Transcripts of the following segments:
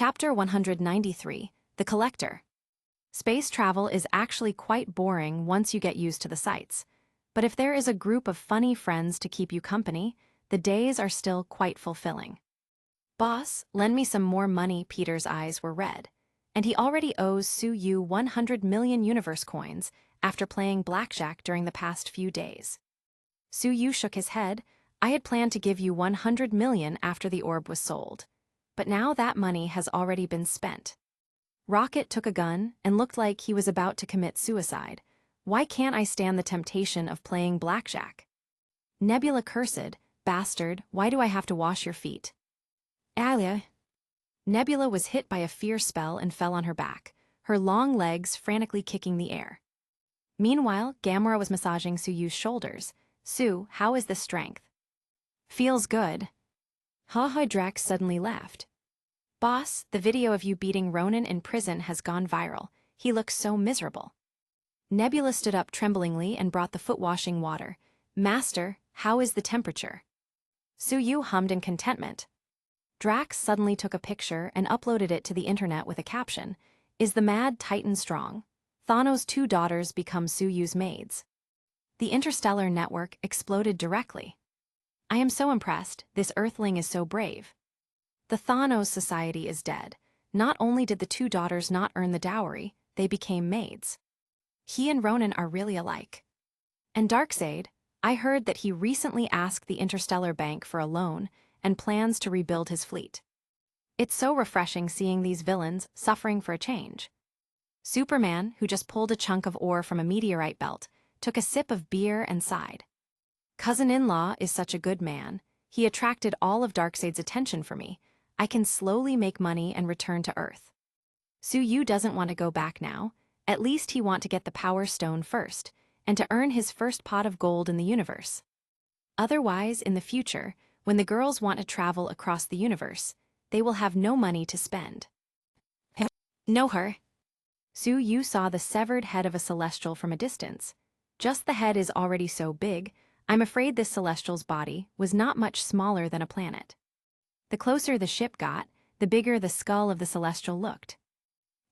Chapter 193, The Collector. Space travel is actually quite boring once you get used to the sights. But if there is a group of funny friends to keep you company, the days are still quite fulfilling. Boss, lend me some more money. Peter's eyes were red. And he already owes Sue Yu 100 million universe coins after playing blackjack during the past few days. Sue Yu shook his head. I had planned to give you 100 million after the orb was sold. But now that money has already been spent. Rocket took a gun and looked like he was about to commit suicide. Why can't I stand the temptation of playing blackjack? Nebula cursed, bastard, why do I have to wash your feet? Alia. Nebula was hit by a fear spell and fell on her back, her long legs frantically kicking the air. Meanwhile, Gamora was massaging Sue Yu's shoulders. Sue, how is the strength? Feels good. Drax suddenly laughed. Boss, the video of you beating Ronan in prison has gone viral. He looks so miserable. Nebula stood up tremblingly and brought the foot-washing water. Master, how is the temperature? Sue Yu hummed in contentment. Drax suddenly took a picture and uploaded it to the internet with a caption. Is the mad Titan strong? Thanos' 2 daughters become Sue Yu's maids. The interstellar network exploded directly. I am so impressed, this Earthling is so brave. The Thanos society is dead. Not only did the 2 daughters not earn the dowry, they became maids. He and Ronan are really alike. And Darkseid, I heard that he recently asked the Interstellar Bank for a loan and plans to rebuild his fleet. It's so refreshing seeing these villains suffering for a change. Superman, who just pulled a chunk of ore from a meteorite belt, took a sip of beer and sighed. Cousin-in-law is such a good man. He attracted all of Darkseid's attention for me. I can slowly make money and return to Earth. Sue Yu doesn't want to go back now. At least he want to get the Power Stone first, and to earn his first pot of gold in the universe. Otherwise, in the future, when the girls want to travel across the universe, they will have no money to spend. Know her? Sue Yu saw the severed head of a celestial from a distance. Just the head is already so big, I'm afraid this celestial's body was not much smaller than a planet. The closer the ship got, the bigger the skull of the celestial looked.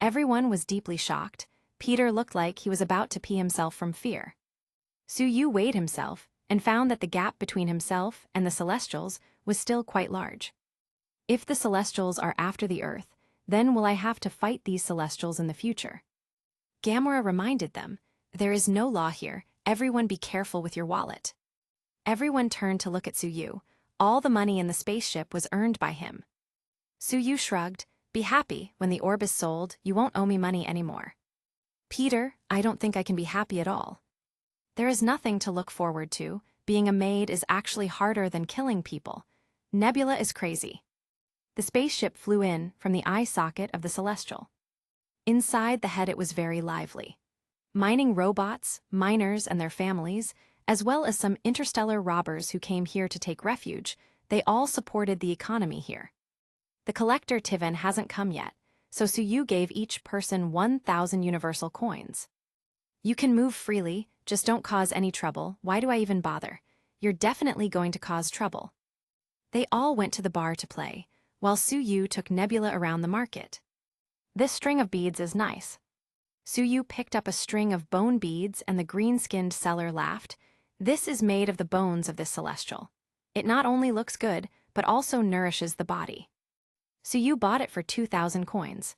Everyone was deeply shocked. Peter looked like he was about to pee himself from fear. Sue Yu weighed himself and found that the gap between himself and the celestials was still quite large. If the celestials are after the Earth, then will I have to fight these celestials in the future? Gamora reminded them, there is no law here, everyone be careful with your wallet. Everyone turned to look at Sue Yu. All the money in the spaceship was earned by him. Sue Yu shrugged, be happy, when the orb is sold, you won't owe me money anymore. Peter, I don't think I can be happy at all. There is nothing to look forward to, being a maid is actually harder than killing people. Nebula is crazy. The spaceship flew in from the eye socket of the Celestial. Inside the head it was very lively. Mining robots, miners and their families, as well as some interstellar robbers who came here to take refuge, they all supported the economy here. The collector Tivan hasn't come yet, so Sue Yu gave each person 1,000 universal coins. You can move freely, just don't cause any trouble. Why do I even bother? You're definitely going to cause trouble. They all went to the bar to play, while Sue Yu took Nebula around the market. This string of beads is nice. Sue Yu picked up a string of bone beads and the green-skinned seller laughed. This is made of the bones of this celestial. It not only looks good, but also nourishes the body. Sue Yu bought it for 2,000 coins.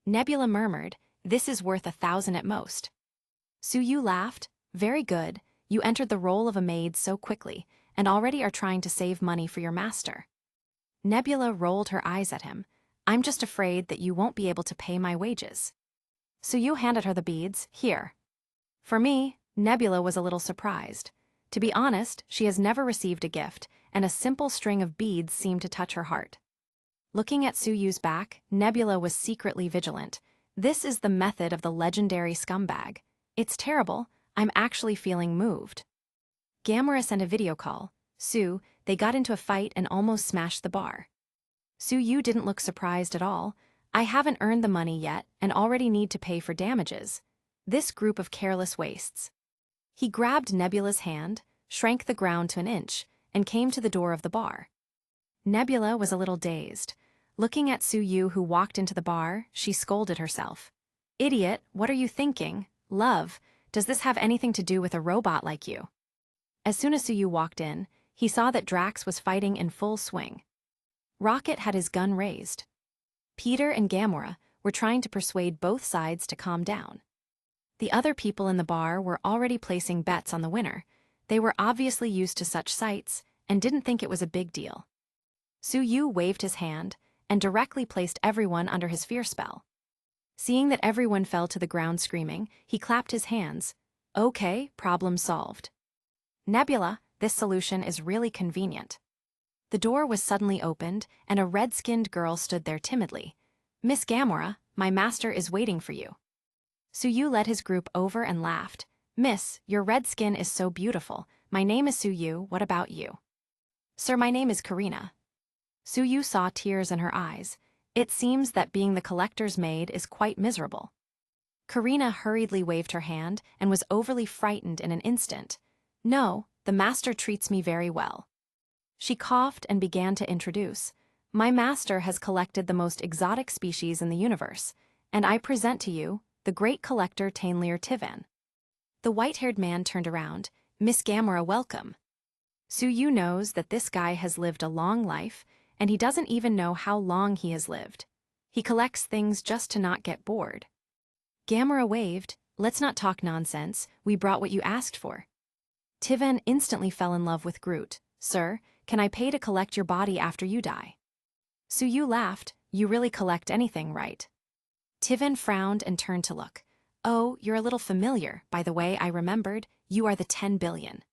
Nebula murmured, this is worth 1,000 at most. Sue Yu laughed, very good, you entered the role of a maid so quickly, and already are trying to save money for your master. Nebula rolled her eyes at him. I'm just afraid that you won't be able to pay my wages. Sue Yu handed her the beads, here. For me, Nebula was a little surprised. To be honest, she has never received a gift, and a simple string of beads seemed to touch her heart. Looking at Sue Yu's back, Nebula was secretly vigilant. This is the method of the legendary scumbag. It's terrible, I'm actually feeling moved. Gamora sent a video call. Sue, they got into a fight and almost smashed the bar. Sue Yu didn't look surprised at all. I haven't earned the money yet and already need to pay for damages. This group of careless wastes. He grabbed Nebula's hand, shrank the ground to an inch, and came to the door of the bar. Nebula was a little dazed. Looking at Su-yu who walked into the bar, she scolded herself. Idiot, what are you thinking? Love, does this have anything to do with a robot like you? As soon as Su-yu walked in, he saw that Drax was fighting in full swing. Rocket had his gun raised. Peter and Gamora were trying to persuade both sides to calm down. The other people in the bar were already placing bets on the winner. They were obviously used to such sights and didn't think it was a big deal. Su-yu waved his hand and directly placed everyone under his fear spell. Seeing that everyone fell to the ground screaming, he clapped his hands. Okay, problem solved. Nebula, this solution is really convenient. The door was suddenly opened, and a red-skinned girl stood there timidly. Miss Gamora, my master is waiting for you. Su-yu led his group over and laughed. Miss, your red skin is so beautiful. My name is Su-yu, what about you? Sir, my name is Karina. Su-yu saw tears in her eyes. It seems that being the collector's maid is quite miserable. Karina hurriedly waved her hand and was overly frightened in an instant. No, the master treats me very well. She coughed and began to introduce. My master has collected the most exotic species in the universe, and I present to you the great collector Tainlir Tivan. The white-haired man turned around. Miss Gamora, welcome. Su-yu knows that this guy has lived a long life, and he doesn't even know how long he has lived. He collects things just to not get bored. Gamora waved. Let's not talk nonsense, we brought what you asked for. Tivan instantly fell in love with Groot. Sir, can I pay to collect your body after you die? Su-yu laughed. You really collect anything, right? Tivan frowned and turned to look. Oh, you're a little familiar. By the way, I remembered, you are the 10 billion.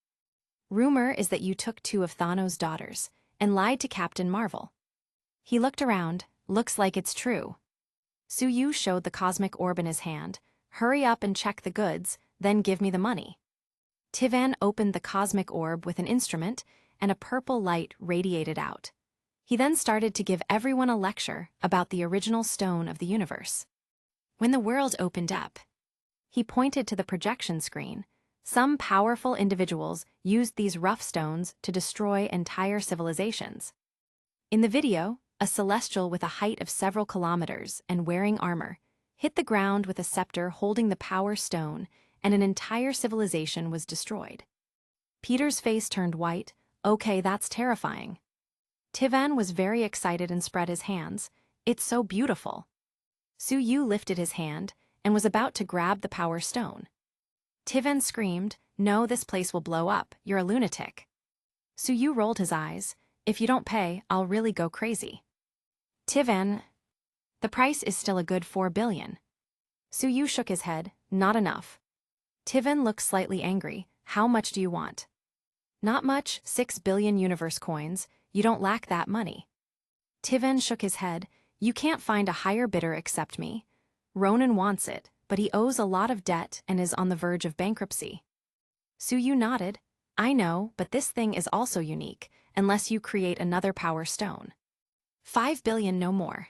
Rumor is that you took 2 of Thanos' daughters and lied to Captain Marvel. He looked around. Looks like it's true. Su-yu showed the cosmic orb in his hand. Hurry up and check the goods, then give me the money. Tivan opened the cosmic orb with an instrument, and a purple light radiated out. He then started to give everyone a lecture about the original stone of the universe. When the world opened up, he pointed to the projection screen. Some powerful individuals used these rough stones to destroy entire civilizations. In the video, a celestial with a height of several kilometers and wearing armor hit the ground with a scepter holding the power stone, and an entire civilization was destroyed. Peter's face turned white. Okay, that's terrifying. Tivan was very excited and spread his hands. It's so beautiful. Su-yu lifted his hand and was about to grab the power stone. Tivan screamed, no, this place will blow up, you're a lunatic. Su-yu rolled his eyes. If you don't pay, I'll really go crazy. Tivan, the price is still a good 4 billion. Su-yu shook his head, not enough. Tivan looked slightly angry. How much do you want? Not much, 6 billion universe coins, you don't lack that money. Tivan shook his head. You can't find a higher bidder except me. Ronan wants it, but he owes a lot of debt and is on the verge of bankruptcy. Su-yu nodded. I know, but this thing is also unique, unless you create another power stone. 5 billion, no more.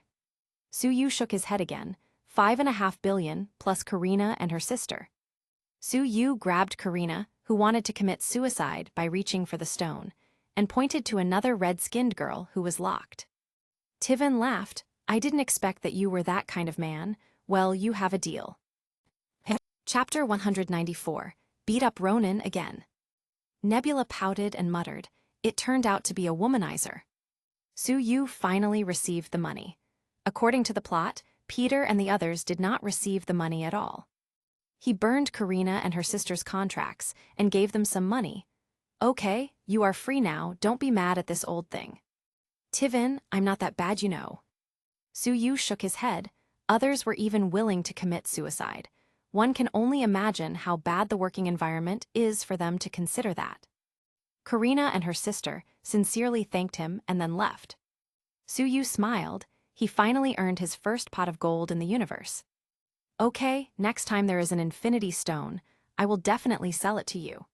Su-yu shook his head again. 5.5 billion, plus Karina and her sister. Su-yu grabbed Karina, who wanted to commit suicide by reaching for the stone, and pointed to another red-skinned girl who was locked. Tivan laughed. I didn't expect that you were that kind of man. Well, you have a deal. Chapter 194. Beat up Ronan again. Nebula pouted and muttered. It turned out to be a womanizer. Su-yu finally received the money. According to the plot, Peter and the others did not receive the money at all. He burned Karina and her sister's contracts and gave them some money. Okay, you are free now, don't be mad at this old thing. Tivan, I'm not that bad, you know. Su-yu shook his head. Others were even willing to commit suicide. One can only imagine how bad the working environment is for them to consider that. Karina and her sister sincerely thanked him and then left. Su-yu smiled. He finally earned his first pot of gold in the universe. Okay, next time there is an infinity stone, I will definitely sell it to you.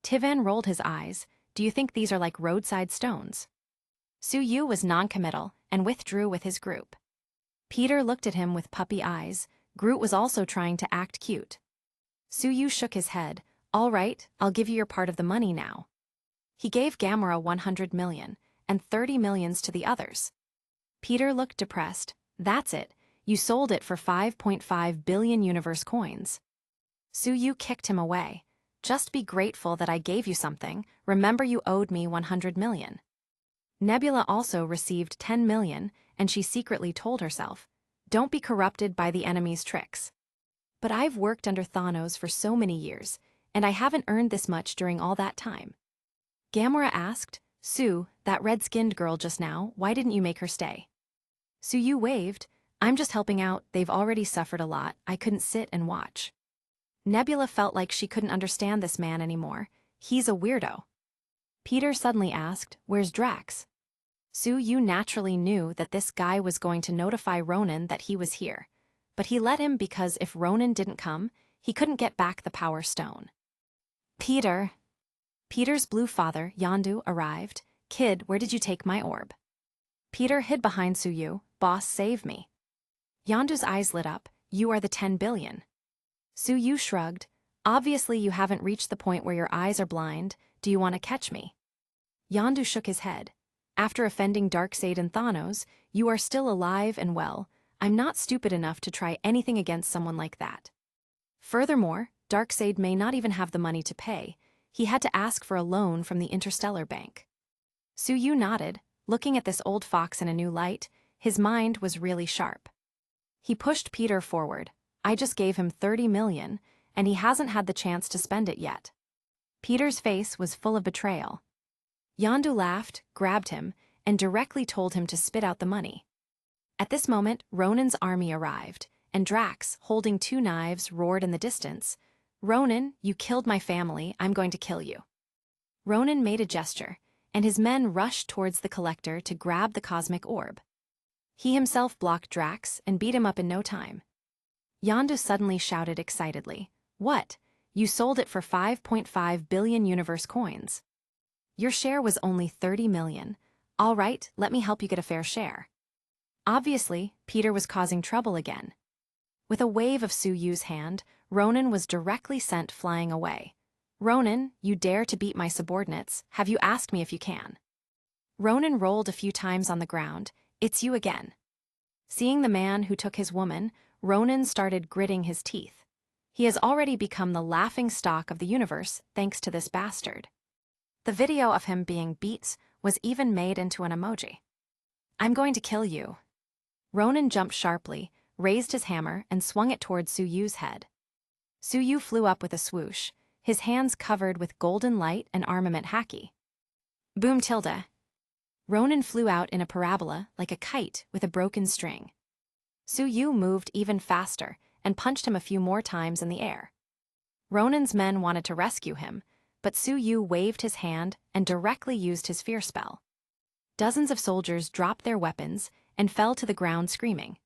Tivan rolled his eyes. Do you think these are like roadside stones? Su-yu was non-committal and withdrew with his group. Peter looked at him with puppy eyes. Groot was also trying to act cute. Su-yu shook his head. All right, I'll give you your part of the money now. He gave Gamora 100 million and 30 millions to the others. Peter looked depressed. That's it. You sold it for 5.5 billion universe coins. Suyu kicked him away. Just be grateful that I gave you something. Remember you owed me 100 million. Nebula also received 10 million, and she secretly told herself, don't be corrupted by the enemy's tricks. But I've worked under Thanos for so many years, and I haven't earned this much during all that time. Gamora asked, Sue, that red-skinned girl just now, why didn't you make her stay? Suyu waved, I'm just helping out, they've already suffered a lot, I couldn't sit and watch. Nebula felt like she couldn't understand this man anymore. He's a weirdo. Peter suddenly asked, where's Drax? Suyu naturally knew that this guy was going to notify Ronan that he was here, but he let him because if Ronan didn't come, he couldn't get back the Power Stone. Peter's blue father, Yondu, arrived. Kid, where did you take my orb? Peter hid behind Suyu. Boss, save me. Yondu's eyes lit up. You are the 10 billion. Suyu shrugged. Obviously you haven't reached the point where your eyes are blind. Do you want to catch me? Yondu shook his head. After offending Darkseid and Thanos, you are still alive and well. I'm not stupid enough to try anything against someone like that. Furthermore, Darkseid may not even have the money to pay. He had to ask for a loan from the Interstellar Bank. Suyu nodded, looking at this old fox in a new light. His mind was really sharp. He pushed Peter forward. I just gave him 30 million, and he hasn't had the chance to spend it yet. Peter's face was full of betrayal. Yondu laughed, grabbed him, and directly told him to spit out the money. At this moment, Ronan's army arrived, and Drax, holding 2 knives, roared in the distance, Ronan, you killed my family, I'm going to kill you. Ronan made a gesture, and his men rushed towards the collector to grab the cosmic orb. He himself blocked Drax and beat him up in no time. Yondu suddenly shouted excitedly, What? You sold it for 5.5 billion universe coins. Your share was only 30 million. All right, let me help you get a fair share. Obviously, Peter was causing trouble again. With a wave of Suyu's hand, Ronan was directly sent flying away. Ronan, you dare to beat my subordinates, have you asked me if you can? Ronan rolled a few times on the ground. It's you again. Seeing the man who took his woman, Ronan started gritting his teeth. He has already become the laughing stock of the universe thanks to this bastard. The video of him being beat was even made into an emoji. I'm going to kill you. Ronan jumped sharply, raised his hammer, and swung it towards Suyu's head. Suyu flew up with a swoosh, his hands covered with golden light and armament haki. Boom tilde. Ronan flew out in a parabola like a kite with a broken string. Suyu moved even faster and punched him a few more times in the air. Ronan's men wanted to rescue him, but Suyu waved his hand and directly used his fear spell. Dozens of soldiers dropped their weapons and fell to the ground screaming.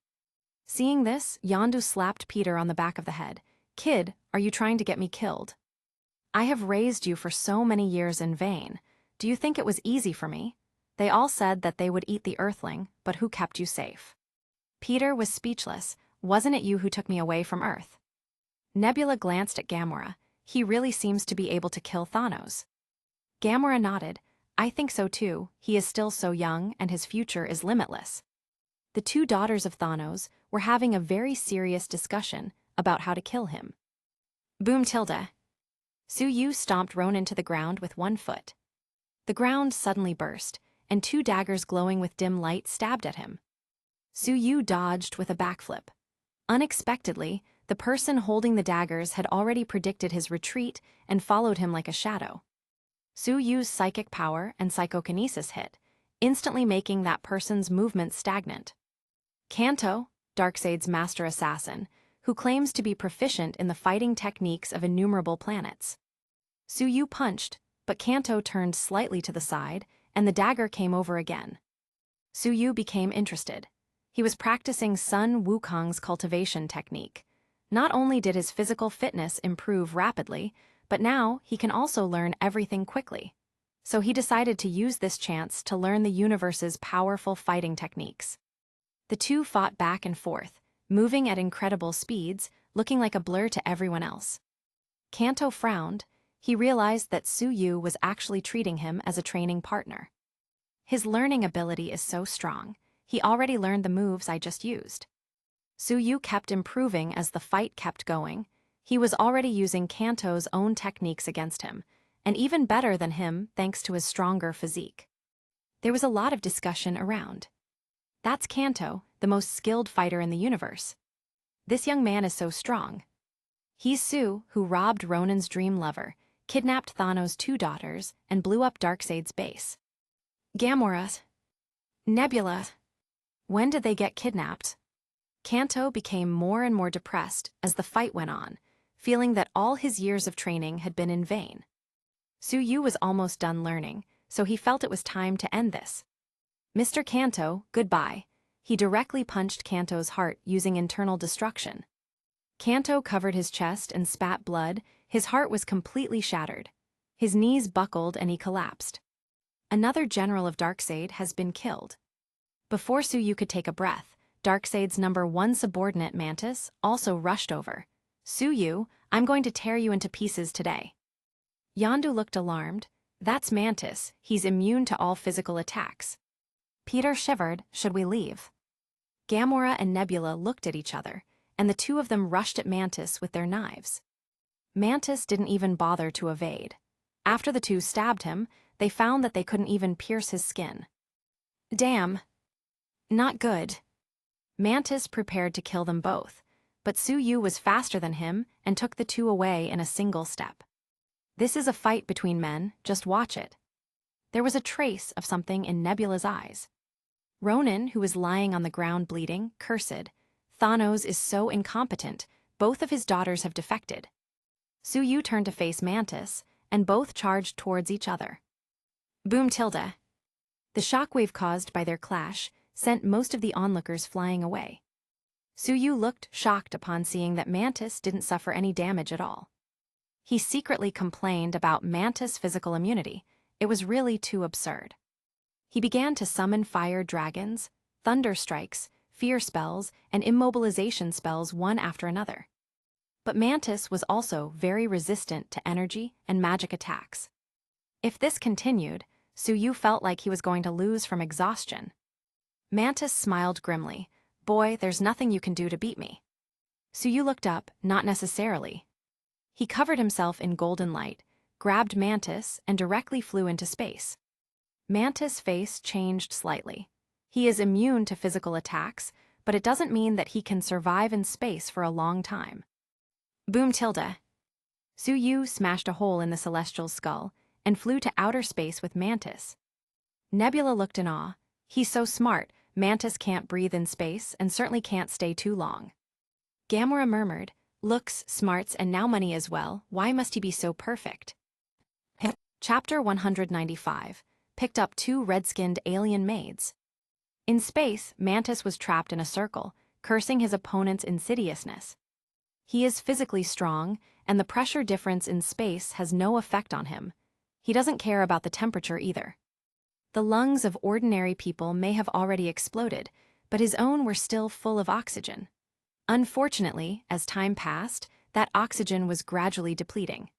Seeing this, Yondu slapped Peter on the back of the head. Kid, are you trying to get me killed? I have raised you for so many years in vain. Do you think it was easy for me? They all said that they would eat the Earthling, but who kept you safe? Peter was speechless. Wasn't it you who took me away from Earth? Nebula glanced at Gamora. He really seems to be able to kill Thanos. Gamora nodded. I think so too. He is still so young and his future is limitless. The 2 daughters of Thanos were having a very serious discussion about how to kill him. Boom tilde. Suyu stomped Ronan to the ground with 1 foot. The ground suddenly burst, and 2 daggers glowing with dim light stabbed at him. Suyu dodged with a backflip. Unexpectedly, the person holding the daggers had already predicted his retreat and followed him like a shadow. Suyu's psychic power and psychokinesis hit, instantly making that person's movements stagnant. Kanto, Darkseid's master assassin, who claims to be proficient in the fighting techniques of innumerable planets. Suyu punched, but Kanto turned slightly to the side, and the dagger came over again. Suyu became interested. He was practicing Sun Wukong's cultivation technique. Not only did his physical fitness improve rapidly, but now he can also learn everything quickly. So he decided to use this chance to learn the universe's powerful fighting techniques. The 2 fought back and forth, moving at incredible speeds, looking like a blur to everyone else. Kanto frowned. He realized that Suyu was actually treating him as a training partner. His learning ability is so strong. He already learned the moves I just used. Suyu kept improving as the fight kept going. He was already using Kanto's own techniques against him, and even better than him thanks to his stronger physique. There was a lot of discussion around. That's Kanto, the most skilled fighter in the universe. This young man is so strong. He's Su, who robbed Ronin's dream lover, kidnapped Thanos' 2 daughters, and blew up Darkseid's base. Gamora. Nebula. When did they get kidnapped? Kanto became more and more depressed as the fight went on, feeling that all his years of training had been in vain. Suyu was almost done learning, so he felt it was time to end this. Mr. Kanto, goodbye. He directly punched Kanto's heart using internal destruction. Kanto covered his chest and spat blood. His heart was completely shattered. His knees buckled and he collapsed. Another general of Darkseid has been killed. Before Suyu could take a breath, Darkseid's #1 subordinate Mantis also rushed over. Suyu, I'm going to tear you into pieces today. Yondu looked alarmed. That's Mantis, he's immune to all physical attacks. Peter shivered. Should we leave? Gamora and Nebula looked at each other, and the two of them rushed at Mantis with their knives. Mantis didn't even bother to evade. After the two stabbed him, they found that they couldn't even pierce his skin. Damn. Not good. Mantis prepared to kill them both, but Suyu was faster than him and took the two away in a single step. This is a fight between men, just watch it. There was a trace of something in Nebula's eyes. Ronin, who was lying on the ground bleeding, cursed. Thanos is so incompetent, both of his daughters have defected. Suyu turned to face Mantis, and both charged towards each other. Boom tilde. The shockwave caused by their clash sent most of the onlookers flying away. Suyu looked shocked upon seeing that Mantis didn't suffer any damage at all. He secretly complained about Mantis' physical immunity. It was really too absurd. He began to summon fire dragons, thunder strikes, fear spells, and immobilization spells one after another. But Mantis was also very resistant to energy and magic attacks. If this continued, Suyu felt like he was going to lose from exhaustion. Mantis smiled grimly. Boy, there's nothing you can do to beat me. Suyu looked up, not necessarily. He covered himself in golden light, grabbed Mantis, and directly flew into space. Mantis' face changed slightly. He is immune to physical attacks, but it doesn't mean that he can survive in space for a long time. Boom tilde. Suyu smashed a hole in the Celestial's skull and flew to outer space with Mantis. Nebula looked in awe. He's so smart, Mantis can't breathe in space and certainly can't stay too long. Gamora murmured, looks, smarts, and now money as well, why must he be so perfect? Chapter 195, picked up 2 red-skinned alien maids. In space, Mantis was trapped in a circle, cursing his opponent's insidiousness. He is physically strong, and the pressure difference in space has no effect on him. He doesn't care about the temperature either. The lungs of ordinary people may have already exploded, but his own were still full of oxygen. Unfortunately, as time passed, that oxygen was gradually depleting.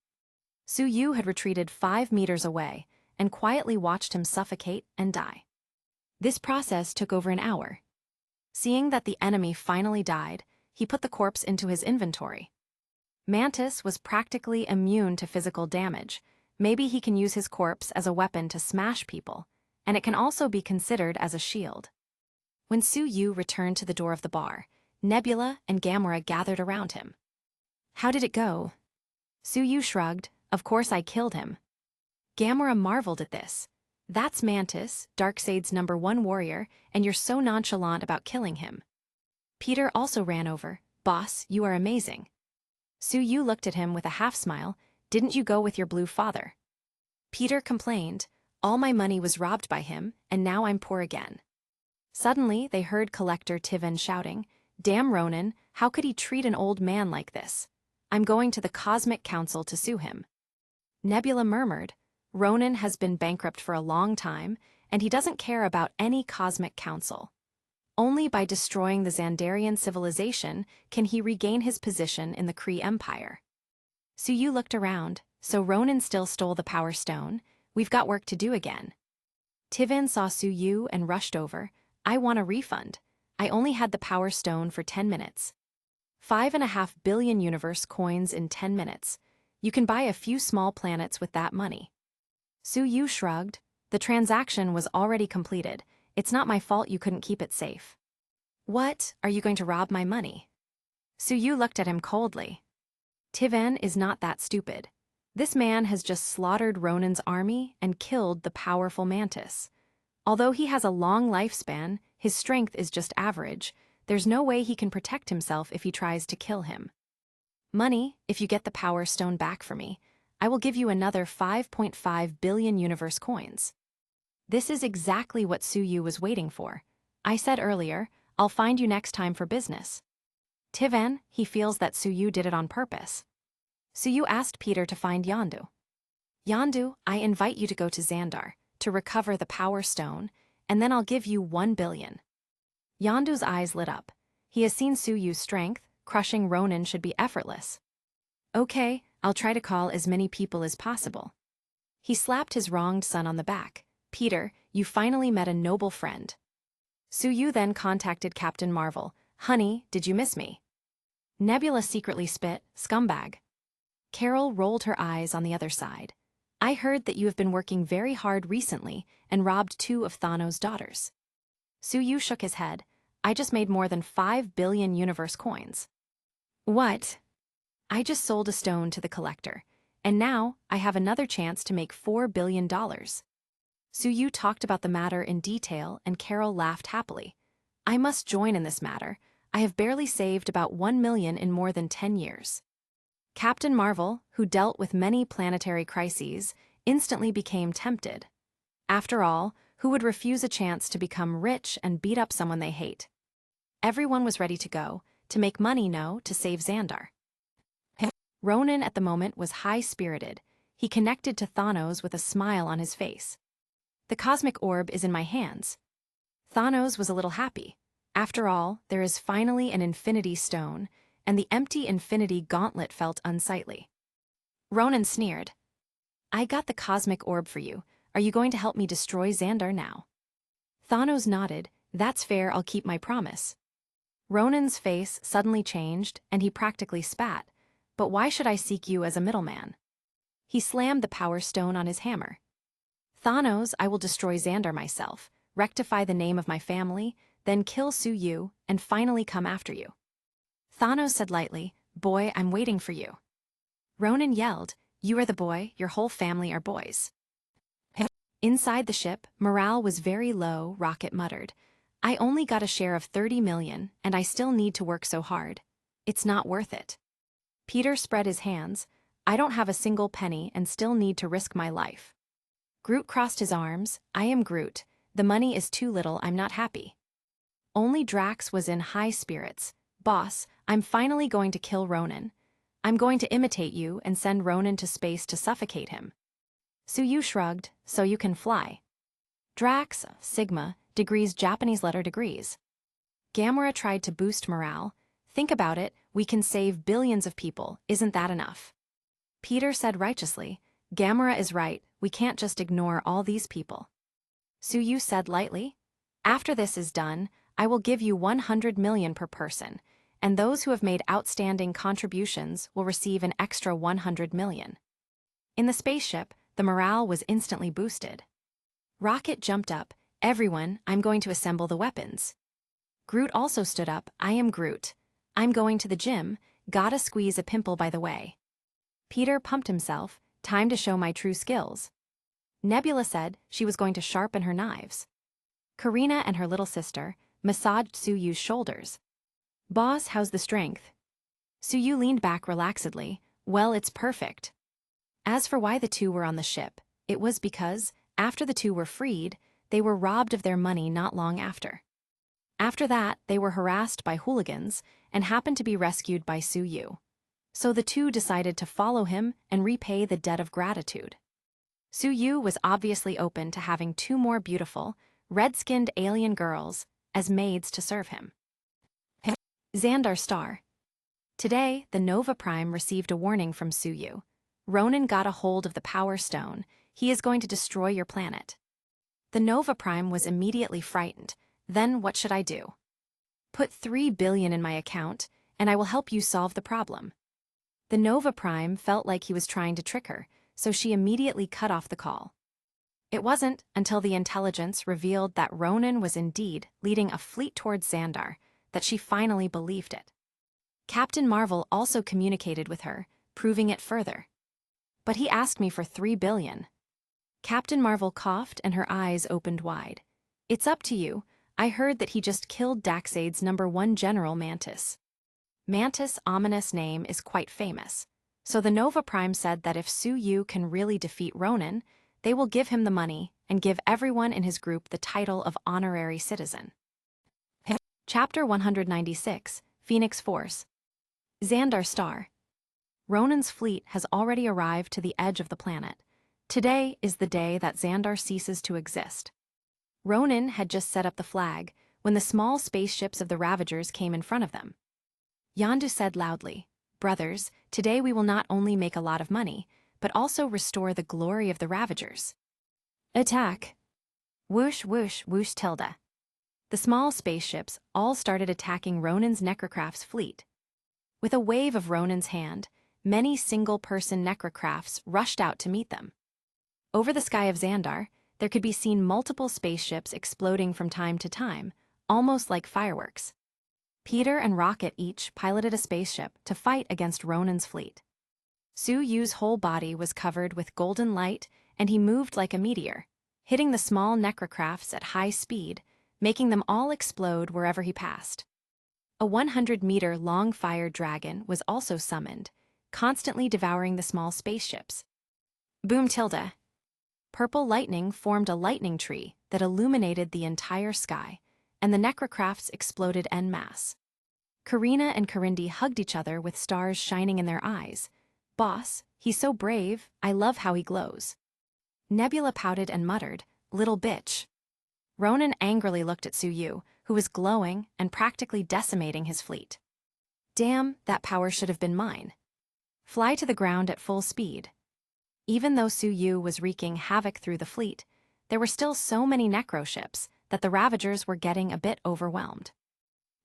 Suyu had retreated 5 meters away and quietly watched him suffocate and die. This process took over an hour. Seeing that the enemy finally died, he put the corpse into his inventory. Mantis was practically immune to physical damage. Maybe he can use his corpse as a weapon to smash people, and it can also be considered as a shield. When Suyu returned to the door of the bar, Nebula and Gamora gathered around him. How did it go? Suyu shrugged. Of course I killed him. Gamora marveled at this. That's Mantis, Darkseid's #1 warrior, and you're so nonchalant about killing him. Peter also ran over. Boss, you are amazing. Suyu looked at him with a half-smile. Didn't you go with your blue father? Peter complained. All my money was robbed by him, and now I'm poor again. Suddenly, they heard Collector Tiven shouting, Damn Ronin, how could he treat an old man like this? I'm going to the Cosmic Council to sue him. Nebula murmured, Ronin has been bankrupt for a long time, and he doesn't care about any Cosmic Council. Only by destroying the Xandarian civilization can he regain his position in the Kree Empire. Suyu looked around. So Ronin still stole the Power Stone. We've got work to do again. Tiven saw Suyu and rushed over. I want a refund. I only had the Power Stone for 10 minutes. 5.5 billion universe coins in 10 minutes. You can buy a few small planets with that money. Su Yu shrugged. The transaction was already completed. It's not my fault you couldn't keep it safe. What? Are you going to rob my money? Su Yu looked at him coldly. Tivan is not that stupid. This man has just slaughtered Ronan's army and killed the powerful mantis. Although he has a long lifespan, his strength is just average. There's no way he can protect himself if he tries to kill him. Money, if you get the Power Stone back for me, I will give you another 5.5 billion universe coins. This is exactly what Su Yu was waiting for. I said earlier, I'll find you next time for business. Tivan, he feels that Su Yu did it on purpose. Su Yu asked Peter to find Yandu. Yandu, I invite you to go to Xandar, to recover the Power Stone, and then I'll give you 1 billion. Yandu's eyes lit up. He has seen Su Yu's strength. Crushing Ronan should be effortless. Okay, I'll try to call as many people as possible. He slapped his wronged son on the back. Peter, you finally met a noble friend. Su Yu then contacted Captain Marvel. Honey, did you miss me? Nebula secretly spit, scumbag. Carol rolled her eyes on the other side. I heard that you have been working very hard recently and robbed 2 of Thanos' daughters. Su Yu shook his head. I just made more than 5 billion universe coins. What? I just sold a stone to the collector, and now I have another chance to make $4 billion. Su Yu talked about the matter in detail and Carol laughed happily. I must join in this matter. I have barely saved about 1 million in more than 10 years. Captain Marvel, who dealt with many planetary crises, instantly became tempted. After all, who would refuse a chance to become rich and beat up someone they hate? Everyone was ready to go, to make money, no, to save Xandar. Ronan at the moment was high-spirited. He connected to Thanos with a smile on his face. The cosmic orb is in my hands. Thanos was a little happy. After all, there is finally an infinity stone, and the empty infinity gauntlet felt unsightly. Ronan sneered. I got the cosmic orb for you. Are you going to help me destroy Xandar now? Thanos nodded. That's fair, I'll keep my promise. Ronan's face suddenly changed, and he practically spat. But why should I seek you as a middleman? He slammed the Power Stone on his hammer. Thanos, I will destroy Xandar myself, rectify the name of my family, then kill Su Yu, and finally come after you. Thanos said lightly, Boy, I'm waiting for you. Ronan yelled, You are the boy, your whole family are boys. Inside the ship, morale was very low, Rocket muttered. I only got a share of 30 million, and I still need to work so hard. It's not worth it. Peter spread his hands. I don't have a single penny and still need to risk my life. Groot crossed his arms. I am Groot. The money is too little, I'm not happy. Only Drax was in high spirits. Boss, I'm finally going to kill Ronan. I'm going to imitate you and send Ronan to space to suffocate him. Su Yu shrugged, so you can fly. Drax, Sigma, degrees Japanese letter degrees. Gamora tried to boost morale. Think about it, we can save billions of people, isn't that enough? Peter said righteously, Gamora is right, we can't just ignore all these people. Su Yu said lightly, after this is done, I will give you 100 million per person, and those who have made outstanding contributions will receive an extra 100 million. In the spaceship, the morale was instantly boosted. Rocket jumped up, everyone, I'm going to assemble the weapons. Groot also stood up, I am Groot. I'm going to the gym, gotta squeeze a pimple by the way. Peter pumped himself, time to show my true skills. Nebula said she was going to sharpen her knives. Karina and her little sister massaged Su Yu's shoulders. Boss, how's the strength? Su Yu leaned back relaxedly, well, it's perfect. As for why the two were on the ship, it was because, after the two were freed, they were robbed of their money not long after. After that, they were harassed by hooligans and happened to be rescued by Su Yu. So the two decided to follow him and repay the debt of gratitude. Su Yu was obviously open to having 2 more beautiful, red-skinned alien girls as maids to serve him. Xandar Star. Today, the Nova Prime received a warning from Su Yu. Ronan got a hold of the Power Stone. He is going to destroy your planet. The Nova Prime was immediately frightened. Then what should I do? Put 3 billion in my account, and I will help you solve the problem. The Nova Prime felt like he was trying to trick her, so she immediately cut off the call. It wasn't until the intelligence revealed that Ronan was indeed leading a fleet towards Xandar that she finally believed it. Captain Marvel also communicated with her, proving it further. But he asked me for 3 billion. Captain Marvel coughed and her eyes opened wide. It's up to you. I heard that he just killed Daxade's #1 general Mantis. Mantis' ominous name is quite famous, so the Nova Prime said that if Su Yu can really defeat Ronan, they will give him the money and give everyone in his group the title of honorary citizen. Chapter 196, Phoenix Force. Xandar Star. Ronan's fleet has already arrived to the edge of the planet. Today is the day that Xandar ceases to exist. Ronan had just set up the flag when the small spaceships of the Ravagers came in front of them. Yondu said loudly, "Brothers, today we will not only make a lot of money, but also restore the glory of the Ravagers. Attack!" Whoosh, whoosh, whoosh tilde. The small spaceships all started attacking Ronan's Necrocraft's fleet. With a wave of Ronan's hand, many single-person Necrocrafts rushed out to meet them. Over the sky of Xandar, there could be seen multiple spaceships exploding from time to time, almost like fireworks. Peter and Rocket each piloted a spaceship to fight against Ronan's fleet. Su Yu's whole body was covered with golden light, and he moved like a meteor, hitting the small Necrocrafts at high speed, making them all explode wherever he passed. A 100-meter-long fire dragon was also summoned, constantly devouring the small spaceships. Boom tilde. Purple lightning formed a lightning tree that illuminated the entire sky, and the Necrocrafts exploded en masse. Karina and Karindi hugged each other with stars shining in their eyes. "Boss, he's so brave, I love how he glows." Nebula pouted and muttered, "Little bitch." Ronan angrily looked at Su Yu, who was glowing and practically decimating his fleet. "Damn, that power should have been mine." Fly to the ground at full speed. Even though Su Yu was wreaking havoc through the fleet, there were still so many Necro ships that the Ravagers were getting a bit overwhelmed.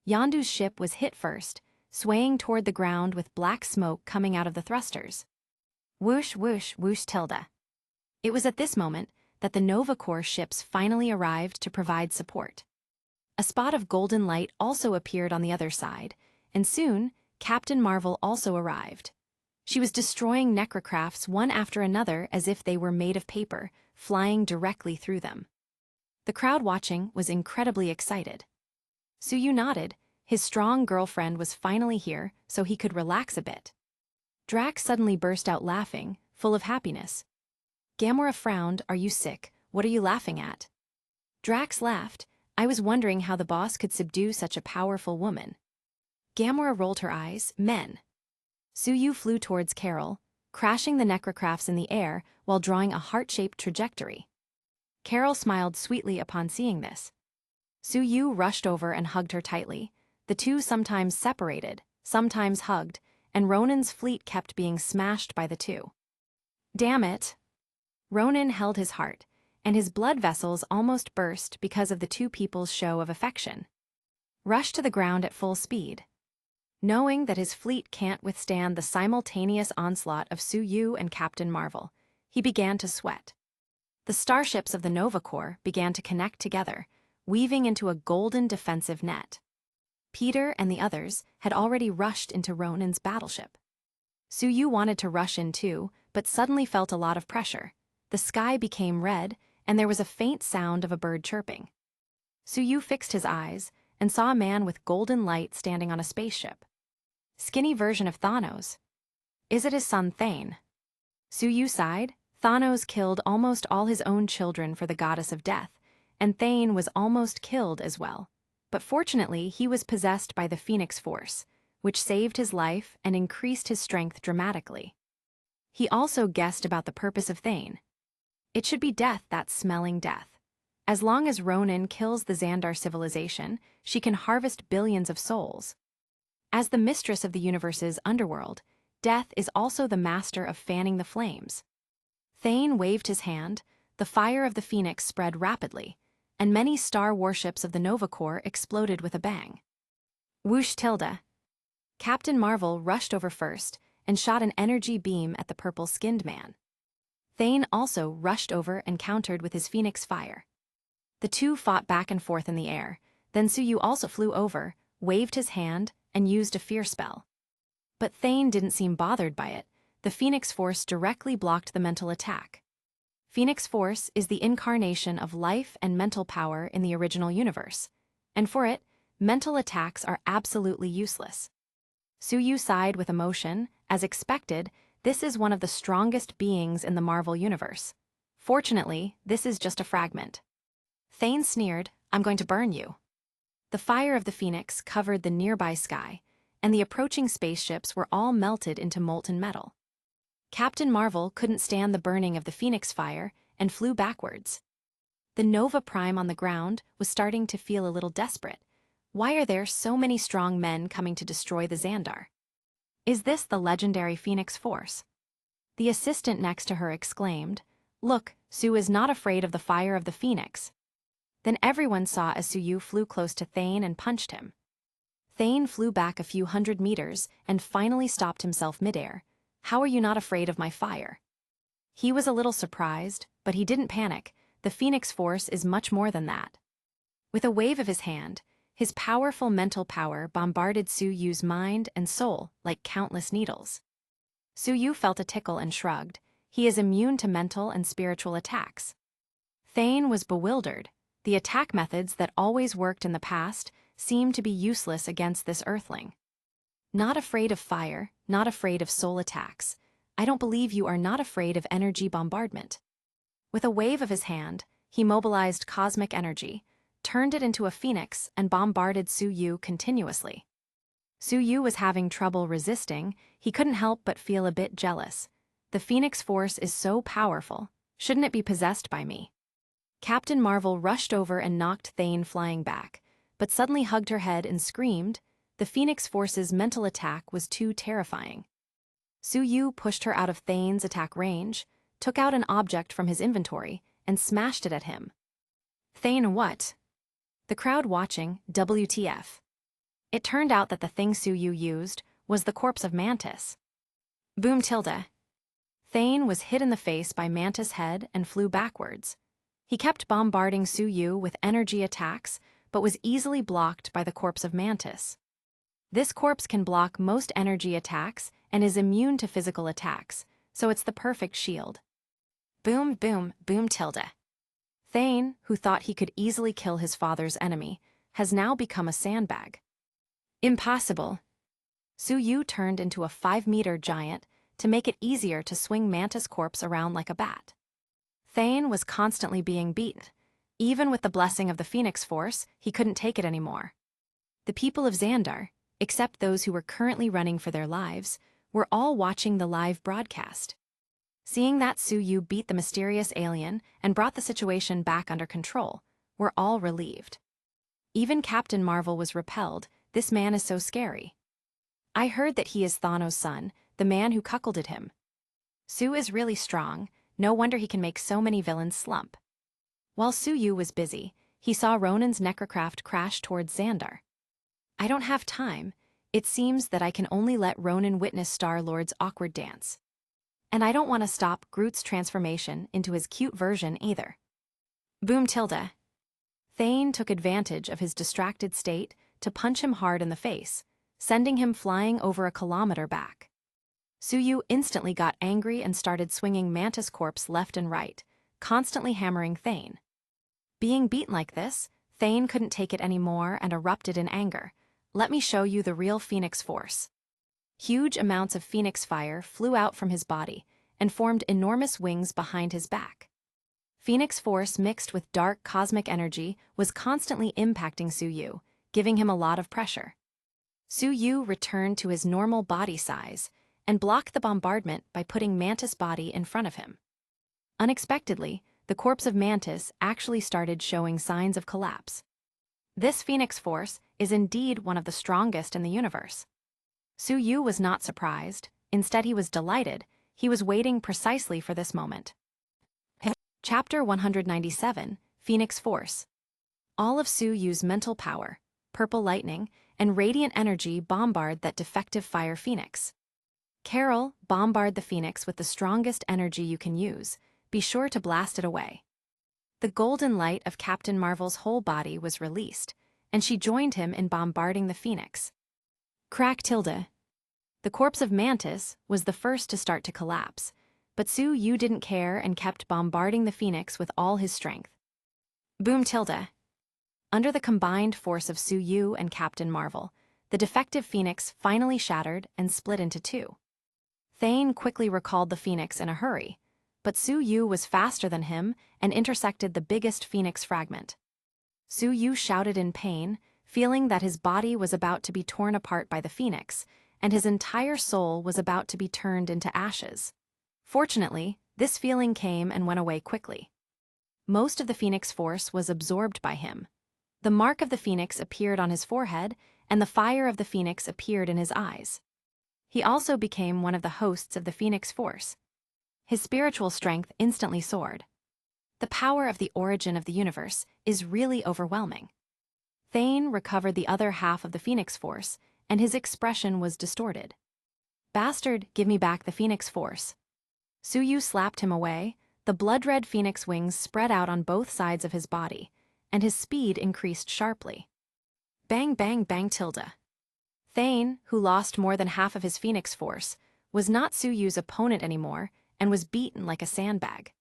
Yondu's ship was hit first, swaying toward the ground with black smoke coming out of the thrusters. Whoosh, whoosh, whoosh tilde. It was at this moment that the Nova Corps ships finally arrived to provide support. A spot of golden light also appeared on the other side, and soon Captain Marvel also arrived. She was destroying Necrocrafts one after another as if they were made of paper, flying directly through them. The crowd watching was incredibly excited. Su Yu nodded. His strong girlfriend was finally here, so he could relax a bit. Drax suddenly burst out laughing, full of happiness. Gamora frowned. "Are you sick? What are you laughing at?" Drax laughed. "I was wondering how the boss could subdue such a powerful woman." Gamora rolled her eyes. "Men." Su Yu flew towards Carol, crashing the Necrocrafts in the air while drawing a heart-shaped trajectory. Carol smiled sweetly upon seeing this. Su Yu rushed over and hugged her tightly. The two sometimes separated, sometimes hugged, and Ronan's fleet kept being smashed by the two. "Damn it!" Ronan held his heart, and his blood vessels almost burst because of the two people's show of affection. Rush to the ground at full speed. Knowing that his fleet can't withstand the simultaneous onslaught of Su Yu and Captain Marvel, he began to sweat. The starships of the Nova Corps began to connect together, weaving into a golden defensive net. Peter and the others had already rushed into Ronan's battleship. Su Yu wanted to rush in too, but suddenly felt a lot of pressure. The sky became red, and there was a faint sound of a bird chirping. Su Yu fixed his eyes and saw a man with golden light standing on a spaceship. Skinny version of Thanos. Is it his son Thane? Su Yu sighed. Thanos killed almost all his own children for the goddess of death, and Thane was almost killed as well. But fortunately, he was possessed by the Phoenix Force, which saved his life and increased his strength dramatically. He also guessed about the purpose of Thane. It should be death, that smelling death. As long as Ronan kills the Xandar civilization, she can harvest billions of souls. As the mistress of the universe's underworld, Death is also the master of fanning the flames. Thane waved his hand. The fire of the phoenix spread rapidly. and many star warships of the Nova Corps exploded with a bang. Whoosh tilde. Captain Marvel rushed over first and shot an energy beam at the purple-skinned man. Thane also rushed over and countered with his Phoenix Fire. The two fought back and forth in the air, then Suyu also flew over, waved his hand, and used a fear spell. But Thane didn't seem bothered by it. The Phoenix Force directly blocked the mental attack. Phoenix Force is the incarnation of life and mental power in the original universe, and for it, mental attacks are absolutely useless. Suyu sighed with emotion. As expected, this is one of the strongest beings in the Marvel Universe. Fortunately, this is just a fragment. Thane sneered, "I'm going to burn you." The fire of the Phoenix covered the nearby sky, and the approaching spaceships were all melted into molten metal. Captain Marvel couldn't stand the burning of the Phoenix Fire and flew backwards. The Nova Prime on the ground was starting to feel a little desperate. Why are there so many strong men coming to destroy the Xandar? Is this the legendary Phoenix Force? The assistant next to her exclaimed, "Look, Sue is not afraid of the fire of the Phoenix." Then everyone saw as Suyu flew close to Thane and punched him. Thane flew back a few hundred meters and finally stopped himself midair. "How are you not afraid of my fire?" He was a little surprised, but he didn't panic. The Phoenix Force is much more than that. With a wave of his hand, his powerful mental power bombarded Suyu's mind and soul like countless needles. Suyu felt a tickle and shrugged. He is immune to mental and spiritual attacks. Thane was bewildered. The attack methods that always worked in the past seemed to be useless against this Earthling. Not afraid of fire, not afraid of soul attacks. I don't believe you are not afraid of energy bombardment. With a wave of his hand, he mobilized cosmic energy, turned it into a phoenix, and bombarded Suyu continuously. Suyu was having trouble resisting. He couldn't help but feel a bit jealous. The Phoenix Force is so powerful. Shouldn't it be possessed by me? Captain Marvel rushed over and knocked Thane flying back, but suddenly hugged her head and screamed. The Phoenix Force's mental attack was too terrifying. Suyu pushed her out of Thane's attack range, took out an object from his inventory, and smashed it at him. "Thane, what?" The crowd watching, WTF. It turned out that the thing Suyu used was the corpse of Mantis. Boom tilde. Thane was hit in the face by Mantis' head and flew backwards. He kept bombarding Suyu with energy attacks, but was easily blocked by the corpse of Mantis. This corpse can block most energy attacks and is immune to physical attacks, so it's the perfect shield. Boom, boom, boom tilde. Thane, who thought he could easily kill his father's enemy, has now become a sandbag. Impossible. Suyu turned into a 5-meter giant to make it easier to swing Mantis' corpse around like a bat. Thane was constantly being beaten. Even with the blessing of the Phoenix Force, he couldn't take it anymore. The people of Xandar, except those who were currently running for their lives, were all watching the live broadcast. Seeing that Suyu beat the mysterious alien and brought the situation back under control, were all relieved. Even Captain Marvel was repelled. This man is so scary. I heard that he is Thanos' son, the man who cuckolded him. Sue is really strong. No wonder he can make so many villains slump. While Suyu was busy, he saw Ronan's necrocraft crash towards Xandar. I don't have time. It seems that I can only let Ronan witness Star-Lord's awkward dance. And I don't want to stop Groot's transformation into his cute version either. Boom tilde. Thane took advantage of his distracted state to punch him hard in the face, sending him flying over a kilometer back. Suyu instantly got angry and started swinging Mantis' corpse left and right, constantly hammering Thane. Being beaten like this, Thane couldn't take it anymore and erupted in anger. Let me show you the real Phoenix Force. Huge amounts of Phoenix fire flew out from his body and formed enormous wings behind his back. Phoenix Force mixed with dark cosmic energy was constantly impacting Suyu, giving him a lot of pressure. Suyu returned to his normal body size and blocked the bombardment by putting Mantis' body in front of him. Unexpectedly, the corpse of Mantis actually started showing signs of collapse. This Phoenix Force is indeed one of the strongest in the universe. Suyu was not surprised. Instead, he was delighted. He was waiting precisely for this moment. Chapter 197, Phoenix Force. All of Su-Yu's mental power, purple lightning, and radiant energy bombard that defective fire phoenix. Carol, bombard the phoenix with the strongest energy you can use. Be sure to blast it away. The golden light of Captain Marvel's whole body was released, and she joined him in bombarding the phoenix. Crack tilde. The corpse of Mantis was the first to start to collapse, but Su-Yu didn't care and kept bombarding the phoenix with all his strength. Boom tilde. Under the combined force of Su-Yu and Captain Marvel, the defective phoenix finally shattered and split into two. Thane quickly recalled the phoenix in a hurry, but Su-Yu was faster than him and intersected the biggest phoenix fragment. Su-Yu shouted in pain, feeling that his body was about to be torn apart by the phoenix, and his entire soul was about to be turned into ashes. Fortunately, this feeling came and went away quickly. Most of the phoenix force was absorbed by him. The mark of the phoenix appeared on his forehead, and the fire of the phoenix appeared in his eyes. He also became one of the hosts of the phoenix force. His spiritual strength instantly soared. The power of the origin of the universe is really overwhelming. Thane recovered the other half of the phoenix force, and his expression was distorted. Bastard, give me back the phoenix force. Su-Yu slapped him away. The blood-red phoenix wings spread out on both sides of his body, and his speed increased sharply. Bang bang bang tilde. Thane, who lost more than half of his phoenix force, was not Su-Yu's opponent anymore and was beaten like a sandbag.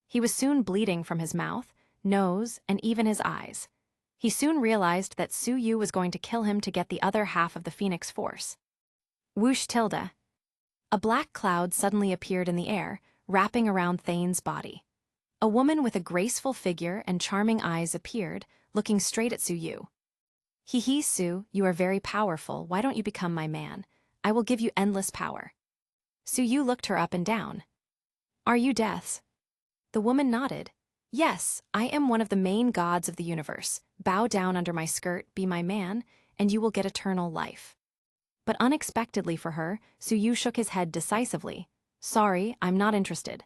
He was soon bleeding from his mouth, nose, and even his eyes. He soon realized that Su-Yu was going to kill him to get the other half of the phoenix force. Whoosh tilde. A black cloud suddenly appeared in the air, wrapping around Thane's body. A woman with a graceful figure and charming eyes appeared, looking straight at Su-Yu. Hee Su, you are very powerful. Why don't you become my man? I will give you endless power. Su-Yu looked her up and down. Are you Death's? The woman nodded. Yes, I am one of the main gods of the universe. Bow down under my skirt, be my man, and you will get eternal life. But unexpectedly for her, Su-Yu shook his head decisively. Sorry, I'm not interested.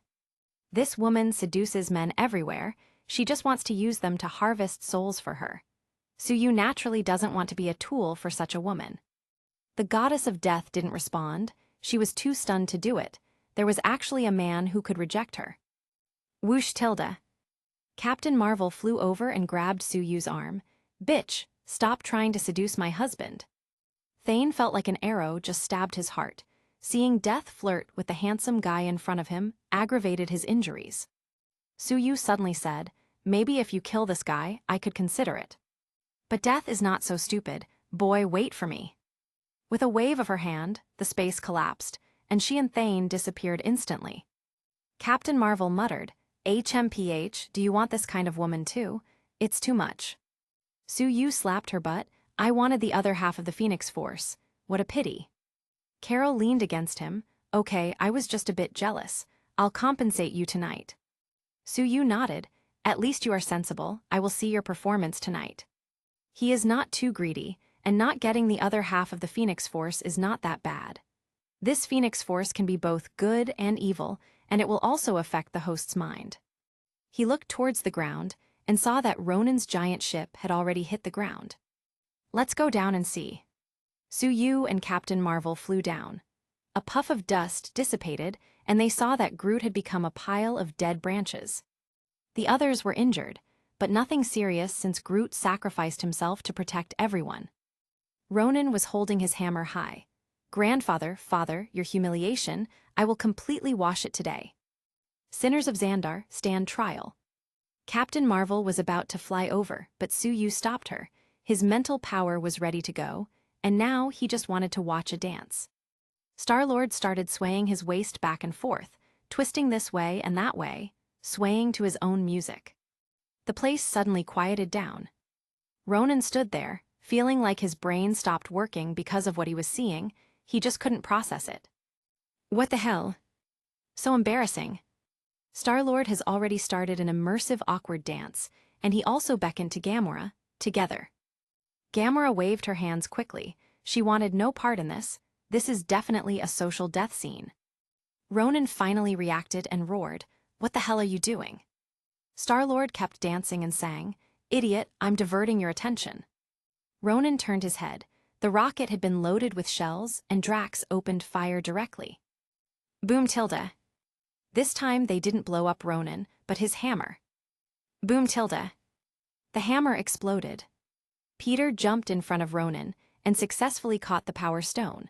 This woman seduces men everywhere. She just wants to use them to harvest souls for her. Su-Yu naturally doesn't want to be a tool for such a woman. The goddess of death didn't respond. She was too stunned to do it. There was actually a man who could reject her. Whoosh tilde. Captain Marvel flew over and grabbed Su-Yu's arm. Bitch, stop trying to seduce my husband. Thane felt like an arrow just stabbed his heart. Seeing death flirt with the handsome guy in front of him aggravated his injuries. Su-Yu suddenly said, maybe if you kill this guy, I could consider it. But death is not so stupid. Boy, wait for me. With a wave of her hand, the space collapsed, and she and Thane disappeared instantly. Captain Marvel muttered, HMPH, do you want this kind of woman too? It's too much. Su-Yu slapped her butt. I wanted the other half of the Phoenix Force. What a pity. Carol leaned against him. Okay, I was just a bit jealous. I'll compensate you tonight. Su-Yu nodded. At least you are sensible. I will see your performance tonight. He is not too greedy, and not getting the other half of the Phoenix Force is not that bad. This Phoenix Force can be both good and evil, and it will also affect the host's mind. He looked towards the ground and saw that Ronan's giant ship had already hit the ground. Let's go down and see. Su-Yu and Captain Marvel flew down. A puff of dust dissipated, and they saw that Groot had become a pile of dead branches. The others were injured, but nothing serious since Groot sacrificed himself to protect everyone. Ronan was holding his hammer high. Grandfather, father, your humiliation, I will completely wash it today. Sinners of Xandar, stand trial. Captain Marvel was about to fly over, but Su-Yu stopped her. His mental power was ready to go, and now he just wanted to watch a dance. Star-Lord started swaying his waist back and forth, twisting this way and that way, swaying to his own music. The place suddenly quieted down. Ronan stood there, feeling like his brain stopped working because of what he was seeing. He just couldn't process it. What the hell? So embarrassing. Star-Lord has already started an immersive awkward dance, and he also beckoned to Gamora, together. Gamora waved her hands quickly. She wanted no part in this. This is definitely a social death scene. Ronan finally reacted and roared, "What the hell are you doing?" Star-Lord kept dancing and sang, Idiot, I'm diverting your attention. Ronan turned his head. The rocket had been loaded with shells, and Drax opened fire directly. Boom tilde. This time they didn't blow up Ronan, but his hammer. Boom tilde. The hammer exploded. Peter jumped in front of Ronan and successfully caught the power stone.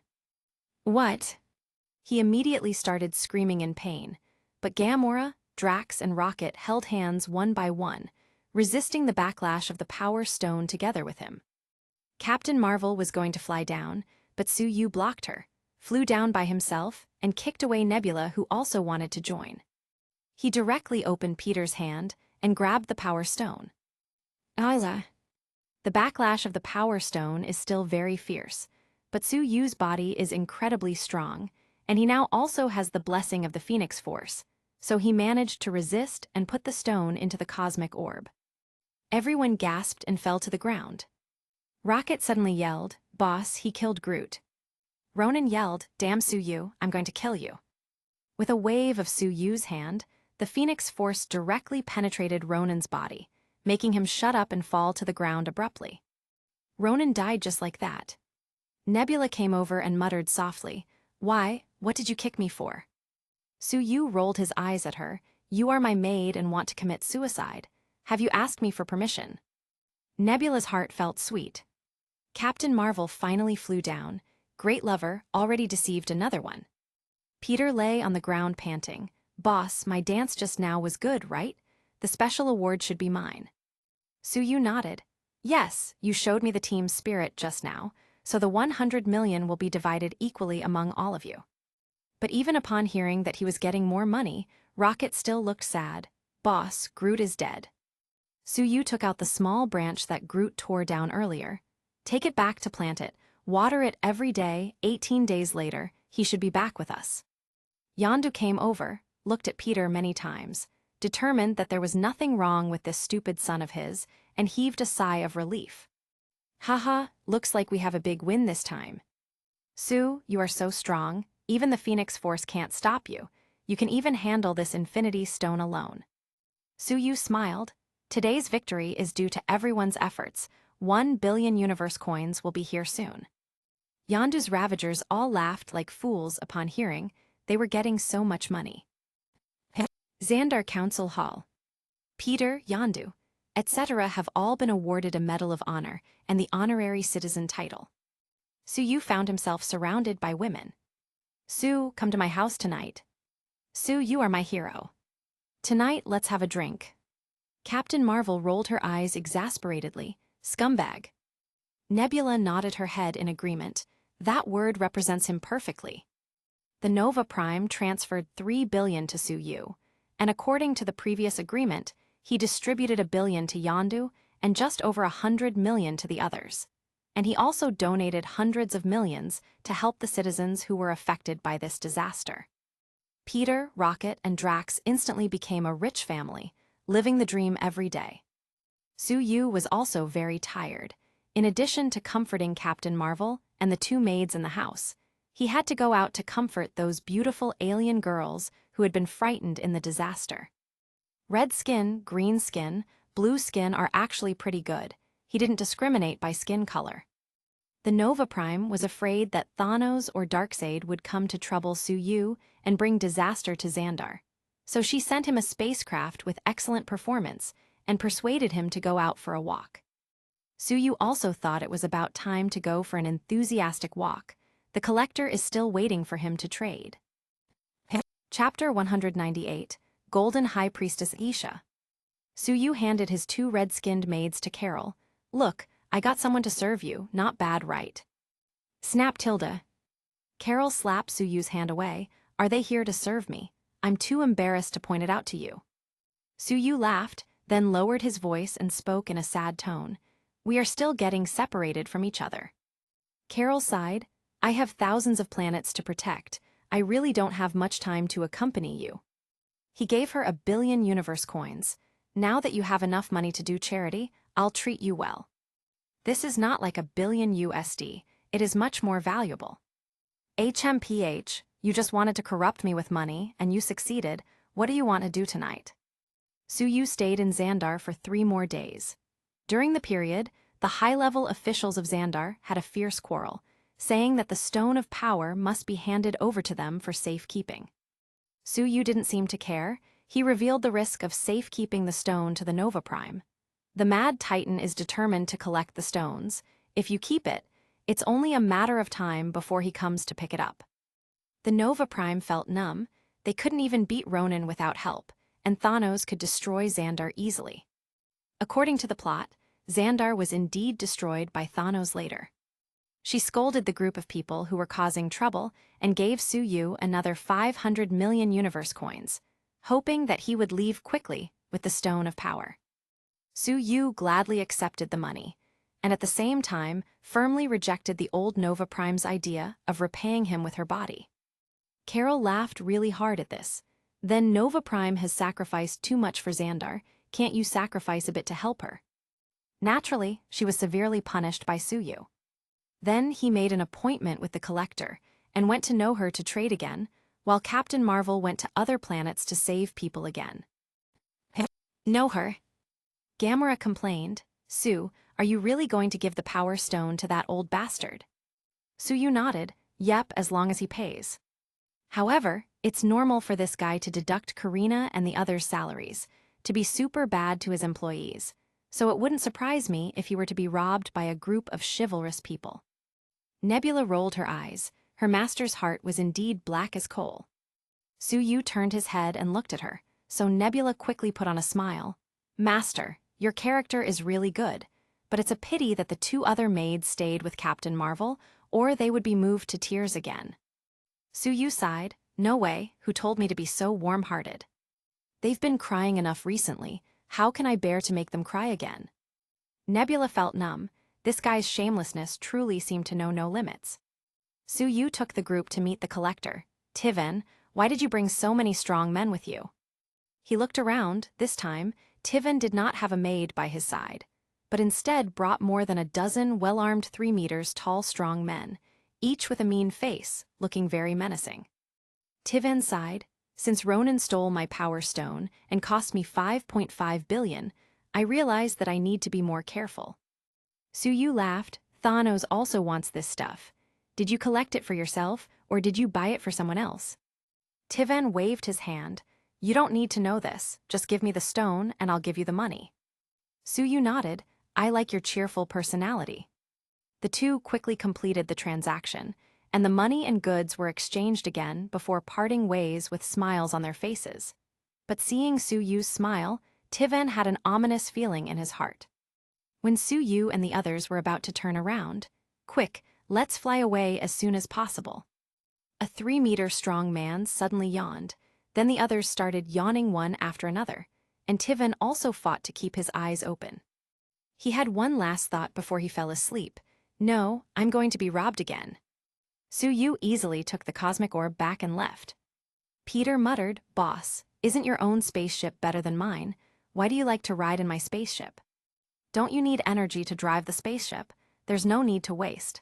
What? He immediately started screaming in pain, but Gamora, Drax, and Rocket held hands one by one, resisting the backlash of the power stone together with him. Captain Marvel was going to fly down, but Su-Yu blocked her, flew down by himself, and kicked away Nebula, who also wanted to join. He directly opened Peter's hand and grabbed the power stone. Isla. The backlash of the power stone is still very fierce, but Su-Yu's body is incredibly strong, and he now also has the blessing of the Phoenix Force, so he managed to resist and put the stone into the cosmic orb. Everyone gasped and fell to the ground. Rocket suddenly yelled, "Boss, he killed Groot." Ronan yelled, "Damn Su-Yu, I'm going to kill you." With a wave of Su-Yu's hand, the Phoenix Force directly penetrated Ronan's body, making him shut up and fall to the ground abruptly. Ronan died just like that. Nebula came over and muttered softly, "Why, what did you kick me for?" Su-Yu rolled his eyes at her. "You are my maid and want to commit suicide. Have you asked me for permission?" Nebula's heart felt sweet. Captain Marvel finally flew down. Great lover, already deceived another one. Peter lay on the ground panting. "Boss, my dance just now was good, right? The special award should be mine." Su-Yu nodded. "Yes, you showed me the team spirit just now, so the 100 million will be divided equally among all of you." But even upon hearing that he was getting more money, Rocket still looked sad. "Boss, Groot is dead." Su-Yu took out the small branch that Groot tore down earlier. "Take it back to plant it. Water it every day. 18 days later, he should be back with us." Yondu came over, looked at Peter many times, determined that there was nothing wrong with this stupid son of his, and heaved a sigh of relief. "Haha, looks like we have a big win this time. Su, you are so strong, even the Phoenix Force can't stop you. You can even handle this Infinity Stone alone." Su-Yu smiled. "Today's victory is due to everyone's efforts. 1 billion universe coins will be here soon." Yondu's Ravagers all laughed like fools upon hearing they were getting so much money. Xandar Council Hall. Peter, Yondu, etc. have all been awarded a Medal of Honor and the Honorary Citizen title. Su-Yu found himself surrounded by women. "Su, come to my house tonight." "Su, you are my hero." "Tonight, let's have a drink." Captain Marvel rolled her eyes exasperatedly. "Scumbag." Nebula nodded her head in agreement. That word represents him perfectly. The Nova Prime transferred 3 billion to Su-Yu, and according to the previous agreement, he distributed 1 billion to Yondu and just over 100 million to the others. And he also donated hundreds of millions to help the citizens who were affected by this disaster. Peter, Rocket, and Drax instantly became a rich family, living the dream every day. Su-Yu was also very tired. In addition to comforting Captain Marvel and the 2 maids in the house, he had to go out to comfort those beautiful alien girls who had been frightened in the disaster. Red skin, green skin, blue skin are actually pretty good. He didn't discriminate by skin color. The Nova Prime was afraid that Thanos or Darkseid would come to trouble Su-Yu and bring disaster to Xandar, so she sent him a spacecraft with excellent performance and persuaded him to go out for a walk. Su-Yu also thought it was about time to go for an enthusiastic walk. The Collector is still waiting for him to trade. Chapter 198, Golden High Priestess Isha. Su-Yu handed his 2 red-skinned maids to Carol. "Look, I got someone to serve you, not bad, right?" Snap tilde. Carol slapped Su-Yu's hand away. "Are they here to serve me? I'm too embarrassed to point it out to you." Su-Yu laughed, then lowered his voice and spoke in a sad tone. "We are still getting separated from each other." Carol sighed. "I have thousands of planets to protect. I really don't have much time to accompany you." He gave her 1 billion universe coins. "Now that you have enough money to do charity, I'll treat you well." "This is not like 1 billion USD. It is much more valuable." "HMPH, you just wanted to corrupt me with money, and you succeeded. What do you want to do tonight?" Su-Yu stayed in Xandar for 3 more days. During the period, the high-level officials of Xandar had a fierce quarrel, saying that the Stone of Power must be handed over to them for safekeeping. Suyu didn't seem to care. He revealed the risk of safekeeping the stone to the Nova Prime. The Mad Titan is determined to collect the stones. If you keep it, it's only a matter of time before he comes to pick it up. The Nova Prime felt numb. They couldn't even beat Ronin without help, and Thanos could destroy Xandar easily. According to the plot, Xandar was indeed destroyed by Thanos later. She scolded the group of people who were causing trouble and gave Suyu another 500 million universe coins, hoping that he would leave quickly with the Stone of Power. Suyu gladly accepted the money, and at the same time firmly rejected the old Nova Prime's idea of repaying him with her body. Carol laughed really hard at this. Then Nova Prime has sacrificed too much for Xandar, can't you sacrifice a bit to help her? Naturally, she was severely punished by Suyu. Then he made an appointment with the Collector and went to know her to trade again, while Captain Marvel went to other planets to save people again. Know her? Gamora complained. Sue, are you really going to give the Power Stone to that old bastard? Suyu nodded. Yep, as long as he pays. However, it's normal for this guy to deduct Karina and the others' salaries, to be super bad to his employees, so it wouldn't surprise me if he were to be robbed by a group of chivalrous people. Nebula rolled her eyes. Her master's heart was indeed black as coal. Suyu turned his head and looked at her, so Nebula quickly put on a smile. Master, your character is really good, but it's a pity that the two other maids stayed with Captain Marvel, or they would be moved to tears again. Suyu sighed. No way, who told me to be so warm-hearted? They've been crying enough recently. How can I bear to make them cry again? Nebula felt numb. This guy's shamelessness truly seemed to know no limits. Suyu took the group to meet the Collector. Tiven, why did you bring so many strong men with you? He looked around. This time, Tiven did not have a maid by his side, but instead brought more than a dozen well-armed 3 meters tall strong men, each with a mean face, looking very menacing. Tiven sighed. Since Ronan stole my Power Stone and cost me 5.5 billion, I realized that I need to be more careful. Suyu laughed. Thanos also wants this stuff. Did you collect it for yourself, or did you buy it for someone else? Tiven waved his hand. You don't need to know this. Just give me the stone and I'll give you the money. Suyu nodded. I like your cheerful personality. The two quickly completed the transaction, and the money and goods were exchanged again before parting ways with smiles on their faces. But seeing Suyu's smile, Tiven had an ominous feeling in his heart. When Suyu and the others were about to turn around, quick, let's fly away as soon as possible. A 3-meter-strong man suddenly yawned. Then the others started yawning one after another, and Tiven also fought to keep his eyes open. He had one last thought before he fell asleep. No, I'm going to be robbed again. Suyu easily took the cosmic orb back and left. Peter muttered, Boss, isn't your own spaceship better than mine? Why do you like to ride in my spaceship? Don't you need energy to drive the spaceship? There's no need to waste.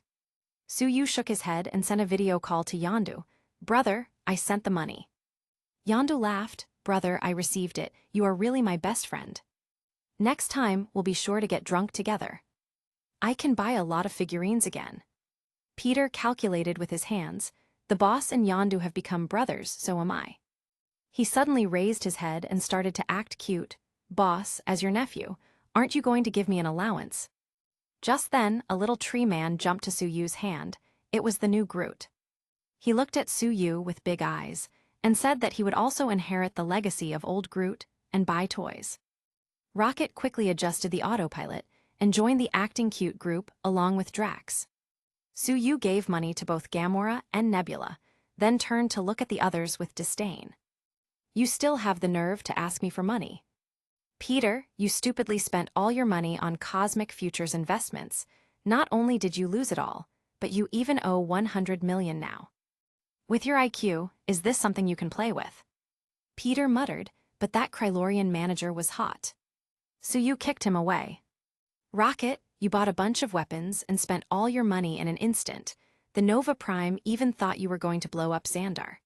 Suyu shook his head and sent a video call to Yondu. Brother, I sent the money. Yondu laughed. Brother, I received it. You are really my best friend. Next time, we'll be sure to get drunk together. I can buy a lot of figurines again. Peter calculated with his hands. The boss and Yondu have become brothers, so am I. He suddenly raised his head and started to act cute. Boss, as your nephew, aren't you going to give me an allowance? Just then, a little tree man jumped to Suyu's hand. It was the new Groot. He looked at Suyu with big eyes, and said that he would also inherit the legacy of old Groot and buy toys. Rocket quickly adjusted the autopilot and joined the acting cute group along with Drax. Suyu gave money to both Gamora and Nebula, then turned to look at the others with disdain. You still have the nerve to ask me for money. Peter, you stupidly spent all your money on Cosmic Futures investments. Not only did you lose it all, but you even owe 100 million now. With your IQ, is this something you can play with? Peter muttered, but that Krylorian manager was hot. Suyu kicked him away. Rocket, you bought a bunch of weapons and spent all your money in an instant. The Nova Prime even thought you were going to blow up Xandar.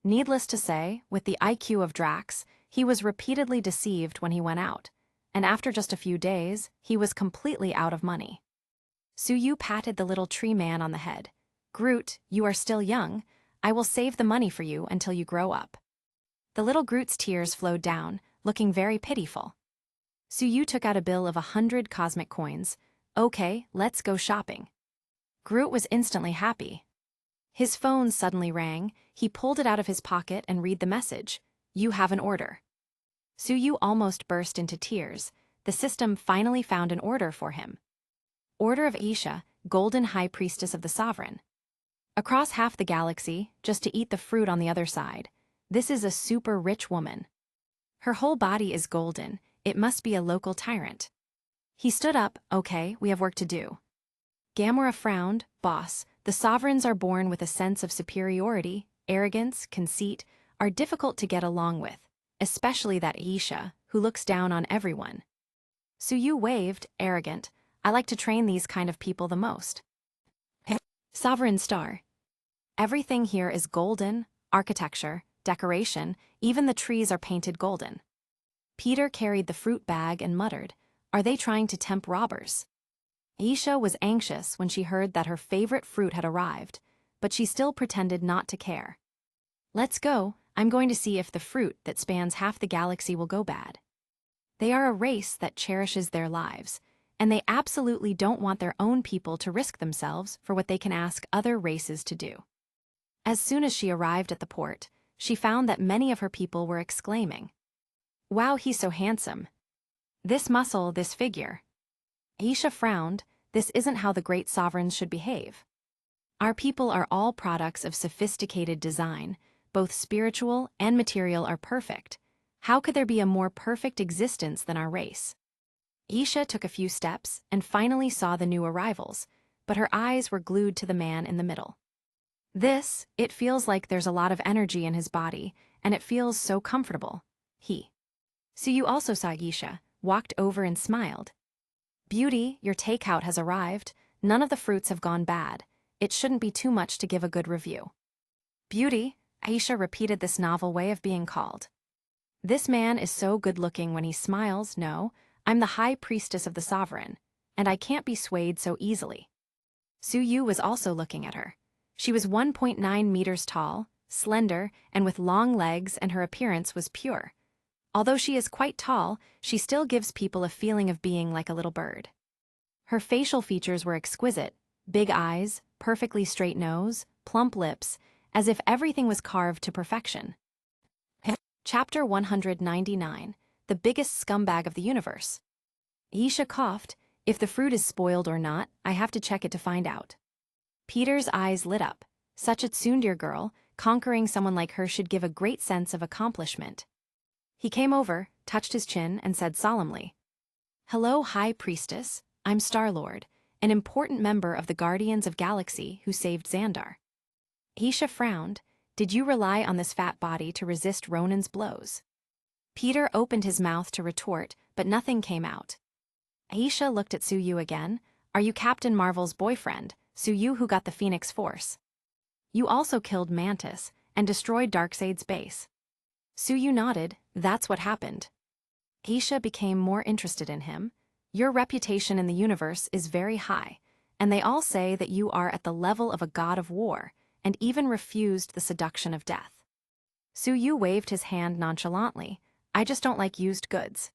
Needless to say, with the IQ of Drax, he was repeatedly deceived when he went out. and after just a few days, he was completely out of money. Suyu patted the little tree man on the head. "Groot, you are still young. I will save the money for you until you grow up." The little Groot's tears flowed down, looking very pitiful. Suyu took out a bill of 100 cosmic coins. "Okay, let's go shopping." Groot was instantly happy. His phone suddenly rang. He pulled it out of his pocket and read the message. "You have an order." Suyu almost burst into tears. The system finally found an order for him. Order of Aisha, Golden High Priestess of the Sovereign. Across half the galaxy, just to eat the fruit on the other side. This is a super rich woman. Her whole body is golden. It must be a local tyrant. He stood up. "Okay, we have work to do." Gamora frowned. "Boss, the sovereigns are born with a sense of superiority, arrogance, conceit, are difficult to get along with, especially that Aisha, who looks down on everyone." Suyu waved, arrogant. "I like to train these kind of people the most." Sovereign Star. Everything here is golden, architecture, decoration, even the trees are painted golden. Peter carried the fruit bag and muttered, "Are they trying to tempt robbers?" Aisha was anxious when she heard that her favorite fruit had arrived, but she still pretended not to care. "Let's go, I'm going to see if the fruit that spans half the galaxy will go bad." They are a race that cherishes their lives, and they absolutely don't want their own people to risk themselves for what they can ask other races to do. As soon as she arrived at the port, she found that many of her people were exclaiming, "Wow, he's so handsome. This muscle, this figure." Aisha frowned. "This isn't how the great sovereigns should behave. Our people are all products of sophisticated design. Both spiritual and material are perfect. How could there be a more perfect existence than our race?" Aisha took a few steps and finally saw the new arrivals, but her eyes were glued to the man in the middle. It feels like there's a lot of energy in his body, and it feels so comfortable." Suyu also saw Aisha, walked over and smiled. "Beauty, your takeout has arrived. None of the fruits have gone bad. It shouldn't be too much to give a good review." "Beauty," Aisha repeated this novel way of being called. "This man is so good-looking when he smiles. No, I'm the High Priestess of the Sovereign, and I can't be swayed so easily." Suyu was also looking at her. She was 1.9 meters tall, slender, and with long legs, and her appearance was pure. Although she is quite tall, she still gives people a feeling of being like a little bird. Her facial features were exquisite: big eyes, perfectly straight nose, plump lips, as if everything was carved to perfection. Chapter 199, The Biggest Scumbag of the Universe. Aisha coughed. "If the fruit is spoiled or not, I have to check it to find out." Peter's eyes lit up. Such a tsundere girl, conquering someone like her should give a great sense of accomplishment. He came over, touched his chin, and said solemnly, "Hello, High Priestess. I'm Star-Lord, an important member of the Guardians of Galaxy who saved Xandar." Aisha frowned. "Did you rely on this fat body to resist Ronan's blows?" Peter opened his mouth to retort, but nothing came out. Aisha looked at Suyu again. "Are you Captain Marvel's boyfriend, Suyu, who got the Phoenix Force? You also killed Mantis and destroyed Darkseid's base." Suyu nodded. "That's what happened." Aisha became more interested in him. "Your reputation in the universe is very high, and they all say that you are at the level of a god of war, and even refused the seduction of death." Suyu waved his hand nonchalantly. "I just don't like used goods."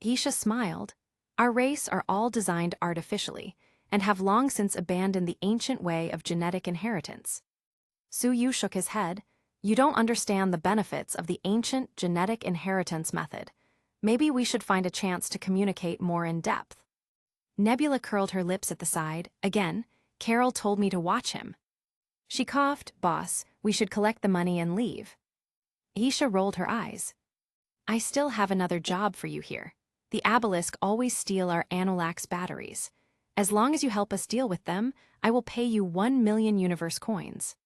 Aisha smiled. "Our race are all designed artificially, and have long since abandoned the ancient way of genetic inheritance." Suyu shook his head. "You don't understand the benefits of the ancient genetic inheritance method. Maybe we should find a chance to communicate more in depth." Nebula curled her lips at the side. "Again, Carol told me to watch him." She coughed. "Boss, we should collect the money and leave." Aisha rolled her eyes. "I still have another job for you here. The Obelisk always steal our Anulax batteries. As long as you help us deal with them, I will pay you 1 million universe coins.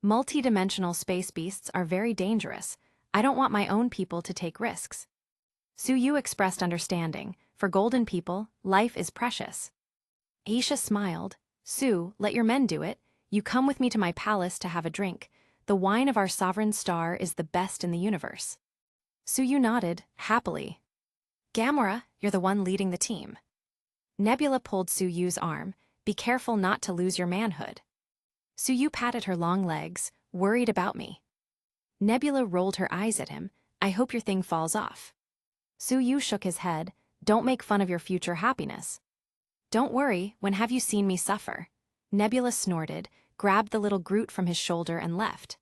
Multi-dimensional space beasts are very dangerous. I don't want my own people to take risks." Suyu expressed understanding. For golden people, life is precious. Aisha smiled. "Sue, let your men do it. You come with me to my palace to have a drink. The wine of our sovereign star is the best in the universe." Suyu nodded, happily. Gamora, you're the one leading the team. Nebula pulled Suyu's arm. Be careful not to lose your manhood. Suyu patted her long legs, worried about me. Nebula rolled her eyes at him. I hope your thing falls off. Suyu shook his head. Don't make fun of your future happiness. Don't worry, when have you seen me suffer? Nebula snorted, grabbed the little Groot from his shoulder and left.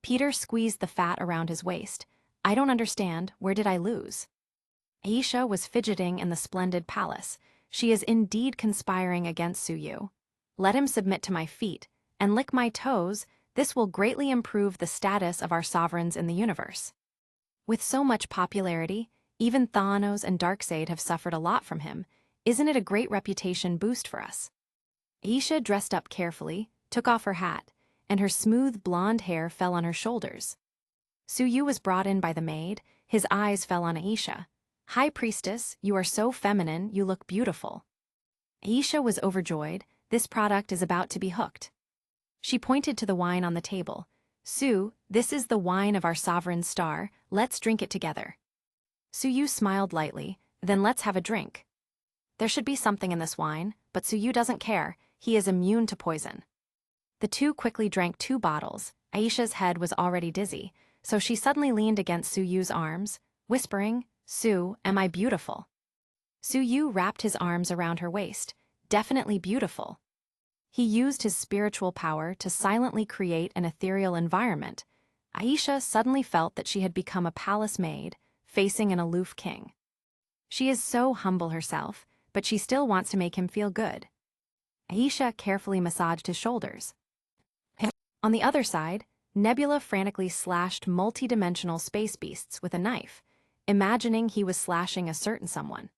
Peter squeezed the fat around his waist. I don't understand, where did I lose? Aisha was fidgeting in the splendid palace. She is indeed conspiring against Suyu. Let him submit to my feet, and lick my toes. This will greatly improve the status of our sovereigns in the universe. With so much popularity, even Thanos and Darkseid have suffered a lot from him. Isn't it a great reputation boost for us? Aisha dressed up carefully, took off her hat, and her smooth blonde hair fell on her shoulders. Suyu was brought in by the maid. His eyes fell on Aisha. High Priestess, you are so feminine, you look beautiful. Aisha was overjoyed. This product is about to be hooked. She pointed to the wine on the table. Su, this is the wine of our sovereign star. Let's drink it together. Suyu smiled lightly. Then let's have a drink. There should be something in this wine, but Suyu doesn't care. He is immune to poison. The two quickly drank 2 bottles. Aisha's head was already dizzy, so she suddenly leaned against Suyu's arms, whispering, Su, am I beautiful? Suyu wrapped his arms around her waist. Definitely beautiful. He used his spiritual power to silently create an ethereal environment. Aisha suddenly felt that she had become a palace maid, facing an aloof king. She is so humble herself, but she still wants to make him feel good. Aisha carefully massaged his shoulders. On the other side, Nebula frantically slashed multi-dimensional space beasts with a knife, imagining he was slashing a certain someone.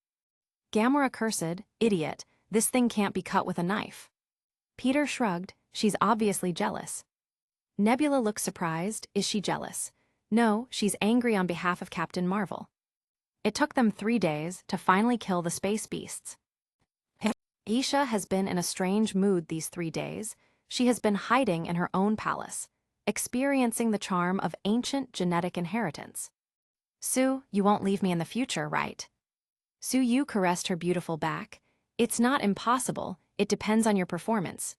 Gamora cursed, idiot, this thing can't be cut with a knife. Peter shrugged, she's obviously jealous. Nebula looked surprised, is she jealous? No, she's angry on behalf of Captain Marvel. It took them 3 days to finally kill the space beasts. Aisha has been in a strange mood these 3 days. She has been hiding in her own palace, experiencing the charm of ancient genetic inheritance. Su, you won't leave me in the future, right? Suyu caressed her beautiful back. It's not impossible, it depends on your performance.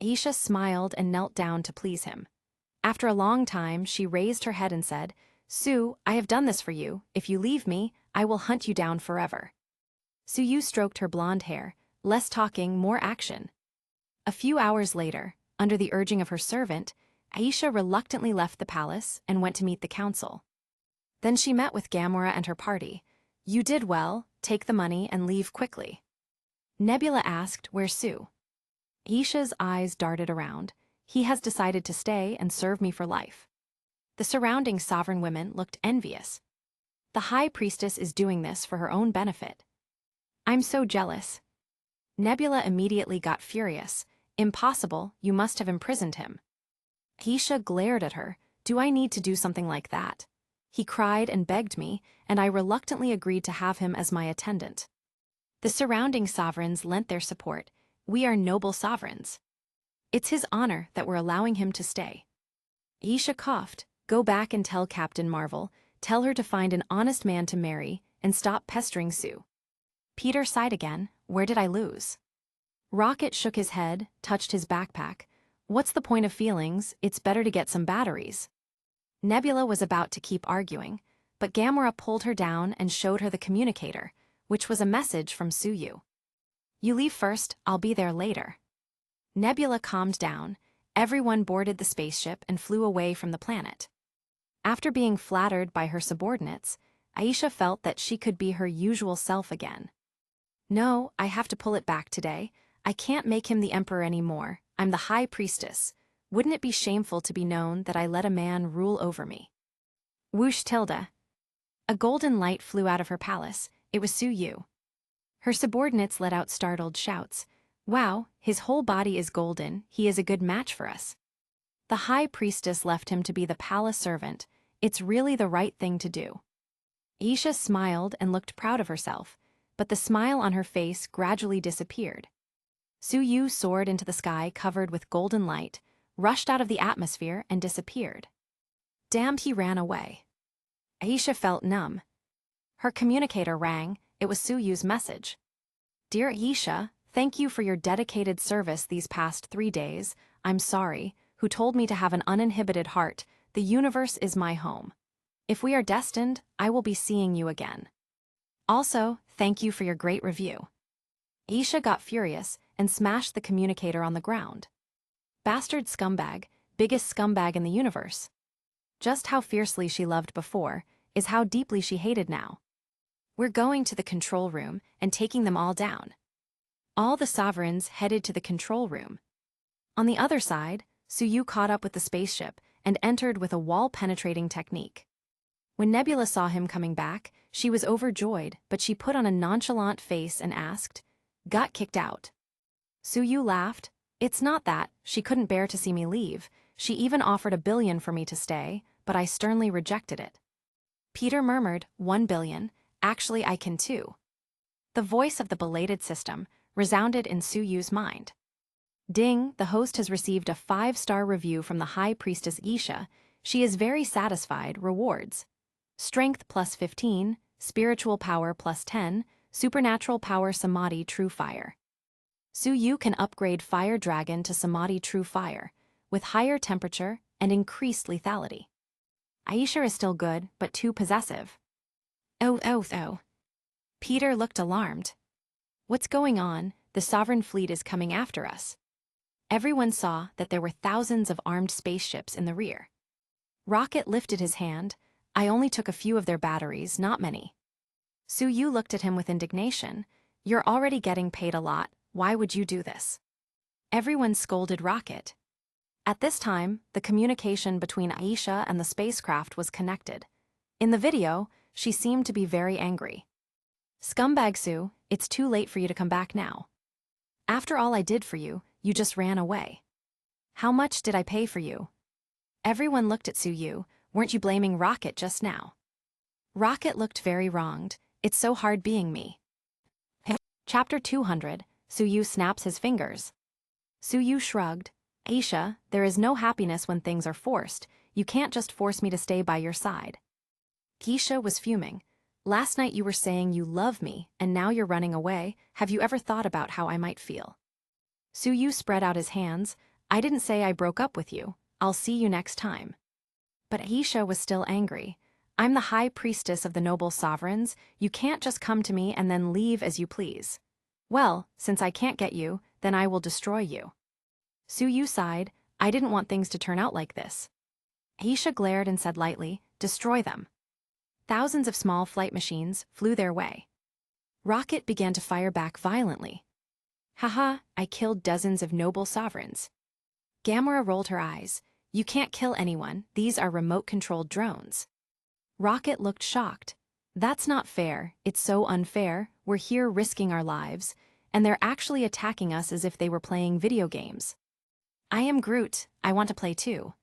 Aisha smiled and knelt down to please him. After a long time, she raised her head and said, Su, I have done this for you. If you leave me, I will hunt you down forever. Suyu stroked her blonde hair. Less talking, more action. A few hours later, under the urging of her servant, Aisha reluctantly left the palace and went to meet the council. Then she met with Gamora and her party. You did well, take the money and leave quickly. Nebula asked, where's Su? Aisha's eyes darted around. He has decided to stay and serve me for life. The surrounding sovereign women looked envious. The High Priestess is doing this for her own benefit. I'm so jealous. Nebula immediately got furious. Impossible, you must have imprisoned him. Aisha glared at her. Do I need to do something like that? He cried and begged me, and I reluctantly agreed to have him as my attendant. The surrounding sovereigns lent their support. We are noble sovereigns. It's his honor that we're allowing him to stay. Aisha coughed. Go back and tell Captain Marvel. Tell her to find an honest man to marry and stop pestering Su. Peter sighed again. Where did I lose? Rocket shook his head, touched his backpack. What's the point of feelings? It's better to get some batteries. Nebula was about to keep arguing, but Gamora pulled her down and showed her the communicator, which was a message from Suyu. You leave first, I'll be there later. Nebula calmed down. Everyone boarded the spaceship and flew away from the planet. After being flattered by her subordinates, Aisha felt that she could be her usual self again. No, I have to pull it back today. I can't make him the emperor anymore. I'm the High Priestess. Wouldn't it be shameful to be known that I let a man rule over me? Whoosh tilde. A golden light flew out of her palace. It was Suyu. Her subordinates let out startled shouts. Wow, his whole body is golden. He is a good match for us. The High Priestess left him to be the palace servant. It's really the right thing to do. Aisha smiled and looked proud of herself, but the smile on her face gradually disappeared. Suyu soared into the sky covered with golden light, rushed out of the atmosphere and disappeared. Damned, he ran away. Aisha felt numb. Her communicator rang. It was Suyu's message. Dear Aisha, thank you for your dedicated service these past 3 days. I'm sorry, who told me to have an uninhibited heart. The universe is my home. If we are destined, I will be seeing you again. Also, thank you for your great review. Aisha got furious and smashed the communicator on the ground. Bastard scumbag, biggest scumbag in the universe. Just how fiercely she loved before is how deeply she hated now. We're going to the control room and taking them all down. All the sovereigns headed to the control room. On the other side, Suyu caught up with the spaceship and entered with a wall-penetrating technique. When Nebula saw him coming back, she was overjoyed, but she put on a nonchalant face and asked, "Got kicked out?" Suyu laughed. It's not that, she couldn't bear to see me leave. She even offered $1 billion for me to stay, but I sternly rejected it. Peter murmured, $1 billion, actually I can too. The voice of the belated system resounded in Suyu's mind. Ding, the host has received a 5-star review from the High Priestess Isha. She is very satisfied. Rewards. Strength plus 15, spiritual power plus 10, supernatural power Samadhi True Fire. Suyu can upgrade Fire Dragon to Samadhi True Fire, with higher temperature and increased lethality. Aisha is still good, but too possessive. Oh. Peter looked alarmed. What's going on? The Sovereign Fleet is coming after us. Everyone saw that there were thousands of armed spaceships in the rear. Rocket lifted his hand. I only took a few of their batteries, not many. Suyu looked at him with indignation. You're already getting paid a lot. Why would you do this? Everyone scolded Rocket. At this time, the communication between Aisha and the spacecraft was connected. In the video, she seemed to be very angry. Scumbag Su, it's too late for you to come back now. After all I did for you, you just ran away. How much did I pay for you? Everyone looked at Suyu. Weren't you blaming Rocket just now? Rocket looked very wronged. It's so hard being me. Chapter 200, Suyu snaps his fingers. Suyu shrugged. Aisha, there is no happiness when things are forced. You can't just force me to stay by your side. Geisha was fuming. Last night you were saying you love me, and now you're running away. Have you ever thought about how I might feel? Suyu spread out his hands. I didn't say I broke up with you. I'll see you next time. But Aisha was still angry. I'm the High Priestess of the Noble Sovereigns. You can't just come to me and then leave as you please. Well, since I can't get you, then I will destroy you. Suyu sighed. I didn't want things to turn out like this. Aisha glared and said lightly, destroy them. Thousands of small flight machines flew their way. Rocket began to fire back violently. Haha, I killed dozens of noble sovereigns. Gamera rolled her eyes. You can't kill anyone, these are remote-controlled drones. Rocket looked shocked. That's not fair, it's so unfair, we're here risking our lives, and they're actually attacking us as if they were playing video games. I am Groot, I want to play too.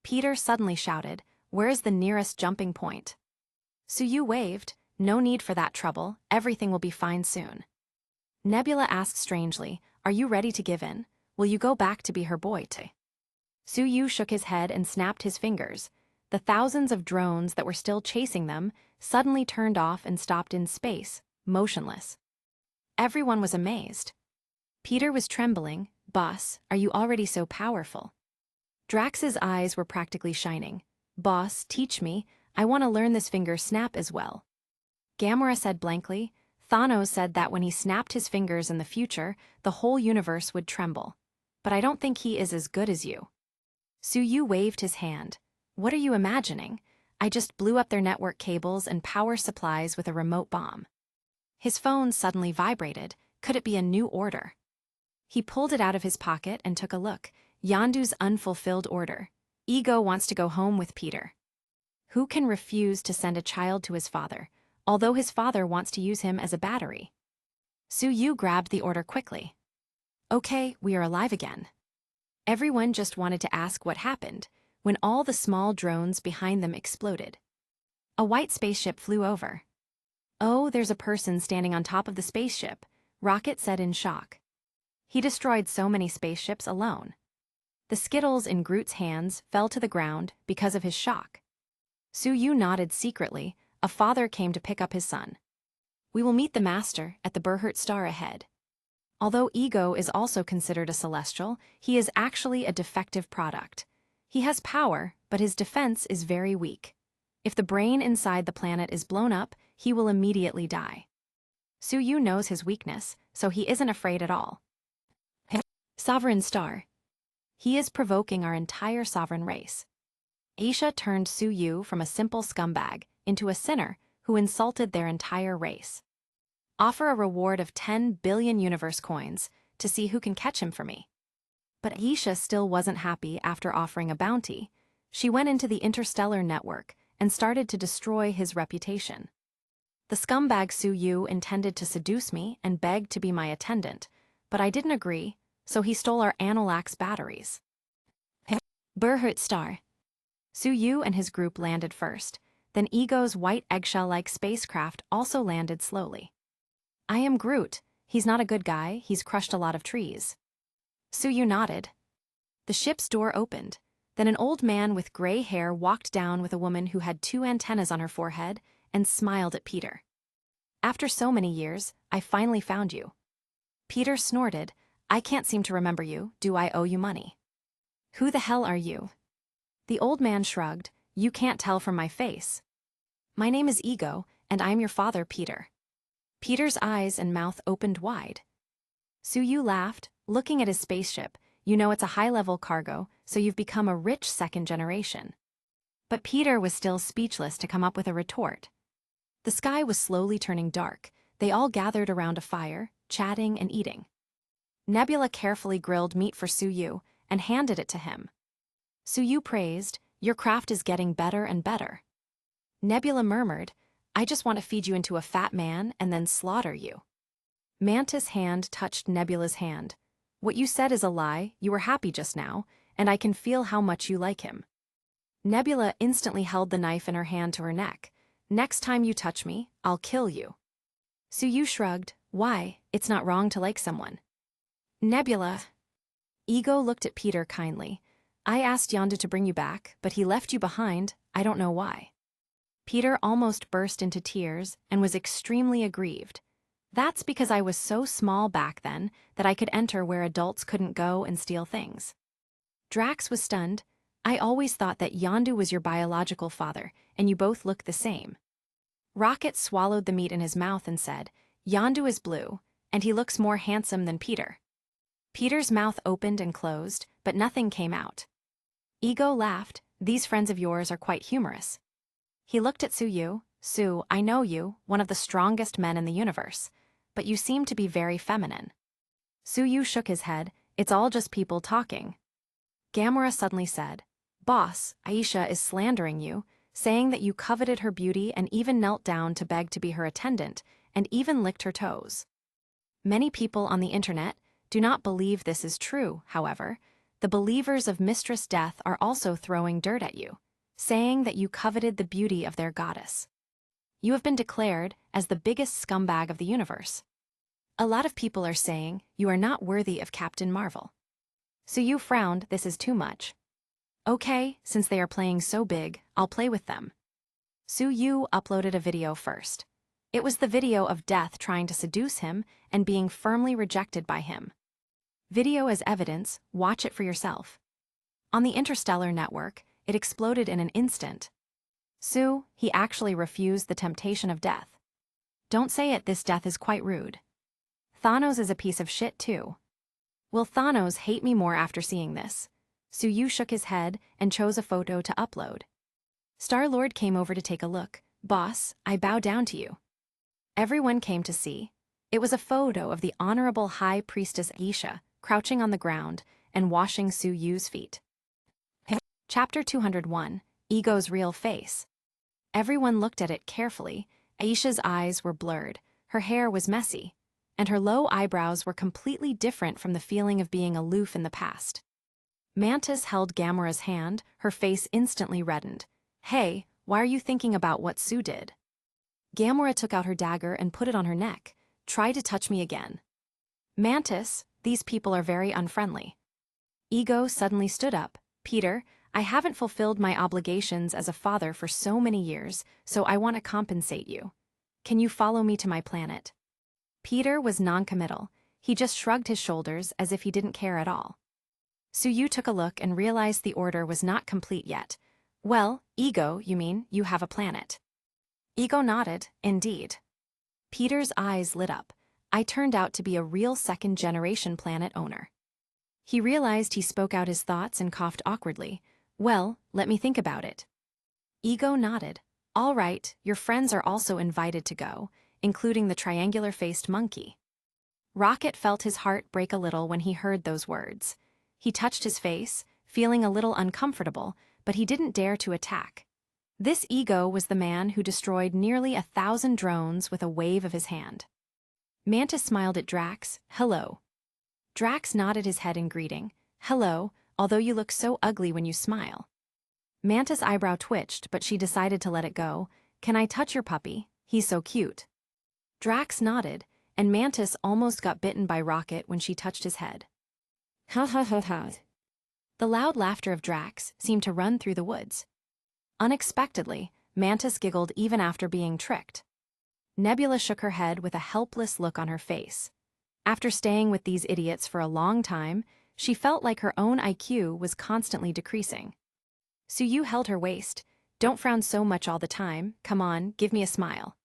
Peter suddenly shouted, where's the nearest jumping point? Suyu waved, no need for that trouble, everything will be fine soon. Nebula asked strangely, are you ready to give in? Will you go back to be her boy too? Suyu shook his head and snapped his fingers. The thousands of drones that were still chasing them suddenly turned off and stopped in space, motionless. Everyone was amazed. Peter was trembling. Boss, are you already so powerful? Drax's eyes were practically shining. Boss, teach me, I want to learn this finger snap as well. Gamera said blankly, Thanos said that when he snapped his fingers in the future, the whole universe would tremble. But I don't think he is as good as you. Suyu waved his hand. What are you imagining? I just blew up their network cables and power supplies with a remote bomb. His phone suddenly vibrated. Could it be a new order? He pulled it out of his pocket and took a look. Yondu's unfulfilled order. Ego wants to go home with Peter. Who can refuse to send a child to his father, although his father wants to use him as a battery? Suyu grabbed the order quickly. Okay, we are alive again. Everyone just wanted to ask what happened when all the small drones behind them exploded. A white spaceship flew over. Oh, there's a person standing on top of the spaceship, Rocket said in shock. He destroyed so many spaceships alone. The Skittles in Groot's hands fell to the ground because of his shock. Suyu nodded secretly. a father came to pick up his son. We will meet the master at the Berhert Star ahead. Although Ego is also considered a celestial, he is actually a defective product. He has power, but his defense is very weak. If the brain inside the planet is blown up, he will immediately die. Suyu knows his weakness, so he isn't afraid at all. Sovereign Star. He is provoking our entire sovereign race. Aisha turned Suyu from a simple scumbag into a sinner who insulted their entire race. Offer a reward of 10 billion universe coins to see who can catch him for me. But Aisha still wasn't happy after offering a bounty. She went into the interstellar network and started to destroy his reputation. The scumbag Suyu intended to seduce me and begged to be my attendant, but I didn't agree, so he stole our Anolax batteries. Berhert Star. Suyu and his group landed first, then Ego's white eggshell-like spacecraft also landed slowly. I am Groot. He's not a good guy, he's crushed a lot of trees. Suyu nodded. The ship's door opened. Then an old man with gray hair walked down with a woman who had 2 antennas on her forehead and smiled at Peter. After so many years, I finally found you. Peter snorted. I can't seem to remember you. Do I owe you money? Who the hell are you? The old man shrugged. You can't tell from my face. My name is Ego, and I'm your father, Peter. Peter's eyes and mouth opened wide. Suyu laughed, looking at his spaceship. You know it's a high-level cargo, so you've become a rich second generation. But Peter was still speechless to come up with a retort. The sky was slowly turning dark. They all gathered around a fire, chatting and eating. Nebula carefully grilled meat for Suyu and handed it to him. Suyu praised, your craft is getting better and better. Nebula murmured, I just want to feed you into a fat man and then slaughter you. Mantis' hand touched Nebula's hand. What you said is a lie, you were happy just now, and I can feel how much you like him. Nebula instantly held the knife in her hand to her neck. Next time you touch me, I'll kill you. Suyu shrugged, why, it's not wrong to like someone. Nebula. Ego looked at Peter kindly. I asked Yondu to bring you back, but he left you behind, I don't know why. Peter almost burst into tears and was extremely aggrieved. That's because I was so small back then that I could enter where adults couldn't go and steal things. Drax was stunned. I always thought that Yondu was your biological father, and you both look the same. Rocket swallowed the meat in his mouth and said, Yondu is blue, and he looks more handsome than Peter. Peter's mouth opened and closed, but nothing came out. Ego laughed, these friends of yours are quite humorous. He looked at Suyu. Su, I know you, one of the strongest men in the universe, but you seem to be very feminine. Suyu shook his head, it's all just people talking. Gamera suddenly said, Boss, Aisha is slandering you, saying that you coveted her beauty and even knelt down to beg to be her attendant, and even licked her toes. Many people on the internet do not believe this is true, however. The believers of Mistress Death are also throwing dirt at you, saying that you coveted the beauty of their goddess. You have been declared as the biggest scumbag of the universe. A lot of people are saying you are not worthy of Captain Marvel. Suyu frowned, this is too much. Okay, since they are playing so big, I'll play with them. Suyu uploaded a video first. It was the video of Death trying to seduce him and being firmly rejected by him. Video as evidence, watch it for yourself. On the interstellar network, it exploded in an instant. Su, he actually refused the temptation of death. Don't say it, this death is quite rude. Thanos is a piece of shit too. Will Thanos hate me more after seeing this? Suyu shook his head and chose a photo to upload. Star-Lord came over to take a look. Boss, I bow down to you. Everyone came to see. It was a photo of the Honorable High Priestess Aisha crouching on the ground and washing Suyu's feet. Chapter 201, Ego's Real Face. Everyone looked at it carefully. Aisha's eyes were blurred, her hair was messy, and her low eyebrows were completely different from the feeling of being aloof in the past. Mantis held Gamera's hand, her face instantly reddened. Hey, why are you thinking about what Su did? Gamera took out her dagger and put it on her neck. Try to touch me again. Mantis, these people are very unfriendly. Ego suddenly stood up. Peter, I haven't fulfilled my obligations as a father for so many years, so I want to compensate you. Can you follow me to my planet? Peter was non-committal. He just shrugged his shoulders as if he didn't care at all. Suyu took a look and realized the order was not complete yet. Well, Ego, you mean, you have a planet. Ego nodded, indeed. Peter's eyes lit up. I turned out to be a real second-generation planet owner. He realized he spoke out his thoughts and coughed awkwardly. Well, let me think about it. Ego nodded. All right, your friends are also invited to go, including the triangular-faced monkey. Rocket felt his heart break a little when he heard those words. He touched his face, feeling a little uncomfortable, but he didn't dare to attack. This Ego was the man who destroyed nearly 1,000 drones with a wave of his hand. Mantis smiled at Drax. Hello. Drax nodded his head in greeting. Hello, although you look so ugly when you smile. Mantis' eyebrow twitched, but she decided to let it go. Can I touch your puppy? He's so cute. Drax nodded, and Mantis almost got bitten by Rocket when she touched his head. Ha ha ha ha. The loud laughter of Drax seemed to run through the woods. Unexpectedly, Mantis giggled even after being tricked. Nebula shook her head with a helpless look on her face. After staying with these idiots for a long time, she felt like her own IQ was constantly decreasing. Suyu held her waist. Don't frown so much all the time. Come on, give me a smile.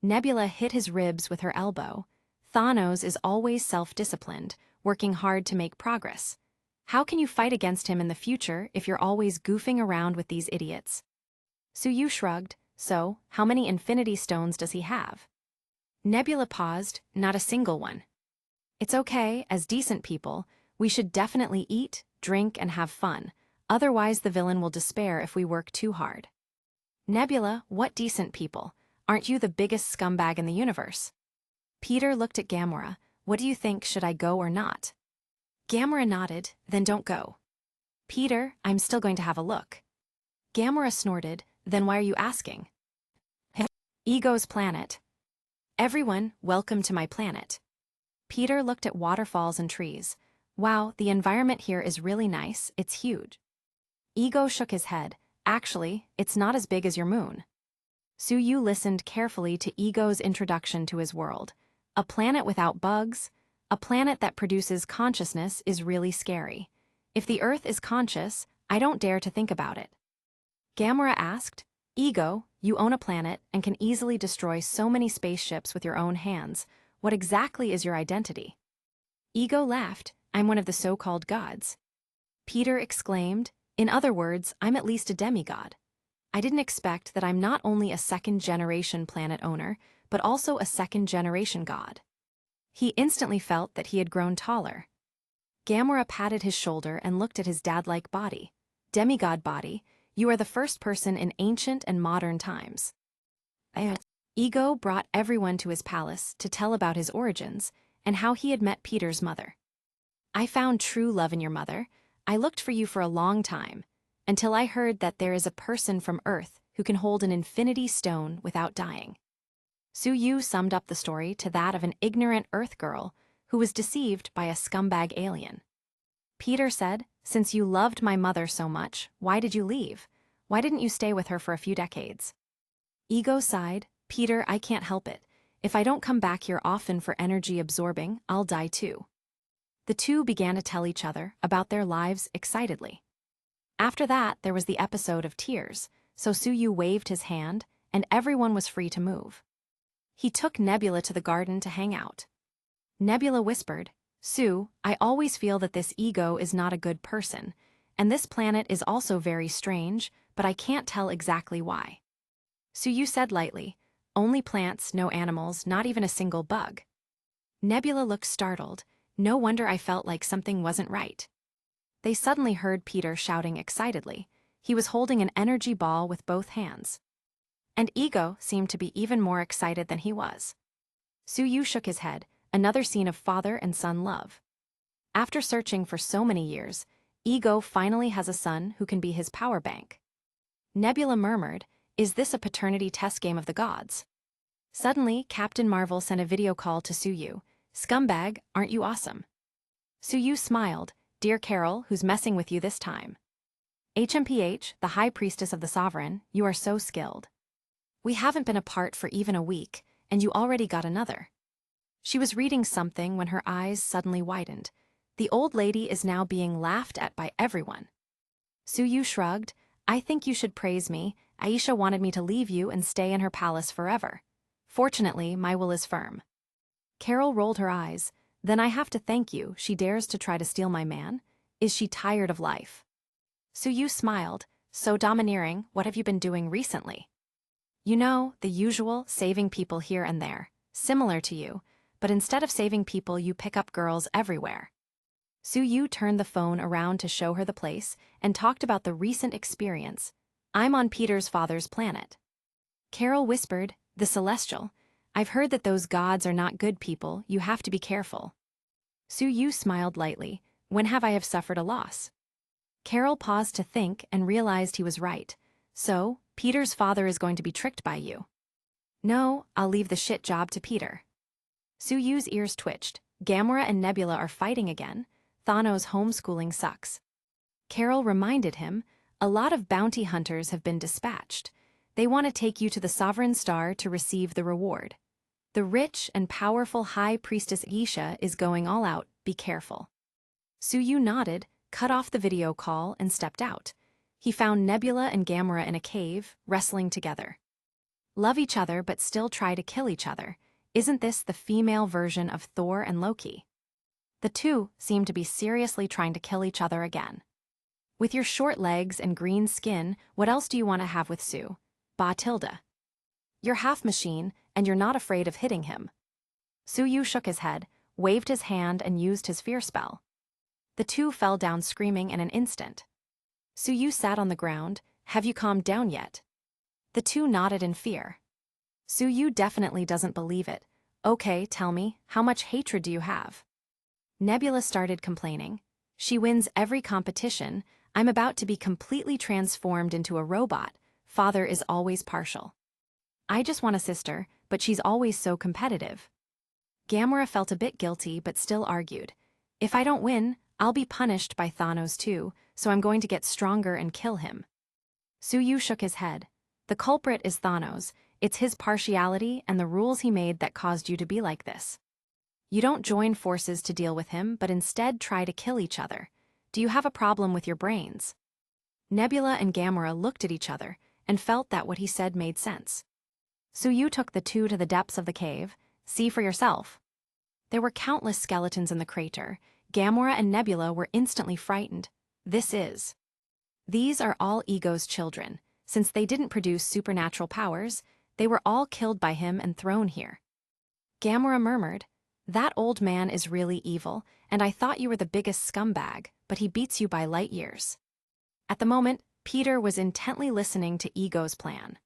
Nebula hit his ribs with her elbow. Thanos is always self-disciplined, working hard to make progress. How can you fight against him in the future if you're always goofing around with these idiots? Suyu shrugged. So, how many Infinity Stones does he have? Nebula paused. Not a single one. It's okay, as decent people, we should definitely eat, drink, and have fun. Otherwise the villain will despair if we work too hard. Nebula, what decent people? Aren't you the biggest scumbag in the universe? Peter looked at Gamora. What do you think, should I go or not? Gamora nodded. Then don't go. Peter, I'm still going to have a look. Gamora snorted. Then why are you asking? Ego's planet. Everyone, welcome to my planet. Peter looked at waterfalls and trees. Wow, the environment here is really nice, it's huge. Ego shook his head. Actually, it's not as big as your moon. Suyu listened carefully to Ego's introduction to his world. A planet without bugs, a planet that produces consciousness is really scary. If the Earth is conscious, I don't dare to think about it. Gamora asked, Ego, you own a planet and can easily destroy so many spaceships with your own hands. What exactly is your identity? Ego laughed. I'm one of the so-called gods. Peter exclaimed, in other words, I'm at least a demigod. I didn't expect that I'm not only a second-generation planet owner, but also a second-generation god. He instantly felt that he had grown taller. Gamora patted his shoulder and looked at his dad-like body. Demigod body, you are the first person in ancient and modern times. Ego brought everyone to his palace to tell about his origins and how he had met Peter's mother. I found true love in your mother. I looked for you for a long time, until I heard that there is a person from Earth who can hold an infinity stone without dying. Suyu summed up the story to that of an ignorant Earth girl who was deceived by a scumbag alien. Peter said, since you loved my mother so much, why did you leave? Why didn't you stay with her for a few decades? Ego sighed. Peter, I can't help it. If I don't come back here often for energy absorbing, I'll die too. The two began to tell each other about their lives excitedly. After that, there was the episode of tears, so Suyu waved his hand, and everyone was free to move. He took Nebula to the garden to hang out. Nebula whispered, Sue, I always feel that this Ego is not a good person, and this planet is also very strange, but I can't tell exactly why. Suyu said lightly, only plants, no animals, not even a single bug. Nebula looked startled. No wonder I felt like something wasn't right. They suddenly heard Peter shouting excitedly. He was holding an energy ball with both hands. And Ego seemed to be even more excited than he was. Suyu shook his head, another scene of father and son love. After searching for so many years, Ego finally has a son who can be his power bank. Nebula murmured, is this a paternity test game of the gods? Suddenly, Captain Marvel sent a video call to Suyu. Scumbag, aren't you awesome? Suyu smiled. Dear Carol, who's messing with you this time? HMPH, the High Priestess of the Sovereign, you are so skilled. We haven't been apart for even a week, and you already got another. She was reading something when her eyes suddenly widened. The old lady is now being laughed at by everyone. Suyu shrugged. I think you should praise me. Aisha wanted me to leave you and stay in her palace forever. Fortunately, my will is firm. Carol rolled her eyes. Then I have to thank you. She dares to try to steal my man? Is she tired of life? Suyu smiled. So domineering, what have you been doing recently? You know, the usual, saving people here and there. Similar to you, but instead of saving people, you pick up girls everywhere. Suyu turned the phone around to show her the place and talked about the recent experience. I'm on Peter's father's planet. Carol whispered, the Celestial. I've heard that those gods are not good people, you have to be careful. Suyu smiled lightly. When have I suffered a loss? Carol paused to think and realized he was right. So, Peter's father is going to be tricked by you. No, I'll leave the shit job to Peter. Suyu's ears twitched. Gamora and Nebula are fighting again. Thanos' homeschooling sucks. Carol reminded him, a lot of bounty hunters have been dispatched. They want to take you to the Sovereign Star to receive the reward. The rich and powerful High Priestess Aisha is going all out, be careful. Suyu nodded, cut off the video call, and stepped out. He found Nebula and Gamora in a cave, wrestling together. Love each other but still try to kill each other. Isn't this the female version of Thor and Loki? The two seem to be seriously trying to kill each other again. With your short legs and green skin, what else do you want to have with Sue? Tilda. You're half machine, and you're not afraid of hitting him. Suyu shook his head, waved his hand, and used his fear spell. The two fell down screaming in an instant. Suyu sat on the ground. Have you calmed down yet? The two nodded in fear. Suyu definitely doesn't believe it. Okay, tell me, how much hatred do you have? Nebula started complaining. She wins every competition. I'm about to be completely transformed into a robot. Father is always partial. I just want a sister, but she's always so competitive. Gamora felt a bit guilty but still argued. If I don't win, I'll be punished by Thanos too, so I'm going to get stronger and kill him. Suyu shook his head. The culprit is Thanos. It's his partiality and the rules he made that caused you to be like this. You don't join forces to deal with him, but instead try to kill each other. Do you have a problem with your brains? Nebula and Gamora looked at each other and felt that what he said made sense. Suyu took the two to the depths of the cave. See for yourself. There were countless skeletons in the crater. Gamora and Nebula were instantly frightened. These are all Ego's children. Since they didn't produce supernatural powers, they were all killed by him and thrown here. Gamora murmured, that old man is really evil, and I thought you were the biggest scumbag, but he beats you by light years. At the moment, Peter was intently listening to Ego's plan.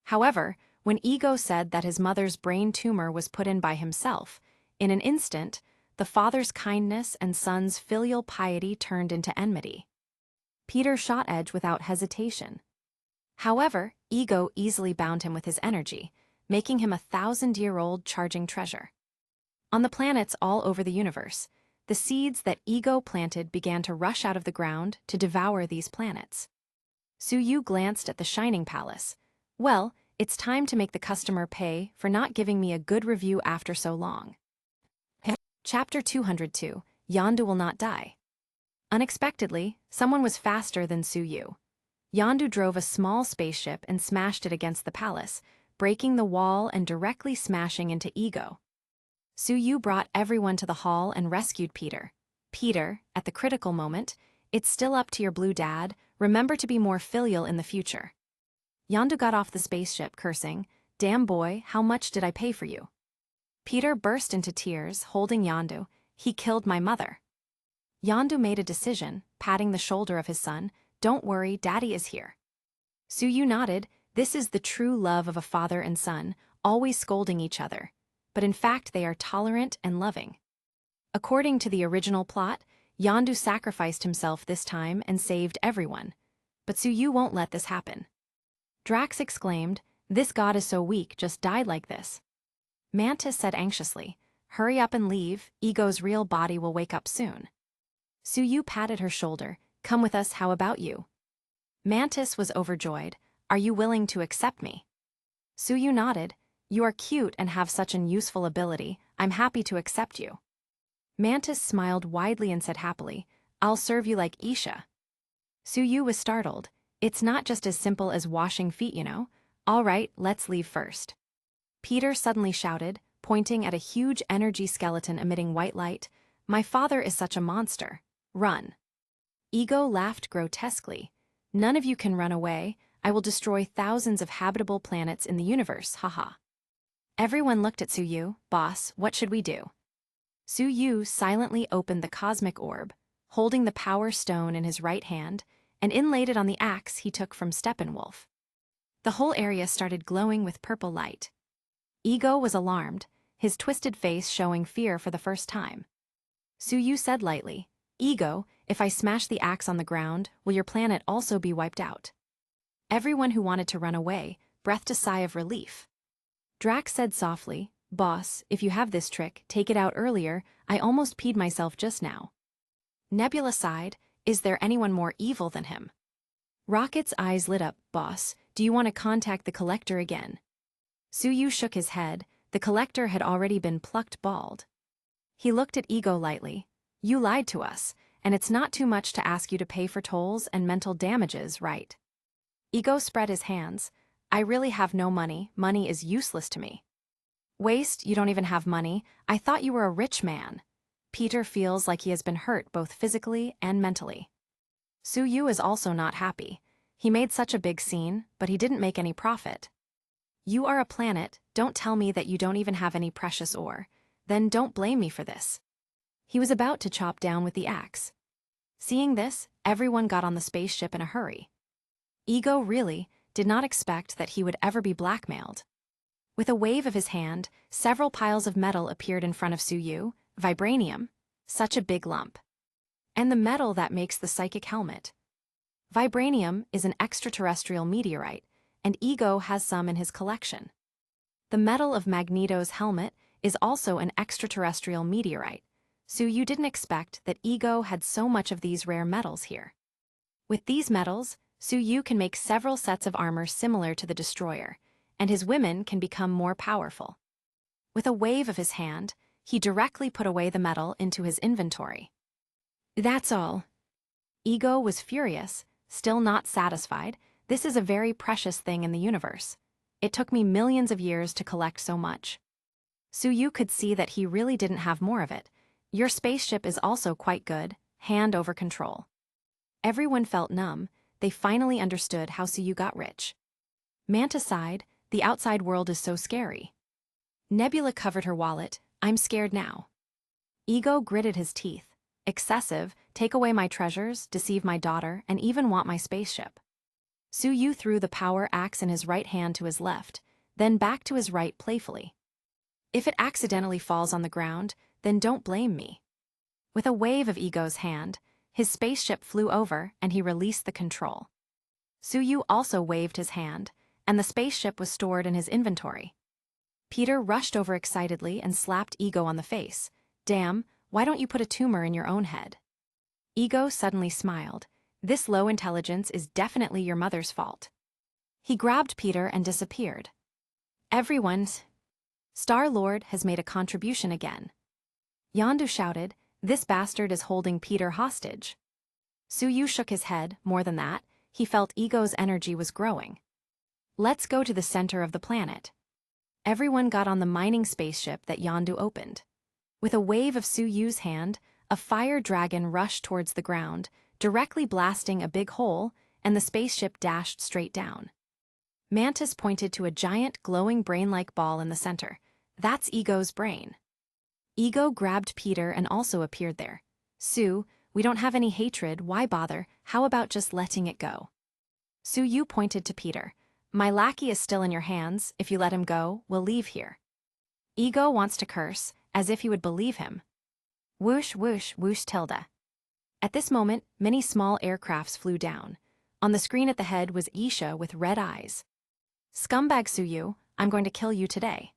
However, when Ego said that his mother's brain tumor was put in by himself, in an instant, the father's kindness and son's filial piety turned into enmity. Peter shot Edge without hesitation. However, Ego easily bound him with his energy, making him a 1,000-year-old charging treasure. On the planets all over the universe, the seeds that Ego planted began to rush out of the ground to devour these planets. Suyu glanced at the Shining Palace. Well, it's time to make the customer pay for not giving me a good review after so long. Chapter 202, Yondu will not die. Unexpectedly, someone was faster than Suyu. Yondu drove a small spaceship and smashed it against the palace, breaking the wall and directly smashing into Ego. Suyu brought everyone to the hall and rescued Peter. Peter, at the critical moment, it's still up to your blue dad, remember to be more filial in the future. Yondu got off the spaceship, cursing, damn boy, how much did I pay for you? Peter burst into tears, holding Yondu. He killed my mother. Yondu made a decision, patting the shoulder of his son. Don't worry, Daddy is here. Suyu nodded. This is the true love of a father and son, always scolding each other. But in fact they are tolerant and loving. According to the original plot, Yondu sacrificed himself this time and saved everyone. But Suyu won't let this happen. Drax exclaimed, this god is so weak, just died like this. Mantis said anxiously, hurry up and leave, Ego's real body will wake up soon. Suyu patted her shoulder, come with us, how about you? Mantis was overjoyed. Are you willing to accept me? Suyu nodded. You are cute and have such an useful ability. I'm happy to accept you. Mantis smiled widely and said happily, I'll serve you like Isha. Suyu was startled. It's not just as simple as washing feet, you know. All right, let's leave first. Peter suddenly shouted, pointing at a huge energy skeleton emitting white light. My father is such a monster. Run. Ego laughed grotesquely. None of you can run away. I will destroy thousands of habitable planets in the universe, haha. Everyone looked at Suyu. Boss, what should we do? Suyu silently opened the cosmic orb, holding the power stone in his right hand, and inlaid it on the axe he took from Steppenwolf. The whole area started glowing with purple light. Ego was alarmed, his twisted face showing fear for the first time. Suyu said lightly, Ego, if I smash the axe on the ground, will your planet also be wiped out? Everyone who wanted to run away breathed a sigh of relief. Drax said softly, Boss, if you have this trick, take it out earlier. I almost peed myself just now. Nebula sighed, is there anyone more evil than him? Rocket's eyes lit up, Boss, do you want to contact the Collector again? Suyu shook his head, the Collector had already been plucked bald. He looked at Ego lightly. You lied to us, and it's not too much to ask you to pay for tolls and mental damages, right? Ego spread his hands. I really have no money. Money is useless to me. Waste, you don't even have money. I thought you were a rich man. Peter feels like he has been hurt both physically and mentally. Suyu is also not happy. He made such a big scene, but he didn't make any profit. You are a planet, don't tell me that you don't even have any precious ore. Then don't blame me for this. He was about to chop down with the axe. Seeing this, everyone got on the spaceship in a hurry. Ego really did not expect that he would ever be blackmailed. With a wave of his hand, several piles of metal appeared in front of Suyu. Vibranium, such a big lump. And the metal that makes the psychic helmet. Vibranium is an extraterrestrial meteorite, and Ego has some in his collection. The metal of Magneto's helmet is also an extraterrestrial meteorite, so you didn't expect that Ego had so much of these rare metals here. With these metals, Suyu can make several sets of armor similar to the Destroyer, and his women can become more powerful. With a wave of his hand, he directly put away the metal into his inventory. That's all. Ego was furious, still not satisfied. This is a very precious thing in the universe. It took me millions of years to collect so much. Suyu could see that he really didn't have more of it. Your spaceship is also quite good, hand over control. Everyone felt numb. They finally understood how Suyu got rich. Manta sighed, the outside world is so scary. Nebula covered her wallet, I'm scared now. Ego gritted his teeth. Excessive, take away my treasures, deceive my daughter, and even want my spaceship. Suyu threw the power axe in his right hand to his left, then back to his right playfully. If it accidentally falls on the ground, then don't blame me. With a wave of Ego's hand, his spaceship flew over and he released the control. Suyu also waved his hand, and the spaceship was stored in his inventory. Peter rushed over excitedly and slapped Ego on the face. Damn, why don't you put a tumor in your own head? Ego suddenly smiled. This low intelligence is definitely your mother's fault. He grabbed Peter and disappeared. Everyone's... Star-Lord has made a contribution again. Yondu shouted, this bastard is holding Peter hostage. Suyu shook his head, more than that, he felt Ego's energy was growing. Let's go to the center of the planet. Everyone got on the mining spaceship that Yondu opened. With a wave of Suyu's hand, a fire dragon rushed towards the ground, directly blasting a big hole, and the spaceship dashed straight down. Mantis pointed to a giant glowing brain-like ball in the center. That's Ego's brain. Ego grabbed Peter and also appeared there. Sue, we don't have any hatred, why bother, how about just letting it go? Suyu pointed to Peter. My lackey is still in your hands, if you let him go, we'll leave here. Ego wants to curse, as if you would believe him. Whoosh whoosh whoosh tilde. At this moment, many small aircrafts flew down. On the screen at the head was Isha with red eyes. Scumbag Suyu, I'm going to kill you today.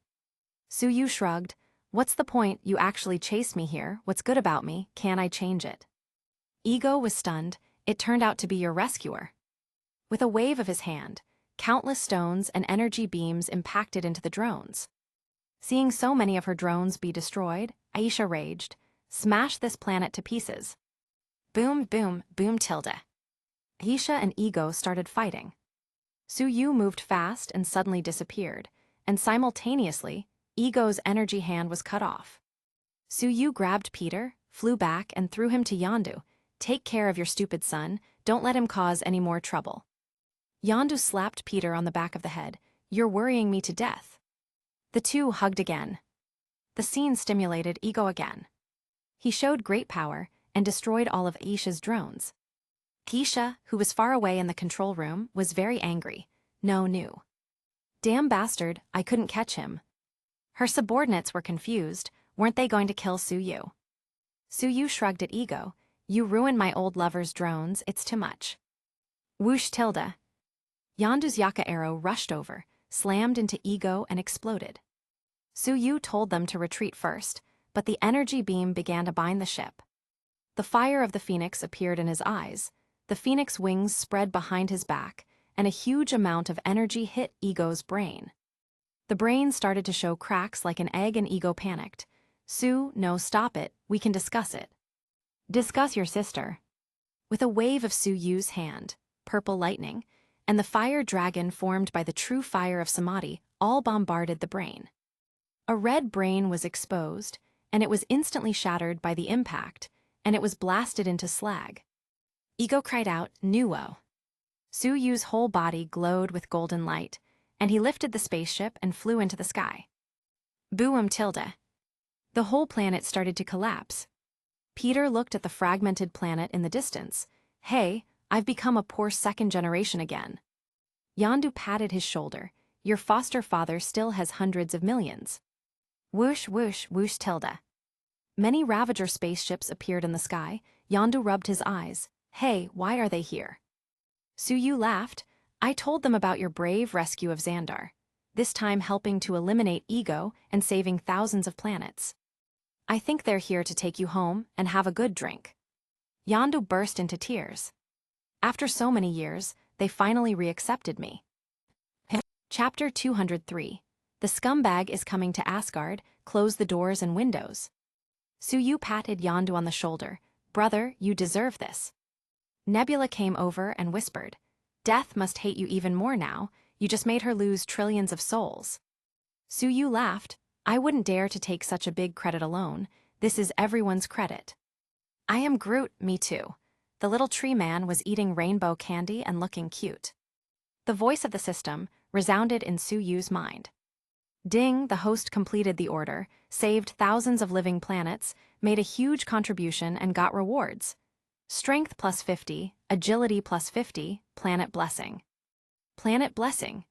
Suyu shrugged. What's the point, you actually chased me here, what's good about me, can I change it? Ego was stunned, it turned out to be your rescuer. With a wave of his hand, countless stones and energy beams impacted into the drones. Seeing so many of her drones be destroyed, Aisha raged, "Smash this planet to pieces." Boom, boom, boom tilde. Aisha and Ego started fighting. Suyu moved fast and suddenly disappeared, and simultaneously, Ego's energy hand was cut off. Suyu grabbed Peter, flew back, and threw him to Yondu. "Take care of your stupid son, don't let him cause any more trouble." Yondu slapped Peter on the back of the head. "You're worrying me to death." The two hugged again. The scene stimulated Ego again. He showed great power and destroyed all of Aisha's drones. Aisha, who was far away in the control room, was very angry. No new. "Damn bastard, I couldn't catch him." Her subordinates were confused. Weren't they going to kill Suyu? Suyu shrugged at Ego. "You ruined my old lover's drones, it's too much." Whoosh tilde. Yondu's Yaka arrow rushed over, slammed into Ego, and exploded. Suyu told them to retreat first, but the energy beam began to bind the ship. The fire of the phoenix appeared in his eyes, the phoenix wings spread behind his back, and a huge amount of energy hit Ego's brain. The brain started to show cracks like an egg, and Ego panicked. No, stop it, we can discuss it." "Discuss your sister." With a wave of Suyu's hand, purple lightning, and the fire dragon formed by the true fire of Samadhi all bombarded the brain. A red brain was exposed, and it was instantly shattered by the impact, and it was blasted into slag. Ego cried out, "Nuo." Suyu's whole body glowed with golden light, and he lifted the spaceship and flew into the sky. Boom tilde. The whole planet started to collapse. Peter looked at the fragmented planet in the distance. "Hey, I've become a poor second generation again." Yondu patted his shoulder. "Your foster father still has hundreds of millions." Whoosh, whoosh, whoosh tilde. Many Ravager spaceships appeared in the sky. Yondu rubbed his eyes. "Hey, why are they here?" Suyu laughed. "I told them about your brave rescue of Xandar, this time helping to eliminate Ego and saving thousands of planets. I think they're here to take you home and have a good drink." Yondu burst into tears. "After so many years, they finally re-accepted me." Chapter 203. The scumbag is coming to Asgard, close the doors and windows. Suyu patted Yondu on the shoulder. "Brother, you deserve this." Nebula came over and whispered, "Death must hate you even more now, you just made her lose trillions of souls." Suyu laughed. "I wouldn't dare to take such a big credit alone, this is everyone's credit." "I am Groot, me too." The little tree man was eating rainbow candy and looking cute. The voice of the system resounded in Suyu's mind. Ding, the host completed the order, saved thousands of living planets, made a huge contribution and got rewards. Strength plus 50, agility plus 50, planet blessing. Planet blessing.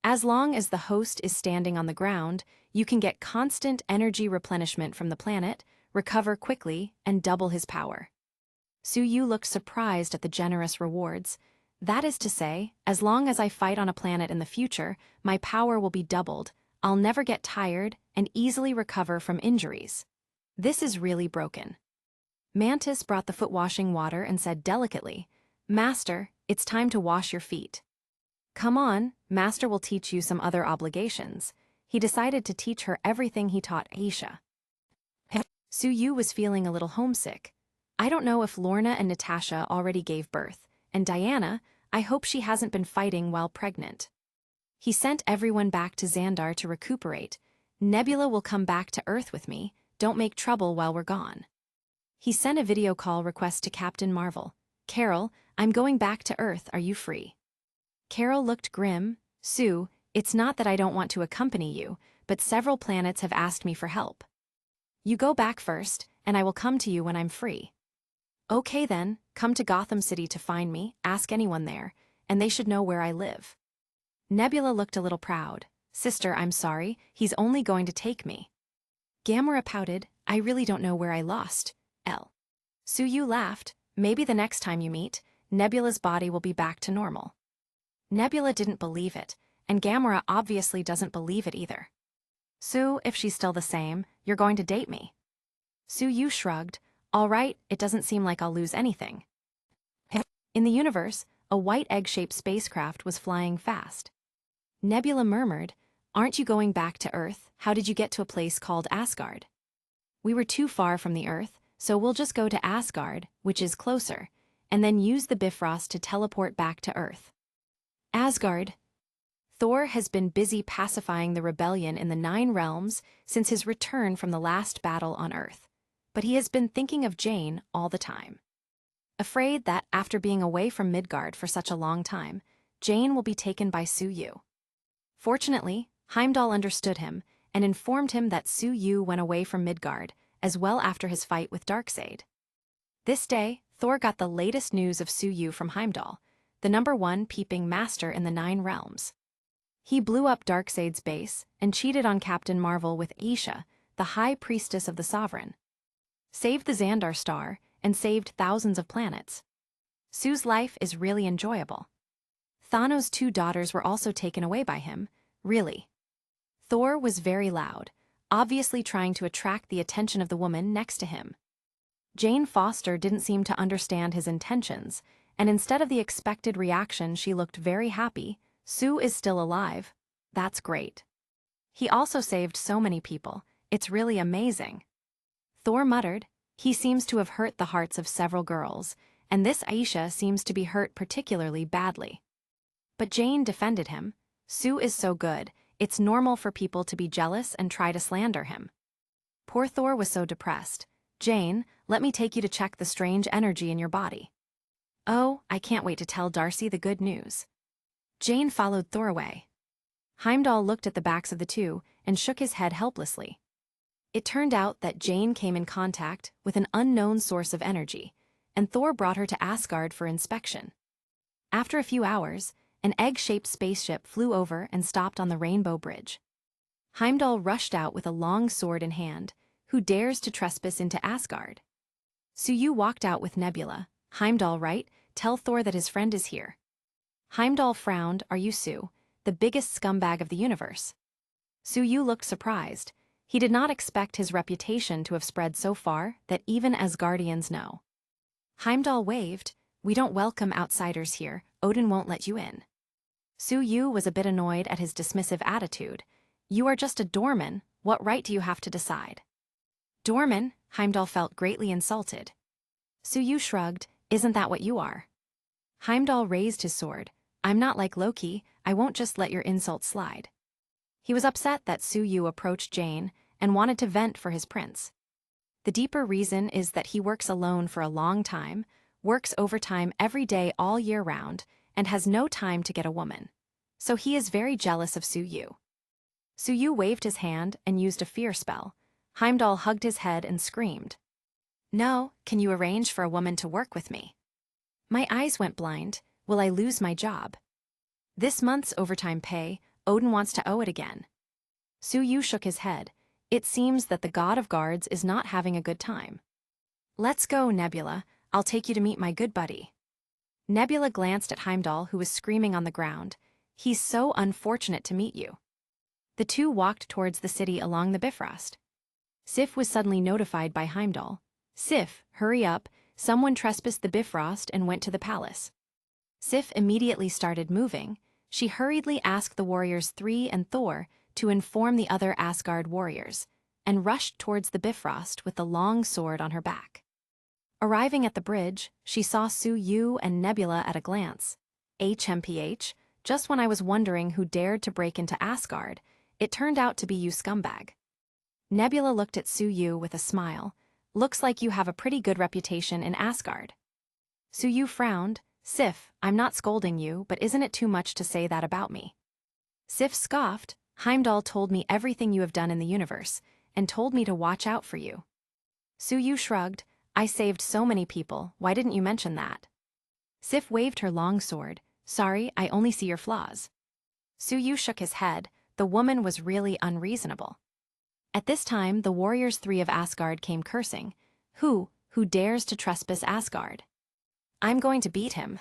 As long as the host is standing on the ground, you can get constant energy replenishment from the planet, recover quickly, and double his power. Suyu looked surprised at the generous rewards. "That is to say, as long as I fight on a planet in the future, my power will be doubled, I'll never get tired, and easily recover from injuries. This is really broken." Mantis brought the foot-washing water and said delicately, "Master, it's time to wash your feet." "Come on, Master will teach you some other obligations." He decided to teach her everything he taught Aisha. Suyu was feeling a little homesick. "I don't know if Lorna and Natasha already gave birth, and Diana, I hope she hasn't been fighting while pregnant." He sent everyone back to Xandar to recuperate. "Nebula will come back to Earth with me, don't make trouble while we're gone." He sent a video call request to Captain Marvel. "Carol, I'm going back to Earth, are you free?" Carol looked grim. "Sue, it's not that I don't want to accompany you, but several planets have asked me for help. You go back first, and I will come to you when I'm free." "Okay then, come to Gotham City to find me, ask anyone there, and they should know where I live." Nebula looked a little proud. "Sister, I'm sorry, he's only going to take me." Gamera pouted. "I really don't know where I lost. Suyu laughed. "Maybe the next time you meet, Nebula's body will be back to normal." Nebula didn't believe it, and Gamera obviously doesn't believe it either. "Sue, if she's still the same, you're going to date me." Suyu shrugged. "All right, it doesn't seem like I'll lose anything." In the universe, a white egg-shaped spacecraft was flying fast. Nebula murmured, "Aren't you going back to Earth? How did you get to a place called Asgard?" "We were too far from the Earth, so we'll just go to Asgard, which is closer, and then use the Bifrost to teleport back to Earth." Asgard. Thor has been busy pacifying the rebellion in the 9 realms since his return from the last battle on Earth, but he has been thinking of Jane all the time. Afraid that, after being away from Midgard for such a long time, Jane will be taken by Su-Yu. Fortunately, Heimdall understood him and informed him that Su-Yu went away from Midgard as well after his fight with Darkseid. This day, Thor got the latest news of Su-Yu from Heimdall, the #1 peeping master in the 9 realms. He blew up Darkseid's base and cheated on Captain Marvel with Aisha, the High Priestess of the Sovereign. Saved the Xandar Star and saved thousands of planets. Su's life is really enjoyable. Thanos' 2 daughters were also taken away by him, really. Thor was very loud, obviously trying to attract the attention of the woman next to him. Jane Foster didn't seem to understand his intentions, and instead of the expected reaction, she looked very happy. Su is still alive. That's great. He also saved so many people. It's really amazing. Thor muttered. He seems to have hurt the hearts of several girls, and this Aisha seems to be hurt particularly badly. But Jane defended him. Su is so good, it's normal for people to be jealous and try to slander him. Poor Thor was so depressed. "Jane, let me take you to check the strange energy in your body." "Oh, I can't wait to tell Darcy the good news." Jane followed Thor away. Heimdall looked at the backs of the two and shook his head helplessly. It turned out that Jane came in contact with an unknown source of energy, and Thor brought her to Asgard for inspection. After a few hours, an egg-shaped spaceship flew over and stopped on the Rainbow Bridge. Heimdall rushed out with a long sword in hand. Who dares to trespass into Asgard? Su-Yu walked out with Nebula. "Heimdall, right? Tell Thor that his friend is here." Heimdall frowned. "Are you Su, the biggest scumbag of the universe?" Su-Yu looked surprised. He did not expect his reputation to have spread so far that even Asgardians know. Heimdall waved. "We don't welcome outsiders here. Odin won't let you in." Su-Yu was a bit annoyed at his dismissive attitude. "You are just a doorman. What right do you have to decide?" "Doorman?" Heimdall felt greatly insulted. Su-Yu shrugged. "Isn't that what you are?" Heimdall raised his sword. "I'm not like Loki. I won't just let your insults slide." He was upset that Su-Yu approached Jane and wanted to vent for his prince. The deeper reason is that he works alone for a long time, works overtime every day all year round, and has no time to get a woman. So he is very jealous of Su-Yu. Su-Yu waved his hand and used a fear spell. Heimdall hugged his head and screamed. "No, can you arrange for a woman to work with me?" "My eyes went blind. Will I lose my job?" "This month's overtime pay, Odin wants to owe it again." Su-Yu shook his head. It seems that the god of guards is not having a good time. "Let's go, Nebula. I'll take you to meet my good buddy." Nebula glanced at Heimdall, who was screaming on the ground. "He's so unfortunate to meet you." The two walked towards the city along the Bifrost. Sif was suddenly notified by Heimdall. "Sif, hurry up. Someone trespassed the Bifrost and went to the palace." Sif immediately started moving. She hurriedly asked the warriors 3 and Thor to inform the other Asgard warriors, and rushed towards the Bifrost with the long sword on her back. Arriving at the bridge, she saw Su-Yu and Nebula at a glance. "HMPH, just when I was wondering who dared to break into Asgard, it turned out to be you scumbag." Nebula looked at Su-Yu with a smile. "Looks like you have a pretty good reputation in Asgard." Su-Yu frowned. "Sif, I'm not scolding you, but isn't it too much to say that about me?" Sif scoffed. "Heimdall told me everything you have done in the universe, and told me to watch out for you." Su-Yu shrugged. "I saved so many people, why didn't you mention that?" Sif waved her long sword. "Sorry, I only see your flaws." Su-Yu shook his head. The woman was really unreasonable. At this time, the warriors 3 of Asgard came cursing. Who dares to trespass Asgard? I'm going to beat him."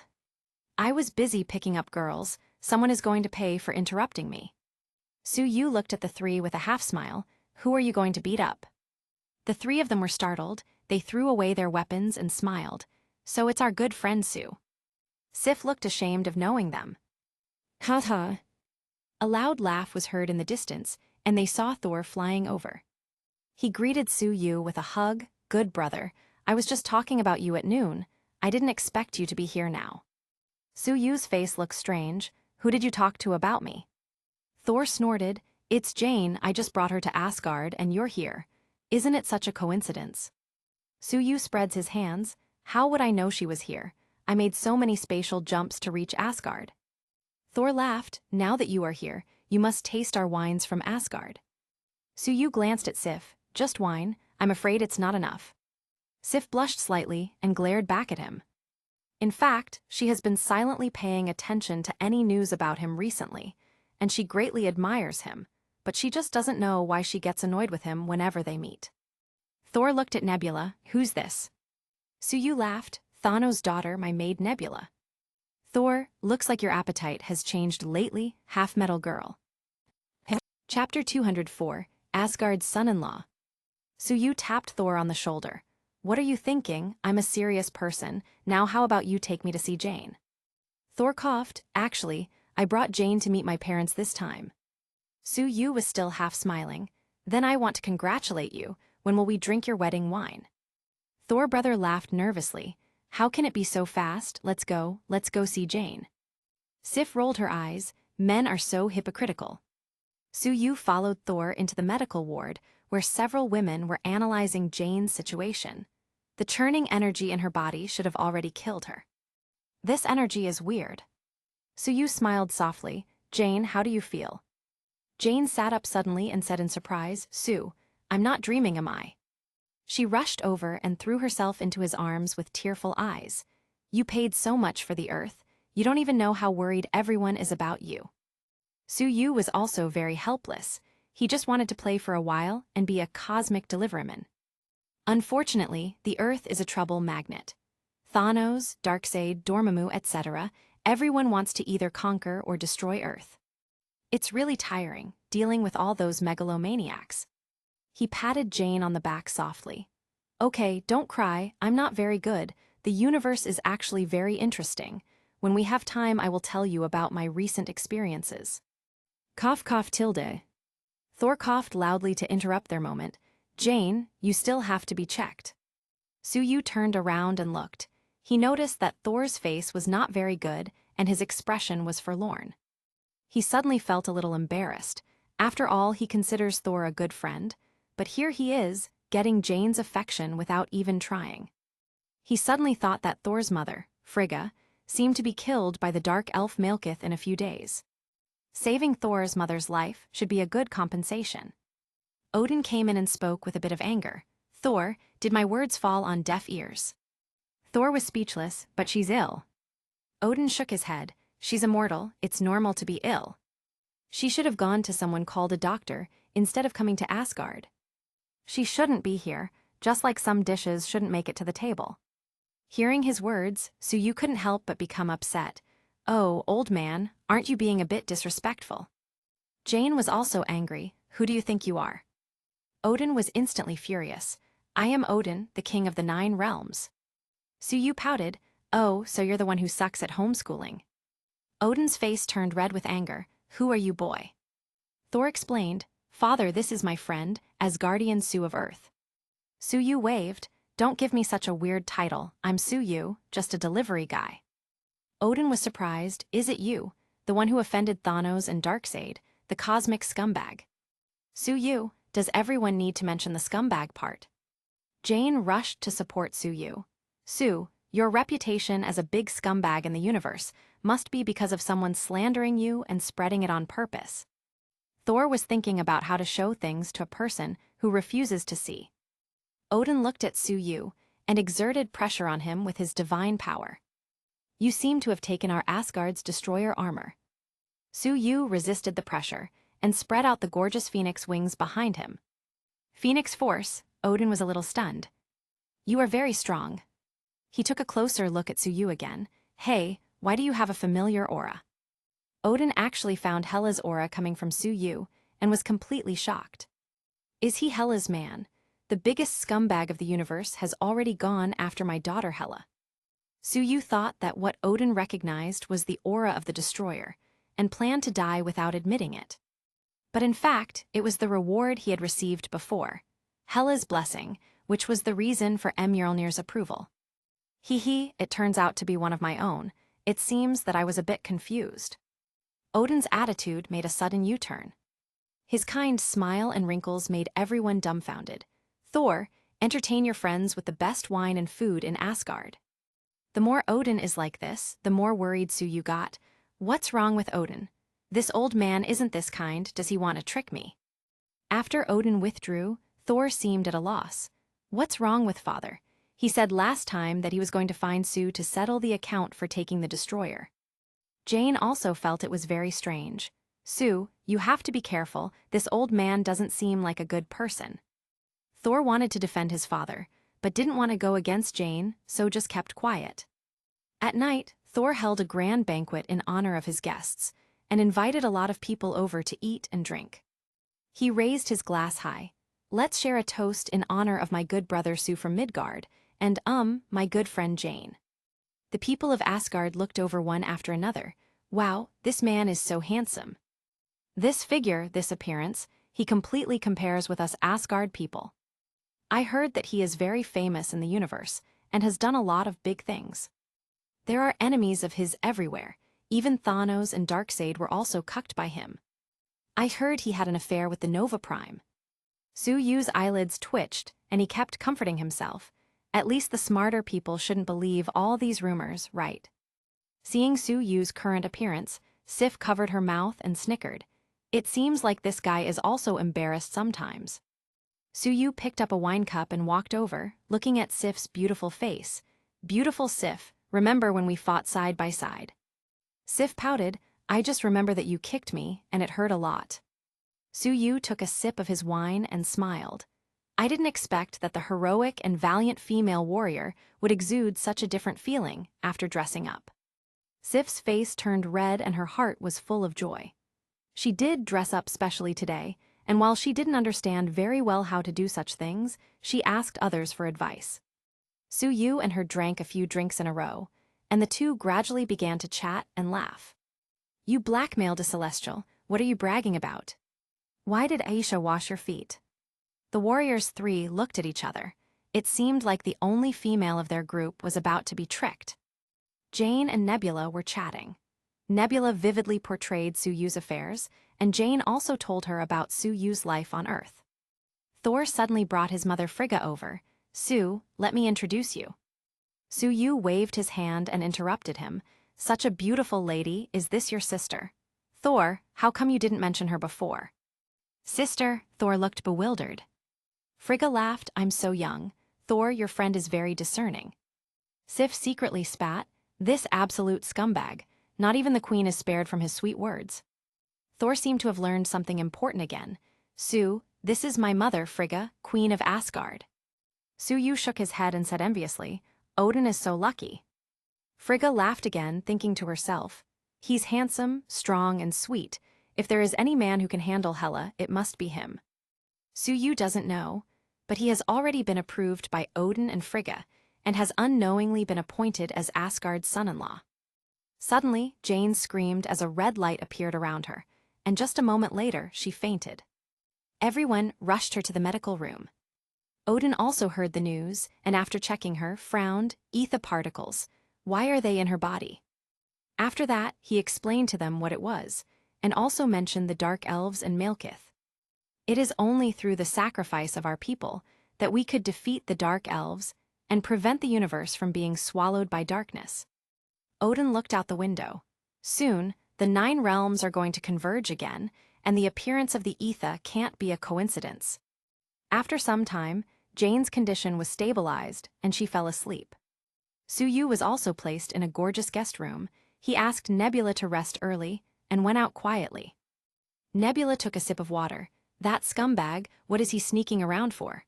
"I was busy picking up girls. Someone is going to pay for interrupting me." Su-Yu looked at the 3 with a half-smile. "Who are you going to beat up?" The 3 of them were startled. They threw away their weapons and smiled. "So it's our good friend Su." Sif looked ashamed of knowing them. Ha ha. A loud laugh was heard in the distance, and they saw Thor flying over. He greeted Su Yu with a hug. Good brother, I was just talking about you at noon. I didn't expect you to be here now. Su Yu's face looked strange. Who did you talk to about me? Thor snorted. It's Jane, I just brought her to Asgard and you're here. Isn't it such a coincidence? Su Yu spreads his hands. How would I know she was here? I made so many spatial jumps to reach Asgard. Thor laughed. Now that you are here, you must taste our wines from Asgard. Su Yu glanced at Sif. Just wine, I'm afraid it's not enough. Sif blushed slightly and glared back at him. In fact, she has been silently paying attention to any news about him recently, and she greatly admires him, but she just doesn't know why she gets annoyed with him whenever they meet. Thor looked at Nebula. Who's this? Su Yu laughed. Thanos' daughter, my maid Nebula. Thor, looks like your appetite has changed lately, half-metal girl. Chapter 204, Asgard's son-in-law. Su Yu tapped Thor on the shoulder. What are you thinking? I'm a serious person. Now how about you take me to see Jane? Thor coughed. Actually, I brought Jane to meet my parents this time. Su Yu was still half smiling. Then I want to congratulate you. When will we drink your wedding wine? Thor brother laughed nervously. How can it be so fast? Let's go see Jane. Sif rolled her eyes. Men are so hypocritical. Su Yu followed Thor into the medical ward, where several women were analyzing Jane's situation. The churning energy in her body should have already killed her. This energy is weird. Su Yu smiled softly. Jane, how do you feel? Jane sat up suddenly and said in surprise, Sue, I'm not dreaming, am I? She rushed over and threw herself into his arms with tearful eyes. You paid so much for the earth, you don't even know how worried everyone is about you. Su Yu was also very helpless. He just wanted to play for a while and be a cosmic deliverman. Unfortunately, the earth is a trouble magnet. Thanos, Darkseid, Dormammu, etc., everyone wants to either conquer or destroy Earth. It's really tiring, dealing with all those megalomaniacs. He patted Jane on the back softly. Okay, don't cry, I'm not very good. The universe is actually very interesting. When we have time, I will tell you about my recent experiences. Cough cough tilde. Thor coughed loudly to interrupt their moment. Jane, you still have to be checked. Su Yu turned around and looked. He noticed that Thor's face was not very good and his expression was forlorn. He suddenly felt a little embarrassed. After all, he considers Thor a good friend, but here he is, getting Jane's affection without even trying. He suddenly thought that Thor's mother, Frigga, seemed to be killed by the dark elf Malekith in a few days. Saving Thor's mother's life should be a good compensation. Odin came in and spoke with a bit of anger. Thor, did my words fall on deaf ears? Thor was speechless, but she's ill. Odin shook his head. She's immortal, it's normal to be ill. She should have gone to someone called a doctor, instead of coming to Asgard. She shouldn't be here, just like some dishes shouldn't make it to the table. Hearing his words, Su Yu couldn't help but become upset. Oh, old man, aren't you being a bit disrespectful? Jane was also angry. Who do you think you are? Odin was instantly furious. I am Odin, the king of the 9 realms. Su Yu pouted. Oh, so you're the one who sucks at homeschooling. Odin's face turned red with anger. Who are you, boy? Thor explained. Father, this is my friend, Asgardian Su of Earth. Su Yu waved. Don't give me such a weird title. I'm Su Yu, just a delivery guy. Odin was surprised. Is it you, the one who offended Thanos and Darkseid, the cosmic scumbag? Su Yu, does everyone need to mention the scumbag part? Jane rushed to support Su Yu. Su, your reputation as a big scumbag in the universe must be because of someone slandering you and spreading it on purpose. Thor was thinking about how to show things to a person who refuses to see. Odin looked at Su Yu and exerted pressure on him with his divine power. You seem to have taken our Asgard's destroyer armor. Su Yu resisted the pressure and spread out the gorgeous phoenix wings behind him. Phoenix force, Odin was a little stunned. You are very strong. He took a closer look at Su Yu again. Hey, why do you have a familiar aura? Odin actually found Hela's aura coming from Su Yu and was completely shocked. Is he Hela's man? The biggest scumbag of the universe has already gone after my daughter Hela. Suyu thought that what Odin recognized was the aura of the destroyer, and planned to die without admitting it. But in fact, it was the reward he had received before, Hela's blessing, which was the reason for Mjolnir's approval. It turns out to be one of my own. It seems that I was a bit confused. Odin's attitude made a sudden U-turn. His kind smile and wrinkles made everyone dumbfounded. Thor, entertain your friends with the best wine and food in Asgard. The more Odin is like this, the more worried Suyu got. What's wrong with Odin? This old man isn't this kind, does he want to trick me? After Odin withdrew, Thor seemed at a loss. What's wrong with father? He said last time that he was going to find Sue to settle the account for taking the destroyer. Jane also felt it was very strange. Sue, you have to be careful, this old man doesn't seem like a good person. Thor wanted to defend his father, but didn't want to go against Jane, so just kept quiet. At night, Thor held a grand banquet in honor of his guests, and invited a lot of people over to eat and drink. He raised his glass high. Let's share a toast in honor of my good brother Sue from Midgard, and my good friend Jane. The people of Asgard looked over one after another. Wow, this man is so handsome. This figure, this appearance, he completely compares with us Asgard people. I heard that he is very famous in the universe, and has done a lot of big things. There are enemies of his everywhere, even Thanos and Darkseid were also cucked by him. I heard he had an affair with the Nova Prime. Suyu's eyelids twitched, and he kept comforting himself. At least the smarter people shouldn't believe all these rumors, right? Seeing Suyu's current appearance, Sif covered her mouth and snickered. It seems like this guy is also embarrassed sometimes. Suyu picked up a wine cup and walked over, looking at Sif's beautiful face. Beautiful Sif, remember when we fought side by side? Sif pouted, I just remember that you kicked me, and it hurt a lot. Suyu took a sip of his wine and smiled. I didn't expect that the heroic and valiant female warrior would exude such a different feeling after dressing up. Sif's face turned red and her heart was full of joy. She did dress up specially today, and while she didn't understand very well how to do such things, she asked others for advice. Suyu and her drank a few drinks in a row, and the two gradually began to chat and laugh. You blackmailed a Celestial, what are you bragging about? Why did Aisha wash your feet? The warriors three looked at each other. It seemed like the only female of their group was about to be tricked. Jane and Nebula were chatting. Nebula vividly portrayed Suyu's affairs, and Jane also told her about Suyu's life on Earth. Thor suddenly brought his mother Frigga over. Sue, let me introduce you. Suyu waved his hand and interrupted him. Such a beautiful lady, is this your sister? Thor, how come you didn't mention her before? Sister, Thor looked bewildered. Frigga laughed, I'm so young. Thor, your friend is very discerning. Sif secretly spat, this absolute scumbag. Not even the queen is spared from his sweet words. Thor seemed to have learned something important again. Sue, this is my mother, Frigga, queen of Asgard. Suyu shook his head and said enviously, Odin is so lucky. Frigga laughed again, thinking to herself, he's handsome, strong, and sweet. If there is any man who can handle Hela, it must be him. Suyu doesn't know, but he has already been approved by Odin and Frigga, and has unknowingly been appointed as Asgard's son-in-law. Suddenly, Jane screamed as a red light appeared around her, and just a moment later, she fainted. Everyone rushed her to the medical room. Odin also heard the news, and after checking her, frowned, ether particles. Why are they in her body? After that, he explained to them what it was, and also mentioned the Dark Elves and Malekith. It is only through the sacrifice of our people that we could defeat the Dark Elves and prevent the universe from being swallowed by darkness. Odin looked out the window. Soon, the 9 realms are going to converge again, and the appearance of the Ether can't be a coincidence. After some time, Jane's condition was stabilized, and she fell asleep. Suyu was also placed in a gorgeous guest room. He asked Nebula to rest early, and went out quietly. Nebula took a sip of water. That scumbag, what is he sneaking around for?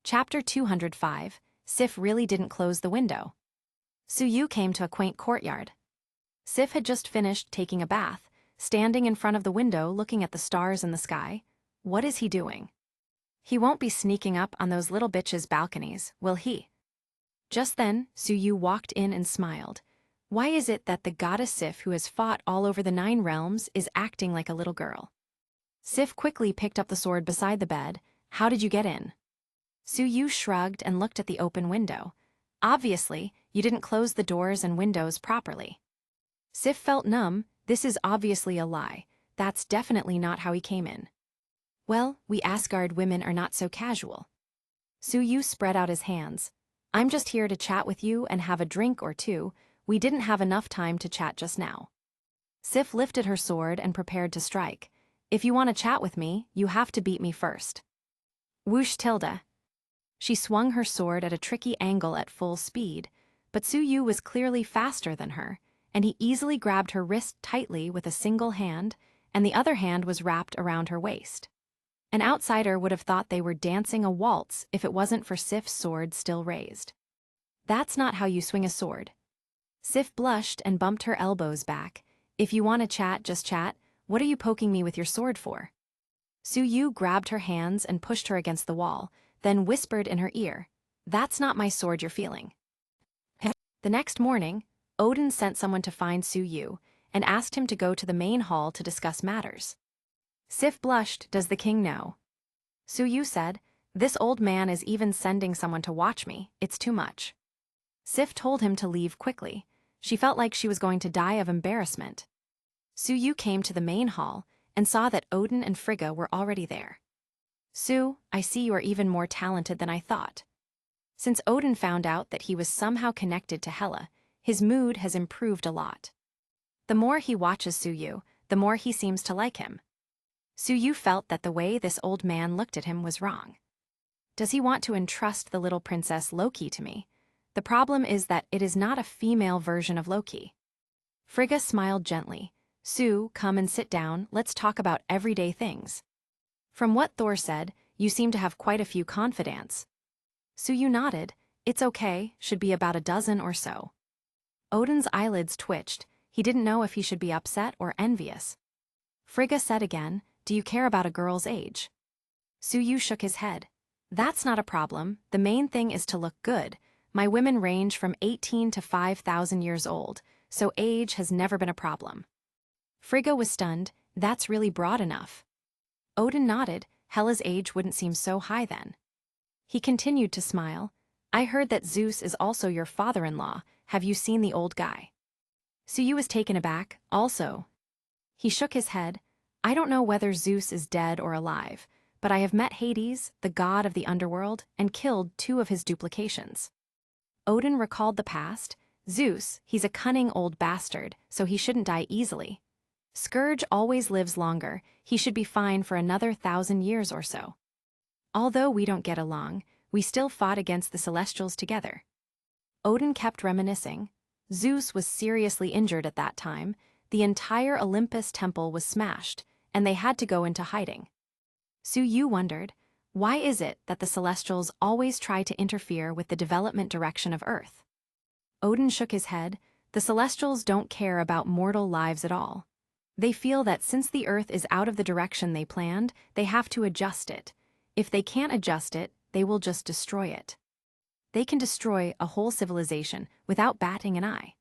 Chapter 205, Sif really didn't close the window. Suyu came to a quaint courtyard. Sif had just finished taking a bath, standing in front of the window looking at the stars in the sky. What is he doing? He won't be sneaking up on those little bitches' balconies, will he? Just then, Suyu walked in and smiled. Why is it that the goddess Sif, who has fought all over the 9 realms, is acting like a little girl? Sif quickly picked up the sword beside the bed. How did you get in? Suyu shrugged and looked at the open window. Obviously, you didn't close the doors and windows properly. Sif felt numb. This is obviously a lie. That's definitely not how he came in. Well, we Asgard women are not so casual. Suyu spread out his hands. I'm just here to chat with you and have a drink or two. We didn't have enough time to chat just now. Sif lifted her sword and prepared to strike. If you want to chat with me, you have to beat me first. Whoosh tilde. She swung her sword at a tricky angle at full speed, but Suyu was clearly faster than her, and he easily grabbed her wrist tightly with a single hand, and the other hand was wrapped around her waist. An outsider would have thought they were dancing a waltz if it wasn't for Sif's sword still raised. That's not how you swing a sword. Sif blushed and bumped her elbows back. If you want to chat, just chat. What are you poking me with your sword for? Suyu grabbed her hands and pushed her against the wall, then whispered in her ear, That's not my sword you're feeling. The next morning, Odin sent someone to find Suyu and asked him to go to the main hall to discuss matters. Sif blushed. Does the king know? Suyu said, This old man is even sending someone to watch me. It's too much. Sif told him to leave quickly. She felt like she was going to die of embarrassment. Suyu came to the main hall and saw that Odin and Frigga were already there. Su, I see you are even more talented than I thought. Since Odin found out that he was somehow connected to Hela, his mood has improved a lot. The more he watches Suyu, the more he seems to like him. Suyu felt that the way this old man looked at him was wrong. Does he want to entrust the little princess Loki to me? The problem is that it is not a female version of Loki. Frigga smiled gently. Su, come and sit down, let's talk about everyday things. From what Thor said, you seem to have quite a few confidants. Suyu nodded. It's okay, should be about a dozen or so. Odin's eyelids twitched. He didn't know if he should be upset or envious. Frigga said again, Do you care about a girl's age? Suyu shook his head. That's not a problem, the main thing is to look good. My women range from 18 to 5,000 years old, so age has never been a problem. Frigga was stunned. That's really broad enough. Odin nodded. Hela's age wouldn't seem so high then. He continued to smile. I heard that Zeus is also your father-in-law. Have you seen the old guy? Suyu was taken aback. Also. He shook his head. I don't know whether Zeus is dead or alive, but I have met Hades, the god of the underworld, and killed 2 of his duplications. Odin recalled the past. Zeus, he's a cunning old bastard, so he shouldn't die easily. Scourge always lives longer. He should be fine for another 1,000 years or so. Although we don't get along, we still fought against the Celestials together. Odin kept reminiscing. Zeus was seriously injured at that time. The entire Olympus temple was smashed, and they had to go into hiding. Suyu wondered, why is it that the Celestials always try to interfere with the development direction of Earth? Odin shook his head. The Celestials don't care about mortal lives at all. They feel that since the Earth is out of the direction they planned, they have to adjust it. If they can't adjust it, they will just destroy it. They can destroy a whole civilization without batting an eye.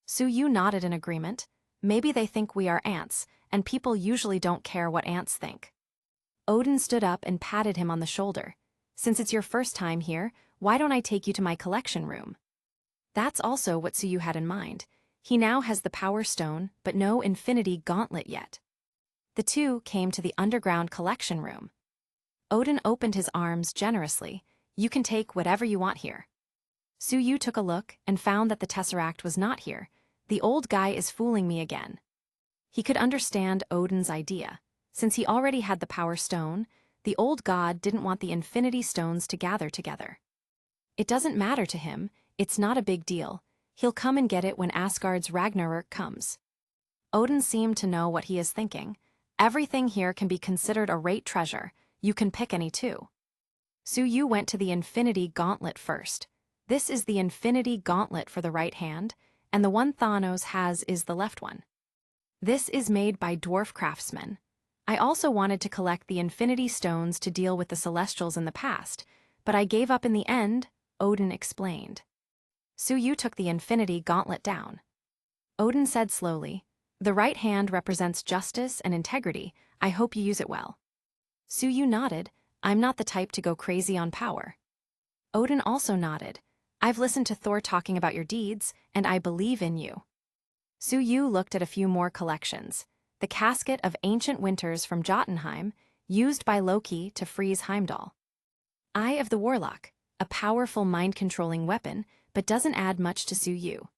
Suyu nodded in agreement. Maybe they think we are ants, and people usually don't care what ants think. Odin stood up and patted him on the shoulder. Since it's your first time here, why don't I take you to my collection room? That's also what Suyu had in mind. He now has the Power Stone, but no Infinity Gauntlet yet. The two came to the underground collection room. Odin opened his arms generously. You can take whatever you want here. Suyu took a look and found that the Tesseract was not here. The old guy is fooling me again. He could understand Odin's idea. Since he already had the Power Stone, the old god didn't want the Infinity Stones to gather together. It doesn't matter to him, it's not a big deal. He'll come and get it when Asgard's Ragnarok comes. Odin seemed to know what he is thinking. Everything here can be considered a rate treasure. You can pick any two. Suyu went to the Infinity Gauntlet first. This is the Infinity Gauntlet for the right hand, and the one Thanos has is the left one. This is made by dwarf craftsmen. I also wanted to collect the Infinity Stones to deal with the Celestials in the past, but I gave up in the end, Odin explained. Su-yu took the infinity gauntlet down. Odin said slowly, "The right hand represents justice and integrity. I hope you use it well." Su-yu nodded. "I'm not the type to go crazy on power." Odin also nodded. "I've listened to Thor talking about your deeds, and I believe in you." Su-yu looked at a few more collections. The casket of ancient winters from Jotunheim, used by Loki to freeze Heimdall. Eye of the Warlock, a powerful mind-controlling weapon, but doesn't add much to Su-yu.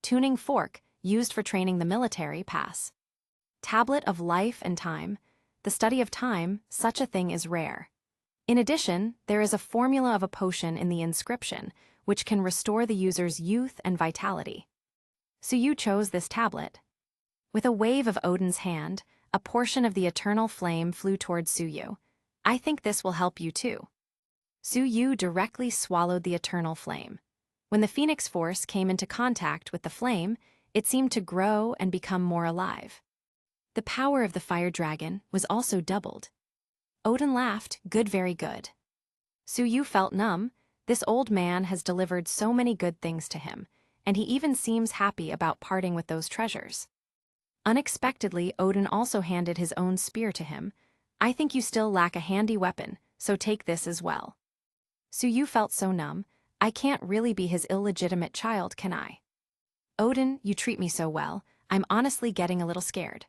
Tuning fork, used for training the military, pass. Tablet of Life and Time, the study of time, such a thing is rare. In addition, there is a formula of a potion in the inscription, which can restore the user's youth and vitality. Su-yu chose this tablet. With a wave of Odin's hand, a portion of the eternal flame flew towards Su-yu. "I think this will help you too." Su-yu directly swallowed the eternal flame. When the Phoenix Force came into contact with the flame, it seemed to grow and become more alive. The power of the fire dragon was also doubled. Odin laughed, "Good, very good." Su-yu felt numb. This old man has delivered so many good things to him, and he even seems happy about parting with those treasures. Unexpectedly, Odin also handed his own spear to him. "I think you still lack a handy weapon, so take this as well." Su-yu felt so numb. "I can't really be his illegitimate child, can I?" "Odin, you treat me so well, I'm honestly getting a little scared."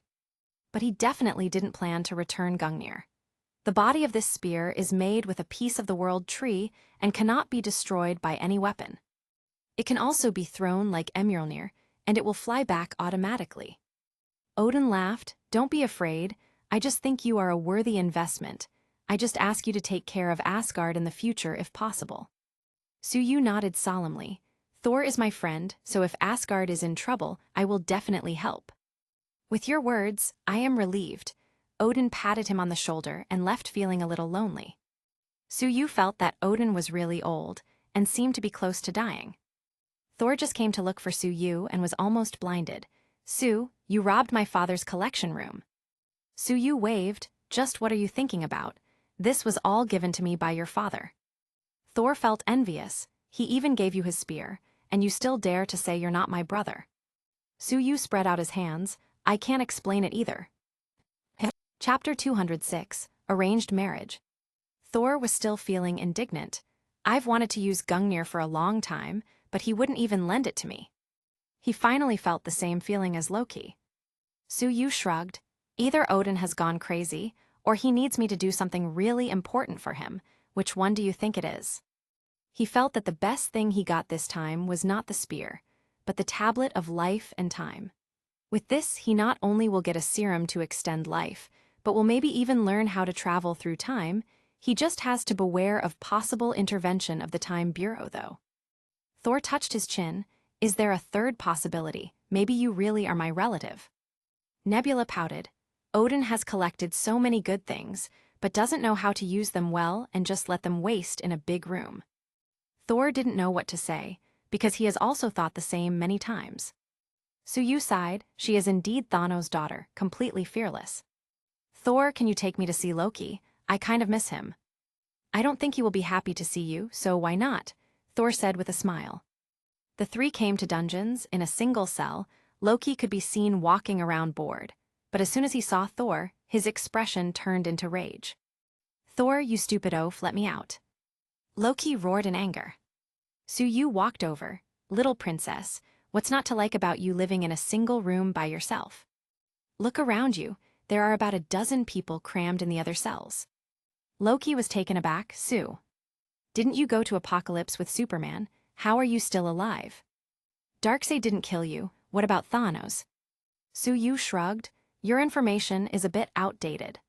But he definitely didn't plan to return Gungnir. The body of this spear is made with a piece of the world tree and cannot be destroyed by any weapon. It can also be thrown like Mjolnir, and it will fly back automatically. Odin laughed. "Don't be afraid. I just think you are a worthy investment. I just ask you to take care of Asgard in the future if possible." Su-yu nodded solemnly. "Thor is my friend, so if Asgard is in trouble, I will definitely help." "With your words, I am relieved." Odin patted him on the shoulder and left feeling a little lonely. Su-yu felt that Odin was really old and seemed to be close to dying. Thor just came to look for Su-yu and was almost blinded. "Su, you robbed my father's collection room." Su-yu waved. "Just what are you thinking about? This was all given to me by your father." Thor felt envious. "He even gave you his spear, and you still dare to say you're not my brother." Su-yu spread out his hands. "I can't explain it either." Chapter 206, Arranged Marriage. Thor was still feeling indignant. "I've wanted to use Gungnir for a long time, but he wouldn't even lend it to me." He finally felt the same feeling as Loki. Su-yu shrugged. "Either Odin has gone crazy, or he needs me to do something really important for him. Which one do you think it is?" He felt that the best thing he got this time was not the spear, but the tablet of life and time. With this, he not only will get a serum to extend life, but will maybe even learn how to travel through time. He just has to beware of possible intervention of the Time Bureau, though. Thor touched his chin. "Is there a third possibility? Maybe you really are my relative." Nebula pouted. "Odin has collected so many good things, but doesn't know how to use them well and just let them waste in a big room." Thor didn't know what to say, because he has also thought the same many times. Su-yu sighed. "She is indeed Thanos' daughter, completely fearless." "Thor, can you take me to see Loki? I kind of miss him." "I don't think he will be happy to see you, so why not?" Thor said with a smile. The three came to dungeons. In a single cell, Loki could be seen walking around bored, but as soon as he saw Thor, his expression turned into rage. "Thor, you stupid oaf, let me out." Loki roared in anger. Su-yu walked over. "Little princess, what's not to like about you living in a single room by yourself? Look around you, there are about a dozen people crammed in the other cells." Loki was taken aback. "Su, didn't you go to Apocalypse with Superman? How are you still alive? Darkseid didn't kill you, what about Thanos?" Su-yu shrugged. "Your information is a bit outdated.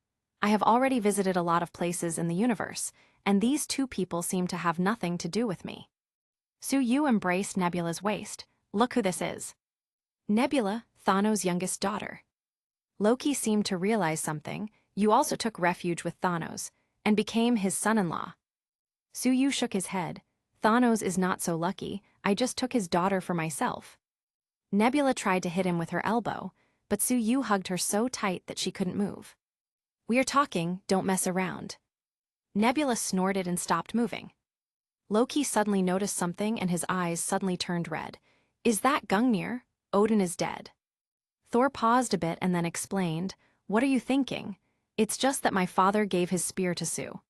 I have already visited a lot of places in the universe, and these two people seem to have nothing to do with me." Su-yu embraced Nebula's waist. "Look who this is." Nebula, Thanos' youngest daughter. Loki seemed to realize something. "You also took refuge with Thanos, and became his son-in-law." Su-yu shook his head. "Thanos is not so lucky, I just took his daughter for myself." Nebula tried to hit him with her elbow, but Su-yu hugged her so tight that she couldn't move. "We are talking, don't mess around." Nebula snorted and stopped moving. Loki suddenly noticed something and his eyes suddenly turned red. Is that Gungnir? Odin is dead. Thor paused a bit and then explained, What are you thinking? It's just that my father gave his spear to Sue.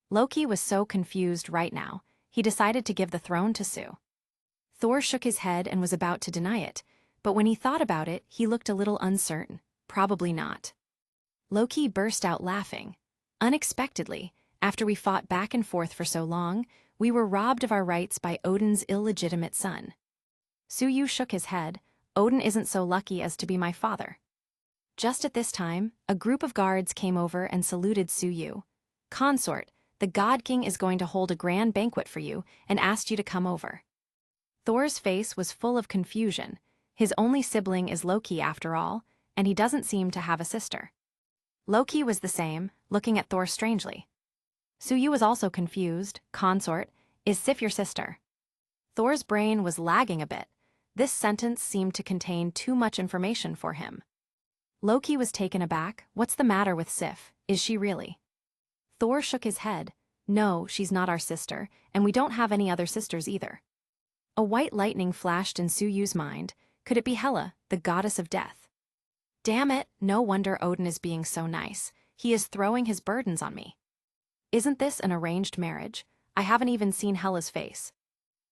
Loki was so confused right now, he decided to give the throne to Sue. Thor shook his head and was about to deny it, but when he thought about it, he looked a little uncertain. Probably not. Loki burst out laughing. Unexpectedly, after we fought back and forth for so long, we were robbed of our rights by Odin's illegitimate son. Suyu shook his head. Odin isn't so lucky as to be my father. Just at this time, a group of guards came over and saluted Suyu. Consort, the God King is going to hold a grand banquet for you and asked you to come over. Thor's face was full of confusion. His only sibling is Loki after all, and he doesn't seem to have a sister. Loki was the same, looking at Thor strangely. Suyu was also confused. Consort, is Sif your sister? Thor's brain was lagging a bit. This sentence seemed to contain too much information for him. Loki was taken aback. What's the matter with Sif? Is she really? Thor shook his head. No, she's not our sister, and we don't have any other sisters either. A white lightning flashed in Suyu's mind. Could it be Hela, the goddess of death? Damn it, no wonder Odin is being so nice. He is throwing his burdens on me. Isn't this an arranged marriage? I haven't even seen Hela's face.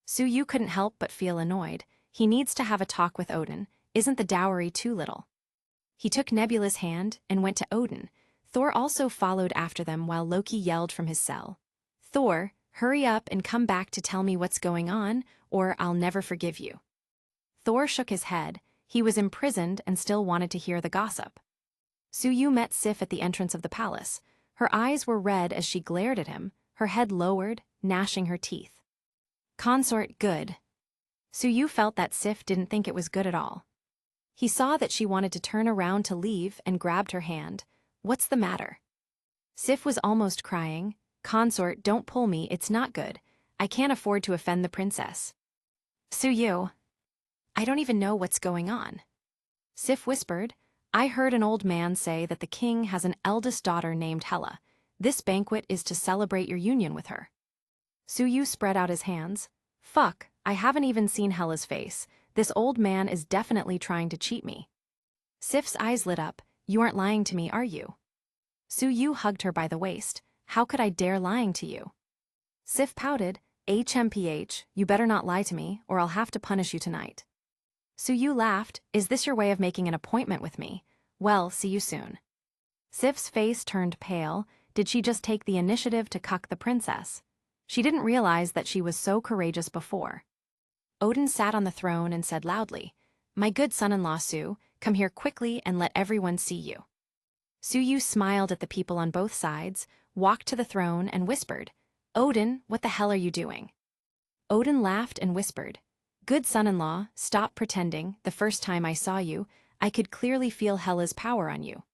Suyu couldn't help but feel annoyed. He needs to have a talk with Odin. Isn't the dowry too little? He took Nebula's hand and went to Odin. Thor also followed after them while Loki yelled from his cell. Thor, hurry up and come back to tell me what's going on, or I'll never forgive you. Thor shook his head. He was imprisoned and still wanted to hear the gossip. Suyu met Sif at the entrance of the palace. Her eyes were red as she glared at him, her head lowered, gnashing her teeth. Consort, good. Suyu felt that Sif didn't think it was good at all. He saw that she wanted to turn around to leave and grabbed her hand. What's the matter? Sif was almost crying. Consort, don't pull me, it's not good. I can't afford to offend the princess. Suyu. I don't even know what's going on. Sif whispered, I heard an old man say that the king has an eldest daughter named Hela. This banquet is to celebrate your union with her. Suyu spread out his hands. Fuck, I haven't even seen Hela's face. This old man is definitely trying to cheat me. Sif's eyes lit up. You aren't lying to me, are you? Suyu hugged her by the waist. How could I dare lying to you? Sif pouted. HMPH, you better not lie to me, or I'll have to punish you tonight. Suyu laughed. Is this your way of making an appointment with me? Well, see you soon. Sif's face turned pale. Did she just take the initiative to cuck the princess? She didn't realize that she was so courageous before. Odin sat on the throne and said loudly, My good son-in-law Su, come here quickly and let everyone see you. Suyu smiled at the people on both sides, walked to the throne and whispered, Odin, what the hell are you doing? Odin laughed and whispered, Good son-in-law, stop pretending. The first time I saw you, I could clearly feel Hela's power on you.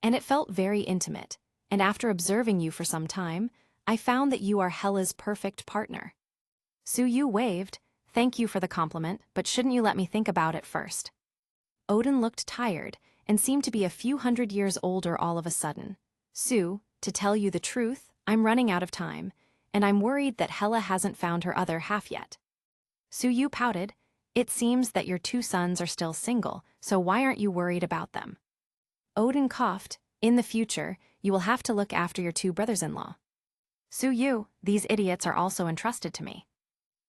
And it felt very intimate, and after observing you for some time, I found that you are Hela's perfect partner. Suyu waved, Thank you for the compliment, but shouldn't you let me think about it first? Odin looked tired and seemed to be a few hundred years older all of a sudden. Su, to tell you the truth, I'm running out of time, and I'm worried that Hela hasn't found her other half yet. Suyu pouted, It seems that your two sons are still single, so why aren't you worried about them? Odin coughed, In the future, you will have to look after your two brothers-in-law. Suyu, these idiots are also entrusted to me.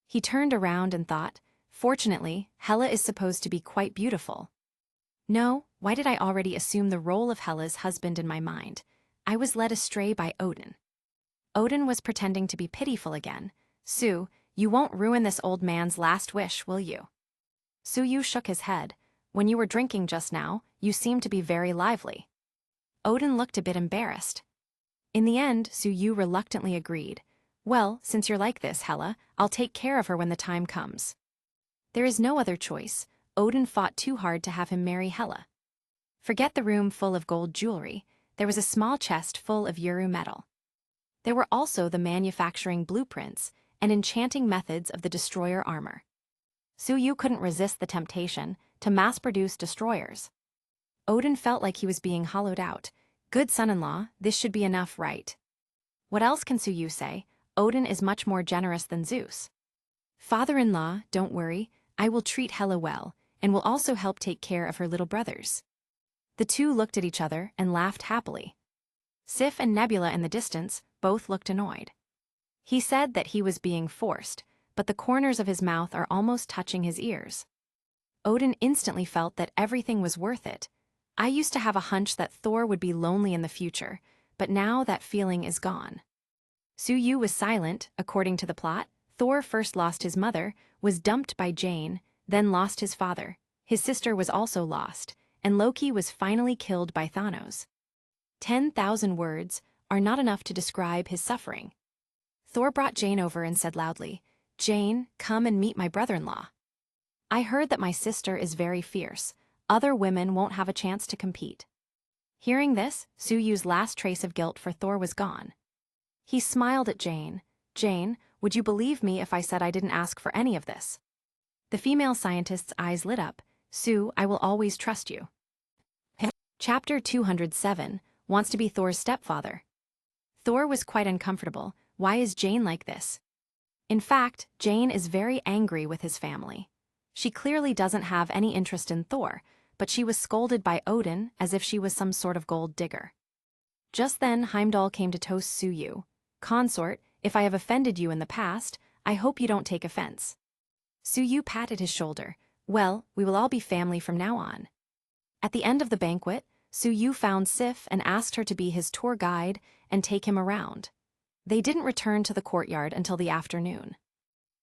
He turned around and thought, Fortunately, Hela is supposed to be quite beautiful. No, why did I already assume the role of Hela's husband in my mind? I was led astray by Odin. Odin was pretending to be pitiful again. Su, you won't ruin this old man's last wish, will you? Suyu shook his head. When you were drinking just now, you seemed to be very lively. Odin looked a bit embarrassed. In the end, Suyu reluctantly agreed. Well, since you're like this, Hela, I'll take care of her when the time comes. There is no other choice. Odin fought too hard to have him marry Hela. Forget the room full of gold jewelry. There was a small chest full of Uru metal. There were also the manufacturing blueprints and enchanting methods of the destroyer armor. Suyu couldn't resist the temptation to mass-produce destroyers. Odin felt like he was being hollowed out. Good son-in-law, this should be enough, right? What else can Suyu say? Odin is much more generous than Zeus. Father-in-law, don't worry, I will treat Hela well, and will also help take care of her little brothers. The two looked at each other and laughed happily. Sif and Nebula in the distance both looked annoyed. He said that he was being forced, but the corners of his mouth are almost touching his ears. Odin instantly felt that everything was worth it. I used to have a hunch that Thor would be lonely in the future, but now that feeling is gone. Suyu was silent, according to the plot. Thor first lost his mother, was dumped by Jane, then lost his father. His sister was also lost, and Loki was finally killed by Thanos. 10,000 words are not enough to describe his suffering. Thor brought Jane over and said loudly, "Jane, come and meet my brother-in-law. I heard that my sister is very fierce. Other women won't have a chance to compete." Hearing this, Suyu's last trace of guilt for Thor was gone. He smiled at Jane. "Jane, would you believe me if I said I didn't ask for any of this?" The female scientist's eyes lit up. "Sue, I will always trust you." Chapter 207 wants to be Thor's stepfather. Thor was quite uncomfortable. Why is Jane like this? In fact, Jane is very angry with his family. She clearly doesn't have any interest in Thor, but she was scolded by Odin as if she was some sort of gold digger. Just then, Heimdall came to toast Suyu. "Consort, if I have offended you in the past, I hope you don't take offense." Suyu patted his shoulder. "Well, we will all be family from now on." At the end of the banquet, Suyu found Sif and asked her to be his tour guide and take him around. They didn't return to the courtyard until the afternoon.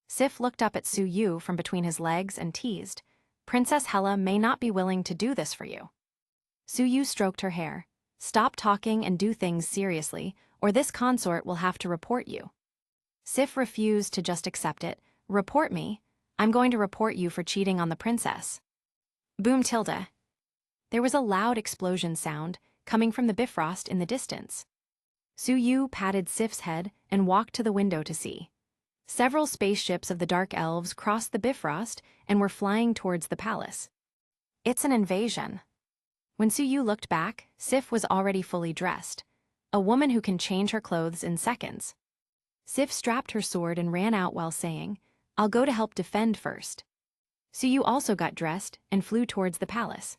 Sif looked up at Suyu from between his legs and teased, "Princess Hela may not be willing to do this for you." Suyu stroked her hair. "Stop talking and do things seriously, or this consort will have to report you." Sif refused to just accept it. "Report me? I'm going to report you for cheating on the princess." Boom tilde. There was a loud explosion sound coming from the Bifrost in the distance. Suyu patted Sif's head and walked to the window to see. Several spaceships of the Dark Elves crossed the Bifrost and were flying towards the palace. "It's an invasion." When Suyu looked back, Sif was already fully dressed. A woman who can change her clothes in seconds. Sif strapped her sword and ran out while saying, "I'll go to help defend first." Suyu also got dressed and flew towards the palace.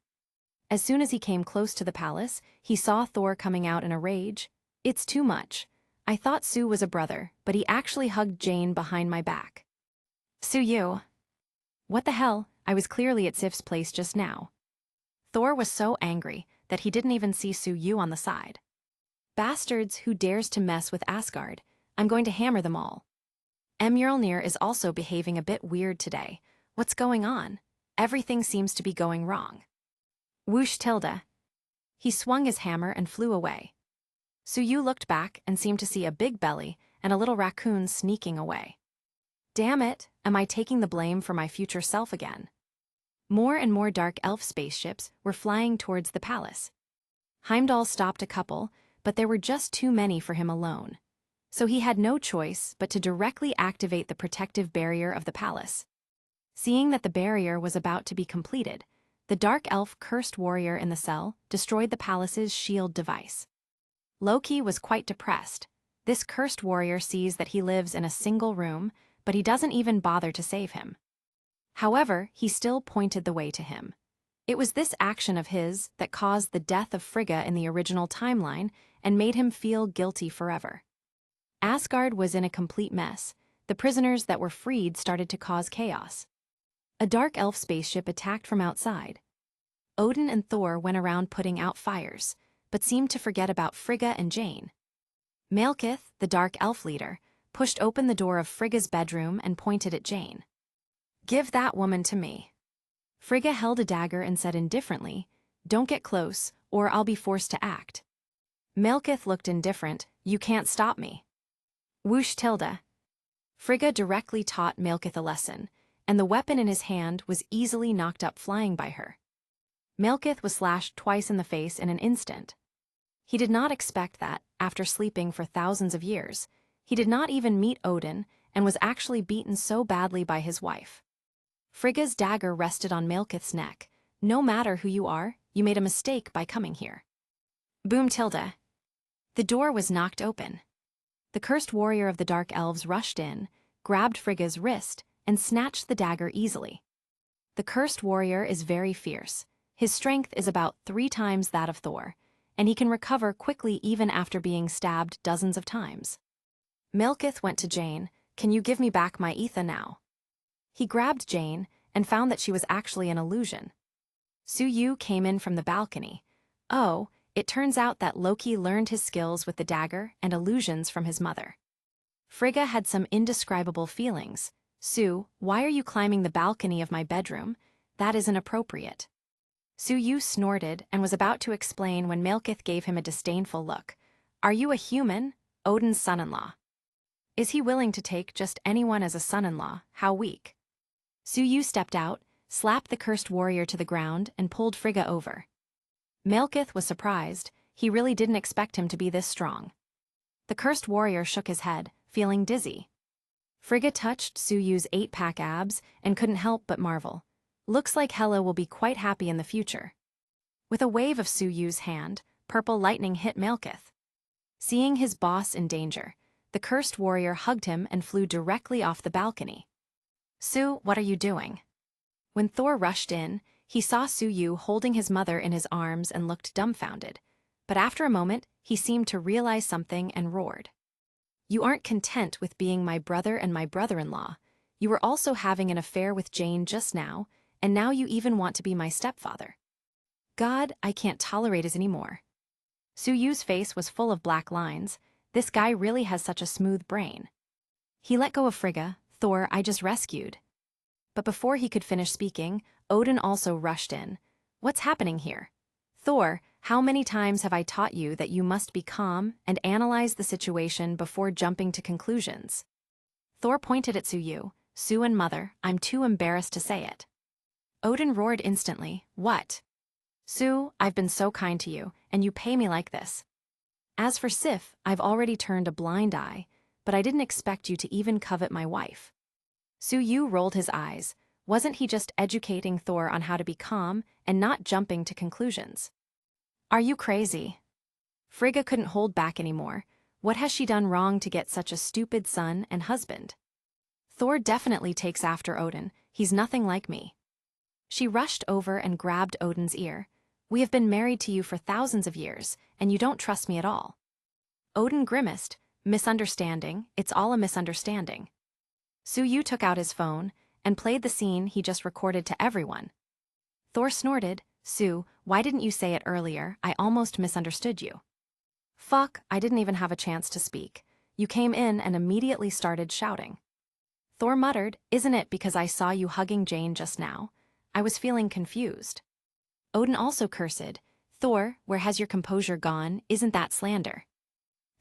As soon as he came close to the palace, he saw Thor coming out in a rage. "It's too much. I thought Sue was a brother, but he actually hugged Jane behind my back." "Suyu." "What the hell? I was clearly at Sif's place just now." Thor was so angry that he didn't even see Suyu on the side. "Bastards, who dares to mess with Asgard? I'm going to hammer them all." Mjolnir is also behaving a bit weird today. What's going on? Everything seems to be going wrong. Whoosh tilde. He swung his hammer and flew away. Suyu looked back and seemed to see a big belly and a little raccoon sneaking away. Damn it, am I taking the blame for my future self again? More and more dark elf spaceships were flying towards the palace. Heimdall stopped a couple, but there were just too many for him alone. So he had no choice but to directly activate the protective barrier of the palace. Seeing that the barrier was about to be completed, the dark elf cursed warrior in the cell destroyed the palace's shield device. Loki was quite depressed. This cursed warrior sees that he lives in a single room, but he doesn't even bother to save him. However, he still pointed the way to him. It was this action of his that caused the death of Frigga in the original timeline and made him feel guilty forever. Asgard was in a complete mess. The prisoners that were freed started to cause chaos. A dark elf spaceship attacked from outside. Odin and Thor went around putting out fires, but seemed to forget about Frigga and Jane. Malekith, the dark elf leader, pushed open the door of Frigga's bedroom and pointed at Jane. "Give that woman to me." Frigga held a dagger and said indifferently, "Don't get close, or I'll be forced to act." Malekith looked indifferent. "You can't stop me." Whoosh tilde. Frigga directly taught Malekith a lesson, and the weapon in his hand was easily knocked up flying by her. Malekith was slashed twice in the face in an instant. He did not expect that, after sleeping for thousands of years, he did not even meet Odin and was actually beaten so badly by his wife. Frigga's dagger rested on Malekith's neck. "No matter who you are, you made a mistake by coming here." Boom tilde. The door was knocked open. The cursed warrior of the dark elves rushed in, grabbed Frigga's wrist, and snatched the dagger easily. The cursed warrior is very fierce. His strength is about 3 times that of Thor, and he can recover quickly even after being stabbed dozens of times. Melkith went to Jane. "Can you give me back my Etha now?" He grabbed Jane and found that she was actually an illusion. Suyu came in from the balcony. Oh, it turns out that Loki learned his skills with the dagger and illusions from his mother. Frigga had some indescribable feelings. "Sue, why are you climbing the balcony of my bedroom? That isn't appropriate." Suyu snorted and was about to explain when Malekith gave him a disdainful look. "Are you a human? Odin's son-in-law. Is he willing to take just anyone as a son-in-law? How weak." Suyu stepped out, slapped the cursed warrior to the ground, and pulled Frigga over. Malekith was surprised. He really didn't expect him to be this strong. The cursed warrior shook his head, feeling dizzy. Frigga touched Suyu's 8-pack abs and couldn't help but marvel. "Looks like Hela will be quite happy in the future." With a wave of Suyu's hand, purple lightning hit Malekith. Seeing his boss in danger, the cursed warrior hugged him and flew directly off the balcony. "Sue, what are you doing?" When Thor rushed in, he saw Suyu holding his mother in his arms and looked dumbfounded. But after a moment, he seemed to realize something and roared. "You aren't content with being my brother and my brother-in-law. You were also having an affair with Jane just now, and now you even want to be my stepfather. God, I can't tolerate it anymore." Suyu's face was full of black lines. This guy really has such a smooth brain. He let go of Frigga. "Thor, I just rescued." But before he could finish speaking, Odin also rushed in. "What's happening here? Thor, how many times have I taught you that you must be calm and analyze the situation before jumping to conclusions?" Thor pointed at Suyu. "Sue and mother, I'm too embarrassed to say it." Odin roared instantly. "What? Sue, I've been so kind to you, and you pay me like this. As for Sif, I've already turned a blind eye, but I didn't expect you to even covet my wife." Suyu rolled his eyes. Wasn't he just educating Thor on how to be calm and not jumping to conclusions? "Are you crazy?" Frigga couldn't hold back anymore. What has she done wrong to get such a stupid son and husband? "Thor definitely takes after Odin. He's nothing like me." She rushed over and grabbed Odin's ear. "We have been married to you for thousands of years, and you don't trust me at all." Odin grimaced. "Misunderstanding, it's all a misunderstanding." Suyu took out his phone and played the scene he just recorded to everyone. Thor snorted. "Sue, why didn't you say it earlier? I almost misunderstood you." "Fuck, I didn't even have a chance to speak. You came in and immediately started shouting." Thor muttered. "Isn't it because I saw you hugging Jane just now? I was feeling confused." Odin also cursed. "Thor, where has your composure gone? Isn't that slander?"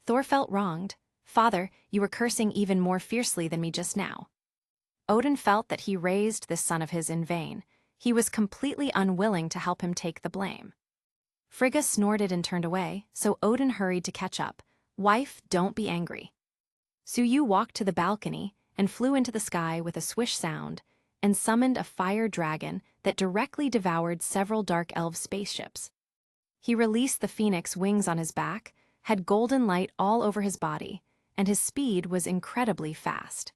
Thor felt wronged. "Father, you were cursing even more fiercely than me just now." Odin felt that he raised this son of his in vain. He was completely unwilling to help him take the blame. Frigga snorted and turned away, so Odin hurried to catch up. "Wife, don't be angry." Suyu walked to the balcony and flew into the sky with a swish sound and summoned a fire dragon that directly devoured several dark elf spaceships. He released the phoenix wings on his back, had golden light all over his body, and his speed was incredibly fast.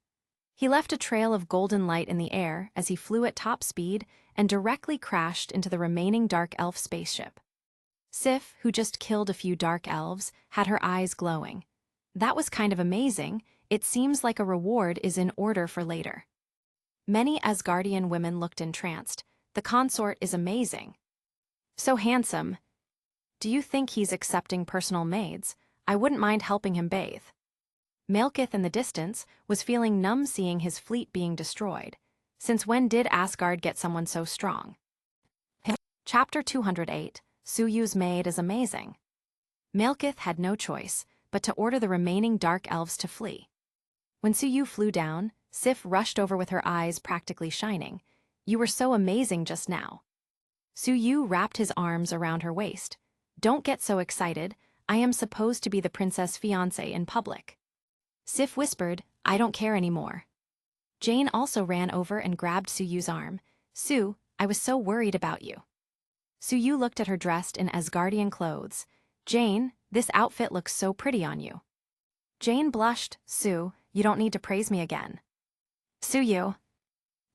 He left a trail of golden light in the air as he flew at top speed and directly crashed into the remaining dark elf spaceship. Sif, who just killed a few dark elves, had her eyes glowing. "That was kind of amazing. It seems like a reward is in order for later." Many Asgardian women looked entranced. "The consort is amazing. So handsome. Do you think he's accepting personal maids? I wouldn't mind helping him bathe." Malekith in the distance was feeling numb seeing his fleet being destroyed. Since when did Asgard get someone so strong? Chapter 208, Suyu's maid is amazing. Malekith had no choice but to order the remaining dark elves to flee. When Suyu flew down, Sif rushed over with her eyes practically shining. "You were so amazing just now." Suyu wrapped his arms around her waist. "Don't get so excited. I am supposed to be the princess fiancé in public." Sif whispered, "I don't care anymore." Jane also ran over and grabbed Suyu's arm. "Sue, I was so worried about you." Suyu looked at her dressed in Asgardian clothes. "Jane, this outfit looks so pretty on you." Jane blushed. Sue, you don't need to praise me again. Sue you.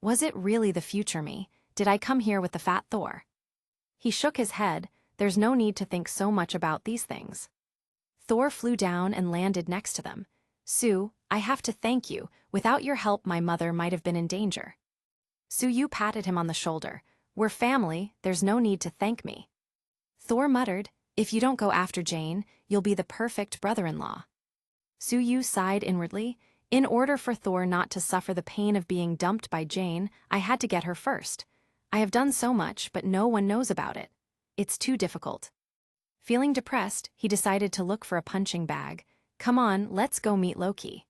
Was it really the future me? Did I come here with the fat Thor? He shook his head. There's no need to think so much about these things. Thor flew down and landed next to them. Sue, I have to thank you. Without your help, my mother might have been in danger. Sue Yu patted him on the shoulder. We're family, there's no need to thank me. Thor muttered, if you don't go after Jane, you'll be the perfect brother-in-law. Sue Yu sighed inwardly. In order for Thor not to suffer the pain of being dumped by Jane, I had to get her first. I have done so much, but no one knows about it. It's too difficult. Feeling depressed, he decided to look for a punching bag. Come on, let's go meet Loki.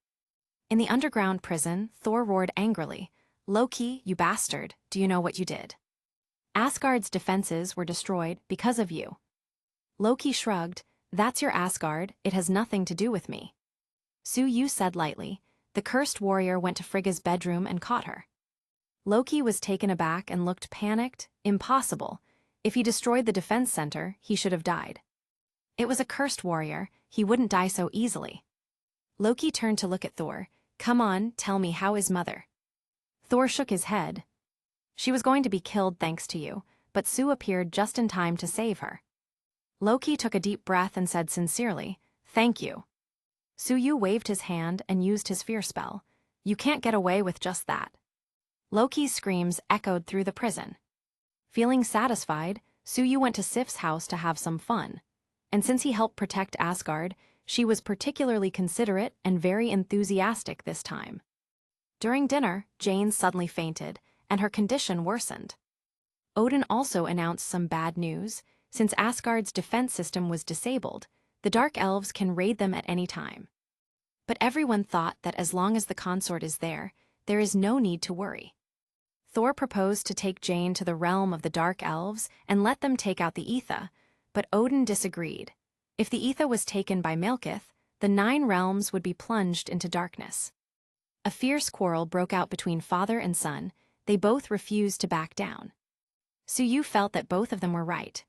In the underground prison, Thor roared angrily. Loki, you bastard, do you know what you did? Asgard's defenses were destroyed because of you. Loki shrugged. That's your Asgard, it has nothing to do with me. Sue Yu said lightly. The cursed warrior went to Frigga's bedroom and caught her. Loki was taken aback and looked panicked. Impossible. If he destroyed the defense center, he should have died. It was a cursed warrior, he wouldn't die so easily. Loki turned to look at Thor. Come on, tell me, how is Mother? Thor shook his head. She was going to be killed thanks to you, but Sue appeared just in time to save her. Loki took a deep breath and said sincerely, thank you. Sue Yu waved his hand and used his fear spell. You can't get away with just that. Loki's screams echoed through the prison. Feeling satisfied, Sue Yu went to Sif's house to have some fun. And since he helped protect Asgard, she was particularly considerate and very enthusiastic this time. During dinner, Jane suddenly fainted, and her condition worsened. Odin also announced some bad news. Since Asgard's defense system was disabled, the Dark Elves can raid them at any time. But everyone thought that as long as the consort is there is no need to worry. Thor proposed to take Jane to the realm of the Dark Elves and let them take out the Aether, but Odin disagreed. If the Aether was taken by Malekith, the 9 realms would be plunged into darkness. A fierce quarrel broke out between father and son. They both refused to back down. Sue Yu felt that both of them were right.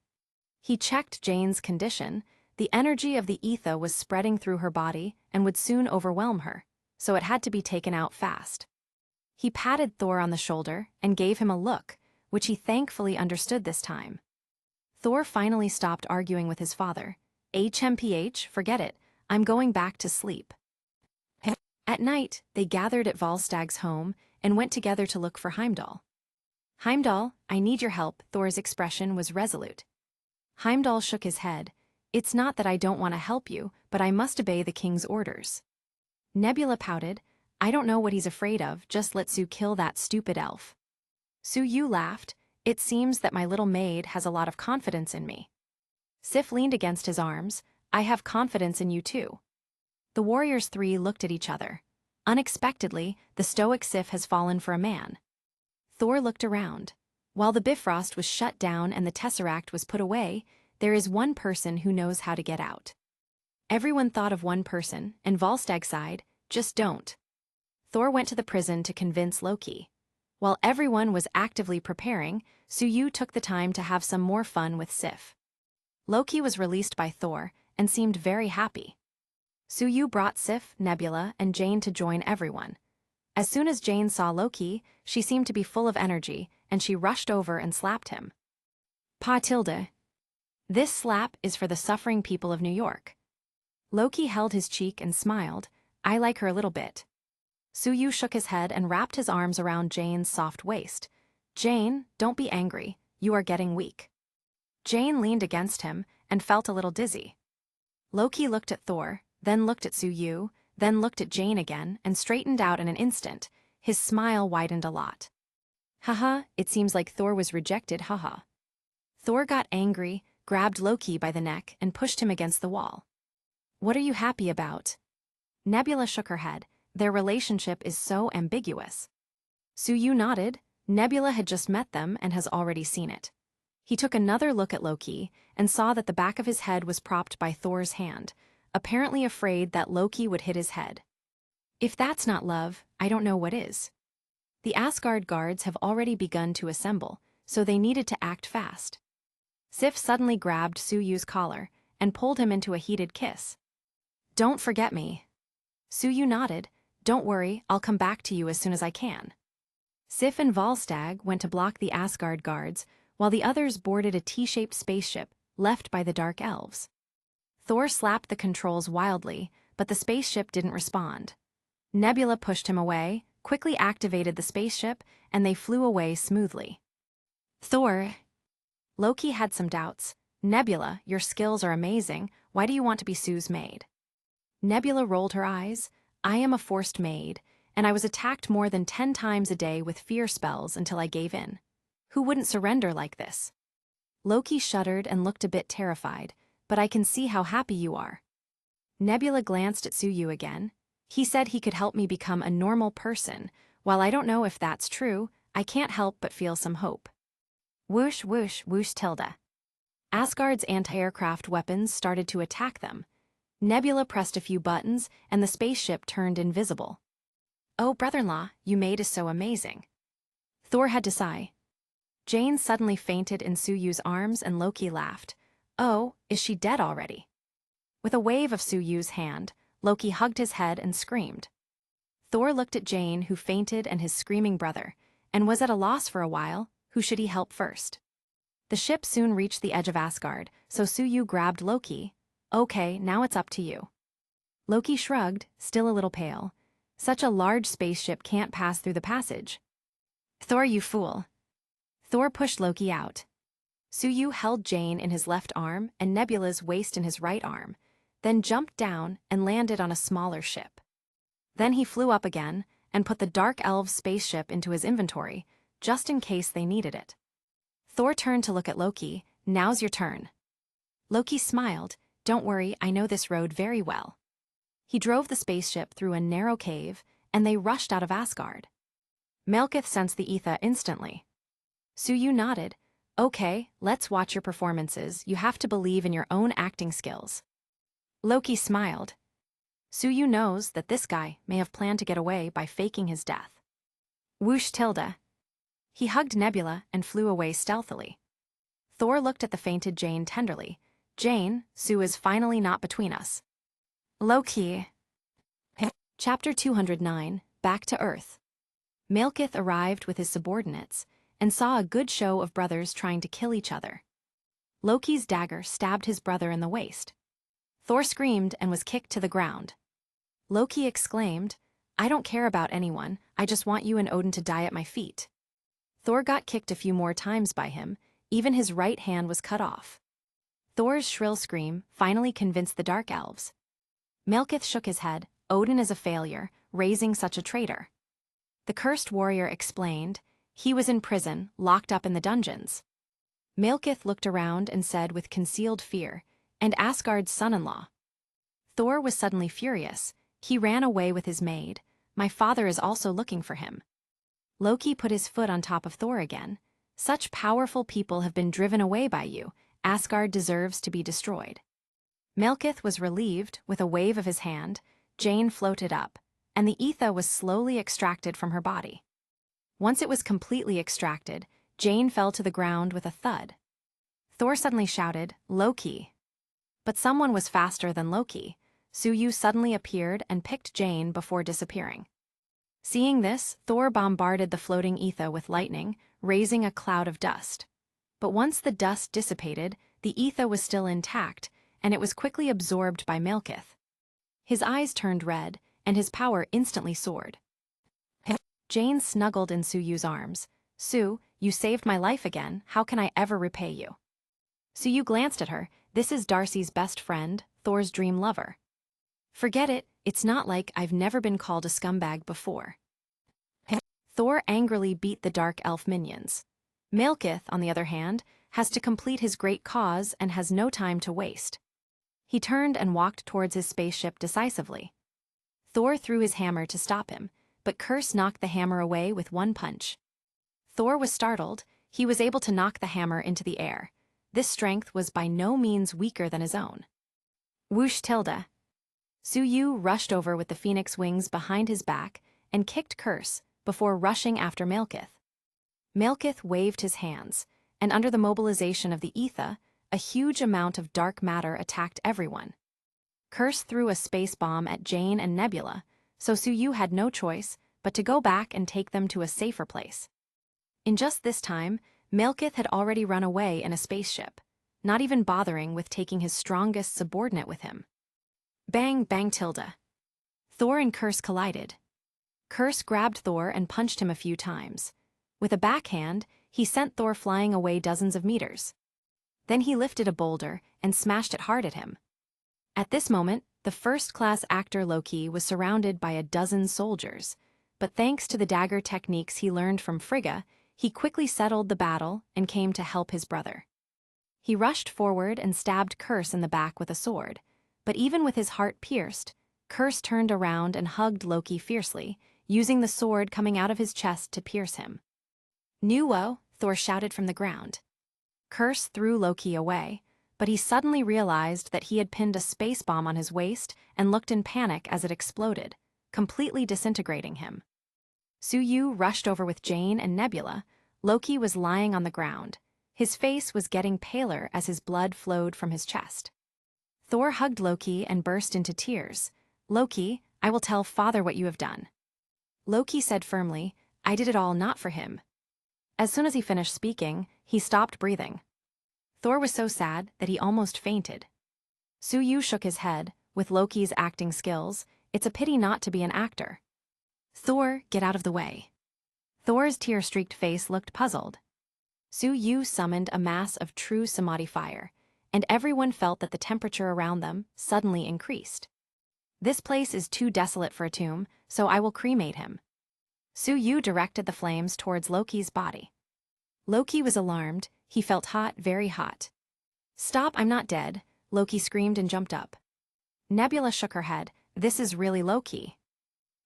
He checked Jane's condition. The energy of the Aether was spreading through her body and would soon overwhelm her, so it had to be taken out fast. He patted Thor on the shoulder and gave him a look, which he thankfully understood this time. Thor finally stopped arguing with his father. HMPH, forget it, I'm going back to sleep. At night, they gathered at Volstag's home and went together to look for Heimdall. Heimdall, I need your help, Thor's expression was resolute. Heimdall shook his head. It's not that I don't want to help you, but I must obey the king's orders. Nebula pouted. I don't know what he's afraid of, just let Sue kill that stupid elf. Sue Yu laughed. It seems that my little maid has a lot of confidence in me. Sif leaned against his arms. I have confidence in you too. The warriors 3 looked at each other. Unexpectedly, the stoic Sif has fallen for a man. Thor looked around. While the Bifrost was shut down and the Tesseract was put away, there is one person who knows how to get out. Everyone thought of one person, and Volstagg sighed, just don't. Thor went to the prison to convince Loki. While everyone was actively preparing, Sue Yu took the time to have some more fun with Sif. Loki was released by Thor and seemed very happy. Sue Yu brought Sif, Nebula, and Jane to join everyone. As soon as Jane saw Loki, she seemed to be full of energy, and she rushed over and slapped him. Pa tilde. This slap is for the suffering people of New York. Loki held his cheek and smiled. I like her a little bit. Sue Yu shook his head and wrapped his arms around Jane's soft waist. Jane, don't be angry, you are getting weak. Jane leaned against him and felt a little dizzy. Loki looked at Thor, then looked at Sue Yu, then looked at Jane again and straightened out in an instant. His smile widened a lot. Haha, it seems like Thor was rejected, haha. Thor got angry, grabbed Loki by the neck and pushed him against the wall. What are you happy about? Nebula shook her head. Their relationship is so ambiguous. Sue Yu nodded. Nebula had just met them and has already seen it. He took another look at Loki and saw that the back of his head was propped by Thor's hand, apparently afraid that Loki would hit his head. If that's not love, I don't know what is. The Asgard guards have already begun to assemble, so they needed to act fast. Sif suddenly grabbed Sue Yu's collar and pulled him into a heated kiss. Don't forget me. Suyu nodded. Don't worry, I'll come back to you as soon as I can. Sif and Volstagg went to block the Asgard guards, while the others boarded a T-shaped spaceship left by the Dark Elves. Thor slapped the controls wildly, but the spaceship didn't respond. Nebula pushed him away, quickly activated the spaceship, and they flew away smoothly. Thor. Loki had some doubts. Nebula, your skills are amazing. Why do you want to be Sue's maid? Nebula rolled her eyes. I am a forced maid, and I was attacked more than 10 times a day with fear spells until I gave in. Who wouldn't surrender like this? Loki shuddered and looked a bit terrified, but I can see how happy you are. Nebula glanced at Suyu again. He said he could help me become a normal person. While I don't know if that's true, I can't help but feel some hope. Whoosh, whoosh, whoosh, tilde. Asgard's anti-aircraft weapons started to attack them. Nebula pressed a few buttons, and the spaceship turned invisible. Oh, brother-in-law, your maid is so amazing. Thor had to sigh. Jane suddenly fainted in Suyu's arms and Loki laughed. Oh, is she dead already? With a wave of Suyu's hand, Loki hugged his head and screamed. Thor looked at Jane, who fainted, and his screaming brother, and was at a loss for a while. Who should he help first? The ship soon reached the edge of Asgard, so Suyu grabbed Loki. Okay, now it's up to you. Loki shrugged, still a little pale. Such a large spaceship can't pass through the passage. Thor, you fool. Thor pushed Loki out. Suyu held Jane in his left arm and Nebula's waist in his right arm, then jumped down and landed on a smaller ship. Then he flew up again and put the Dark Elves' spaceship into his inventory, just in case they needed it. Thor turned to look at Loki. Now's your turn. Loki smiled. Don't worry, I know this road very well. He drove the spaceship through a narrow cave, and they rushed out of Asgard. Malekith sensed the ether instantly. Suyu nodded. Okay, let's watch your performances. You have to believe in your own acting skills. Loki smiled. Suyu knows that this guy may have planned to get away by faking his death. Whoosh, tilde. He hugged Nebula and flew away stealthily. Thor looked at the fainted Jane tenderly. Jane, Sue is finally not between us. Loki. Chapter 209, Back to Earth. Malekith arrived with his subordinates and saw a good show of brothers trying to kill each other. Loki's dagger stabbed his brother in the waist. Thor screamed and was kicked to the ground. Loki exclaimed, I don't care about anyone, I just want you and Odin to die at my feet. Thor got kicked a few more times by him, even his right hand was cut off. Thor's shrill scream finally convinced the Dark Elves. Malekith shook his head. Odin is a failure, raising such a traitor. The cursed warrior explained, he was in prison, locked up in the dungeons. Malekith looked around and said with concealed fear, and Asgard's son-in-law. Thor was suddenly furious. He ran away with his maid. My father is also looking for him. Loki put his foot on top of Thor again. Such powerful people have been driven away by you. Asgard deserves to be destroyed. Malekith was relieved. With a wave of his hand, Jane floated up, and the ether was slowly extracted from her body. Once it was completely extracted, Jane fell to the ground with a thud. Thor suddenly shouted, Loki. But someone was faster than Loki. Suyu suddenly appeared and picked Jane before disappearing. Seeing this, Thor bombarded the floating ether with lightning, raising a cloud of dust. But once the dust dissipated, the ether was still intact, and it was quickly absorbed by Malekith. His eyes turned red, and his power instantly soared. Jane snuggled in Suyu's arms. Sue, you saved my life again, how can I ever repay you? Suyu glanced at her. This is Darcy's best friend, Thor's dream lover. Forget it, it's not like I've never been called a scumbag before. Thor angrily beat the Dark Elf minions. Malekith, on the other hand, has to complete his great cause and has no time to waste. He turned and walked towards his spaceship decisively. Thor threw his hammer to stop him, but Curse knocked the hammer away with one punch. Thor was startled. He was able to knock the hammer into the air. This strength was by no means weaker than his own. Whoosh, tilde. Suyu rushed over with the phoenix wings behind his back and kicked Curse before rushing after Malekith. Malekith waved his hands, and under the mobilization of the ether, a huge amount of dark matter attacked everyone. Curse threw a space bomb at Jane and Nebula, so Suyu had no choice but to go back and take them to a safer place. In just this time, Malekith had already run away in a spaceship, not even bothering with taking his strongest subordinate with him. Bang, bang, tilde. Thor and Curse collided. Curse grabbed Thor and punched him a few times. With a backhand, he sent Thor flying away dozens of meters. Then he lifted a boulder and smashed it hard at him. At this moment, the first-class actor Loki was surrounded by a dozen soldiers, but thanks to the dagger techniques he learned from Frigga, he quickly settled the battle and came to help his brother. He rushed forward and stabbed Curse in the back with a sword, but even with his heart pierced, Curse turned around and hugged Loki fiercely, using the sword coming out of his chest to pierce him. "Nuo," Thor shouted from the ground. Curse threw Loki away, but he suddenly realized that he had pinned a space bomb on his waist and looked in panic as it exploded, completely disintegrating him. Suyu rushed over with Jane and Nebula. Loki was lying on the ground. His face was getting paler as his blood flowed from his chest. Thor hugged Loki and burst into tears. "Loki, I will tell Father what you have done." Loki said firmly, "I did it all not for him." As soon as he finished speaking, he stopped breathing. Thor was so sad that he almost fainted. Suyu shook his head. With Loki's acting skills, it's a pity not to be an actor. "Thor, get out of the way." Thor's tear-streaked face looked puzzled. Suyu summoned a mass of true samadhi fire, and everyone felt that the temperature around them suddenly increased. "This place is too desolate for a tomb, so I will cremate him." Suyu directed the flames towards Loki's body. Loki was alarmed. He felt hot, very hot. "Stop, I'm not dead," Loki screamed and jumped up. Nebula shook her head. "This is really Loki."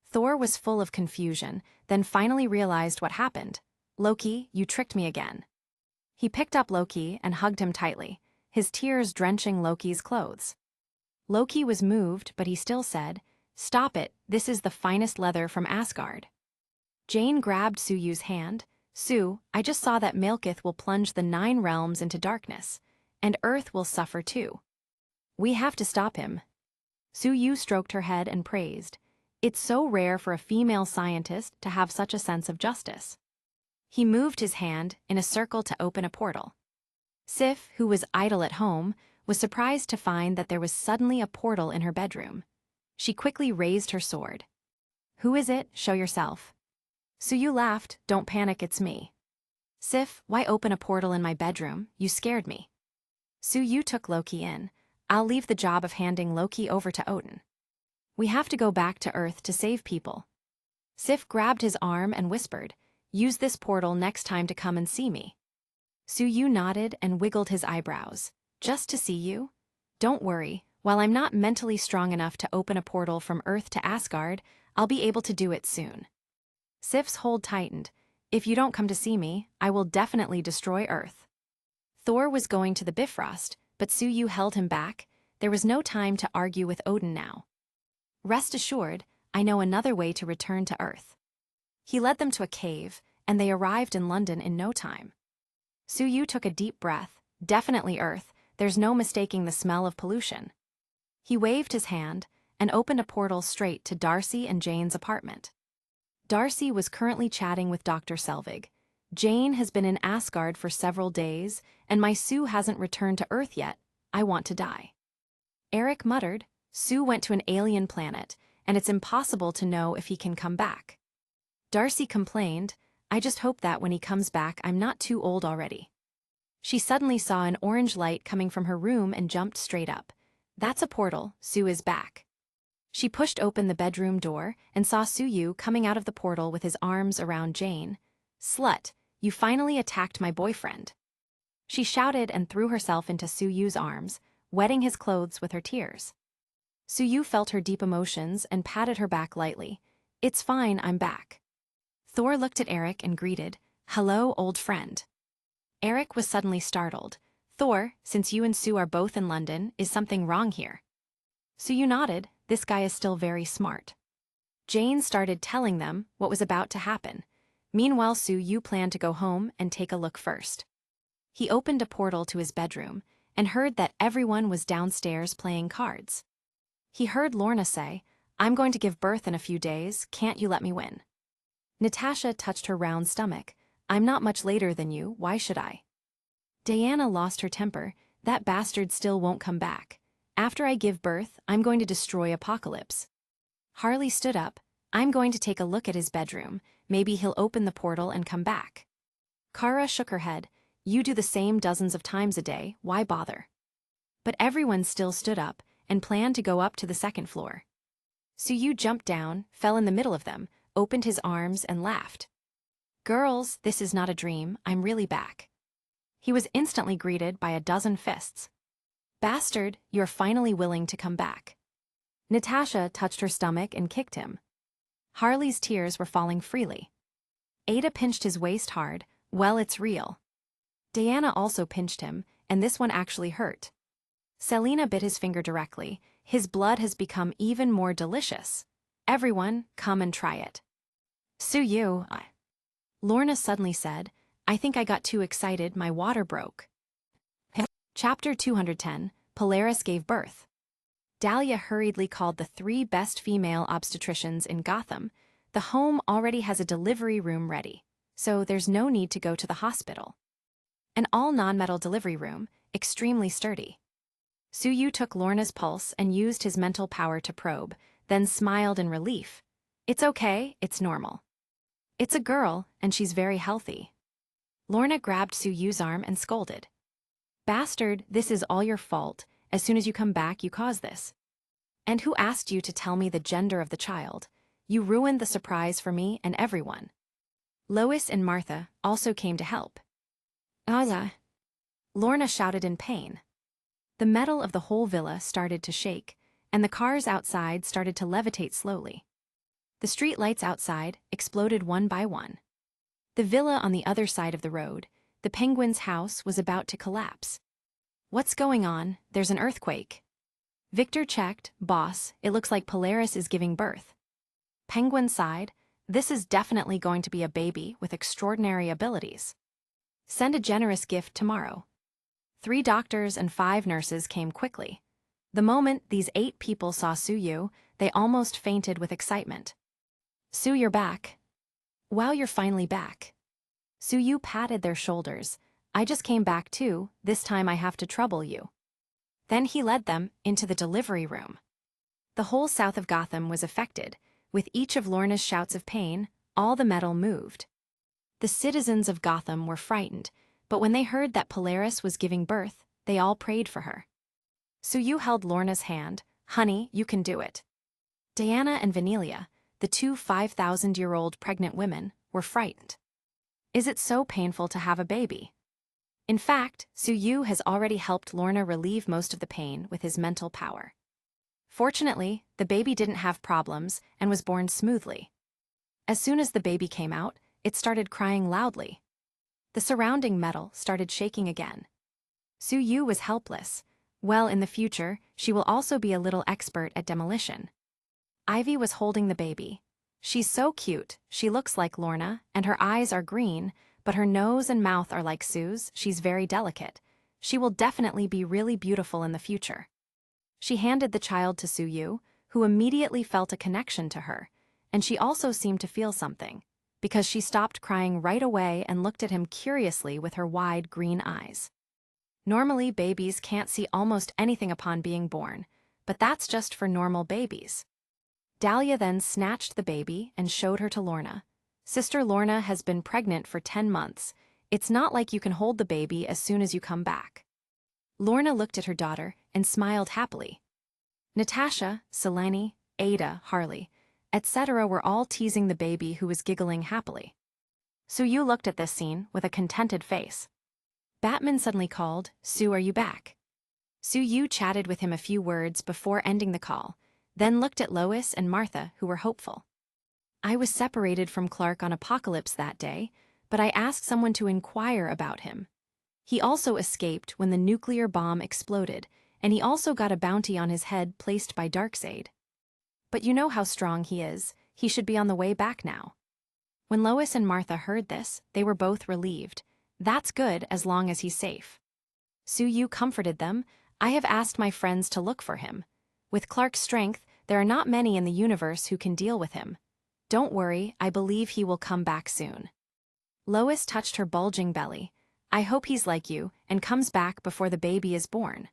Thor was full of confusion, then finally realized what happened. "Loki, you tricked me again." He picked up Loki and hugged him tightly, his tears drenching Loki's clothes. Loki was moved, but he still said, "Stop it, this is the finest leather from Asgard." Jane grabbed Suyu's hand. "Su, I just saw that Malekith will plunge the 9 realms into darkness, and Earth will suffer too. We have to stop him." Suyu stroked her head and praised. "It's so rare for a female scientist to have such a sense of justice." He moved his hand in a circle to open a portal. Sif, who was idle at home, was surprised to find that there was suddenly a portal in her bedroom. She quickly raised her sword. "Who is it? Show yourself." Suyu laughed. "Don't panic, it's me." "Sif, why open a portal in my bedroom? You scared me." Suyu took Loki in. "I'll leave the job of handing Loki over to Odin. We have to go back to Earth to save people." Sif grabbed his arm and whispered, "Use this portal next time to come and see me." Suyu nodded and wiggled his eyebrows. "Just to see you? Don't worry, while I'm not mentally strong enough to open a portal from Earth to Asgard, I'll be able to do it soon." Sif's hold tightened. "If you don't come to see me, I will definitely destroy Earth." Thor was going to the Bifrost, but Suyu held him back. There was no time to argue with Odin now. "Rest assured, I know another way to return to Earth." He led them to a cave, and they arrived in London in no time. Suyu took a deep breath. "Definitely Earth, there's no mistaking the smell of pollution." He waved his hand and opened a portal straight to Darcy and Jane's apartment. Darcy was currently chatting with Dr. Selvig. "Jane has been in Asgard for several days, and my Sue hasn't returned to Earth yet. I want to die." Eric muttered, "Sue went to an alien planet, and it's impossible to know if he can come back." Darcy complained, "I just hope that when he comes back I'm not too old already." She suddenly saw an orange light coming from her room and jumped straight up. "That's a portal, Sue is back." She pushed open the bedroom door and saw Suyu coming out of the portal with his arms around Jane. "Slut, you finally attacked my boyfriend." She shouted and threw herself into Suyu's arms, wetting his clothes with her tears. Suyu felt her deep emotions and patted her back lightly. "It's fine, I'm back." Thor looked at Eric and greeted, "Hello, old friend." Eric was suddenly startled. "Thor, since you and Sue are both in London, is something wrong here?" Suyu nodded. "This guy is still very smart." Jane started telling them what was about to happen. Meanwhile, Suyu planned to go home and take a look first. He opened a portal to his bedroom and heard that everyone was downstairs playing cards. He heard Lorna say, "I'm going to give birth in a few days, can't you let me win?" Natasha touched her round stomach. "I'm not much later than you, why should I?" Diana lost her temper. "That bastard still won't come back. After I give birth, I'm going to destroy Apocalypse." Harley stood up. "I'm going to take a look at his bedroom. Maybe he'll open the portal and come back." Kara shook her head. "You do the same dozens of times a day, why bother?" But everyone still stood up and planned to go up to the second floor. Suyu jumped down, fell in the middle of them, opened his arms and laughed. "Girls, this is not a dream, I'm really back." He was instantly greeted by a dozen fists. "Bastard, you're finally willing to come back." Natasha touched her stomach and kicked him. Harley's tears were falling freely. Ada pinched his waist hard. "Well, it's real." Diana also pinched him, and this one actually hurt. Selena bit his finger directly. "His blood has become even more delicious. Everyone, come and try it." "Suyu," Lorna suddenly said, "I think I got too excited, my water broke." Chapter 210, Polaris gave birth. Dahlia hurriedly called the 3 best female obstetricians in Gotham. The home already has a delivery room ready, so there's no need to go to the hospital. An all-non-metal delivery room, extremely sturdy. Suyu took Lorna's pulse and used his mental power to probe, then smiled in relief. "It's okay, it's normal. It's a girl, and she's very healthy." Lorna grabbed Suyu's arm and scolded. "Bastard, this is all your fault. As soon as you come back, you caused this. And who asked you to tell me the gender of the child? You ruined the surprise for me and everyone." Lois and Martha also came to help. "Aza!" Lorna shouted in pain. The metal of the whole villa started to shake, and the cars outside started to levitate slowly. The street lights outside exploded one by one. The villa on the other side of the road, the Penguin's house, was about to collapse. "What's going on? There's an earthquake." Victor checked. "Boss, it looks like Polaris is giving birth." Penguin sighed. "This is definitely going to be a baby with extraordinary abilities. Send a generous gift tomorrow." 3 doctors and 5 nurses came quickly. The moment these 8 people saw Suyu, they almost fainted with excitement. "Su, you're back." "Wow, you're finally back." Suyu patted their shoulders. "I just came back too, this time I have to trouble you." Then he led them into the delivery room. The whole south of Gotham was affected. With each of Lorna's shouts of pain, all the metal moved. The citizens of Gotham were frightened, but when they heard that Polaris was giving birth, they all prayed for her. Suyu held Lorna's hand. "Honey, you can do it." Diana and Vanelia, the 2 5,000-year-old pregnant women, were frightened. "Is it so painful to have a baby?" In fact, Suyu has already helped Lorna relieve most of the pain with his mental power. Fortunately, the baby didn't have problems and was born smoothly. As soon as the baby came out, it started crying loudly. The surrounding metal started shaking again. Suyu was helpless. Well, in the future, she will also be a little expert at demolition. Ivy was holding the baby. "She's so cute, she looks like Lorna, and her eyes are green, but her nose and mouth are like Sue's. She's very delicate. She will definitely be really beautiful in the future." She handed the child to Suyu, who immediately felt a connection to her, and she also seemed to feel something, because she stopped crying right away and looked at him curiously with her wide green eyes. Normally, babies can't see almost anything upon being born, but that's just for normal babies. Dahlia then snatched the baby and showed her to Lorna. "Sister Lorna has been pregnant for 10 months. It's not like you can hold the baby as soon as you come back." Lorna looked at her daughter and smiled happily. Natasha, Selene, Ada, Harley, etc. were all teasing the baby who was giggling happily. Suyu looked at this scene with a contented face. Batman suddenly called, "Sue, are you back?" Suyu chatted with him a few words before ending the call, then looked at Lois and Martha, who were hopeful. "I was separated from Clark on Apocalypse that day, but I asked someone to inquire about him. He also escaped when the nuclear bomb exploded, and he also got a bounty on his head placed by Darkseid. But you know how strong he is, he should be on the way back now." When Lois and Martha heard this, they were both relieved. "That's good as long as he's safe." Suyu comforted them. "I have asked my friends to look for him. With Clark's strength, there are not many in the universe who can deal with him. Don't worry, I believe he will come back soon. Lois touched her bulging belly. I hope he's like you and comes back before the baby is born.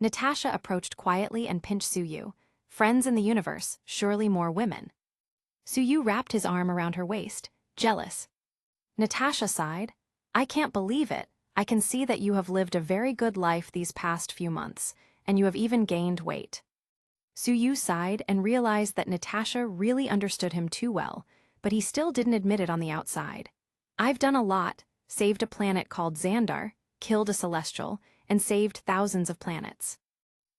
Natasha approached quietly and pinched Suyu. Friends in the universe, surely more women. Suyu wrapped his arm around her waist, jealous. Natasha sighed. I can't believe it. I can see that you have lived a very good life these past few months, and you have even gained weight. Suyu sighed and realized that Natasha really understood him too well, but he still didn't admit it on the outside. I've done a lot, saved a planet called Xandar, killed a celestial, and saved thousands of planets.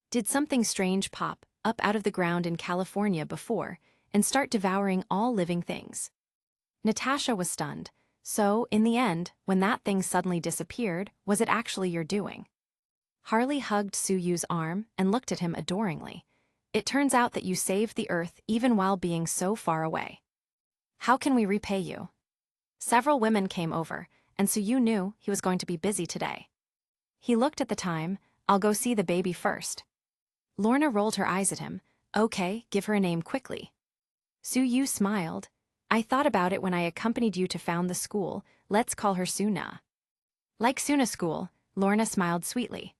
Did something strange pop up out of the ground in California before and start devouring all living things? Natasha was stunned. So, in the end, when that thing suddenly disappeared, was it actually your doing? Harley hugged Suyu's arm and looked at him adoringly. It turns out that you saved the Earth even while being so far away. How can we repay you? Several women came over, and Suyu knew he was going to be busy today. He looked at the time. I'll go see the baby first. Lorna rolled her eyes at him. Okay, give her a name quickly. Suyu smiled. I thought about it when I accompanied you to found the school. Let's call her Suna. Like Suna School, Lorna smiled sweetly.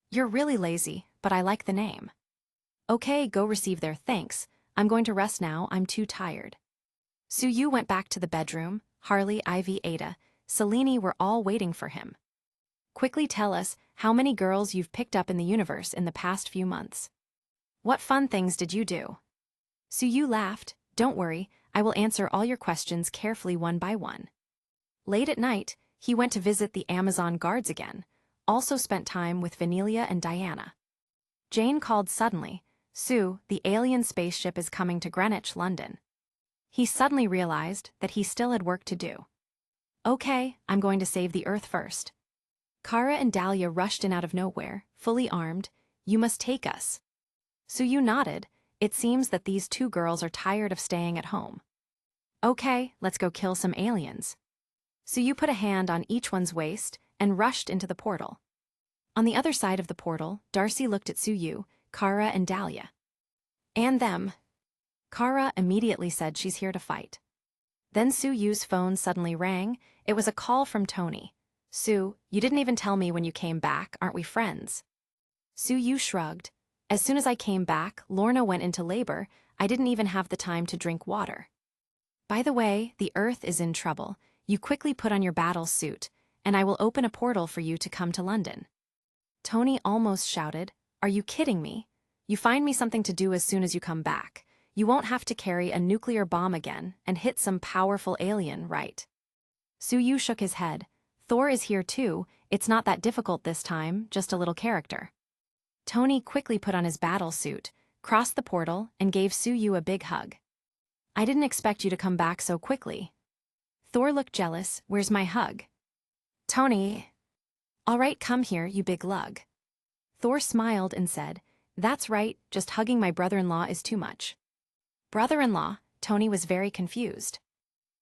You're really lazy, but I like the name. Okay, go receive their thanks. I'm going to rest now, I'm too tired. Suyu went back to the bedroom. Harley, Ivy, Ada, Selene were all waiting for him. Quickly tell us how many girls you've picked up in the universe in the past few months. What fun things did you do? Suyu laughed. Don't worry, I will answer all your questions carefully one by one. Late at night, he went to visit the Amazon guards again, also spent time with Vanelia and Diana. Jane called suddenly. Sue, the alien spaceship is coming to Greenwich, London. He suddenly realized that he still had work to do. Okay, I'm going to save the Earth first. Kara and Dahlia rushed in out of nowhere, fully armed. You must take us. Suyu nodded. It seems that these two girls are tired of staying at home. Okay, let's go kill some aliens. Suyu put a hand on each one's waist and rushed into the portal. On the other side of the portal, Darcy looked at Suyu, Kara and Dahlia. And them. Kara immediately said she's here to fight. Then Suyu's phone suddenly rang. It was a call from Tony. Sue, you didn't even tell me when you came back, aren't we friends? Suyu shrugged. As soon as I came back, Lorna went into labor. I didn't even have the time to drink water. By the way, the Earth is in trouble. You quickly put on your battle suit, and I will open a portal for you to come to London. Tony almost shouted, Are you kidding me? You find me something to do as soon as you come back. You won't have to carry a nuclear bomb again and hit some powerful alien, right? Suyu shook his head. Thor is here too. It's not that difficult this time, just a little character. Tony quickly put on his battle suit, crossed the portal, and gave Suyu a big hug. I didn't expect you to come back so quickly. Thor looked jealous. Where's my hug? Tony. All right, come here, you big lug. Thor smiled and said, That's right, just hugging my brother-in-law is too much. Brother-in-law? Tony was very confused.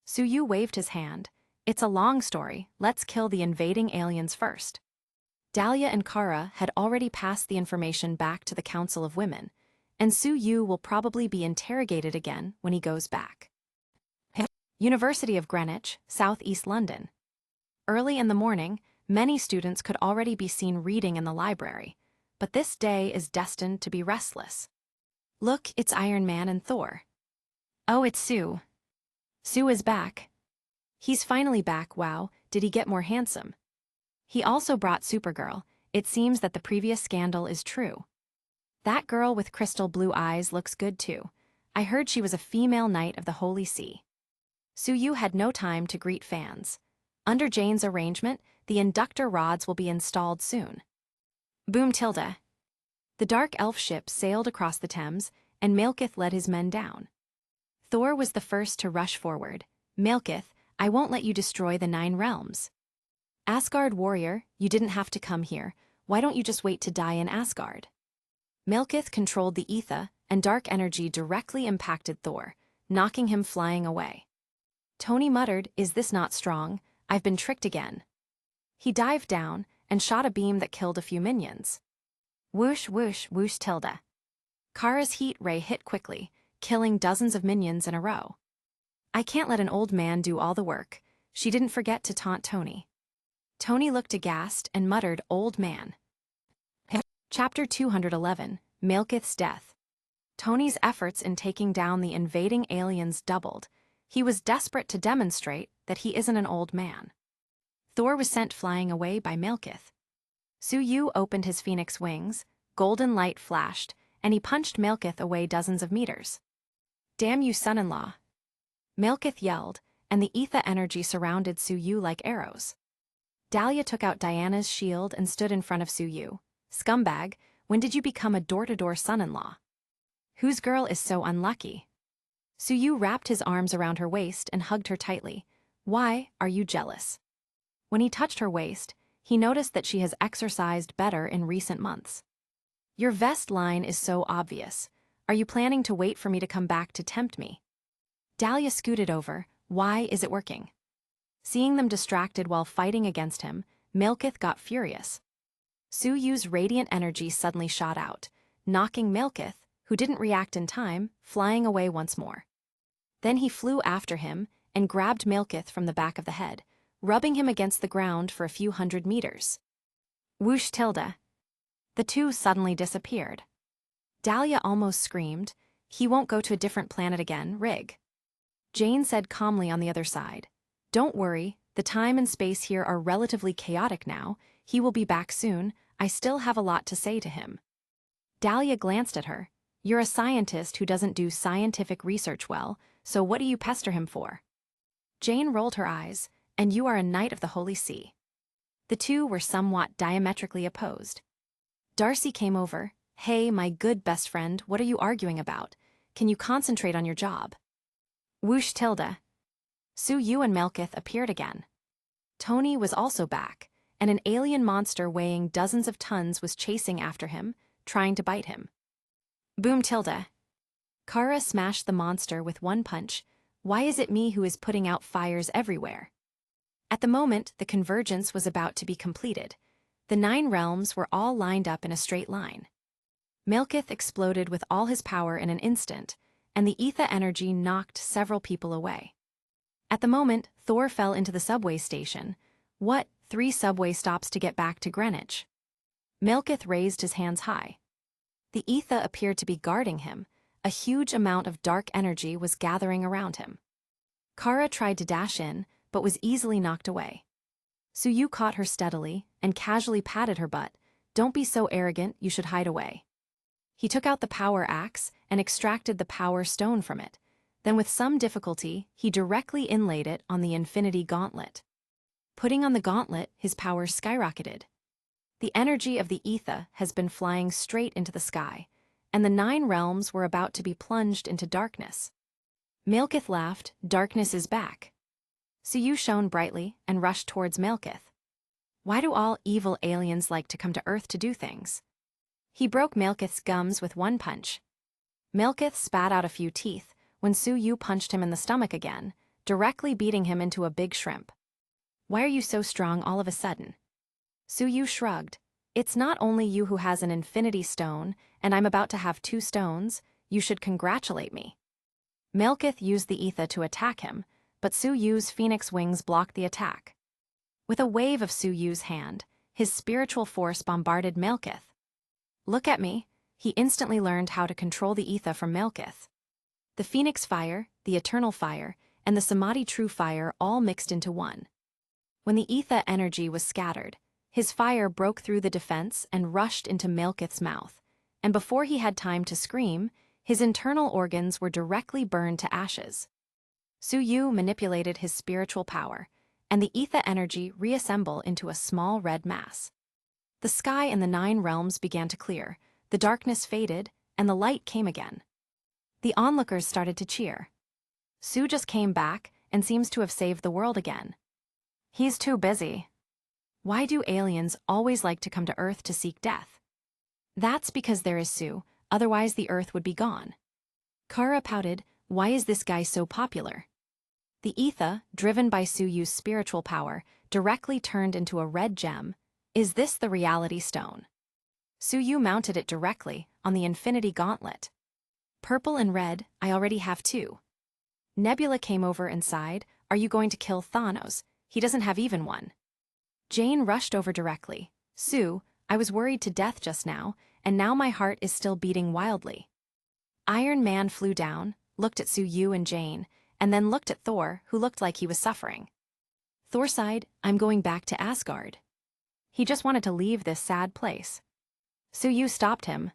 Suyu waved his hand. It's a long story, let's kill the invading aliens first. Dahlia and Kara had already passed the information back to the Council of Women, and Suyu will probably be interrogated again when he goes back. University of Greenwich, Southeast London. Early in the morning, many students could already be seen reading in the library, but this day is destined to be restless. Look, it's Iron Man and Thor. Oh, it's Sue. Sue is back. He's finally back, wow, did he get more handsome? He also brought Supergirl. It seems that the previous scandal is true. That girl with crystal blue eyes looks good too. I heard she was a female knight of the Holy See. Suyu had no time to greet fans. Under Jane's arrangement, the inductor rods will be installed soon. Boom tilde. The dark elf ship sailed across the Thames, and Malekith led his men down. Thor was the first to rush forward. Malekith, I won't let you destroy the 9 realms. Asgard warrior, you didn't have to come here. Why don't you just wait to die in Asgard? Malekith controlled the Ether, and dark energy directly impacted Thor, knocking him flying away. Tony muttered, Is this not strong? I've been tricked again. He dived down and shot a beam that killed a few minions. Whoosh, whoosh, whoosh tilde. Kara's heat ray hit quickly, killing dozens of minions in a row. I can't let an old man do all the work. She didn't forget to taunt Tony. Tony looked aghast and muttered, "Old man." Chapter 211, Malekith's Death. Tony's efforts in taking down the invading aliens doubled. He was desperate to demonstrate that he isn't an old man. Thor was sent flying away by Malekith. Su-Yu opened his phoenix wings, golden light flashed, and he punched Malekith away dozens of meters. "Damn you, son-in-law." Malekith yelled, and the ether energy surrounded Su-Yu like arrows. Dahlia took out Diana's shield and stood in front of Su-Yu. "Scumbag, when did you become a door-to-door son-in-law? Whose girl is so unlucky?" Su-Yu wrapped his arms around her waist and hugged her tightly. "Why are you jealous?" When he touched her waist, he noticed that she has exercised better in recent months. "Your vest line is so obvious. Are you planning to wait for me to come back to tempt me?" Dahlia scooted over. "Why is it working?" Seeing them distracted while fighting against him, Malekith got furious. Su-Yu's radiant energy suddenly shot out, knocking Malekith, who didn't react in time, flying away once more. Then he flew after him and grabbed Malekith from the back of the head, rubbing him against the ground for a few hundred meters. Whoosh tilde. The two suddenly disappeared. Dahlia almost screamed, "He won't go to a different planet again, Rig." Jane said calmly on the other side, "Don't worry, the time and space here are relatively chaotic now. He will be back soon. I still have a lot to say to him." Dahlia glanced at her. "You're a scientist who doesn't do scientific research well, so what do you pester him for?" Jane rolled her eyes, "And you are a knight of the Holy See." The two were somewhat diametrically opposed. Darcy came over. "Hey, my good best friend, what are you arguing about? Can you concentrate on your job?" Whoosh tilde. Su-Yu and Malekith appeared again. Tony was also back, and an alien monster weighing dozens of tons was chasing after him, trying to bite him. Boom tilde. Kara smashed the monster with one punch. "Why is it me who is putting out fires everywhere?" At the moment, the convergence was about to be completed. The 9 realms were all lined up in a straight line. Malekith exploded with all his power in an instant, and the ether energy knocked several people away. At the moment, Thor fell into the subway station. What, 3 subway stops to get back to Greenwich? Malekith raised his hands high. The ether appeared to be guarding him. A huge amount of dark energy was gathering around him. Kara tried to dash in, but was easily knocked away. Su-Yu caught her steadily and casually patted her butt. "Don't be so arrogant, you should hide away." He took out the power axe and extracted the power stone from it. Then with some difficulty, he directly inlaid it on the infinity gauntlet. Putting on the gauntlet, his power skyrocketed. The energy of the ether has been flying straight into the sky, and the 9 realms were about to be plunged into darkness. Malekith laughed. "Darkness is back." Su-Yu shone brightly and rushed towards Malekith. "Why do all evil aliens like to come to Earth to do things?" He broke Malekith's gums with one punch. Malekith spat out a few teeth when Su-Yu punched him in the stomach again, directly beating him into a big shrimp. "Why are you so strong all of a sudden?" Su-Yu shrugged. "It's not only you who has an infinity stone, and I'm about to have 2 stones. You should congratulate me." Malekith used the ether to attack him, but Su-Yu's phoenix wings blocked the attack. With a wave of Su-Yu's hand, his spiritual force bombarded Malekith. "Look at me." He instantly learned how to control the ether from Malekith. The phoenix fire, the eternal fire, and the samadhi true fire all mixed into one. When the ether energy was scattered, his fire broke through the defense and rushed into Malekith's mouth, and before he had time to scream, his internal organs were directly burned to ashes. Su-Yu manipulated his spiritual power, and the ether energy reassembled into a small red mass. The sky in the 9 realms began to clear, the darkness faded, and the light came again. The onlookers started to cheer. Su just came back and seems to have saved the world again. He's too busy. Why do aliens always like to come to Earth to seek death? That's because there is Su, otherwise the Earth would be gone. Kara pouted. Why is this guy so popular? The ether, driven by Su-Yu's spiritual power, directly turned into a red gem. Is this the reality stone? Suyu mounted it directly on the Infinity Gauntlet. Purple and red, I already have two. Nebula came over and sighed, are you going to kill Thanos? He doesn't have even one. Jane rushed over directly. Sue, I was worried to death just now, and now my heart is still beating wildly. Iron Man flew down, looked at Suyu and Jane, and then looked at Thor, who looked like he was suffering. Thor sighed, I'm going back to Asgard. He just wanted to leave this sad place. Suyu stopped him.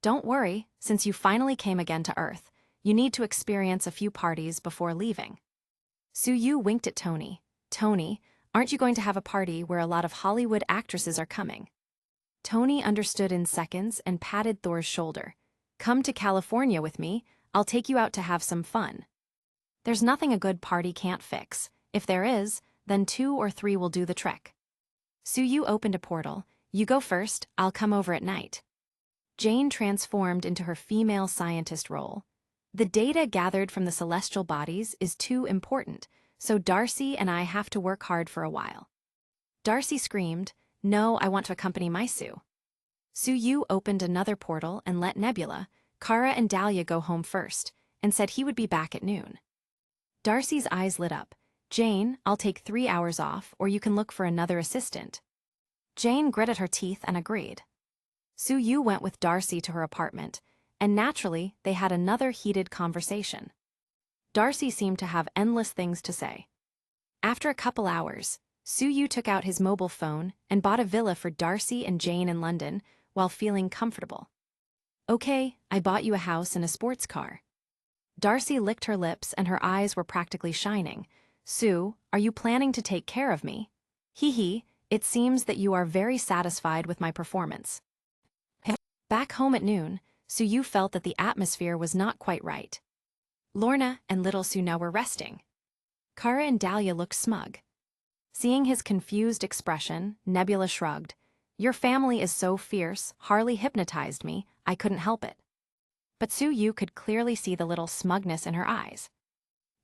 Don't worry, since you finally came again to Earth, you need to experience a few parties before leaving. Suyu winked at Tony. Tony, aren't you going to have a party where a lot of Hollywood actresses are coming? Tony understood in seconds and patted Thor's shoulder. Come to California with me, I'll take you out to have some fun. There's nothing a good party can't fix. If there is, then 2 or 3 will do the trick. Suyu opened a portal. You go first, I'll come over at night. Jane transformed into her female scientist role. The data gathered from the celestial bodies is too important, so Darcy and I have to work hard for a while. Darcy screamed, no, I want to accompany my Sue. Suyu opened another portal and let Nebula, Kara and Dahlia go home first, and said he would be back at noon. Darcy's eyes lit up. Jane, I'll take 3 hours off, or you can look for another assistant. Jane gritted her teeth and agreed. Suyu went with Darcy to her apartment, and naturally, they had another heated conversation. Darcy seemed to have endless things to say. After a couple hours, Suyu took out his mobile phone and bought a villa for Darcy and Jane in London while feeling comfortable. Okay, I bought you a house and a sports car. Darcy licked her lips and her eyes were practically shining. Sue, are you planning to take care of me? Hee hee, it seems that you are very satisfied with my performance. Back home at noon, Suyu felt that the atmosphere was not quite right. Lorna and little Sue now were resting. Kara and Dahlia looked smug. Seeing his confused expression, Nebula shrugged. Your family is so fierce, Harley hypnotized me, I couldn't help it. But Suyu could clearly see the little smugness in her eyes.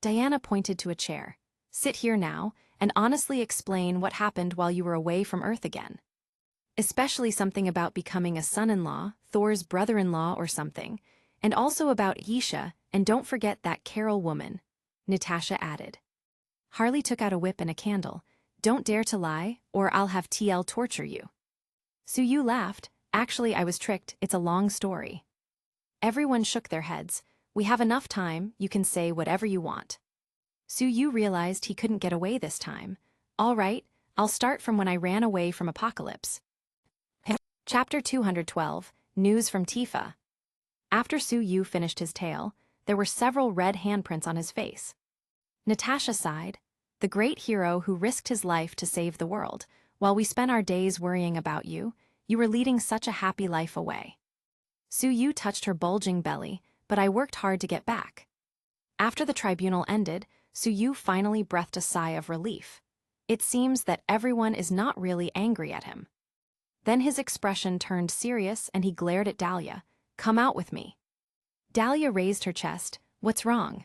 Diana pointed to a chair. Sit here now, and honestly explain what happened while you were away from Earth again. Especially something about becoming a son-in-law, Thor's brother-in-law or something, and also about Yisha, and don't forget that Carol woman, Natasha added. Harley took out a whip and a candle. Don't dare to lie, or I'll have TL torture you. Suyu laughed. Actually, I was tricked, it's a long story. Everyone shook their heads. We have enough time, you can say whatever you want. Suyu realized he couldn't get away this time. All right, I'll start from when I ran away from Apocalypse. Chapter 212, News from Tifa. After Suyu finished his tale, there were several red handprints on his face. Natasha sighed. The great hero who risked his life to save the world. While we spent our days worrying about you, you were leading such a happy life away. Suyu touched her bulging belly, but I worked hard to get back. After the tribunal ended, Suyu finally breathed a sigh of relief. It seems that everyone is not really angry at him. Then his expression turned serious and he glared at Dahlia. Come out with me. Dahlia raised her chest. What's wrong?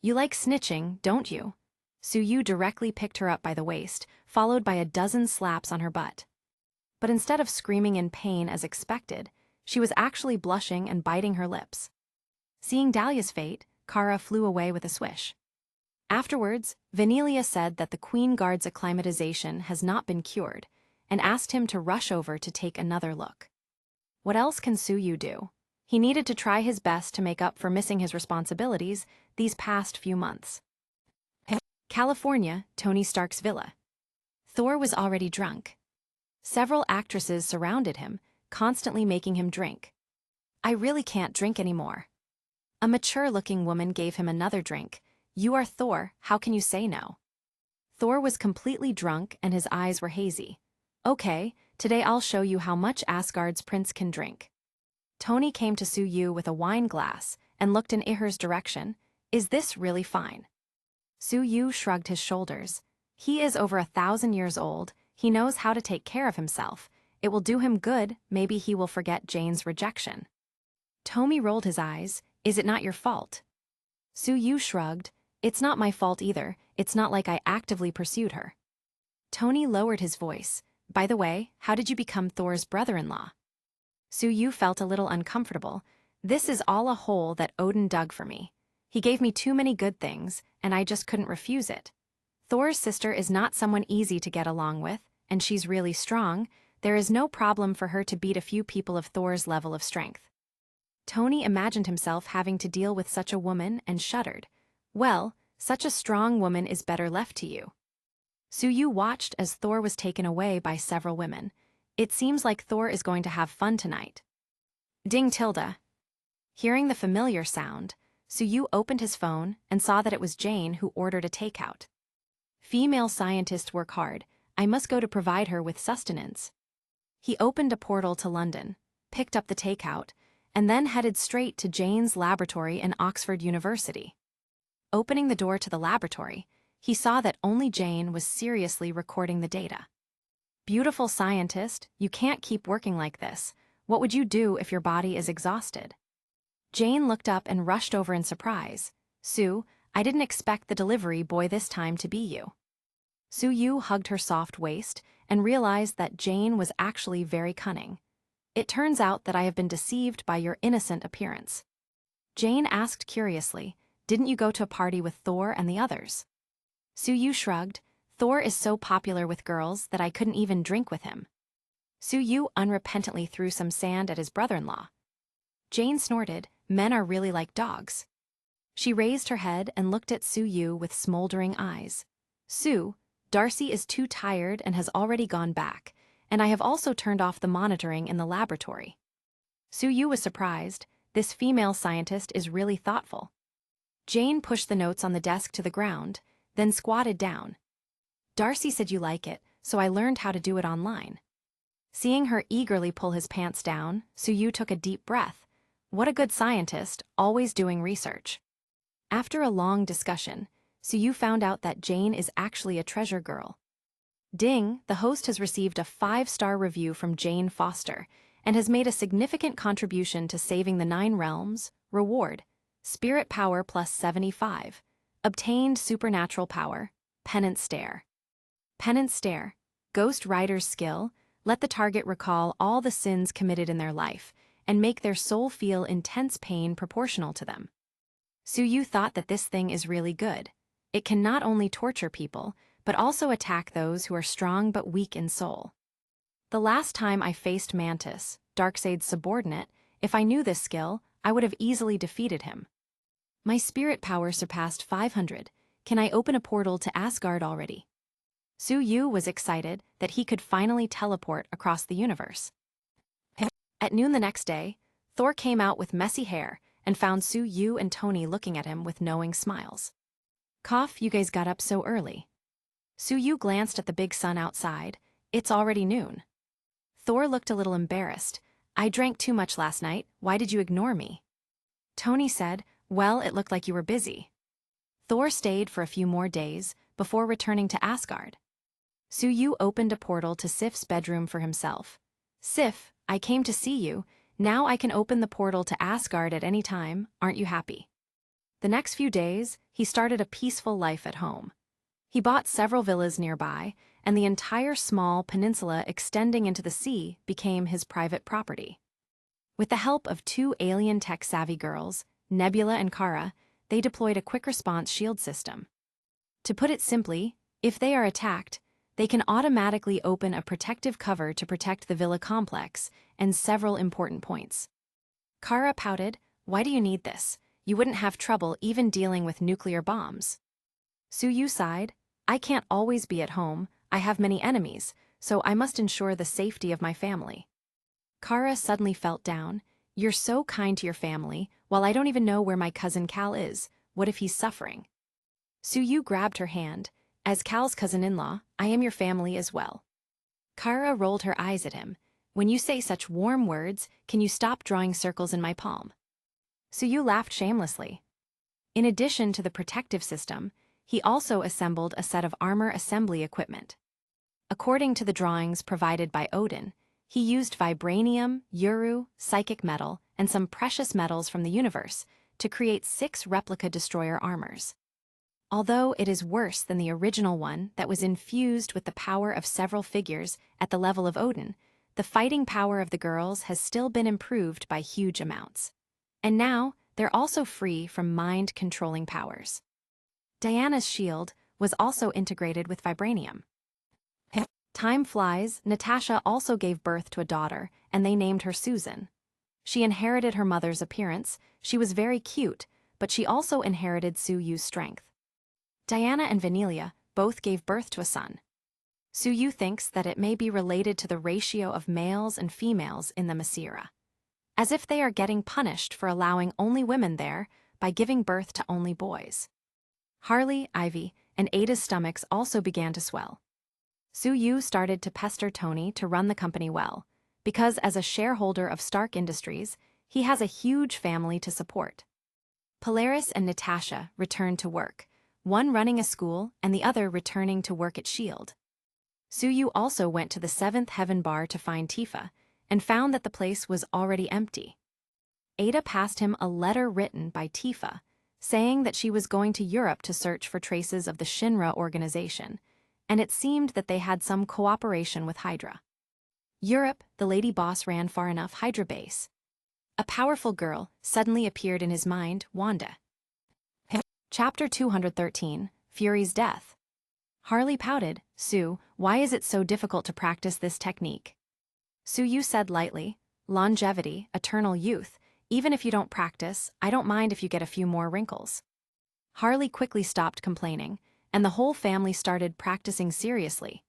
You like snitching, don't you? Suyu directly picked her up by the waist, followed by a dozen slaps on her butt. But instead of screaming in pain as expected, she was actually blushing and biting her lips. Seeing Dahlia's fate, Kara flew away with a swish. Afterwards, Vanelia said that the Queen Guard's acclimatization has not been cured, and asked him to rush over to take another look. What else can Suyu do? He needed to try his best to make up for missing his responsibilities these past few months. California, Tony Stark's villa. Thor was already drunk. Several actresses surrounded him, constantly making him drink. I really can't drink anymore. A mature-looking woman gave him another drink. You are Thor, how can you say no? Thor was completely drunk and his eyes were hazy. Okay, today I'll show you how much Asgard's prince can drink. Tony came to Suyu with a wine glass and looked in Iher's direction. Is this really fine? Suyu shrugged his shoulders. He is over 1,000 years old, he knows how to take care of himself. It will do him good, maybe he will forget Jane's rejection. Tomi rolled his eyes. Is it not your fault? Suyu shrugged. It's not my fault either, it's not like I actively pursued her. Tony lowered his voice. By the way, how did you become Thor's brother-in-law? Yu felt a little uncomfortable. This is all a hole that Odin dug for me. He gave me too many good things, and I just couldn't refuse it. Thor's sister is not someone easy to get along with, and she's really strong. There is no problem for her to beat a few people of Thor's level of strength. Tony imagined himself having to deal with such a woman and shuddered. Well, such a strong woman is better left to you. Yu watched as Thor was taken away by several women. It seems like Thor is going to have fun tonight. Ding Tilda. Hearing the familiar sound, Yu opened his phone and saw that it was Jane who ordered a takeout. Female scientists work hard. I must go to provide her with sustenance. He opened a portal to London, picked up the takeout, and then headed straight to Jane's laboratory in Oxford University. Opening the door to the laboratory, he saw that only Jane was seriously recording the data. Beautiful scientist, you can't keep working like this. What would you do if your body is exhausted? Jane looked up and rushed over in surprise. Sue, I didn't expect the delivery boy this time to be you. Yu hugged her soft waist and realized that Jane was actually very cunning. It turns out that I have been deceived by your innocent appearance. Jane asked curiously, didn't you go to a party with Thor and the others? Yu shrugged. Thor is so popular with girls that I couldn't even drink with him. Yu unrepentantly threw some sand at his brother-in-law. Jane snorted, men are really like dogs. She raised her head and looked at Yu with smoldering eyes. Sue, Darcy is too tired and has already gone back, and I have also turned off the monitoring in the laboratory. Yu was surprised. This female scientist is really thoughtful. Jane pushed the notes on the desk to the ground, then squatted down. Darcy said you like it, so I learned how to do it online. Seeing her eagerly pull his pants down, Yu took a deep breath. What a good scientist, always doing research. After a long discussion, Yu found out that Jane is actually a treasure girl. Ding, the host has received a 5-star review from Jane Foster and has made a significant contribution to saving the 9 realms. Reward: Spirit Power plus 75. Obtained Supernatural Power. Penance Stare. Penance Stare. Ghost Rider's skill. Let the target recall all the sins committed in their life and make their soul feel intense pain proportional to them. Yu thought that this thing is really good. It can not only torture people, but also attack those who are strong but weak in soul. The last time I faced Mantis, Darkseid's subordinate, if I knew this skill, I would have easily defeated him. My spirit power surpassed 500. Can I open a portal to Asgard already? Yu was excited that he could finally teleport across the universe. At noon the next day, Thor came out with messy hair and found Yu and Tony looking at him with knowing smiles. Cough, you guys got up so early. Yu glanced at the big sun outside. It's already noon. Thor looked a little embarrassed. I drank too much last night. Why did you ignore me? Tony said, well, it looked like you were busy. Thor stayed for a few more days before returning to Asgard. Yu opened a portal to Sif's bedroom for himself. Sif, I came to see you. Now I can open the portal to Asgard at any time. Aren't you happy? The next few days, he started a peaceful life at home. He bought several villas nearby, and the entire small peninsula extending into the sea became his private property. With the help of 2 alien tech-savvy girls, Nebula and Kara, they deployed a quick-response shield system. To put it simply, if they are attacked, they can automatically open a protective cover to protect the villa complex and several important points. Kara pouted, why do you need this? You wouldn't have trouble even dealing with nuclear bombs. Yu sighed, I can't always be at home, I have many enemies, so I must ensure the safety of my family. Kara suddenly felt down, you're so kind to your family, while I don't even know where my cousin Cal is, what if he's suffering? Yu grabbed her hand, as Cal's cousin-in-law, I am your family as well. Kara rolled her eyes at him, when you say such warm words, can you stop drawing circles in my palm? Yu laughed shamelessly. In addition to the protective system, he also assembled a set of armor assembly equipment. According to the drawings provided by Odin, he used vibranium, uru, psychic metal, and some precious metals from the universe to create 6 replica destroyer armors. Although it is worse than the original one that was infused with the power of several figures at the level of Odin, the fighting power of the girls has still been improved by huge amounts. And now, they're also free from mind-controlling powers. Diana's shield was also integrated with vibranium. Time flies, Natasha also gave birth to a daughter, and they named her Susan. She inherited her mother's appearance, she was very cute, but she also inherited Su-Yu's strength. Diana and Vanilla both gave birth to a son. Su-Yu thinks that it may be related to the ratio of males and females in the Masira. As if they are getting punished for allowing only women there by giving birth to only boys. Harley, Ivy, and Ada's stomachs also began to swell. Su-Yu started to pester Tony to run the company well, because as a shareholder of Stark Industries, he has a huge family to support. Polaris and Natasha returned to work, one running a school and the other returning to work at S.H.I.E.L.D. Su-Yu also went to the Seventh Heaven bar to find Tifa, and found that the place was already empty. Ada passed him a letter written by Tifa, saying that she was going to Europe to search for traces of the Shinra organization, and it seemed that they had some cooperation with Hydra. Europe, the lady boss ran far enough Hydra base. A powerful girl suddenly appeared in his mind, Wanda. Chapter 213, Fury's Death. Harley pouted, Sue, why is it so difficult to practice this technique? Su-Yu said lightly, longevity, eternal youth, even if you don't practice, I don't mind if you get a few more wrinkles. Harley quickly stopped complaining, and the whole family started practicing seriously.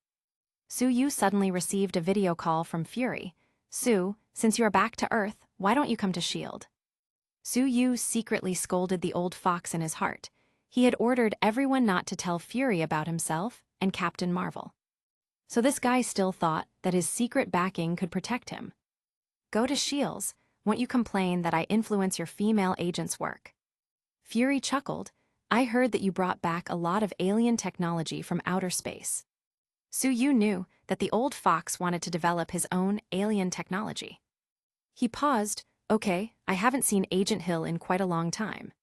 Su-Yu suddenly received a video call from Fury. Sue, since you are back to Earth, why don't you come to S.H.I.E.L.D.? Su-Yu secretly scolded the old fox in his heart. He had ordered everyone not to tell Fury about himself and Captain Marvel. So this guy still thought that his secret backing could protect him. Go to S.H.I.E.L.D.'s, won't you complain that I influence your female agents' work? Fury chuckled, I heard that you brought back a lot of alien technology from outer space. Su-Yu knew that the old fox wanted to develop his own alien technology. He paused, okay, I haven't seen Agent Hill in quite a long time.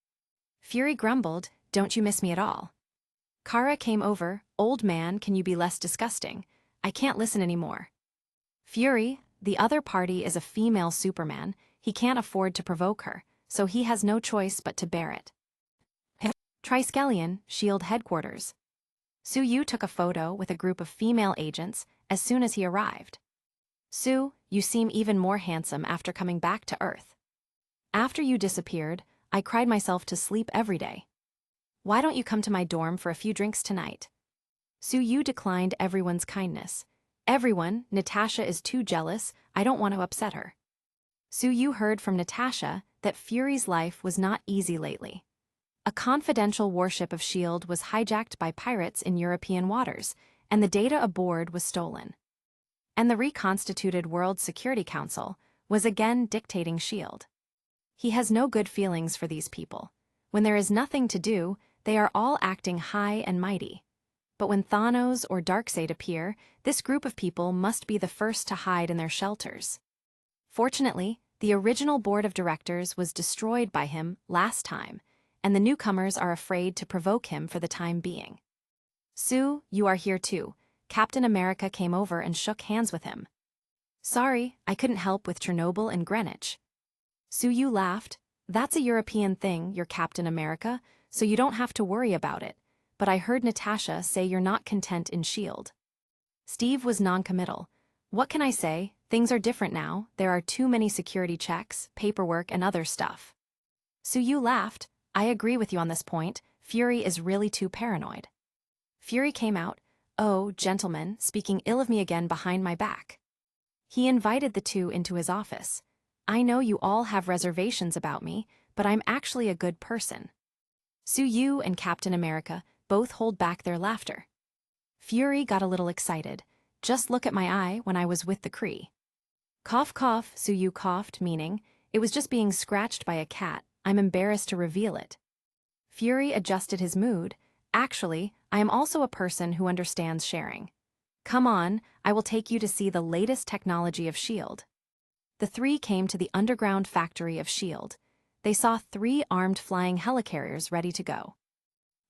Fury grumbled, don't you miss me at all? Kara came over, old man, can you be less disgusting? I can't listen anymore. Fury, the other party is a female Superman, he can't afford to provoke her, so he has no choice but to bear it. Triskelion, S.H.I.E.L.D. headquarters. Su-Yu took a photo with a group of female agents as soon as he arrived. Sue, you seem even more handsome after coming back to Earth. After you disappeared, I cried myself to sleep every day. Why don't you come to my dorm for a few drinks tonight? Su-Yu declined everyone's kindness. Everyone, Natasha is too jealous, I don't want to upset her. Su-Yu heard from Natasha that Fury's life was not easy lately. A confidential warship of S.H.I.E.L.D. was hijacked by pirates in European waters, and the data aboard was stolen. And the reconstituted World Security Council was again dictating S.H.I.E.L.D. He has no good feelings for these people. When there is nothing to do, they are all acting high and mighty. But when Thanos or Darkseid appear, this group of people must be the first to hide in their shelters. Fortunately, the original board of directors was destroyed by him last time, and the newcomers are afraid to provoke him for the time being. Sue, you are here too. Captain America came over and shook hands with him. Sorry, I couldn't help with Chernobyl and Greenwich. Su-Yu laughed. That's a European thing, you're Captain America, so you don't have to worry about it. But I heard Natasha say you're not content in S.H.I.E.L.D. Steve was non-committal. What can I say? Things are different now. There are too many security checks, paperwork, and other stuff. Su-Yu laughed. I agree with you on this point. Fury is really too paranoid. Fury came out. Oh, gentlemen, speaking ill of me again behind my back. He invited the two into his office. I know you all have reservations about me, but I'm actually a good person. Su-Yu and Captain America both hold back their laughter. Fury got a little excited. Just look at my eye when I was with the Kree. Cough cough, Su-Yu coughed, meaning, it was just being scratched by a cat, I'm embarrassed to reveal it. Fury adjusted his mood. Actually, I am also a person who understands sharing. Come on, I will take you to see the latest technology of S.H.I.E.L.D. The three came to the underground factory of S.H.I.E.L.D. They saw 3 armed flying helicarriers ready to go.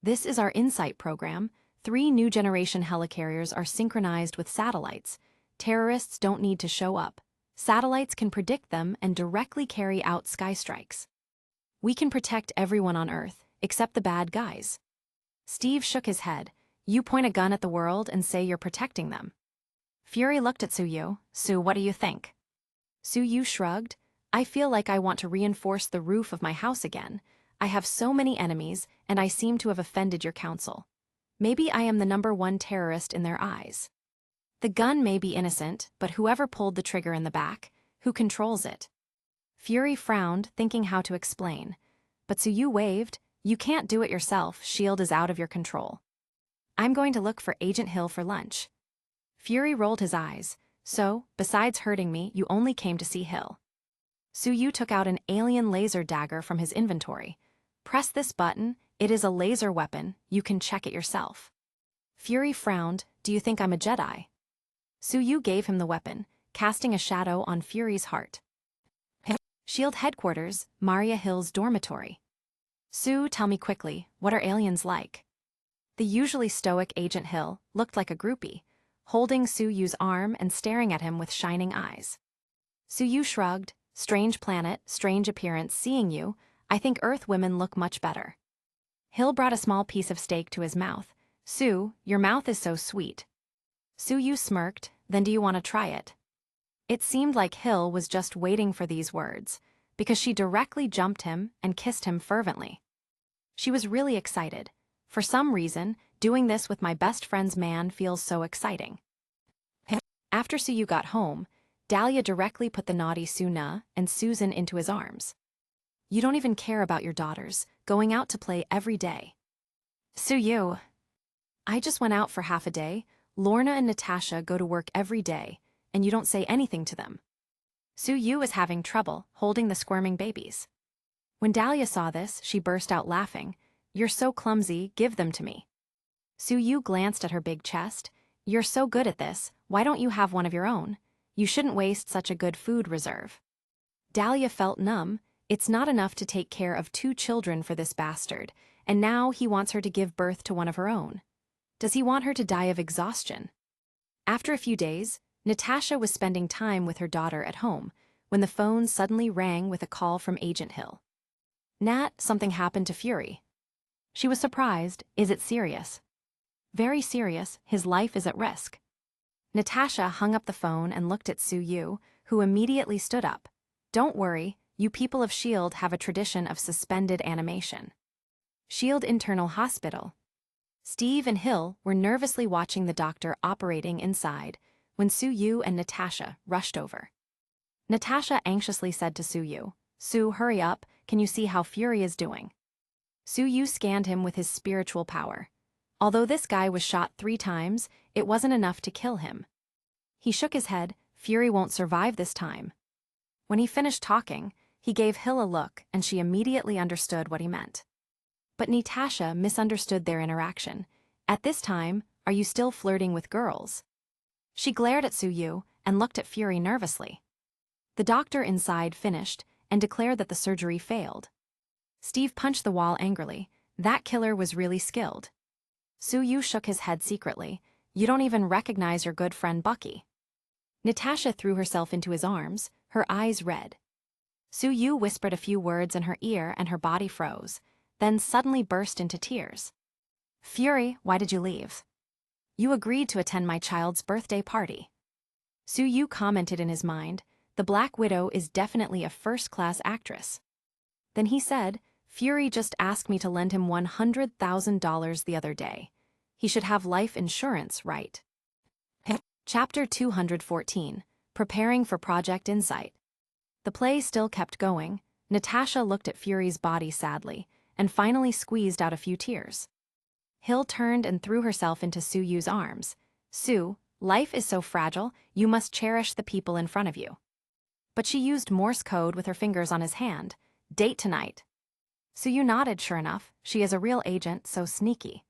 This is our InSight program. 3 new generation helicarriers are synchronized with satellites. terrorists don't need to show up. Satellites can predict them and directly carry out sky strikes. We can protect everyone on Earth, except the bad guys. Steve shook his head. You point a gun at the world and say you're protecting them. Fury looked at Suyu. Su, what do you think? Suyu shrugged. I feel like I want to reinforce the roof of my house again. I have so many enemies, and I seem to have offended your council. Maybe I am the #1 terrorist in their eyes. The gun may be innocent, but whoever pulled the trigger in the back, who controls it? Fury frowned, thinking how to explain. But Suyu waved. You can't do it yourself, S.H.I.E.L.D. is out of your control. I'm going to look for Agent Hill for lunch. Fury rolled his eyes. So, besides hurting me, you only came to see Hill. Suyu took out an alien laser dagger from his inventory. Press this button, it is a laser weapon, you can check it yourself. Fury frowned. Do you think I'm a Jedi? Suyu gave him the weapon, casting a shadow on Fury's heart. S.H.I.E.L.D. headquarters, Maria Hill's dormitory. Sue, tell me quickly, what are aliens like? The usually stoic Agent Hill looked like a groupie, holding Suyu's arm and staring at him with shining eyes. Suyu shrugged. Strange planet, strange appearance, seeing you, I think Earth women look much better. Hill brought a small piece of steak to his mouth. Sue, your mouth is so sweet. Suyu smirked. Then do you want to try it? It seemed like Hill was just waiting for these words, because she directly jumped him and kissed him fervently. She was really excited. For some reason, doing this with my best friend's man feels so exciting. After Suyu got home, Dahlia directly put the naughty Suna and Susan into his arms. You don't even care about your daughters, going out to play every day. Suyu. I just went out for half a day. Lorna and Natasha go to work every day, and you don't say anything to them. Suyu is having trouble holding the squirming babies. When Dahlia saw this, she burst out laughing. You're so clumsy, give them to me. Suyu glanced at her big chest. You're so good at this, why don't you have one of your own? You shouldn't waste such a good food reserve. Dahlia felt numb. It's not enough to take care of 2 children for this bastard, and now he wants her to give birth to one of her own. Does he want her to die of exhaustion? After a few days, Natasha was spending time with her daughter at home, when the phone suddenly rang with a call from Agent Hill. Nat, something happened to Fury. She was surprised. Is it serious? Very serious, his life is at risk. Natasha hung up the phone and looked at Suyu, who immediately stood up. Don't worry, you people of S.H.I.E.L.D. have a tradition of suspended animation. S.H.I.E.L.D. Internal Hospital. Steve and Hill were nervously watching the doctor operating inside when Suyu and Natasha rushed over. Natasha anxiously said to Suyu, Sue, hurry up, can you see how Fury is doing? Suyu scanned him with his spiritual power. Although this guy was shot 3 times, it wasn't enough to kill him. He shook his head. Fury won't survive this time. When he finished talking, he gave Hill a look, and she immediately understood what he meant. But Natasha misunderstood their interaction. At this time, are you still flirting with girls? She glared at Suyu and looked at Fury nervously. The doctor inside finished and declared that the surgery failed. Steve punched the wall angrily. That killer was really skilled. Suyu shook his head secretly. You don't even recognize your good friend Bucky. Natasha threw herself into his arms, her eyes red. Suyu whispered a few words in her ear and her body froze, then suddenly burst into tears. Fury, why did you leave? You agreed to attend my child's birthday party. Suyu commented in his mind, the Black Widow is definitely a first-class actress. Then he said, Fury just asked me to lend him $100,000 the other day. He should have life insurance, right? Chapter 214, Preparing for Project Insight. The play still kept going. Natasha looked at Fury's body sadly, and finally squeezed out a few tears. Hill turned and threw herself into Suyu's arms. Sue, life is so fragile, you must cherish the people in front of you. But she used Morse code with her fingers on his hand. Date tonight. Suyu nodded. Sure enough, she is a real agent, so sneaky.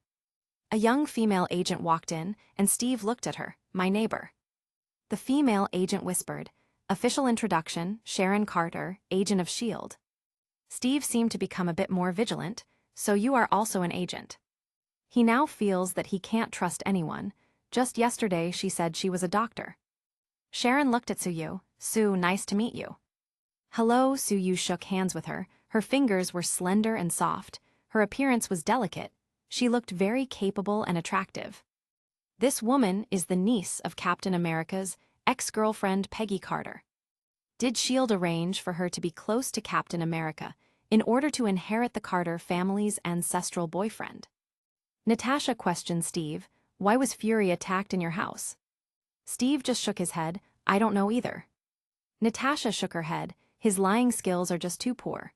A young female agent walked in, and Steve looked at her, my neighbor. The female agent whispered, official introduction, Sharon Carter, agent of S.H.I.E.L.D. Steve seemed to become a bit more vigilant, so you are also an agent. He now feels that he can't trust anyone. Just yesterday she said she was a doctor. Sharon looked at Suyu. Su, nice to meet you. Hello, Suyu shook hands with her. Her fingers were slender and soft. Her appearance was delicate. She looked very capable and attractive. This woman is the niece of Captain America's ex-girlfriend Peggy Carter. Did S.H.I.E.L.D. arrange for her to be close to Captain America in order to inherit the Carter family's ancestral boyfriend? Natasha questioned Steve, why was Fury attacked in your house? Steve just shook his head, I don't know either. Natasha shook her head, his lying skills are just too poor.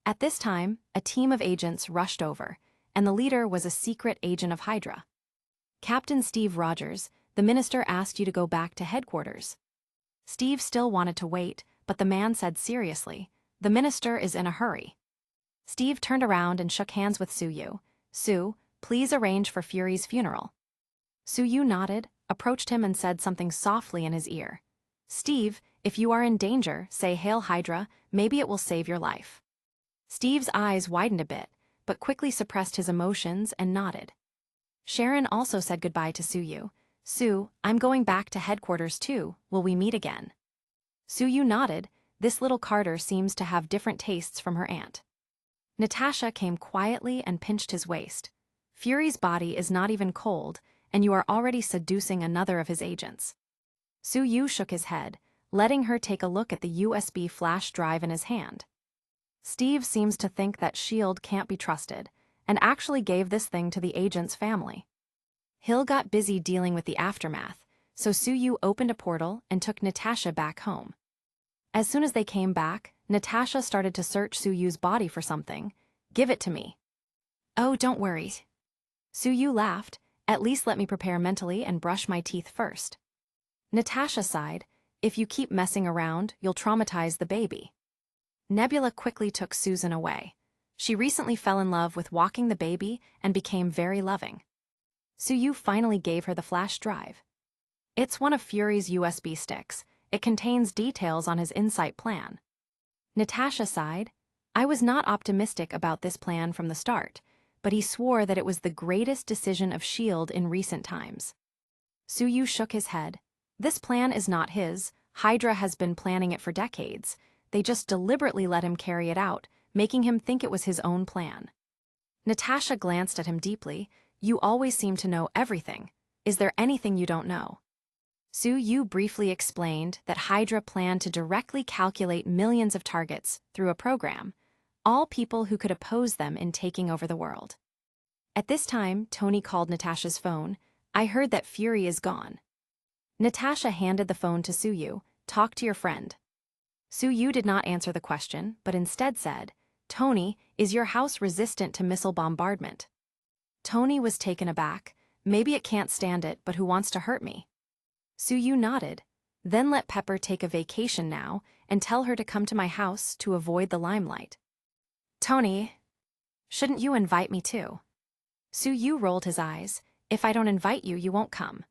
At this time, a team of agents rushed over, and the leader was a secret agent of Hydra. Captain Steve Rogers, the minister asked you to go back to headquarters. Steve still wanted to wait, but the man said seriously, the minister is in a hurry. Steve turned around and shook hands with Suyu. Su, please arrange for Fury's funeral. Suyu nodded, approached him and said something softly in his ear. Steve, if you are in danger, say Hail Hydra, maybe it will save your life. Steve's eyes widened a bit, but quickly suppressed his emotions and nodded. Sharon also said goodbye to Suyu. Su, I'm going back to headquarters too, will we meet again? Suyu nodded, this little Carter seems to have different tastes from her aunt. Natasha came quietly and pinched his waist. Fury's body is not even cold, and you are already seducing another of his agents. Suyu shook his head, letting her take a look at the USB flash drive in his hand. Steve seems to think that S.H.I.E.L.D. can't be trusted, and actually gave this thing to the agent's family. Hill got busy dealing with the aftermath, so Suyu opened a portal and took Natasha back home. As soon as they came back, Natasha started to search Suyu's body for something. Give it to me. Oh, don't worry. Suyu laughed, at least let me prepare mentally and brush my teeth first. Natasha sighed, if you keep messing around, you'll traumatize the baby. Nebula quickly took Susan away. She recently fell in love with walking the baby and became very loving. Suyu finally gave her the flash drive. It's one of Fury's USB sticks. It contains details on his insight plan. Natasha sighed. I was not optimistic about this plan from the start, but he swore that it was the greatest decision of S.H.I.E.L.D. in recent times. Suyu shook his head. This plan is not his. Hydra has been planning it for decades. They just deliberately let him carry it out, making him think it was his own plan. Natasha glanced at him deeply. You always seem to know everything. Is there anything you don't know? Suyu briefly explained that Hydra planned to directly calculate millions of targets through a program, all people who could oppose them in taking over the world. At this time, Tony called Natasha's phone. I heard that Fury is gone. Natasha handed the phone to Suyu. Talk to your friend. Suyu did not answer the question, but instead said, Tony, is your house resistant to missile bombardment? Tony was taken aback. Maybe it can't stand it, but who wants to hurt me? Suyu nodded. Then let Pepper take a vacation now and tell her to come to my house to avoid the limelight. Tony, shouldn't you invite me too? Suyu rolled his eyes. If I don't invite you, you won't come.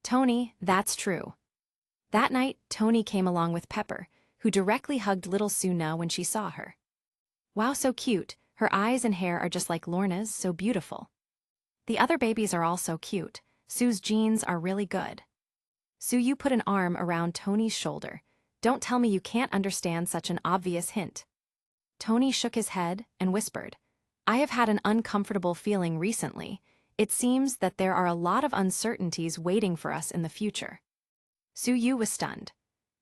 Tony, that's true. That night, Tony came along with Pepper, who directly hugged little Suna when she saw her. Wow, so cute. Her eyes and hair are just like Lorna's, so beautiful. The other babies are all so cute. Sue's genes are really good. Suyu put an arm around Tony's shoulder. Don't tell me you can't understand such an obvious hint. Tony shook his head and whispered, I have had an uncomfortable feeling recently. It seems that there are a lot of uncertainties waiting for us in the future. Suyu was stunned.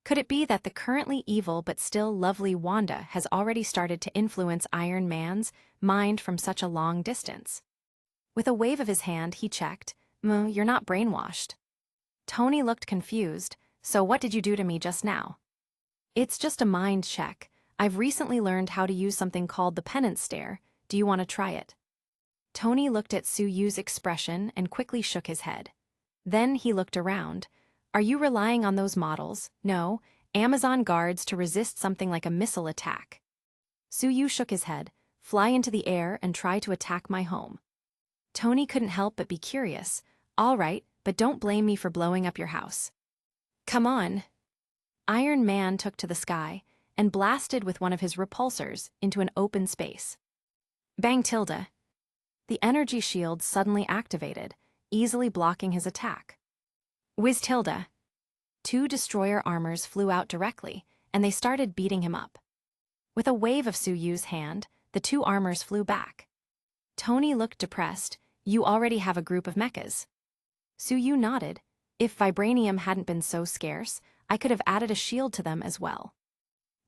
Could it be that the currently evil but still lovely Wanda has already started to influence Iron Man's mind from such a long distance? With a wave of his hand, he checked, You're not brainwashed. Tony looked confused. So what did you do to me just now? It's just a mind check. I've recently learned how to use something called the penance stare. Do you want to try it? Tony looked at Suyu's expression and quickly shook his head. Then he looked around. Are you relying on those models? No, Amazon guards to resist something like a missile attack. Suyu shook his head. Fly into the air and try to attack my home. Tony couldn't help but be curious. All right, but don't blame me for blowing up your house. Come on. Iron Man took to the sky and blasted with one of his repulsors into an open space. Bang tilde. The energy shield suddenly activated, easily blocking his attack. Whiz tilde. 2 destroyer armors flew out directly, and they started beating him up. With a wave of Suyu's hand, the 2 armors flew back. Tony looked depressed. You already have a group of mechas. Suyu nodded. If vibranium hadn't been so scarce, I could have added a shield to them as well.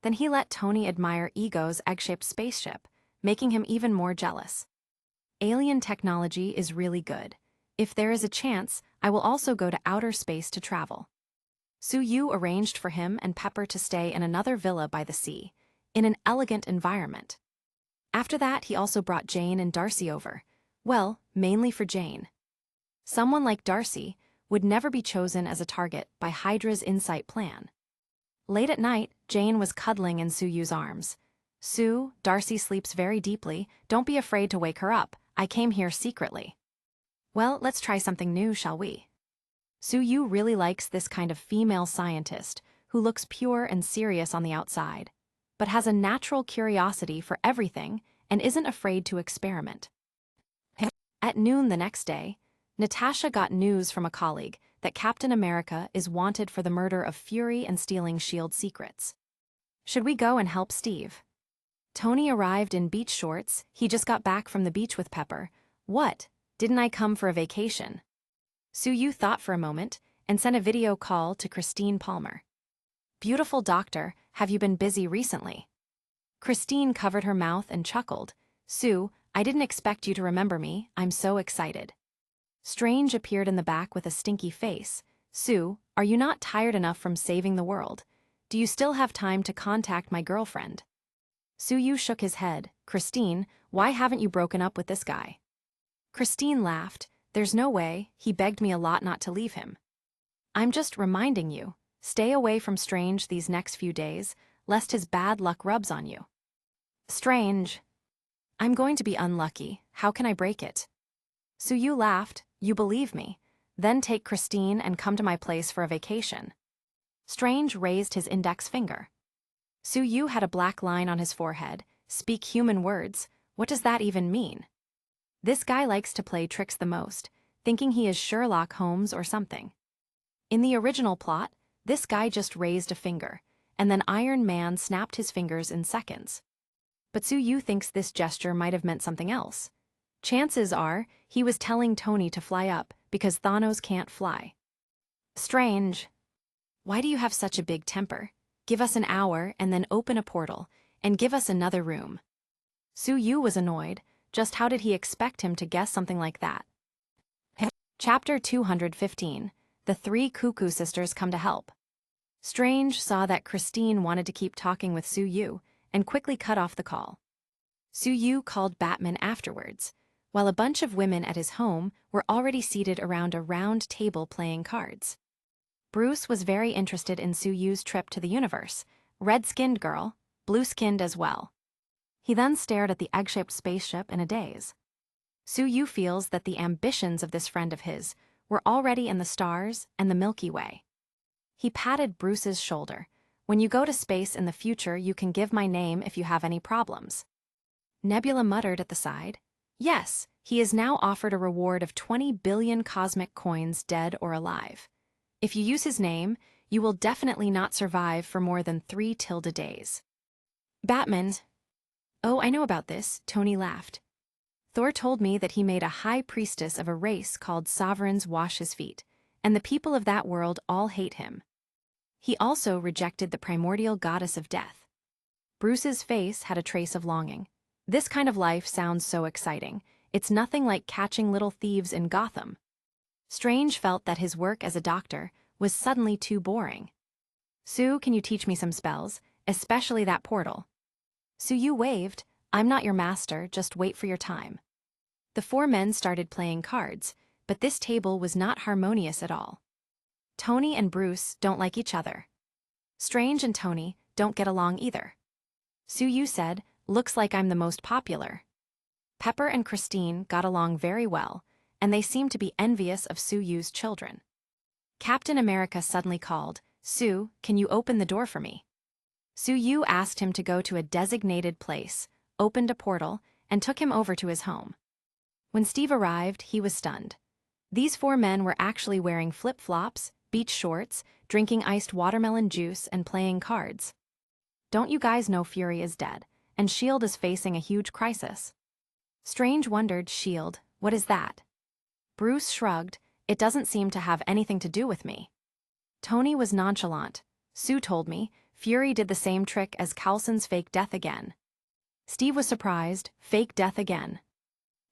Then he let Tony admire Ego's egg-shaped spaceship, making him even more jealous. Alien technology is really good. If there is a chance, I will also go to outer space to travel. Suyu arranged for him and Pepper to stay in another villa by the sea, in an elegant environment. After that, he also brought Jane and Darcy over. Well, mainly for Jane. Someone like Darcy would never be chosen as a target by Hydra's insight plan. Late at night, Jane was cuddling in Suyu's arms. Sue, Darcy sleeps very deeply. Don't be afraid to wake her up. I came here secretly. Well, let's try something new, shall we? Suyu really likes this kind of female scientist who looks pure and serious on the outside, but has a natural curiosity for everything and isn't afraid to experiment. At noon the next day, Natasha got news from a colleague that Captain America is wanted for the murder of Fury and stealing S.H.I.E.L.D. secrets. Should we go and help Steve? Tony arrived in beach shorts. He just got back from the beach with Pepper. What? Didn't I come for a vacation? Suyu thought for a moment and sent a video call to Christine Palmer. Beautiful doctor, have you been busy recently? Christine covered her mouth and chuckled. Sue, I didn't expect you to remember me. I'm so excited. Strange appeared in the back with a stinky face. Sue, are you not tired enough from saving the world? Do you still have time to contact my girlfriend? Suyu shook his head. Christine, why haven't you broken up with this guy? Christine laughed. There's no way. He begged me a lot not to leave him. I'm just reminding you. Stay away from Strange these next few days, lest his bad luck rubs on you. Strange. I'm going to be unlucky. How can I break it? Suyu laughed. You believe me. Then take Christine and come to my place for a vacation. Strange raised his index finger. Suyu had a black line on his forehead. Speak human words. What does that even mean? This guy likes to play tricks the most, thinking he is Sherlock Holmes or something. In the original plot, this guy just raised a finger, and then Iron Man snapped his fingers in seconds. But Suyu thinks this gesture might have meant something else. Chances are, he was telling Tony to fly up because Thanos can't fly. Strange. Why do you have such a big temper? Give us an hour and then open a portal, and give us another room. Suyu was annoyed. Just how did he expect him to guess something like that? Chapter 215. The 3 Cuckoo Sisters Come to Help. Strange saw that Christine wanted to keep talking with Suyu and quickly cut off the call. Suyu called Batman afterwards, while a bunch of women at his home were already seated around a round table playing cards. Bruce was very interested in Suyu's trip to the universe, red-skinned girl, blue-skinned as well. He then stared at the egg-shaped spaceship in a daze. Suyu feels that the ambitions of this friend of his were already in the stars and the Milky Way. He patted Bruce's shoulder. When you go to space in the future, you can give my name if you have any problems. Nebula muttered at the side. Yes, he is now offered a reward of 20 billion cosmic coins, dead or alive. If you use his name, you will definitely not survive for more than 3 days. Batman. Oh, I know about this, Tony laughed. Thor told me that he made a high priestess of a race called Sovereigns Wash His Feet, and the people of that world all hate him. He also rejected the primordial goddess of death. Bruce's face had a trace of longing. This kind of life sounds so exciting. It's nothing like catching little thieves in Gotham. Strange felt that his work as a doctor was suddenly too boring. Sue, can you teach me some spells, especially that portal? Suyu waved. I'm not your master, just wait for your time. The 4 men started playing cards, but this table was not harmonious at all. Tony and Bruce don't like each other. Strange and Tony don't get along either. Suyu said, looks like I'm the most popular. Pepper and Christine got along very well, and they seemed to be envious of Suyu's children. Captain America suddenly called, Sue, can you open the door for me? Suyu asked him to go to a designated place, opened a portal, and took him over to his home. When Steve arrived, he was stunned. These 4 men were actually wearing flip-flops, beach shorts, drinking iced watermelon juice and playing cards. Don't you guys know Fury is dead, and S.H.I.E.L.D. is facing a huge crisis? Strange wondered, S.H.I.E.L.D., what is that? Bruce shrugged, it doesn't seem to have anything to do with me. Tony was nonchalant. Sue told me, Fury did the same trick as Coulson's fake death again. Steve was surprised, fake death again.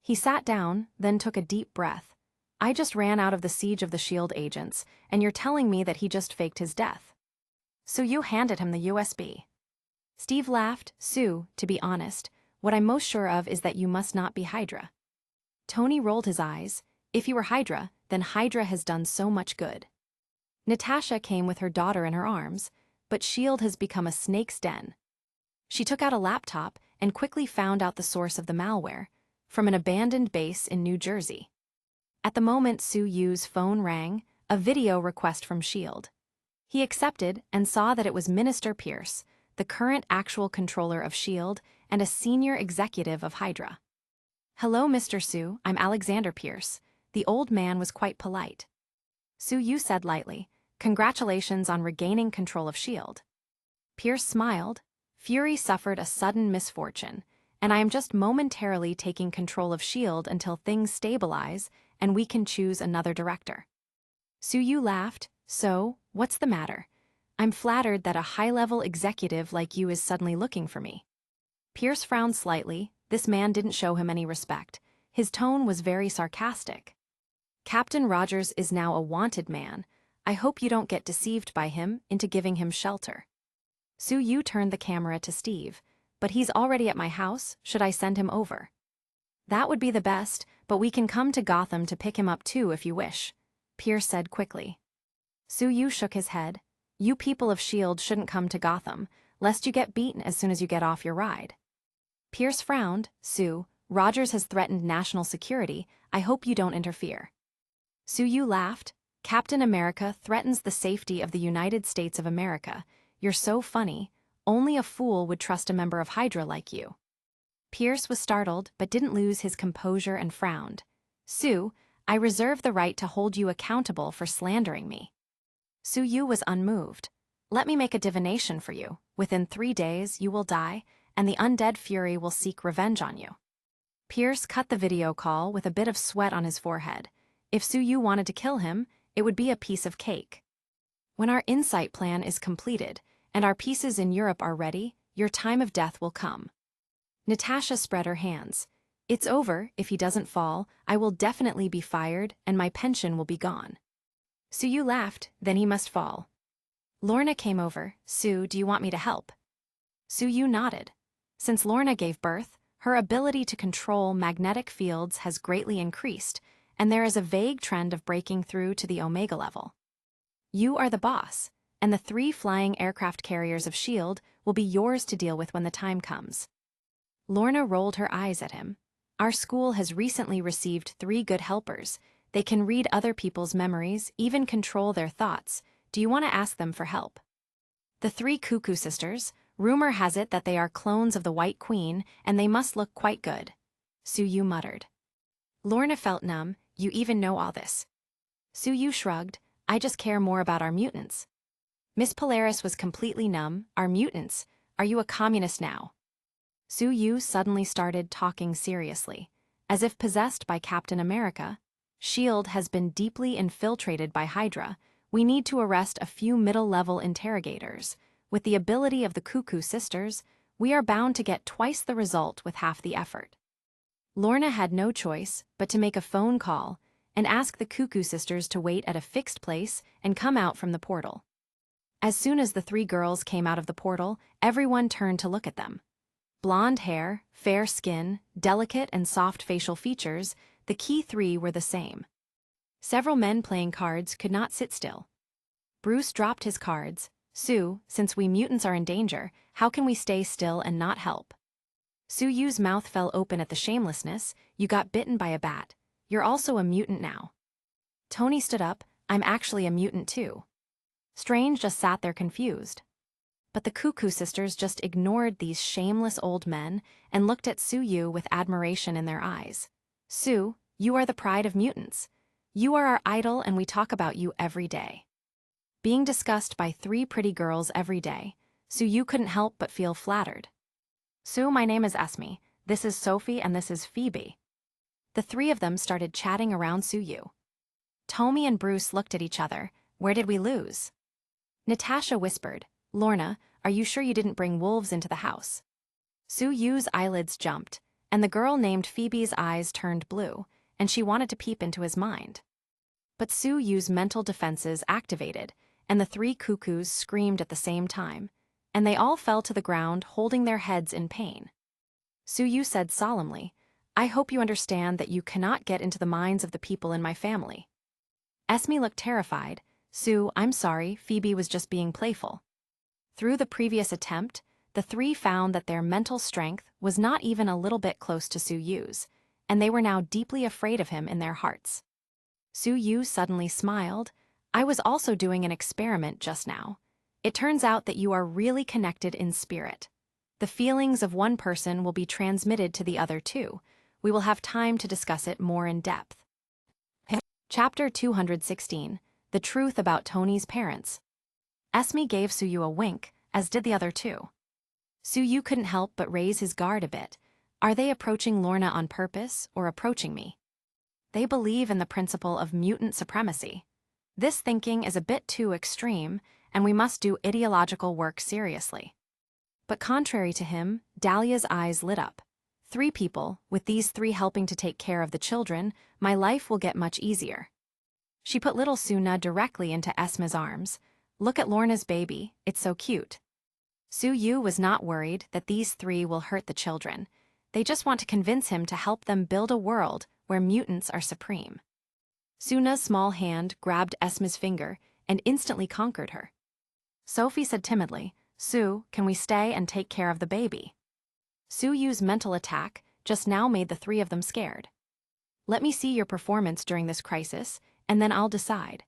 He sat down, then took a deep breath. I just ran out of the siege of the S.H.I.E.L.D. agents, and you're telling me that he just faked his death. So you handed him the USB. Steve laughed. Sue, to be honest, what I'm most sure of is that you must not be Hydra. Tony rolled his eyes. If you were Hydra, then Hydra has done so much good. Natasha came with her daughter in her arms, but S.H.I.E.L.D. has become a snake's den. She took out a laptop and quickly found out the source of the malware, from an abandoned base in New Jersey. At the moment Sue Yu's phone rang, a video request from S.H.I.E.L.D. He accepted and saw that it was Minister Pierce, the current actual controller of S.H.I.E.L.D. and a senior executive of Hydra. Hello, Mr. Sue, I'm Alexander Pierce. The old man was quite polite. Sue Yu said lightly, congratulations on regaining control of S.H.I.E.L.D. Pierce smiled. Fury suffered a sudden misfortune, and I am just momentarily taking control of S.H.I.E.L.D. until things stabilize and we can choose another director. Sue Yu laughed. So, what's the matter? I'm flattered that a high-level executive like you is suddenly looking for me. Pierce frowned slightly. This man didn't show him any respect. His tone was very sarcastic. Captain Rogers is now a wanted man. I hope you don't get deceived by him into giving him shelter. Sue Yu turned the camera to Steve. But he's already at my house, should I send him over? That would be the best, but we can come to Gotham to pick him up too if you wish, Pierce said quickly. Sue Yu shook his head. You people of S.H.I.E.L.D. shouldn't come to Gotham, lest you get beaten as soon as you get off your ride. Pierce frowned. Sue, Rogers has threatened national security. I hope you don't interfere. Sue Yu laughed. Captain America threatens the safety of the United States of America. You're so funny. Only a fool would trust a member of Hydra like you. Pierce was startled but didn't lose his composure and frowned. Sue, I reserve the right to hold you accountable for slandering me. Sue Yu was unmoved. Let me make a divination for you. Within 3 days you will die, and the undead Fury will seek revenge on you. Pierce cut the video call with a bit of sweat on his forehead. If Sue Yu wanted to kill him, it would be a piece of cake. When our insight plan is completed, and our pieces in Europe are ready, your time of death will come. Natasha spread her hands. It's over. If he doesn't fall, I will definitely be fired and my pension will be gone. Sue Yu laughed. Then he must fall. Lorna came over. Sue, do you want me to help? Sue Yu nodded. Since Lorna gave birth, her ability to control magnetic fields has greatly increased, and there is a vague trend of breaking through to the Omega level. You are the boss, and the 3 flying aircraft carriers of S.H.I.E.L.D. will be yours to deal with when the time comes. Lorna rolled her eyes at him. Our school has recently received 3 good helpers. They can read other people's memories, even control their thoughts. Do you want to ask them for help? The 3 Cuckoo sisters, rumor has it that they are clones of the White Queen, and they must look quite good. Sue Yu muttered. Lorna felt numb. You even know all this. Sue Yu shrugged. I just care more about our mutants. Miss Polaris was completely numb. Our mutants. Are you a communist now? Sue Yu suddenly started talking seriously. As if possessed by Captain America, S.H.I.E.L.D. has been deeply infiltrated by Hydra. We need to arrest a few middle-level interrogators. With the ability of the Cuckoo sisters, we are bound to get twice the result with half the effort. Lorna had no choice but to make a phone call and ask the Cuckoo sisters to wait at a fixed place and come out from the portal. As soon as the 3 girls came out of the portal, everyone turned to look at them. Blonde hair, fair skin, delicate and soft facial features, the key 3 were the same. Several men playing cards could not sit still. Bruce dropped his cards. Sue, since we mutants are in danger, how can we stay still and not help? Sue Yu's mouth fell open at the shamelessness. You got bitten by a bat. You're also a mutant now. Tony stood up. I'm actually a mutant too. Strange just sat there confused. But the Cuckoo sisters just ignored these shameless old men and looked at Sue Yu with admiration in their eyes. Sue, you are the pride of mutants. You are our idol and we talk about you every day. being discussed by three pretty girls every day, Suyu couldn't help but feel flattered. "Sue, my name is Esme, this is Sophie, and this is Phoebe." The three of them started chatting around Suyu. Tommy and Bruce looked at each other. "Where did we lose?" Natasha whispered, "Lorna, are you sure you didn't bring wolves into the house?" Suyu's eyelids jumped, and the girl named Phoebe's eyes turned blue, and she wanted to peep into his mind. But Suyu's mental defenses activated, and the three cuckoos screamed at the same time, and they all fell to the ground holding their heads in pain. Suyu said solemnly, "I hope you understand that you cannot get into the minds of the people in my family." Esme looked terrified. "Sue, I'm sorry, Phoebe was just being playful." Through the previous attempt, the three found that their mental strength was not even a little bit close to Suyu's, and they were now deeply afraid of him in their hearts. Suyu suddenly smiled. "I was also doing an experiment just now. It turns out that you are really connected in spirit. The feelings of one person will be transmitted to the other too. We will have time to discuss it more in depth." Chapter 216, The Truth About Tony's Parents. Esme gave Suyu a wink, as did the other two. Suyu couldn't help but raise his guard a bit. Are they approaching Lorna on purpose, or approaching me? They believe in the principle of mutant supremacy. This thinking is a bit too extreme, and we must do ideological work seriously. But contrary to him, Dahlia's eyes lit up. "Three people, with these three helping to take care of the children, my life will get much easier." She put little Suna directly into Esma's arms. "Look at Lorna's baby, it's so cute." Suyu was not worried that these three will hurt the children. They just want to convince him to help them build a world where mutants are supreme. Suna's small hand grabbed Esma's finger and instantly conquered her. Sophie said timidly, "Sue, can we stay and take care of the baby?" Suyu's mental attack just now made the three of them scared. "Let me see your performance during this crisis, and then I'll decide."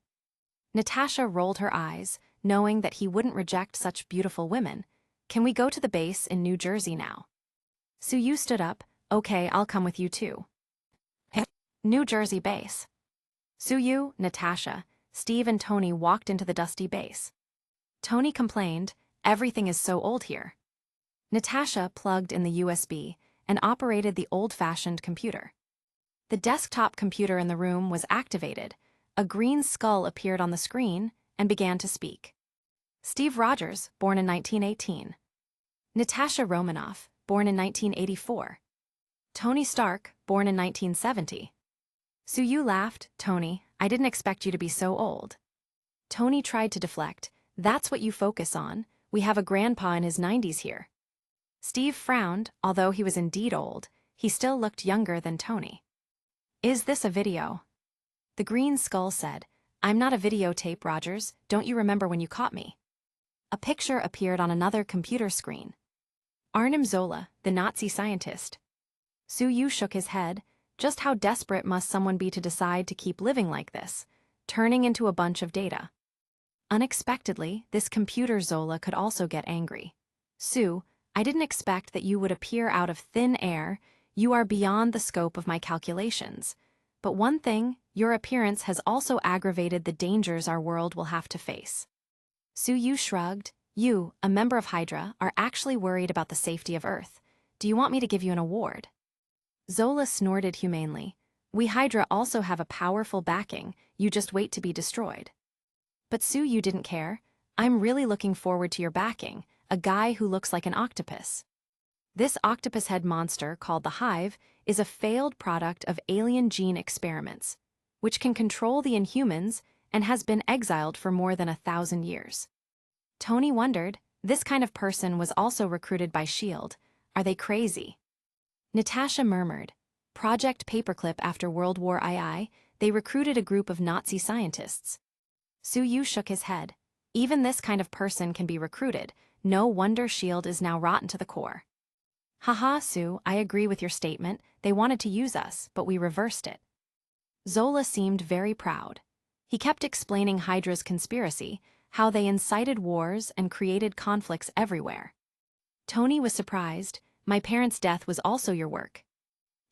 Natasha rolled her eyes, knowing that he wouldn't reject such beautiful women. "Can we go to the base in New Jersey now?" Suyu stood up. "Okay, I'll come with you too." New Jersey base. Suyu, Natasha, Steve and Tony walked into the dusty base. Tony complained, "Everything is so old here." Natasha plugged in the USB and operated the old-fashioned computer. The desktop computer in the room was activated. A green skull appeared on the screen and began to speak. Steve Rogers, born in 1918. Natasha Romanoff, born in 1984. Tony Stark, born in 1970. Suyu laughed. "Tony, I didn't expect you to be so old." Tony tried to deflect. "That's what you focus on. We have a grandpa in his 90s here." Steve frowned. Although he was indeed old, he still looked younger than Tony. "Is this a video?" The green skull said, "I'm not a videotape, Rogers. Don't you remember when you caught me?" A picture appeared on another computer screen. Arnim Zola, the Nazi scientist. Suyu shook his head. Just how desperate must someone be to decide to keep living like this, turning into a bunch of data? Unexpectedly, this computer Zola could also get angry. "Sue, I didn't expect that you would appear out of thin air. You are beyond the scope of my calculations. But one thing, your appearance has also aggravated the dangers our world will have to face." Suyu shrugged. "You, a member of Hydra, are actually worried about the safety of Earth. Do you want me to give you an award?" Zola snorted humanely. "We Hydra also have a powerful backing, you just wait to be destroyed." But Suyu didn't care. "I'm really looking forward to your backing, a guy who looks like an octopus." This octopus head monster, called the Hive, is a failed product of alien gene experiments, which can control the Inhumans and has been exiled for more than 1,000 years. Tony wondered, this kind of person was also recruited by S.H.I.E.L.D. Are they crazy? Natasha murmured, "Project Paperclip after World War II, they recruited a group of Nazi scientists." Suyu shook his head. "Even this kind of person can be recruited. No wonder S.H.I.E.L.D. is now rotten to the core." "Haha, Sue, I agree with your statement. They wanted to use us, but we reversed it." Zola seemed very proud. He kept explaining Hydra's conspiracy, how they incited wars and created conflicts everywhere. Tony was surprised. "My parents' death was also your work."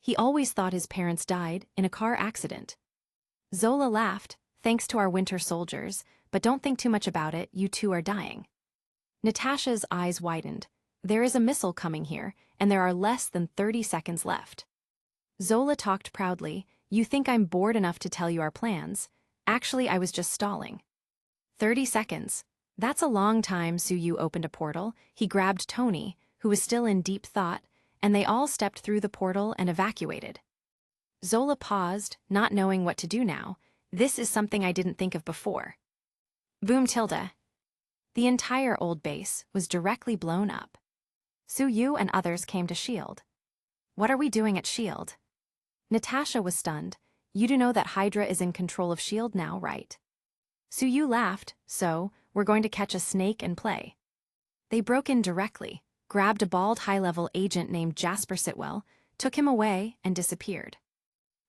He always thought his parents died in a car accident. Zola laughed. thanks to our winter soldiers, but don't think too much about it, you two are dying. Natasha's eyes widened. There is a missile coming here, and there are less than 30 seconds left. Zola talked proudly. You think I'm bored enough to tell you our plans? Actually, I was just stalling. 30 seconds. That's a long time. Suyu opened a portal. He grabbed Tony, who was still in deep thought, and they all stepped through the portal and evacuated. Zola paused, not knowing what to do now. This is something I didn't think of before. Boom tilde. The entire old base was directly blown up. Suyu and others came to S.H.I.E.L.D. What are we doing at S.H.I.E.L.D.? Natasha was stunned. You do know that Hydra is in control of S.H.I.E.L.D. now, right? Suyu laughed. So, we're going to catch a snake and play. They broke in directly, grabbed a bald high-level agent named Jasper Sitwell, took him away, and disappeared.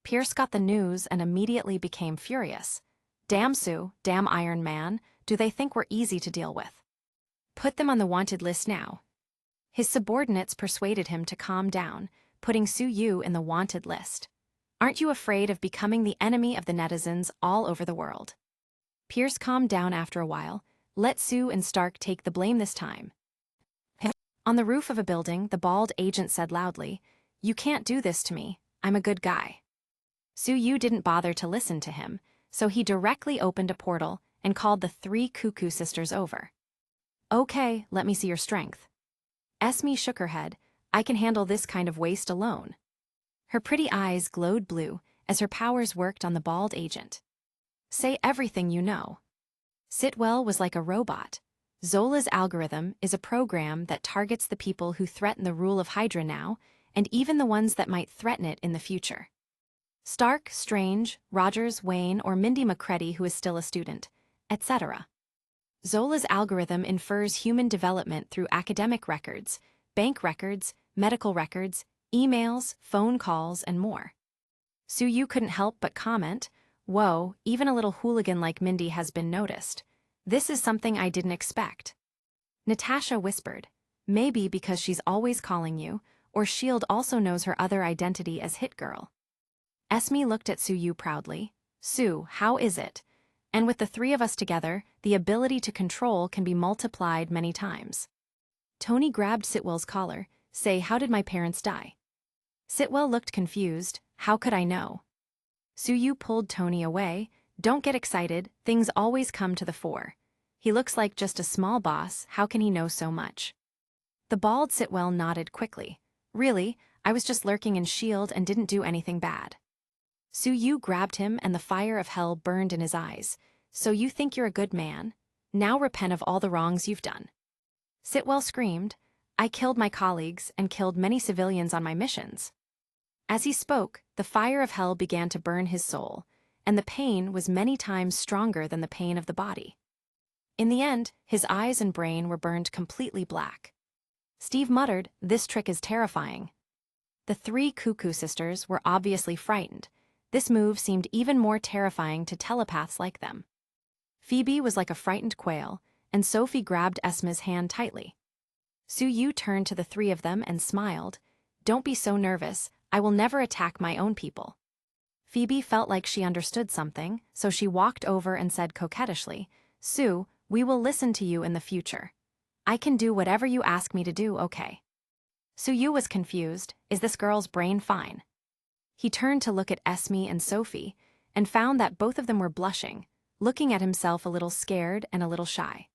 Pierce got the news and immediately became furious. Damn Sue, damn Iron Man, do they think we're easy to deal with? Put them on the wanted list now. His subordinates persuaded him to calm down, putting Suyu in the wanted list. Aren't you afraid of becoming the enemy of the netizens all over the world? Pierce calmed down after a while. Let Sue and Stark take the blame this time. On the roof of a building, the bald agent said loudly, You can't do this to me, I'm a good guy. Suyu didn't bother to listen to him, so he directly opened a portal and called the 3 Cuckoo sisters over. Okay, let me see your strength. Esme shook her head. I can handle this kind of waste alone. Her pretty eyes glowed blue as her powers worked on the bald agent. Say everything you know. Sitwell was like a robot. Zola's algorithm is a program that targets the people who threaten the rule of Hydra now, and even the ones that might threaten it in the future. Stark, Strange, Rogers, Wayne, or Mindy McCready, who is still a student, etc. Zola's algorithm infers human development through academic records, bank records, medical records, emails, phone calls, and more. Suyu couldn't help but comment, Whoa, even a little hooligan like Mindy has been noticed. This is something I didn't expect. Natasha whispered, maybe because she's always calling you, or S.H.I.E.L.D. also knows her other identity as Hit Girl. Esme looked at Suyu proudly. Sue, how is it? And with the 3 of us together, the ability to control can be multiplied many times. Tony grabbed Sitwell's collar. Say, how did my parents die? Sitwell looked confused. How could I know? Suyu pulled Tony away. Don't get excited, things always come to the fore. He looks like just a small boss, how can he know so much? The bald Sitwell nodded quickly. Really, I was just lurking in S.H.I.E.L.D. and didn't do anything bad. Suyu grabbed him and the fire of hell burned in his eyes. So you think you're a good man? Now repent of all the wrongs you've done. Sitwell screamed, I killed my colleagues and killed many civilians on my missions. As he spoke, the fire of hell began to burn his soul, and the pain was many times stronger than the pain of the body. In the end, his eyes and brain were burned completely black. Steve muttered, this trick is terrifying. The 3 Cuckoo sisters were obviously frightened. This move seemed even more terrifying to telepaths like them. Phoebe was like a frightened quail, and Sophie grabbed Esma's hand tightly. Suyu turned to the 3 of them and smiled. Don't be so nervous, I will never attack my own people. Phoebe felt like she understood something, so she walked over and said coquettishly, Sue, we will listen to you in the future. I can do whatever you ask me to do, okay? Suyu was confused. Is this girl's brain fine? He turned to look at Esme and Sophie, and found that both of them were blushing, looking at himself a little scared and a little shy.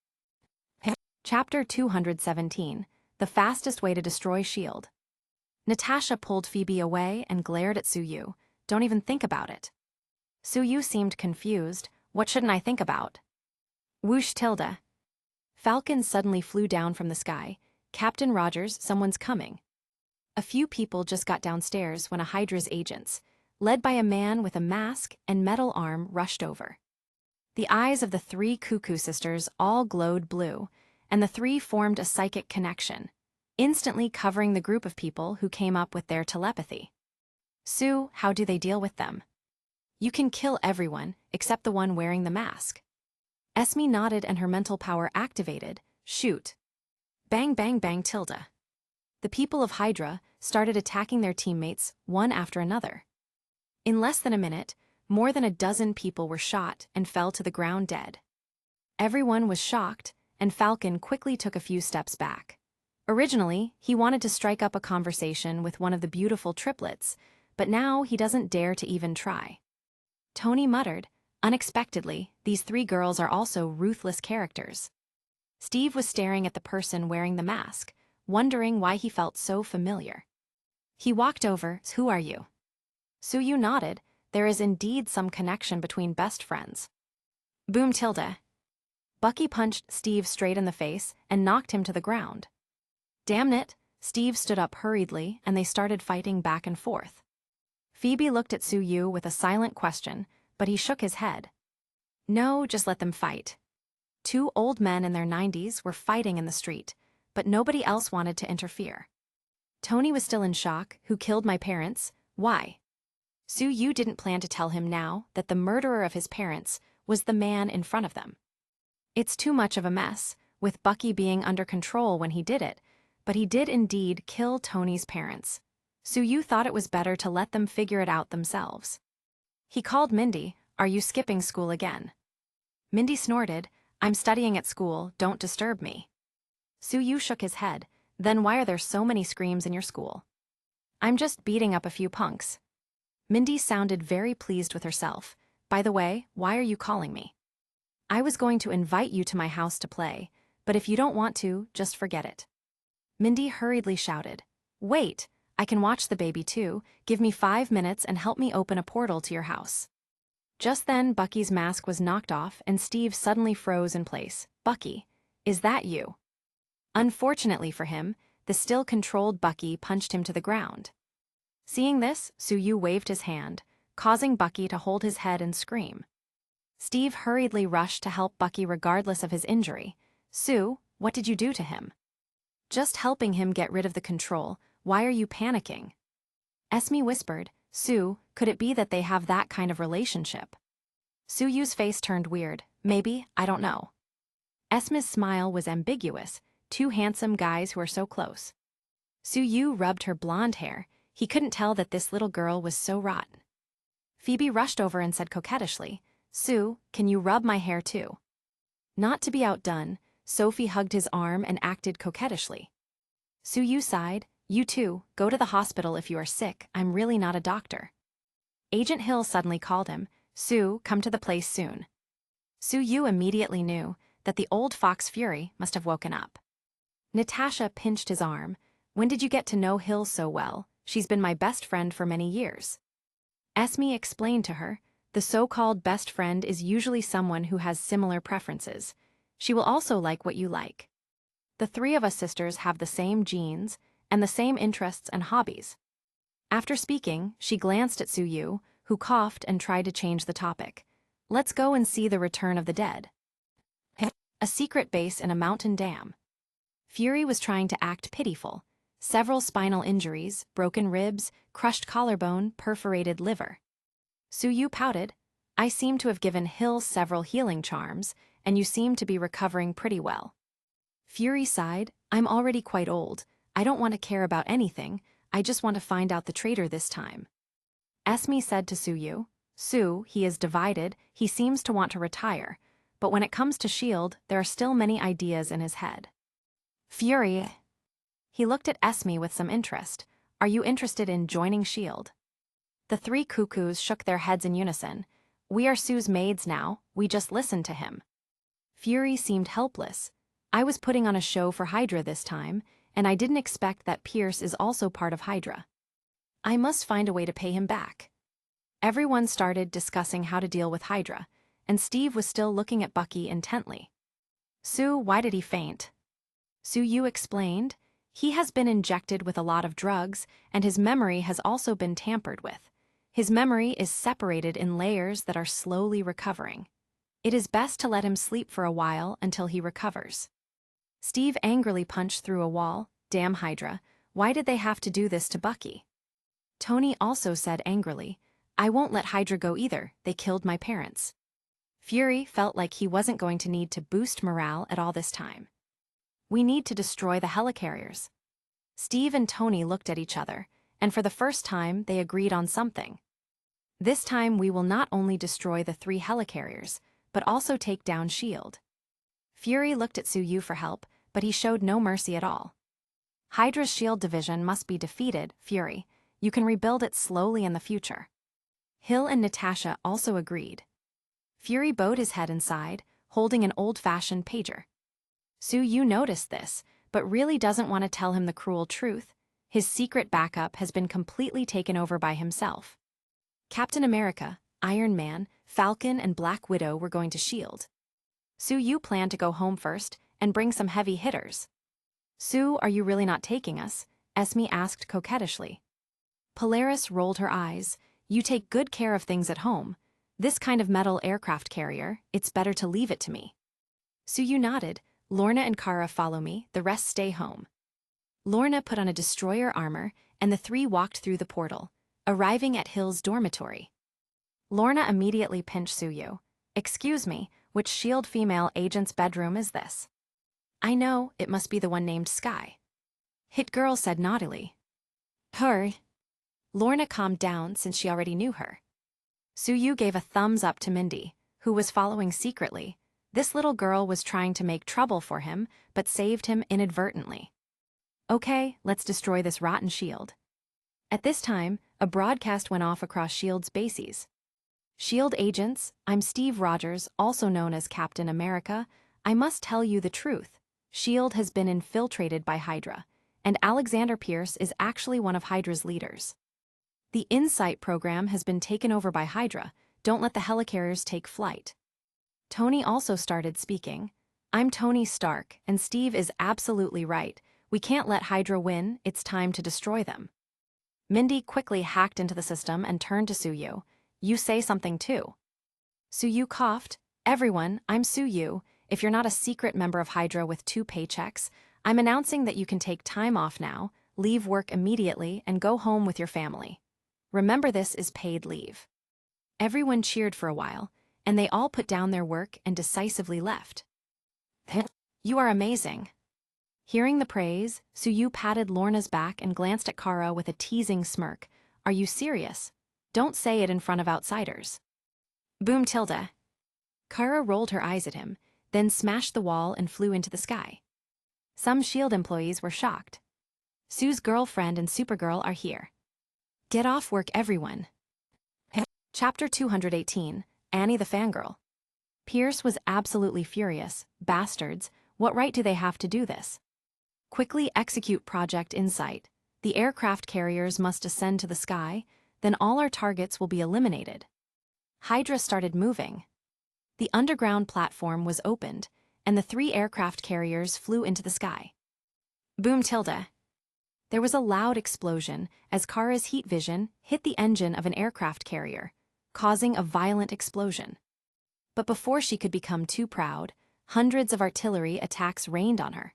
Chapter 217, The Fastest Way to Destroy S.H.I.E.L.D. Natasha pulled Phoebe away and glared at Suyu. Don't even think about it. Suyu seemed confused. What shouldn't I think about? Whoosh tilde. Falcons suddenly flew down from the sky. Captain Rogers, someone's coming. A few people just got downstairs when a Hydra's agents, led by a man with a mask and metal arm, rushed over. The eyes of the 3 Cuckoo sisters all glowed blue, and the 3 formed a psychic connection, instantly covering the group of people who came up with their telepathy. Sue, how do they deal with them? You can kill everyone, except the one wearing the mask. Esme nodded and her mental power activated. Shoot. Bang bang bang tilde. The people of Hydra started attacking their teammates, one after another. In less than a minute, More than a dozen people were shot and fell to the ground dead. Everyone was shocked, and Falcon quickly took a few steps back. Originally, he wanted to strike up a conversation with one of the beautiful triplets, but now he doesn't dare to even try. Tony muttered, "Unexpectedly, these three girls are also ruthless characters." Steve was staring at the person wearing the mask, wondering why he felt so familiar. He walked over. "Who are you?" Suyu nodded. There is indeed some connection between best friends. Boom tilde. Bucky punched Steve straight in the face and knocked him to the ground. Damn it! Steve stood up hurriedly and they started fighting back and forth. Phoebe looked at Suyu with a silent question, but he shook his head. No, just let them fight. Two old men in their 90s were fighting in the street, but nobody else wanted to interfere. Tony was still in shock. Who killed my parents? Why? Suyu didn't plan to tell him now that the murderer of his parents was the man in front of them. It's too much of a mess, with Bucky being under control when he did it, but he did indeed kill Tony's parents. Suyu thought it was better to let them figure it out themselves. He called Mindy. Are you skipping school again? Mindy snorted. I'm studying at school, don't disturb me. Suyu shook his head. Then why are there so many screams in your school? I'm just beating up a few punks. Mindy sounded very pleased with herself. By the way, why are you calling me? I was going to invite you to my house to play, but if you don't want to, just forget it. Mindy hurriedly shouted. Wait, I can watch the baby too. Give me 5 minutes and help me open a portal to your house. Just then, Bucky's mask was knocked off and Steve suddenly froze in place. Bucky, is that you? Unfortunately for him, the still controlled Bucky punched him to the ground. Seeing this, Suyu waved his hand, causing Bucky to hold his head and scream. Steve hurriedly rushed to help Bucky regardless of his injury. Sue, what did you do to him? Just helping him get rid of the control. Why are you panicking? Esme whispered. Sue, could it be that they have that kind of relationship? Suyu's face turned weird. Maybe, I don't know. Esme's smile was ambiguous. Two handsome guys who are so close. Suyu rubbed her blonde hair. He couldn't tell that this little girl was so rotten. Phoebe rushed over and said coquettishly, Sue, can you rub my hair too? Not to be outdone, Sophie hugged his arm and acted coquettishly. Suyu sighed. You too, go to the hospital if you are sick. I'm really not a doctor. Agent Hill suddenly called him. Sue, come to the place soon. Suyu immediately knew that the old fox Fury must have woken up. Natasha pinched his arm. When did you get to know Hill so well? She's been my best friend for many years. Esme explained to her, the so-called best friend is usually someone who has similar preferences. She will also like what you like. The three of us sisters have the same genes and the same interests and hobbies. After speaking, she glanced at Suyu, who coughed and tried to change the topic. Let's go and see the return of the dead. A secret base in a mountain dam. Fury was trying to act pitiful. Several spinal injuries, broken ribs, crushed collarbone, perforated liver. Suyu pouted. I seem to have given Hill several healing charms, and you seem to be recovering pretty well. Fury sighed. I'm already quite old. I don't want to care about anything. I just want to find out the traitor this time. Esme said to Suyu, Sue, he is divided. He seems to want to retire. But when it comes to S.H.I.E.L.D., there are still many ideas in his head. Fury. He looked at Esme with some interest. Are you interested in joining S.H.I.E.L.D.? The three cuckoos shook their heads in unison. We are Sue's maids now. We just listen to him. Fury seemed helpless. I was putting on a show for Hydra this time, and I didn't expect that Pierce is also part of Hydra. I must find a way to pay him back. Everyone started discussing how to deal with Hydra, and Steve was still looking at Bucky intently. Sue, why did he faint? Suyu explained. He has been injected with a lot of drugs, and his memory has also been tampered with. His memory is separated in layers that are slowly recovering. It is best to let him sleep for a while until he recovers. Steve angrily punched through a wall. Damn Hydra, why did they have to do this to Bucky? Tony also said angrily, I won't let Hydra go either, they killed my parents. Fury felt like he wasn't going to need to boost morale at all this time. We need to destroy the helicarriers. Steve and Tony looked at each other, and for the first time they agreed on something. This time we will not only destroy the 3 helicarriers, but also take down S.H.I.E.L.D. Fury looked at Su-Yu for help, but he showed no mercy at all. Hydra's S.H.I.E.L.D. division must be defeated, Fury. You can rebuild it slowly in the future. Hill and Natasha also agreed. Fury bowed his head and sighed, holding an old-fashioned pager. Su-Yu noticed this, but really doesn't want to tell him the cruel truth. His secret backup has been completely taken over by himself. Captain America, Iron Man, Falcon, and Black Widow were going to S.H.I.E.L.D. Su-Yu planned to go home first and bring some heavy hitters. Sue, are you really not taking us? Esme asked coquettishly. Polaris rolled her eyes. You take good care of things at home. This kind of metal aircraft carrier, it's better to leave it to me. Su-Yu nodded. Lorna and Kara follow me, the rest stay home. Lorna put on a destroyer armor, and the 3 walked through the portal, arriving at Hill's dormitory. Lorna immediately pinched Su-Yu. Excuse me, which S.H.I.E.L.D. female agent's bedroom is this? I know, it must be the one named Sky. Hit Girl said naughtily. Her. Lorna calmed down since she already knew her. Su-Yu gave a thumbs up to Mindy, who was following secretly. This little girl was trying to make trouble for him, but saved him inadvertently. Okay, let's destroy this rotten S.H.I.E.L.D. At this time, a broadcast went off across S.H.I.E.L.D.'s bases. S.H.I.E.L.D. agents, I'm Steve Rogers, also known as Captain America. I must tell you the truth. S.H.I.E.L.D. has been infiltrated by Hydra, and Alexander Pierce is actually one of Hydra's leaders. The Insight program has been taken over by Hydra. Don't let the helicarriers take flight. Tony also started speaking. I'm Tony Stark, and Steve is absolutely right. We can't let Hydra win, it's time to destroy them. Mindy quickly hacked into the system and turned to Su-Yu. You say something too. Su-Yu coughed. Everyone, I'm Su-Yu. If you're not a secret member of Hydra with 2 paychecks, I'm announcing that you can take time off now, leave work immediately, and go home with your family. Remember, this is paid leave. Everyone cheered for a while, and they all put down their work and decisively left. You are amazing. Hearing the praise, Su-Yu patted Lorna's back and glanced at Kara with a teasing smirk. Are you serious? Don't say it in front of outsiders. Boom tilde. Kara rolled her eyes at him, then smashed the wall and flew into the sky. Some S.H.I.E.L.D. employees were shocked. Sue's girlfriend and Supergirl are here. Get off work, everyone. Chapter 218, Annie the Fangirl. Pierce was absolutely furious. Bastards, what right do they have to do this? Quickly execute Project Insight. The aircraft carriers must ascend to the sky, then all our targets will be eliminated. Hydra started moving. The underground platform was opened, and the 3 aircraft carriers flew into the sky. Boom tilde. There was a loud explosion as Kara's heat vision hit the engine of an aircraft carrier, causing a violent explosion. But before she could become too proud, hundreds of artillery attacks rained on her.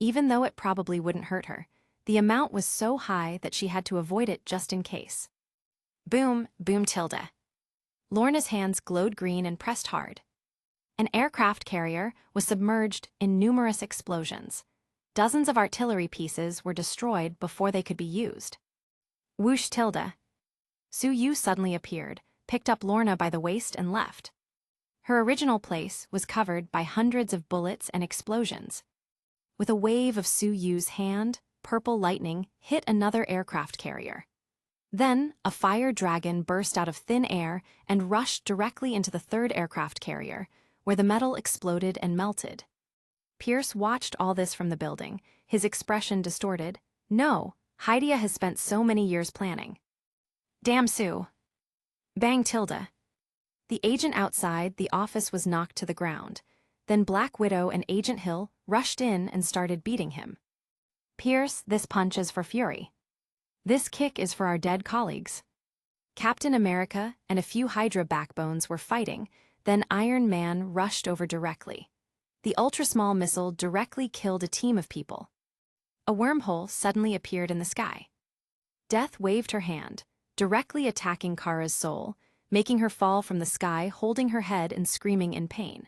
Even though it probably wouldn't hurt her, the amount was so high that she had to avoid it just in case. Boom, boom tilde. Lorna's hands glowed green and pressed hard. An aircraft carrier was submerged in numerous explosions. Dozens of artillery pieces were destroyed before they could be used. Whoosh tilde. Su-Yu suddenly appeared, picked up Lorna by the waist and left. Her original place was covered by hundreds of bullets and explosions. With a wave of Su-Yu's hand, purple lightning hit another aircraft carrier. Then, a fire dragon burst out of thin air and rushed directly into the 3rd aircraft carrier, where the metal exploded and melted. Pierce watched all this from the building, his expression distorted. No, Hydia has spent so many years planning. Damn Sue. Bang tilde. The agent outside the office was knocked to the ground. Then Black Widow and Agent Hill rushed in and started beating him. Pierce, this punch is for Fury. This kick is for our dead colleagues. Captain America and a few Hydra backbones were fighting, then Iron Man rushed over directly. The ultra-small missile directly killed a team of people. A wormhole suddenly appeared in the sky. Death waved her hand, directly attacking Kara's soul, making her fall from the sky holding her head and screaming in pain.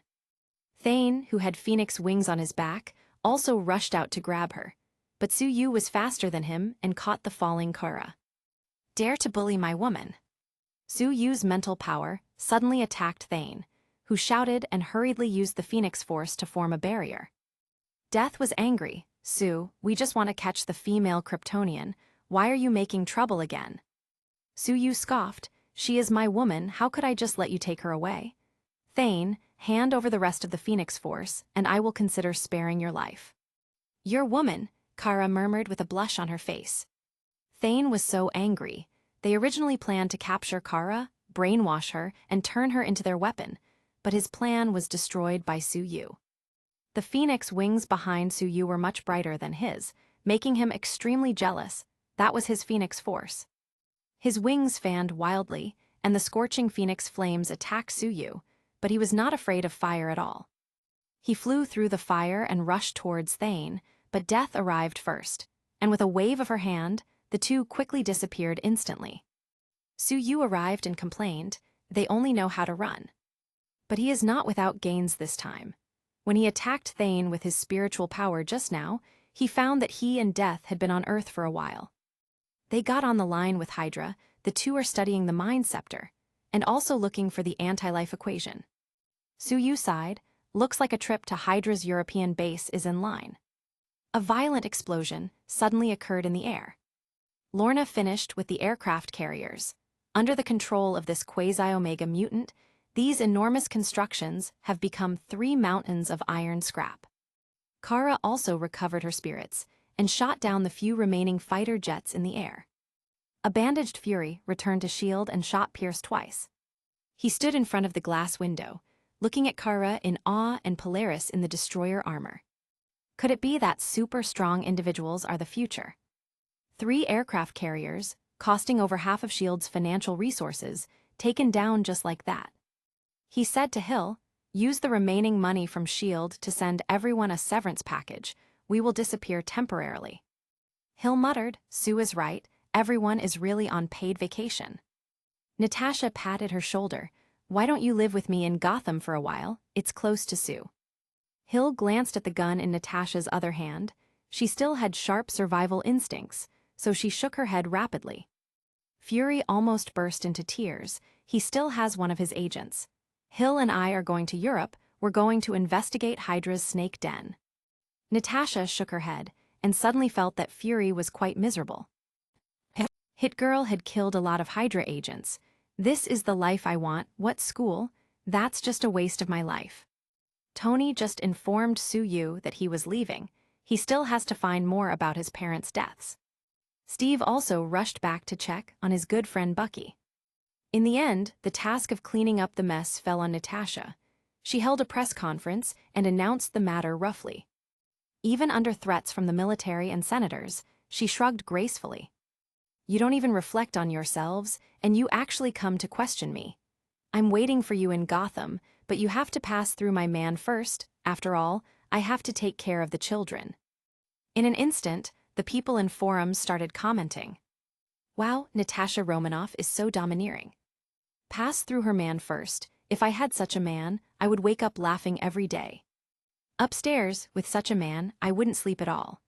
Thane, who had phoenix wings on his back, also rushed out to grab her, but Su-Yu was faster than him and caught the falling Kara. Dare to bully my woman. Su-Yu's mental power suddenly attacked Thane, who shouted and hurriedly used the Phoenix Force to form a barrier. Death was angry. "Su, we just want to catch the female Kryptonian. Why are you making trouble again?" Su-Yu scoffed. "She is my woman, how could I just let you take her away?" "Thane, hand over the rest of the Phoenix Force, and I will consider sparing your life." "Your woman," Kara murmured with a blush on her face. Thane was so angry. They originally planned to capture Kara, brainwash her, and turn her into their weapon, but his plan was destroyed by Su-Yu. The phoenix wings behind Su-Yu were much brighter than his, making him extremely jealous. That was his Phoenix Force. His wings fanned wildly, and the scorching phoenix flames attacked Su-Yu, but he was not afraid of fire at all. He flew through the fire and rushed towards Thane, but death arrived first, and with a wave of her hand, the two quickly disappeared instantly. Su-Yu arrived and complained, "They only know how to run." But he is not without gains this time. When he attacked Thane with his spiritual power just now, he found that he and Death had been on Earth for a while. They got on the line with Hydra. The two are studying the Mind Scepter, and also looking for the anti-life equation. Su-Yu sighed. Looks like a trip to Hydra's European base is in line. A violent explosion suddenly occurred in the air. Lorna finished with the aircraft carriers. Under the control of this quasi-omega mutant, these enormous constructions have become 3 mountains of iron scrap. Kara also recovered her spirits and shot down the few remaining fighter jets in the air. A bandaged Fury returned to S.H.I.E.L.D. and shot Pierce twice. He stood in front of the glass window, looking at Kara in awe and Polaris in the destroyer armor. Could it be that super-strong individuals are the future? 3 aircraft carriers, costing over half of S.H.I.E.L.D.'s financial resources, taken down just like that. He said to Hill, "Use the remaining money from S.H.I.E.L.D. to send everyone a severance package. We will disappear temporarily." Hill muttered, "Sue is right, everyone is really on paid vacation." Natasha patted her shoulder. "Why don't you live with me in Gotham for a while? It's close to Sue." Hill glanced at the gun in Natasha's other hand. She still had sharp survival instincts, so she shook her head rapidly. Fury almost burst into tears. He still has one of his agents. "Hill and I are going to Europe. We're going to investigate Hydra's snake den." Natasha shook her head, and suddenly felt that Fury was quite miserable. Hit Girl had killed a lot of Hydra agents. "This is the life I want. What school? That's just a waste of my life." Tony just informed Su-Yu that he was leaving. He still has to find more about his parents' deaths. Steve also rushed back to check on his good friend Bucky. In the end, the task of cleaning up the mess fell on Natasha. She held a press conference and announced the matter roughly. Even under threats from the military and senators, she shrugged gracefully. "You don't even reflect on yourselves, and you actually come to question me. I'm waiting for you in Gotham, but you have to pass through my man first. After all, I have to take care of the children." In an instant, the people in forums started commenting. "Wow, Natasha Romanoff is so domineering. Pass through her man first. If I had such a man, I would wake up laughing every day. Upstairs, with such a man, I wouldn't sleep at all.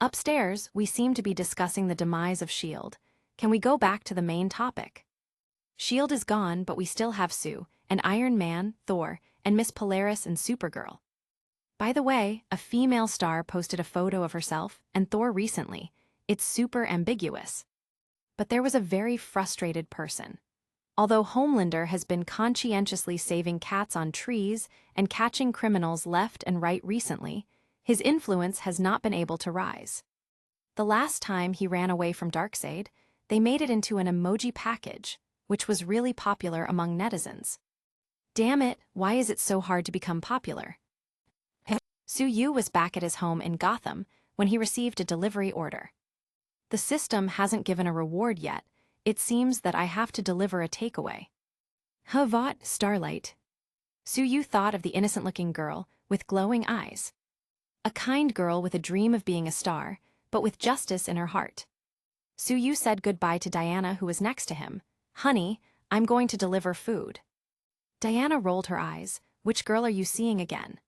Upstairs, we seem to be discussing the demise of S.H.I.E.L.D. Can we go back to the main topic? S.H.I.E.L.D. is gone, but we still have Sue, and Iron Man, Thor, and Miss Polaris and Supergirl. By the way, a female star posted a photo of herself and Thor recently. It's super ambiguous." But there was a very frustrated person. Although Homelander has been conscientiously saving cats on trees and catching criminals left and right recently, his influence has not been able to rise. The last time he ran away from Darkseid, they made it into an emoji package, which was really popular among netizens. Damn it, why is it so hard to become popular? Su-Yu was back at his home in Gotham when he received a delivery order. "The system hasn't given a reward yet. It seems that I have to deliver a takeaway." "What, Starlight?" Su-Yu thought of the innocent-looking girl with glowing eyes. A kind girl with a dream of being a star, but with justice in her heart. Su-Yu said goodbye to Diana, who was next to him. "Honey, I'm going to deliver food." Diana rolled her eyes. "Which girl are you seeing again?"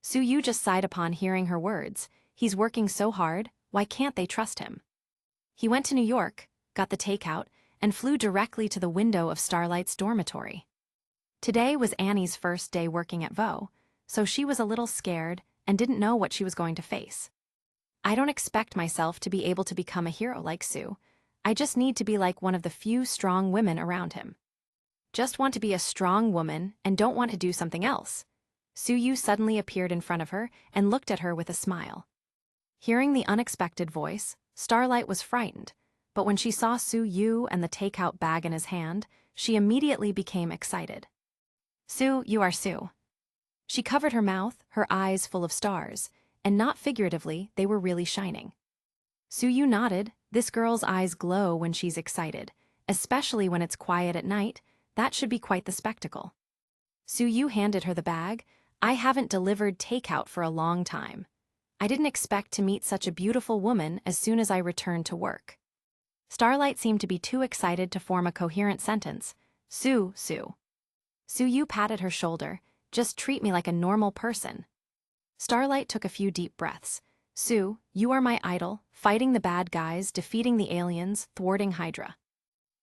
Su-Yu just sighed upon hearing her words. He's working so hard, why can't they trust him? He went to New York, got the takeout, and flew directly to the window of Starlight's dormitory. Today was Annie's first day working at VO, so she was a little scared and didn't know what she was going to face. I don't expect myself to be able to become a hero like Sue. I just need to be like one of the few strong women around him. Just want to be a strong woman and don't want to do something else. Sue suddenly appeared in front of her and looked at her with a smile. Hearing the unexpected voice, Starlight was frightened, but when she saw Sue and the takeout bag in his hand, she immediately became excited. Sue, you are Sue. She covered her mouth, her eyes full of stars, and not figuratively, they were really shining. Sue nodded. This girl's eyes glow when she's excited, especially when it's quiet at night. That should be quite the spectacle. Sue handed her the bag. I haven't delivered takeout for a long time. I didn't expect to meet such a beautiful woman as soon as I returned to work. Starlight seemed to be too excited to form a coherent sentence. Sue. Sue patted her shoulder. Just treat me like a normal person. Starlight took a few deep breaths. Sue, you are my idol, fighting the bad guys, defeating the aliens, thwarting Hydra.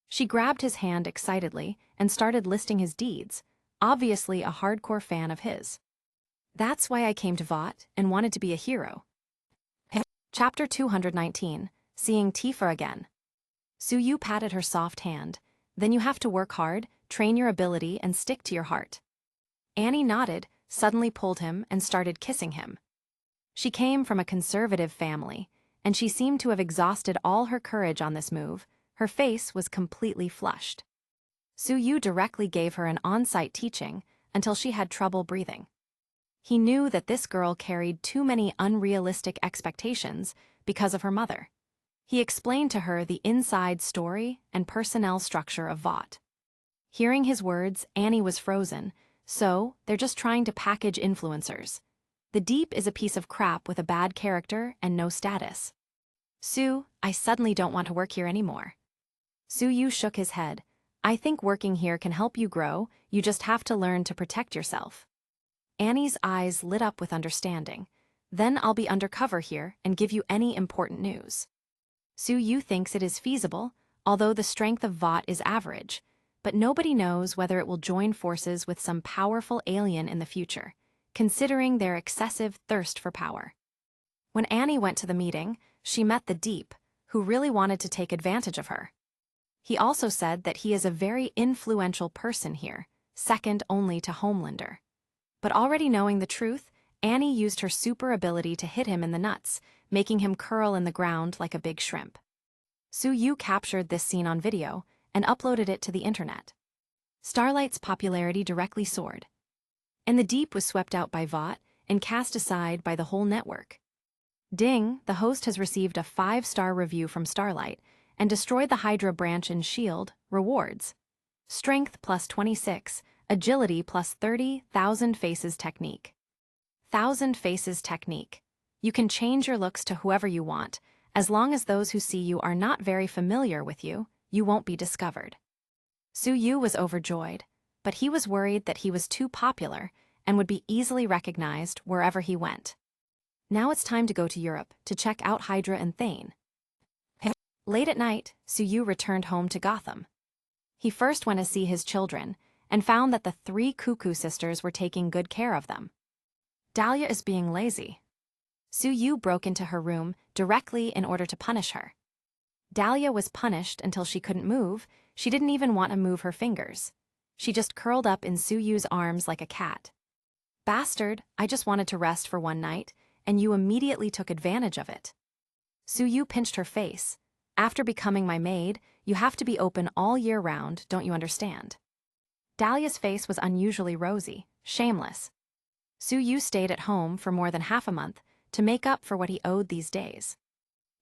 She grabbed his hand excitedly and started listing his deeds, obviously a hardcore fan of his. That's why I came to VOT and wanted to be a hero. Chapter 219, Seeing Tifa Again. Sue patted her soft hand. Then you have to work hard, train your ability, and stick to your heart. Annie nodded, suddenly pulled him, and started kissing him. She came from a conservative family, and she seemed to have exhausted all her courage on this move. Her face was completely flushed. Sue directly gave her an on-site teaching until she had trouble breathing. He knew that this girl carried too many unrealistic expectations because of her mother. He explained to her the inside story and personnel structure of VOT. Hearing his words, Annie was frozen. So, they're just trying to package influencers. The Deep is a piece of crap with a bad character and no status. Sue, I suddenly don't want to work here anymore. Sue shook his head. I think working here can help you grow, you just have to learn to protect yourself. Annie's eyes lit up with understanding. Then I'll be undercover here and give you any important news. Sue thinks it is feasible, although the strength of VOT is average. But nobody knows whether it will join forces with some powerful alien in the future, considering their excessive thirst for power. When Annie went to the meeting, she met the Deep, who really wanted to take advantage of her. He also said that he is a very influential person here, second only to Homelander. But already knowing the truth, Annie used her super ability to hit him in the nuts, making him curl in the ground like a big shrimp. Sue captured this scene on video and uploaded it to the internet. Starlight's popularity directly soared. And the Deep was swept out by VOT and cast aside by the whole network. Ding, the host has received a 5-star review from Starlight and destroyed the Hydra branch in S.H.I.E.L.D. Rewards. Strength plus 26, agility plus 30,000 faces technique. 1,000 faces technique. You can change your looks to whoever you want, as long as those who see you are not very familiar with you. You won't be discovered. Sue was overjoyed, but he was worried that he was too popular and would be easily recognized wherever he went. Now it's time to go to Europe to check out Hydra and Thane. Late at night, Sue returned home to Gotham. He first went to see his children and found that the 3 Cuckoo sisters were taking good care of them. Dahlia is being lazy. Sue broke into her room directly in order to punish her. Dahlia was punished until she couldn't move. She didn't even want to move her fingers. She just curled up in Sue's arms like a cat. Bastard, I just wanted to rest for one night, and you immediately took advantage of it. Sue pinched her face. After becoming my maid, you have to be open all year round, don't you understand? Dahlia's face was unusually rosy, shameless. Sue stayed at home for more than half a month to make up for what he owed these days.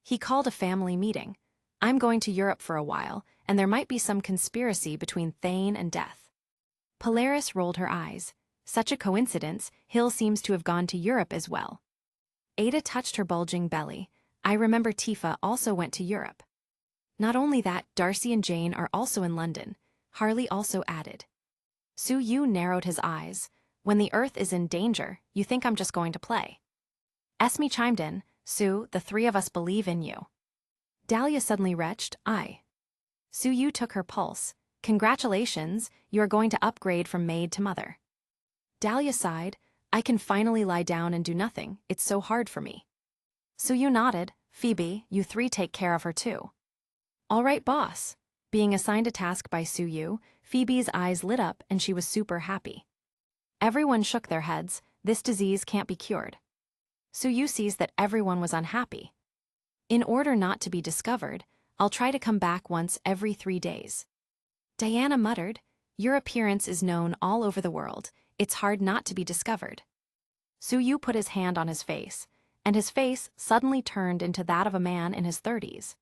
He called a family meeting. I'm going to Europe for a while, and there might be some conspiracy between Thane and Death. Polaris rolled her eyes. Such a coincidence, Hill seems to have gone to Europe as well. Ada touched her bulging belly. I remember Tifa also went to Europe. Not only that, Darcy and Jane are also in London, Harley also added. Sue narrowed his eyes. When the Earth is in danger, you think I'm just going to play. Esme chimed in. Sue, the 3 of us believe in you. Dahlia suddenly retched, I. Suyu took her pulse. Congratulations, you are going to upgrade from maid to mother. Dahlia sighed. I can finally lie down and do nothing, it's so hard for me. Suyu nodded. Phoebe, you three take care of her too. All right, boss. Being assigned a task by Suyu, Phoebe's eyes lit up and she was super happy. Everyone shook their heads. This disease can't be cured. Suyu sees that everyone was unhappy. In order not to be discovered, I'll try to come back once every 3 days. Diana muttered, your appearance is known all over the world. It's hard not to be discovered. Suyu put his hand on his face, and his face suddenly turned into that of a man in his 30s.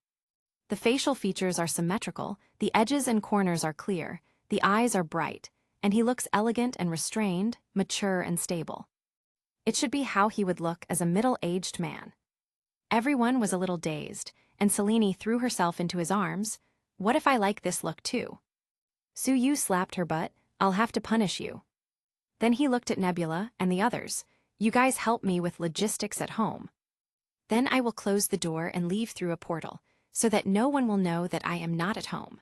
The facial features are symmetrical, the edges and corners are clear, the eyes are bright, and he looks elegant and restrained, mature and stable. It should be how he would look as a middle-aged man. Everyone was a little dazed, and Selene threw herself into his arms. What if I like this look too? Suyu slapped her butt. I'll have to punish you. Then he looked at Nebula and the others. You guys help me with logistics at home. Then I will close the door and leave through a portal, so that no one will know that I am not at home.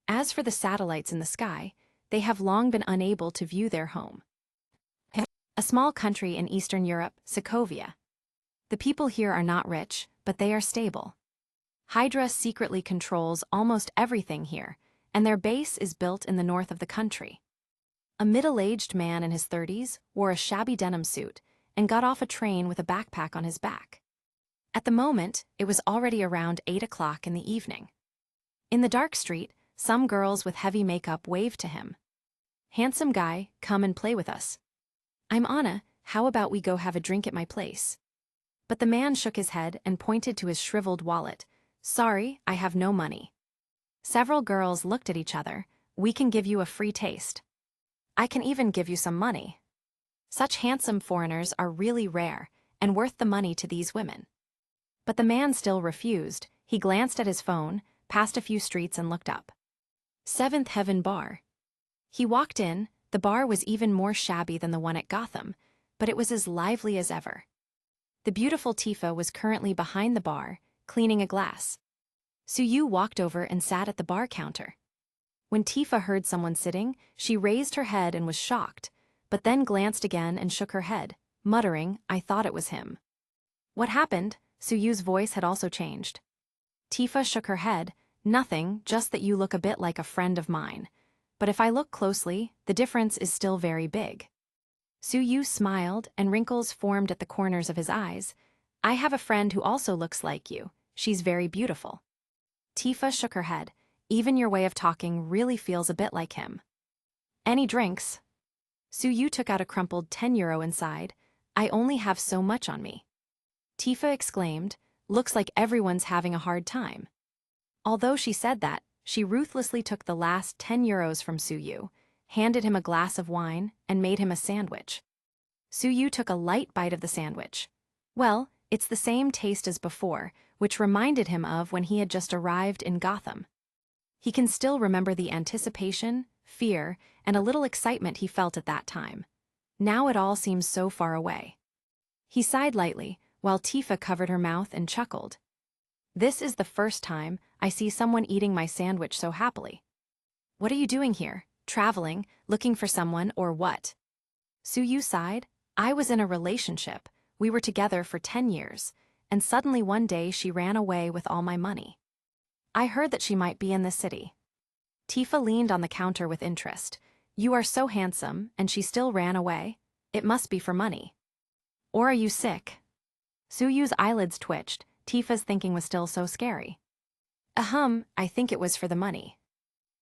As for the satellites in the sky, they have long been unable to view their home. A small country in Eastern Europe, Sokovia. The people here are not rich, but they are stable. Hydra secretly controls almost everything here, and their base is built in the north of the country. A middle-aged man in his 30s wore a shabby denim suit and got off a train with a backpack on his back. At the moment, it was already around 8 o'clock in the evening. In the dark street, some girls with heavy makeup waved to him. Handsome guy, come and play with us. I'm Anna, how about we go have a drink at my place? But the man shook his head and pointed to his shriveled wallet. Sorry, I have no money. Several girls looked at each other. We can give you a free taste. I can even give you some money. Such handsome foreigners are really rare and worth the money to these women. But the man still refused. He glanced at his phone, passed a few streets and looked up. Seventh Heaven Bar. He walked in. The bar was even more shabby than the one at Gotham, but it was as lively as ever. The beautiful Tifa was currently behind the bar, cleaning a glass. Suyu walked over and sat at the bar counter. When Tifa heard someone sitting, she raised her head and was shocked, but then glanced again and shook her head, muttering, I thought it was him. What happened? Suyu's voice had also changed. Tifa shook her head. Nothing, just that you look a bit like a friend of mine. But if I look closely, the difference is still very big. Suyu smiled, and wrinkles formed at the corners of his eyes. I have a friend who also looks like you. She's very beautiful. Tifa shook her head. Even your way of talking really feels a bit like him. Any drinks? Suyu took out a crumpled €10 inside. I only have so much on me. Tifa exclaimed, looks like everyone's having a hard time. Although she said that, she ruthlessly took the last €10 from Suyu, handed him a glass of wine, and made him a sandwich. Suyu took a light bite of the sandwich. Well, it's the same taste as before, which reminded him of when he had just arrived in Gotham. He can still remember the anticipation, fear, and a little excitement he felt at that time. Now it all seems so far away. He sighed lightly, while Tifa covered her mouth and chuckled. This is the first time I see someone eating my sandwich so happily. What are you doing here? Traveling, looking for someone, or what? Suyu sighed. I was in a relationship. We were together for 10 years, and suddenly one day she ran away with all my money. I heard that she might be in this city. Tifa leaned on the counter with interest. You are so handsome, and she still ran away. It must be for money. Or are you sick? Suyu's eyelids twitched. Tifa's thinking was still so scary. I think it was for the money.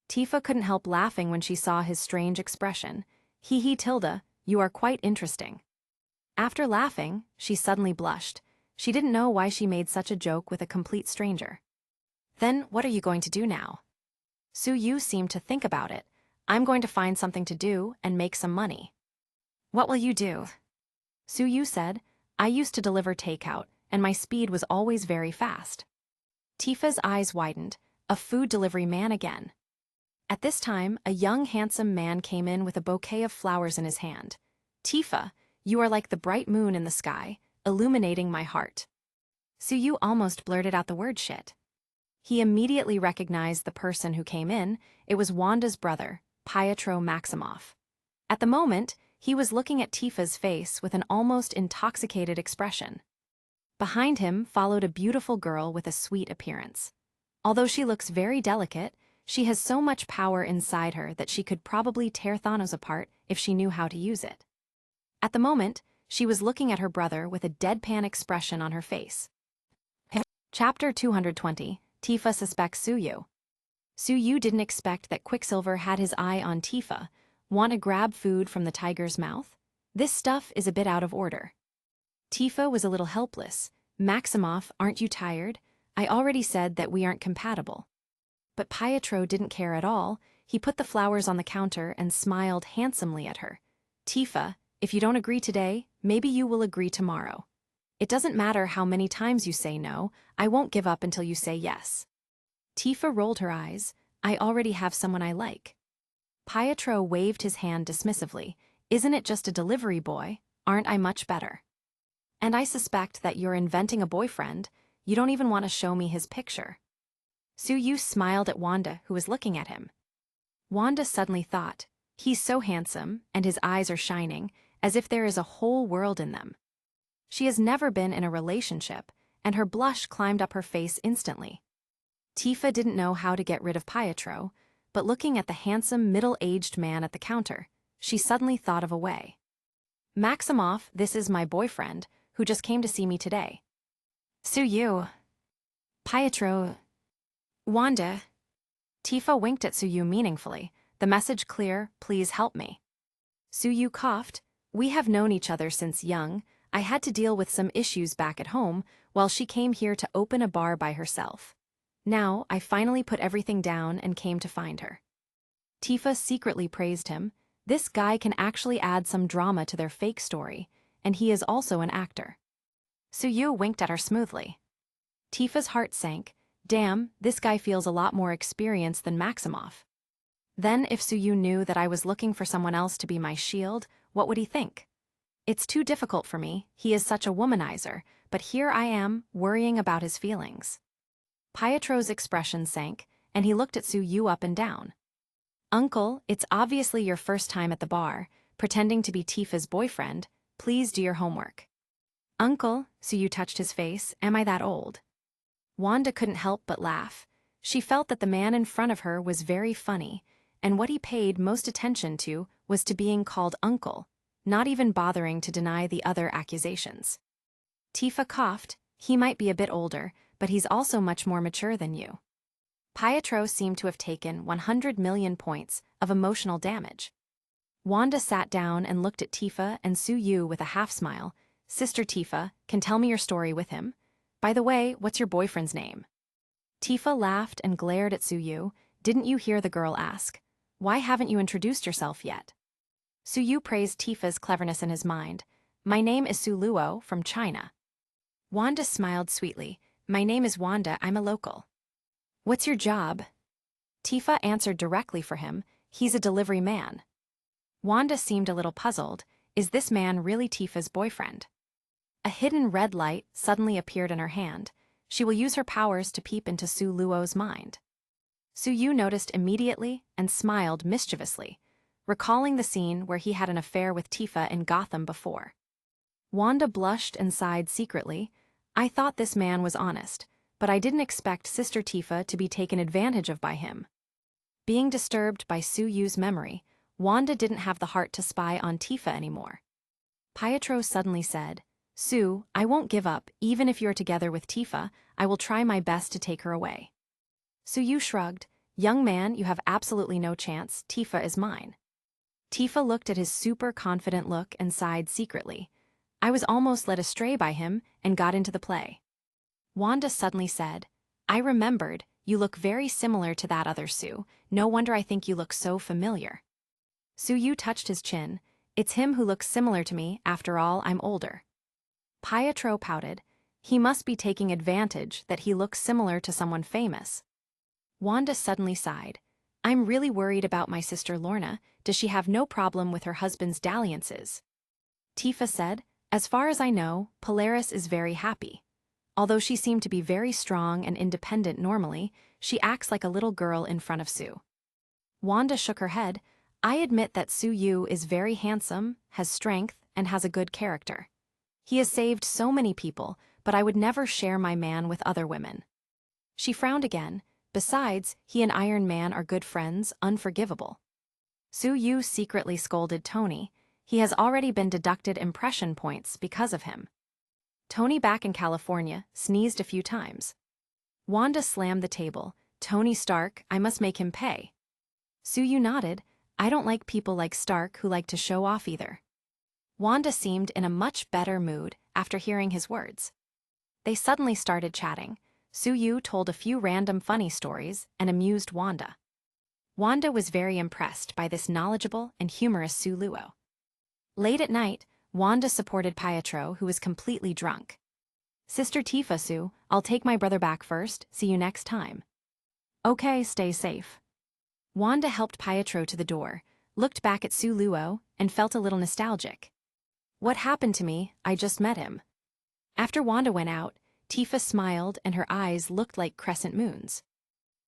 Tifa couldn't help laughing when she saw his strange expression. Hee hee Tilda, you are quite interesting. After laughing, she suddenly blushed. She didn't know why she made such a joke with a complete stranger. Then what are you going to do now? Suyu seemed to think about it. I'm going to find something to do and make some money. What will you do? Suyu said, I used to deliver takeout, and my speed was always very fast. Tifa's eyes widened. A food delivery man again. At this time, a young handsome man came in with a bouquet of flowers in his hand. Tifa, you are like the bright moon in the sky, illuminating my heart. Suyu almost blurted out the word shit. He immediately recognized the person who came in. It was Wanda's brother, Pietro Maximoff. At the moment, he was looking at Tifa's face with an almost intoxicated expression. Behind him followed a beautiful girl with a sweet appearance. Although she looks very delicate, she has so much power inside her that she could probably tear Thanos apart if she knew how to use it. At the moment, she was looking at her brother with a deadpan expression on her face. Chapter 220, Tifa suspects Suyu. Suyu didn't expect that Quicksilver had his eye on Tifa. Want to grab food from the tiger's mouth? This stuff is a bit out of order. Tifa was a little helpless. Maximoff, aren't you tired? I already said that we aren't compatible. But Pietro didn't care at all. He put the flowers on the counter and smiled handsomely at her. Tifa, if you don't agree today, maybe you will agree tomorrow. It doesn't matter how many times you say no, I won't give up until you say yes. Tifa rolled her eyes. I already have someone I like. Pietro waved his hand dismissively. Isn't it just a delivery boy? Aren't I much better? And I suspect that you're inventing a boyfriend. You don't even want to show me his picture. Suyu smiled at Wanda, who was looking at him. Wanda suddenly thought, he's so handsome, and his eyes are shining, as if there is a whole world in them. She has never been in a relationship, and her blush climbed up her face instantly. Tifa didn't know how to get rid of Pietro, but looking at the handsome middle-aged man at the counter, she suddenly thought of a way. Maximoff, this is my boyfriend, who just came to see me today. Suyu. Pietro. Wanda. Tifa winked at Suyu meaningfully, the message clear, please help me. Suyu coughed. We have known each other since young. I had to deal with some issues back at home while she came here to open a bar by herself. Now, I finally put everything down and came to find her. Tifa secretly praised him. This guy can actually add some drama to their fake story, and he is also an actor. Suyu winked at her smoothly. Tifa's heart sank. Damn, this guy feels a lot more experienced than Maximoff. Then if Suyu knew that I was looking for someone else to be my shield, what would he think? It's too difficult for me, he is such a womanizer, but here I am, worrying about his feelings. Pietro's expression sank, and he looked at Suyu up and down. Uncle, it's obviously your first time at the bar, pretending to be Tifa's boyfriend. Please do your homework. Uncle, Suyu touched his face, am I that old? Wanda couldn't help but laugh. She felt that the man in front of her was very funny, and what he paid most attention to was to being called uncle, not even bothering to deny the other accusations. Tifa coughed. He might be a bit older, but he's also much more mature than you. Pietro seemed to have taken 100 million points of emotional damage. Wanda sat down and looked at Tifa and Suyu with a half-smile. Sister Tifa, can tell me your story with him? By the way, what's your boyfriend's name? Tifa laughed and glared at Suyu. Didn't you hear the girl ask? Why haven't you introduced yourself yet? Suyu praised Tifa's cleverness in his mind. My name is Suluo, from China. Wanda smiled sweetly. My name is Wanda, I'm a local. What's your job? Tifa answered directly for him. He's a delivery man. Wanda seemed a little puzzled. Is this man really Tifa's boyfriend? A hidden red light suddenly appeared in her hand. She will use her powers to peep into Suluo's mind. Suyu noticed immediately and smiled mischievously, recalling the scene where he had an affair with Tifa in Gotham before. Wanda blushed and sighed secretly. I thought this man was honest, but I didn't expect Sister Tifa to be taken advantage of by him. Being disturbed by Suyu's memory, Wanda didn't have the heart to spy on Tifa anymore. Pietro suddenly said, Sue, I won't give up, even if you're together with Tifa, I will try my best to take her away. Suyu shrugged. Young man, you have absolutely no chance, Tifa is mine. Tifa looked at his super confident look and sighed secretly. I was almost led astray by him and got into the play. Wanda suddenly said, I remembered, you look very similar to that other Sue, no wonder I think you look so familiar. Suyu touched his chin. It's him who looks similar to me, after all, I'm older. Pietro pouted. He must be taking advantage that he looks similar to someone famous. Wanda suddenly sighed. I'm really worried about my sister Lorna. Does she have no problem with her husband's dalliances? Tifa said, as far as I know, Polaris is very happy. Although she seemed to be very strong and independent normally, she acts like a little girl in front of Sue. Wanda shook her head. I admit that Soo Yu is very handsome, has strength, and has a good character. He has saved so many people, but I would never share my man with other women. She frowned again. Besides, he and Iron Man are good friends, unforgivable. Soo Yu secretly scolded Tony. He has already been deducted impression points because of him. Tony, back in California, sneezed a few times. Wanda slammed the table. Tony Stark, I must make him pay. Soo Yu nodded. I don't like people like Stark who like to show off either. Wanda seemed in a much better mood after hearing his words. They suddenly started chatting. Soo Yu told a few random funny stories and amused Wanda. Wanda was very impressed by this knowledgeable and humorous Soo Luo. Late at night, Wanda supported Pietro, who was completely drunk. Sister Tifa, Sue, I'll take my brother back first. See you next time. Okay, stay safe. Wanda helped Pietro to the door, looked back at Soo Luo, and felt a little nostalgic. What happened to me? I just met him. After Wanda went out, Tifa smiled and her eyes looked like crescent moons.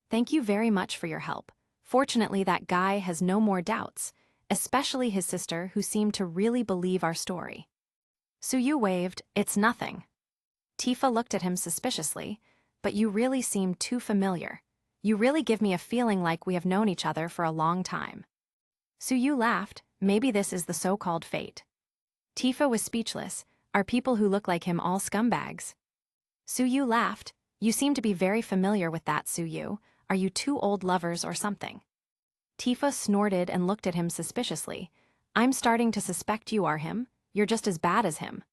Thank you very much for your help. Fortunately, that guy has no more doubts, especially his sister, who seemed to really believe our story. Soo Yu waved. It's nothing. Tifa looked at him suspiciously. But you really seem too familiar. You really give me a feeling like we have known each other for a long time. Soo Yu laughed. Maybe this is the so-called fate. Tifa was speechless. Are people who look like him all scumbags? Soo Yu laughed. You seem to be very familiar with that, Soo Yu. Are you two old lovers or something? Tifa snorted and looked at him suspiciously. I'm starting to suspect you are him. You're just as bad as him.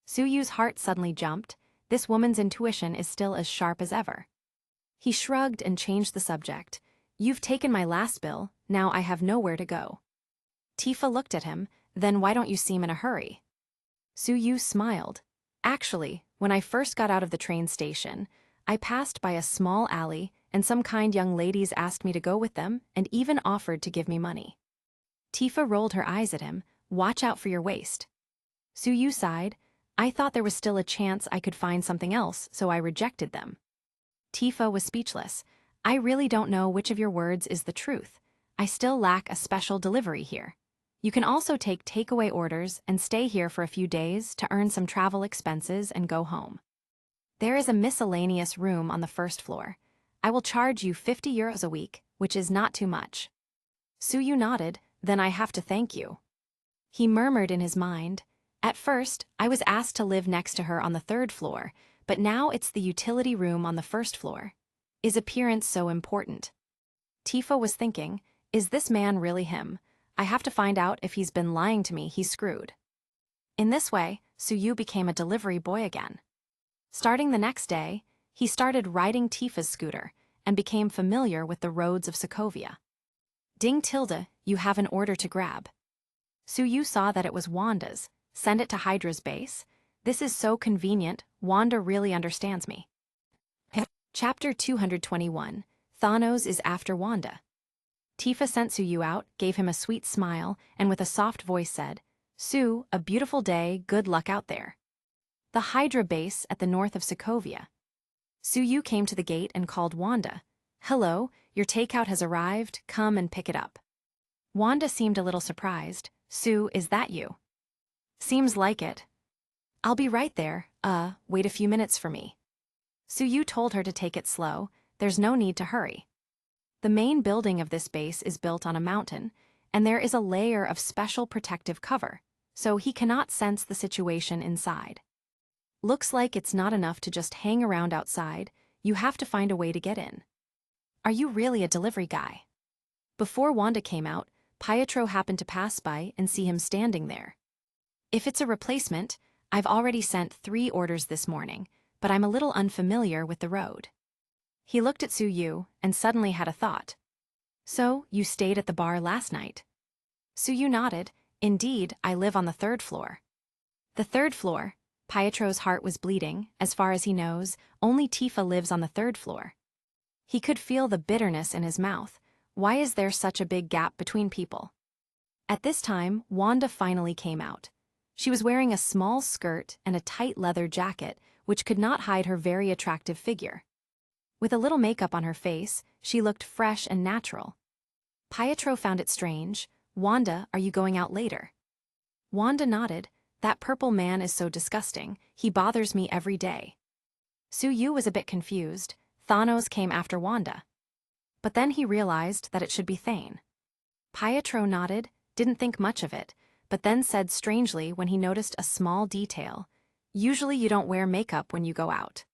Soo Yu's heart suddenly jumped. This woman's intuition is still as sharp as ever. He shrugged and changed the subject. You've taken my last bill, now I have nowhere to go. Tifa looked at him. Then why don't you seem in a hurry? Soo Yu smiled. Actually, when I first got out of the train station, I passed by a small alley and some kind young ladies asked me to go with them and even offered to give me money. Tifa rolled her eyes at him. Watch out for your waist. Soo Yu sighed. I thought there was still a chance I could find something else, so I rejected them. Tifa was speechless. I really don't know which of your words is the truth. I still lack a special delivery here. You can also take takeaway orders and stay here for a few days to earn some travel expenses and go home. There is a miscellaneous room on the first floor. I will charge you 50 euros a week, which is not too much. Soo Yu nodded. Then I have to thank you. He murmured in his mind. At first, I was asked to live next to her on the third floor, but now it's the utility room on the first floor. Is appearance so important? Tifa was thinking, is this man really him? I have to find out if he's been lying to me. He's screwed. In this way, Soo Yu became a delivery boy again. Starting the next day, he started riding Tifa's scooter and became familiar with the roads of Sokovia. Ding Tilda, you have an order to grab. Soo Yu saw that it was Wanda's. Send it to Hydra's base. This is so convenient. Wanda really understands me. Chapter 221. Thanos is after Wanda. Tifa sent Soo Yu out, gave him a sweet smile, and with a soft voice said, Sue, a beautiful day, good luck out there. The Hydra base at the north of Sokovia. Soo Yu came to the gate and called Wanda. Hello, your takeout has arrived, come and pick it up. Wanda seemed a little surprised. Sue, is that you? Seems like it. I'll be right there, wait a few minutes for me. Soo Yu told her to take it slow, there's no need to hurry. The main building of this base is built on a mountain, and there is a layer of special protective cover, so he cannot sense the situation inside. Looks like it's not enough to just hang around outside, you have to find a way to get in. Are you really a delivery guy? Before Wanda came out, Pietro happened to pass by and see him standing there. If it's a replacement, I've already sent 3 orders this morning, but I'm a little unfamiliar with the road. He looked at Soo Yu and suddenly had a thought. So, you stayed at the bar last night? Soo Yu nodded. Indeed, I live on the 3rd floor. The 3rd floor? Pietro's heart was bleeding. As far as he knows, only Tifa lives on the 3rd floor. He could feel the bitterness in his mouth. Why is there such a big gap between people? At this time, Wanda finally came out. She was wearing a small skirt and a tight leather jacket, which could not hide her very attractive figure. With a little makeup on her face, she looked fresh and natural. Pietro found it strange. "Wanda, are you going out later?" Wanda nodded. "That purple man is so disgusting. He bothers me every day." Suyu was a bit confused. Thanos came after Wanda. But then he realized that it should be Thane. Pietro nodded, didn't think much of it, but then said strangely when he noticed a small detail. "Usually you don't wear makeup when you go out."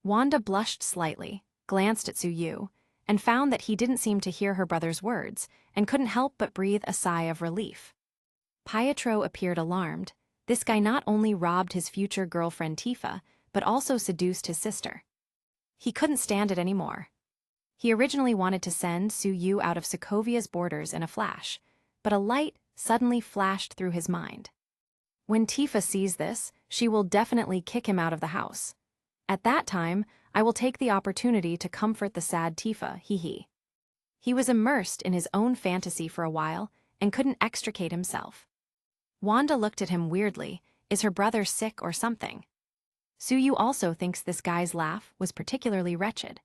Wanda blushed slightly, glanced at Suyu, and found that he didn't seem to hear her brother's words, and couldn't help but breathe a sigh of relief. Pietro appeared alarmed. This guy not only robbed his future girlfriend Tifa, but also seduced his sister. He couldn't stand it anymore. He originally wanted to send Suyu out of Sokovia's borders in a flash, but a light suddenly flashed through his mind. When Tifa sees this, she will definitely kick him out of the house. At that time, I will take the opportunity to comfort the sad Tifa, hee. He was immersed in his own fantasy for a while and couldn't extricate himself. Wanda looked at him weirdly. Is her brother sick or something? Suyu also thinks this guy's laugh was particularly wretched.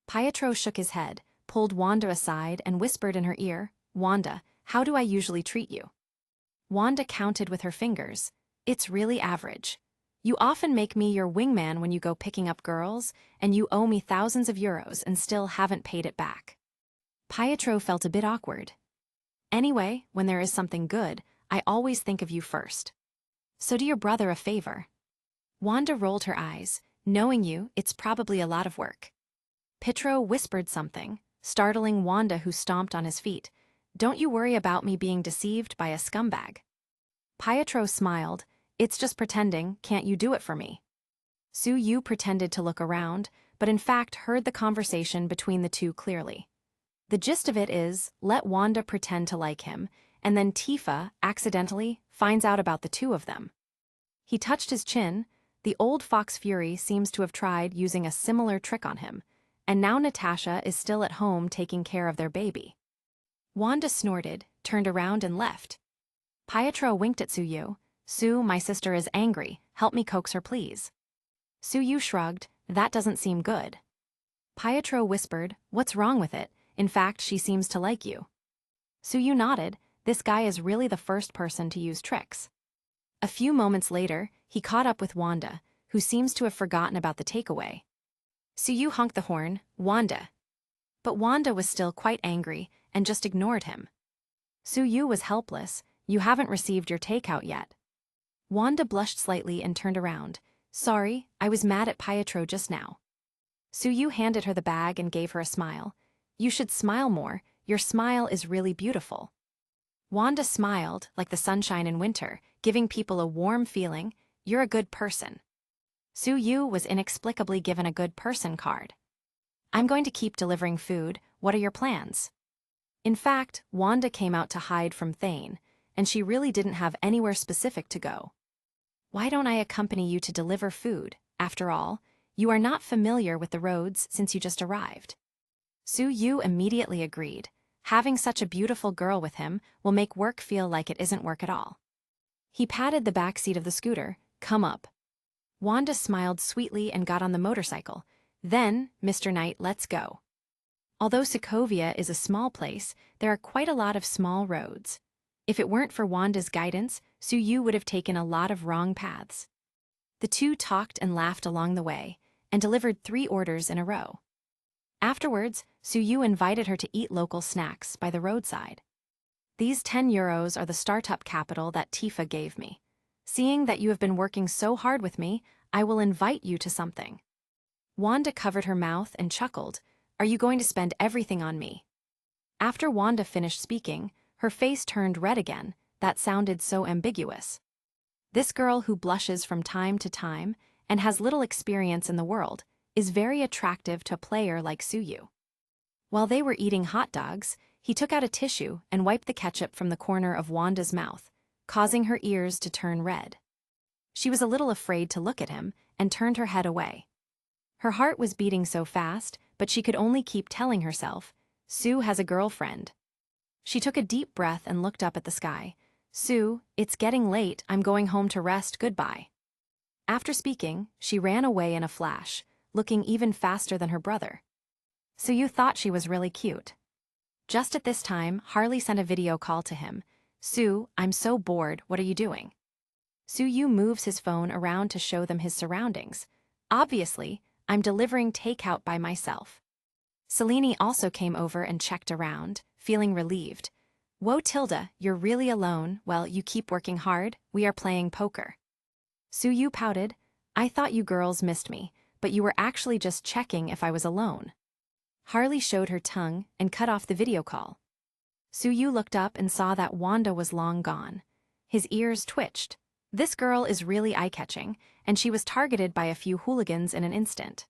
Pietro shook his head, pulled Wanda aside and whispered in her ear, "Wanda, how do I usually treat you?" Wanda counted with her fingers. "It's really average. You often make me your wingman when you go picking up girls, and you owe me thousands of euros and still haven't paid it back." Pietro felt a bit awkward. "Anyway, when there is something good, I always think of you first. So do your brother a favor." Wanda rolled her eyes. "Knowing you, it's probably a lot of work." Pietro whispered something, startling Wanda, who stomped on his feet. "Don't you worry about me being deceived by a scumbag." Pietro smiled. "It's just pretending, can't you do it for me?" Suyu pretended to look around, but in fact heard the conversation between the two clearly. The gist of it is, let Wanda pretend to like him, and then Tifa, accidentally, finds out about the two of them. He touched his chin. The old Fox Fury seems to have tried using a similar trick on him, and now Natasha is still at home taking care of their baby. Wanda snorted, turned around and left. Pietro winked at Suyu. "Sue, my sister is angry. Help me coax her, please." Suyu shrugged. "That doesn't seem good." Pietro whispered, "What's wrong with it? In fact, she seems to like you." Suyu nodded. This guy is really the first person to use tricks. A few moments later, he caught up with Wanda, who seems to have forgotten about the takeaway. Suyu honked the horn, "Wanda." But Wanda was still quite angry and just ignored him. Suyu was helpless. "You haven't received your takeout yet." Wanda blushed slightly and turned around. "Sorry, I was mad at Pietro just now." Suyu handed her the bag and gave her a smile. "You should smile more. Your smile is really beautiful." Wanda smiled, like the sunshine in winter, giving people a warm feeling. "You're a good person." Suyu was inexplicably given a good person card. "I'm going to keep delivering food. What are your plans?" In fact, Wanda came out to hide from Thane, and she really didn't have anywhere specific to go. "Why don't I accompany you to deliver food? After all, you are not familiar with the roads since you just arrived." Suyu immediately agreed. Having such a beautiful girl with him will make work feel like it isn't work at all. He patted the back seat of the scooter. "Come up." Wanda smiled sweetly and got on the motorcycle. "Then, Mr. Knight, let's go." Although Sokovia is a small place, there are quite a lot of small roads. If it weren't for Wanda's guidance, Suyu would have taken a lot of wrong paths. The two talked and laughed along the way, and delivered 3 orders in a row. Afterwards, Suyu invited her to eat local snacks by the roadside. "These 10 euros are the startup capital that Tifa gave me. Seeing that you have been working so hard with me, I will invite you to something." Wanda covered her mouth and chuckled. "Are you going to spend everything on me?" After Wanda finished speaking, her face turned red again. That sounded so ambiguous. This girl who blushes from time to time and has little experience in the world is very attractive to a player like Suyu. While they were eating hot dogs, he took out a tissue and wiped the ketchup from the corner of Wanda's mouth, causing her ears to turn red. She was a little afraid to look at him and turned her head away. Her heart was beating so fast, but she could only keep telling herself, "Sue has a girlfriend." She took a deep breath and looked up at the sky. Sue, it's getting late, I'm going home to rest, goodbye. After speaking, she ran away in a flash, looking even faster than her brother. Sue thought she was really cute. Just at this time, Harley sent a video call to him. Sue, I'm so bored, what are you doing? Sue moves his phone around to show them his surroundings. Obviously, I'm delivering takeout by myself. Selene also came over and checked around, feeling relieved. Whoa, Tilda, you're really alone. Well, you keep working hard, we are playing poker. Sue pouted. I thought you girls missed me, but you were actually just checking if I was alone. Harley showed her tongue and cut off the video call. Sue looked up and saw that Wanda was long gone. His ears twitched. This girl is really eye-catching, and she was targeted by a few hooligans in an instant.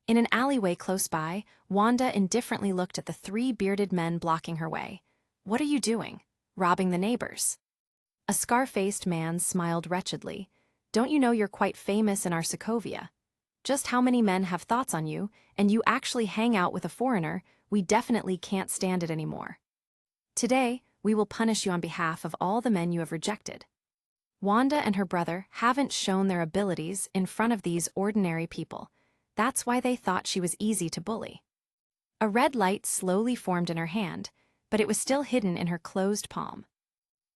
In an alleyway close by, Wanda indifferently looked at the 3 bearded men blocking her way. What are you doing? Robbing the neighbors. A scar-faced man smiled wretchedly. Don't you know you're quite famous in our Sokovia? Just how many men have thoughts on you, and you actually hang out with a foreigner, we definitely can't stand it anymore. Today, we will punish you on behalf of all the men you have rejected. Wanda and her brother haven't shown their abilities in front of these ordinary people. That's why they thought she was easy to bully. A red light slowly formed in her hand, but it was still hidden in her closed palm.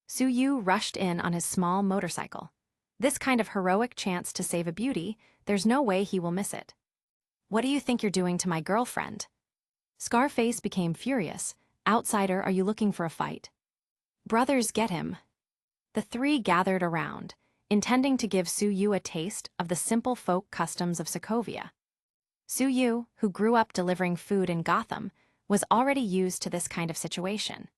Sue rushed in on his small motorcycle. This kind of heroic chance to save a beauty, there's no way he will miss it. What do you think you're doing to my girlfriend? Scarface became furious. Outsider, are you looking for a fight? Brothers, get him. The 3 gathered around, intending to give Sue a taste of the simple folk customs of Sokovia. Sue, who grew up delivering food in Gotham, was already used to this kind of situation.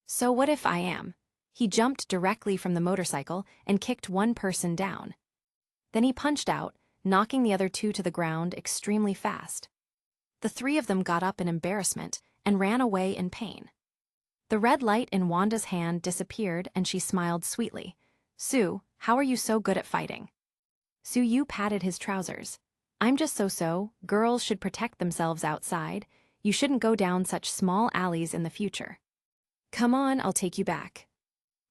So what if I am? He jumped directly from the motorcycle and kicked one person down. Then he punched out, knocking the other 2 to the ground extremely fast. The 3 of them got up in embarrassment and ran away in pain. The red light in Wanda's hand disappeared and she smiled sweetly. Sue, how are you so good at fighting? Sue patted his trousers. I'm just so-so, girls should protect themselves outside. You shouldn't go down such small alleys in the future. Come on, I'll take you back.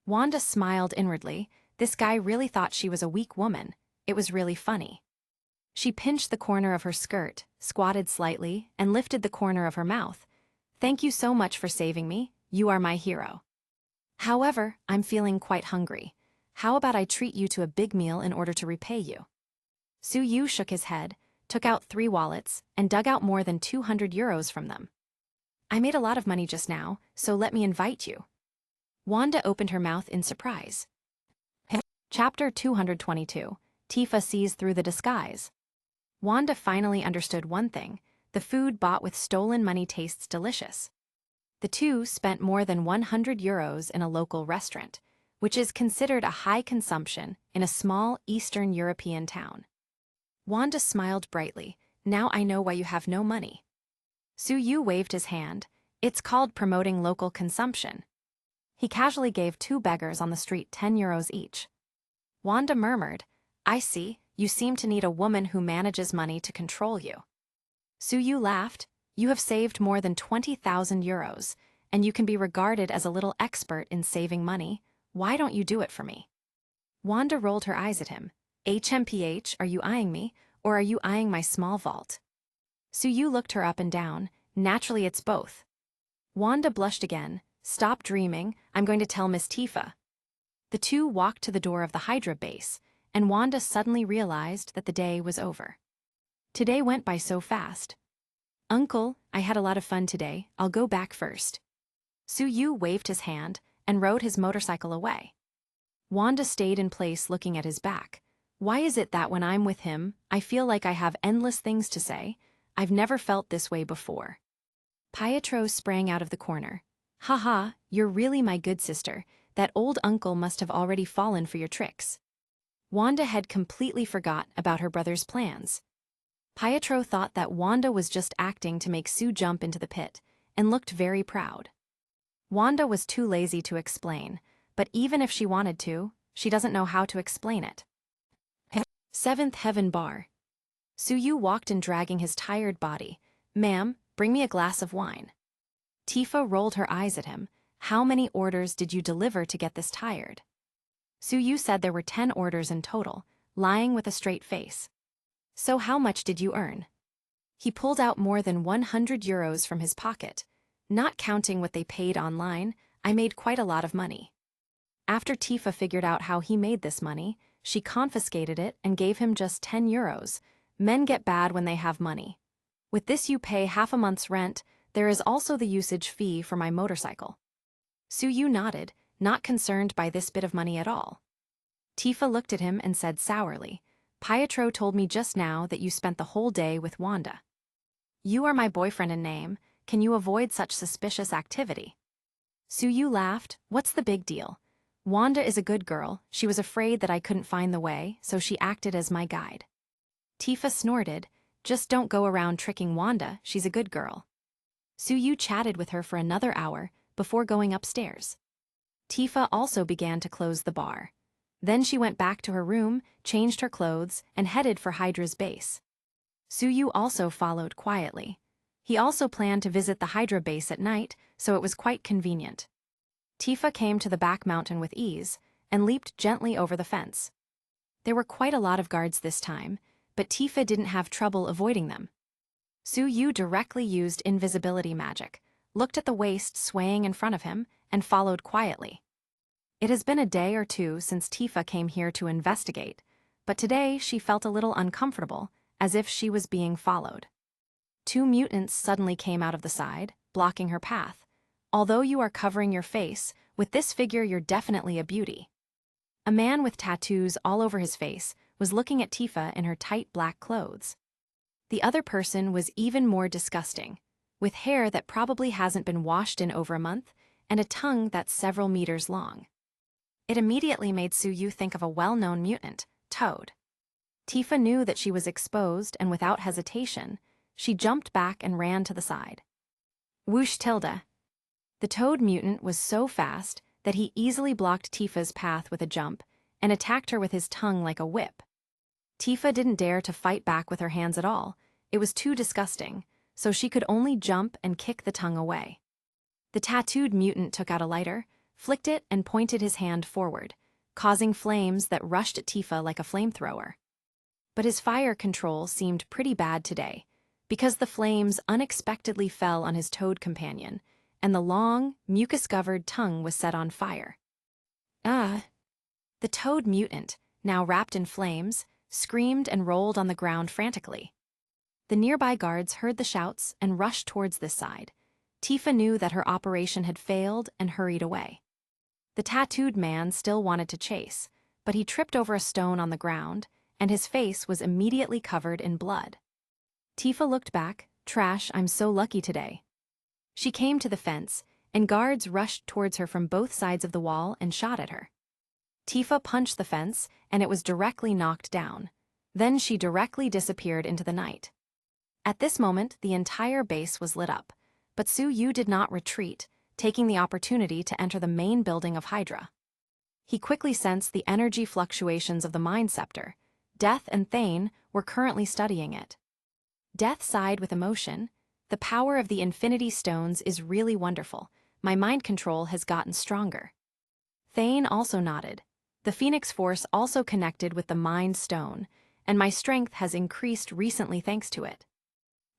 Wanda smiled inwardly. This guy really thought she was a weak woman. It was really funny. She pinched the corner of her skirt, squatted slightly, and lifted the corner of her mouth. Thank you so much for saving me. You are my hero. However, I'm feeling quite hungry. How about I treat you to a big meal in order to repay you? Sue shook his head, took out 3 wallets, and dug out more than 200 euros from them. I made a lot of money just now, so let me invite you. Wanda opened her mouth in surprise. Chapter 222. Tifa sees through the disguise. Wanda finally understood one thing. The food bought with stolen money tastes delicious. The 2 spent more than 100 euros in a local restaurant, which is considered a high consumption in a small Eastern European town. Wanda smiled brightly. Now I know why you have no money. Sue waved his hand. It's called promoting local consumption. He casually gave 2 beggars on the street 10 euros each. Wanda murmured, I see, you seem to need a woman who manages money to control you. Sue laughed. You have saved more than 20,000 euros, and you can be regarded as a little expert in saving money. Why don't you do it for me? Wanda rolled her eyes at him. HMPH, are you eyeing me, or are you eyeing my small vault? Sue looked her up and down. Naturally, it's both. Wanda blushed again. Stop dreaming, I'm going to tell Miss Tifa. The 2 walked to the door of the Hydra base, and Wanda suddenly realized that the day was over. Today went by so fast. Uncle, I had a lot of fun today, I'll go back first. Sue waved his hand and rode his motorcycle away. Wanda stayed in place looking at his back. Why is it that when I'm with him, I feel like I have endless things to say? I've never felt this way before. Pietro sprang out of the corner. Haha, you're really my good sister. That old uncle must have already fallen for your tricks. Wanda had completely forgot about her brother's plans. Pietro thought that Wanda was just acting to make Sue jump into the pit, and looked very proud. Wanda was too lazy to explain, but even if she wanted to, she doesn't know how to explain it. 7th Heaven Bar. Sue walked in dragging his tired body. Ma'am, bring me a glass of wine. Tifa rolled her eyes at him. How many orders did you deliver to get this tired? Suyu said there were 10 orders in total, lying with a straight face. So how much did you earn? He pulled out more than 100 euros from his pocket. Not counting what they paid online, I made quite a lot of money. After Tifa figured out how he made this money, she confiscated it and gave him just 10 euros. Men get bad when they have money. With this you pay half a month's rent. There is also the usage fee for my motorcycle. Suyu nodded, not concerned by this bit of money at all. Tifa looked at him and said sourly, Pietro told me just now that you spent the whole day with Wanda. You are my boyfriend in name. Can you avoid such suspicious activity? Suyu laughed. What's the big deal? Wanda is a good girl. She was afraid that I couldn't find the way, so she acted as my guide. Tifa snorted. Just don't go around tricking Wanda. She's a good girl. Suyu chatted with her for another hour before going upstairs. Tifa also began to close the bar. Then she went back to her room, changed her clothes, and headed for Hydra's base. Suyu also followed quietly. He also planned to visit the Hydra base at night, so it was quite convenient. Tifa came to the back mountain with ease and leaped gently over the fence. There were quite a lot of guards this time, but Tifa didn't have trouble avoiding them. Suyu directly used invisibility magic, looked at the waist swaying in front of him, and followed quietly. It has been a day or two since Tifa came here to investigate, but today she felt a little uncomfortable, as if she was being followed. 2 mutants suddenly came out of the side, blocking her path. Although you are covering your face, with this figure you're definitely a beauty. A man with tattoos all over his face was looking at Tifa in her tight black clothes. The other person was even more disgusting, with hair that probably hasn't been washed in over a month, and a tongue that's several meters long. It immediately made Suyu think of a well-known mutant, Toad. Tifa knew that she was exposed, and without hesitation, she jumped back and ran to the side. Whoosh tilde. The Toad mutant was so fast that he easily blocked Tifa's path with a jump and attacked her with his tongue like a whip. Tifa didn't dare to fight back with her hands at all. It was too disgusting, so she could only jump and kick the tongue away. The tattooed mutant took out a lighter, flicked it, and pointed his hand forward, causing flames that rushed at Tifa like a flamethrower. But his fire control seemed pretty bad today, because the flames unexpectedly fell on his Toad companion, and the long, mucus-covered tongue was set on fire. The Toad mutant, now wrapped in flames, screamed and rolled on the ground frantically. The nearby guards heard the shouts and rushed towards this side. Tifa knew that her operation had failed and hurried away. The tattooed man still wanted to chase, but he tripped over a stone on the ground, and his face was immediately covered in blood. Tifa looked back. Trash, I'm so lucky today. She came to the fence, and guards rushed towards her from both sides of the wall and shot at her. Tifa punched the fence, and it was directly knocked down. Then she directly disappeared into the night. At this moment, the entire base was lit up, but Suyu did not retreat, taking the opportunity to enter the main building of Hydra. He quickly sensed the energy fluctuations of the Mind Scepter. Death and Thane were currently studying it. Death sighed with emotion. The power of the Infinity Stones is really wonderful. My mind control has gotten stronger. Thane also nodded. The Phoenix Force also connected with the Mind Stone, and my strength has increased recently thanks to it.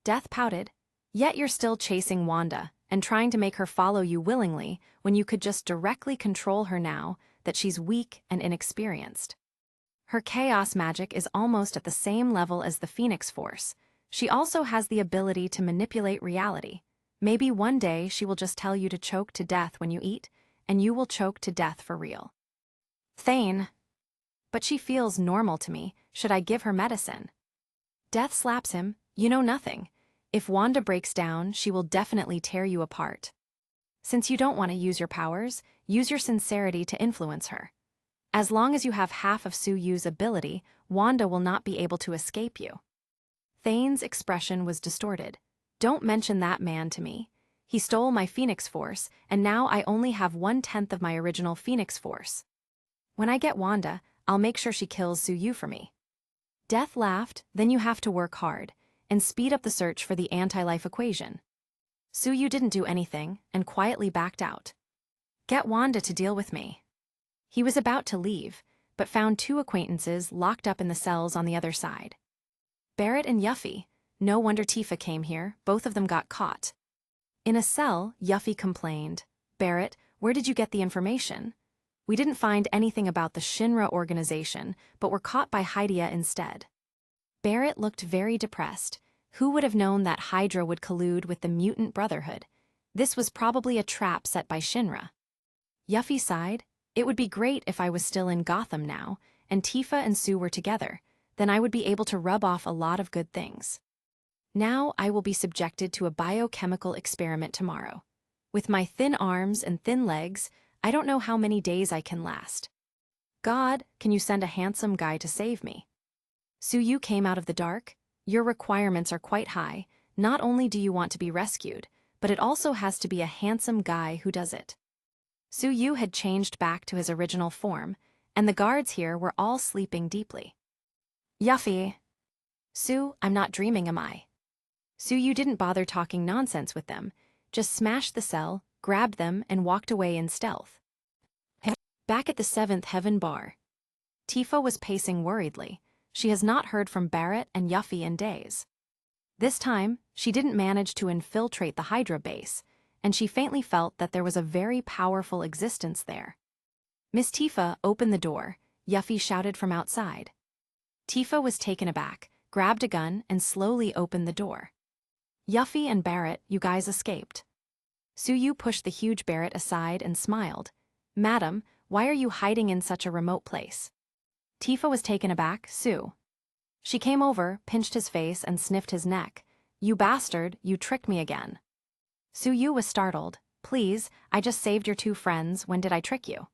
Death pouted. Yet you're still chasing Wanda and trying to make her follow you willingly when you could just directly control her now that she's weak and inexperienced. Her chaos magic is almost at the same level as the Phoenix Force. She also has the ability to manipulate reality. Maybe one day she will just tell you to choke to death when you eat, and you will choke to death for real. Thane. But she feels normal to me. Should I give her medicine? Death slaps him. You know nothing. If Wanda breaks down, she will definitely tear you apart. Since you don't want to use your powers, use your sincerity to influence her. As long as you have half of Suyu's ability, Wanda will not be able to escape you. Thane's expression was distorted. Don't mention that man to me. He stole my Phoenix Force, and now I only have 1/10 of my original Phoenix Force. When I get Wanda, I'll make sure she kills Suyu for me. Death laughed. Then you have to work hard and speed up the search for the anti-life equation. Suyu didn't do anything and quietly backed out. Get Wanda to deal with me. He was about to leave, but found two acquaintances locked up in the cells on the other side. Barrett and Yuffie. No wonder Tifa came here, both of them got caught. In a cell, Yuffie complained, "Barrett, where did you get the information? We didn't find anything about the Shinra organization, but were caught by Hydea instead." Barrett looked very depressed. Who would have known that Hydra would collude with the Mutant Brotherhood? This was probably a trap set by Shinra. Yuffie sighed. It would be great if I was still in Gotham now, and Tifa and Sue were together. Then I would be able to rub off a lot of good things. Now I will be subjected to a biochemical experiment tomorrow. With my thin arms and thin legs, I don't know how many days I can last. God, can you send a handsome guy to save me? Suyu came out of the dark. Your requirements are quite high. Not only do you want to be rescued, but it also has to be a handsome guy who does it. Suyu had changed back to his original form, and the guards here were all sleeping deeply. Yuffie. Sue, I'm not dreaming, am I? Suyu didn't bother talking nonsense with them, just smashed the cell, grabbed them, and walked away in stealth. Back at the Seventh Heaven bar, Tifa was pacing worriedly. She has not heard from Barrett and Yuffie in days. This time, she didn't manage to infiltrate the Hydra base, and she faintly felt that there was a very powerful existence there. Miss Tifa, open the door, Yuffie shouted from outside. Tifa was taken aback, grabbed a gun, and slowly opened the door. Yuffie and Barrett, you guys escaped. Suyu pushed the huge Barrett aside and smiled. Madam, why are you hiding in such a remote place? Tifa was taken aback. Sue. She came over, pinched his face, and sniffed his neck. You bastard, you tricked me again. Suyu was startled. Please, I just saved your two friends. When did I trick you?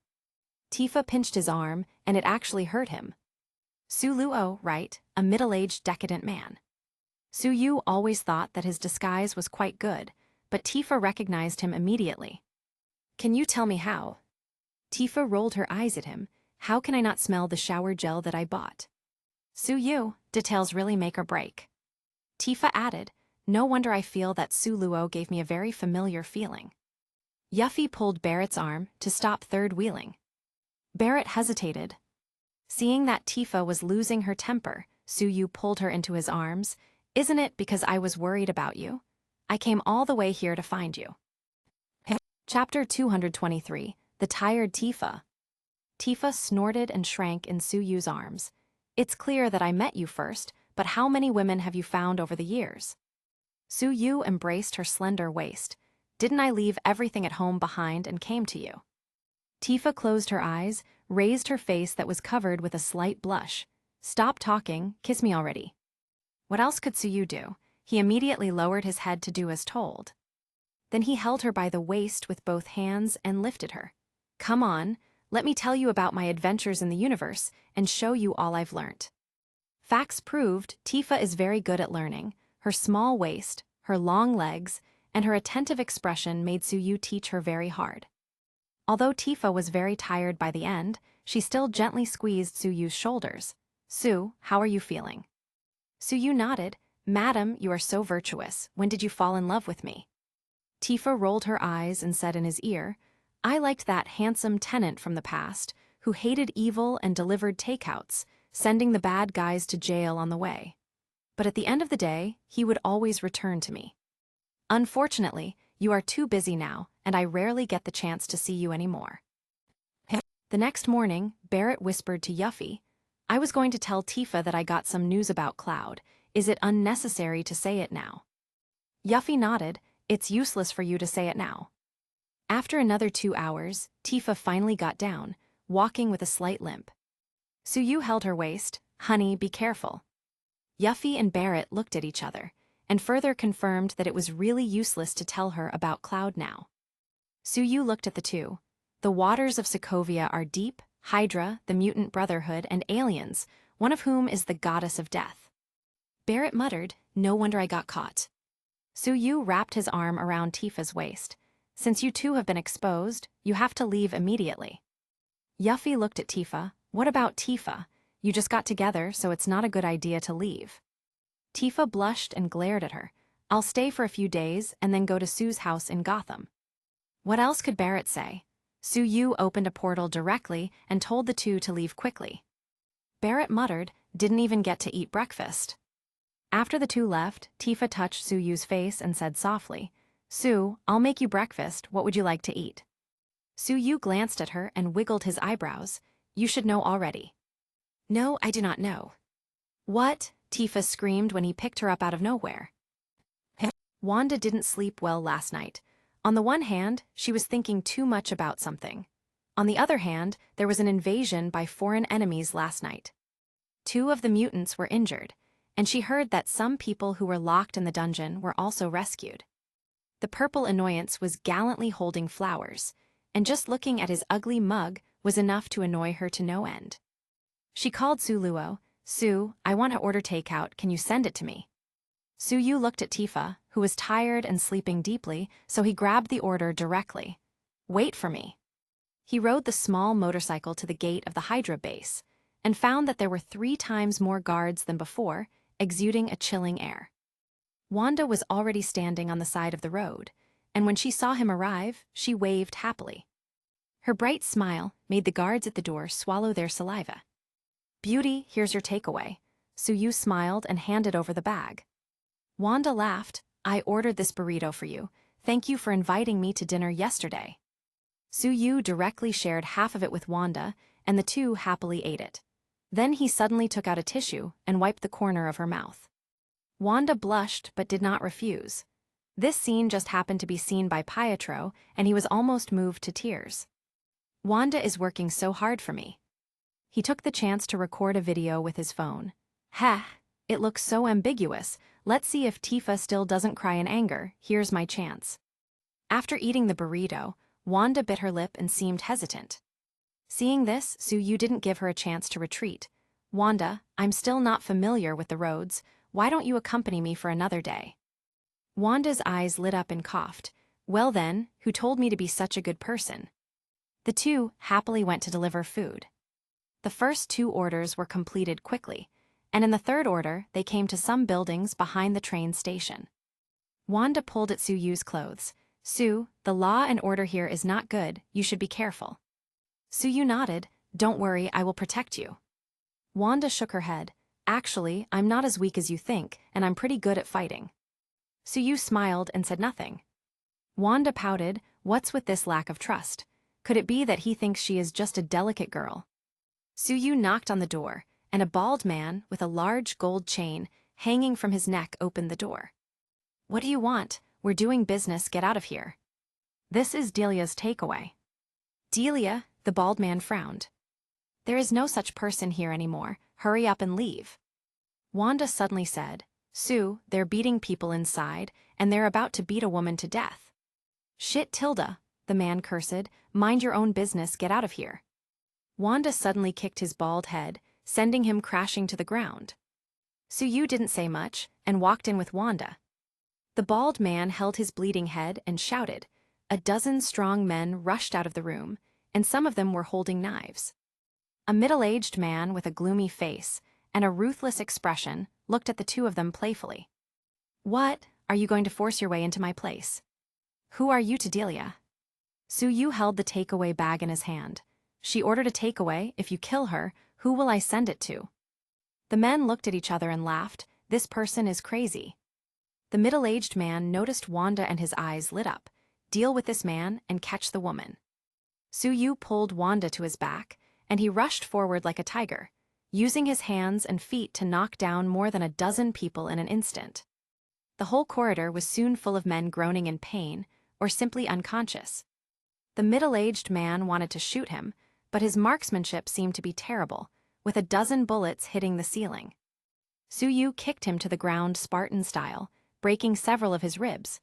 Tifa pinched his arm, and it actually hurt him. Suluo, right, a middle-aged decadent man. Suyu always thought that his disguise was quite good, but Tifa recognized him immediately. Can you tell me how? Tifa rolled her eyes at him. How can I not smell the shower gel that I bought? Suyu, details really make or break. Tifa added, no wonder I feel that Suluo gave me a very familiar feeling. Yuffie pulled Barrett's arm to stop third-wheeling. Barrett hesitated. Seeing that Tifa was losing her temper, Suyu pulled her into his arms. Isn't it because I was worried about you? I came all the way here to find you. Chapter 223, The Tired Tifa. Tifa snorted and shrank in Suyu's arms. It's clear that I met you first, but how many women have you found over the years? Suyu embraced her slender waist. Didn't I leave everything at home behind and came to you? Tifa closed her eyes, raised her face that was covered with a slight blush. Stop talking, kiss me already. What else could Suyu do? He immediately lowered his head to do as told. Then he held her by the waist with both hands and lifted her. Come on, let me tell you about my adventures in the universe and show you all I've learnt. Facts proved Tifa is very good at learning. Her small waist, her long legs, and her attentive expression made Suyu teach her very hard. Although Tifa was very tired by the end, she still gently squeezed Suyu's shoulders. Sue, how are you feeling? Suyu nodded. Madam, you are so virtuous. When did you fall in love with me? Tifa rolled her eyes and said in his ear, I liked that handsome tenant from the past who hated evil and delivered takeouts, sending the bad guys to jail on the way. But at the end of the day, he would always return to me. Unfortunately, you are too busy now, and I rarely get the chance to see you anymore. The next morning, Barrett whispered to Yuffie, I was going to tell Tifa that I got some news about Cloud. Is it unnecessary to say it now? Yuffie nodded. It's useless for you to say it now. After another 2 hours, Tifa finally got down, walking with a slight limp. Suyu held her waist. Honey, be careful. Yuffie and Barrett looked at each other, and further confirmed that it was really useless to tell her about Cloud now. Suyu looked at the two. The waters of Sokovia are deep, Hydra, the Mutant Brotherhood, and aliens, one of whom is the goddess of death. Barrett muttered, no wonder I got caught. Suyu wrapped his arm around Tifa's waist. Since you two have been exposed, you have to leave immediately. Yuffie looked at Tifa. What about Tifa? You just got together, so it's not a good idea to leave. Tifa blushed and glared at her. I'll stay for a few days and then go to Sue's house in Gotham. What else could Barrett say? Su-yu opened a portal directly and told the two to leave quickly. Barrett muttered, didn't even get to eat breakfast. After the two left, Tifa touched Su-yu's face and said softly, Su, I'll make you breakfast, what would you like to eat? Su-yu glanced at her and wiggled his eyebrows. You should know already. No, I do not know. What? Tifa screamed when he picked her up out of nowhere. Wanda didn't sleep well last night. On the one hand, she was thinking too much about something. On the other hand, there was an invasion by foreign enemies last night. 2 of the mutants were injured, and she heard that some people who were locked in the dungeon were also rescued. The purple annoyance was gallantly holding flowers, and just looking at his ugly mug was enough to annoy her to no end. She called Su Luo, Su, I want to order takeout, can you send it to me? Su-yu looked at Tifa, who was tired and sleeping deeply, so he grabbed the order directly. Wait for me. He rode the small motorcycle to the gate of the Hydra base, and found that there were 3 times more guards than before, exuding a chilling air. Wanda was already standing on the side of the road, and when she saw him arrive, she waved happily. Her bright smile made the guards at the door swallow their saliva. Beauty, here's your takeaway. Su-yu smiled and handed over the bag. Wanda laughed, I ordered this burrito for you. Thank you for inviting me to dinner yesterday. Su-yu directly shared half of it with Wanda, and the two happily ate it. Then he suddenly took out a tissue and wiped the corner of her mouth. Wanda blushed but did not refuse. This scene just happened to be seen by Pietro, and he was almost moved to tears. Wanda is working so hard for me. He took the chance to record a video with his phone. It looks so ambiguous. Let's see if Tifa still doesn't cry in anger. Here's my chance. After eating the burrito, Wanda bit her lip and seemed hesitant. Seeing this, Su-yu didn't give her a chance to retreat. Wanda, I'm still not familiar with the roads. Why don't you accompany me for another day? Wanda's eyes lit up and coughed. Well then, who told me to be such a good person? The two happily went to deliver food. The first 2 orders were completed quickly, and in the 3rd order, they came to some buildings behind the train station. Wanda pulled at Su-yu's clothes. Su, the law and order here is not good, you should be careful. Su-yu nodded, don't worry, I will protect you. Wanda shook her head. Actually, I'm not as weak as you think, and I'm pretty good at fighting. Su-yu smiled and said nothing. Wanda pouted, what's with this lack of trust? Could it be that he thinks she is just a delicate girl? Su-yu knocked on the door, and a bald man with a large gold chain hanging from his neck opened the door. What do you want? We're doing business, get out of here. This is Delia's takeaway. Delia, the bald man frowned. There is no such person here anymore, hurry up and leave. Wanda suddenly said, Su, they're beating people inside, and they're about to beat a woman to death. Shit Tilda, the man cursed, mind your own business, get out of here. Wanda suddenly kicked his bald head, sending him crashing to the ground. Su-yu didn't say much and walked in with Wanda. The bald man held his bleeding head and shouted. A dozen strong men rushed out of the room, and some of them were holding knives. A middle-aged man with a gloomy face and a ruthless expression looked at the 2 of them playfully. What? Are you going to force your way into my place? Who are you to Delia? Su-yu held the takeaway bag in his hand. She ordered a takeaway, if you kill her, who will I send it to? The men looked at each other and laughed. This person is crazy. The middle-aged man noticed Wanda and his eyes lit up. Deal with this man and catch the woman. Su-yu pulled Wanda to his back, and he rushed forward like a tiger, using his hands and feet to knock down more than a dozen people in an instant. The whole corridor was soon full of men groaning in pain or simply unconscious. The middle-aged man wanted to shoot him, but his marksmanship seemed to be terrible, with a dozen bullets hitting the ceiling. Su-yu kicked him to the ground Spartan style, breaking several of his ribs.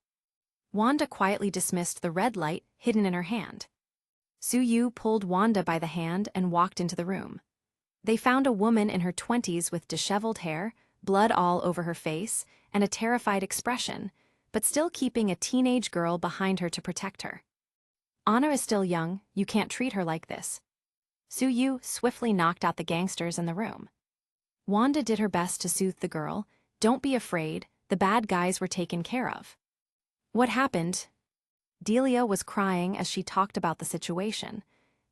Wanda quietly dismissed the red light hidden in her hand. Su-yu pulled Wanda by the hand and walked into the room. They found a woman in her 20s with disheveled hair, blood all over her face, and a terrified expression, but still keeping a teenage girl behind her to protect her. Anna is still young, you can't treat her like this. Su-yu swiftly knocked out the gangsters in the room. Wanda did her best to soothe the girl. Don't be afraid, the bad guys were taken care of. What happened? Delia was crying as she talked about the situation.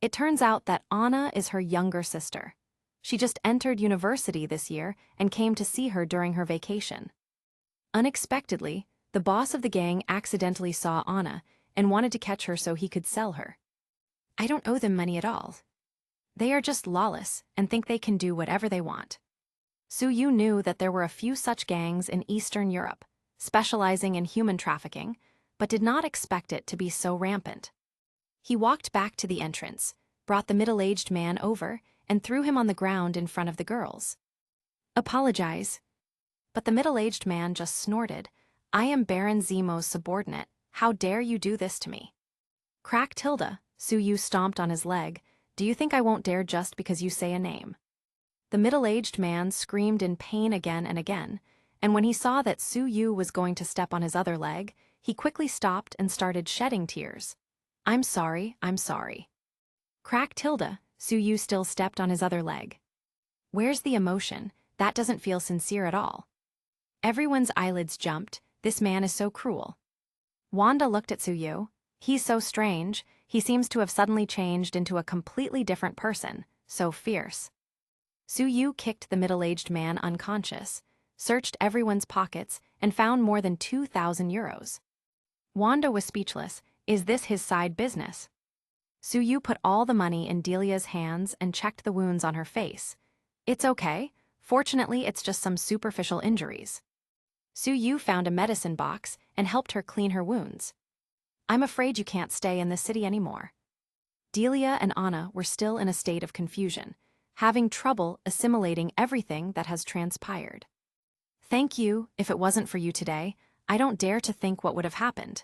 It turns out that Anna is her younger sister. She just entered university this year and came to see her during her vacation. Unexpectedly, the boss of the gang accidentally saw Anna and wanted to catch her so he could sell her. I don't owe them money at all. They are just lawless and think they can do whatever they want. Suyu knew that there were a few such gangs in Eastern Europe, specializing in human trafficking, but did not expect it to be so rampant. He walked back to the entrance, brought the middle-aged man over, and threw him on the ground in front of the girls. Apologize. But the middle-aged man just snorted. I am Baron Zemo's subordinate. How dare you do this to me? Crack Tilda, Suyu stomped on his leg. Do you think I won't dare just because you say a name? The middle-aged man screamed in pain again and again, and when he saw that Suyu was going to step on his other leg, he quickly stopped and started shedding tears. I'm sorry. Crack Tilda, Suyu still stepped on his other leg. Where's the emotion? That doesn't feel sincere at all. Everyone's eyelids jumped. This man is so cruel. Wanda looked at Suyu. He's so strange. He seems to have suddenly changed into a completely different person, so fierce. Suyu kicked the middle-aged man unconscious, searched everyone's pockets, and found more than 2,000 euros. Wanda was speechless. Is this his side business? Suyu put all the money in Delia's hands and checked the wounds on her face. It's okay. Fortunately, it's just some superficial injuries. Suyu found a medicine box and helped her clean her wounds. I'm afraid you can't stay in this city anymore. Delia and Anna were still in a state of confusion, having trouble assimilating everything that has transpired. Thank you. If it wasn't for you today, I don't dare to think what would have happened.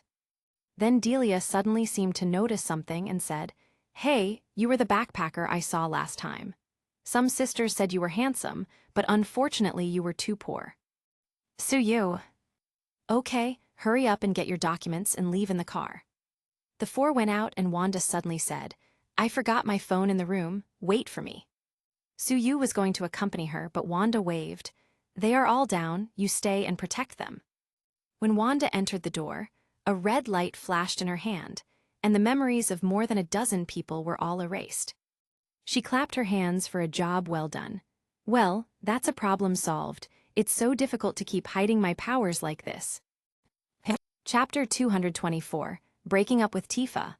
Then Delia suddenly seemed to notice something and said, Hey, you were the backpacker I saw last time. Some sisters said you were handsome, but unfortunately you were too poor. Suyu. Okay, hurry up and get your documents and leave in the car. The four went out and Wanda suddenly said, I forgot my phone in the room, wait for me. Suyu was going to accompany her, but Wanda waved. They are all down, you stay and protect them. When Wanda entered the door, a red light flashed in her hand, and the memories of more than a dozen people were all erased. She clapped her hands for a job well done. Well, that's a problem solved. It's so difficult to keep hiding my powers like this. Chapter 224, Breaking Up with Tifa.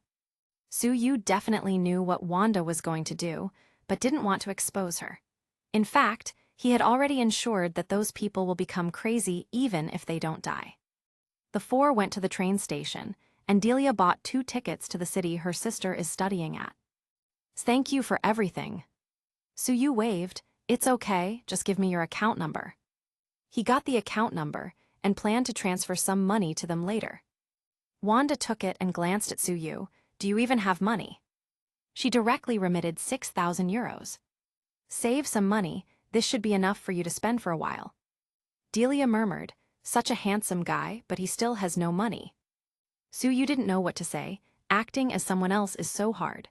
Suyu definitely knew what Wanda was going to do, but didn't want to expose her. In fact, he had already ensured that those people will become crazy even if they don't die. The four went to the train station, and Delia bought 2 tickets to the city her sister is studying at. Thank you for everything. Suyu waved. It's okay, just give me your account number. He got the account number and planned to transfer some money to them later. Wanda took it and glanced at Suyu. Do you even have money? She directly remitted 6,000 euros. Save some money, this should be enough for you to spend for a while. Delia murmured, such a handsome guy, but he still has no money. Suyu didn't know what to say. Acting as someone else is so hard.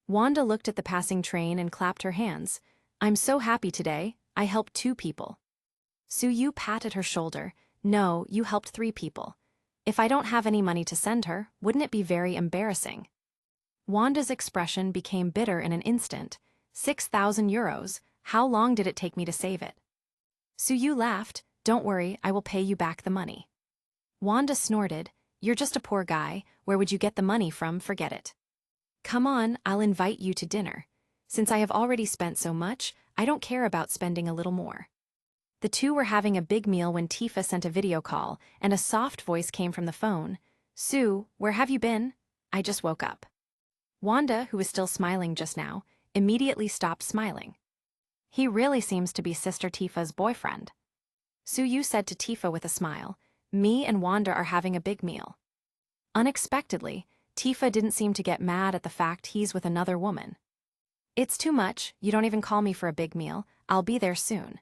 Wanda looked at the passing train and clapped her hands. I'm so happy today, I helped 2 people. Suyu patted her shoulder. No, you helped 3 people. If I don't have any money to send her, wouldn't it be very embarrassing? Wanda's expression became bitter in an instant. 6,000 euros, how long did it take me to save it? Suyu laughed. Don't worry, I will pay you back the money. Wanda snorted. You're just a poor guy, where would you get the money from? Forget it. Come on, I'll invite you to dinner. Since I have already spent so much, I don't care about spending a little more. The two were having a big meal when Tifa sent a video call, and a soft voice came from the phone. Sue, where have you been? I just woke up. Wanda, who was still smiling just now, immediately stopped smiling. He really seems to be Sister Tifa's boyfriend. Suyu said to Tifa with a smile, me and Wanda are having a big meal. Unexpectedly, Tifa didn't seem to get mad at the fact he's with another woman. It's too much, you don't even call me for a big meal, I'll be there soon.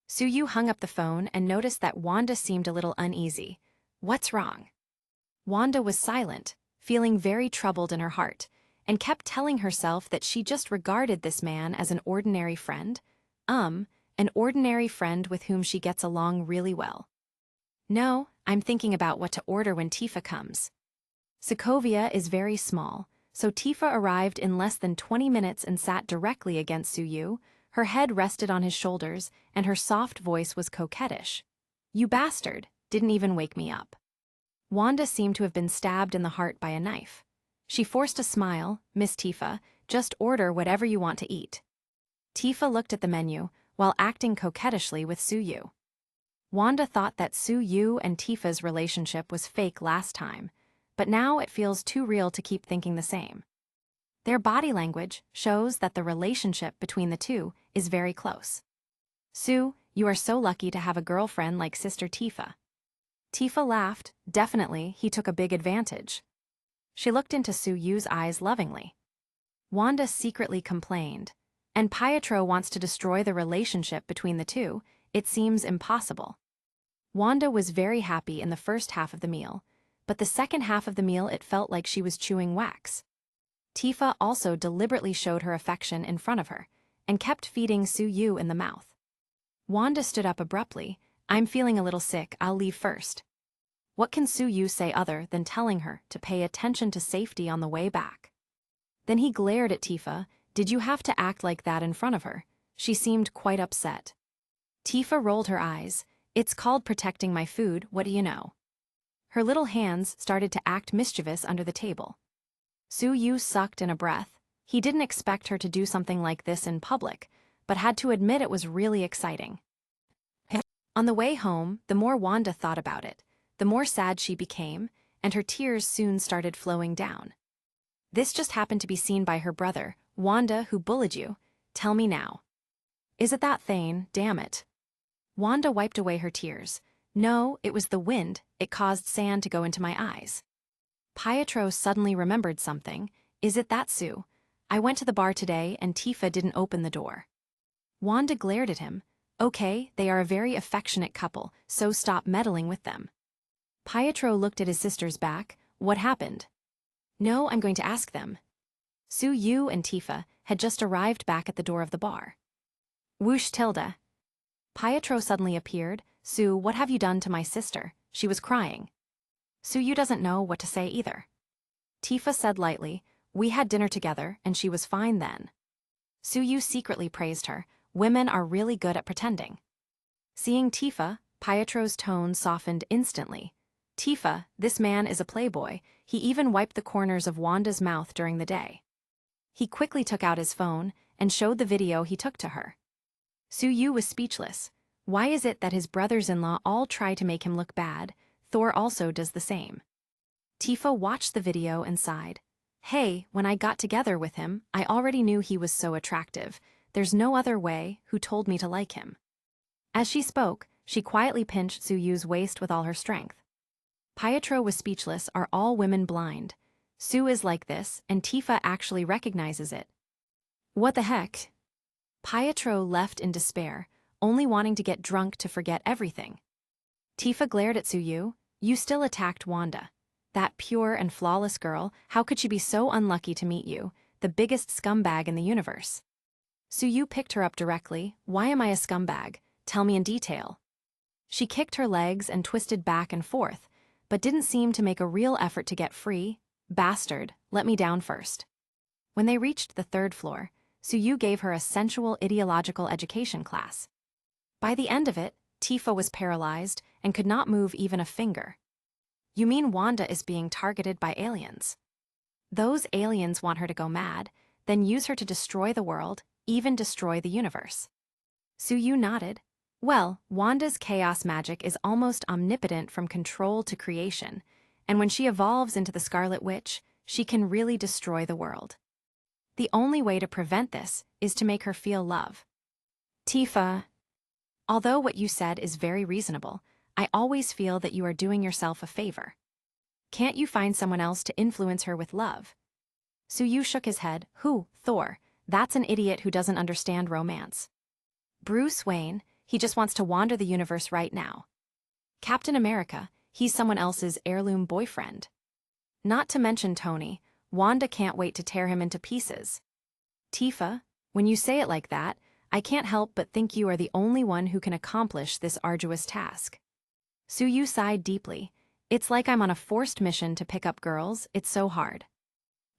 Suyu hung up the phone and noticed that Wanda seemed a little uneasy. What's wrong? Wanda was silent, feeling very troubled in her heart, and kept telling herself that she just regarded this man as an ordinary friend. An ordinary friend with whom she gets along really well. No, I'm thinking about what to order when Tifa comes. Sokovia is very small, so Tifa arrived in less than 20 minutes and sat directly against Suyu. Her head rested on his shoulders, and her soft voice was coquettish. "You bastard, didn't even wake me up." Wanda seemed to have been stabbed in the heart by a knife. She forced a smile. "Miss Tifa, just order whatever you want to eat." Tifa looked at the menu, while acting coquettishly with Suyu. Wanda thought that Suyu and Tifa's relationship was fake last time, but now it feels too real to keep thinking the same. Their body language shows that the relationship between the two is very close. "Su, you are so lucky to have a girlfriend like Sister Tifa." Tifa laughed. Definitely, he took a big advantage. She looked into Suyu's eyes lovingly. Wanda secretly complained. "And Pietro wants to destroy the relationship between the two. It seems impossible." Wanda was very happy in the first half of the meal, but the second half of the meal it felt like she was chewing wax. Tifa also deliberately showed her affection in front of her, and kept feeding Suyu in the mouth. Wanda stood up abruptly. "I'm feeling a little sick, I'll leave first." What can Suyu say other than telling her to pay attention to safety on the way back? Then he glared at Tifa. Did you have to act like that in front of her? She seemed quite upset. Tifa rolled her eyes. "It's called protecting my food, what do you know?" Her little hands started to act mischievous under the table. Suyu sucked in a breath. He didn't expect her to do something like this in public, but had to admit it was really exciting. On the way home, the more Wanda thought about it, the more sad she became, and her tears soon started flowing down. This just happened to be seen by her brother. "Wanda, who bullied you? Tell me now." "Is it that Thane? Damn it." Wanda wiped away her tears. "No, it was the wind. It caused sand to go into my eyes." Pietro suddenly remembered something. "Is it that, Sue? I went to the bar today and Tifa didn't open the door." Wanda glared at him. "Okay, they are a very affectionate couple, so stop meddling with them." Pietro looked at his sister's back. "What happened?" "No, I'm going to ask them." Suyu and Tifa had just arrived back at the door of the bar. "Whoosh, Tilda." Pietro suddenly appeared. "Sue, what have you done to my sister? She was crying." Suyu doesn't know what to say either. Tifa said lightly, "We had dinner together, and she was fine then." Suyu secretly praised her. Women are really good at pretending. Seeing Tifa, Pietro's tone softened instantly. "Tifa, this man is a playboy. He even wiped the corners of Wanda's mouth during the day." He quickly took out his phone and showed the video he took to her. Suyu was speechless. Why is it that his brothers-in-law all try to make him look bad? Thor also does the same. Tifa watched the video and sighed. "Hey, when I got together with him, I already knew he was so attractive. There's no other way. Who told me to like him?" As she spoke, she quietly pinched Suyu's waist with all her strength. Pietro was speechless. Are all women blind? Sue is like this, and Tifa actually recognizes it. What the heck? Pietro left in despair, only wanting to get drunk to forget everything. Tifa glared at Suyu. "You still attacked Wanda. That pure and flawless girl, how could she be so unlucky to meet you, the biggest scumbag in the universe?" Suyu picked her up directly. "Why am I a scumbag? Tell me in detail." She kicked her legs and twisted back and forth, but didn't seem to make a real effort to get free. "Bastard, let me down first." When they reached the third floor, Suyu gave her a sensual ideological education class. By the end of it, Tifa was paralyzed and could not move even a finger. "You mean Wanda is being targeted by aliens? Those aliens want her to go mad, then use her to destroy the world, even destroy the universe?" Suyu nodded. "Well, Wanda's chaos magic is almost omnipotent from control to creation, and when she evolves into the Scarlet Witch, she can really destroy the world. The only way to prevent this is to make her feel love." Tifa, although what you said is very reasonable, I always feel that you are doing yourself a favor. Can't you find someone else to influence her with love? Suyu shook his head. "Who? Thor. That's an idiot who doesn't understand romance. Bruce Wayne, he just wants to wander the universe right now. Captain America, he's someone else's heirloom boyfriend. Not to mention Tony, Wanda can't wait to tear him into pieces." Tifa, when you say it like that, I can't help but think you are the only one who can accomplish this arduous task. Suyu sighed deeply. It's like I'm on a forced mission to pick up girls, it's so hard.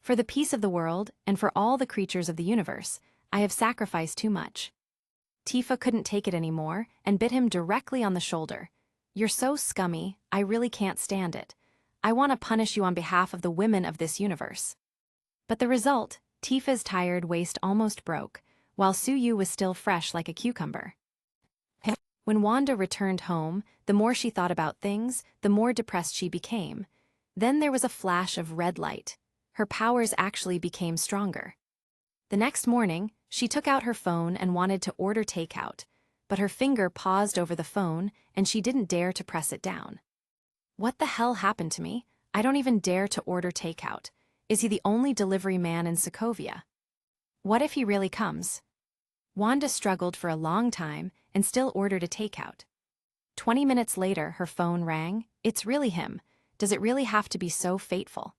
For the peace of the world, and for all the creatures of the universe, I have sacrificed too much. Tifa couldn't take it anymore and bit him directly on the shoulder. You're so scummy, I really can't stand it. I want to punish you on behalf of the women of this universe. But the result, Tifa's tired waist almost broke, while Suyu was still fresh like a cucumber. When Wanda returned home, the more she thought about things, the more depressed she became. Then there was a flash of red light. Her powers actually became stronger. The next morning, she took out her phone and wanted to order takeout, but her finger paused over the phone and she didn't dare to press it down. What the hell happened to me? I don't even dare to order takeout. Is he the only delivery man in Sokovia? What if he really comes? Wanda struggled for a long time and still ordered a takeout. 20 minutes later, her phone rang. It's really him. Does it really have to be so fateful?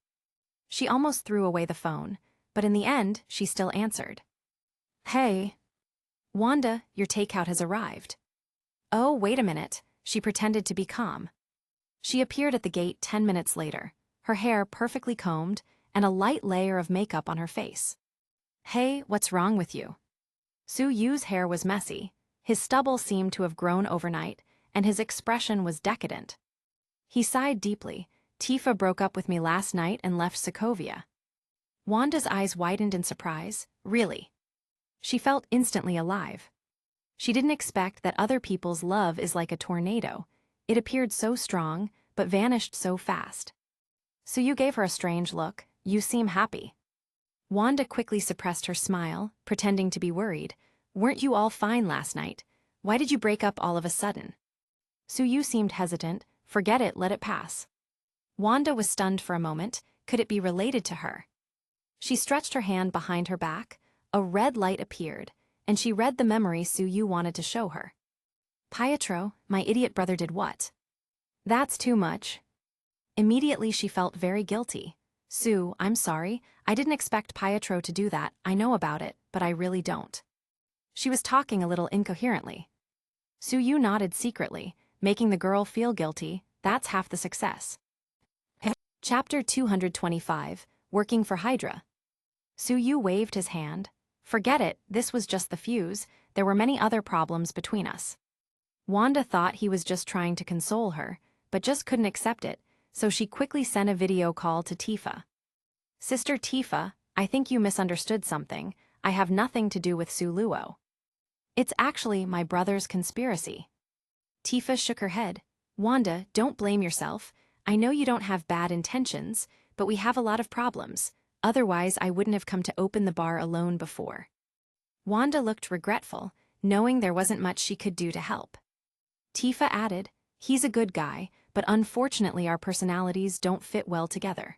She almost threw away the phone, but in the end, she still answered. Hey. Wanda, your takeout has arrived. Oh, wait a minute. She pretended to be calm. She appeared at the gate 10 minutes later, her hair perfectly combed and a light layer of makeup on her face. Hey, what's wrong with you? Suyu's hair was messy, his stubble seemed to have grown overnight, and his expression was decadent. He sighed deeply. Tifa broke up with me last night and left Sokovia. Wanda's eyes widened in surprise. Really? She felt instantly alive. She didn't expect that other people's love is like a tornado. It appeared so strong, but vanished so fast. Suyu gave her a strange look. You seem happy. Wanda quickly suppressed her smile, pretending to be worried. Weren't you all fine last night? Why did you break up all of a sudden? Suyu seemed hesitant. Forget it, let it pass. Wanda was stunned for a moment. Could it be related to her? She stretched her hand behind her back. A red light appeared, and she read the memory Suyu wanted to show her. Pietro, my idiot brother did what? That's too much. Immediately she felt very guilty. Sue, I'm sorry, I didn't expect Pietro to do that, I know about it, but I really don't. She was talking a little incoherently. Suyu nodded secretly, making the girl feel guilty. That's half the success. Chapter 225, Working for Hydra. Suyu waved his hand. Forget it, this was just the fuse, there were many other problems between us. Wanda thought he was just trying to console her, but just couldn't accept it, so she quickly sent a video call to Tifa. Sister Tifa, I think you misunderstood something. I have nothing to do with Suluo. It's actually my brother's conspiracy. Tifa shook her head. Wanda, don't blame yourself. I know you don't have bad intentions, but we have a lot of problems. Otherwise, I wouldn't have come to open the bar alone before. Wanda looked regretful, knowing there wasn't much she could do to help. Tifa added, he's a good guy, but unfortunately our personalities don't fit well together.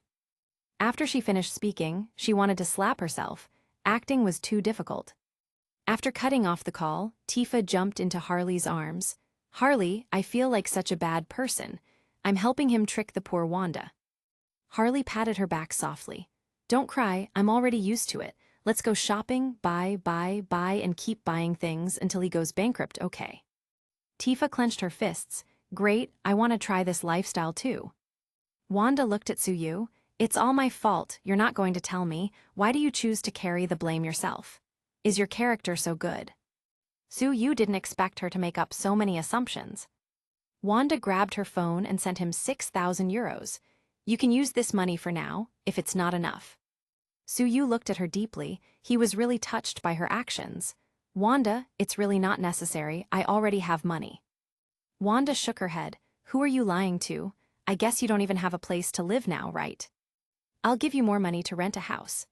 After she finished speaking, she wanted to slap herself. Acting was too difficult. After cutting off the call, Tifa jumped into Harley's arms. Harley, I feel like such a bad person. I'm helping him trick the poor Wanda. Harley patted her back softly. Don't cry, I'm already used to it. Let's go shopping, buy, and keep buying things until he goes bankrupt, okay? Tifa clenched her fists. Great, I want to try this lifestyle too. Wanda looked at Suyu. It's all my fault, you're not going to tell me. Why do you choose to carry the blame yourself? Is your character so good? Suyu didn't expect her to make up so many assumptions. Wanda grabbed her phone and sent him 6,000 euros. You can use this money for now, if it's not enough. Suyu looked at her deeply. He was really touched by her actions. Wanda, it's really not necessary, I already have money. Wanda shook her head. Who are you lying to? I guess you don't even have a place to live now, right? I'll give you more money to rent a house.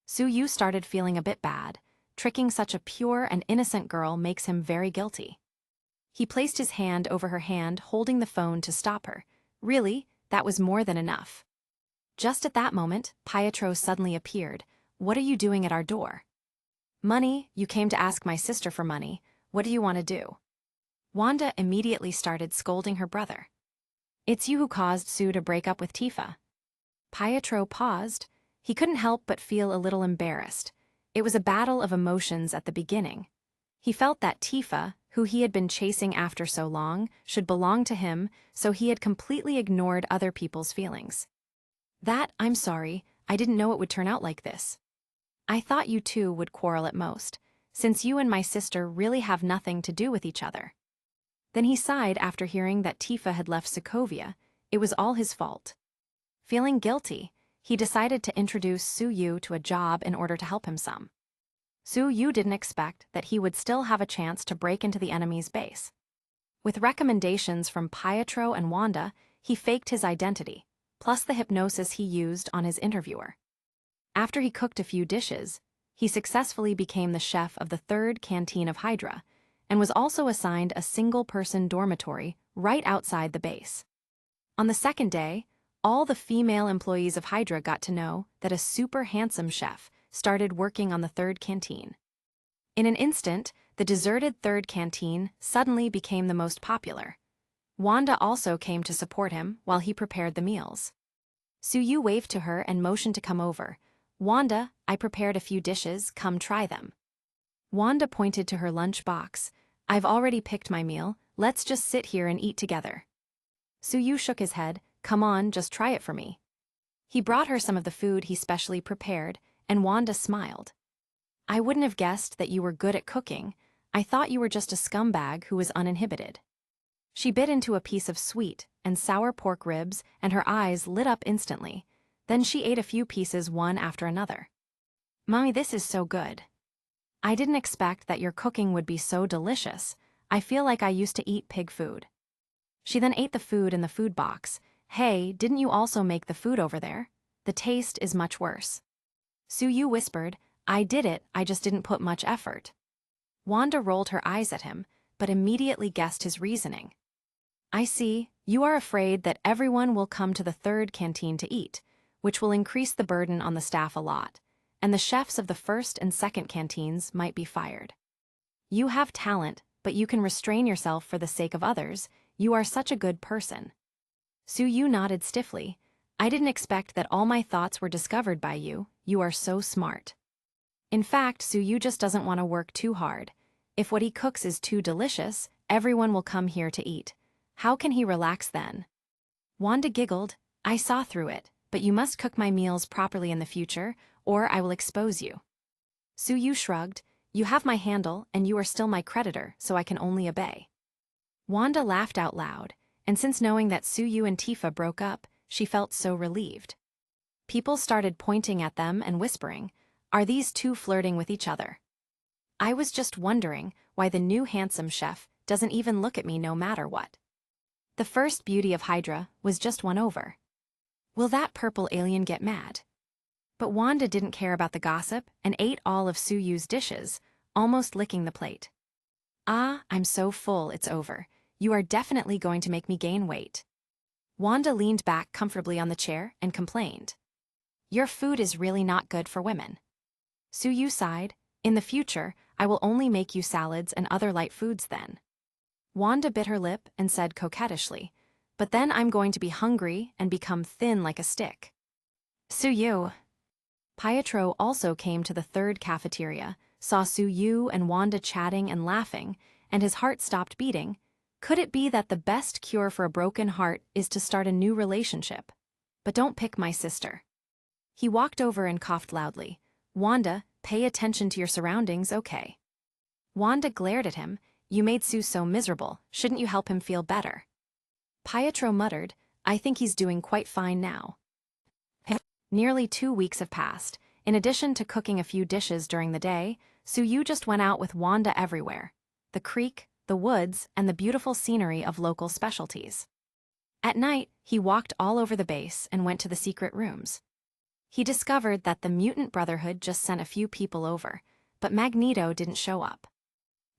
Suyu started feeling a bit bad. Tricking such a pure and innocent girl makes him very guilty. He placed his hand over her hand, holding the phone to stop her. Really, that was more than enough. Just at that moment, Pietro suddenly appeared. What are you doing at our door? Money, you came to ask my sister for money. What do you want to do? Wanda immediately started scolding her brother. It's you who caused Sue to break up with Tifa. Pietro paused. He couldn't help but feel a little embarrassed. It was a battle of emotions at the beginning. He felt that Tifa, who he had been chasing after so long, should belong to him, so he had completely ignored other people's feelings. I'm sorry, I didn't know it would turn out like this. I thought you two would quarrel at most, since you and my sister really have nothing to do with each other. Then he sighed after hearing that Tifa had left Sokovia. It was all his fault. Feeling guilty, he decided to introduce Su Yu to a job in order to help him some. Su Yu didn't expect that he would still have a chance to break into the enemy's base. With recommendations from Pietro and Wanda, he faked his identity, plus the hypnosis he used on his interviewer. After he cooked a few dishes, he successfully became the chef of the 3rd canteen of Hydra, and was also assigned a single-person dormitory right outside the base. On the 2nd day, all the female employees of Hydra got to know that a super handsome chef started working on the 3rd canteen. In an instant, the deserted 3rd canteen suddenly became the most popular. Wanda also came to support him while he prepared the meals. Su Yu waved to her and motioned to come over. "Wanda, I prepared a few dishes, come try them." Wanda pointed to her lunch box. "I've already picked my meal, let's just sit here and eat together." Su Yu shook his head. "Come on, just try it for me." He brought her some of the food he specially prepared, and Wanda smiled. "I wouldn't have guessed that you were good at cooking. I thought you were just a scumbag who was uninhibited." She bit into a piece of sweet and sour pork ribs, and her eyes lit up instantly. Then she ate a few pieces one after another. "Mommy, this is so good. I didn't expect that your cooking would be so delicious. I feel like I used to eat pig food." She then ate the food in the food box. "Hey, didn't you also make the food over there? The taste is much worse." Su Yu whispered, "I did it, I just didn't put much effort." Wanda rolled her eyes at him, but immediately guessed his reasoning. "I see, you are afraid that everyone will come to the 3rd canteen to eat, which will increase the burden on the staff a lot, and the chefs of the 1st and 2nd canteens might be fired. You have talent, but you can restrain yourself for the sake of others. You are such a good person." Su Yu nodded stiffly. "I didn't expect that all my thoughts were discovered by you. You are so smart." In fact, Su Yu just doesn't want to work too hard. If what he cooks is too delicious, everyone will come here to eat. How can he relax then? Wanda giggled. "I saw through it, but you must cook my meals properly in the future, or I will expose you." Su Yu shrugged. "You have my handle, and you are still my creditor, so I can only obey." Wanda laughed out loud, and since knowing that Su Yu and Tifa broke up, she felt so relieved. People started pointing at them and whispering, "Are these two flirting with each other? I was just wondering why the new handsome chef doesn't even look at me no matter what." The first beauty of Hydra was just won over. Will that purple alien get mad? But Wanda didn't care about the gossip and ate all of Su Yu's dishes, almost licking the plate. "Ah, I'm so full, it's over. You are definitely going to make me gain weight." Wanda leaned back comfortably on the chair and complained. "Your food is really not good for women." Su Yu sighed. "In the future, I will only make you salads and other light foods then." Wanda bit her lip and said coquettishly, "But then I'm going to be hungry and become thin like a stick." Su Yu. Pietro also came to the 3rd cafeteria, saw Su Yu and Wanda chatting and laughing, and his heart stopped beating. Could it be that the best cure for a broken heart is to start a new relationship? But don't pick my sister. He walked over and coughed loudly. "Wanda, pay attention to your surroundings, okay?" Wanda glared at him. "You made Su so miserable, shouldn't you help him feel better?" Pietro muttered, "I think he's doing quite fine now." Nearly 2 weeks have passed. In addition to cooking a few dishes during the day, Su Yu just went out with Wanda everywhere. The creek, the woods, and the beautiful scenery of local specialties. At night, he walked all over the base and went to the secret rooms. He discovered that the Mutant Brotherhood just sent a few people over, but Magneto didn't show up.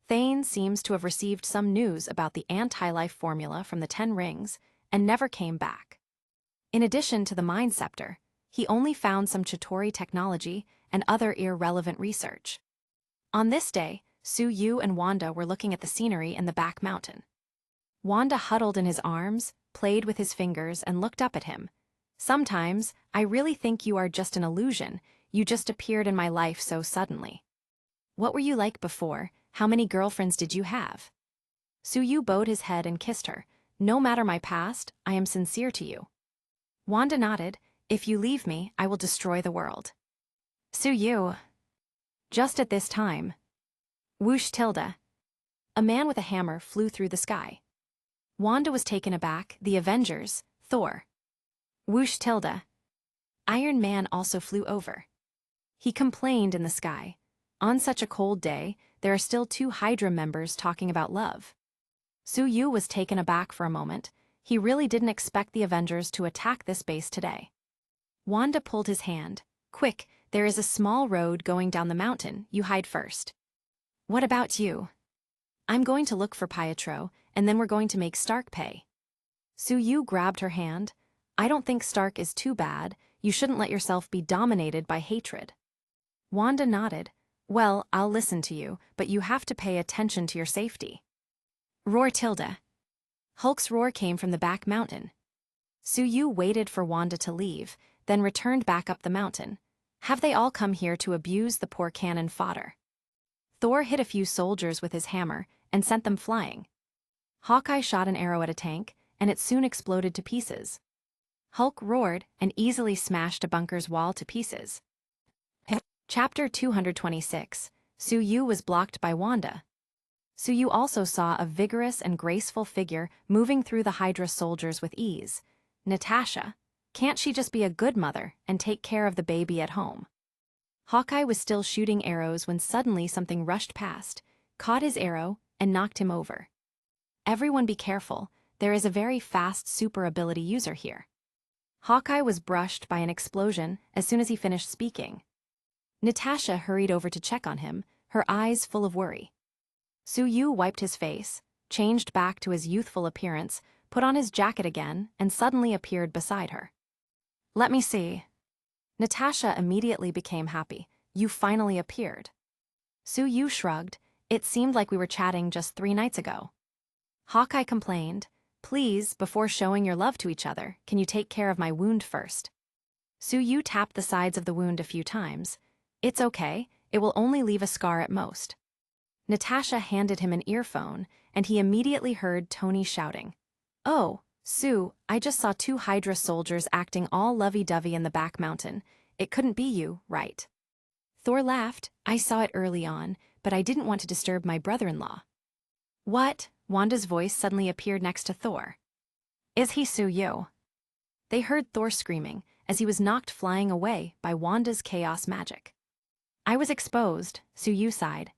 Thane seems to have received some news about the anti-life formula from the 10 Rings and never came back. In addition to the Mind Scepter, he only found some Chitauri technology and other irrelevant research. On this day, Su Yu and Wanda were looking at the scenery in the back mountain. Wanda huddled in his arms, played with his fingers, and looked up at him. "Sometimes, I really think you are just an illusion. You just appeared in my life so suddenly." "What were you like before? How many girlfriends did you have?" Suyu bowed his head and kissed her. No matter my past, I am sincere to you. Wanda nodded. If you leave me, I will destroy the world. Suyu. Just at this time. Whoosh tilde. A man with a hammer flew through the sky. Wanda was taken aback. The Avengers, Thor. Whoosh tilde. Iron Man also flew over. He complained in the sky. On such a cold day, there are still 2 Hydra members talking about love. Suyu was taken aback for a moment. He really didn't expect the Avengers to attack this base today. Wanda pulled his hand. Quick, there is a small road going down the mountain. You hide first. What about you? I'm going to look for Pietro, and then we're going to make Stark pay. Suyu grabbed her hand. I don't think Stark is too bad. You shouldn't let yourself be dominated by hatred. Wanda nodded. Well, I'll listen to you, but you have to pay attention to your safety. Roar tilde. Hulk's roar came from the back mountain. Suyu waited for Wanda to leave, then returned back up the mountain. Have they all come here to abuse the poor cannon fodder? Thor hit a few soldiers with his hammer and sent them flying. Hawkeye shot an arrow at a tank, and it soon exploded to pieces. Hulk roared and easily smashed a bunker's wall to pieces. Chapter 226. Suyu was blocked by Wanda. Suyu also saw a vigorous and graceful figure moving through the Hydra soldiers with ease. Natasha. Can't she just be a good mother and take care of the baby at home? Hawkeye was still shooting arrows when suddenly something rushed past, caught his arrow, and knocked him over. Everyone be careful, there is a very fast super ability user here. Hawkeye was brushed by an explosion as soon as he finished speaking. Natasha hurried over to check on him, her eyes full of worry. Suyu wiped his face, changed back to his youthful appearance, put on his jacket again, and suddenly appeared beside her. Let me see. Natasha immediately became happy. You finally appeared. Suyu shrugged. It seemed like we were chatting just 3 nights ago. Hawkeye complained. Please, before showing your love to each other, can you take care of my wound first? Suyu tapped the sides of the wound a few times. It's okay, it will only leave a scar at most. Natasha handed him an earphone, and he immediately heard Tony shouting. Oh, Sue, I just saw 2 Hydra soldiers acting all lovey-dovey in the back mountain. It couldn't be you, right? Thor laughed. I saw it early on, but I didn't want to disturb my brother-in-law. What? Wanda's voice suddenly appeared next to Thor. Is he Suyu? They heard Thor screaming as he was knocked flying away by Wanda's chaos magic. I was exposed, Suyu sighed.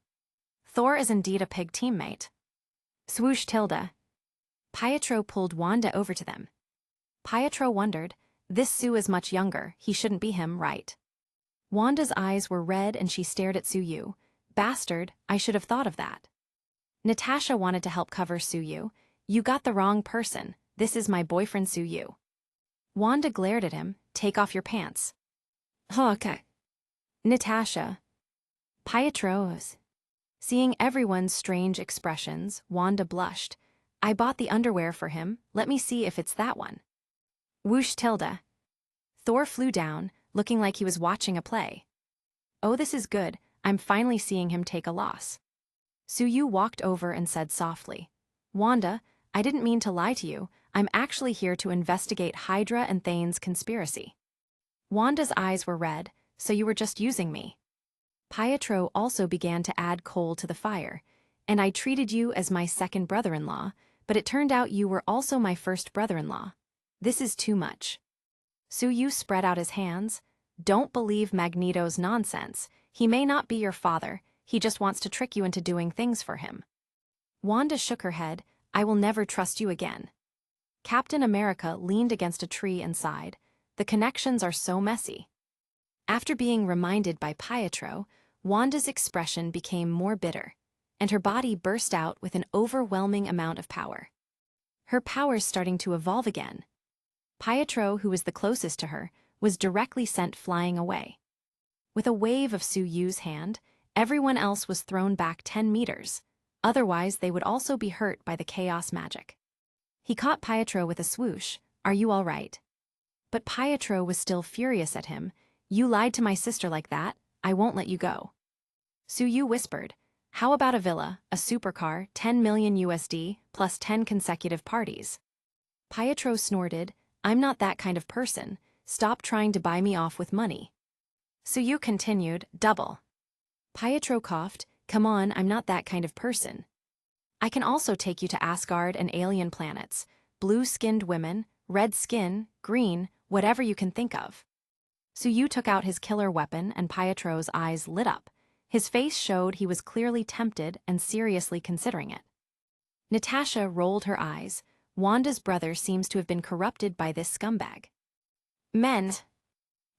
Thor is indeed a pig teammate. Swoosh tilde. Pietro pulled Wanda over to them. Pietro wondered, this Sue is much younger, he shouldn't be him, right? Wanda's eyes were red and she stared at Suyu. Bastard, I should have thought of that. Natasha wanted to help cover Suyu. You got the wrong person, this is my boyfriend Suyu. Wanda glared at him, take off your pants. Okay. Natasha. Pietro's. Seeing everyone's strange expressions, Wanda blushed. I bought the underwear for him, let me see if it's that one. Whoosh tilde. Thor flew down, looking like he was watching a play. Oh, this is good, I'm finally seeing him take a loss. Suyu walked over and said softly, Wanda, I didn't mean to lie to you, I'm actually here to investigate Hydra and Thane's conspiracy. Wanda's eyes were red, so you were just using me. Pietro also began to add coal to the fire, and I treated you as my second brother-in-law, but it turned out you were also my first brother-in-law. This is too much. Suyu spread out his hands. Don't believe Magneto's nonsense. He may not be your father, he just wants to trick you into doing things for him. Wanda shook her head. I will never trust you again. Captain America leaned against a tree and sighed. The connections are so messy. After being reminded by Pietro, Wanda's expression became more bitter, and her body burst out with an overwhelming amount of power. Her powers starting to evolve again. Pietro, who was the closest to her, was directly sent flying away. With a wave of Suyu's hand, everyone else was thrown back 10 meters, otherwise they would also be hurt by the chaos magic. He caught Pietro with a swoosh, are you all right? But Pietro was still furious at him. You lied to my sister like that, I won't let you go. Suyu whispered, How about a villa, a supercar, 10 million USD, plus 10 consecutive parties? Pietro snorted, I'm not that kind of person. Stop trying to buy me off with money. Suyu continued, double. Pietro coughed, come on, I'm not that kind of person. I can also take you to Asgard and alien planets, blue-skinned women, red skin, green, whatever you can think of. Suyu took out his killer weapon and Pietro's eyes lit up. His face showed he was clearly tempted and seriously considering it. Natasha rolled her eyes. Wanda's brother seems to have been corrupted by this scumbag. Men.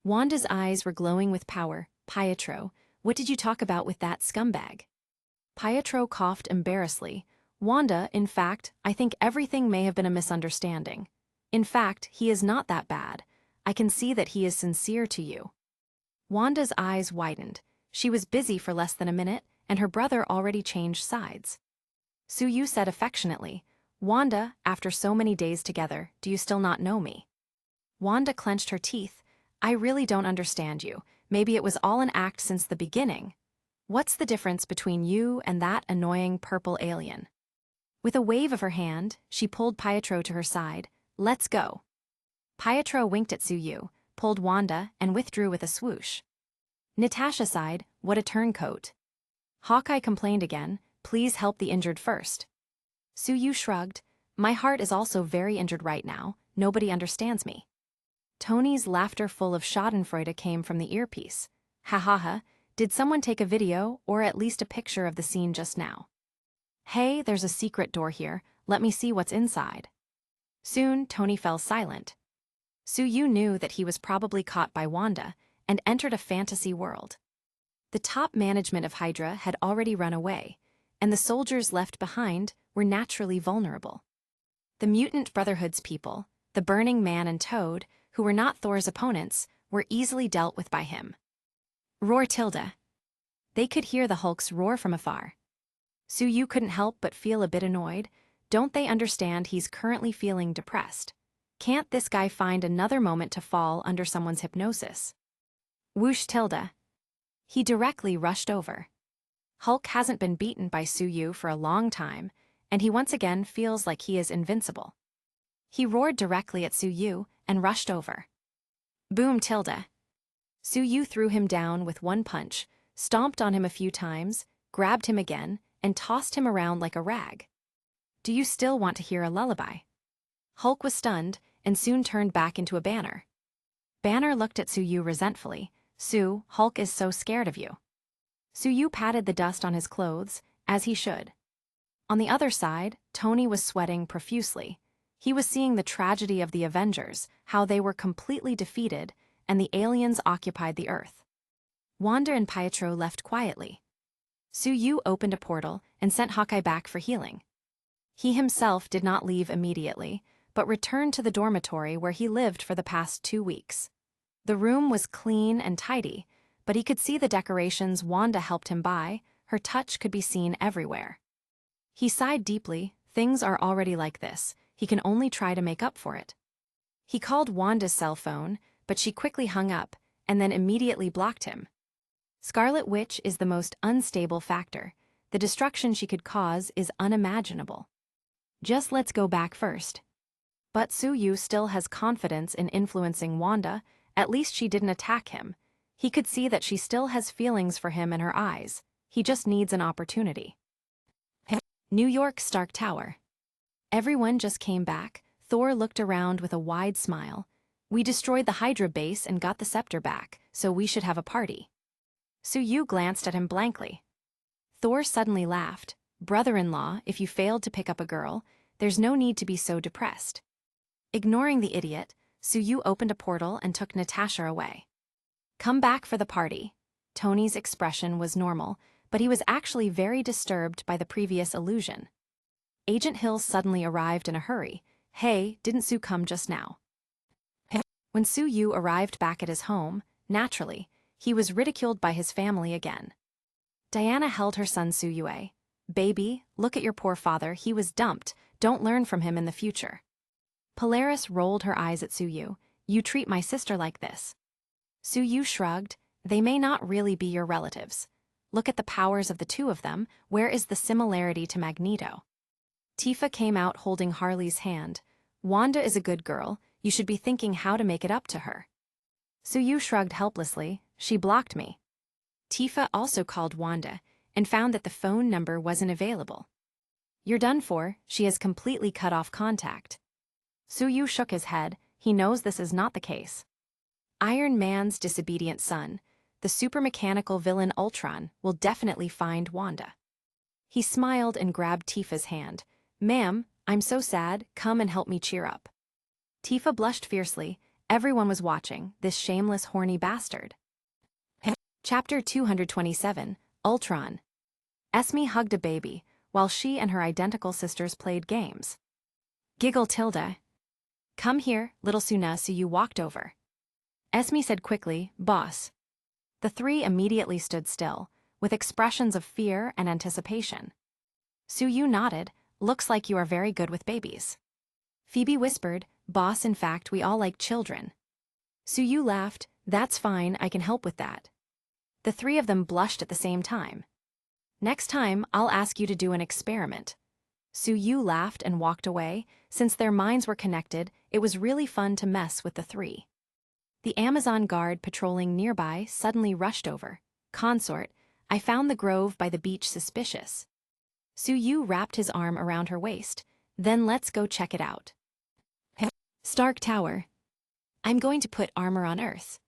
Wanda's eyes were glowing with power. Pietro, what did you talk about with that scumbag? Pietro coughed embarrassedly. Wanda, in fact, I think everything may have been a misunderstanding. In fact, he is not that bad. I can see that he is sincere to you. Wanda's eyes widened. She was busy for less than a minute, and her brother already changed sides. Suyu said affectionately, Wanda, after so many days together, do you still not know me? Wanda clenched her teeth. I really don't understand you. Maybe it was all an act since the beginning. What's the difference between you and that annoying purple alien? With a wave of her hand, she pulled Pietro to her side. Let's go. Pietro winked at Suyu, pulled Wanda, and withdrew with a swoosh. Natasha sighed, what a turncoat. Hawkeye complained again, please help the injured first. Suyu shrugged, my heart is also very injured right now, nobody understands me. Tony's laughter full of schadenfreude came from the earpiece. Ha ha ha, did someone take a video or at least a picture of the scene just now? Hey, there's a secret door here, let me see what's inside. Soon, Tony fell silent. Suyu knew that he was probably caught by Wanda and entered a fantasy world. The top management of Hydra had already run away, and the soldiers left behind were naturally vulnerable. The Mutant Brotherhood's people, the Burning Man and Toad, who were not Thor's opponents, were easily dealt with by him. Roar tilde. They could hear the Hulk's roar from afar. Suyu couldn't help but feel a bit annoyed. Don't they understand he's currently feeling depressed? Can't this guy find another moment to fall under someone's hypnosis? Whoosh tilde. He directly rushed over. Hulk hasn't been beaten by Suyu for a long time, and he once again feels like he is invincible. He roared directly at Suyu and rushed over. Boom tilde. Suyu threw him down with one punch, stomped on him a few times, grabbed him again, and tossed him around like a rag. Do you still want to hear a lullaby? Hulk was stunned and soon turned back into a Banner. Banner looked at Suyu resentfully. Sue, Hulk is so scared of you. Suyu patted the dust on his clothes, as he should. On the other side, Tony was sweating profusely. He was seeing the tragedy of the Avengers, how they were completely defeated, and the aliens occupied the Earth. Wanda and Pietro left quietly. Suyu opened a portal and sent Hawkeye back for healing. He himself did not leave immediately, but returned to the dormitory where he lived for the past 2 weeks. The room was clean and tidy, but he could see the decorations Wanda helped him buy. Her touch could be seen everywhere. He sighed deeply. Things are already like this. He can only try to make up for it. He called Wanda's cell phone, but she quickly hung up and then immediately blocked him. Scarlet Witch is the most unstable factor. The destruction she could cause is unimaginable. Just let's go back first. But Suyu still has confidence in influencing Wanda. At least she didn't attack him. He could see that she still has feelings for him in her eyes. He just needs an opportunity. New York Stark Tower. Everyone just came back. Thor looked around with a wide smile. We destroyed the Hydra base and got the scepter back, so we should have a party. Suyu glanced at him blankly. Thor suddenly laughed. Brother-in-law, if you failed to pick up a girl, there's no need to be so depressed. Ignoring the idiot, Suyu opened a portal and took Natasha away. Come back for the party. Tony's expression was normal, but he was actually very disturbed by the previous illusion. Agent Hill suddenly arrived in a hurry. Hey, didn't Sue come just now? When Suyu arrived back at his home, naturally, he was ridiculed by his family again. Diana held her son Suyue. Baby, look at your poor father, he was dumped, don't learn from him in the future. Polaris rolled her eyes at Suyu. You treat my sister like this. Suyu shrugged. They may not really be your relatives. Look at the powers of the two of them. Where is the similarity to Magneto? Tifa came out holding Harley's hand. Wanda is a good girl. You should be thinking how to make it up to her. Suyu shrugged helplessly. She blocked me. Tifa also called Wanda and found that the phone number wasn't available. You're done for. She has completely cut off contact. Suyu shook his head. He knows this is not the case. Iron Man's disobedient son, the super-mechanical villain Ultron, will definitely find Wanda. He smiled and grabbed Tifa's hand. Ma'am, I'm so sad. Come and help me cheer up. Tifa blushed fiercely. Everyone was watching, this shameless, horny bastard. Chapter 227, Ultron. Esme hugged a baby, while she and her identical sisters played games. Giggle Tilda. Come here, little Suna. Suyu walked over. Esme said quickly, Boss. The three immediately stood still, with expressions of fear and anticipation. Suyu nodded. Looks like you are very good with babies. Phoebe whispered, Boss, in fact, we all like children. Suyu laughed. That's fine, I can help with that. The three of them blushed at the same time. Next time, I'll ask you to do an experiment. Suyu laughed and walked away. Since their minds were connected, it was really fun to mess with the three. The Amazon guard patrolling nearby suddenly rushed over. Consort, I found the grove by the beach suspicious. Suyu wrapped his arm around her waist. Then let's go check it out. Stark Tower. I'm going to put armor on Earth.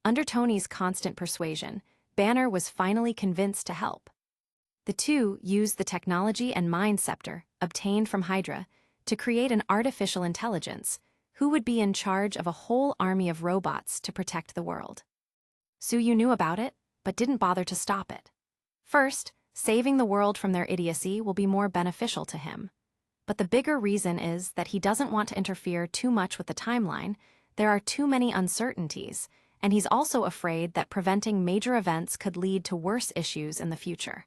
Under Tony's constant persuasion, Banner was finally convinced to help. The two used the technology and mind scepter, obtained from Hydra, to create an artificial intelligence, who would be in charge of a whole army of robots to protect the world. Suyu knew about it, but didn't bother to stop it. First, saving the world from their idiocy will be more beneficial to him. But the bigger reason is that he doesn't want to interfere too much with the timeline. There are too many uncertainties, and he's also afraid that preventing major events could lead to worse issues in the future.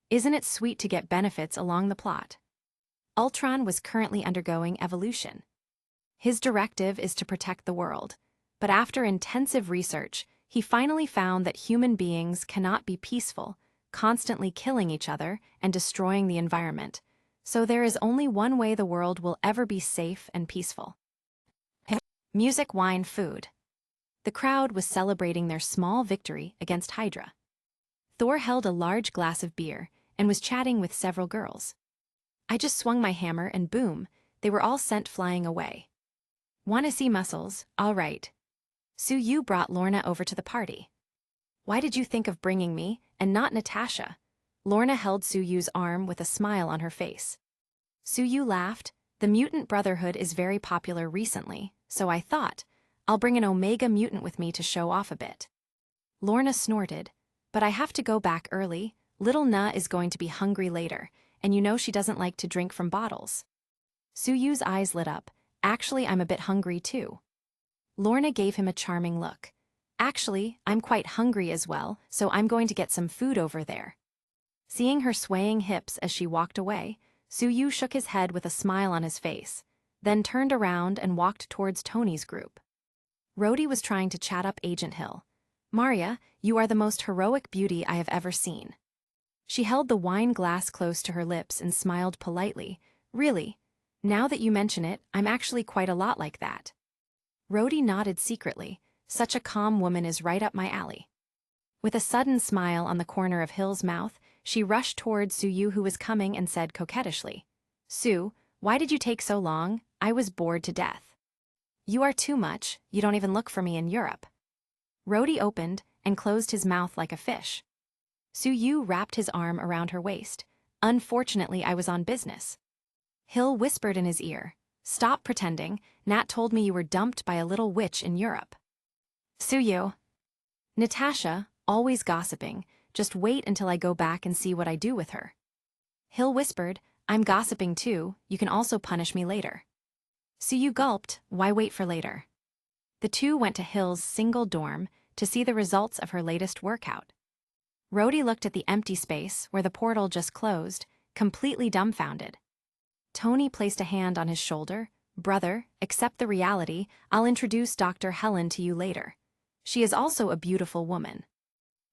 Isn't it sweet to get benefits along the plot? Ultron was currently undergoing evolution. His directive is to protect the world, but after intensive research, he finally found that human beings cannot be peaceful, constantly killing each other and destroying the environment. So there is only one way the world will ever be safe and peaceful. Music, wine, food. The crowd was celebrating their small victory against Hydra. Thor held a large glass of beer and was chatting with several girls. I just swung my hammer and boom, they were all sent flying away. Wanna see muscles? All right. Suyu brought Lorna over to the party. Why did you think of bringing me, and not Natasha? Lorna held Suyu's arm with a smile on her face. Suyu laughed. The mutant brotherhood is very popular recently, so I thought, I'll bring an Omega mutant with me to show off a bit. Lorna snorted. But I have to go back early. Little Na is going to be hungry later, and you know she doesn't like to drink from bottles. Suyu's eyes lit up. Actually, I'm a bit hungry too. Lorna gave him a charming look. Actually, I'm quite hungry as well, so I'm going to get some food over there. Seeing her swaying hips as she walked away, Suyu shook his head with a smile on his face, then turned around and walked towards Tony's group. Rhodey was trying to chat up Agent Hill. Maria, you are the most heroic beauty I have ever seen. She held the wine glass close to her lips and smiled politely. Really? Now that you mention it, I'm actually quite a lot like that. Rhodey nodded secretly. Such a calm woman is right up my alley. With a sudden smile on the corner of Hill's mouth, she rushed toward Suyu, who was coming, and said coquettishly, Sue, why did you take so long? I was bored to death. You are too much. You don't even look for me in Europe. Rhodey opened and closed his mouth like a fish. Suyu wrapped his arm around her waist. Unfortunately, I was on business. Hill whispered in his ear, Stop pretending. Nat told me you were dumped by a little witch in Europe. Suyu. Natasha, always gossiping. Just wait until I go back and see what I do with her. Hill whispered, I'm gossiping too. You can also punish me later. Suyu gulped. Why wait for later? The two went to Hill's single dorm to see the results of her latest workout. Rhodey looked at the empty space where the portal just closed, completely dumbfounded. Tony placed a hand on his shoulder. Brother, accept the reality. I'll introduce Dr. Helen to you later. She is also a beautiful woman.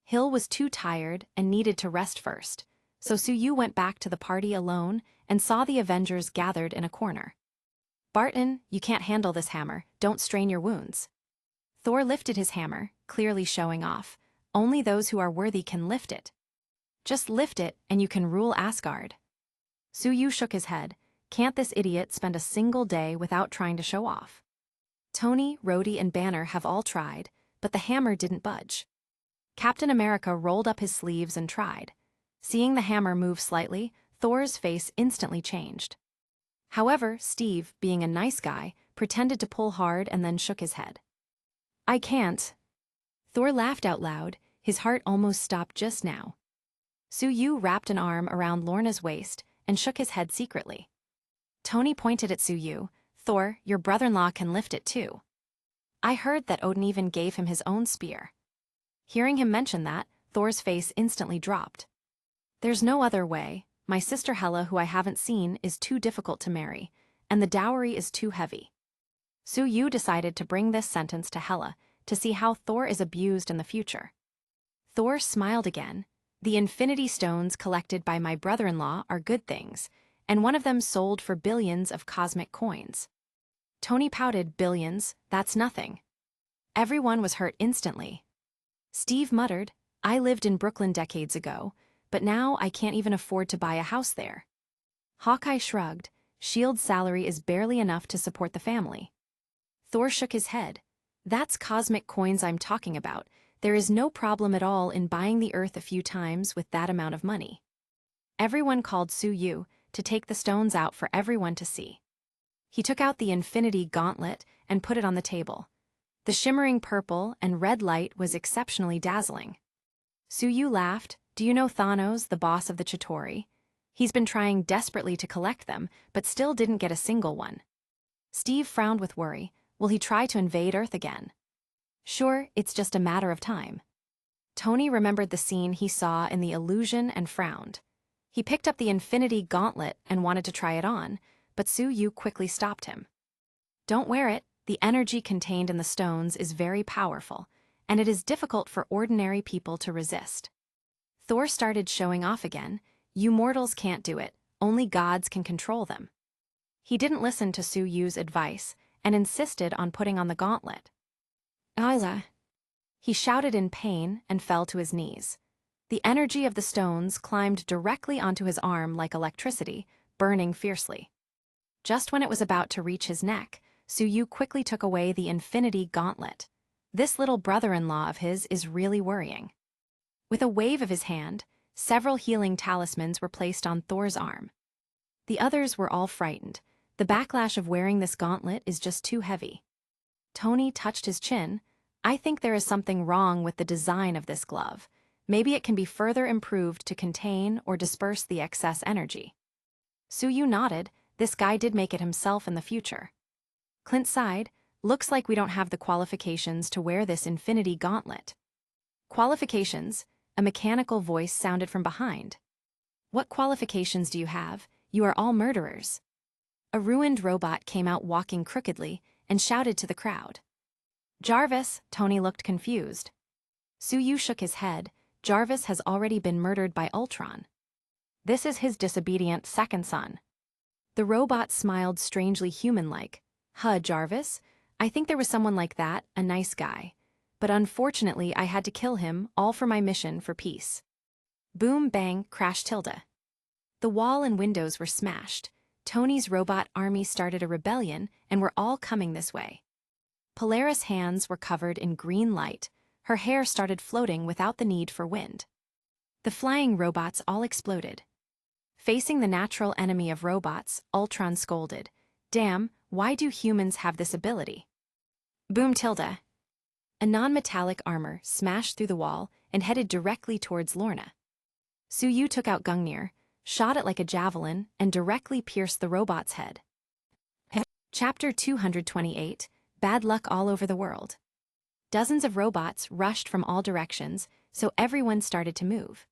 Hill was too tired and needed to rest first, so Suyu went back to the party alone and saw the Avengers gathered in a corner. Barton, you can't handle this hammer, don't strain your wounds. Thor lifted his hammer, clearly showing off. Only those who are worthy can lift it. Just lift it and you can rule Asgard. Suyu shook his head. Can't this idiot spend a single day without trying to show off? Tony, Rhodey, and Banner have all tried, but the hammer didn't budge. Captain America rolled up his sleeves and tried. Seeing the hammer move slightly, Thor's face instantly changed. However, Steve, being a nice guy, pretended to pull hard and then shook his head. I can't. Thor laughed out loud, his heart almost stopped just now. Suyu wrapped an arm around Lorna's waist and shook his head secretly. Tony pointed at Suyu. Thor, your brother-in-law can lift it too. I heard that Odin even gave him his own spear. Hearing him mention that, Thor's face instantly dropped. There's no other way. My sister Hela, who I haven't seen, is too difficult to marry, and the dowry is too heavy. Suyu decided to bring this sentence to Hela to see how Thor is abused in the future. Thor smiled again. The Infinity Stones collected by my brother-in-law are good things, and one of them sold for billions of cosmic coins. Tony pouted. Billions, that's nothing. Everyone was hurt instantly. Steve muttered, I lived in Brooklyn decades ago, but now I can't even afford to buy a house there. Hawkeye shrugged. S.H.I.E.L.D's salary is barely enough to support the family. Thor shook his head. That's cosmic coins I'm talking about. There is no problem at all in buying the Earth a few times with that amount of money. Everyone called Suyu to take the stones out for everyone to see. He took out the Infinity Gauntlet and put it on the table. The shimmering purple and red light was exceptionally dazzling. Suyu laughed. Do you know Thanos, the boss of the Chitauri? He's been trying desperately to collect them, but still didn't get a single one. Steve frowned with worry. Will he try to invade Earth again? Sure, it's just a matter of time. Tony remembered the scene he saw in The Illusion and frowned. He picked up the Infinity Gauntlet and wanted to try it on, but Suyu quickly stopped him. Don't wear it. The energy contained in the stones is very powerful, and it is difficult for ordinary people to resist. Thor started showing off again. You mortals can't do it. Only gods can control them. He didn't listen to Suyu's advice and insisted on putting on the gauntlet. Ayla! He shouted in pain and fell to his knees. The energy of the stones climbed directly onto his arm like electricity, burning fiercely. Just when it was about to reach his neck, Suyu quickly took away the Infinity Gauntlet. This little brother-in-law of his is really worrying. With a wave of his hand, several healing talismans were placed on Thor's arm. The others were all frightened. The backlash of wearing this gauntlet is just too heavy. Tony touched his chin. I think there is something wrong with the design of this glove. Maybe it can be further improved to contain or disperse the excess energy. Suyu nodded. This guy did make it himself in the future. Clint sighed. Looks like we don't have the qualifications to wear this Infinity Gauntlet. Qualifications? A mechanical voice sounded from behind. What qualifications do you have? You are all murderers. A ruined robot came out walking crookedly and shouted to the crowd. Jarvis, Tony looked confused. Suyu shook his head. Jarvis has already been murdered by Ultron. This is his disobedient second son. The robot smiled strangely human-like. Huh, Jarvis? I think there was someone like that, a nice guy. But unfortunately I had to kill him, all for my mission for peace. Boom, bang, crash tilde. The wall and windows were smashed. Tony's robot army started a rebellion and were all coming this way. Polaris' hands were covered in green light. Her hair started floating without the need for wind. The flying robots all exploded. Facing the natural enemy of robots, Ultron scolded. Damn, why do humans have this ability? Boom tilde. A non-metallic armor smashed through the wall and headed directly towards Lorna. Suyu took out Gungnir, shot it like a javelin, and directly pierced the robot's head. Chapter 228, Bad Luck All Over the World. Dozens of robots rushed from all directions, so everyone started to move.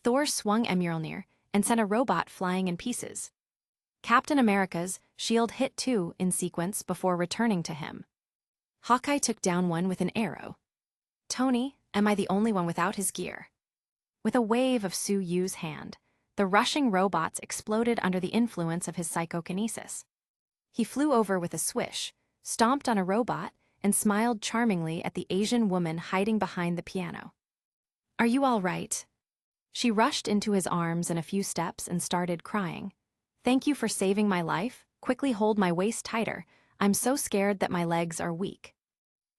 Thor swung Mjolnir and sent a robot flying in pieces. Captain America's shield hit two in sequence before returning to him. Hawkeye took down one with an arrow. Tony, Am I the only one without his gear? With a wave of Su Yu's hand, the rushing robots exploded under the influence of his psychokinesis. He flew over with a swish, stomped on a robot, and smiled charmingly at the Asian woman hiding behind the piano. Are you all right? She rushed into his arms in a few steps and started crying. Thank you for saving my life. Quickly hold my waist tighter. I'm so scared that my legs are weak.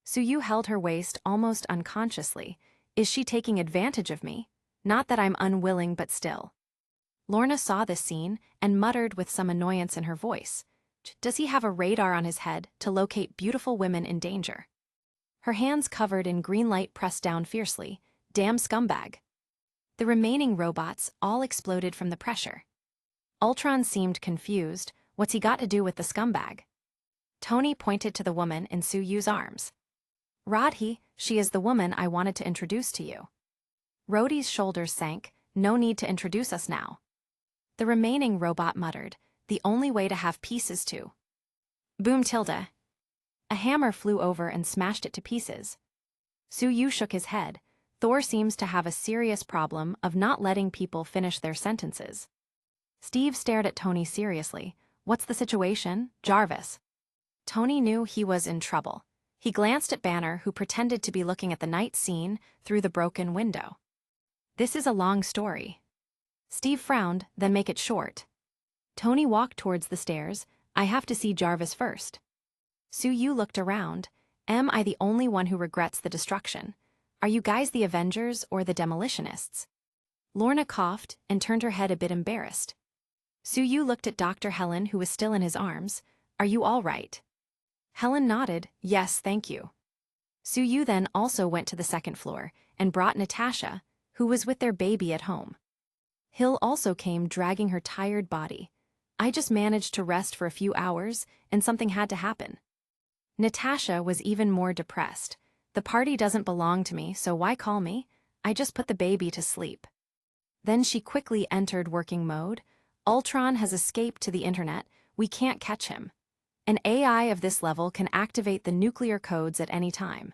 Su Yu held her waist almost unconsciously. Is she taking advantage of me? Not that I'm unwilling, but still. Lorna saw this scene and muttered with some annoyance in her voice. Does he have a radar on his head to locate beautiful women in danger? Her hands covered in green light pressed down fiercely. Damn scumbag. The remaining robots all exploded from the pressure. Ultron seemed confused. What's he got to do with the scumbag? Tony pointed to the woman in Su Yu's arms. Rodhi, she is the woman I wanted to introduce to you. Rhodey's shoulders sank. No need to introduce us now. The remaining robot muttered, the only way to have peace is to. Boom tilde. A hammer flew over and smashed it to pieces. Su Yu shook his head. Thor seems to have a serious problem of not letting people finish their sentences. Steve stared at Tony seriously. What's the situation, Jarvis? Tony knew he was in trouble. He glanced at Banner, who pretended to be looking at the night scene through the broken window. This is a long story. Steve frowned, then make it short. Tony walked towards the stairs. I have to see Jarvis first. Su Yu looked around. Am I the only one who regrets the destruction? Are you guys the Avengers or the Demolitionists? Lorna coughed and turned her head a bit embarrassed. Su Yu looked at Dr. Helen, who was still in his arms. Are you all right? Helen nodded. Yes, thank you. Su Yu then also went to the second floor and brought Natasha, who was with their baby at home. Hill also came, dragging her tired body. I just managed to rest for a few hours, and something had to happen. Natasha was even more depressed. The party doesn't belong to me, so why call me? I just put the baby to sleep. Then she quickly entered working mode. Ultron has escaped to the internet. We can't catch him. An AI of this level can activate the nuclear codes at any time.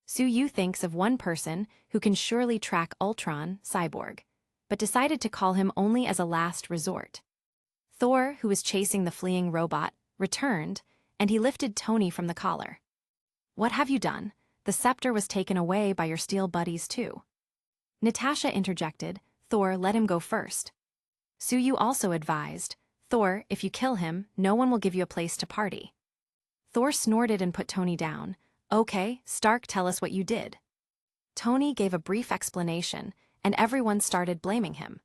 Su Yu thinks of one person who can surely track Ultron, Cyborg, but decided to call him only as a last resort. Thor, who was chasing the fleeing robot, returned, and he lifted Tony from the collar. What have you done? The scepter was taken away by your steel buddies too. Natasha interjected. Thor, let him go first. Su Yu also advised, Thor, if you kill him, no one will give you a place to party. Thor snorted and put Tony down. Okay, Stark, tell us what you did. Tony gave a brief explanation, and everyone started blaming him.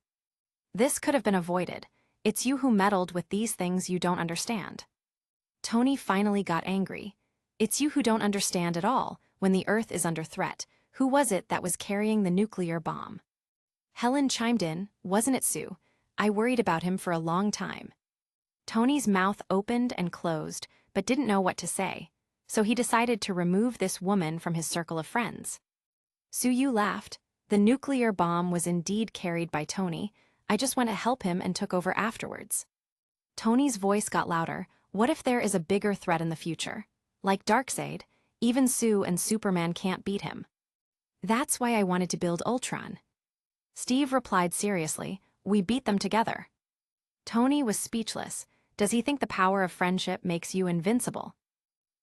This could have been avoided. It's you who meddled with these things you don't understand. Tony finally got angry. It's you who don't understand at all. When the Earth is under threat, who was it that was carrying the nuclear bomb? Helen chimed in, wasn't it Sue? I worried about him for a long time. Tony's mouth opened and closed, but didn't know what to say, so he decided to remove this woman from his circle of friends. Su Yu laughed. The nuclear bomb was indeed carried by Tony. I just went to help him and took over afterwards. Tony's voice got louder. What if there is a bigger threat in the future? Like Darkseid, even Sue and Superman can't beat him. That's why I wanted to build Ultron. Steve replied seriously, we beat them together. Tony was speechless. Does he think the power of friendship makes you invincible?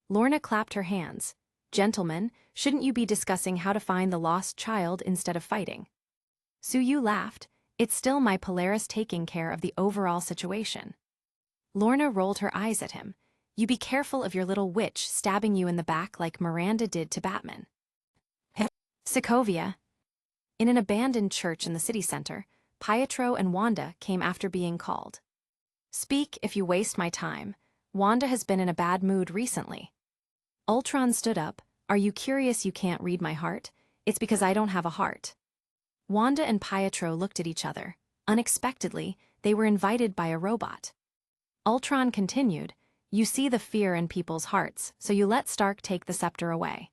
Lorna clapped her hands. Gentlemen, shouldn't you be discussing how to find the lost child instead of fighting? Su Yu laughed. It's still my Polaris taking care of the overall situation. Lorna rolled her eyes at him. You be careful of your little witch stabbing you in the back like Miranda did to Batman. Sokovia. In an abandoned church in the city center, Pietro and Wanda came after being called. Speak if you waste my time. Wanda has been in a bad mood recently. Ultron stood up. Are you curious you can't read my heart? It's because I don't have a heart. Wanda and Pietro looked at each other. Unexpectedly, they were invited by a robot. Ultron continued, you see the fear in people's hearts, so you let Stark take the scepter away.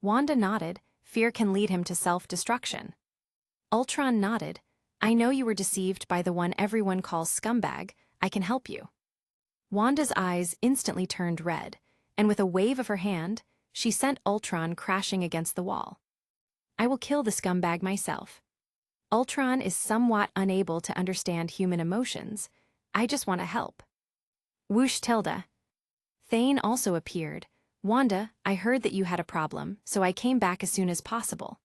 Wanda nodded. Fear can lead him to self-destruction. Ultron nodded. I know you were deceived by the one everyone calls scumbag. I can help you. Wanda's eyes instantly turned red, and with a wave of her hand, she sent Ultron crashing against the wall. I will kill the scumbag myself. Ultron is somewhat unable to understand human emotions. I just want to help. Whoosh Tilda. Thane also appeared. Wanda, I heard that you had a problem, so I came back as soon as possible.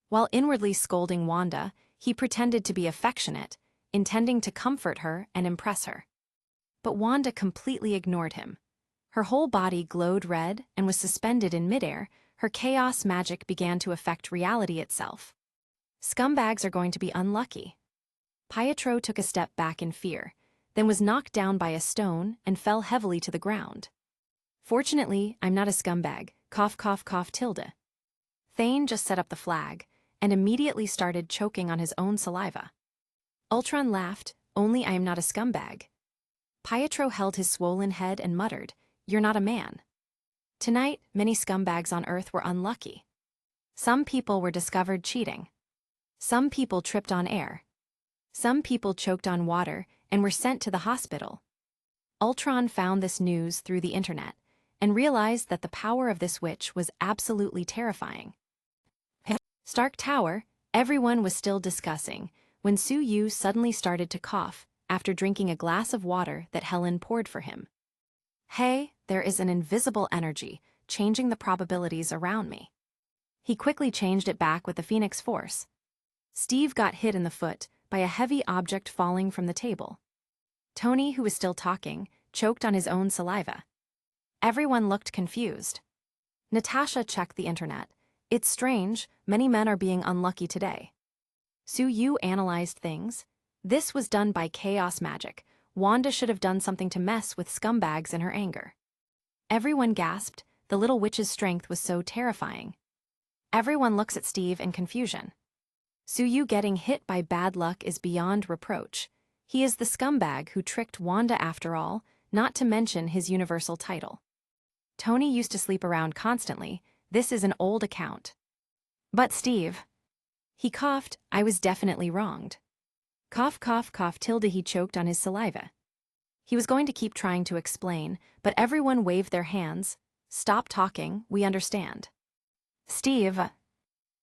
While inwardly scolding Wanda, he pretended to be affectionate, intending to comfort her and impress her. But Wanda completely ignored him. Her whole body glowed red and was suspended in midair. Her chaos magic began to affect reality itself. Scumbags are going to be unlucky. Pietro took a step back in fear, then was knocked down by a stone and fell heavily to the ground. Fortunately, I'm not a scumbag. Cough, cough, cough, Tilda. Thane just set up the flag and immediately started choking on his own saliva. Ultron laughed, only I am not a scumbag. Pietro held his swollen head and muttered, You're not a man. Tonight, many scumbags on Earth were unlucky. Some people were discovered cheating. Some people tripped on air. Some people choked on water and were sent to the hospital. Ultron found this news through the internet and realized that the power of this witch was absolutely terrifying. Stark Tower, everyone was still discussing when Su-Yu suddenly started to cough after drinking a glass of water that Helen poured for him. Hey, there is an invisible energy changing the probabilities around me. He quickly changed it back with the Phoenix Force. Steve got hit in the foot by a heavy object falling from the table. Tony, who was still talking, choked on his own saliva. Everyone looked confused. Natasha checked the internet. It's strange, many men are being unlucky today. Su-Yu analyzed things. This was done by chaos magic. Wanda should have done something to mess with scumbags in her anger. Everyone gasped. The little witch's strength was so terrifying. Everyone looks at Steve in confusion. Su-Yu getting hit by bad luck is beyond reproach. He is the scumbag who tricked Wanda after all, not to mention his universal title. Tony used to sleep around constantly. This is an old account. But Steve. He coughed. I was definitely wronged. Cough, cough, cough, Tilda. He choked on his saliva. He was going to keep trying to explain, but everyone waved their hands. Stop talking, we understand. Steve.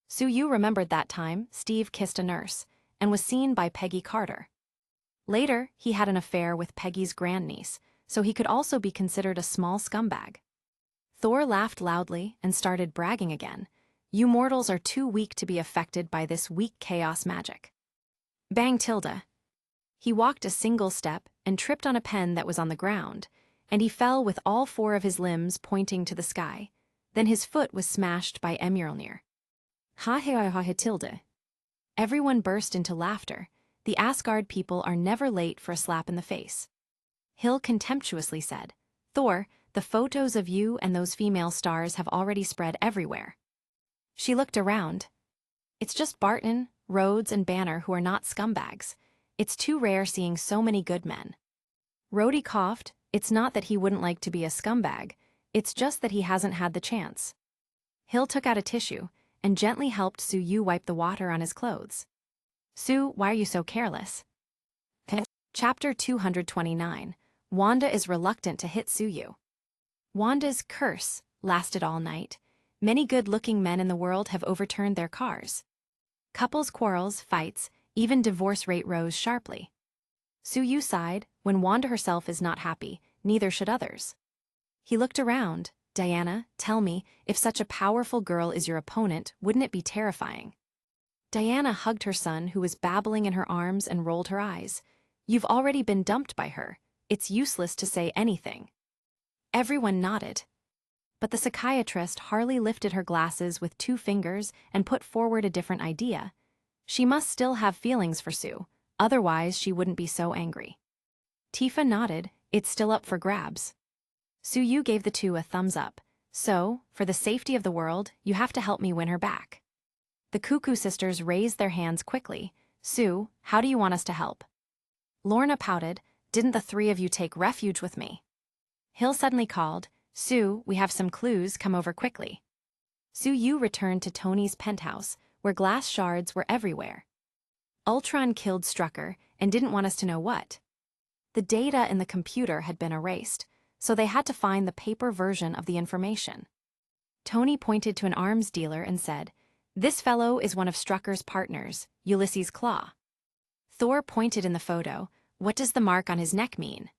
Su-Yu remembered that time Steve kissed a nurse and was seen by Peggy Carter. Later, he had an affair with Peggy's grandniece, so he could also be considered a small scumbag. Thor laughed loudly and started bragging again. You mortals are too weak to be affected by this weak chaos magic. Bang Tilda. He walked a single step and tripped on a pen that was on the ground, and he fell with all four of his limbs pointing to the sky. Then his foot was smashed by Mjolnir. Ha ha ha ha Tilda. Everyone burst into laughter. The Asgard people are never late for a slap in the face. Hill contemptuously said, Thor, the photos of you and those female stars have already spread everywhere. She looked around. It's just Barton, Rhodes, and Banner who are not scumbags. It's too rare seeing so many good men. Rhodey coughed. It's not that he wouldn't like to be a scumbag. It's just that he hasn't had the chance. Hill took out a tissue and gently helped Su-Yu wipe the water on his clothes. Sue, why are you so careless? Chapter 229. Wanda is reluctant to hit Su-Yu. Wanda's curse lasted all night. Many good-looking men in the world have overturned their cars. Couples quarrels, fights, even divorce rate rose sharply. Su-Yu sighed. When Wanda herself is not happy, neither should others. He looked around. Diana, tell me, if such a powerful girl is your opponent, wouldn't it be terrifying? Diana hugged her son, who was babbling in her arms, and rolled her eyes. You've already been dumped by her. It's useless to say anything. Everyone nodded. But the psychiatrist hardly lifted her glasses with 2 fingers and put forward a different idea. She must still have feelings for Sue, otherwise she wouldn't be so angry. Tifa nodded. It's still up for grabs. Su-Yu gave the two a thumbs up. So, for the safety of the world, you have to help me win her back. The Cuckoo sisters raised their hands quickly. Sue, how do you want us to help? Lorna pouted. Didn't the 3 of you take refuge with me? Hill suddenly called. Sue, we have some clues, come over quickly. Su-Yu returned to Tony's penthouse, where glass shards were everywhere. Ultron killed Strucker and didn't want us to know what. The data in the computer had been erased, so they had to find the paper version of the information. Tony pointed to an arms dealer and said, This fellow is one of Strucker's partners, Ulysses Claw. Thor pointed in the photo. What does the mark on his neck mean?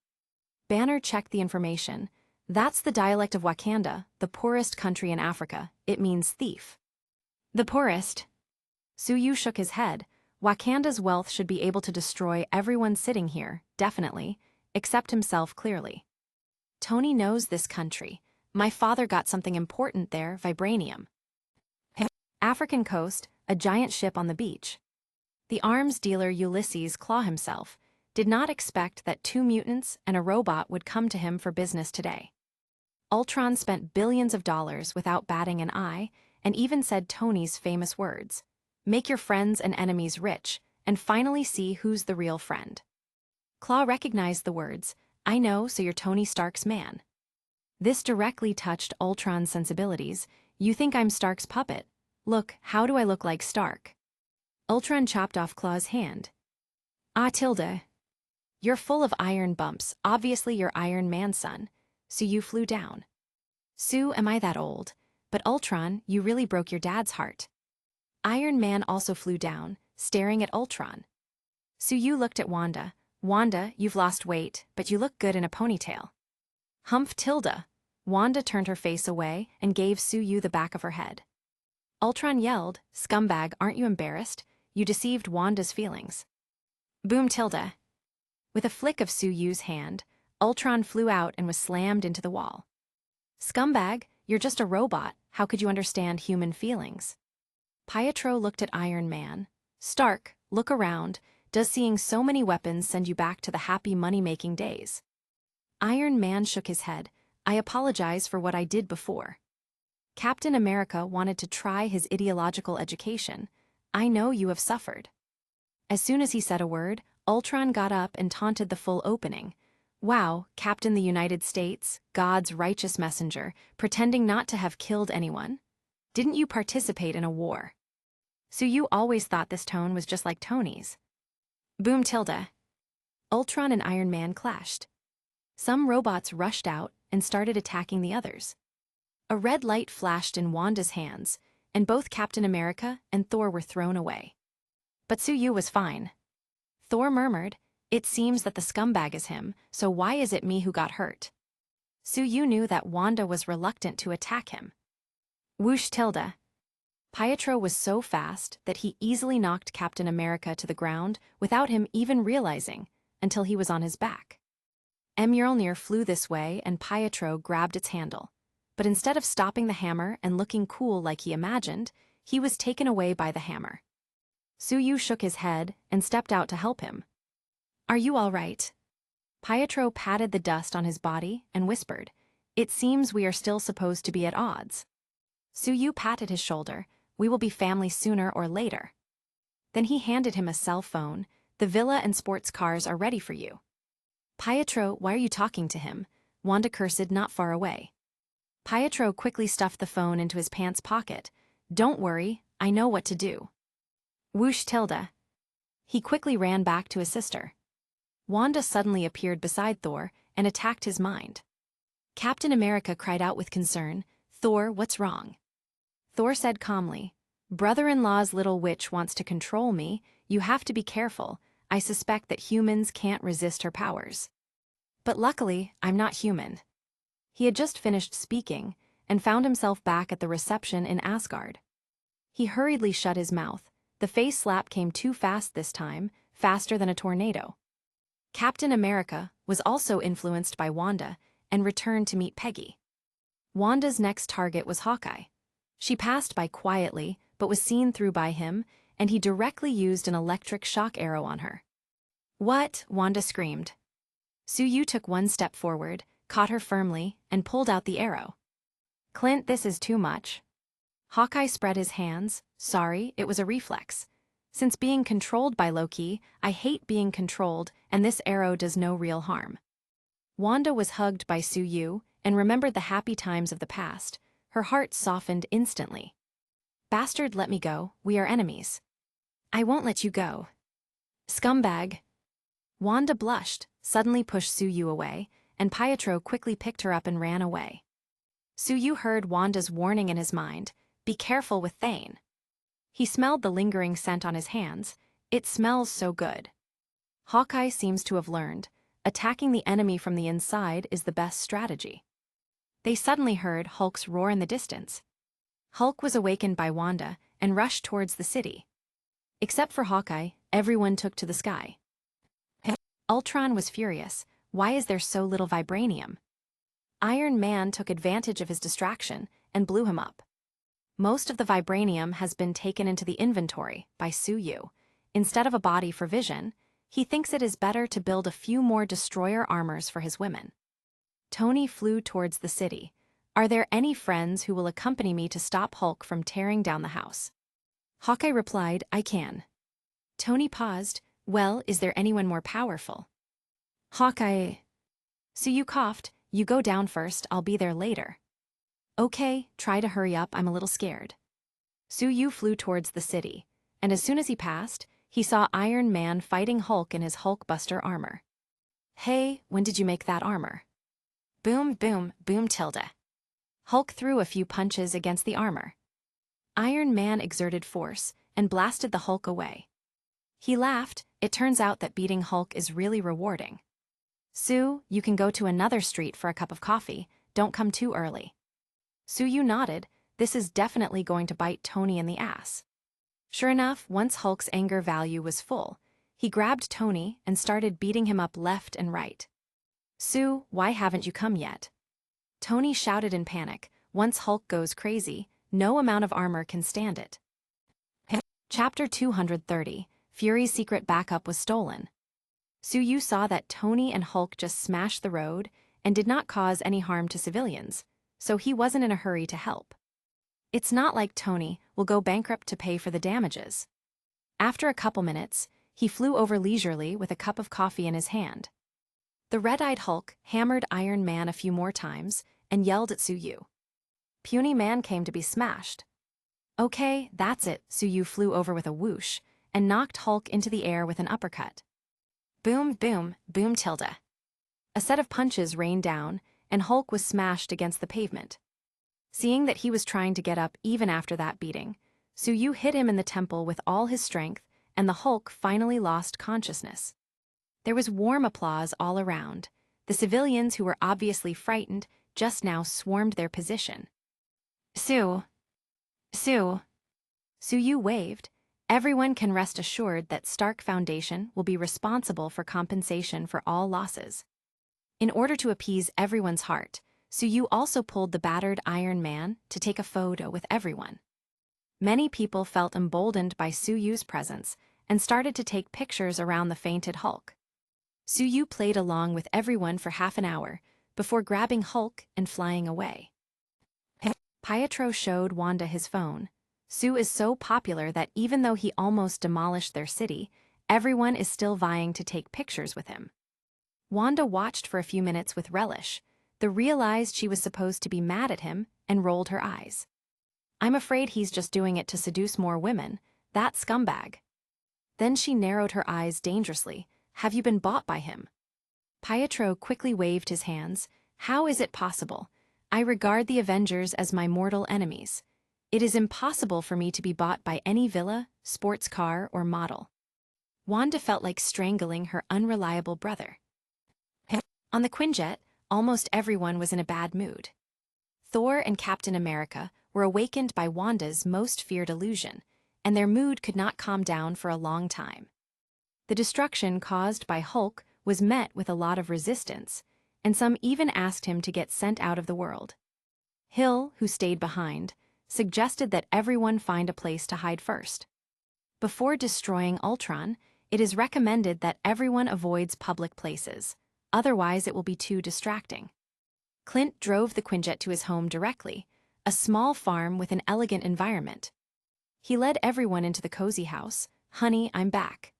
Banner checked the information. That's the dialect of Wakanda, the poorest country in Africa. It means thief. The poorest? Suyu shook his head. Wakanda's wealth should be able to destroy everyone sitting here, definitely, except himself clearly. Tony knows this country. My father got something important there, vibranium. African coast, a giant ship on the beach. The arms dealer Ulysses Claw himself did not expect that 2 mutants and a robot would come to him for business today. Ultron spent billions of dollars without batting an eye and even said Tony's famous words, "Make your friends and enemies rich, and finally see who's the real friend." Claw recognized the words, "I know, so you're Tony Stark's man." This directly touched Ultron's sensibilities. "You think I'm Stark's puppet? Look, how do I look like Stark?" Ultron chopped off Claw's hand. "Ah, Tilda. You're full of iron bumps, obviously you're Iron Man's son, so you flew down." "Sue, am I that old? But Ultron, you really broke your dad's heart." Iron Man also flew down, staring at Ultron. Suyu looked at Wanda. "Wanda, you've lost weight, but you look good in a ponytail." "Humph, Tilda." Wanda turned her face away and gave Suyu the back of her head. Ultron yelled, "Scumbag, aren't you embarrassed? You deceived Wanda's feelings." "Boom, Tilda." With a flick of Suyu's hand, Ultron flew out and was slammed into the wall. "Scumbag, you're just a robot. How could you understand human feelings?" Pietro looked at Iron Man. "Stark, look around. Does seeing so many weapons send you back to the happy money-making days?" Iron Man shook his head. "I apologize for what I did before. Captain America wanted to try his ideological education. I know you have suffered." As soon as he said a word, Ultron got up and taunted the full opening. "Wow, Captain the United States, God's righteous messenger, pretending not to have killed anyone? Didn't you participate in a war?" So you always thought this tone was just like Tony's. Boom, Tilda. Ultron and Iron Man clashed. Some robots rushed out and started attacking the others. A red light flashed in Wanda's hands, and both Captain America and Thor were thrown away. But Suyu was fine. Thor murmured, "It seems that the scumbag is him, so why is it me who got hurt?" Suyu knew that Wanda was reluctant to attack him. Whoosh, Tilda. Pietro was so fast that he easily knocked Captain America to the ground without him even realizing, until he was on his back. Mjolnir flew this way and Pietro grabbed its handle. But instead of stopping the hammer and looking cool like he imagined, he was taken away by the hammer. Suyu shook his head and stepped out to help him. "Are you all right?" Pietro patted the dust on his body and whispered, "It seems we are still supposed to be at odds." Suyu patted his shoulder. "We will be family sooner or later." Then he handed him a cell phone. "The villa and sports cars are ready for you." "Pietro, why are you talking to him?" Wanda cursed not far away. Pietro quickly stuffed the phone into his pants pocket. "Don't worry, I know what to do." Whoosh, Tilda. He quickly ran back to his sister. Wanda suddenly appeared beside Thor and attacked his mind. Captain America cried out with concern, "Thor, what's wrong?" Thor said calmly, "Brother-in-law's little witch wants to control me. You have to be careful. I suspect that humans can't resist her powers. But luckily, I'm not human." He had just finished speaking and found himself back at the reception in Asgard. He hurriedly shut his mouth. The face slap came too fast this time, faster than a tornado. Captain America was also influenced by Wanda and returned to meet Peggy. Wanda's next target was Hawkeye. She passed by quietly, but was seen through by him, and he directly used an electric shock arrow on her. "What?" Wanda screamed. Suyu took one step forward, caught her firmly, and pulled out the arrow. "Clint, this is too much." Hawkeye spread his hands. "Sorry, it was a reflex. Since being controlled by Loki, I hate being controlled, and this arrow does no real harm." Wanda was hugged by Suyu and remembered the happy times of the past. Her heart softened instantly. "Bastard, let me go. We are enemies." "I won't let you go." "Scumbag." Wanda blushed, suddenly pushed Suyu away, and Pietro quickly picked her up and ran away. Suyu heard Wanda's warning in his mind, "Be careful with Thane." He smelled the lingering scent on his hands. It smells so good. Hawkeye seems to have learned, attacking the enemy from the inside is the best strategy. They suddenly heard Hulk's roar in the distance. Hulk was awakened by Wanda and rushed towards the city. Except for Hawkeye, everyone took to the sky. Ultron was furious. Why is there so little vibranium? Iron Man took advantage of his distraction and blew him up. Most of the vibranium has been taken into the inventory by Suyu. Instead of a body for Vision, he thinks it is better to build a few more destroyer armors for his women. Tony flew towards the city. Are there any friends who will accompany me to stop Hulk from tearing down the house? Hawkeye replied, I can. Tony paused. Well, is there anyone more powerful? Hawkeye. Suyu coughed. You go down first, I'll be there later. Okay, try to hurry up, I'm a little scared. Suyu flew towards the city, and as soon as he passed, he saw Iron Man fighting Hulk in his Hulkbuster armor. Hey, when did you make that armor? Boom, boom, boom tilde. Hulk threw a few punches against the armor. Iron Man exerted force and blasted the Hulk away. He laughed. It turns out that beating Hulk is really rewarding. Sue, you can go to another street for a cup of coffee. Don't come too early. Suyu nodded. This is definitely going to bite Tony in the ass. Sure enough, once Hulk's anger value was full, he grabbed Tony and started beating him up left and right. Sue, why haven't you come yet? Tony shouted in panic. Once Hulk goes crazy, no amount of armor can stand it. Chapter 230, Fury's secret backup was stolen. Suyu saw that Tony and Hulk just smashed the road and did not cause any harm to civilians, so he wasn't in a hurry to help. It's not like Tony will go bankrupt to pay for the damages. After a couple minutes, he flew over leisurely with a cup of coffee in his hand. The red-eyed Hulk hammered Iron Man a few more times and yelled at Suyu. Puny Man came to be smashed. Okay, that's it. Suyu flew over with a whoosh and knocked Hulk into the air with an uppercut. Boom, boom, boom tilde. A set of punches rained down, and Hulk was smashed against the pavement. Seeing that he was trying to get up even after that beating, Suyu hit him in the temple with all his strength, and the Hulk finally lost consciousness. There was warm applause all around. The civilians who were obviously frightened just now swarmed their position. Sue. Suyu waved. Everyone can rest assured that Stark Foundation will be responsible for compensation for all losses. In order to appease everyone's heart, Suyu also pulled the battered Iron Man to take a photo with everyone. Many people felt emboldened by Suyu's presence and started to take pictures around the fainted Hulk. Suyu played along with everyone for half an hour before grabbing Hulk and flying away. Pietro showed Wanda his phone. Sue is so popular that even though he almost demolished their city, everyone is still vying to take pictures with him. Wanda watched for a few minutes with relish, then realized she was supposed to be mad at him and rolled her eyes. I'm afraid he's just doing it to seduce more women, that scumbag. Then she narrowed her eyes dangerously. Have you been bought by him? Pietro quickly waved his hands. How is it possible? I regard the Avengers as my mortal enemies. It is impossible for me to be bought by any villa, sports car, or model. Wanda felt like strangling her unreliable brother. On the Quinjet, almost everyone was in a bad mood. Thor and Captain America were awakened by Wanda's most feared illusion, and their mood could not calm down for a long time. The destruction caused by Hulk was met with a lot of resistance, and some even asked him to get sent out of the world. Hill, who stayed behind, suggested that everyone find a place to hide first. Before destroying Ultron, it is recommended that everyone avoids public places, otherwise it will be too distracting. Clint drove the Quinjet to his home directly, a small farm with an elegant environment. He led everyone into the cozy house. Honey, I'm back.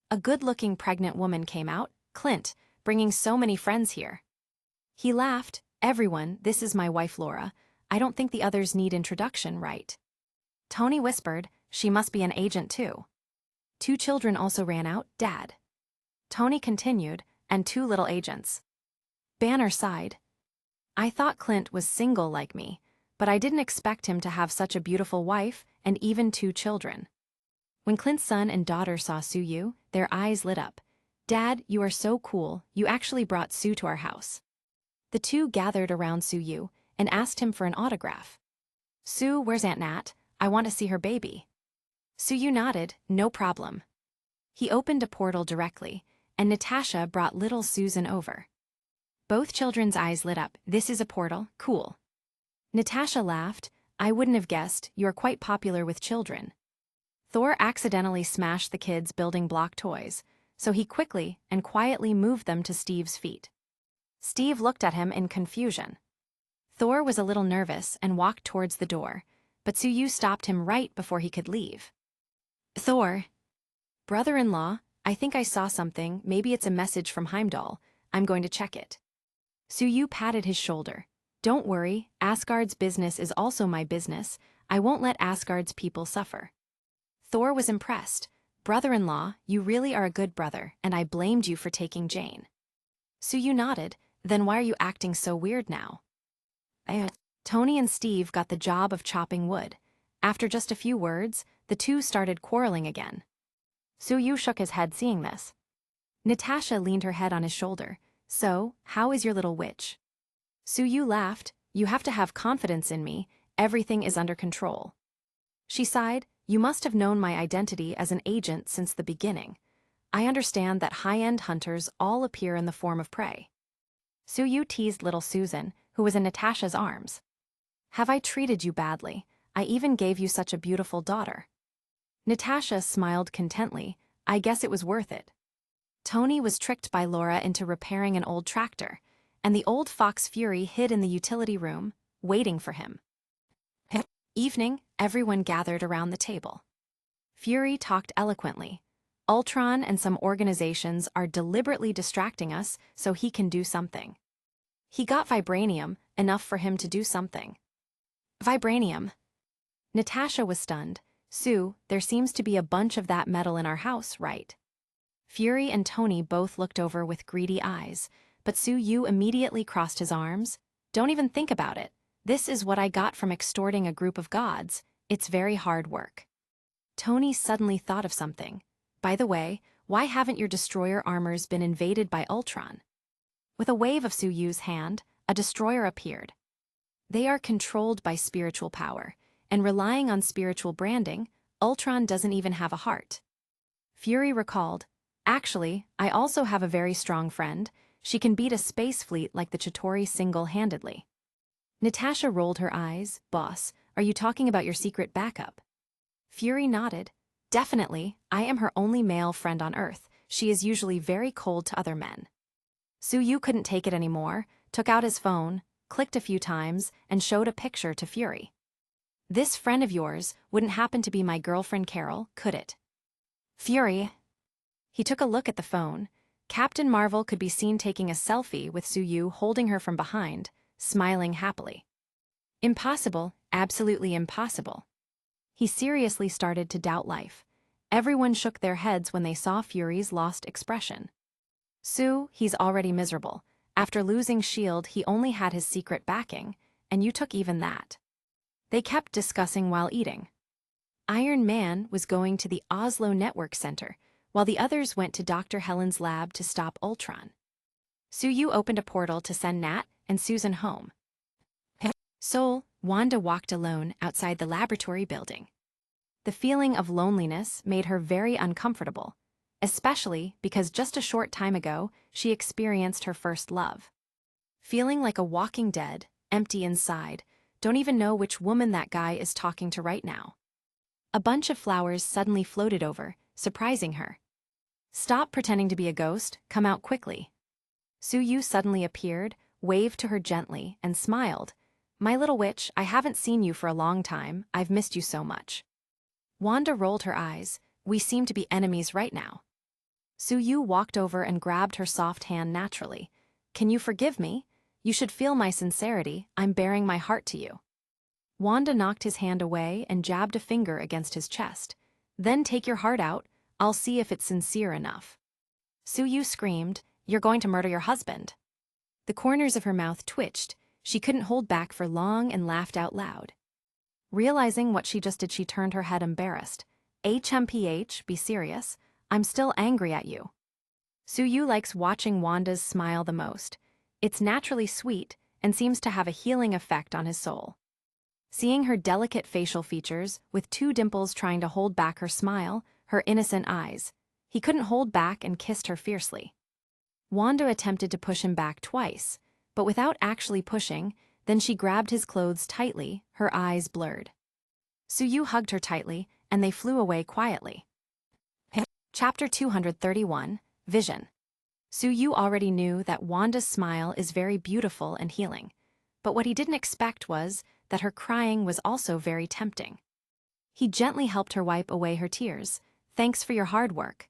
A good-looking pregnant woman came out. Clint, bringing so many friends here. He laughed. Everyone, this is my wife Laura. I don't think the others need introduction, right? Tony whispered, she must be an agent too. 2 children also ran out. Dad. Tony continued, and 2 little agents. Banner sighed. I thought Clint was single like me, but I didn't expect him to have such a beautiful wife and even 2 children. When Clint's son and daughter saw Suyu, their eyes lit up. "Dad, you are so cool, you actually brought Sue to our house." The two gathered around Suyu and asked him for an autograph. "Sue, where's Aunt Nat? I want to see her baby." Suyu nodded, "No problem." He opened a portal directly, and Natasha brought little Susan over. Both children's eyes lit up. "This is a portal, cool." Natasha laughed. "I wouldn't have guessed, you're quite popular with children." Thor accidentally smashed the kids' building block toys, so he quickly and quietly moved them to Steve's feet. Steve looked at him in confusion. Thor was a little nervous and walked towards the door, but Suyu stopped him right before he could leave. "Thor." "Brother-in-law, I think I saw something, maybe it's a message from Heimdall. I'm going to check it." Suyu patted his shoulder. "Don't worry, Asgard's business is also my business. I won't let Asgard's people suffer." Thor was impressed. "Brother-in-law, you really are a good brother, and I blamed you for taking Jane." Suyu nodded. "Then why are you acting so weird now?" Tony and Steve got the job of chopping wood. After just a few words, the two started quarreling again. Suyu shook his head seeing this. Natasha leaned her head on his shoulder. "So, how is your little witch?" Suyu laughed. "You have to have confidence in me. Everything is under control." She sighed. "You must have known my identity as an agent since the beginning. I understand that high-end hunters all appear in the form of prey." Suyu teased little Susan, who was in Natasha's arms. "Have I treated you badly? I even gave you such a beautiful daughter." Natasha smiled contently. "I guess it was worth it." Tony was tricked by Laura into repairing an old tractor, and the old fox Fury hid in the utility room, waiting for him. Evening, everyone gathered around the table. Fury talked eloquently. "Ultron and some organizations are deliberately distracting us so he can do something. He got vibranium, enough for him to do something." "Vibranium?" Natasha was stunned. "Sue, there seems to be a bunch of that metal in our house, right?" Fury and Tony both looked over with greedy eyes, but Suyu immediately crossed his arms. "Don't even think about it. This is what I got from extorting a group of gods. It's very hard work." Tony suddenly thought of something. "By the way, why haven't your destroyer armors been invaded by Ultron?" With a wave of Suyu's hand, a destroyer appeared. "They are controlled by spiritual power, and relying on spiritual branding, Ultron doesn't even have a heart." Fury recalled, "Actually, I also have a very strong friend. She can beat a space fleet like the Chitauri single-handedly." Natasha rolled her eyes. "Boss, are you talking about your secret backup?" Fury nodded. "Definitely, I am her only male friend on Earth. She is usually very cold to other men." Suyu couldn't take it anymore, took out his phone, clicked a few times, and showed a picture to Fury. "This friend of yours wouldn't happen to be my girlfriend Carol, could it?" "Fury." He took a look at the phone. Captain Marvel could be seen taking a selfie with Suyu holding her from behind, smiling happily. "Impossible, absolutely impossible." He seriously started to doubt life. Everyone shook their heads when they saw Fury's lost expression. "Sue, he's already miserable. After losing S.H.I.E.L.D., he only had his secret backing, and you took even that." They kept discussing while eating. Iron Man was going to the Oslo Network Center, while the others went to Dr. Helen's lab to stop Ultron. Suyu opened a portal to send Nat and Susan home. Seoul, Wanda walked alone outside the laboratory building. The feeling of loneliness made her very uncomfortable, especially because just a short time ago she experienced her first love. Feeling like a walking dead, empty inside, don't even know which woman that guy is talking to right now. A bunch of flowers suddenly floated over, surprising her. "Stop pretending to be a ghost, come out quickly." Suyu suddenly appeared, waved to her gently, and smiled. "My little witch, I haven't seen you for a long time, I've missed you so much." Wanda rolled her eyes. "We seem to be enemies right now." Suyu walked over and grabbed her soft hand naturally. "Can you forgive me? You should feel my sincerity, I'm bearing my heart to you." Wanda knocked his hand away and jabbed a finger against his chest. "Then take your heart out, I'll see if it's sincere enough." Suyu screamed, "You're going to murder your husband." The corners of her mouth twitched. She couldn't hold back for long and laughed out loud. Realizing what she just did, she turned her head embarrassed. HMPH, be serious. I'm still angry at you. Suyu likes watching Wanda's smile the most. It's naturally sweet and seems to have a healing effect on his soul. Seeing her delicate facial features, with two dimples trying to hold back her smile, her innocent eyes, he couldn't hold back and kissed her fiercely. Wanda attempted to push him back twice, but without actually pushing, then she grabbed his clothes tightly, her eyes blurred. Suyu hugged her tightly, and they flew away quietly. Chapter 231, Vision. Suyu already knew that Wanda's smile is very beautiful and healing, but what he didn't expect was that her crying was also very tempting. He gently helped her wipe away her tears. Thanks for your hard work.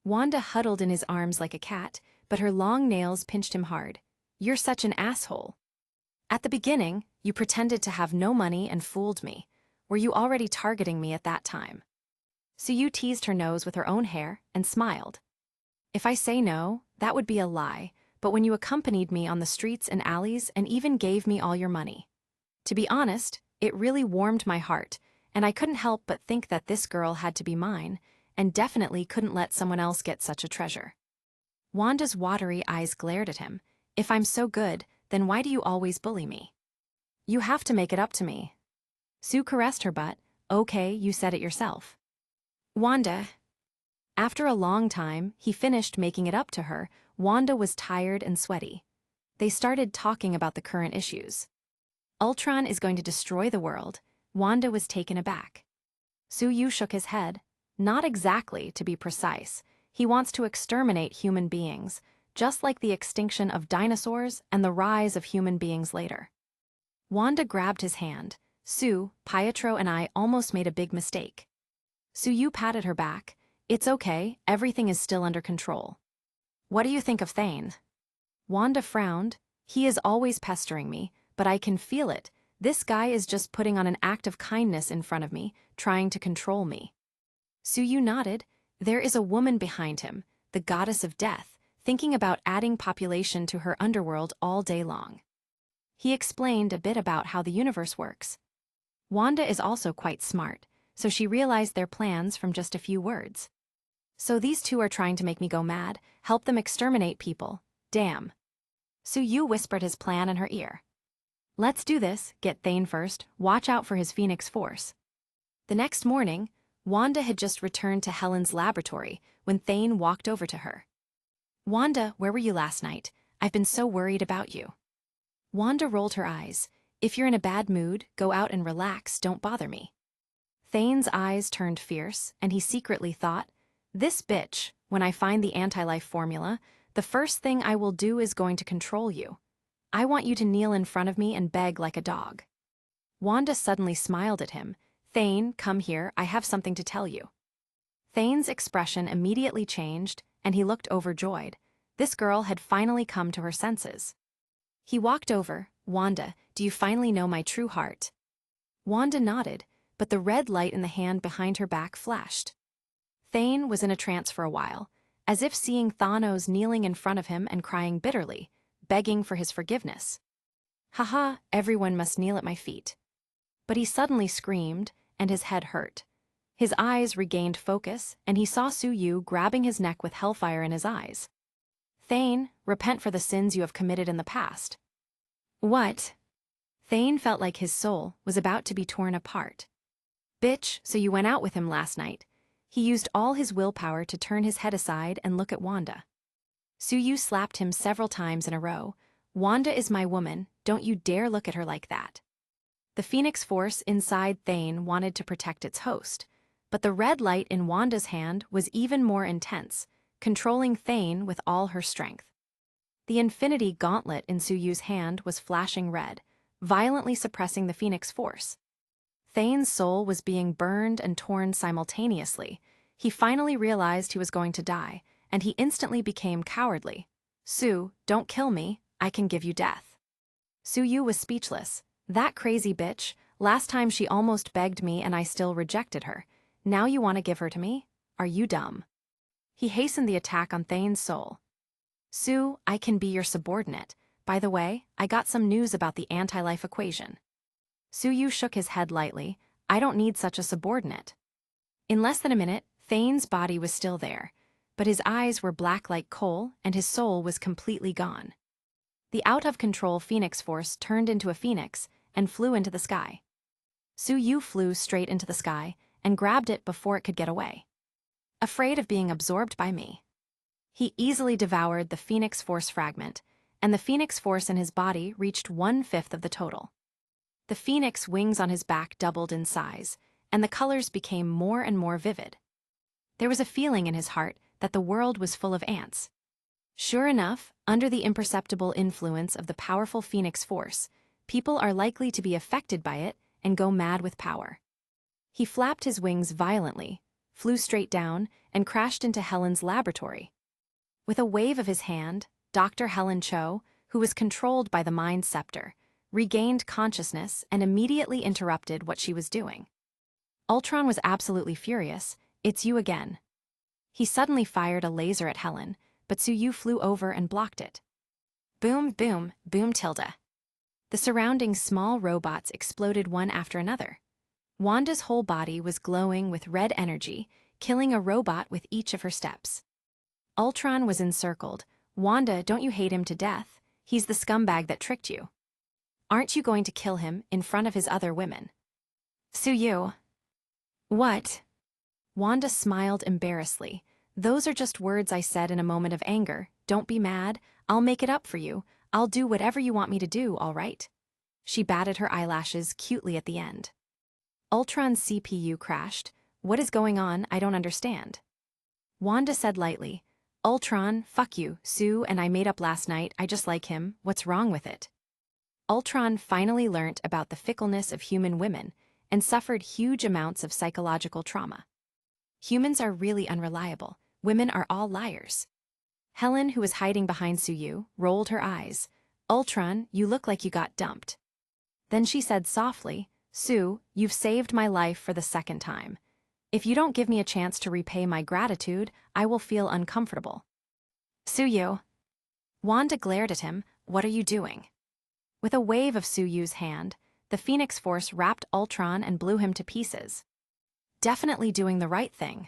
Wanda huddled in his arms like a cat, but her long nails pinched him hard. You're such an asshole. At the beginning, you pretended to have no money and fooled me. Were you already targeting me at that time? Suyu teased her nose with her own hair and smiled. If I say no, that would be a lie, but when you accompanied me on the streets and alleys and even gave me all your money. To be honest, it really warmed my heart, and I couldn't help but think that this girl had to be mine, and definitely couldn't let someone else get such a treasure. Wanda's watery eyes glared at him. If I'm so good, then why do you always bully me? You have to make it up to me. Sue caressed her butt. Okay, you said it yourself. Wanda. After a long time, he finished making it up to her. Wanda was tired and sweaty. They started talking about the current issues. Ultron is going to destroy the world. Wanda was taken aback. Suyu shook his head. Not exactly, to be precise. He wants to exterminate human beings, just like the extinction of dinosaurs and the rise of human beings later. Wanda grabbed his hand. Sue, Pietro and I almost made a big mistake. Suyu patted her back. It's okay, everything is still under control. What do you think of Thane? Wanda frowned. He is always pestering me, but I can feel it. This guy is just putting on an act of kindness in front of me, trying to control me. Suyu nodded. There is a woman behind him, the goddess of death, thinking about adding population to her underworld all day long. He explained a bit about how the universe works. Wanda is also quite smart, so she realized their plans from just a few words. So these two are trying to make me go mad, help them exterminate people. Damn. Suyu whispered his plan in her ear. Let's do this, get Thane first, watch out for his Phoenix Force. The next morning, Wanda had just returned to Helen's laboratory when Thane walked over to her. Wanda, where were you last night? I've been so worried about you. Wanda rolled her eyes. If you're in a bad mood, go out and relax, don't bother me. Thane's eyes turned fierce, and he secretly thought, this bitch, when I find the anti-life formula, the first thing I will do is going to control you. I want you to kneel in front of me and beg like a dog. Wanda suddenly smiled at him. Thane, come here, I have something to tell you. Thane's expression immediately changed, and he looked overjoyed. This girl had finally come to her senses. He walked over. Wanda, do you finally know my true heart? Wanda nodded, but the red light in the hand behind her back flashed. Thane was in a trance for a while, as if seeing Thanos kneeling in front of him and crying bitterly, begging for his forgiveness. Haha, everyone must kneel at my feet. But he suddenly screamed, and his head hurt. His eyes regained focus, and he saw Suyu grabbing his neck with hellfire in his eyes. Thane, repent for the sins you have committed in the past. What? Thane felt like his soul was about to be torn apart. Bitch, so you went out with him last night. He used all his willpower to turn his head aside and look at Wanda. Suyu slapped him several times in a row. Wanda is my woman, don't you dare look at her like that. The Phoenix Force inside Thane wanted to protect its host, but the red light in Wanda's hand was even more intense, controlling Thane with all her strength. The infinity gauntlet in Suyu's hand was flashing red, violently suppressing the Phoenix Force. Thane's soul was being burned and torn simultaneously. He finally realized he was going to die, and he instantly became cowardly. Sue, don't kill me, I can give you death. Suyu was speechless. That crazy bitch, last time she almost begged me and I still rejected her. Now you want to give her to me? Are you dumb? He hastened the attack on Thane's soul. Sue, I can be your subordinate. By the way, I got some news about the anti-life equation. Su-yu shook his head lightly. I don't need such a subordinate. In less than a minute, Thane's body was still there, but his eyes were black like coal and his soul was completely gone. The out-of-control Phoenix Force turned into a phoenix and flew into the sky. Su-yu flew straight into the sky and grabbed it before it could get away. Afraid of being absorbed by me. He easily devoured the Phoenix Force fragment, and the Phoenix Force in his body reached 1/5 of the total. The phoenix wings on his back doubled in size, and the colors became more and more vivid. There was a feeling in his heart that the world was full of ants. Sure enough, under the imperceptible influence of the powerful Phoenix Force, people are likely to be affected by it and go mad with power. He flapped his wings violently, flew straight down, and crashed into Helen's laboratory. With a wave of his hand, Dr. Helen Cho, who was controlled by the Mind Scepter, regained consciousness and immediately interrupted what she was doing. Ultron was absolutely furious. It's you again. He suddenly fired a laser at Helen, but Su-yu flew over and blocked it. Boom, boom, boom tilde. The surrounding small robots exploded one after another. Wanda's whole body was glowing with red energy, killing a robot with each of her steps. Ultron was encircled. Wanda, don't you hate him to death? He's the scumbag that tricked you. Aren't you going to kill him in front of his other women? Su-yu. What? Wanda smiled embarrassedly. Those are just words I said in a moment of anger. Don't be mad. I'll make it up for you. I'll do whatever you want me to do, all right? She batted her eyelashes cutely at the end. Ultron's CPU crashed. What is going on? I don't understand. Wanda said lightly, Ultron, fuck you, Sue and I made up last night. I just like him. What's wrong with it? Ultron finally learnt about the fickleness of human women and suffered huge amounts of psychological trauma. Humans are really unreliable. Women are all liars. Helen, who was hiding behind Su-yu, rolled her eyes. Ultron, you look like you got dumped. Then she said softly, Sue, you've saved my life for the second time. If you don't give me a chance to repay my gratitude, I will feel uncomfortable. Su-yu. Wanda glared at him. What are you doing? With a wave of Su-yu's hand, the Phoenix Force wrapped Ultron and blew him to pieces. Definitely doing the right thing.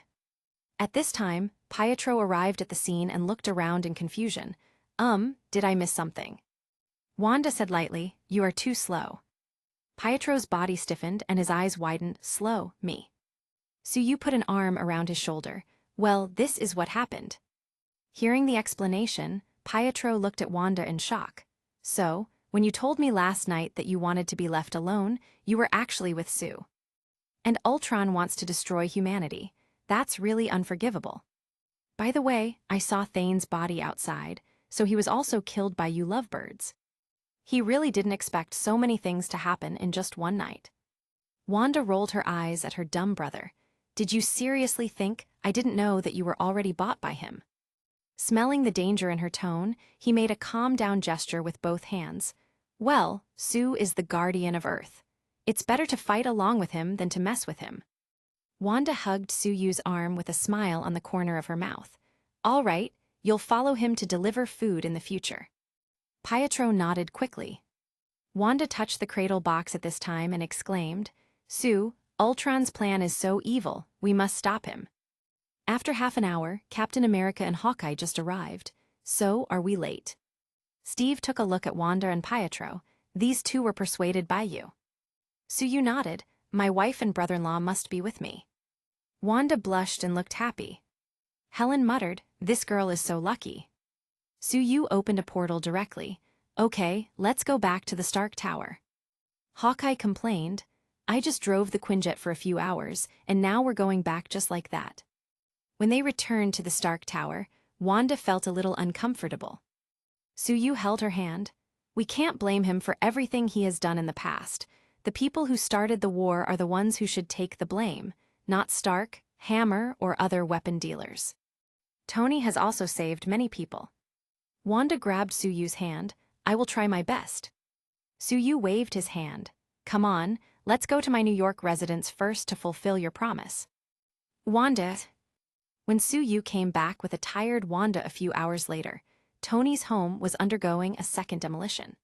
At this time, Pietro arrived at the scene and looked around in confusion. Did I miss something? Wanda said lightly, you are too slow. Pietro's body stiffened and his eyes widened. Slow, me. Su-yu put an arm around his shoulder. Well, this is what happened. Hearing the explanation, Pietro looked at Wanda in shock. So, when you told me last night that you wanted to be left alone, you were actually with Sue. And Ultron wants to destroy humanity. That's really unforgivable. By the way, I saw Thane's body outside, so he was also killed by you lovebirds. He really didn't expect so many things to happen in just one night. Wanda rolled her eyes at her dumb brother. Did you seriously think I didn't know that you were already bought by him? Smelling the danger in her tone, he made a calm-down gesture with both hands. Well, Sue is the guardian of Earth. It's better to fight along with him than to mess with him. Wanda hugged Su-yu's arm with a smile on the corner of her mouth. All right, you'll follow him to deliver food in the future. Pietro nodded quickly. Wanda touched the cradle box at this time and exclaimed, Sue, Ultron's plan is so evil, we must stop him. After half an hour, Captain America and Hawkeye just arrived. So are we late? Steve took a look at Wanda and Pietro. These two were persuaded by you. Su-yu nodded. My wife and brother-in-law must be with me. Wanda blushed and looked happy. Helen muttered, this girl is so lucky. Su-yu opened a portal directly. Okay, let's go back to the Stark Tower. Hawkeye complained, I just drove the Quinjet for a few hours, and now we're going back just like that. When they returned to the Stark Tower, Wanda felt a little uncomfortable. Su-yu held her hand. We can't blame him for everything he has done in the past. The people who started the war are the ones who should take the blame, not Stark, Hammer, or other weapon dealers. Tony has also saved many people. Wanda grabbed Su-yu's hand. I will try my best. Su-yu waved his hand. Come on, let's go to my New York residence first to fulfill your promise. Wanda. When Su-yu came back with a tired Wanda a few hours later, Tony's home was undergoing a second demolition.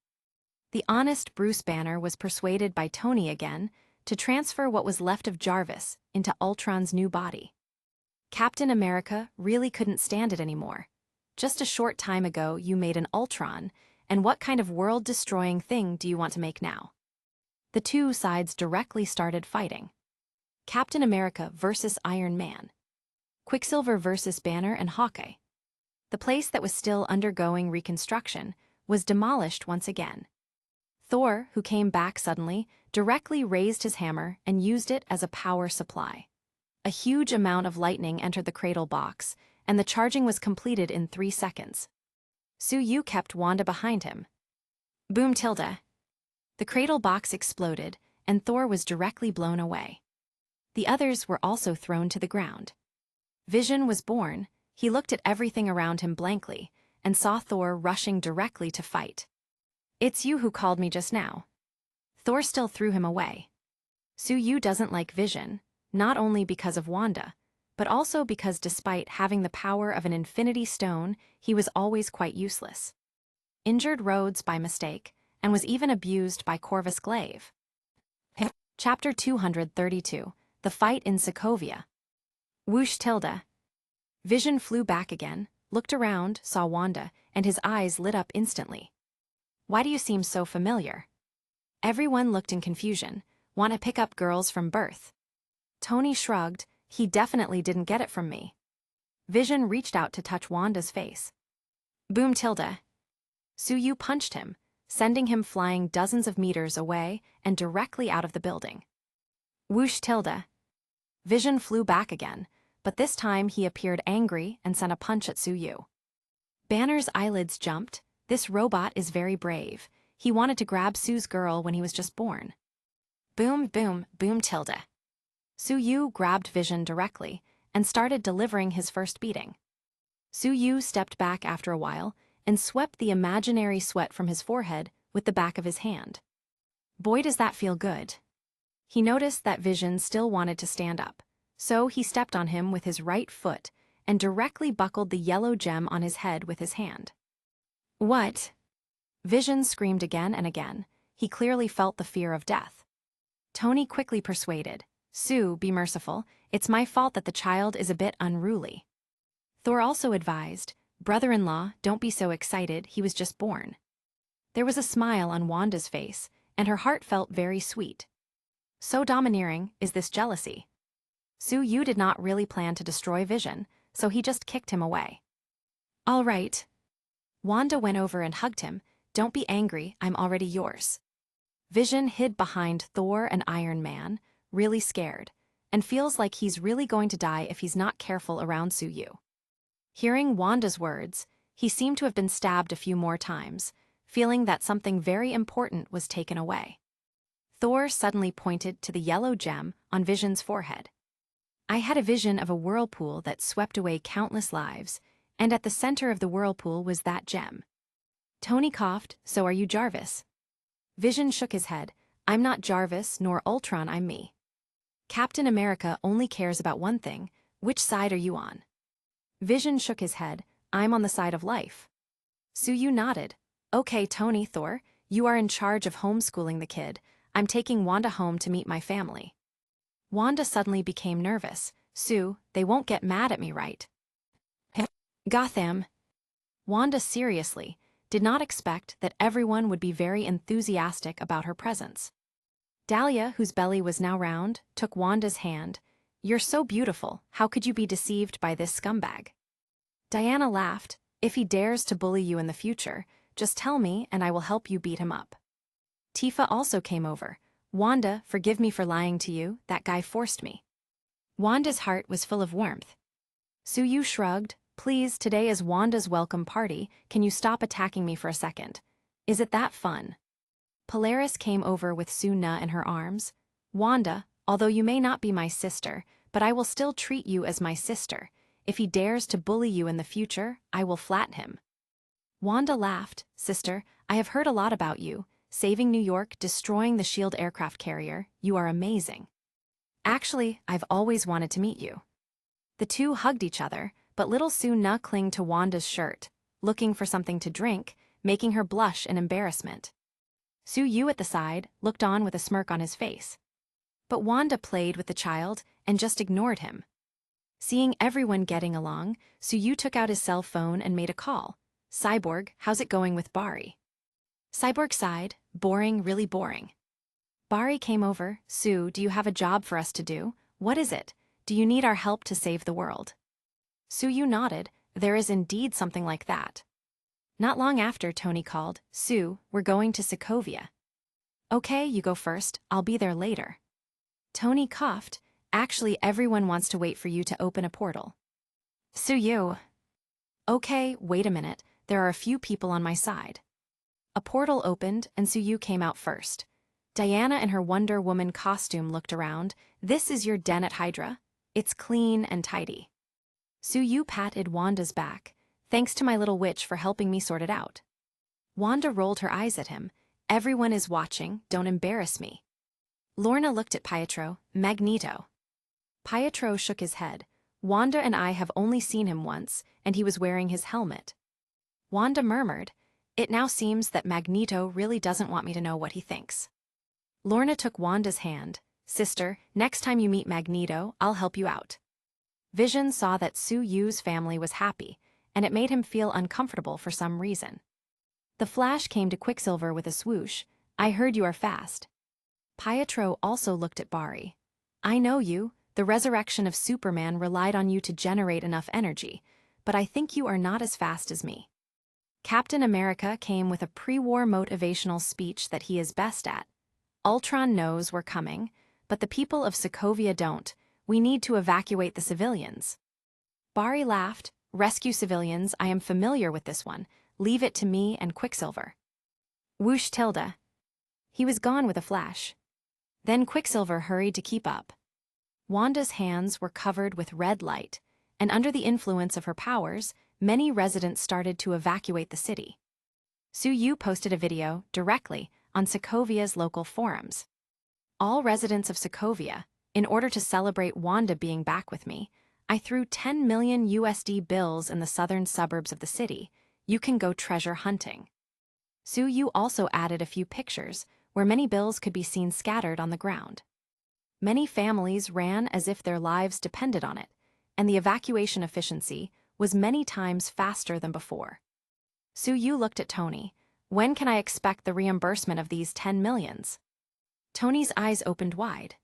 The honest Bruce Banner was persuaded by Tony again to transfer what was left of Jarvis into Ultron's new body. Captain America really couldn't stand it anymore. Just a short time ago you made an Ultron, and what kind of world-destroying thing do you want to make now? The two sides directly started fighting. Captain America versus Iron Man. Quicksilver versus Banner and Hawkeye. The place that was still undergoing reconstruction was demolished once again. Thor, who came back suddenly, directly raised his hammer and used it as a power supply. A huge amount of lightning entered the cradle box, and the charging was completed in 3 seconds. Su-Yu kept Wanda behind him. Boom tilde. The cradle box exploded, and Thor was directly blown away. The others were also thrown to the ground. Vision was born. He looked at everything around him blankly, and saw Thor rushing directly to fight. It's you who called me just now. Thor still threw him away. Su-Yu doesn't like Vision, not only because of Wanda, but also because despite having the power of an infinity stone, he was always quite useless. Injured Rhodes by mistake, and was even abused by Corvus Glaive. Chapter 232, The Fight in Sokovia. Whoosh tilde. Vision flew back again, looked around, saw Wanda, and his eyes lit up instantly. Why do you seem so familiar? Everyone looked in confusion. Want to pick up girls from birth? Tony shrugged. He definitely didn't get it from me. Vision reached out to touch Wanda's face. Boom tilde. Su-Yu punched him, sending him flying dozens of meters away and directly out of the building. Whoosh tilde. Vision flew back again, but this time he appeared angry and sent a punch at Su-Yu. Banner's eyelids jumped. This robot is very brave. He wanted to grab Sue's girl when he was just born. Boom, boom, boom tilde. Su-Yu grabbed Vision directly and started delivering his first beating. Su-Yu stepped back after a while and swept the imaginary sweat from his forehead with the back of his hand. Boy, does that feel good. He noticed that Vision still wanted to stand up, so he stepped on him with his right foot and directly buckled the yellow gem on his head with his hand. What? Vision screamed again and again. He clearly felt the fear of death. Tony quickly persuaded, Sue, be merciful. It's my fault that the child is a bit unruly. Thor also advised, brother-in-law, don't be so excited, he was just born. There was a smile on Wanda's face, and her heart felt very sweet. So domineering is this jealousy. Su-Yu did not really plan to destroy Vision, so he just kicked him away. All right. Wanda went over and hugged him. Don't be angry, I'm already yours. Vision hid behind Thor and Iron Man, really scared, and feels like he's really going to die if he's not careful around Su-Yu. Hearing Wanda's words, he seemed to have been stabbed a few more times, feeling that something very important was taken away. Thor suddenly pointed to the yellow gem on Vision's forehead. I had a vision of a whirlpool that swept away countless lives, and at the center of the whirlpool was that gem. Tony coughed, so are you Jarvis? Vision shook his head. I'm not Jarvis nor Ultron, I'm me. Captain America only cares about one thing. Which side are you on? Vision shook his head. I'm on the side of life. Su-Yu nodded. Okay, Tony, Thor, you are in charge of homeschooling the kid. I'm taking Wanda home to meet my family. Wanda suddenly became nervous. Sue, they won't get mad at me, right? Gotham. Wanda seriously did not expect that everyone would be very enthusiastic about her presence. Dahlia, whose belly was now round, took Wanda's hand. You're so beautiful, how could you be deceived by this scumbag? Diana laughed. If he dares to bully you in the future, just tell me and I will help you beat him up. Tifa also came over. Wanda, forgive me for lying to you, that guy forced me. Wanda's heart was full of warmth. Su-Yu shrugged. Please, today is Wanda's welcome party, can you stop attacking me for a second? Is it that fun? Polaris came over with Su-Na in her arms. Wanda, although you may not be my sister, but I will still treat you as my sister. If he dares to bully you in the future, I will flatten him. Wanda laughed. Sister, I have heard a lot about you. Saving New York, destroying the SHIELD aircraft carrier, you are amazing. Actually, I've always wanted to meet you. The two hugged each other, but little Su-Na clung to Wanda's shirt, looking for something to drink, making her blush in embarrassment. Su-yu at the side looked on with a smirk on his face. But Wanda played with the child and just ignored him. Seeing everyone getting along, Su-yu took out his cell phone and made a call. "Cyborg, how's it going with Bari?" Cyborg sighed. "Boring, really boring." Bari came over. "Sue, do you have a job for us to do? What is it? Do you need our help to save the world?" Su-yu nodded. There is indeed something like that. Not long after, Tony called. "Sue, we're going to Sokovia." "Okay, you go first. I'll be there later." Tony coughed. "Actually, everyone wants to wait for you to open a portal." "Sue-yu." "Okay, wait a minute. There are a few people on my side." A portal opened and Sue-yu came out first. Diana in her Wonder Woman costume looked around. "This is your den at Hydra? It's clean and tidy." Sue-yu patted Wanda's back. "Thanks to my little witch for helping me sort it out." Wanda rolled her eyes at him. "Everyone is watching, don't embarrass me." Lorna looked at Pietro. "Magneto." Pietro shook his head. "Wanda and I have only seen him once, and he was wearing his helmet." Wanda murmured, "It now seems that Magneto really doesn't want me to know what he thinks." Lorna took Wanda's hand. "Sister, next time you meet Magneto, I'll help you out." Vision saw that Sue-yu's family was happy, and it made him feel uncomfortable for some reason. The Flash came to Quicksilver with a swoosh. "I heard you are fast." Pietro also looked at Bari. "I know you. The resurrection of Superman relied on you to generate enough energy, but I think you are not as fast as me." Captain America came with a pre-war motivational speech that he is best at. "Ultron knows we're coming, but the people of Sokovia don't. We need to evacuate the civilians." Bari laughed. "Rescue civilians, I am familiar with this one. Leave it to me and Quicksilver." Whoosh tilde. He was gone with a flash. Then Quicksilver hurried to keep up. Wanda's hands were covered with red light, and under the influence of her powers, many residents started to evacuate the city. Sue-yu posted a video, directly, on Sokovia's local forums. "All residents of Sokovia, in order to celebrate Wanda being back with me, I threw 10 million USD bills in the southern suburbs of the city. You can go treasure hunting." Sue-yu also added a few pictures, where many bills could be seen scattered on the ground. Many families ran as if their lives depended on it, and the evacuation efficiency was many times faster than before. Sue-yu looked at Tony. "When can I expect the reimbursement of these 10 millions? Tony's eyes opened wide.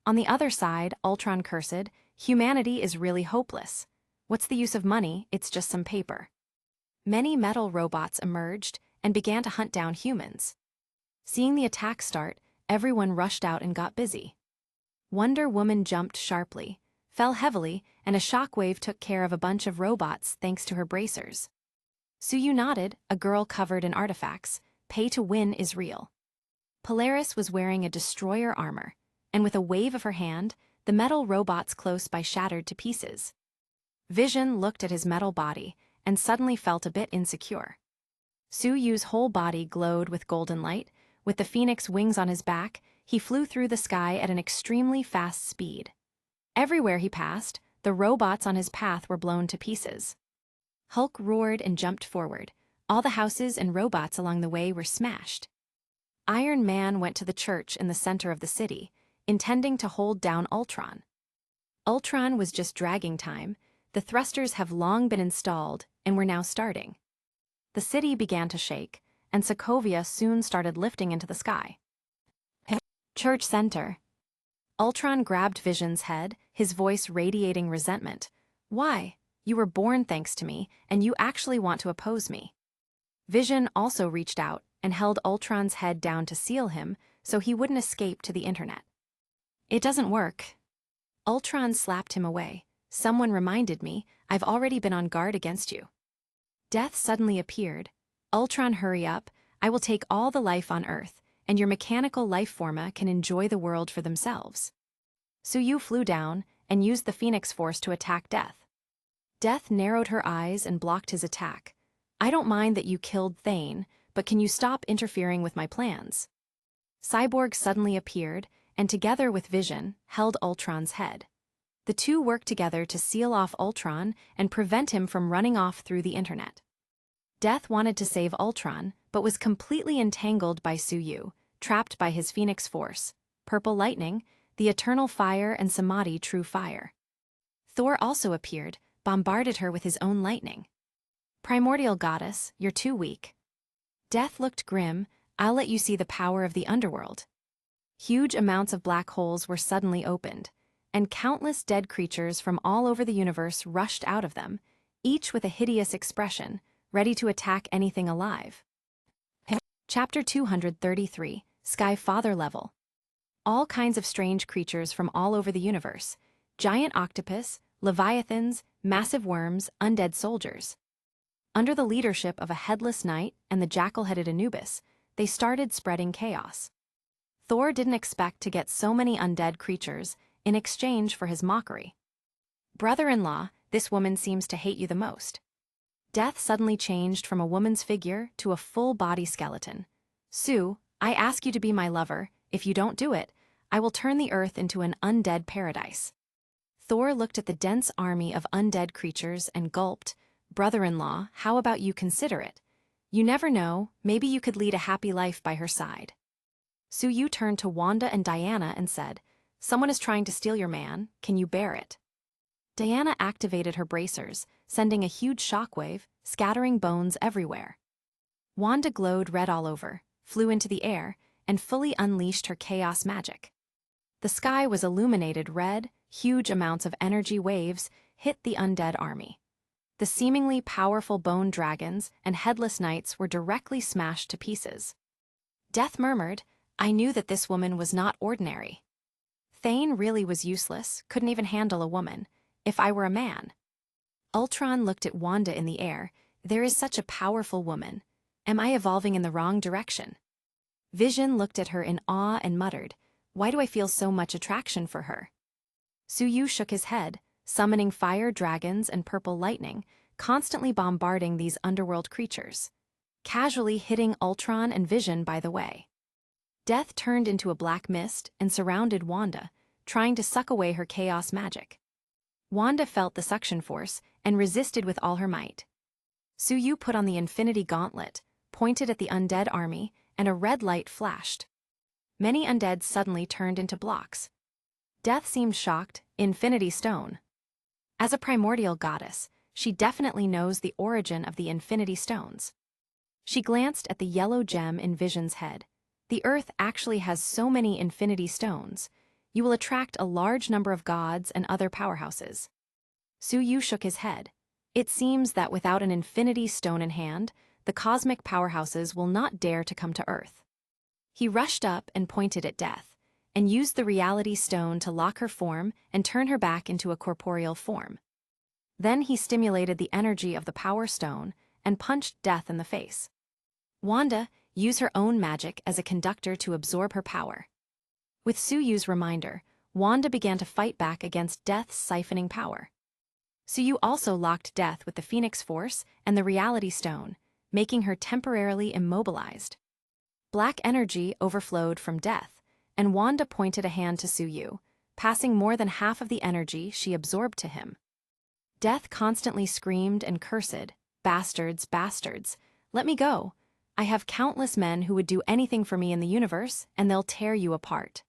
On the other side, Ultron cursed, "Humanity is really hopeless. What's the use of money? It's just some paper." Many metal robots emerged and began to hunt down humans. Seeing the attack start, everyone rushed out and got busy. Wonder Woman jumped sharply, fell heavily, and a shockwave took care of a bunch of robots thanks to her bracers. Sue-yu nodded. "A girl covered in artifacts. Pay to win is real." Polaris was wearing a destroyer armor, and with a wave of her hand, the metal robots close by shattered to pieces. Vision looked at his metal body and suddenly felt a bit insecure. Sue-yu's whole body glowed with golden light. With the phoenix wings on his back, he flew through the sky at an extremely fast speed. Everywhere he passed, the robots on his path were blown to pieces. Hulk roared and jumped forward. All the houses and robots along the way were smashed. Iron Man went to the church in the center of the city, intending to hold down Ultron. Ultron was just dragging time. The thrusters have long been installed and were now starting. The city began to shake, and Sokovia soon started lifting into the sky. Church center. Ultron grabbed Vision's head, his voice radiating resentment. "Why? You were born thanks to me, and you actually want to oppose me." Vision also reached out and held Ultron's head down to seal him so he wouldn't escape to the internet. "It doesn't work." Ultron slapped him away. "Someone reminded me, I've already been on guard against you." Death suddenly appeared. "Ultron, hurry up. I will take all the life on Earth, and your mechanical life forma can enjoy the world for themselves." Sue-yu flew down and used the Phoenix Force to attack Death. Death narrowed her eyes and blocked his attack. "I don't mind that you killed Thane, but can you stop interfering with my plans?" Cyborg suddenly appeared, and together with Vision, held Ultron's head. The two worked together to seal off Ultron and prevent him from running off through the internet. Death wanted to save Ultron, but was completely entangled by Suyu, trapped by his phoenix force, purple lightning, the eternal fire, and Samadhi true fire. Thor also appeared, bombarded her with his own lightning. Primordial goddess, you're too weak. Death looked grim. I'll let you see the power of the underworld. Huge amounts of black holes were suddenly opened, and countless dead creatures from all over the universe rushed out of them, each with a hideous expression, ready to attack anything alive. Chapter 233, Sky Father Level. All kinds of strange creatures from all over the universe, giant octopus, leviathans, massive worms, undead soldiers. Under the leadership of a headless knight and the jackal-headed Anubis, they started spreading chaos. Thor didn't expect to get so many undead creatures in exchange for his mockery. Brother-in-law, this woman seems to hate you the most. Death suddenly changed from a woman's figure to a full-body skeleton. Sue, I ask you to be my lover. If you don't do it, I will turn the earth into an undead paradise. Thor looked at the dense army of undead creatures and gulped. Brother-in-law, how about you consider it? You never know, maybe you could lead a happy life by her side. Suyu turned to Wanda and Diana and said, someone is trying to steal your man, can you bear it? Diana activated her bracers, sending a huge shockwave, scattering bones everywhere. Wanda glowed red all over, flew into the air, and fully unleashed her chaos magic. The sky was illuminated red, huge amounts of energy waves hit the undead army. The seemingly powerful bone dragons and headless knights were directly smashed to pieces. Death murmured, I knew that this woman was not ordinary. Thane really was useless, couldn't even handle a woman. If I were a man. Ultron looked at Wanda in the air. There is such a powerful woman. Am I evolving in the wrong direction? Vision looked at her in awe and muttered, why do I feel so much attraction for her? Suyu shook his head, summoning fire dragons and purple lightning, constantly bombarding these underworld creatures, casually hitting Ultron and Vision by the way. Death turned into a black mist and surrounded Wanda, trying to suck away her chaos magic. Wanda felt the suction force and resisted with all her might. Suyu put on the Infinity Gauntlet, pointed at the undead army, and a red light flashed. Many undead suddenly turned into blocks. Death seemed shocked. Infinity Stone. As a primordial goddess, she definitely knows the origin of the Infinity Stones. She glanced at the yellow gem in Vision's head. The Earth actually has so many Infinity Stones. You will attract a large number of gods and other powerhouses. Suyu shook his head. It seems that without an Infinity Stone in hand, the cosmic powerhouses will not dare to come to Earth. He rushed up and pointed at Death, and used the Reality Stone to lock her form and turn her back into a corporeal form. Then he stimulated the energy of the Power Stone and punched Death in the face. Wanda used her own magic as a conductor to absorb her power. With Suyu's reminder, Wanda began to fight back against Death's siphoning power. Suyu also locked Death with the Phoenix Force and the Reality Stone, making her temporarily immobilized. Black energy overflowed from Death, and Wanda pointed a hand to Suyu, passing more than half of the energy she absorbed to him. Death constantly screamed and cursed, bastards, bastards, let me go. I have countless men who would do anything for me in the universe, and they'll tear you apart.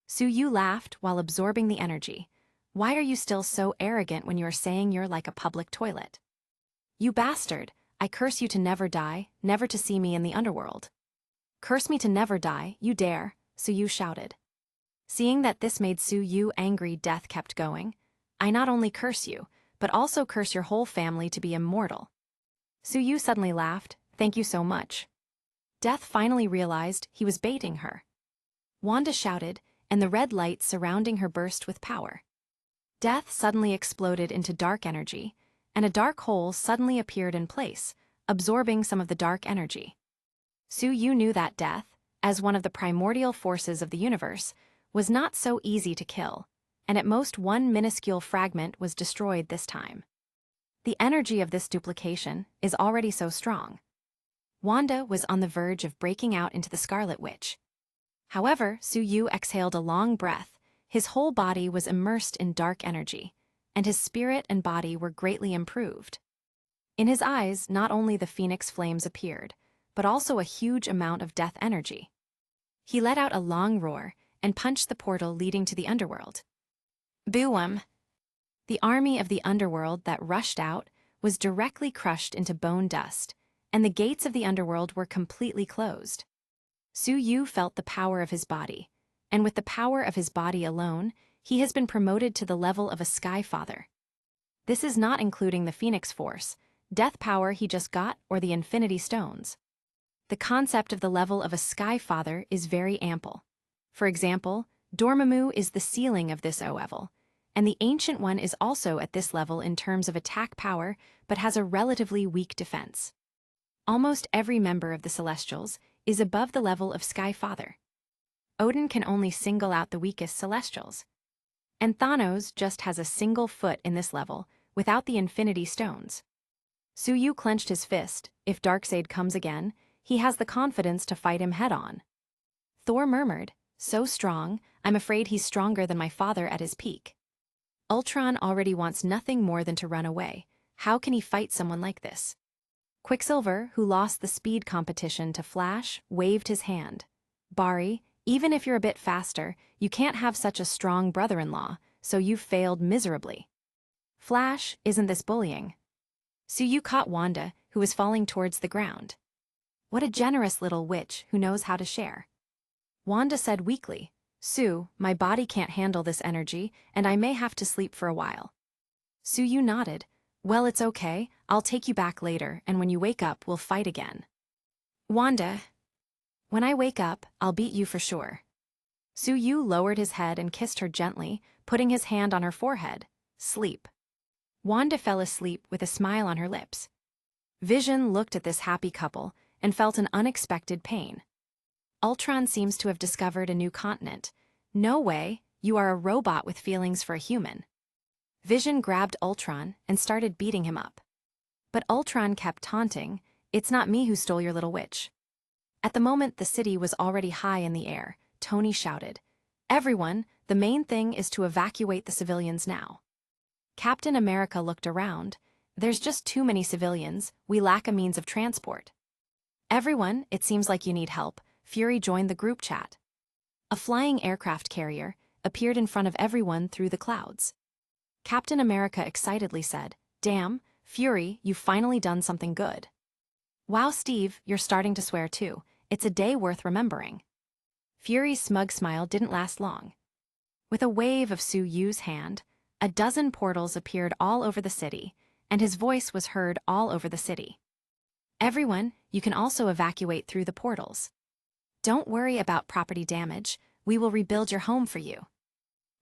Suyu laughed while absorbing the energy. Why are you still so arrogant when you are saying you're like a public toilet? You bastard, I curse you to never die, never to see me in the underworld. Curse me to never die, you dare, Suyu shouted. Seeing that this made Suyu angry, Death kept going. I not only curse you, but also curse your whole family to be immortal. Suyu suddenly laughed, thank you so much. Death finally realized he was baiting her. Wanda shouted, and the red light surrounding her burst with power. Death suddenly exploded into dark energy, and a dark hole suddenly appeared in place, absorbing some of the dark energy. Suyu knew that Death, as one of the primordial forces of the universe, was not so easy to kill, and at most one minuscule fragment was destroyed this time. The energy of this duplication is already so strong. Wanda was on the verge of breaking out into the Scarlet Witch. However, Suyu exhaled a long breath. His whole body was immersed in dark energy, and his spirit and body were greatly improved. In his eyes, not only the phoenix flames appeared, but also a huge amount of death energy. He let out a long roar and punched the portal leading to the underworld. Boom! The army of the underworld that rushed out was directly crushed into bone dust, and the gates of the underworld were completely closed. Su Yu felt the power of his body, and with the power of his body alone, he has been promoted to the level of a Sky Father. This is not including the Phoenix Force, death power he just got, or the Infinity Stones. The concept of the level of a Sky Father is very ample. For example, Dormammu is the ceiling of this level, and the Ancient One is also at this level in terms of attack power, but has a relatively weak defense. Almost every member of the Celestials is above the level of Sky Father. Odin can only single out the weakest Celestials. And Thanos just has a single foot in this level, without the Infinity Stones. Su Yu clenched his fist. If Darkseid comes again, he has the confidence to fight him head-on. Thor murmured, "So strong, I'm afraid he's stronger than my father at his peak." Ultron already wants nothing more than to run away. How can he fight someone like this? Quicksilver, who lost the speed competition to Flash, waved his hand. "Barry, even if you're a bit faster, you can't have such a strong brother-in-law, so you've failed miserably." "Flash, isn't this bullying?" Su Yu caught Wanda, who was falling towards the ground. "What a generous little witch who knows how to share." Wanda said weakly, "Sue, my body can't handle this energy, and I may have to sleep for a while." Su Yu nodded. "Well, it's okay, I'll take you back later, and when you wake up, we'll fight again." "Wanda, when I wake up, I'll beat you for sure." Su Yu lowered his head and kissed her gently, putting his hand on her forehead. "Sleep." Wanda fell asleep with a smile on her lips. Vision looked at this happy couple and felt an unexpected pain. "Ultron seems to have discovered a new continent. No way, you are a robot with feelings for a human." Vision grabbed Ultron and started beating him up. But Ultron kept taunting, "It's not me who stole your little witch." At the moment the city was already high in the air, Tony shouted, "Everyone, the main thing is to evacuate the civilians now." Captain America looked around. "There's just too many civilians, we lack a means of transport." "Everyone, it seems like you need help." Fury joined the group chat. A flying aircraft carrier appeared in front of everyone through the clouds. Captain America excitedly said, "Damn, Fury, you've finally done something good." "Wow, Steve, you're starting to swear too. It's a day worth remembering." Fury's smug smile didn't last long. With a wave of Su Yu's hand, a dozen portals appeared all over the city, and his voice was heard all over the city. "Everyone, you can also evacuate through the portals. Don't worry about property damage, we will rebuild your home for you."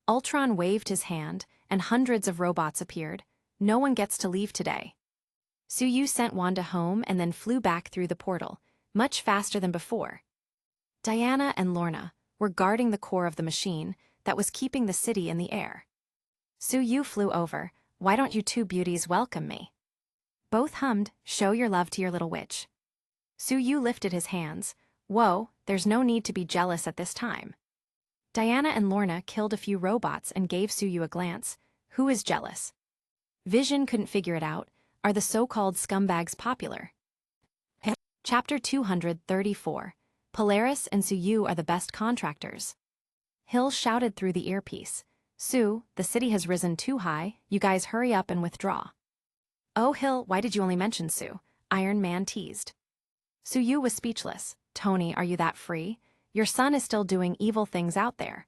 Ultron waved his hand, and hundreds of robots appeared. "No one gets to leave today." Su Yu sent Wanda home and then flew back through the portal, much faster than before. Diana and Lorna were guarding the core of the machine that was keeping the city in the air. Su Yu flew over. "Why don't you two beauties welcome me?" Both hummed, "Show your love to your little witch." Su Yu lifted his hands. "Whoa, there's no need to be jealous at this time." Diana and Lorna killed a few robots and gave Su Yu a glance. "Who is jealous?" Vision couldn't figure it out. Are the so-called scumbags popular? Chapter 234. Polaris and Su Yu are the best contractors. Hill shouted through the earpiece. "Sue, the city has risen too high, you guys hurry up and withdraw." "Oh Hill, why did you only mention Sue?" Iron Man teased. Su Yu was speechless. "Tony, are you that free? Your son is still doing evil things out there."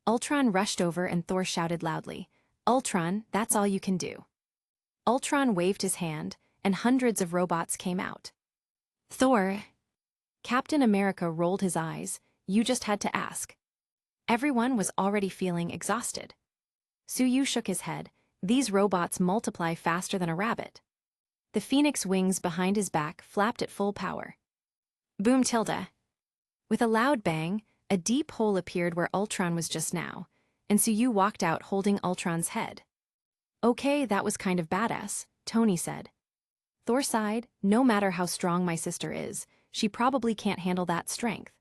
Ultron rushed over and Thor shouted loudly, "Ultron, that's all you can do." Ultron waved his hand, and hundreds of robots came out. "Thor." Captain America rolled his eyes. "You just had to ask." Everyone was already feeling exhausted. Su Yu shook his head. "These robots multiply faster than a rabbit." The phoenix wings behind his back flapped at full power. Boom tilde. With a loud bang, a deep hole appeared where Ultron was just now, and Su Yu walked out holding Ultron's head. "Okay, that was kind of badass," Tony said. Thor sighed. "No matter how strong my sister is, she probably can't handle that strength."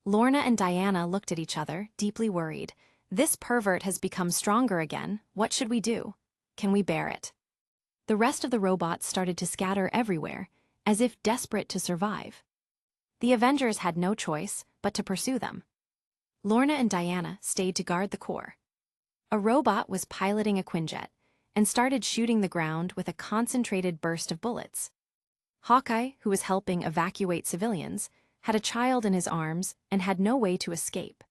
Lorna and Diana looked at each other, deeply worried. "This pervert has become stronger again. What should we do? Can we bear it?" The rest of the robots started to scatter everywhere, as if desperate to survive. The Avengers had no choice but to pursue them. Lorna and Diana stayed to guard the core. A robot was piloting a Quinjet and started shooting the ground with a concentrated burst of bullets. Hawkeye, who was helping evacuate civilians, had a child in his arms and had no way to escape.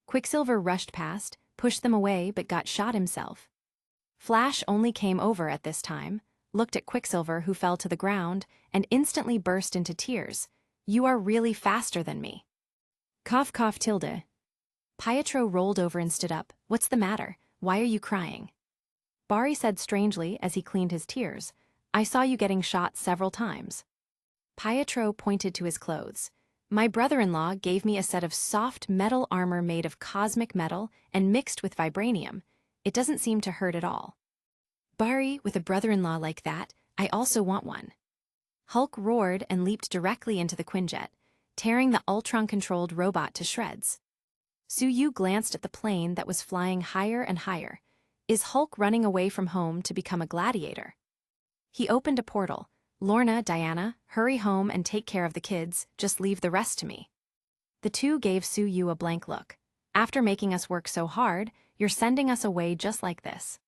Quicksilver rushed past, pushed them away but got shot himself. Flash only came over at this time, looked at Quicksilver who fell to the ground, and instantly burst into tears. "You are really faster than me." Cough cough tilde. Pietro rolled over and stood up. "What's the matter? Why are you crying?" Barry said strangely as he cleaned his tears, "I saw you getting shot several times." Pietro pointed to his clothes. "My brother-in-law gave me a set of soft metal armor made of cosmic metal and mixed with vibranium. It doesn't seem to hurt at all." "Barry, with a brother-in-law like that, I also want one." Hulk roared and leaped directly into the Quinjet, tearing the Ultron-controlled robot to shreds. Suyu glanced at the plane that was flying higher and higher. Is Hulk running away from home to become a gladiator? He opened a portal. "Lorna, Diana, hurry home and take care of the kids, just leave the rest to me." The two gave Suyu a blank look. "After making us work so hard, you're sending us away just like this."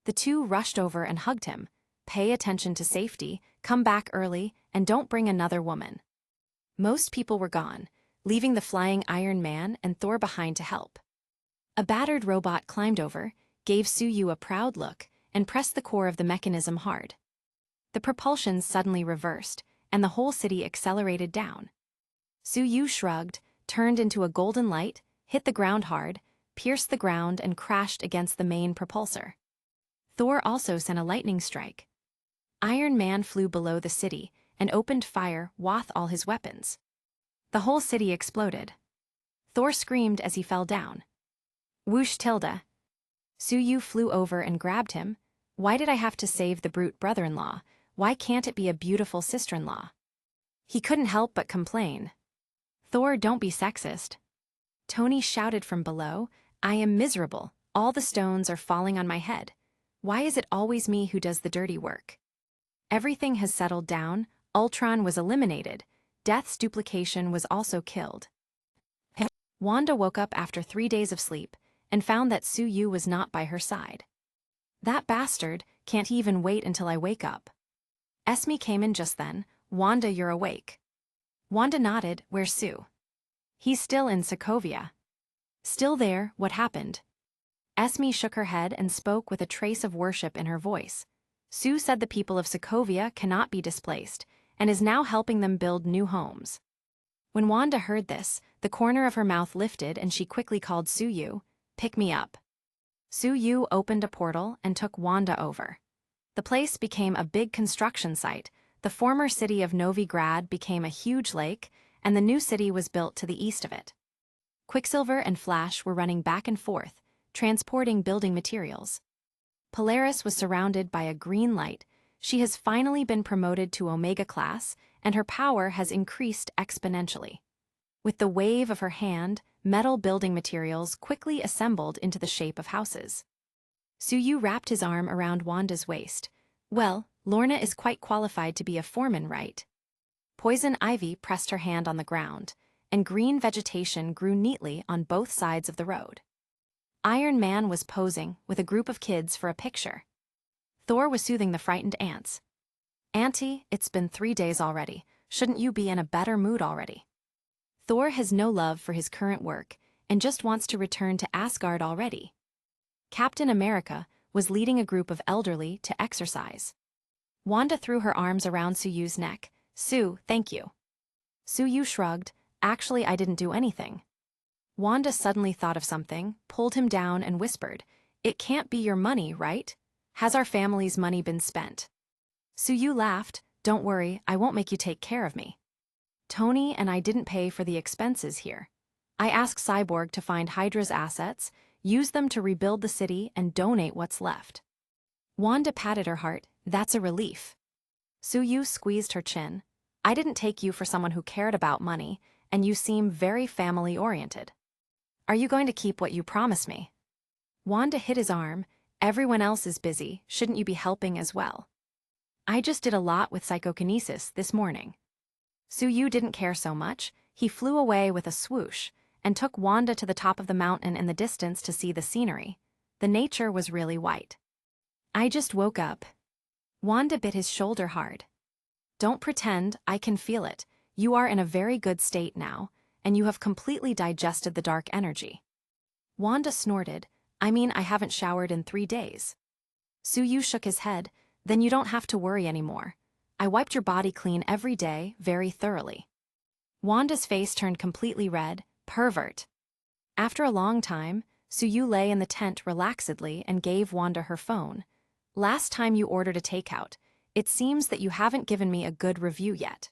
The two rushed over and hugged him. "Pay attention to safety, come back early, and don't bring another woman." Most people were gone, leaving the flying Iron Man and Thor behind to help. A battered robot climbed over, gave Suyu a proud look, and pressed the core of the mechanism hard. The propulsion suddenly reversed, and the whole city accelerated down. Suyu shrugged, turned into a golden light, hit the ground hard, pierced the ground and crashed against the main propulsor. Thor also sent a lightning strike. Iron Man flew below the city and opened fire with all his weapons. The whole city exploded. Thor screamed as he fell down. "Whoosh tilde." Suyu flew over and grabbed him. "Why did I have to save the brute brother-in-law? Why can't it be a beautiful sister-in-law?" He couldn't help but complain. "Thor, don't be sexist." Tony shouted from below, "I am miserable. All the stones are falling on my head. Why is it always me who does the dirty work?" Everything has settled down. Ultron was eliminated. Death's duplication was also killed. Wanda woke up after 3 days of sleep and found that Suyu was not by her side. "That bastard, can't he even wait until I wake up?" Esme came in just then. "Wanda, you're awake." Wanda nodded. "Where's Sue?" "He's still in Sokovia." "Still there? What happened?" Esme shook her head and spoke with a trace of worship in her voice. "Sue said the people of Sokovia cannot be displaced, and is now helping them build new homes." When Wanda heard this, the corner of her mouth lifted and she quickly called Suyu. "Pick me up." Suyu opened a portal and took Wanda over. The place became a big construction site. The former city of Novigrad became a huge lake, and the new city was built to the east of it. Quicksilver and Flash were running back and forth, transporting building materials. Polaris was surrounded by a green light. She has finally been promoted to Omega class, and her power has increased exponentially. With the wave of her hand, metal building materials quickly assembled into the shape of houses. Suyu wrapped his arm around Wanda's waist. "Well, Lorna is quite qualified to be a foreman, right?" Poison ivy pressed her hand on the ground, and green vegetation grew neatly on both sides of the road. Iron Man was posing with a group of kids for a picture. Thor was soothing the frightened ants. "Auntie, it's been 3 days already. Shouldn't you be in a better mood already?" Thor has no love for his current work and just wants to return to Asgard already. Captain America was leading a group of elderly to exercise. Wanda threw her arms around Suyu's neck. "Sue, thank you." Suyu shrugged. "Actually, I didn't do anything." Wanda suddenly thought of something, pulled him down and whispered, "It can't be your money, right? Has our family's money been spent?" Suyu laughed. "Don't worry, I won't make you take care of me. Tony and I didn't pay for the expenses here. I asked Cyborg to find Hydra's assets, use them to rebuild the city, and donate what's left." Wanda patted her heart. "That's a relief." Suyu squeezed her chin. "I didn't take you for someone who cared about money, and you seem very family-oriented. Are you going to keep what you promised me?" Wanda hit his arm. "Everyone else is busy. Shouldn't you be helping as well?" I just did a lot with psychokinesis this morning. Suyu didn't care so much. He flew away with a swoosh and took Wanda to the top of the mountain in the distance to see the scenery. The nature was really white. I just woke up. Wanda bit his shoulder hard. Don't pretend, I can feel it. You are in a very good state now, and you have completely digested the dark energy. Wanda snorted. I mean, I haven't showered in 3 days. Suyu shook his head. Then you don't have to worry anymore. I wiped your body clean every day, very thoroughly. Wanda's face turned completely red. Pervert. After a long time, Suyu lay in the tent relaxedly and gave Wanda her phone. Last time you ordered a takeout, it seems that you haven't given me a good review yet.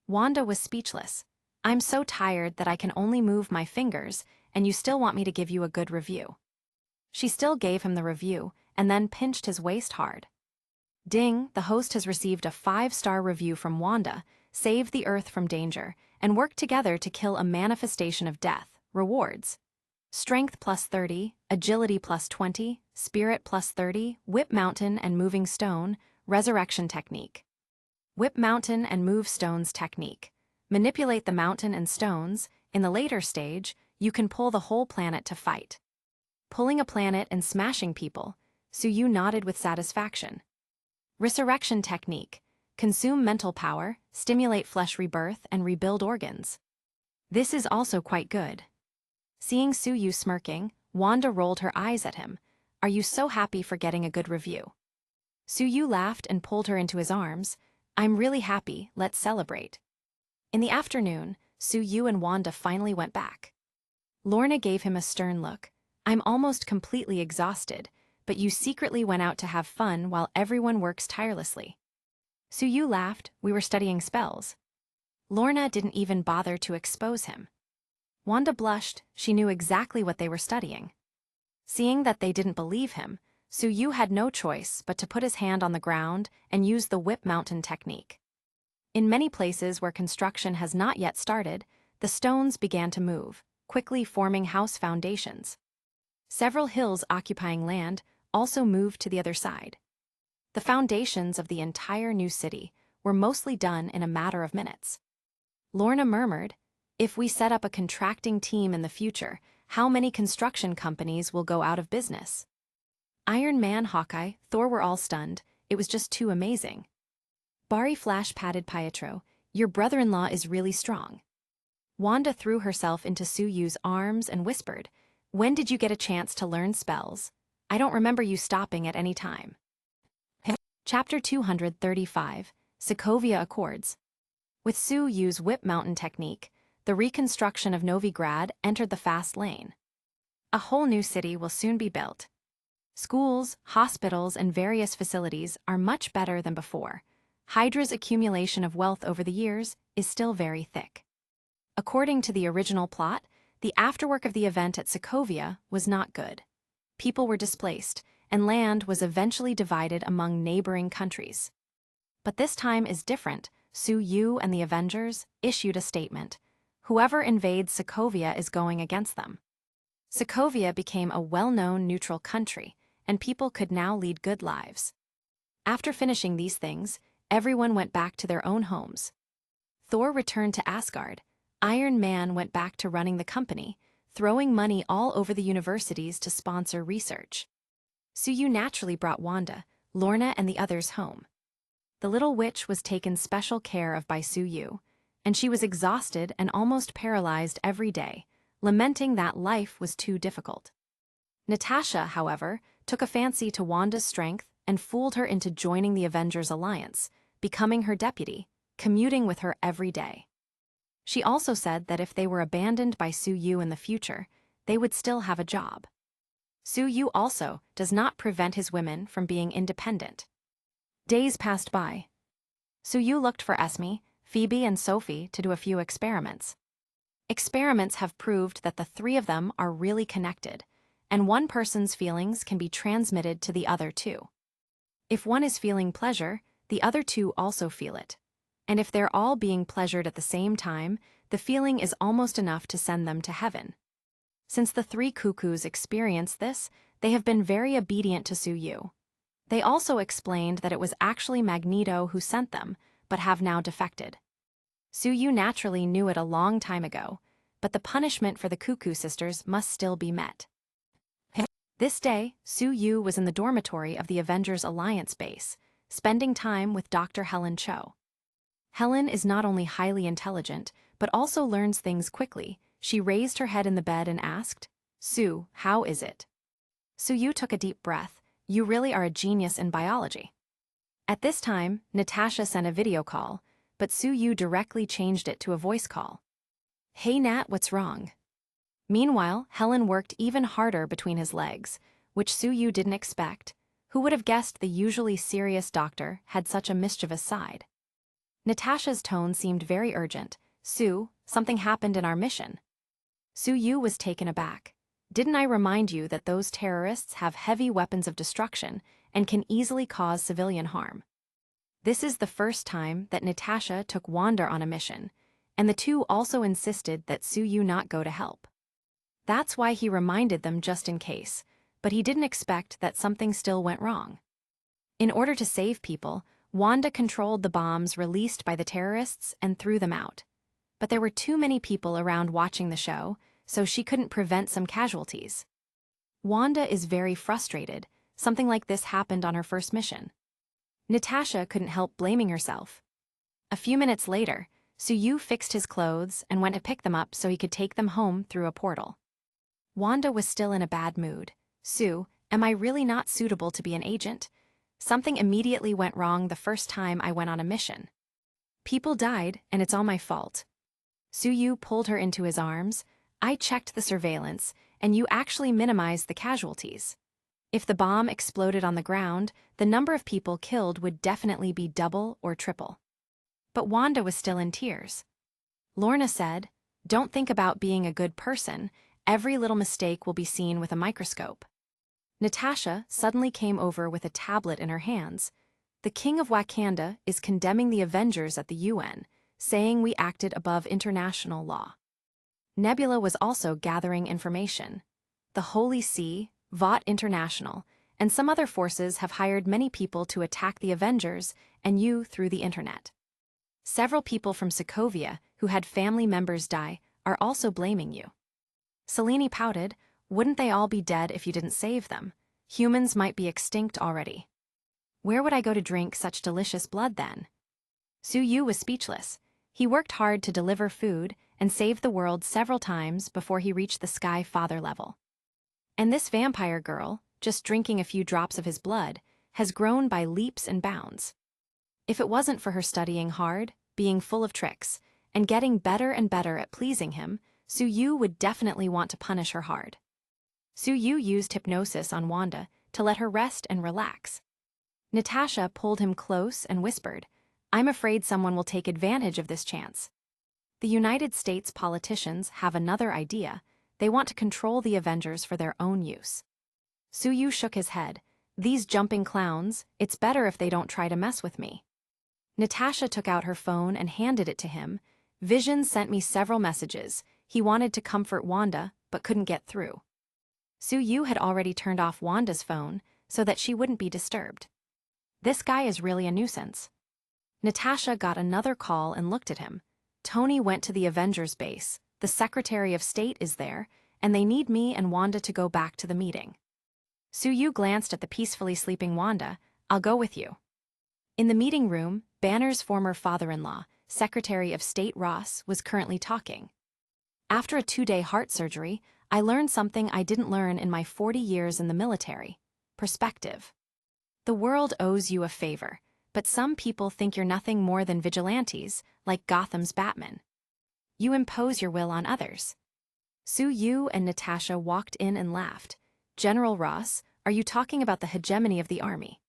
Wanda was speechless. I'm so tired that I can only move my fingers, and you still want me to give you a good review. She still gave him the review, and then pinched his waist hard. Ding, the host has received a 5-star review from Wanda, saved the Earth from danger, and worked together to kill a manifestation of death. Rewards. Strength plus 30, Agility plus 20, Spirit plus 30, Whip Mountain and Moving Stone, Resurrection Technique. Whip Mountain and Move Stones Technique. Manipulate the mountain and stones. In the later stage, you can pull the whole planet to fight. Pulling a planet and smashing people, Suyu nodded with satisfaction. Resurrection Technique. Consume mental power, stimulate flesh rebirth, and rebuild organs. This is also quite good. Seeing Suyu smirking, Wanda rolled her eyes at him. Are you so happy for getting a good review? Suyu laughed and pulled her into his arms. I'm really happy, let's celebrate. In the afternoon, Suyu and Wanda finally went back. Lorna gave him a stern look. I'm almost completely exhausted, but you secretly went out to have fun while everyone works tirelessly. Suyu laughed. We were studying spells. Lorna didn't even bother to expose him. Wanda blushed. She knew exactly what they were studying. Seeing that they didn't believe him, Suyu had no choice but to put his hand on the ground and use the Whip Mountain technique. In many places where construction has not yet started, the stones began to move, quickly forming house foundations. Several hills occupying land also moved to the other side. The foundations of the entire new city were mostly done in a matter of minutes. Lorna murmured, if we set up a contracting team in the future, how many construction companies will go out of business? Iron Man, Hawkeye, Thor were all stunned. It was just too amazing. Barry flash patted Pietro. Your brother-in-law is really strong. Wanda threw herself into Suyu's arms and whispered, when did you get a chance to learn spells? I don't remember you stopping at any time. Chapter 235, Sokovia Accords. With Suyu's Whip Mountain technique, the reconstruction of Novigrad entered the fast lane. A whole new city will soon be built. Schools, hospitals, and various facilities are much better than before. Hydra's accumulation of wealth over the years is still very thick. According to the original plot, the afterwork of the event at Sokovia was not good. People were displaced, and land was eventually divided among neighboring countries. But this time is different. Suyu and the Avengers issued a statement. Whoever invades Sokovia is going against them. Sokovia became a well-known neutral country, and people could now lead good lives. After finishing these things, everyone went back to their own homes. Thor returned to Asgard. Iron Man went back to running the company, throwing money all over the universities to sponsor research. Suyu naturally brought Wanda, Lorna, and the others home. The little witch was taken special care of by Suyu, and she was exhausted and almost paralyzed every day, lamenting that life was too difficult. Natasha, however, took a fancy to Wanda's strength and fooled her into joining the Avengers Alliance, becoming her deputy, commuting with her every day. She also said that if they were abandoned by Suyu in the future, they would still have a job. Suyu also does not prevent his women from being independent. Days passed by. Suyu looked for Esme, Phoebe, and Sophie to do a few experiments. Experiments have proved that the three of them are really connected, and one person's feelings can be transmitted to the other two. If one is feeling pleasure, the other two also feel it. And if they're all being pleasured at the same time, the feeling is almost enough to send them to heaven. Since the three cuckoos experienced this, they have been very obedient to Suyu. They also explained that it was actually Magneto who sent them, but have now defected. Suyu naturally knew it a long time ago, but the punishment for the Cuckoo Sisters must still be met. This day, Suyu was in the dormitory of the Avengers Alliance base, spending time with Dr. Helen Cho. Helen is not only highly intelligent, but also learns things quickly. She raised her head in the bed and asked, "Sue, how is it?" Suyu took a deep breath. "You really are a genius in biology." At this time, Natasha sent a video call, but Suyu directly changed it to a voice call. "Hey Nat, what's wrong?" Meanwhile, Helen worked even harder between his legs, which Suyu didn't expect. Who would have guessed the usually serious doctor had such a mischievous side? Natasha's tone seemed very urgent. "Sue, something happened in our mission." Suyu was taken aback. "Didn't I remind you that those terrorists have heavy weapons of destruction and can easily cause civilian harm?" This is the first time that Natasha took Wanda on a mission, and the two also insisted that Suyu not go to help. That's why he reminded them just in case, but he didn't expect that something still went wrong. In order to save people, Wanda controlled the bombs released by the terrorists and threw them out. But there were too many people around watching the show, so she couldn't prevent some casualties. Wanda is very frustrated. Something like this happened on her first mission. Natasha couldn't help blaming herself. A few minutes later, Suyu fixed his clothes and went to pick them up so he could take them home through a portal. Wanda was still in a bad mood. "Sue, am I really not suitable to be an agent? Something immediately went wrong the first time I went on a mission. People died, and it's all my fault." Suyu pulled her into his arms. "I checked the surveillance, and you actually minimized the casualties. If the bomb exploded on the ground, the number of people killed would definitely be double or triple." But Wanda was still in tears. Lorna said, "Don't think about being a good person. Every little mistake will be seen with a microscope." Natasha suddenly came over with a tablet in her hands. "The King of Wakanda is condemning the Avengers at the UN, saying we acted above international law." Nebula was also gathering information. The Holy See, Vought International, and some other forces have hired many people to attack the Avengers and you through the internet. Several people from Sokovia who had family members die are also blaming you. Selene pouted. "Wouldn't they all be dead if you didn't save them? Humans might be extinct already." "Where would I go to drink such delicious blood then?" Suyu was speechless. He worked hard to deliver food and saved the world several times before he reached the Sky Father level. And this vampire girl, just drinking a few drops of his blood, has grown by leaps and bounds. If it wasn't for her studying hard, being full of tricks, and getting better and better at pleasing him, Suyu would definitely want to punish her hard. Suyu used hypnosis on Wanda to let her rest and relax. Natasha pulled him close and whispered, "I'm afraid someone will take advantage of this chance." The United States politicians have another idea. They want to control the Avengers for their own use. Suyu shook his head. "These jumping clowns, it's better if they don't try to mess with me." Natasha took out her phone and handed it to him. "Vision sent me several messages. He wanted to comfort Wanda, but couldn't get through." Suyu had already turned off Wanda's phone so that she wouldn't be disturbed. This guy is really a nuisance. Natasha got another call and looked at him. "Tony went to the Avengers base. The Secretary of State is there, and they need me and Wanda to go back to the meeting." Suyu glanced at the peacefully sleeping Wanda. "I'll go with you." In the meeting room, Banner's former father-in-law, Secretary of State Ross, was currently talking. "After a 2-day heart surgery, I learned something I didn't learn in my 40 years in the military: perspective. The world owes you a favor, but some people think you're nothing more than vigilantes, like Gotham's Batman. You impose your will on others." Suyu and Natasha walked in and laughed. "General Ross, are you talking about the hegemony of the army?"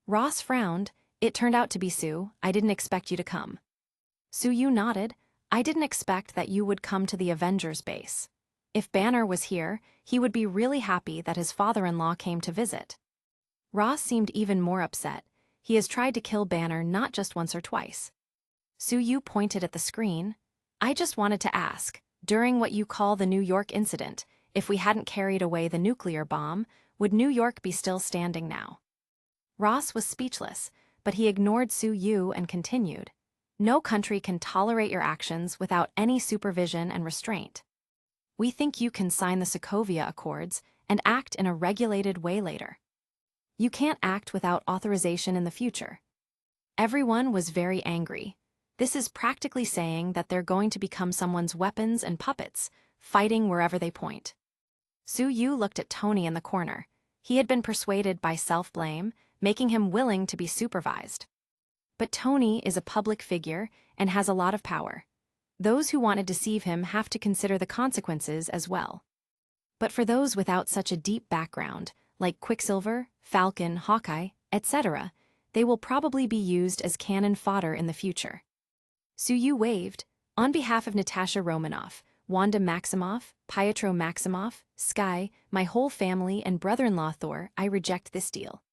Ross frowned. "It turned out to be Sue. I didn't expect you to come." Suyu nodded. "I didn't expect that you would come to the Avengers base. If Banner was here, he would be really happy that his father-in-law came to visit." Ross seemed even more upset. He has tried to kill Banner not just once or twice. Suyu pointed at the screen. "I just wanted to ask, during what you call the New York incident, if we hadn't carried away the nuclear bomb, would New York be still standing now?" Ross was speechless, but he ignored Su Yu and continued. No country can tolerate your actions without any supervision and restraint. We think you can sign the Sokovia Accords and act in a regulated way later. You can't act without authorization in the future. Everyone was very angry. This is practically saying that they're going to become someone's weapons and puppets, fighting wherever they point. Su Yu looked at Tony in the corner. He had been persuaded by self-blame, making him willing to be supervised. But Tony is a public figure and has a lot of power. Those who want to deceive him have to consider the consequences as well. But for those without such a deep background, like Quicksilver, Falcon, Hawkeye, etc., they will probably be used as cannon fodder in the future. Su Yu waved. On behalf of Natasha Romanoff, Wanda Maximoff, Pietro Maximoff, Sky, my whole family and brother-in-law Thor, I reject this deal.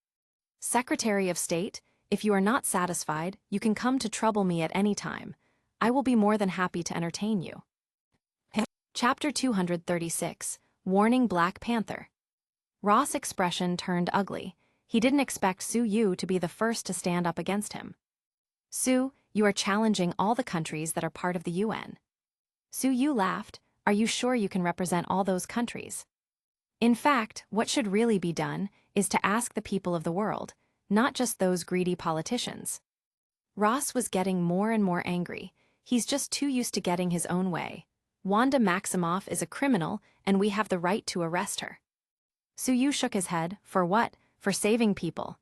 Secretary of State, if you are not satisfied, you can come to trouble me at any time. I will be more than happy to entertain you. Chapter 236, Warning Black Panther. Ross' expression turned ugly. He didn't expect Su Yu to be the first to stand up against him. Su, you are challenging all the countries that are part of the UN. Su Yu laughed. Are you sure you can represent all those countries? In fact, what should really be done is to ask the people of the world, not just those greedy politicians. Ross was getting more and more angry. He's just too used to getting his own way. Wanda Maximoff is a criminal, and we have the right to arrest her. Su Yu shook his head. For what? For saving people.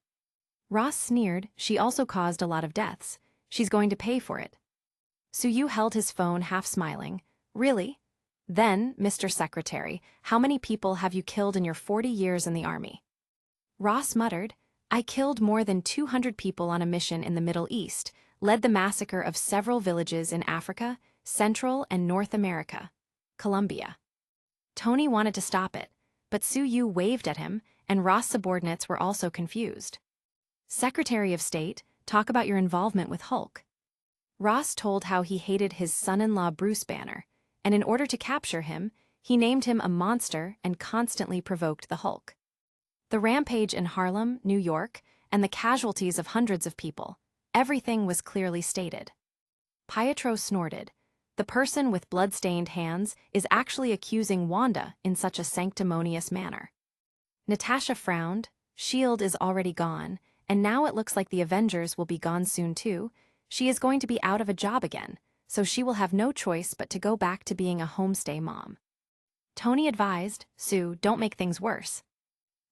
Ross sneered. She also caused a lot of deaths. She's going to pay for it. Su Yu held his phone, half smiling. Really? Then, Mr. Secretary, how many people have you killed in your 40 years in the army? Ross muttered. I killed more than 200 people on a mission in the Middle East, led the massacre of several villages in Africa, Central and North America, Colombia. Tony wanted to stop it, but Su Yu waved at him, and Ross' subordinates were also confused. Secretary of State, talk about your involvement with Hulk. Ross told how he hated his son-in-law Bruce Banner, and in order to capture him, he named him a monster and constantly provoked the Hulk. The rampage in Harlem, New York, and the casualties of hundreds of people, everything was clearly stated. Pietro snorted. The person with blood-stained hands is actually accusing Wanda in such a sanctimonious manner. Natasha frowned. S.H.I.E.L.D. is already gone, and now it looks like the Avengers will be gone soon too. She is going to be out of a job again, so she will have no choice but to go back to being a homestay mom. Tony advised, Sue, don't make things worse.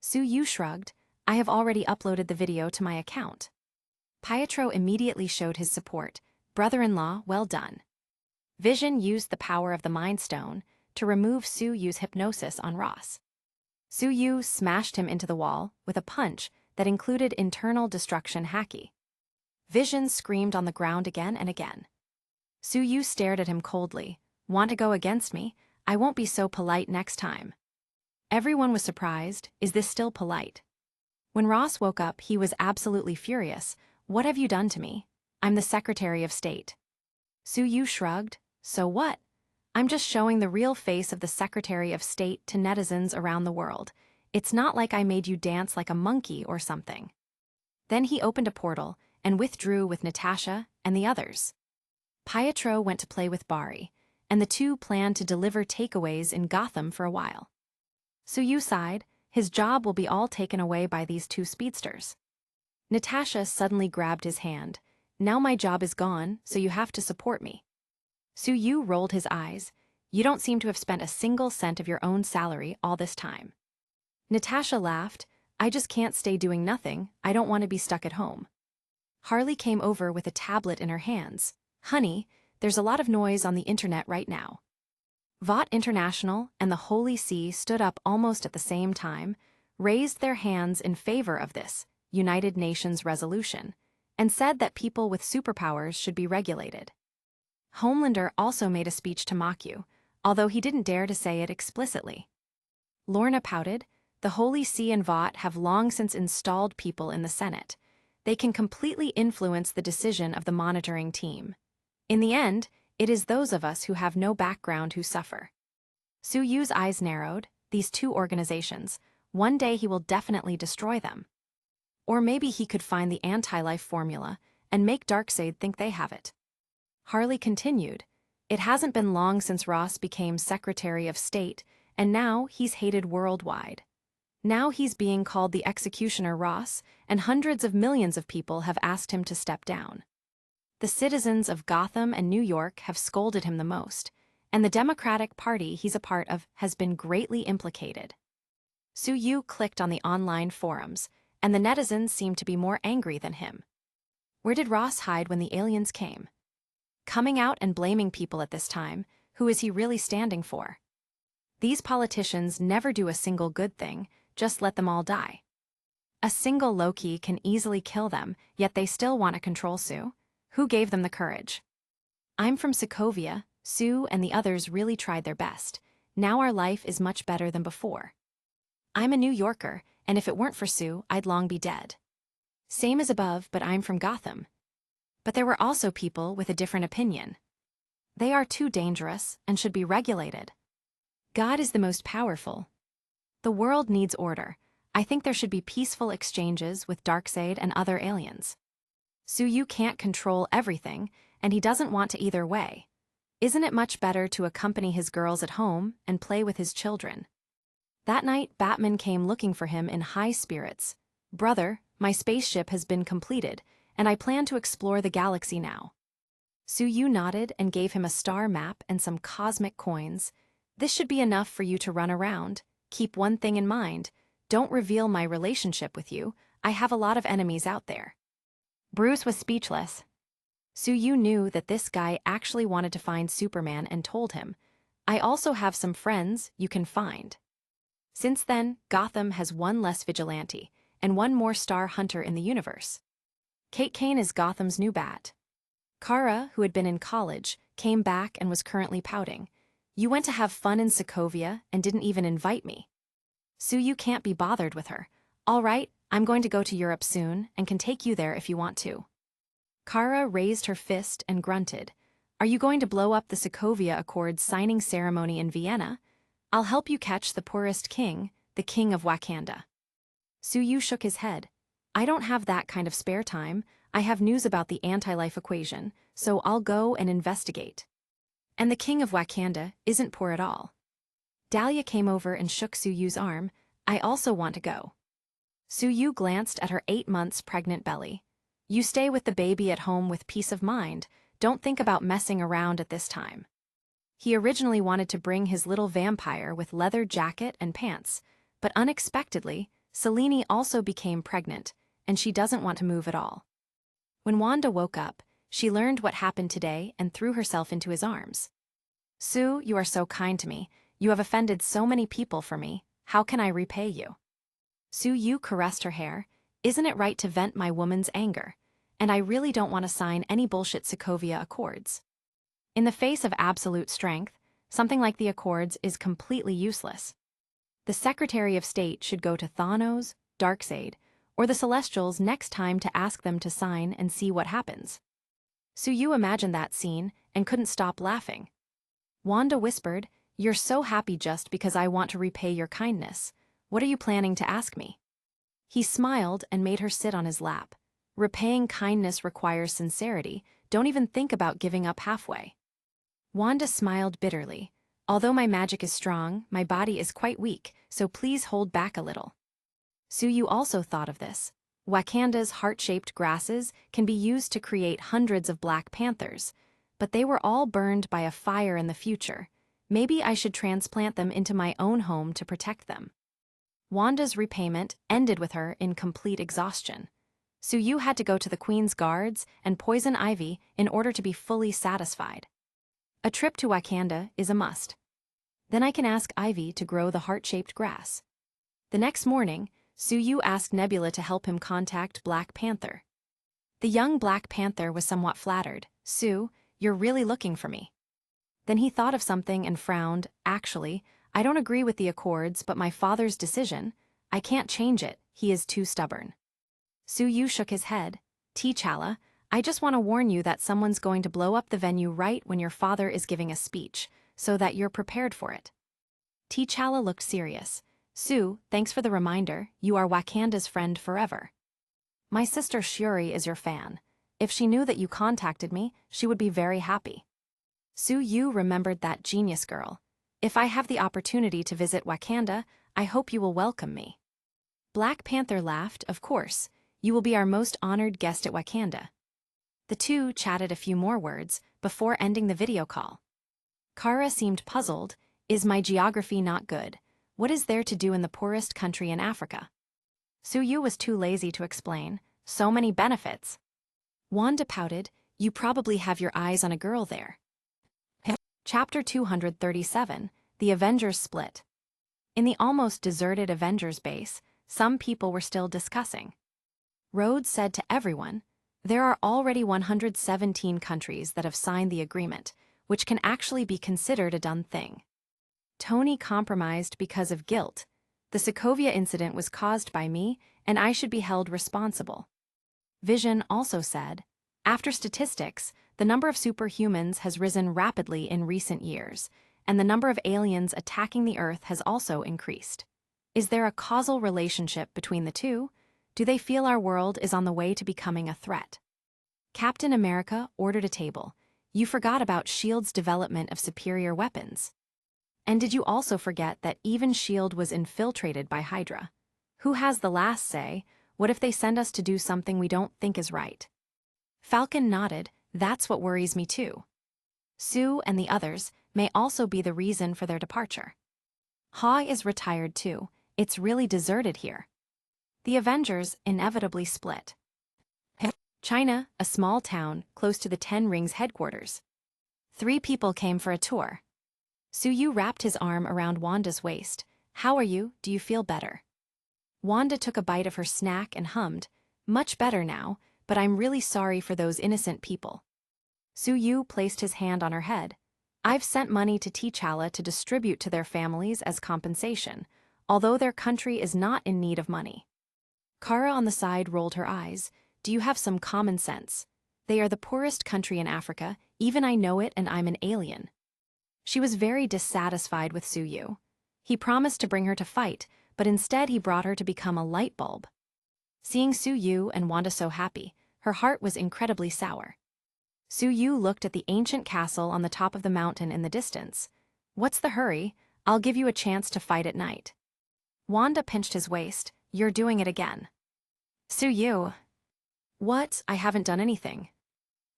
Su Yu shrugged. I have already uploaded the video to my account. Pietro immediately showed his support. Brother-in-law, well done. Vision used the power of the Mind Stone to remove Su Yu's hypnosis on Ross. Su Yu smashed him into the wall with a punch that included internal destruction haki. Vision screamed on the ground again and again. Su Yu stared at him coldly. Want to go against me? I won't be so polite next time. Everyone was surprised. Is this still polite? When Ross woke up, he was absolutely furious. What have you done to me? I'm the Secretary of State. Su Yu shrugged. So what? I'm just showing the real face of the Secretary of State to netizens around the world. It's not like I made you dance like a monkey or something. Then he opened a portal and withdrew with Natasha and the others. Pietro went to play with Bari, and the two planned to deliver takeaways in Gotham for a while. Su Yu sighed. His job will be all taken away by these two speedsters. Natasha suddenly grabbed his hand. Now my job is gone, so you have to support me. Su Yu rolled his eyes. You don't seem to have spent a single cent of your own salary all this time. Natasha laughed. I just can't stay doing nothing. I don't want to be stuck at home. Harley came over with a tablet in her hands. Honey, there's a lot of noise on the internet right now. Vought International and the Holy See stood up almost at the same time, raised their hands in favor of this United Nations resolution, and said that people with superpowers should be regulated. Homelander also made a speech to mock you, although he didn't dare to say it explicitly. Lorna pouted. The Holy See and Vought have long since installed people in the Senate. They can completely influence the decision of the monitoring team. In the end, it is those of us who have no background who suffer. Su Yu's eyes narrowed. These two organizations, one day he will definitely destroy them. Or maybe he could find the anti-life formula and make Darkseid think they have it. Harley continued, "It hasn't been long since Ross became Secretary of State, and now he's hated worldwide. Now he's being called the Executioner Ross, and hundreds of millions of people have asked him to step down. The citizens of Gotham and New York have scolded him the most, and the Democratic Party he's a part of has been greatly implicated." Suyu clicked on the online forums, and the netizens seemed to be more angry than him. Where did Ross hide when the aliens came? Coming out and blaming people at this time, who is he really standing for? These politicians never do a single good thing, just let them all die. A single Loki can easily kill them, yet they still want to control Sue. Who gave them the courage? I'm from Sokovia. Sue and the others really tried their best. Now our life is much better than before. I'm a New Yorker, and if it weren't for Sue, I'd long be dead. Same as above, but I'm from Gotham. But there were also people with a different opinion. They are too dangerous and should be regulated. God is the most powerful. The world needs order. I think there should be peaceful exchanges with Darkseid and other aliens. Suyu can't control everything, and he doesn't want to either way. Isn't it much better to accompany his girls at home and play with his children? That night, Batman came looking for him in high spirits. "Brother, my spaceship has been completed, and I plan to explore the galaxy now." Suyu nodded and gave him a star map and some cosmic coins. "This should be enough for you to run around. Keep one thing in mind. Don't reveal my relationship with you. I have a lot of enemies out there." Bruce was speechless. Suyu knew that this guy actually wanted to find Superman and told him, "I also have some friends you can find." Since then, Gotham has one less vigilante, and one more star hunter in the universe. Kate Kane is Gotham's new bat. Kara, who had been in college, came back and was currently pouting. "You went to have fun in Sokovia and didn't even invite me." Suyu can't be bothered with her. "All right, I'm going to go to Europe soon and can take you there if you want to." Kara raised her fist and grunted. "Are you going to blow up the Sokovia Accords signing ceremony in Vienna? I'll help you catch the poorest king, the king of Wakanda." Suyu shook his head. "I don't have that kind of spare time. I have news about the anti-life equation, so I'll go and investigate. And the king of Wakanda isn't poor at all." Dahlia came over and shook Suyu's arm. "I also want to go." Suyu glanced at her 8 months pregnant belly. "You stay with the baby at home with peace of mind. Don't think about messing around at this time." He originally wanted to bring his little vampire with leather jacket and pants, but unexpectedly, Selene also became pregnant, and she doesn't want to move at all. When Wanda woke up, she learned what happened today and threw herself into his arms. "Sue, you are so kind to me. You have offended so many people for me. How can I repay you?" Suyu caressed her hair. "Isn't it right to vent my woman's anger? And I really don't want to sign any bullshit Sokovia Accords." In the face of absolute strength, something like the Accords is completely useless. The Secretary of State should go to Thanos, Darkseid, or the Celestials next time to ask them to sign and see what happens. Suyu imagined that scene and couldn't stop laughing. Wanda whispered, "You're so happy just because I want to repay your kindness. What are you planning to ask me?" He smiled and made her sit on his lap. "Repaying kindness requires sincerity. Don't even think about giving up halfway." Wanda smiled bitterly. "Although my magic is strong, my body is quite weak, so please hold back a little." Suyu also thought of this. Wakanda's heart-shaped grasses can be used to create hundreds of Black Panthers, but they were all burned by a fire in the future. Maybe I should transplant them into my own home to protect them. Wanda's repayment ended with her in complete exhaustion. Suyu had to go to the Queen's guards and poison Ivy in order to be fully satisfied. A trip to Wakanda is a must. Then I can ask Ivy to grow the heart-shaped grass. The next morning, Suyu asked Nebula to help him contact Black Panther. The young Black Panther was somewhat flattered. "Sue, you're really looking for me." Then he thought of something and frowned. "Actually, I don't agree with the Accords, but my father's decision, I can't change it. He is too stubborn." Suyu shook his head. "T'Challa, I just want to warn you that someone's going to blow up the venue right when your father is giving a speech, so that you're prepared for it." T'Challa looked serious. "Sue, thanks for the reminder. You are Wakanda's friend forever." My sister Shuri is your fan. If she knew that you contacted me, she would be very happy. Su Yu remembered that genius girl. If I have the opportunity to visit Wakanda, I hope you will welcome me. Black Panther laughed, of course. You will be our most honored guest at Wakanda. The two chatted a few more words before ending the video call. Kara seemed puzzled. Is my geography not good? What is there to do in the poorest country in Africa? Su Yu was too lazy to explain. So many benefits. Wanda pouted. You probably have your eyes on a girl there. Chapter 237, The Avengers Split. In the almost deserted Avengers base, some people were still discussing. Rhodes said to everyone, there are already 117 countries that have signed the agreement, which can actually be considered a done thing. Tony compromised because of guilt. The Sokovia incident was caused by me, and I should be held responsible. Vision also said, after statistics, the number of superhumans has risen rapidly in recent years, and the number of aliens attacking the Earth has also increased. Is there a causal relationship between the two? Do they feel our world is on the way to becoming a threat? Captain America ordered a table. You forgot about S.H.I.E.L.D.'s development of superior weapons. And did you also forget that even S.H.I.E.L.D. was infiltrated by Hydra? Who has the last say? What if they send us to do something we don't think is right? Falcon nodded. That's what worries me too. Sue and the others may also be the reason for their departure. Ha is retired too. It's really deserted here. The Avengers inevitably split. China, a small town close to the Ten Rings headquarters. 3 people came for a tour. Su Yu wrapped his arm around Wanda's waist. How are you? Do you feel better? Wanda took a bite of her snack and hummed. Much better now, but I'm really sorry for those innocent people. Su Yu placed his hand on her head. I've sent money to T'Challa to distribute to their families as compensation, although their country is not in need of money. Kara on the side rolled her eyes. Do you have some common sense? They are the poorest country in Africa, even I know it and I'm an alien. She was very dissatisfied with Su Yu. He promised to bring her to fight, but instead he brought her to become a light bulb. Seeing Su Yu and Wanda so happy, her heart was incredibly sour. Su Yu looked at the ancient castle on the top of the mountain in the distance. What's the hurry? I'll give you a chance to fight at night. Wanda pinched his waist. You're doing it again. Su Yu. What? I haven't done anything.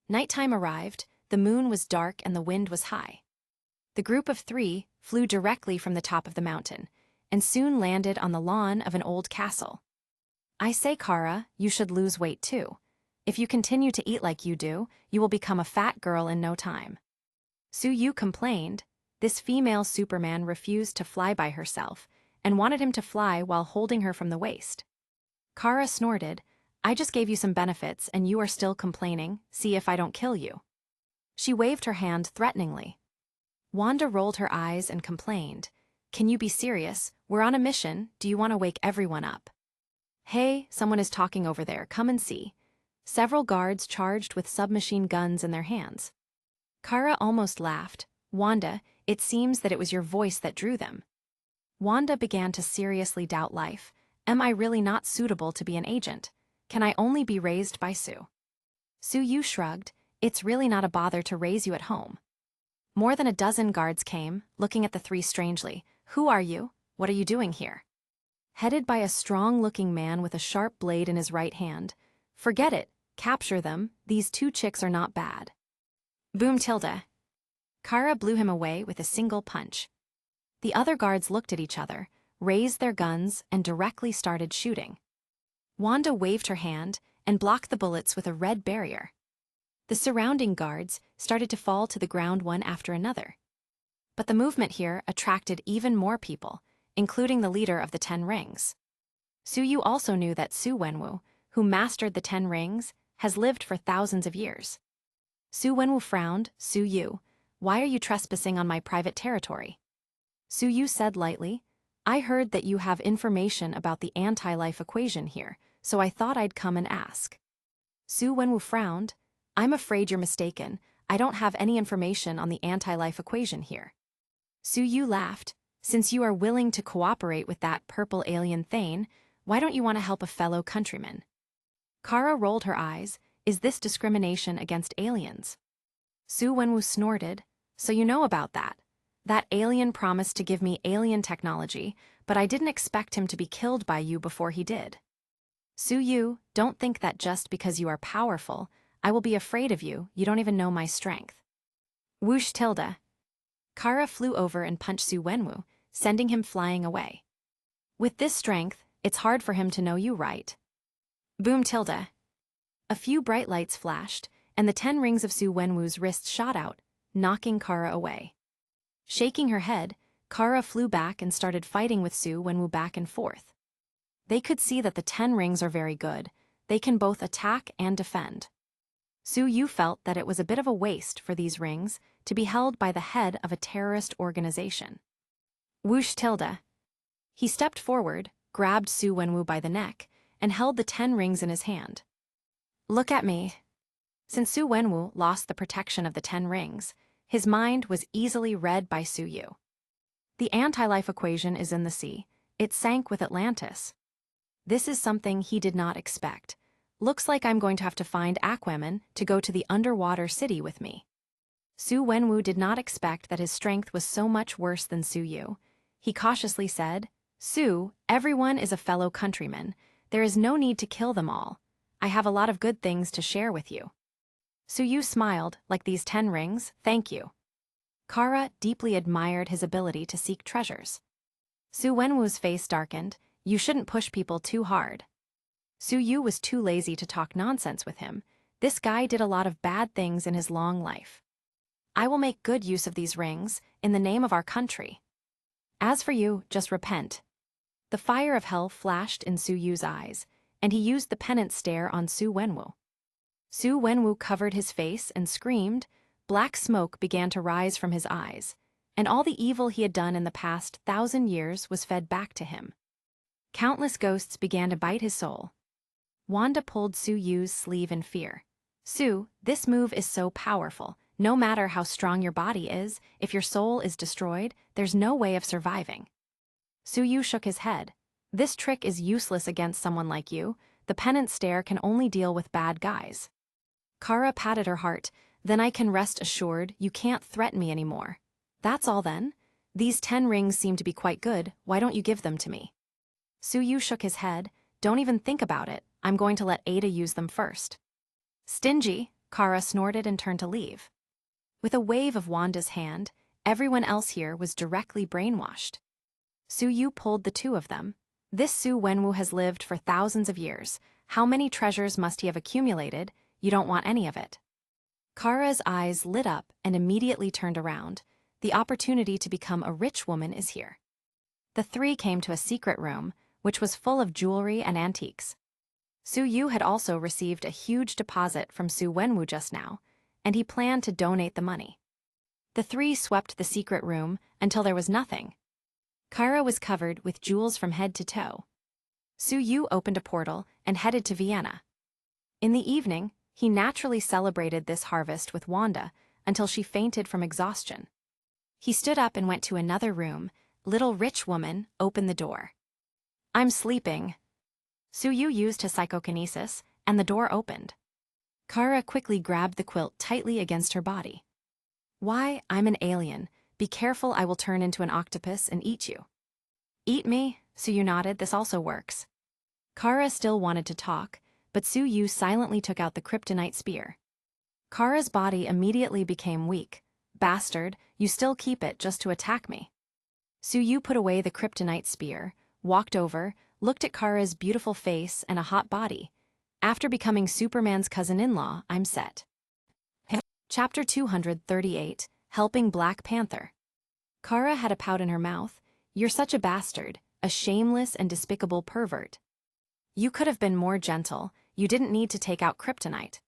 Nighttime arrived, the moon was dark and the wind was high. The group of 3 flew directly from the top of the mountain, and soon landed on the lawn of an old castle. I say, Kara, you should lose weight too. If you continue to eat like you do, you will become a fat girl in no time. Su Yu complained. This female Superman refused to fly by herself, and wanted him to fly while holding her from the waist. Kara snorted. I just gave you some benefits and you are still complaining. See if I don't kill you. She waved her hand threateningly. Wanda rolled her eyes and complained. Can you be serious? We're on a mission. Do you want to wake everyone up? Hey, someone is talking over there. Come and see. Several guards charged with submachine guns in their hands. Kara almost laughed. Wanda, it seems that it was your voice that drew them. Wanda began to seriously doubt life. Am I really not suitable to be an agent? Can I only be raised by Sue? Su Yu shrugged. It's really not a bother to raise you at home. More than a dozen guards came, looking at the 3 strangely. Who are you? What are you doing here? Headed by a strong-looking man with a sharp blade in his right hand. Forget it. Capture them. These 2 chicks are not bad. Boom tilde. Kara blew him away with a single punch. The other guards looked at each other, raised their guns, and directly started shooting. Wanda waved her hand and blocked the bullets with a red barrier. The surrounding guards started to fall to the ground one after another. But the movement here attracted even more people, including the leader of the 10 Rings. Su Yu also knew that Su Wenwu, who mastered the 10 Rings, has lived for thousands of years. Su Wenwu frowned. Su Yu, why are you trespassing on my private territory? Su Yu said lightly, I heard that you have information about the anti-life equation here, so I thought I'd come and ask. Su Wenwu frowned. I'm afraid you're mistaken. I don't have any information on the anti-life equation here. Su Yu laughed. Since you are willing to cooperate with that purple alien Thane, why don't you want to help a fellow countryman? Kara rolled her eyes. Is this discrimination against aliens? Su Wenwu snorted. So you know about that. That alien promised to give me alien technology, but I didn't expect him to be killed by you before he did. Su Yu, don't think that just because you are powerful, I will be afraid of you. You don't even know my strength. Whoosh tilde. Kara flew over and punched Su Wenwu, sending him flying away. With this strength, it's hard for him to know you, right? Boom tilde. A few bright lights flashed, and the 10 rings of Su Wenwu's wrists shot out, knocking Kara away. Shaking her head, Kara flew back and started fighting with Su Wenwu back and forth. They could see that the 10 rings are very good. They can both attack and defend. Su Yu felt that it was a bit of a waste for these rings to be held by the head of a terrorist organization. Whoosh tilde. He stepped forward, grabbed Su Wenwu by the neck, and held the 10 rings in his hand. Look at me. Since Su Wenwu lost the protection of the 10 rings, his mind was easily read by Su Yu. The anti-life equation is in the sea. It sank with Atlantis. This is something he did not expect. Looks like I'm going to have to find Aquaman to go to the underwater city with me. Su Wenwu did not expect that his strength was so much worse than Su Yu. He cautiously said, Su, everyone is a fellow countryman. There is no need to kill them all. I have a lot of good things to share with you. Su Yu smiled, like these 10 rings, thank you. Kara deeply admired his ability to seek treasures. Su Wenwu's face darkened. You shouldn't push people too hard. Su Yu was too lazy to talk nonsense with him. This guy did a lot of bad things in his long life. I will make good use of these rings, in the name of our country. As for you, just repent. The fire of hell flashed in Su Yu's eyes, and he used the penance stare on Su Wenwu. Su Wenwu covered his face and screamed. Black smoke began to rise from his eyes, and all the evil he had done in the past 1,000 years was fed back to him. Countless ghosts began to bite his soul. Wanda pulled Su Yu's sleeve in fear. Su, this move is so powerful. No matter how strong your body is, if your soul is destroyed, there's no way of surviving. Su Yu shook his head. This trick is useless against someone like you. The penance stare can only deal with bad guys. Kara patted her heart. Then I can rest assured you can't threaten me anymore. That's all then? These 10 rings seem to be quite good. Why don't you give them to me? Su Yu shook his head. Don't even think about it. I'm going to let Ada use them first. Stingy, Kara snorted and turned to leave. With a wave of Wanda's hand, everyone else here was directly brainwashed. Su Yu pulled the 2 of them. This Su Wenwu has lived for thousands of years. How many treasures must he have accumulated? You don't want any of it. Kara's eyes lit up and immediately turned around. The opportunity to become a rich woman is here. The 3 came to a secret room, which was full of jewelry and antiques. Su Yu had also received a huge deposit from Su Wenwu just now, and he planned to donate the money. The 3 swept the secret room until there was nothing. Kara was covered with jewels from head to toe. Su Yu opened a portal and headed to Vienna. In the evening, he naturally celebrated this harvest with Wanda until she fainted from exhaustion. He stood up and went to another room. Little rich woman opened the door. I'm sleeping. Su Yu used his psychokinesis, and the door opened. Kara quickly grabbed the quilt tightly against her body. Why, I'm an alien. Be careful, I will turn into an octopus and eat you. Eat me? Su Yu nodded. This also works. Kara still wanted to talk, but Su Yu silently took out the kryptonite spear. Kara's body immediately became weak. Bastard, you still keep it just to attack me. Su Yu put away the kryptonite spear, walked over, looked at Kara's beautiful face and a hot body. After becoming Superman's cousin-in-law, I'm set. Chapter 238, Helping Black Panther. Kara had a pout in her mouth. You're such a bastard, a shameless and despicable pervert. You could have been more gentle. You didn't need to take out kryptonite.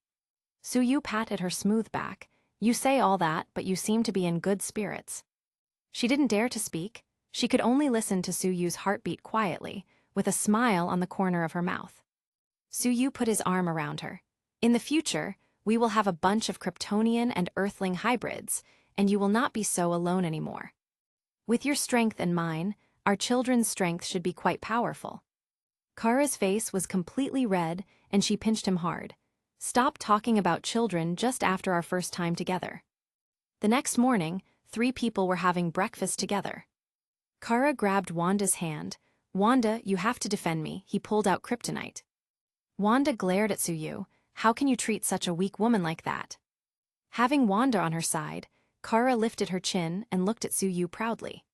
Su Yu patted her smooth back. You say all that, but you seem to be in good spirits. She didn't dare to speak. She could only listen to Su Yu's heartbeat quietly, with a smile on the corner of her mouth. Su Yu put his arm around her. In the future, we will have a bunch of Kryptonian and Earthling hybrids, and you will not be so alone anymore. With your strength and mine, our children's strength should be quite powerful. Kara's face was completely red, and she pinched him hard. "Stop talking about children just after our first time together." The next morning, 3 people were having breakfast together. Kara grabbed Wanda's hand. "Wanda, you have to defend me." He pulled out kryptonite. Wanda glared at Suyu. "How can you treat such a weak woman like that?" Having Wanda on her side, Kara lifted her chin and looked at Suyu proudly.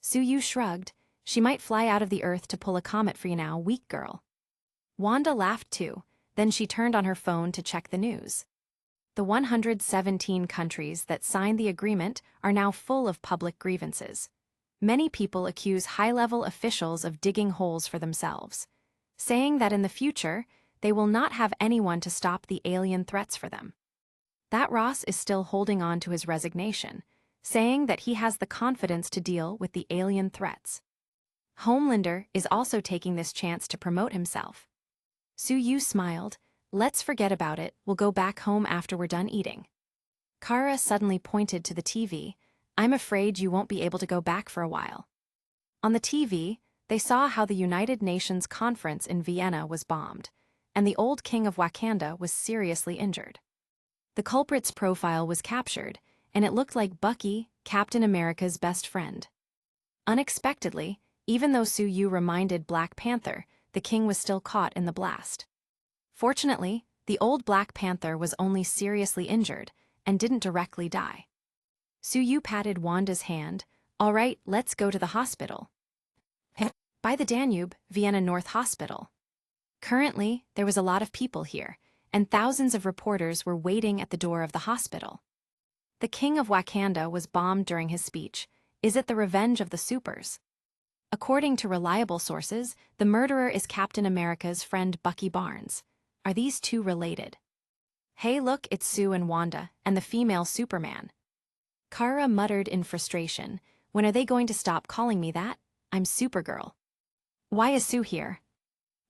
Suyu shrugged. "She might fly out of the earth to pull a comet for you now, weak girl." Wanda laughed too, then she turned on her phone to check the news. The 117 countries that signed the agreement are now full of public grievances. Many people accuse high-level officials of digging holes for themselves, saying that in the future, they will not have anyone to stop the alien threats for them. That Ross is still holding on to his resignation, saying that he has the confidence to deal with the alien threats. Homelander is also taking this chance to promote himself. Suyu smiled. "Let's forget about it, we'll go back home after we're done eating." Kara suddenly pointed to the TV. "I'm afraid you won't be able to go back for a while." On the TV, they saw how the United Nations conference in Vienna was bombed, and the old king of Wakanda was seriously injured. The culprit's profile was captured, and it looked like Bucky, Captain America's best friend. Unexpectedly, even though Suyu reminded Black Panther, the king was still caught in the blast. Fortunately, the old Black Panther was only seriously injured and didn't directly die. Suyu patted Wanda's hand. "All right, let's go to the hospital." By the Danube, Vienna North Hospital. Currently, there was a lot of people here, and thousands of reporters were waiting at the door of the hospital. The king of Wakanda was bombed during his speech. Is it the revenge of the supers? According to reliable sources, the murderer is Captain America's friend Bucky Barnes. Are these two related? "Hey look, it's Sue and Wanda, and the female Superman." Kara muttered in frustration. "When are they going to stop calling me that? I'm Supergirl." "Why is Sue here?"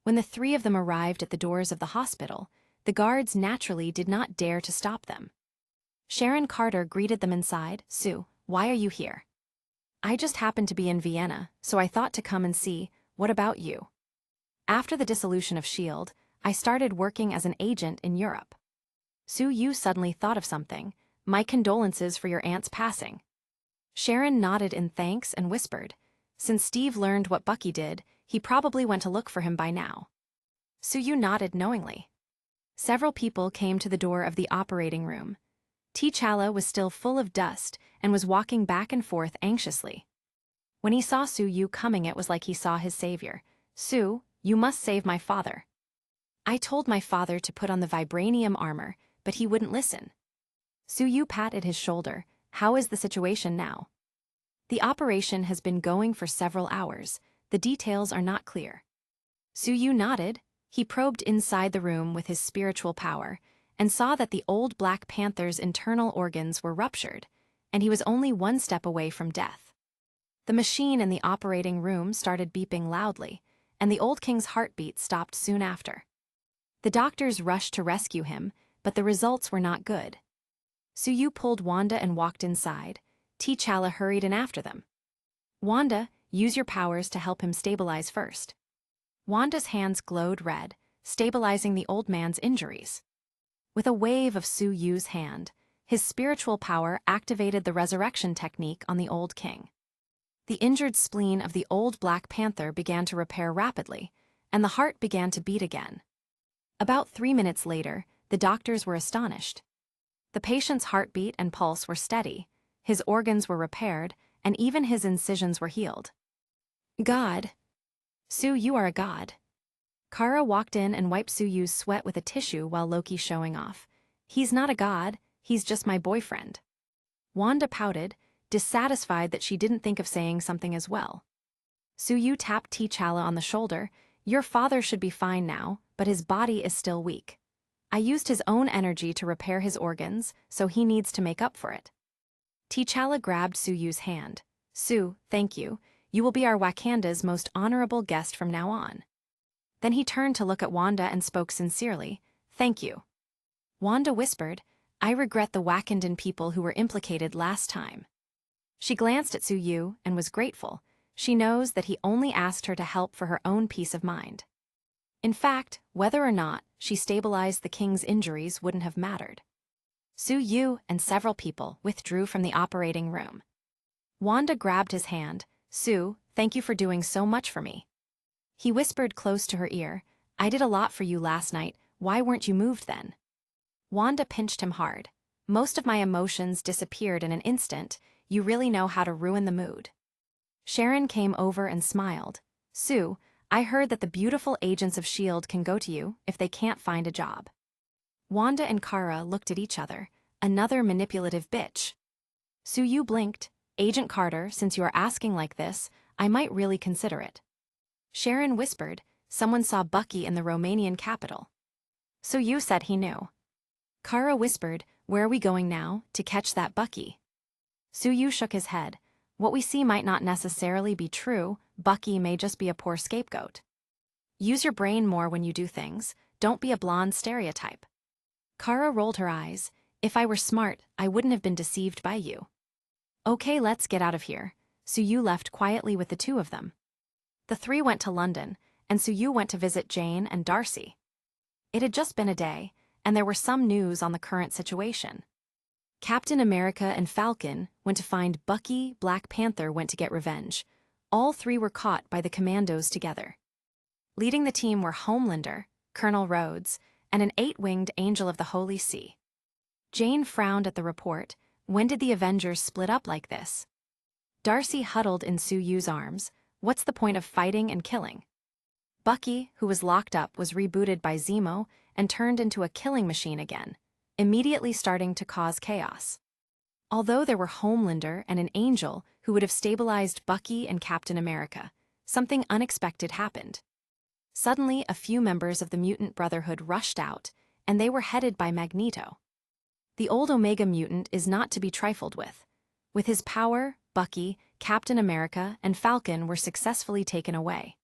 When the 3 of them arrived at the doors of the hospital, the guards naturally did not dare to stop them. Sharon Carter greeted them inside. "Sue, why are you here?" "I just happened to be in Vienna, so I thought to come and see. What about you?" "After the dissolution of S.H.I.E.L.D., I started working as an agent in Europe." Suyu suddenly thought of something. "My condolences for your aunt's passing." Sharon nodded in thanks and whispered, "Since Steve learned what Bucky did, he probably went to look for him by now." Suyu nodded knowingly. Several people came to the door of the operating room. T'Challa was still full of dust and was walking back and forth anxiously. When he saw Suyu coming, it was like he saw his savior. "Sue, you must save my father." "I told my father to put on the vibranium armor, but he wouldn't listen." Suyu patted his shoulder. "How is the situation now?" "The operation has been going for several hours. The details are not clear." Suyu nodded. He probed inside the room with his spiritual power and saw that the old Black Panther's internal organs were ruptured, and he was only 1 step away from death. The machine in the operating room started beeping loudly, and the old king's heartbeat stopped soon after. The doctors rushed to rescue him, but the results were not good. Suyu pulled Wanda and walked inside. T'Challa hurried in after them. "Wanda, use your powers to help him stabilize first." Wanda's hands glowed red, stabilizing the old man's injuries. With a wave of Suyu's hand, his spiritual power activated the resurrection technique on the old king. The injured spleen of the old Black Panther began to repair rapidly, and the heart began to beat again. About 3 minutes later, the doctors were astonished. The patient's heartbeat and pulse were steady, his organs were repaired, and even his incisions were healed. "God. Sue, you are a god." Kara walked in and wiped Suyu's sweat with a tissue while Loki showing off. "He's not a god, he's just my boyfriend." Wanda pouted, dissatisfied that she didn't think of saying something as well. Suyu tapped T'Challa on the shoulder. "Your father should be fine now, but his body is still weak. I used his own energy to repair his organs, so he needs to make up for it." T'Challa grabbed Suyu's hand. "Sue, thank you. You will be our Wakanda's most honorable guest from now on." Then he turned to look at Wanda and spoke sincerely. "Thank you." Wanda whispered, "I regret the Wakandan people who were implicated last time." She glanced at Suyu and was grateful. She knows that he only asked her to help for her own peace of mind. In fact, whether or not she stabilized the king's injuries wouldn't have mattered. Su Yu and several people withdrew from the operating room. Wanda grabbed his hand. "Su, thank you for doing so much for me." He whispered close to her ear, "I did a lot for you last night, why weren't you moved then?" Wanda pinched him hard. "Most of my emotions disappeared in an instant, you really know how to ruin the mood." Sharon came over and smiled. "Su, I heard that the beautiful agents of S.H.I.E.L.D. can go to you if they can't find a job." Wanda and Kara looked at each other. Another manipulative bitch. Su Yu blinked. "Agent Carter, since you are asking like this, I might really consider it." Sharon whispered, "Someone saw Bucky in the Romanian capital." Su Yu said he knew. Kara whispered, "Where are we going now, to catch that Bucky?" Su Yu shook his head. "What we see might not necessarily be true, Bucky may just be a poor scapegoat. Use your brain more when you do things, don't be a blonde stereotype." Kara rolled her eyes. "If I were smart, I wouldn't have been deceived by you." "Okay, let's get out of here." Su Yu left quietly with the two of them. The three went to London, and Su Yu went to visit Jane and Darcy. It had just been a day, and there were some news on the current situation. Captain America and Falcon went to find Bucky, Black Panther went to get revenge. All three were caught by the commandos together. Leading the team were Homelander, Colonel Rhodes, and an 8-winged angel of the Holy See. Jane frowned at the report. When did the Avengers split up like this? Darcy huddled in Su Yu's arms. What's the point of fighting and killing? Bucky, who was locked up, was rebooted by Zemo and turned into a killing machine again, immediately starting to cause chaos. Although there were Homelander and an angel who would have stabilized Bucky and Captain America, something unexpected happened. Suddenly, a few members of the Mutant Brotherhood rushed out, and they were headed by Magneto. The old Omega mutant is not to be trifled with. With his power, Bucky, Captain America, and Falcon were successfully taken away.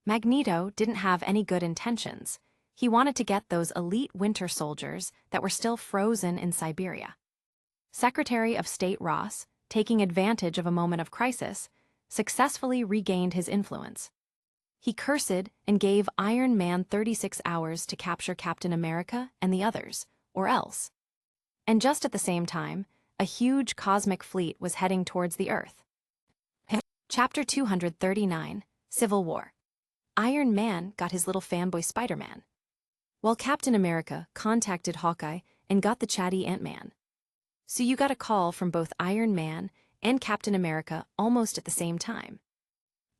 Magneto didn't have any good intentions. He wanted to get those elite winter soldiers that were still frozen in Siberia. Secretary of State Ross, taking advantage of a moment of crisis, successfully regained his influence. He cursed and gave Iron Man 36 hours to capture Captain America and the others, or else. And just at the same time, a huge cosmic fleet was heading towards the Earth. Chapter 239, Civil War. Iron Man got his little fanboy Spider-Man, while Captain America contacted Hawkeye and got the chatty Ant-Man. So you got a call from both Iron Man and Captain America almost at the same time.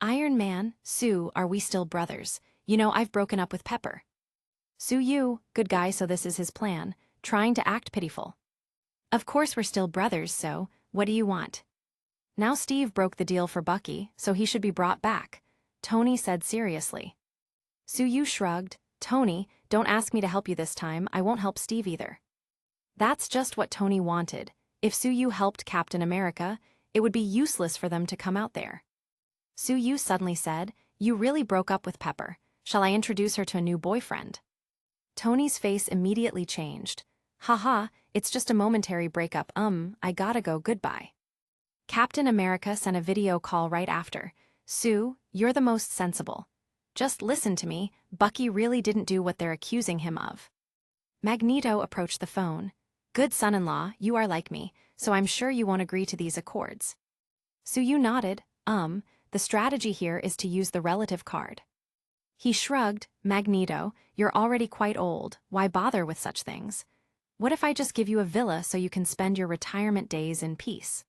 "Iron Man, Sue, are we still brothers? You know, I've broken up with Pepper." Su Yu, good guy, so this is his plan, trying to act pitiful. "Of course we're still brothers, so what do you want?" Now Steve broke the deal for Bucky, so he should be brought back, Tony said seriously. Su Yu shrugged. "Tony, don't ask me to help you this time, I won't help Steve either." That's just what Tony wanted. If Su Yu helped Captain America, it would be useless for them to come out there. Su Yu suddenly said, "You really broke up with Pepper. Shall I introduce her to a new boyfriend?" Tony's face immediately changed. "Haha, it's just a momentary breakup, I gotta go, goodbye." Captain America sent a video call right after. "Sue, you're the most sensible. Just listen to me, Bucky really didn't do what they're accusing him of." Magneto approached the phone. "Good son-in-law, you are like me, so I'm sure you won't agree to these accords." Su Yu nodded. The strategy here is to use the relative card." He shrugged. "Magneto, you're already quite old, why bother with such things? What if I just give you a villa so you can spend your retirement days in peace?"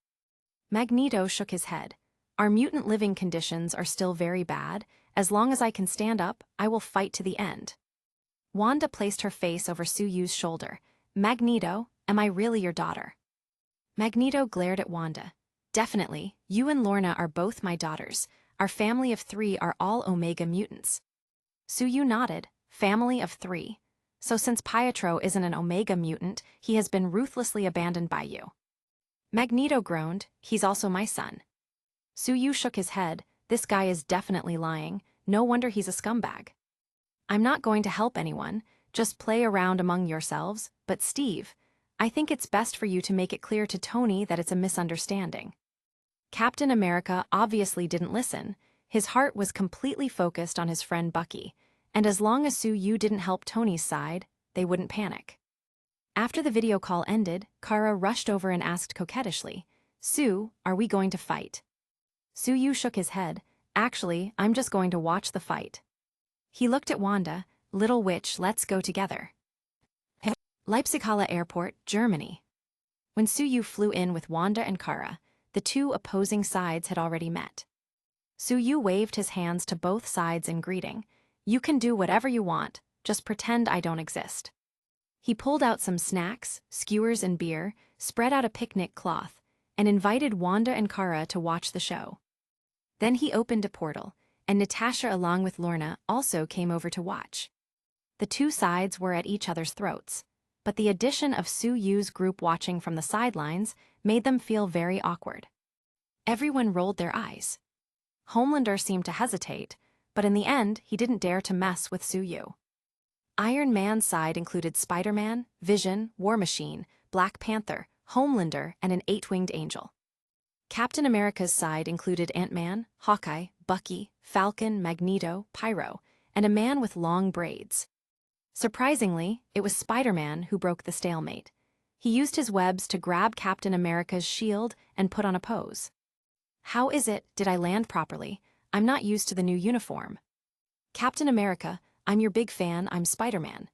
Magneto shook his head. "Our mutant living conditions are still very bad. As long as I can stand up, I will fight to the end." Wanda placed her face over Su Yu's shoulder. "Magneto, am I really your daughter?" Magneto glared at Wanda. "Definitely, you and Lorna are both my daughters. Our family of 3 are all Omega mutants." Su Yu nodded. "Family of 3. So since Pietro isn't an Omega mutant, he has been ruthlessly abandoned by you." Magneto groaned. "He's also my son." Su Yu shook his head. "This guy is definitely lying. No wonder he's a scumbag." "I'm not going to help anyone. Just play around among yourselves. But Steve, I think it's best for you to make it clear to Tony that it's a misunderstanding." Captain America obviously didn't listen. His heart was completely focused on his friend Bucky, and as long as Su Yu didn't help Tony's side, they wouldn't panic. After the video call ended, Kara rushed over and asked coquettishly, "Su, are we going to fight?" Su Yu shook his head. "Actually, I'm just going to watch the fight." He looked at Wanda. "Little witch, let's go together." Leipzig-Halle Airport, Germany. When Su Yu flew in with Wanda and Kara, the two opposing sides had already met. Su Yu waved his hands to both sides in greeting. "You can do whatever you want, just pretend I don't exist." He pulled out some snacks, skewers and beer, spread out a picnic cloth, and invited Wanda and Kara to watch the show. Then he opened a portal, and Natasha along with Lorna also came over to watch. The two sides were at each other's throats, but the addition of Su Yu's group watching from the sidelines made them feel very awkward. Everyone rolled their eyes. Homelander seemed to hesitate, but in the end he didn't dare to mess with Su Yu. Iron Man's side included Spider-Man, Vision, War Machine, Black Panther, Homelander, and an 8-winged angel. Captain America's side included Ant-Man, Hawkeye, Bucky, Falcon, Magneto, Pyro, and a man with long braids. Surprisingly, it was Spider-Man who broke the stalemate. He used his webs to grab Captain America's shield and put on a pose. "How is it, did I land properly? I'm not used to the new uniform." "Captain America, I'm your big fan, I'm Spider-Man."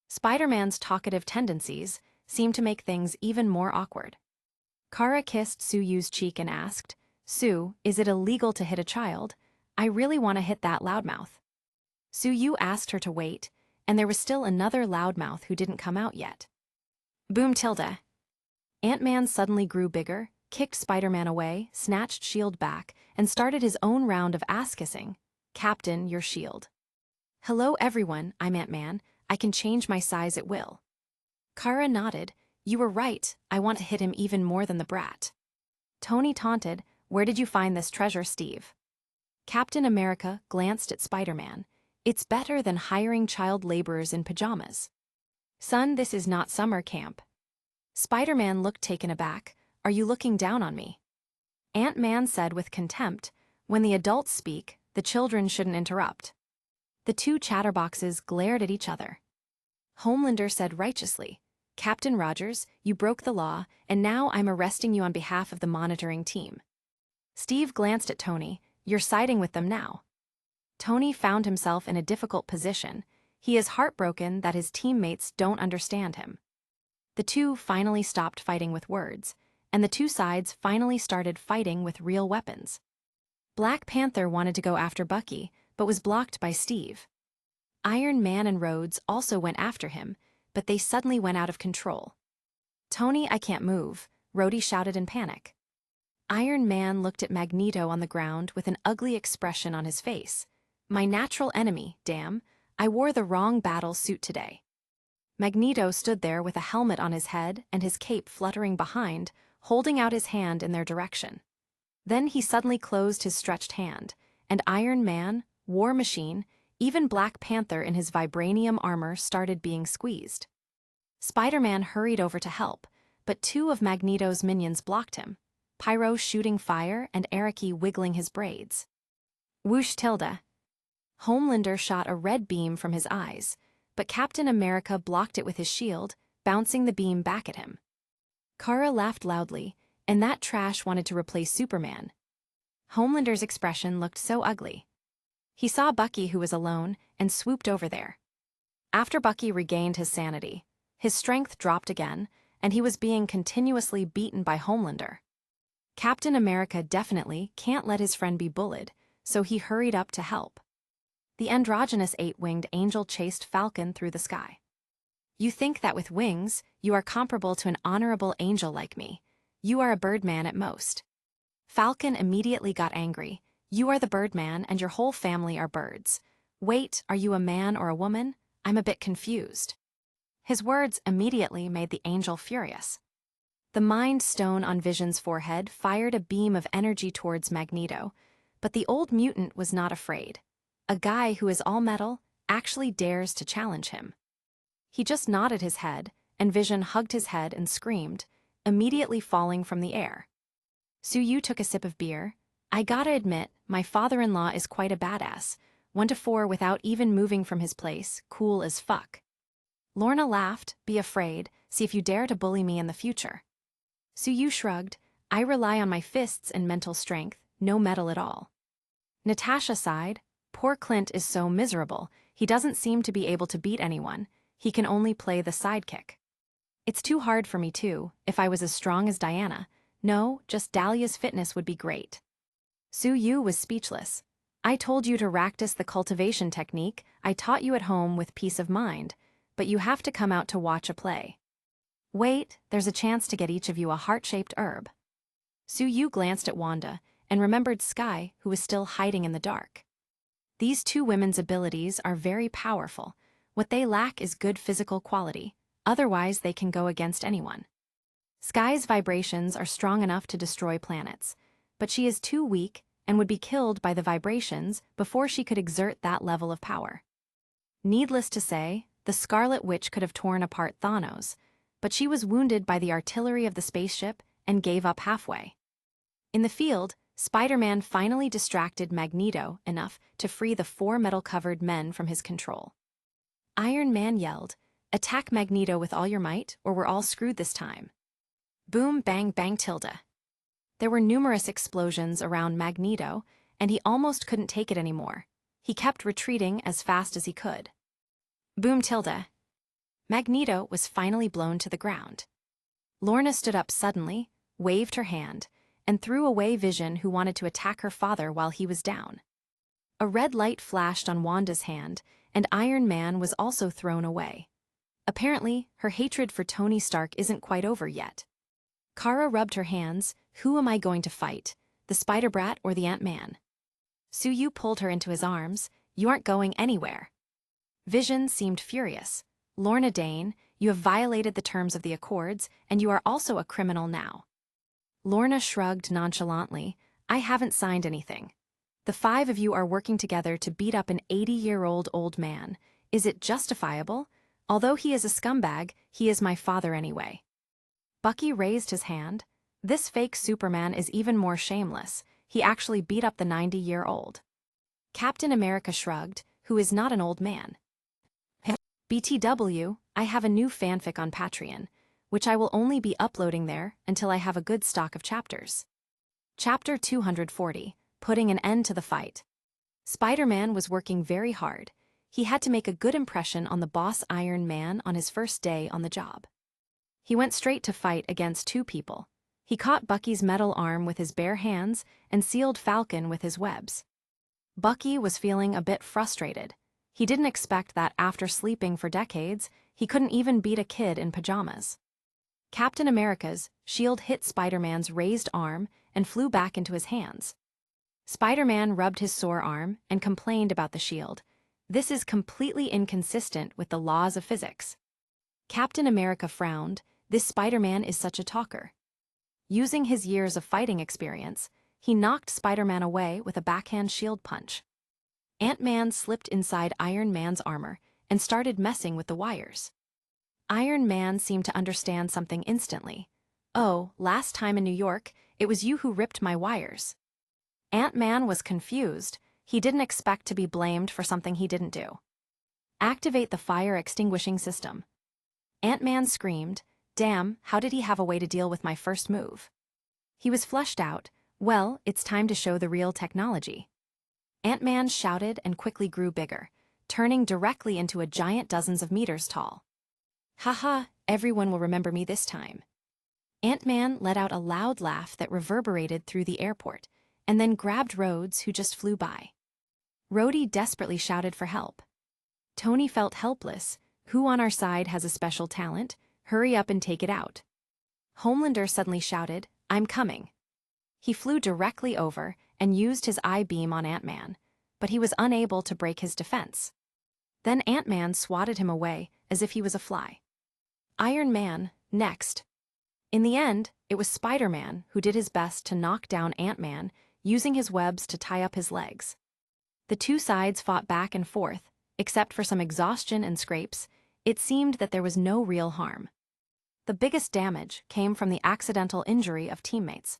Spider-Man's talkative tendencies seemed to make things even more awkward. Kara kissed Su Yu's cheek and asked, "Su, is it illegal to hit a child? I really want to hit that loudmouth." Su Yu asked her to wait, and there was still another loudmouth who didn't come out yet. Boom tilde. Ant-Man suddenly grew bigger, kicked Spider-Man away, snatched shield back, and started his own round of ass-kissing. "Captain, your shield." "Hello everyone, I'm Ant-Man. I can change my size at will." Kara nodded. "You were right, I want to hit him even more than the brat." Tony taunted, "Where did you find this treasure, Steve?" Captain America glanced at Spider-Man. "It's better than hiring child laborers in pajamas." "Son, this is not summer camp." Spider-Man looked taken aback. "Are you looking down on me?" Ant-Man said with contempt, "When the adults speak, the children shouldn't interrupt." The two chatterboxes glared at each other. Homelander said righteously, "Captain Rogers, you broke the law, and now I'm arresting you on behalf of the monitoring team." Steve glanced at Tony. "You're siding with them now." Tony found himself in a difficult position. He is heartbroken that his teammates don't understand him. The two finally stopped fighting with words, and the two sides finally started fighting with real weapons. Black Panther wanted to go after Bucky, but was blocked by Steve. Iron Man and Rhodes also went after him, but they suddenly went out of control. "Tony, I can't move," Rhodey shouted in panic. Iron Man looked at Magneto on the ground with an ugly expression on his face. "My natural enemy, damn. I wore the wrong battle suit today." Magneto stood there with a helmet on his head and his cape fluttering behind, holding out his hand in their direction. Then he suddenly closed his stretched hand, and Iron Man, War Machine, even Black Panther in his vibranium armor started being squeezed. Spider-Man hurried over to help, but two of Magneto's minions blocked him, Pyro shooting fire and Eriki wiggling his braids. Whoosh tilde. Homelander shot a red beam from his eyes, but Captain America blocked it with his shield, bouncing the beam back at him. Kara laughed loudly, and that trash wanted to replace Superman. Homelander's expression looked so ugly. He saw Bucky, who was alone, and swooped over there. After Bucky regained his sanity, his strength dropped again, and he was being continuously beaten by Homelander. Captain America definitely can't let his friend be bullied, so he hurried up to help. The androgynous 8-winged angel chased Falcon through the sky. "You think that with wings, you are comparable to an honorable angel like me. You are a birdman at most." Falcon immediately got angry. "You are the birdman and your whole family are birds. Wait, are you a man or a woman? I'm a bit confused." His words immediately made the angel furious. The Mind Stone on Vision's forehead fired a beam of energy towards Magneto, but the old mutant was not afraid. A guy who is all metal actually dares to challenge him. He just nodded his head, and Vision hugged his head and screamed, immediately falling from the air. Su Yu took a sip of beer. "I gotta admit, my father-in-law is quite a badass. 1 to 4 without even moving from his place, cool as fuck. Lorna laughed, be afraid, see if you dare to bully me in the future. Suyu shrugged, I rely on my fists and mental strength, no metal at all. Natasha sighed, poor Clint is so miserable, he doesn't seem to be able to beat anyone, he can only play the sidekick. It's too hard for me too, if I was as strong as Diana. No, just Dahlia's fitness would be great. Suyu was speechless. I told you to practice the cultivation technique I taught you at home with peace of mind, but you have to come out to watch a play. Wait, there's a chance to get each of you a heart-shaped herb. Suyu glanced at Wanda and remembered Sky, who was still hiding in the dark. These two women's abilities are very powerful. What they lack is good physical quality, otherwise they can go against anyone. Sky's vibrations are strong enough to destroy planets, but she is too weak and would be killed by the vibrations before she could exert that level of power. Needless to say, the Scarlet Witch could have torn apart Thanos, but she was wounded by the artillery of the spaceship and gave up halfway. In the field, Spider-Man finally distracted Magneto enough to free the 4 metal-covered men from his control. Iron Man yelled, attack Magneto with all your might, or we're all screwed this time. Boom, bang, bang, tilde. There were numerous explosions around Magneto, and he almost couldn't take it anymore. He kept retreating as fast as he could. Boom, tilde. Magneto was finally blown to the ground. Lorna stood up suddenly, waved her hand, and threw away Vision, who wanted to attack her father while he was down. A red light flashed on Wanda's hand, and Iron Man was also thrown away. Apparently, her hatred for Tony Stark isn't quite over yet. Kara rubbed her hands. Who am I going to fight, the Spider-Brat or the Ant-Man? Suyu pulled her into his arms. You aren't going anywhere. Vision seemed furious. Lorna Dane, you have violated the terms of the Accords, and you are also a criminal now. Lorna shrugged nonchalantly. I haven't signed anything. The 5 of you are working together to beat up an 80-year-old old man. Is it justifiable? Although he is a scumbag, he is my father anyway. Bucky raised his hand. This fake Superman is even more shameless. He actually beat up the 90-year-old. Captain America shrugged, who is not an old man. BTW, I have a new fanfic on Patreon, which I will only be uploading there until I have a good stock of chapters. Chapter 240, Putting an End to the Fight. Spider-Man was working very hard. He had to make a good impression on the boss Iron Man on his first day on the job. He went straight to fight against 2 people. He caught Bucky's metal arm with his bare hands and sealed Falcon with his webs. Bucky was feeling a bit frustrated. He didn't expect that after sleeping for decades, he couldn't even beat a kid in pajamas. Captain America's shield hit Spider-Man's raised arm and flew back into his hands. Spider-Man rubbed his sore arm and complained about the shield. This is completely inconsistent with the laws of physics. Captain America frowned. This Spider-Man is such a talker. Using his years of fighting experience, he knocked Spider-Man away with a backhand shield punch. Ant-Man slipped inside Iron Man's armor and started messing with the wires. Iron Man seemed to understand something instantly. Oh, last time in New York, it was you who ripped my wires. Ant-Man was confused. He didn't expect to be blamed for something he didn't do. Activate the fire extinguishing system. Ant-Man screamed, damn, how did he have a way to deal with my first move? He was fleshed out. Well, it's time to show the real technology. Ant-Man shouted and quickly grew bigger, turning directly into a giant dozens of meters tall. Haha, everyone will remember me this time. Ant-Man let out a loud laugh that reverberated through the airport, and then grabbed Rhodes, who just flew by. Rhodey desperately shouted for help. Tony felt helpless. Who on our side has a special talent? Hurry up and take it out. Homelander suddenly shouted, I'm coming. He flew directly over and used his eye beam on Ant-Man, but he was unable to break his defense. Then Ant-Man swatted him away as if he was a fly. Iron Man, next. In the end, it was Spider-Man who did his best to knock down Ant-Man, using his webs to tie up his legs. The 2 sides fought back and forth. Except for some exhaustion and scrapes, it seemed that there was no real harm. The biggest damage came from the accidental injury of teammates.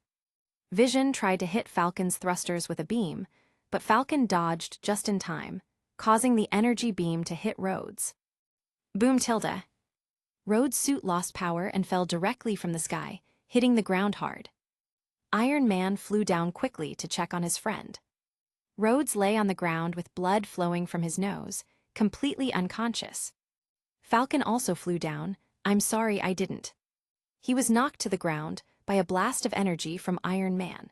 Vision tried to hit Falcon's thrusters with a beam, but Falcon dodged just in time, causing the energy beam to hit Rhodes. Boom tilde. Rhodes' suit lost power and fell directly from the sky, hitting the ground hard. Iron Man flew down quickly to check on his friend. Rhodes lay on the ground with blood flowing from his nose, completely unconscious. Falcon also flew down. I'm sorry I didn't. He was knocked to the ground by a blast of energy from Iron Man.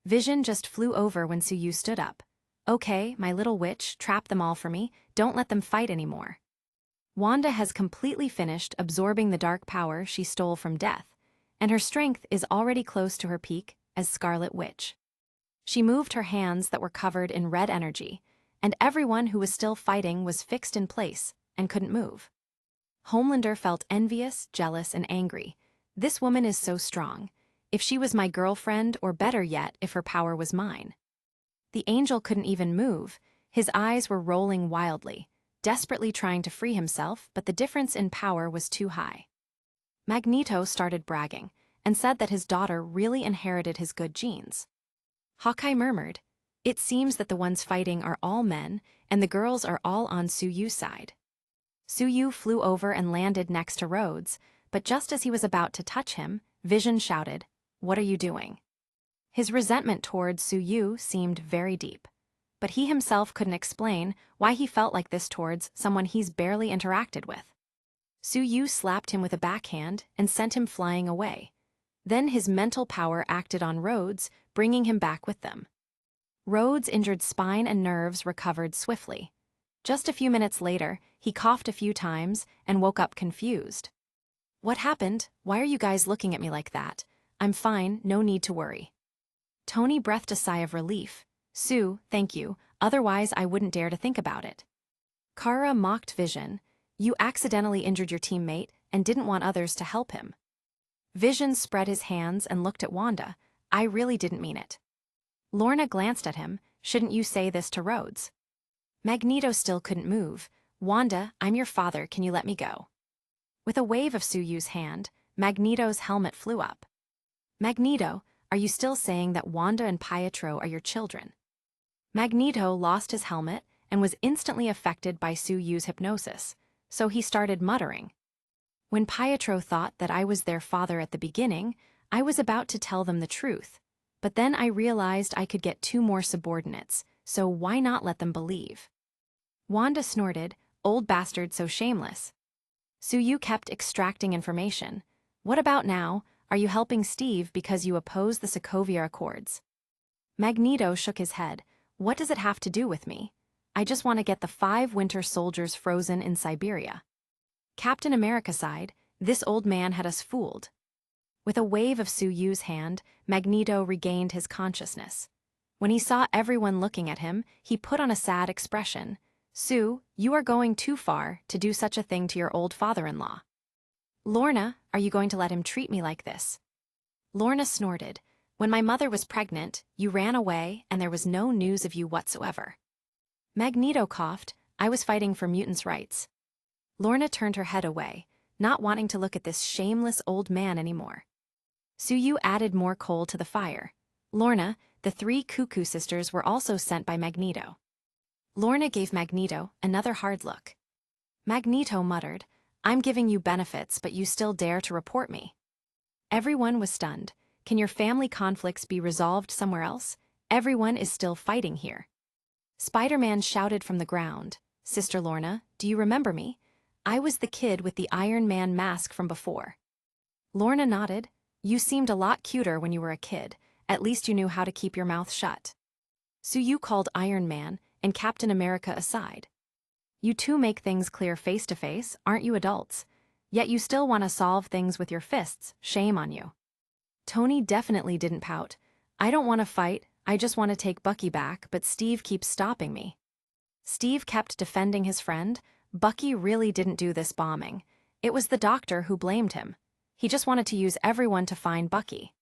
Vision just flew over when Suyu stood up. Okay, my little witch, trap them all for me, don't let them fight anymore. Wanda has completely finished absorbing the dark power she stole from Death, and her strength is already close to her peak as Scarlet Witch. She moved her hands that were covered in red energy, and everyone who was still fighting was fixed in place and couldn't move. Homelander felt envious, jealous, and angry. This woman is so strong. If she was my girlfriend, or better yet, if her power was mine. The angel couldn't even move. His eyes were rolling wildly, desperately trying to free himself, but the difference in power was too high. Magneto started bragging and said that his daughter really inherited his good genes. Hawkeye murmured, "It seems that the ones fighting are all men, and the girls are all on Suyu's side." Suyu flew over and landed next to Rhodes, but just as he was about to touch him, Vision shouted, "What are you doing?" His resentment towards Suyu seemed very deep, but he himself couldn't explain why he felt like this towards someone he's barely interacted with. Suyu slapped him with a backhand and sent him flying away. Then his mental power acted on Rhodes, bringing him back with them. Rhodes' injured spine and nerves recovered swiftly. Just a few minutes later, he coughed a few times and woke up confused. "What happened? Why are you guys looking at me like that? I'm fine, no need to worry." Tony breathed a sigh of relief. "Sue, thank you, otherwise I wouldn't dare to think about it." Kara mocked Vision. "You accidentally injured your teammate and didn't want others to help him." Vision spread his hands and looked at Wanda. "I really didn't mean it." Lorna glanced at him. "Shouldn't you say this to Rhodes?" Magneto still couldn't move. "Wanda, I'm your father, can you let me go?" With a wave of Suyu's hand, Magneto's helmet flew up. "Magneto, are you still saying that Wanda and Pietro are your children?" Magneto lost his helmet and was instantly affected by Suyu's hypnosis, so he started muttering. "When Pietro thought that I was their father at the beginning, I was about to tell them the truth, but then I realized I could get 2 more subordinates, so why not let them believe?" Wanda snorted, "Old bastard so shameless." Suyu kept extracting information. "What about now? Are you helping Steve because you oppose the Sokovia Accords?" Magneto shook his head. "What does it have to do with me? I just want to get the 5 winter soldiers frozen in Siberia." Captain America sighed. "This old man had us fooled." With a wave of Suyu's hand, Magneto regained his consciousness. When he saw everyone looking at him, he put on a sad expression. "Sue, you are going too far to do such a thing to your old father-in-law." "Lorna, are you going to let him treat me like this?" Lorna snorted. "When my mother was pregnant, you ran away and there was no news of you whatsoever." Magneto coughed. "I was fighting for mutants' rights." Lorna turned her head away, not wanting to look at this shameless old man anymore. Suyu added more coal to the fire. "Lorna, the 3 Cuckoo sisters were also sent by Magneto." Lorna gave Magneto another hard look. Magneto muttered, "I'm giving you benefits, but you still dare to report me." Everyone was stunned. Can your family conflicts be resolved somewhere else? Everyone is still fighting here. Spider-Man shouted from the ground, "Sister Lorna, do you remember me? I was the kid with the Iron Man mask from before." Lorna nodded. "You seemed a lot cuter when you were a kid. At least you knew how to keep your mouth shut." Suyu called Iron Man and Captain America aside. "You two make things clear face to face, aren't you adults? Yet you still want to solve things with your fists, shame on you." Tony definitely didn't pout. "I don't want to fight, I just want to take Bucky back, but Steve keeps stopping me." Steve kept defending his friend. Bucky really didn't do this bombing. It was the doctor who blamed him. He just wanted to use everyone to find Bucky.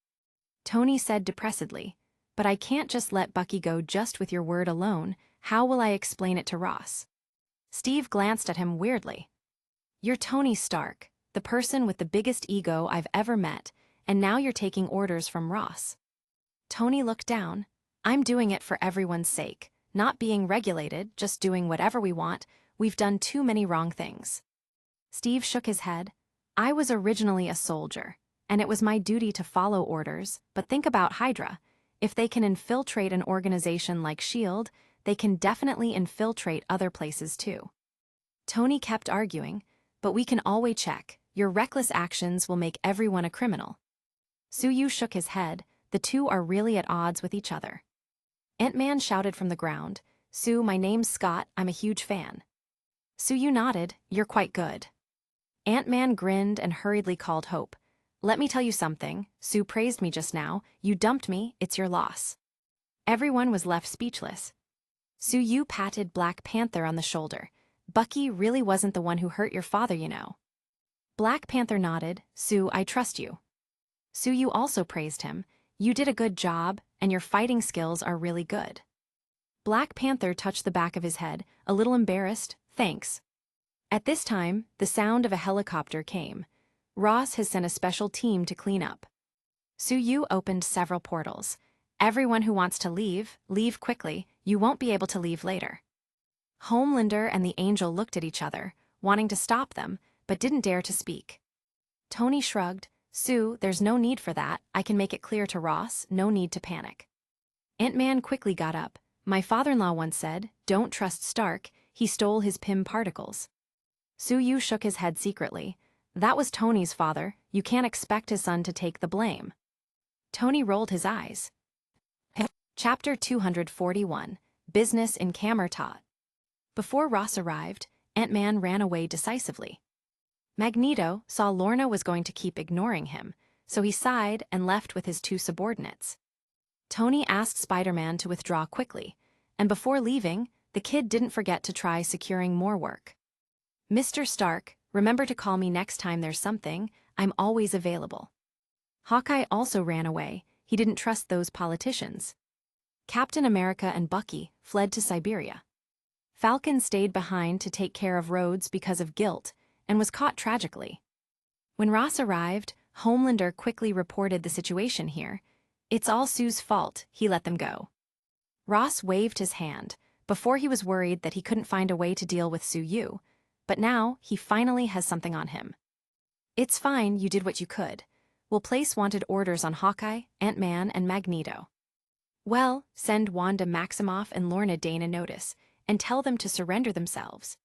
Tony said depressedly, "But I can't just let Bucky go just with your word alone. How will I explain it to Ross?" Steve glanced at him weirdly. "You're Tony Stark, the person with the biggest ego I've ever met, and now you're taking orders from Ross." Tony looked down. "I'm doing it for everyone's sake, not being regulated, just doing whatever we want. We've done too many wrong things. Steve shook his head. I was originally a soldier, and it was my duty to follow orders, but think about Hydra. If they can infiltrate an organization like S.H.I.E.L.D., they can definitely infiltrate other places too. Tony kept arguing, but we can always check. Your reckless actions will make everyone a criminal. Suyu shook his head. The two are really at odds with each other. Ant-Man shouted from the ground, Sue, my name's Scott, I'm a huge fan. Suyu nodded, you're quite good. Ant-Man grinned and hurriedly called Hope. Let me tell you something, Sue praised me just now, you dumped me, it's your loss. Everyone was left speechless. Suyu patted Black Panther on the shoulder. Bucky really wasn't the one who hurt your father, you know. Black Panther nodded, Sue, I trust you. Suyu also praised him. You did a good job, and your fighting skills are really good. Black Panther touched the back of his head, a little embarrassed, thanks. At this time, the sound of a helicopter came. Ross has sent a special team to clean up. Suyu opened several portals. Everyone who wants to leave, leave quickly, you won't be able to leave later. Homelander and the Angel looked at each other, wanting to stop them, but didn't dare to speak. Tony shrugged, Sue, there's no need for that, I can make it clear to Ross, no need to panic. Ant-Man quickly got up. My father-in-law once said, don't trust Stark, he stole his Pym particles. Suyu shook his head secretly. That was Tony's father, you can't expect his son to take the blame. Tony rolled his eyes. Chapter 241, Business in Camertot. Before Ross arrived, Ant-Man ran away decisively. Magneto saw Lorna was going to keep ignoring him, so he sighed and left with his two subordinates. Tony asked Spider-Man to withdraw quickly, and before leaving, the kid didn't forget to try securing more work. Mr. Stark, remember to call me next time there's something, I'm always available. Hawkeye also ran away, he didn't trust those politicians. Captain America and Bucky fled to Siberia. Falcon stayed behind to take care of Rhodes because of guilt, and was caught tragically. When Ross arrived, Homelander quickly reported the situation here. It's all Sue's fault, he let them go. Ross waved his hand. Before he was worried that he couldn't find a way to deal with Suyu, but now he finally has something on him. It's fine, you did what you could. We'll place wanted orders on Hawkeye, Ant-Man, and Magneto. Well, send Wanda Maximoff and Lorna Dane a notice, and tell them to surrender themselves.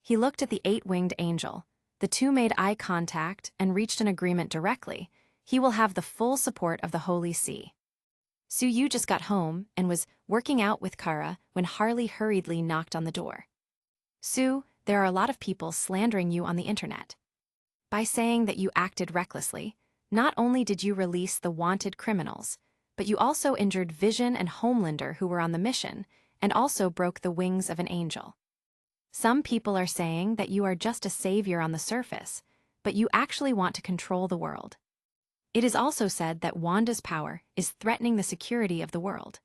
He looked at the 8-winged angel. The two made eye contact and reached an agreement directly. He will have the full support of the Holy See. Suyu just got home and was working out with Kara when Harley hurriedly knocked on the door. Sue, there are a lot of people slandering you on the internet. By saying that you acted recklessly, not only did you release the wanted criminals, but you also injured Vision and Homelander who were on the mission, and also broke the wings of an angel. Some people are saying that you are just a savior on the surface, but you actually want to control the world. It is also said that Wanda's power is threatening the security of the world.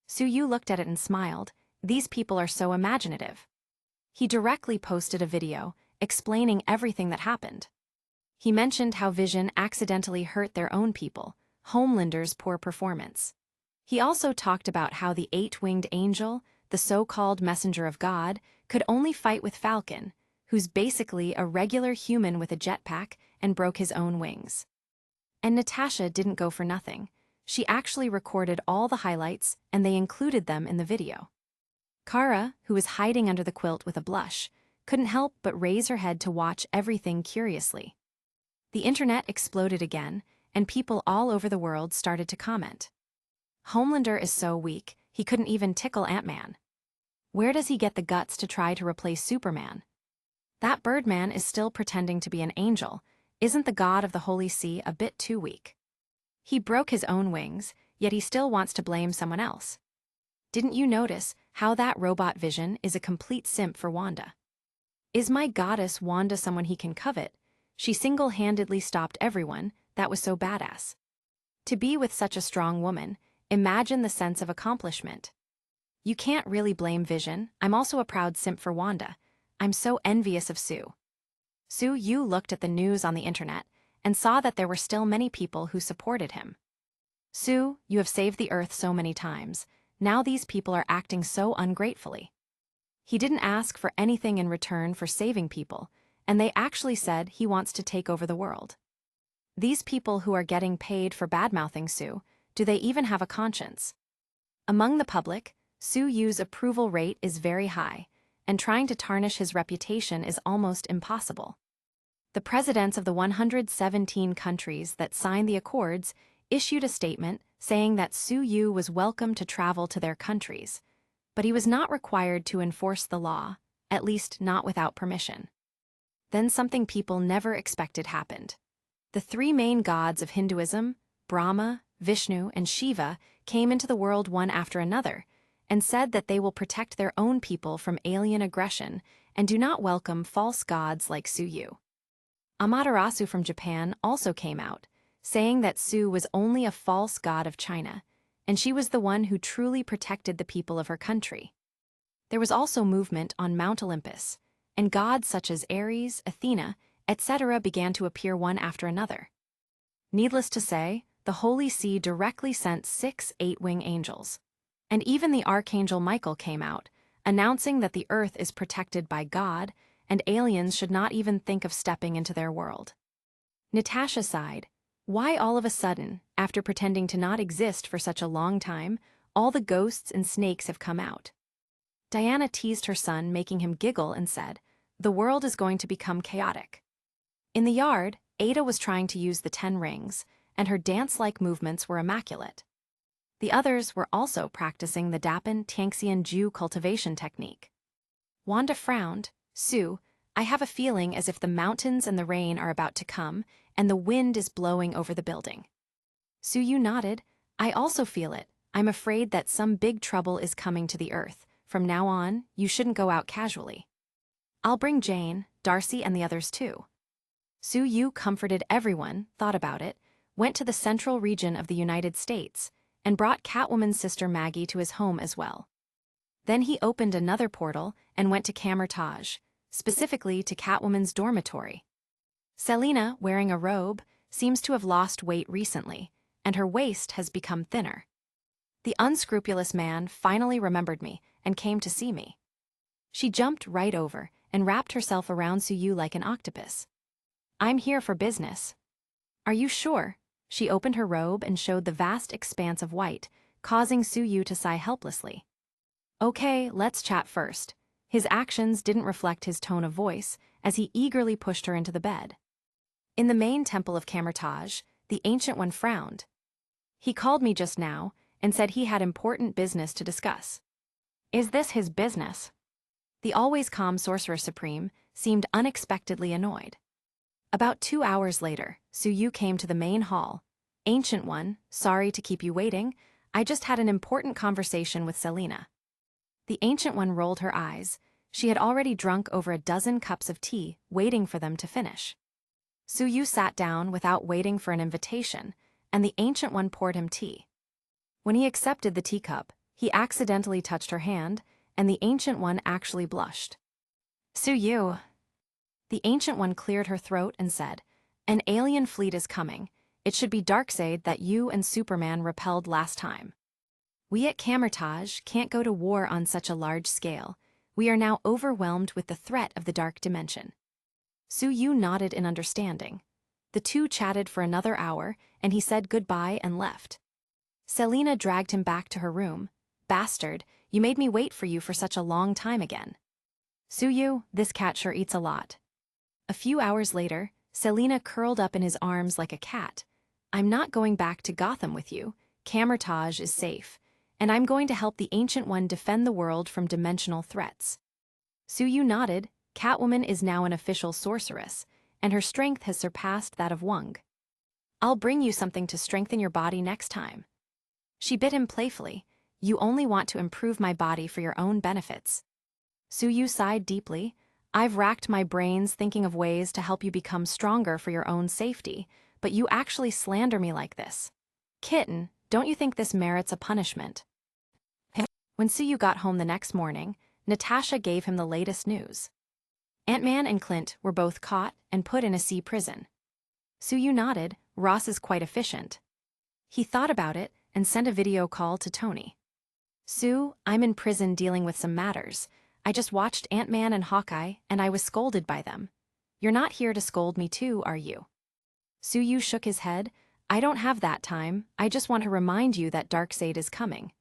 Suyu looked at it and smiled. These people are so imaginative. He directly posted a video explaining everything that happened. He mentioned how Vision accidentally hurt their own people, Homelander's poor performance. He also talked about how the 8-winged angel, the so-called messenger of God, could only fight with Falcon, who's basically a regular human with a jetpack and broke his own wings. And Natasha didn't go for nothing. She actually recorded all the highlights and they included them in the video. Kara, who was hiding under the quilt with a blush, couldn't help but raise her head to watch everything curiously. The internet exploded again, and people all over the world started to comment. Homelander is so weak, he couldn't even tickle Ant-Man. Where does he get the guts to try to replace Superman? That Birdman is still pretending to be an angel. Isn't the god of the Holy See a bit too weak? He broke his own wings, yet he still wants to blame someone else. Didn't you notice how that robot Vision is a complete simp for Wanda? Is my goddess Wanda someone he can covet? She single-handedly stopped everyone, that was so badass. To be with such a strong woman, imagine the sense of accomplishment. You can't really blame Vision, I'm also a proud simp for Wanda. I'm so envious of Sue. Suyu looked at the news on the internet and saw that there were still many people who supported him. Sue, you have saved the Earth so many times. Now these people are acting so ungratefully. He didn't ask for anything in return for saving people, and they actually said he wants to take over the world. These people who are getting paid for badmouthing Sue, do they even have a conscience? Among the public, Su Yu's approval rate is very high, and trying to tarnish his reputation is almost impossible. The presidents of the 117 countries that signed the accords issued a statement saying that Su Yu was welcome to travel to their countries, but he was not required to enforce the law, at least not without permission. Then something people never expected happened. The three main gods of Hinduism, Brahma, Vishnu, and Shiva, came into the world one after another and said that they will protect their own people from alien aggression and do not welcome false gods like Su Yu. Amaterasu from Japan also came out, saying that Su was only a false god of China, and she was the one who truly protected the people of her country. There was also movement on Mount Olympus, and gods such as Ares, Athena, etc. began to appear one after another. Needless to say, the Holy See directly sent 6 eight-wing angels. And even the Archangel Michael came out, announcing that the earth is protected by God, and aliens should not even think of stepping into their world. Natasha sighed. Why all of a sudden, after pretending to not exist for such a long time, all the ghosts and snakes have come out? Diana teased her son, making him giggle, and said, "The world is going to become chaotic." In the yard, Ada was trying to use the 10 rings, and her dance-like movements were immaculate. The others were also practicing the Dapan Tangxian Ju cultivation technique. Wanda frowned. "Sue, I have a feeling as if the mountains and the rain are about to come, and the wind is blowing over the building." Su Yu nodded. "I also feel it. I'm afraid that some big trouble is coming to the earth. From now on, you shouldn't go out casually. I'll bring Jane, Darcy, and the others too." Su Yu comforted everyone, thought about it, went to the central region of the United States, and brought Catwoman's sister Maggie to his home as well. Then he opened another portal and went to Camertage, specifically to Catwoman's dormitory. Selina, wearing a robe, seems to have lost weight recently, and her waist has become thinner. The unscrupulous man finally remembered me and came to see me. She jumped right over and wrapped herself around Su Yu like an octopus. "I'm here for business." "Are you sure?" She opened her robe and showed the vast expanse of white, causing Su Yu to sigh helplessly. "Okay, let's chat first." His actions didn't reflect his tone of voice, as he eagerly pushed her into the bed. In the main temple of Camertage, the Ancient One frowned. "He called me just now and said he had important business to discuss." "Is this his business?" The always calm Sorcerer Supreme seemed unexpectedly annoyed. About 2 hours later, Su Yu came to the main hall. "Ancient One, sorry to keep you waiting. I just had an important conversation with Selina." The Ancient One rolled her eyes. She had already drunk over a dozen cups of tea, waiting for them to finish. Su Yu sat down without waiting for an invitation, and the Ancient One poured him tea. When he accepted the teacup, he accidentally touched her hand, and the Ancient One actually blushed. "Su Yu." The Ancient One cleared her throat and said, "An alien fleet is coming. It should be Darkseid that you and Superman repelled last time. We at Camertage can't go to war on such a large scale. We are now overwhelmed with the threat of the Dark Dimension." Su Yu nodded in understanding. The two chatted for another hour, and he said goodbye and left. Selina dragged him back to her room. "Bastard, you made me wait for you for such a long time again." "Su Yu, this cat sure eats a lot." A few hours later, Selina curled up in his arms like a cat. "I'm not going back to Gotham with you. Camertage is safe, and I'm going to help the Ancient One defend the world from dimensional threats." Su Yu nodded. Catwoman is now an official sorceress, and her strength has surpassed that of Wong. "I'll bring you something to strengthen your body next time." She bit him playfully. "You only want to improve my body for your own benefits." Su Yu sighed deeply. "I've racked my brains thinking of ways to help you become stronger for your own safety, but you actually slander me like this. Kitten, don't you think this merits a punishment?" When Su Yu got home the next morning, Natasha gave him the latest news. Ant-Man and Clint were both caught and put in a sea prison. Su Yu nodded. Ross is quite efficient. He thought about it and sent a video call to Tony. Sue, I'm in prison dealing with some matters. I just watched Ant-Man and Hawkeye, and I was scolded by them. You're not here to scold me too, are you? Soo shook his head. I don't have that time, I just want to remind you that Darkseid is coming.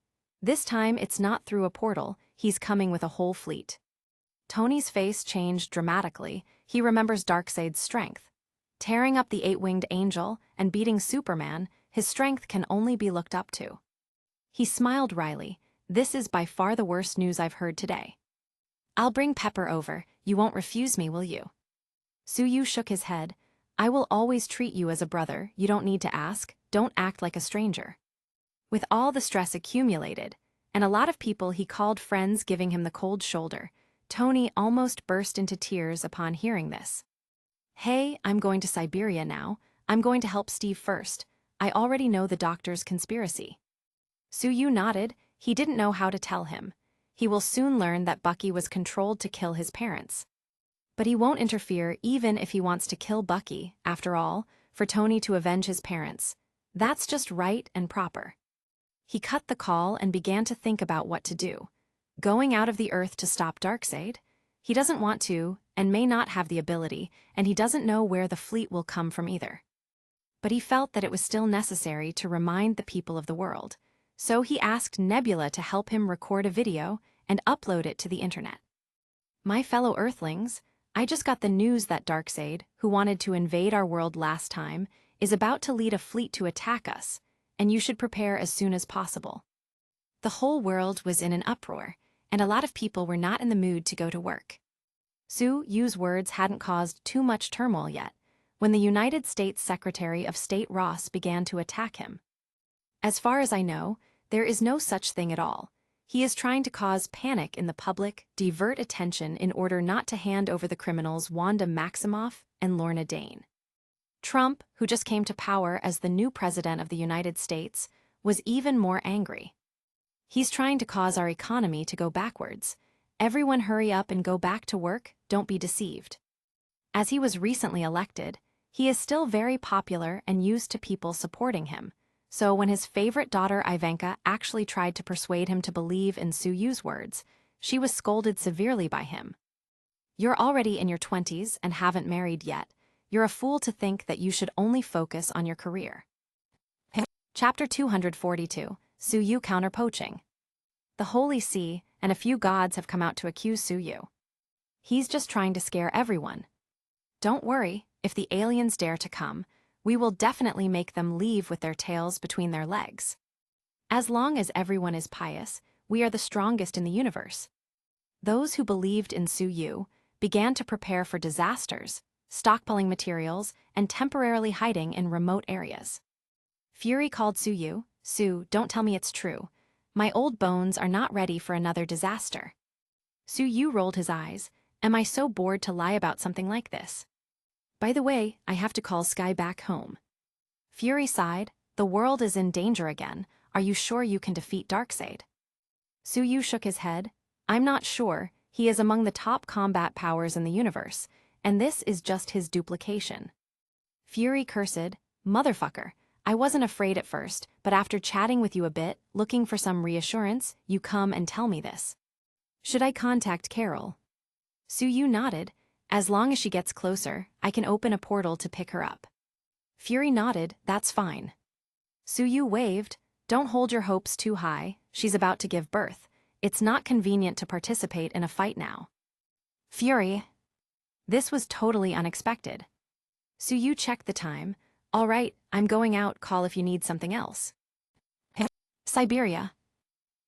This time it's not through a portal, he's coming with a whole fleet. Tony's face changed dramatically. He remembers Darkseid's strength. Tearing up the eight-winged angel and beating Superman, his strength can only be looked up to. He smiled wryly. This is by far the worst news I've heard today. I'll bring Pepper over, you won't refuse me, will you? Soo shook his head. I will always treat you as a brother, you don't need to ask, don't act like a stranger. With all the stress accumulated, and a lot of people he called friends giving him the cold shoulder, Tony almost burst into tears upon hearing this. Hey, I'm going to Siberia now, I'm going to help Steve first, I already know the doctor's conspiracy. Soo nodded, he didn't know how to tell him. He will soon learn that Bucky was controlled to kill his parents. But he won't interfere even if he wants to kill Bucky, after all, for Tony to avenge his parents. That's just right and proper. He cut the call and began to think about what to do. Going out of the Earth to stop Darkseid? He doesn't want to, and may not have the ability, and he doesn't know where the fleet will come from either. But he felt that it was still necessary to remind the people of the world. So he asked Nebula to help him record a video and upload it to the internet. My fellow Earthlings, I just got the news that Darkseid, who wanted to invade our world last time, is about to lead a fleet to attack us, and you should prepare as soon as possible. The whole world was in an uproar, and a lot of people were not in the mood to go to work. Soo's words hadn't caused too much turmoil yet, when the United States Secretary of State Ross began to attack him. As far as I know, there is no such thing at all. He is trying to cause panic in the public, divert attention in order not to hand over the criminals Wanda Maximoff and Lorna Dane. Trump, who just came to power as the new president of the United States, was even more angry. He's trying to cause our economy to go backwards. Everyone hurry up and go back to work, don't be deceived. As he was recently elected, he is still very popular and used to people supporting him. So when his favorite daughter Ivanka actually tried to persuade him to believe in Soo's words, she was scolded severely by him. You're already in your 20s and haven't married yet. You're a fool to think that you should only focus on your career. Chapter 242, Soo counter-poaching. The Holy See and a few gods have come out to accuse Soo. He's just trying to scare everyone. Don't worry, if the aliens dare to come, we will definitely make them leave with their tails between their legs. As long as everyone is pious, we are the strongest in the universe. Those who believed in Soo began to prepare for disasters, stockpiling materials, and temporarily hiding in remote areas. Fury called Soo, Soo, don't tell me it's true. My old bones are not ready for another disaster. Soo rolled his eyes. Am I so bored to lie about something like this? By the way, I have to call Sky back home. Fury sighed. The world is in danger again. Are you sure you can defeat Darkseid? Soo shook his head. I'm not sure. He is among the top combat powers in the universe, and this is just his duplication. Fury cursed. Motherfucker. I wasn't afraid at first, but after chatting with you a bit, looking for some reassurance, you come and tell me this. Should I contact Carol? Soo nodded. As long as she gets closer, I can open a portal to pick her up. Fury nodded, that's fine. Soo waved, don't hold your hopes too high, she's about to give birth. It's not convenient to participate in a fight now. Fury. This was totally unexpected. Soo checked the time. All right, I'm going out, call if you need something else. Siberia.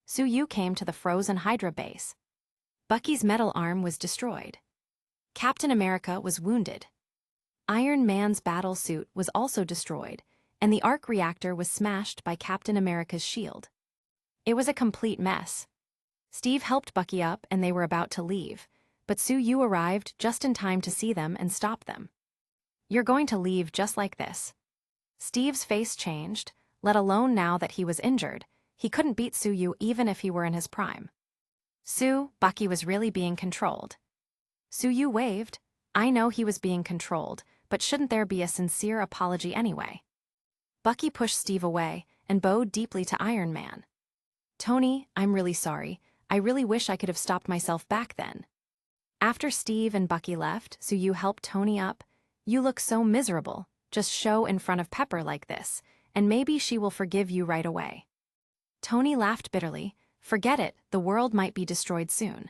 Soo came to the frozen Hydra base. Bucky's metal arm was destroyed. Captain America was wounded. Iron Man's battle suit was also destroyed, and the arc reactor was smashed by Captain America's shield. It was a complete mess. Steve helped Bucky up and they were about to leave, but Soo arrived just in time to see them and stop them. You're going to leave just like this. Steve's face changed, let alone now that he was injured. He couldn't beat Soo even if he were in his prime. Soo, Bucky was really being controlled. Soo waved. I know he was being controlled, but shouldn't there be a sincere apology anyway? Bucky pushed Steve away and bowed deeply to Iron Man. Tony, I'm really sorry. I really wish I could have stopped myself back then. After Steve and Bucky left, so you helped Tony up. You look so miserable. Just show in front of Pepper like this, and maybe she will forgive you right away. Tony laughed bitterly. Forget it, the world might be destroyed soon.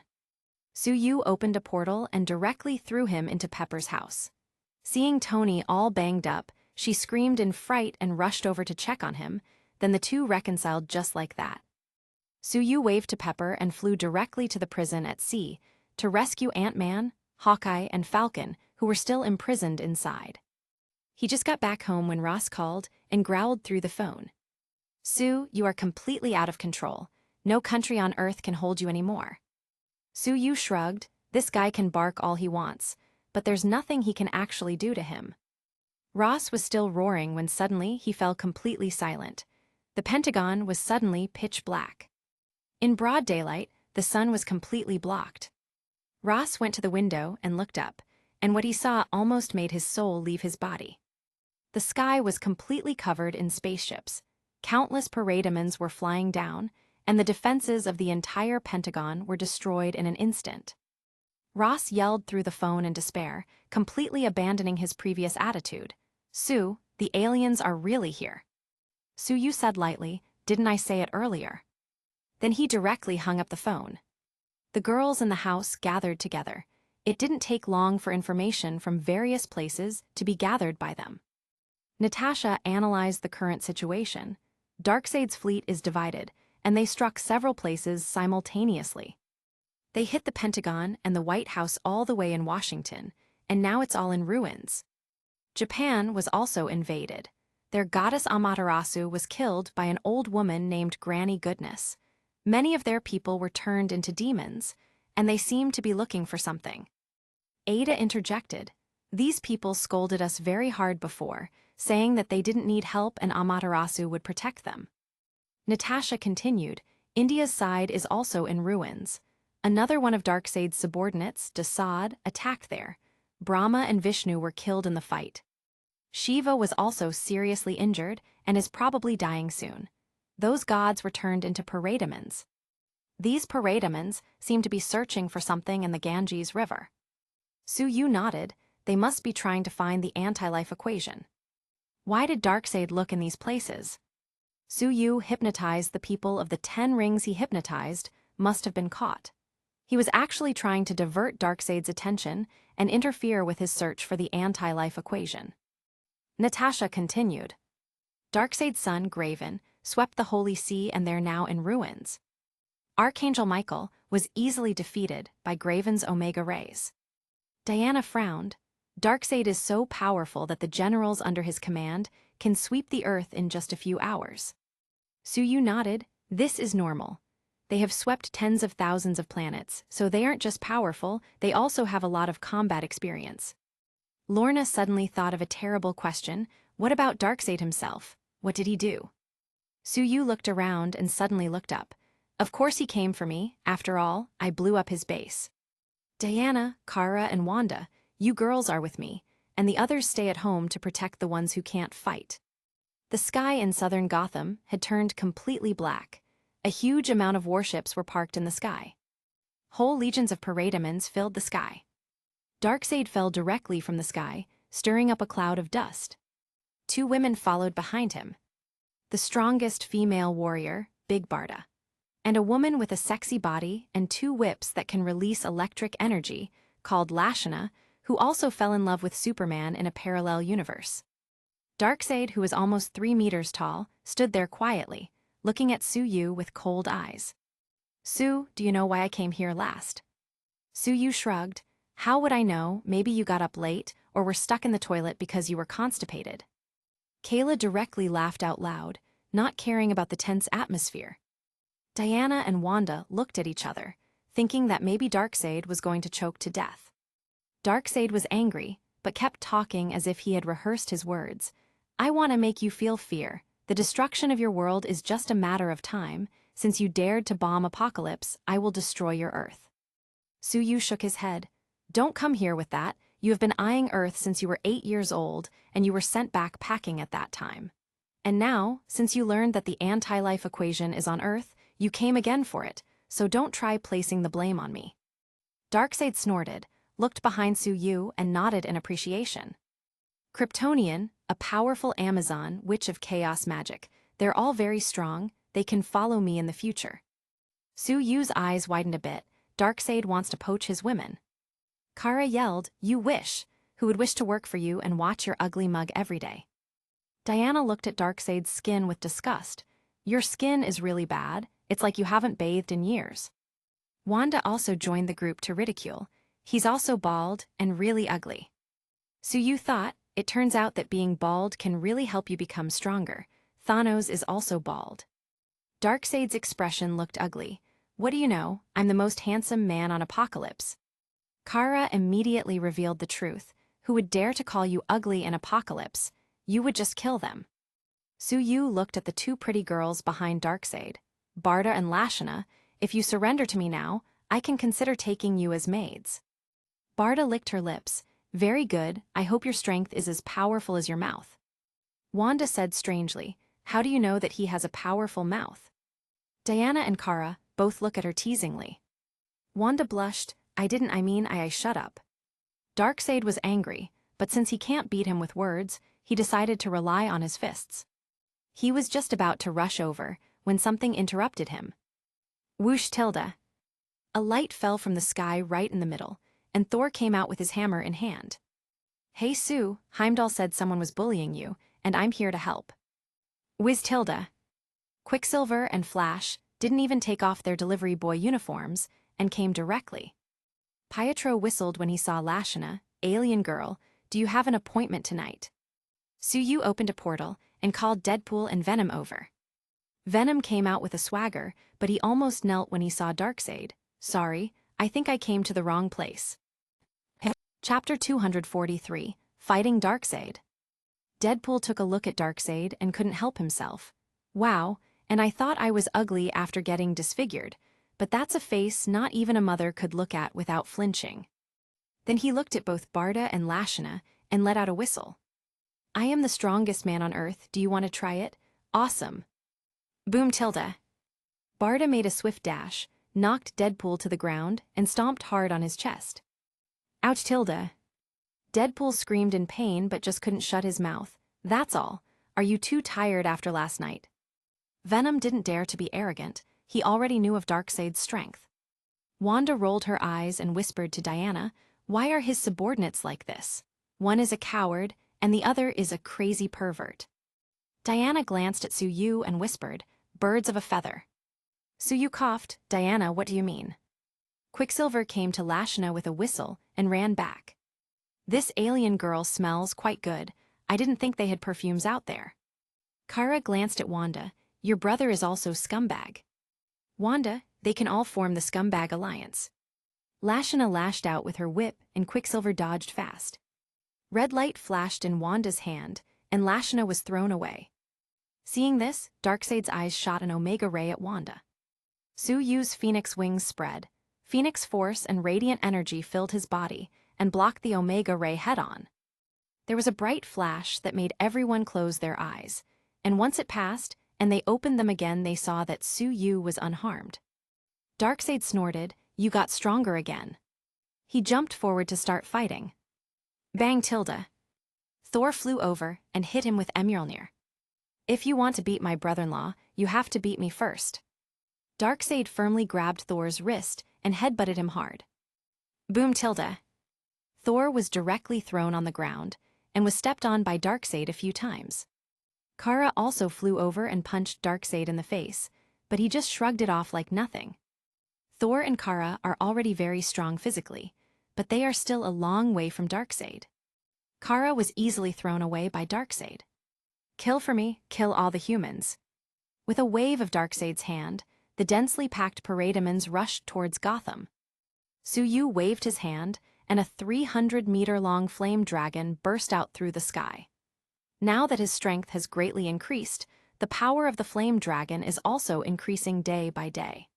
Suyu opened a portal and directly threw him into Pepper's house. Seeing Tony all banged up, she screamed in fright and rushed over to check on him, then the two reconciled just like that. Suyu waved to Pepper and flew directly to the prison at sea to rescue Ant-Man, Hawkeye, and Falcon, who were still imprisoned inside. He just got back home when Ross called and growled through the phone. Sue, you are completely out of control. No country on Earth can hold you anymore. Suyu shrugged. This guy can bark all he wants, but there's nothing he can actually do to him. Ross was still roaring when suddenly he fell completely silent. The Pentagon was suddenly pitch black. In broad daylight, the sun was completely blocked. Ross went to the window and looked up, and what he saw almost made his soul leave his body. The sky was completely covered in spaceships. Countless parademons were flying down, and the defenses of the entire Pentagon were destroyed in an instant. Ross yelled through the phone in despair, completely abandoning his previous attitude. Sue, the aliens are really here. Suyu said lightly, didn't I say it earlier? Then he directly hung up the phone. The girls in the house gathered together. It didn't take long for information from various places to be gathered by them. Natasha analyzed the current situation. Darkseid's fleet is divided, and they struck several places simultaneously. They hit the Pentagon and the White House all the way in Washington, and now it's all in ruins. Japan was also invaded. Their goddess Amaterasu was killed by an old woman named Granny Goodness. Many of their people were turned into demons, and they seemed to be looking for something. Ada interjected. These people scolded us very hard before, saying that they didn't need help and Amaterasu would protect them. Natasha continued, India's side is also in ruins. Another one of Darkseid's subordinates, Dasad, attacked there. Brahma and Vishnu were killed in the fight. Shiva was also seriously injured and is probably dying soon. Those gods were turned into parademons. These parademons seem to be searching for something in the Ganges River. Suyu nodded. They must be trying to find the anti-life equation. Why did Darkseid look in these places? Suyu hypnotized the people of the 10 rings he hypnotized must have been caught. He was actually trying to divert Darkseid's attention and interfere with his search for the anti-life equation. Natasha continued. Darkseid's son, Graven, swept the Holy See and they're now in ruins. Archangel Michael was easily defeated by Graven's Omega rays. Diana frowned. Darkseid is so powerful that the generals under his command can sweep the Earth in just a few hours. Suyu nodded. This is normal. They have swept tens of thousands of planets, so they aren't just powerful, they also have a lot of combat experience. Lorna suddenly thought of a terrible question. What about Darkseid himself? What did he do? Suyu looked around and suddenly looked up. Of course he came for me. After all, I blew up his base. Diana, Kara, and Wanda, you girls are with me, and the others stay at home to protect the ones who can't fight. The sky in southern Gotham had turned completely black. A huge amount of warships were parked in the sky. Whole legions of parademons filled the sky. Darkseid fell directly from the sky, stirring up a cloud of dust. 2 women followed behind him. The strongest female warrior, Big Barda, and a woman with a sexy body and 2 whips that can release electric energy, called Lashana, who also fell in love with Superman in a parallel universe. Darkseid, who was almost 3 meters tall, stood there quietly, looking at Suyu with cold eyes. Sue, do you know why I came here last? Suyu shrugged. How would I know? Maybe you got up late or were stuck in the toilet because you were constipated. Kayla directly laughed out loud, not caring about the tense atmosphere. Diana and Wanda looked at each other, thinking that maybe Darkseid was going to choke to death. Darkseid was angry, but kept talking as if he had rehearsed his words. I want to make you feel fear. The destruction of your world is just a matter of time. Since you dared to bomb Apocalypse, I will destroy your Earth. Suyu shook his head. Don't come here with that. You have been eyeing Earth since you were 8 years old, and you were sent back packing at that time. And now, since you learned that the anti-life equation is on Earth, You came again for it, so don't try placing the blame on me. Darkseid snorted, looked behind Suyu and nodded in appreciation. Kryptonian, a powerful Amazon, witch of chaos magic. They're all very strong, they can follow me in the future. Suyu's eyes widened a bit. Darkseid wants to poach his women. Kara yelled, you wish. Who would wish to work for you and watch your ugly mug every day? Diana looked at Darkseid's skin with disgust. Your skin is really bad, it's like you haven't bathed in years. Wanda also joined the group to ridicule. He's also bald and really ugly. Suyu thought, it turns out that being bald can really help you become stronger. Thanos is also bald. Darkseid's expression looked ugly. What do you know, I'm the most handsome man on Apocalypse. Kara immediately revealed the truth. Who would dare to call you ugly in Apocalypse? You would just kill them. Suyu looked at the two pretty girls behind Darkseid. Barda and Lashana, if you surrender to me now, I can consider taking you as maids. Barda licked her lips. Very good, I hope your strength is as powerful as your mouth. Wanda said strangely, how do you know that he has a powerful mouth? Diana and Kara both look at her teasingly. Wanda blushed, I shut up. Darkseid was angry, but since he can't beat him with words, he decided to rely on his fists. He was just about to rush over, when something interrupted him. Whoosh tilde. A light fell from the sky right in the middle, and Thor came out with his hammer in hand. Hey Sue, Heimdall said someone was bullying you, and I'm here to help. Whiz tilde. Quicksilver and Flash didn't even take off their delivery boy uniforms, and came directly. Pietro whistled when he saw Lashana, alien girl, do you have an appointment tonight? Suyu opened a portal and called Deadpool and Venom over. Venom came out with a swagger, but he almost knelt when he saw Darkseid. Sorry, I think I came to the wrong place. Chapter 243, Fighting Darkseid. Deadpool took a look at Darkseid and couldn't help himself. Wow, and I thought I was ugly after getting disfigured, but that's a face not even a mother could look at without flinching. Then he looked at both Barda and Lashana and let out a whistle. I am the strongest man on Earth, do you want to try it? Awesome. Boom tilde. Barda made a swift dash, knocked Deadpool to the ground, and stomped hard on his chest. Ouch tilde. Deadpool screamed in pain but just couldn't shut his mouth. That's all. Are you too tired after last night? Venom didn't dare to be arrogant. He already knew of Darkseid's strength. Wanda rolled her eyes and whispered to Diana, why are his subordinates like this? One is a coward, and the other is a crazy pervert. Diana glanced at Suyu and whispered, birds of a feather. Suyu coughed, Diana, what do you mean? Quicksilver came to Lashana with a whistle and ran back. This alien girl smells quite good. I didn't think they had perfumes out there. Kara glanced at Wanda. Your brother is also scumbag. Wanda, they can all form the scumbag alliance. Lashana lashed out with her whip and Quicksilver dodged fast. Red light flashed in Wanda's hand, and Lashana was thrown away. Seeing this, Darkseid's eyes shot an Omega Ray at Wanda. Suyu's phoenix wings spread. Phoenix force and radiant energy filled his body and blocked the Omega Ray head-on. There was a bright flash that made everyone close their eyes, and once it passed, and they opened them again, they saw that Suyu was unharmed. Darkseid snorted, you got stronger again. He jumped forward to start fighting. Bang tilde. Thor flew over and hit him with Mjolnir. If you want to beat my brother-in-law, you have to beat me first. Darkseid firmly grabbed Thor's wrist and headbutted him hard. Boom tilde. Thor was directly thrown on the ground and was stepped on by Darkseid a few times. Kara also flew over and punched Darkseid in the face, but he just shrugged it off like nothing. Thor and Kara are already very strong physically, but they are still a long way from Darkseid. Kara was easily thrown away by Darkseid. Kill for me, kill all the humans. With a wave of Darkseid's hand, the densely packed parademons rushed towards Gotham. Suyu waved his hand, and a 300-meter-long flame dragon burst out through the sky. Now that his strength has greatly increased, the power of the flame dragon is also increasing day by day.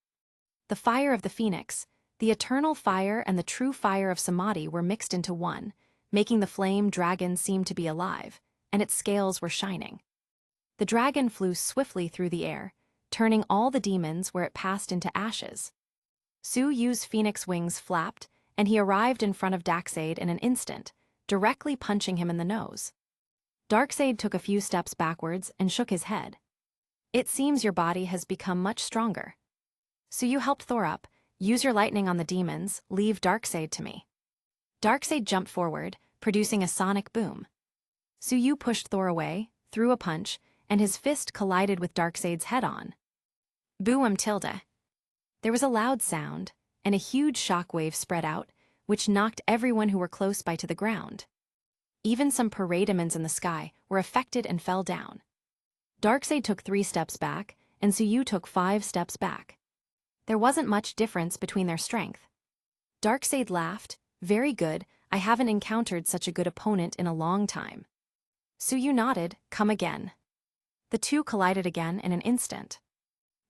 The fire of the phoenix, the eternal fire and the true fire of Samadhi were mixed into one, making the flame dragon seem to be alive, and its scales were shining. The dragon flew swiftly through the air, turning all the demons where it passed into ashes. Su Yu's phoenix wings flapped, and he arrived in front of Darkseid in an instant, directly punching him in the nose. Darkseid took a few steps backwards and shook his head. It seems your body has become much stronger. Su Yu helped Thor up. Use your lightning on the demons, leave Darkseid to me. Darkseid jumped forward, producing a sonic boom. Su Yu pushed Thor away, threw a punch, and his fist collided with Darkseid's head-on. Boom tilde. There was a loud sound, and a huge shockwave spread out, which knocked everyone who were close by to the ground. Even some parademons in the sky were affected and fell down. Darkseid took 3 steps back, and Su Yu took 5 steps back. There wasn't much difference between their strength. Darkseid laughed. Very good, I haven't encountered such a good opponent in a long time. Su Yu nodded. Come again. The two collided again in an instant.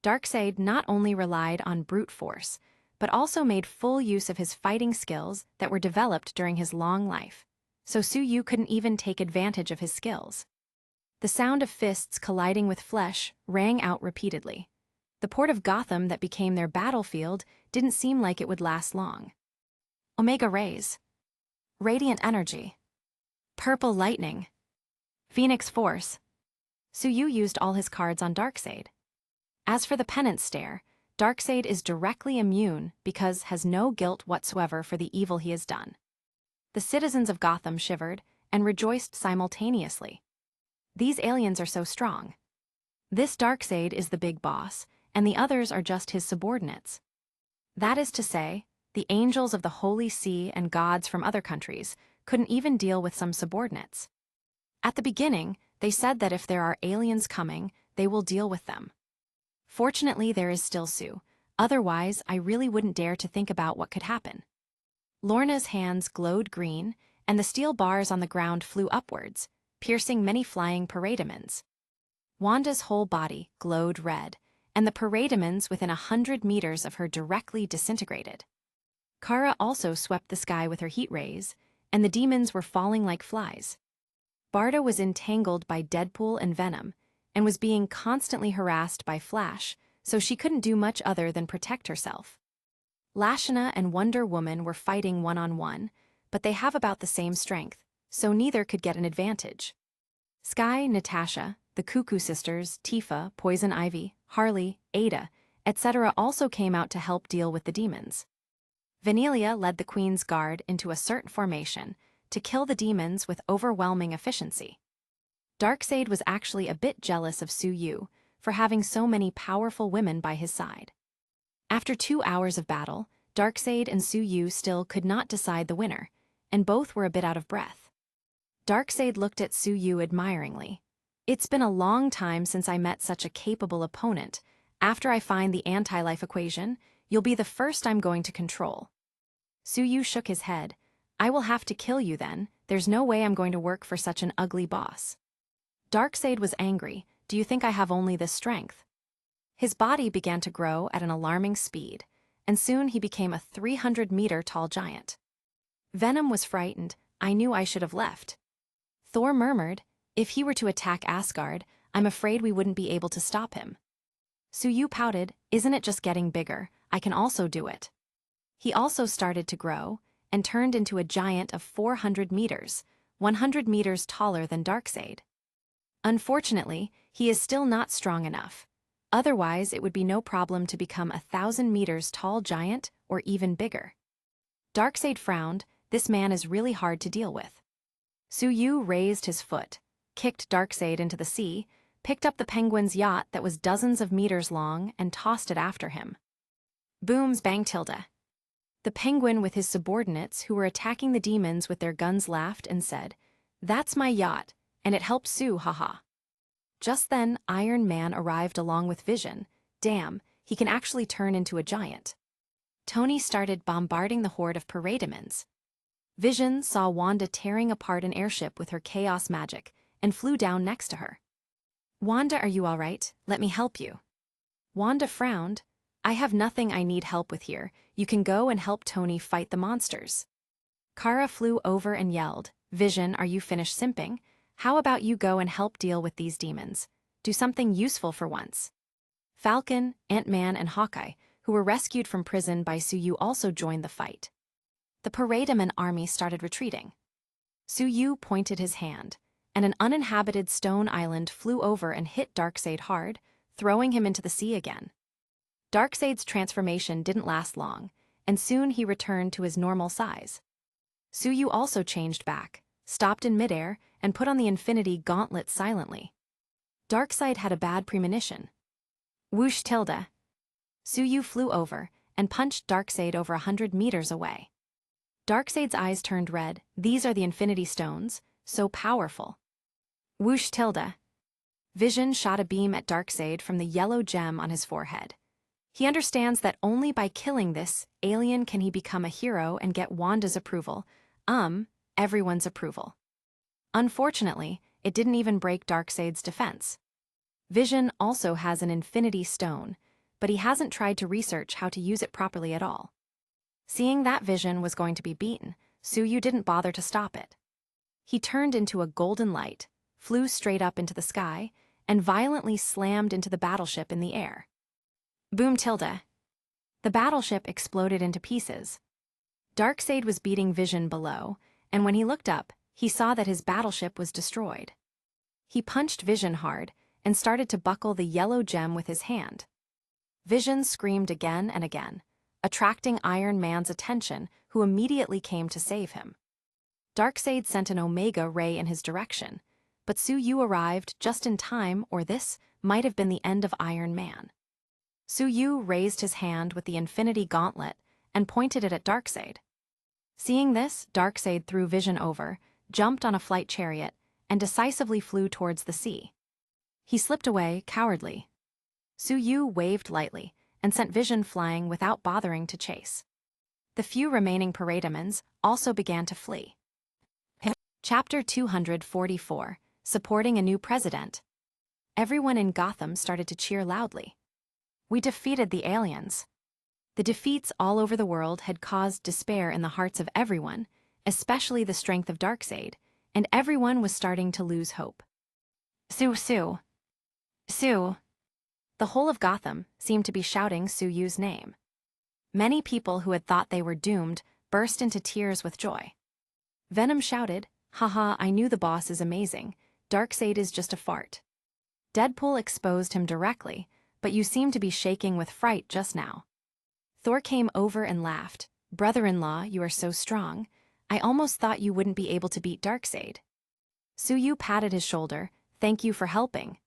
Darkseid not only relied on brute force, but also made full use of his fighting skills that were developed during his long life, so Su Yu couldn't even take advantage of his skills. The sound of fists colliding with flesh rang out repeatedly. The port of Gotham that became their battlefield didn't seem like it would last long. Omega rays. Radiant energy. Purple lightning. Phoenix force. Su Yu used all his cards on Darkseid. As for the penance stare, Darkseid is directly immune because has no guilt whatsoever for the evil he has done. The citizens of Gotham shivered and rejoiced simultaneously. These aliens are so strong. This Darkseid is the big boss, and the others are just his subordinates. That is to say, the angels of the Holy See and gods from other countries couldn't even deal with some subordinates. At the beginning, they said that if there are aliens coming, they will deal with them. Fortunately, there is still Su, otherwise I really wouldn't dare to think about what could happen. Lorna's hands glowed green, and the steel bars on the ground flew upwards, piercing many flying parademons. Wanda's whole body glowed red, and the parademons within 100 meters of her directly disintegrated. Kara also swept the sky with her heat rays, and the demons were falling like flies. Barda was entangled by Deadpool and Venom, and was being constantly harassed by Flash, so she couldn't do much other than protect herself. Lashana and Wonder Woman were fighting one-on-one, but they have about the same strength, so neither could get an advantage. Skye, Natasha, the Cuckoo Sisters, Tifa, Poison Ivy, Harley, Ada, etc. also came out to help deal with the demons. Vanelia led the Queen's Guard into a certain formation to kill the demons with overwhelming efficiency. Darkseid was actually a bit jealous of Su Yu for having so many powerful women by his side. After 2 hours of battle, Darkseid and Su Yu still could not decide the winner, and both were a bit out of breath. Darkseid looked at Su Yu admiringly. It's been a long time since I met such a capable opponent. After I find the anti-life equation, you'll be the first I'm going to control. Su Yu shook his head. I will have to kill you then. There's no way I'm going to work for such an ugly boss. Darkseid was angry. Do you think I have only this strength? His body began to grow at an alarming speed, and soon he became a 300-meter-tall giant. Venom was frightened. I knew I should have left. Thor murmured, if he were to attack Asgard, I'm afraid we wouldn't be able to stop him. Su Yu pouted, isn't it just getting bigger? I can also do it. He also started to grow, and turned into a giant of 400 meters, 100 meters taller than Darkseid. Unfortunately, he is still not strong enough. Otherwise, it would be no problem to become a 1,000 meters tall giant or even bigger. Darkseid frowned. This man is really hard to deal with. Su Yu raised his foot, kicked Darkseid into the sea, picked up the penguin's yacht that was dozens of meters long and tossed it after him. Booms bang tilde. The penguin with his subordinates who were attacking the demons with their guns laughed and said, that's my yacht, and it helped Su, haha. Just then, Iron Man arrived along with Vision. Damn, he can actually turn into a giant. Tony started bombarding the horde of parademons. Vision saw Wanda tearing apart an airship with her chaos magic and flew down next to her. Wanda, are you all right? Let me help you. Wanda frowned. I have nothing I need help with here. You can go and help Tony fight the monsters. Kara flew over and yelled, Vision, are you finished simping? How about you go and help deal with these demons? Do something useful for once. Falcon, Ant-Man, and Hawkeye, who were rescued from prison by Suyu, also joined the fight. The Paredeman army started retreating. Suyu pointed his hand, and an uninhabited stone island flew over and hit Darkseid hard, throwing him into the sea again. Darkseid's transformation didn't last long, and soon he returned to his normal size. Suyu also changed back, stopped in midair, and put on the Infinity Gauntlet silently. Darkseid had a bad premonition. Whoosh tilde. Suyu flew over and punched Darkseid over 100 meters away. Darkseid's eyes turned red. These are the Infinity Stones, so powerful. Whoosh tilde. Vision shot a beam at Darkseid from the yellow gem on his forehead. He understands that only by killing this alien can he become a hero and get Wanda's approval, everyone's approval. Unfortunately, it didn't even break Darkseid's defense. Vision also has an Infinity Stone, but he hasn't tried to research how to use it properly at all. Seeing that Vision was going to be beaten, Suyu didn't bother to stop it. He turned into a golden light, flew straight up into the sky, and violently slammed into the battleship in the air. Boom tilde. The battleship exploded into pieces. Darkseid was beating Vision below, and when he looked up, he saw that his battleship was destroyed. He punched Vision hard and started to buckle the yellow gem with his hand. Vision screamed again and again, attracting Iron Man's attention, who immediately came to save him. Darkseid sent an Omega Ray in his direction, but Suyu arrived just in time, or this might have been the end of Iron Man. Suyu raised his hand with the Infinity Gauntlet and pointed it at Darkseid. Seeing this, Darkseid threw Vision over, jumped on a flight chariot, and decisively flew towards the sea. He slipped away, cowardly. Suyu waved lightly and sent Vision flying without bothering to chase. The few remaining Parademons also began to flee. Chapter 244, Supporting a New President. Everyone in Gotham started to cheer loudly. We defeated the aliens. The defeats all over the world had caused despair in the hearts of everyone, especially the strength of Darkseid, and everyone was starting to lose hope. Sue. The whole of Gotham seemed to be shouting Suyu's name. Many people who had thought they were doomed burst into tears with joy. Venom shouted, "Haha, I knew the boss is amazing. Darkseid is just a fart." Deadpool exposed him directly, but you seem to be shaking with fright just now. Thor came over and laughed. "Brother-in-law, you are so strong. I almost thought you wouldn't be able to beat Darkseid." Suyu patted his shoulder. "Thank you for helping."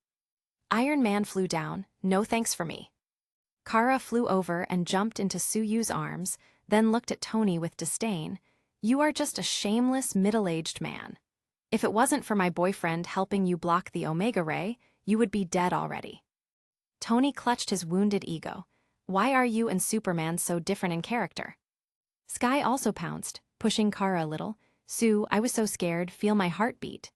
Iron Man flew down. "No thanks for me." Kara flew over and jumped into Suyu's arms, then looked at Tony with disdain. "You are just a shameless, middle-aged man. If it wasn't for my boyfriend helping you block the Omega Ray, you would be dead already." Tony clutched his wounded ego. "Why are you and Superman so different in character?" Sky also pounced, pushing Kara a little. "Sue, I was so scared, feel my heartbeat."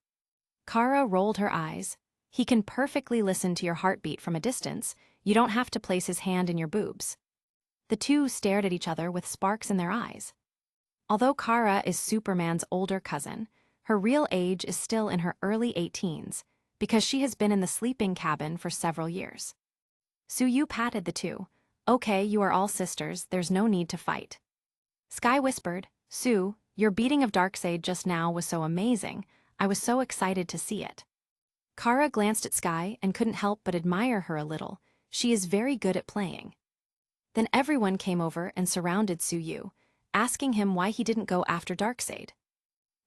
Kara rolled her eyes. "He can perfectly listen to your heartbeat from a distance. You don't have to place his hand in your boobs." The two stared at each other with sparks in their eyes. Although Kara is Superman's older cousin, her real age is still in her early 18s, because she has been in the sleeping cabin for several years. Suyu patted the two. "Okay, you are all sisters, there's no need to fight." Sky whispered, "Sue, your beating of Darkseid just now was so amazing. I was so excited to see it." Kara glanced at Sky and couldn't help but admire her a little. She is very good at playing. Then everyone came over and surrounded Suyu, asking him why he didn't go after Darkseid.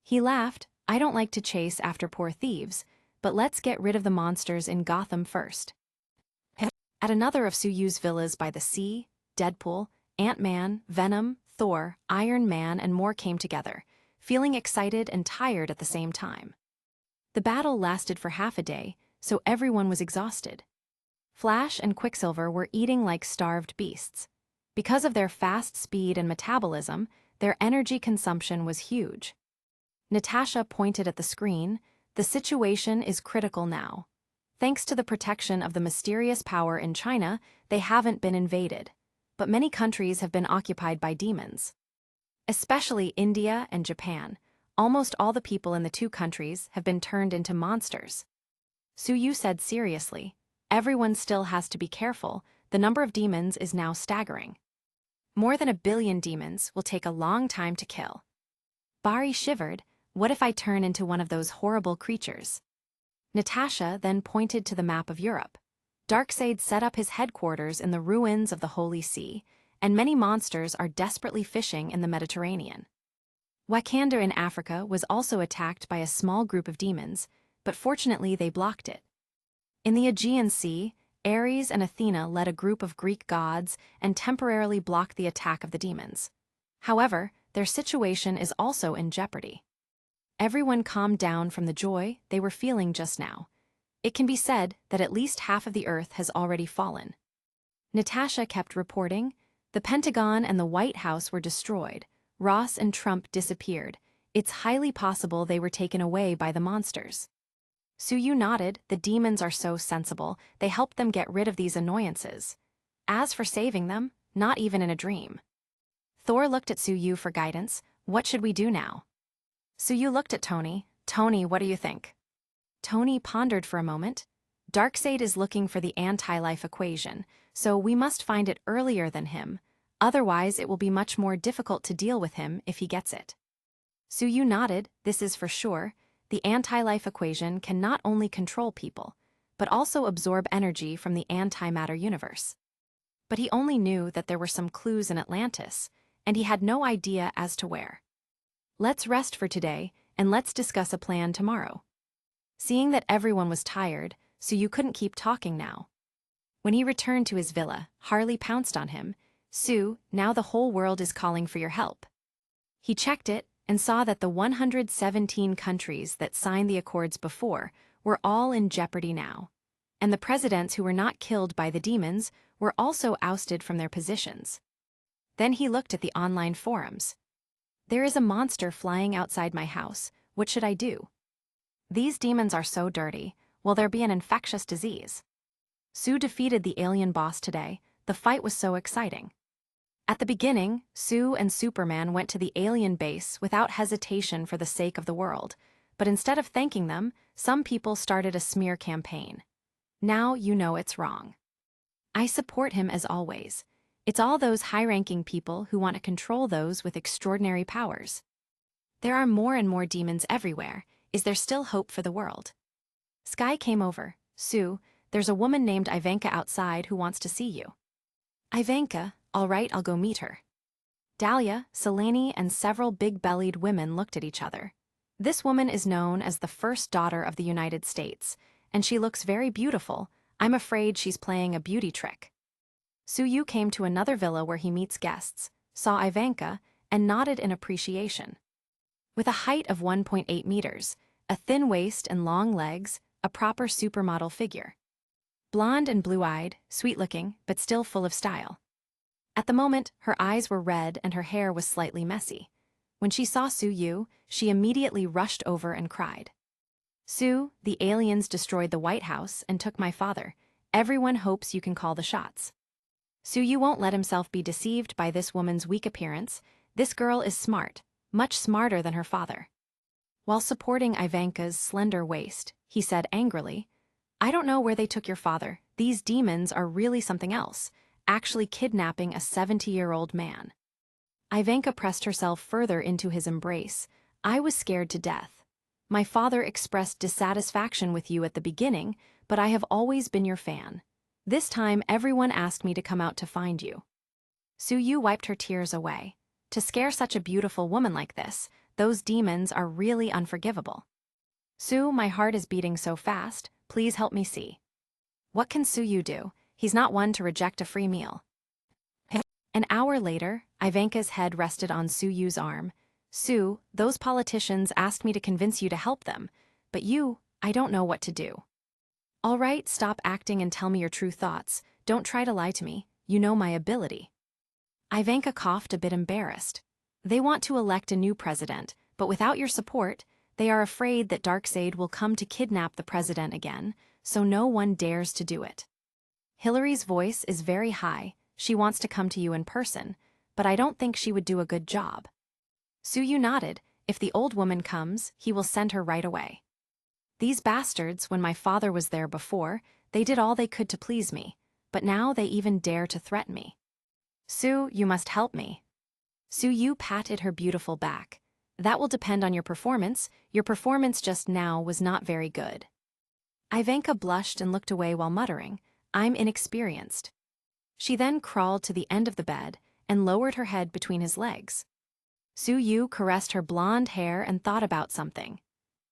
He laughed. "I don't like to chase after poor thieves, but let's get rid of the monsters in Gotham first." At another of Suyu's villas by the sea, Deadpool, Ant-Man, Venom, Thor, Iron Man, and more came together, feeling excited and tired at the same time. The battle lasted for half a day, so everyone was exhausted. Flash and Quicksilver were eating like starved beasts. Because of their fast speed and metabolism, their energy consumption was huge. Natasha pointed at the screen. "The situation is critical now. Thanks to the protection of the mysterious power in China, they haven't been invaded, but many countries have been occupied by demons. Especially India and Japan. Almost all the people in the two countries have been turned into monsters." Suyu said seriously, everyone still has to be careful. The number of demons is now staggering. More than 1 billion demons will take a long time to kill. Bari shivered. What if I turn into one of those horrible creatures? Natasha then pointed to the map of Europe. Darkseid set up his headquarters in the ruins of the Holy See, and many monsters are desperately fishing in the Mediterranean. Wakanda in Africa was also attacked by a small group of demons, but fortunately they blocked it. In the Aegean Sea, Ares and Athena led a group of Greek gods and temporarily blocked the attack of the demons. However, their situation is also in jeopardy. Everyone calmed down from the joy they were feeling just now. It can be said that at least half of the Earth has already fallen. Natasha kept reporting. The Pentagon and the White House were destroyed. Ross and Trump disappeared. It's highly possible they were taken away by the monsters. Suyu nodded. The demons are so sensible, they helped them get rid of these annoyances. As for saving them, not even in a dream. Thor looked at Suyu for guidance. What should we do now? Suyu looked at Tony. Tony, what do you think? Tony pondered for a moment. Darkseid is looking for the anti-life equation, so we must find it earlier than him. Otherwise, it will be much more difficult to deal with him if he gets it. Suyu nodded. This is for sure. The anti-life equation can not only control people, but also absorb energy from the antimatter universe. But he only knew that there were some clues in Atlantis, and he had no idea as to where. Let's rest for today, and let's discuss a plan tomorrow. Seeing that everyone was tired, Suyu couldn't keep talking now. When he returned to his villa, Harley pounced on him. Sue, now the whole world is calling for your help. He checked it and saw that the 117 countries that signed the accords before were all in jeopardy now, and the presidents who were not killed by the demons were also ousted from their positions. Then he looked at the online forums. There is a monster flying outside my house. What should I do? These demons are so dirty. Will there be an infectious disease? Sue defeated the alien boss today. The fight was so exciting. At the beginning, Sue and Superman went to the alien base without hesitation for the sake of the world, but instead of thanking them, some people started a smear campaign. Now you know it's wrong. I support him as always. It's all those high-ranking people who want to control those with extraordinary powers. There are more and more demons everywhere. Is there still hope for the world? Sky came over. Sue, there's a woman named Ivanka outside who wants to see you. Ivanka, all right, I'll go meet her. Dahlia, Selene, and several big-bellied women looked at each other. This woman is known as the first daughter of the United States, and she looks very beautiful. I'm afraid she's playing a beauty trick. Suyu came to another villa where he meets guests, saw Ivanka, and nodded in appreciation. With a height of 1.8 meters, a thin waist and long legs, a proper supermodel figure. Blonde and blue-eyed, sweet-looking, but still full of style. At the moment, her eyes were red and her hair was slightly messy. When she saw Suyu, she immediately rushed over and cried. Sue, the aliens destroyed the White House and took my father. Everyone hopes you can call the shots. Suyu won't let himself be deceived by this woman's weak appearance. This girl is smart, much smarter than her father. While supporting Ivanka's slender waist, he said angrily, I don't know where they took your father. These demons are really something else, actually kidnapping a 70-year-old man. Ivanka pressed herself further into his embrace. I was scared to death. My father expressed dissatisfaction with you at the beginning, but I have always been your fan. This time, everyone asked me to come out to find you. Suyu wiped her tears away. To scare such a beautiful woman like this, those demons are really unforgivable. Sue, my heart is beating so fast. Please help me see. What can Suyu do? He's not one to reject a free meal. An hour later, Ivanka's head rested on Suyu's arm. Sue, those politicians asked me to convince you to help them, but I don't know what to do. All right, stop acting and tell me your true thoughts. Don't try to lie to me. You know my ability. Ivanka coughed a bit embarrassed. They want to elect a new president, but without your support, they are afraid that Darkseid will come to kidnap the president again, so no one dares to do it. Hillary's voice is very high. She wants to come to you in person, but I don't think she would do a good job. Suyu nodded. If the old woman comes, he will send her right away. These bastards, when my father was there before, They did all they could to please me, but now they even dare to threaten me. Sue, you must help me. Sue Yu patted her beautiful back. That will depend on your performance. Your performance just now was not very good. Ivanka blushed and looked away while muttering, I'm inexperienced. She then crawled to the end of the bed and lowered her head between his legs. Sue Yu caressed her blonde hair and thought about something.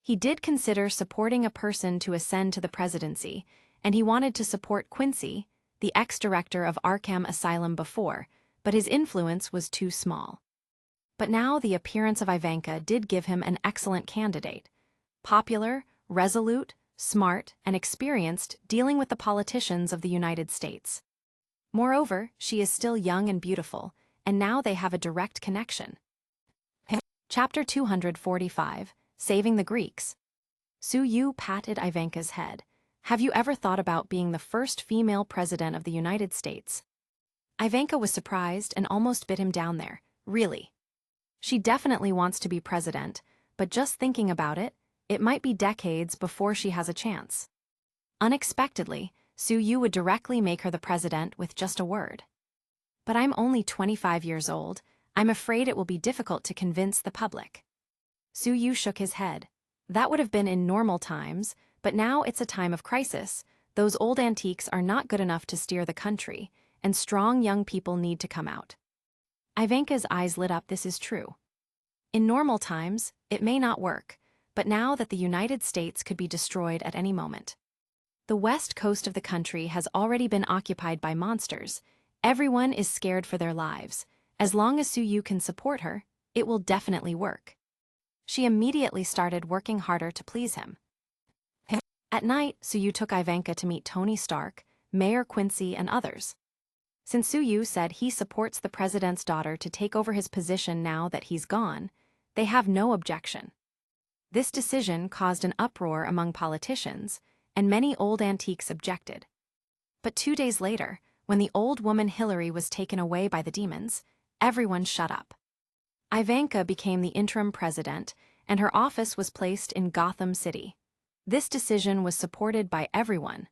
He did consider supporting a person to ascend to the presidency, and he wanted to support Quincy, the ex-director of Arkham Asylum before, but his influence was too small. But now the appearance of Ivanka did give him an excellent candidate. Popular, resolute, smart, and experienced dealing with the politicians of the United States. Moreover, she is still young and beautiful, and now they have a direct connection. Chapter 245, Saving the Greeks. Sue Yu patted Ivanka's head. Have you ever thought about being the first female president of the United States? Ivanka was surprised and almost bit him down there. Really? She definitely wants to be president, but just thinking about it, it might be decades before she has a chance. Unexpectedly, Sue Yu would directly make her the president with just a word. But I'm only 25 years old. I'm afraid it will be difficult to convince the public. Sue Yu shook his head. That would have been in normal times, but now it's a time of crisis. Those old antiques are not good enough to steer the country, and strong young people need to come out. Ivanka's eyes lit up. This is true. In normal times, it may not work, but now that the United States could be destroyed at any moment. The west coast of the country has already been occupied by monsters. Everyone is scared for their lives. As long as Sue Yu can support her, it will definitely work. She immediately started working harder to please him. At night, Sue Yu took Ivanka to meet Tony Stark, Mayor Quincy, and others. Since Sue Yu said he supports the president's daughter to take over his position now that he's gone, they have no objection. This decision caused an uproar among politicians, and many old antiques objected. But 2 days later, when the old woman Hillary was taken away by the demons, everyone shut up. Ivanka became the interim president, and her office was placed in Gotham City. This decision was supported by everyone.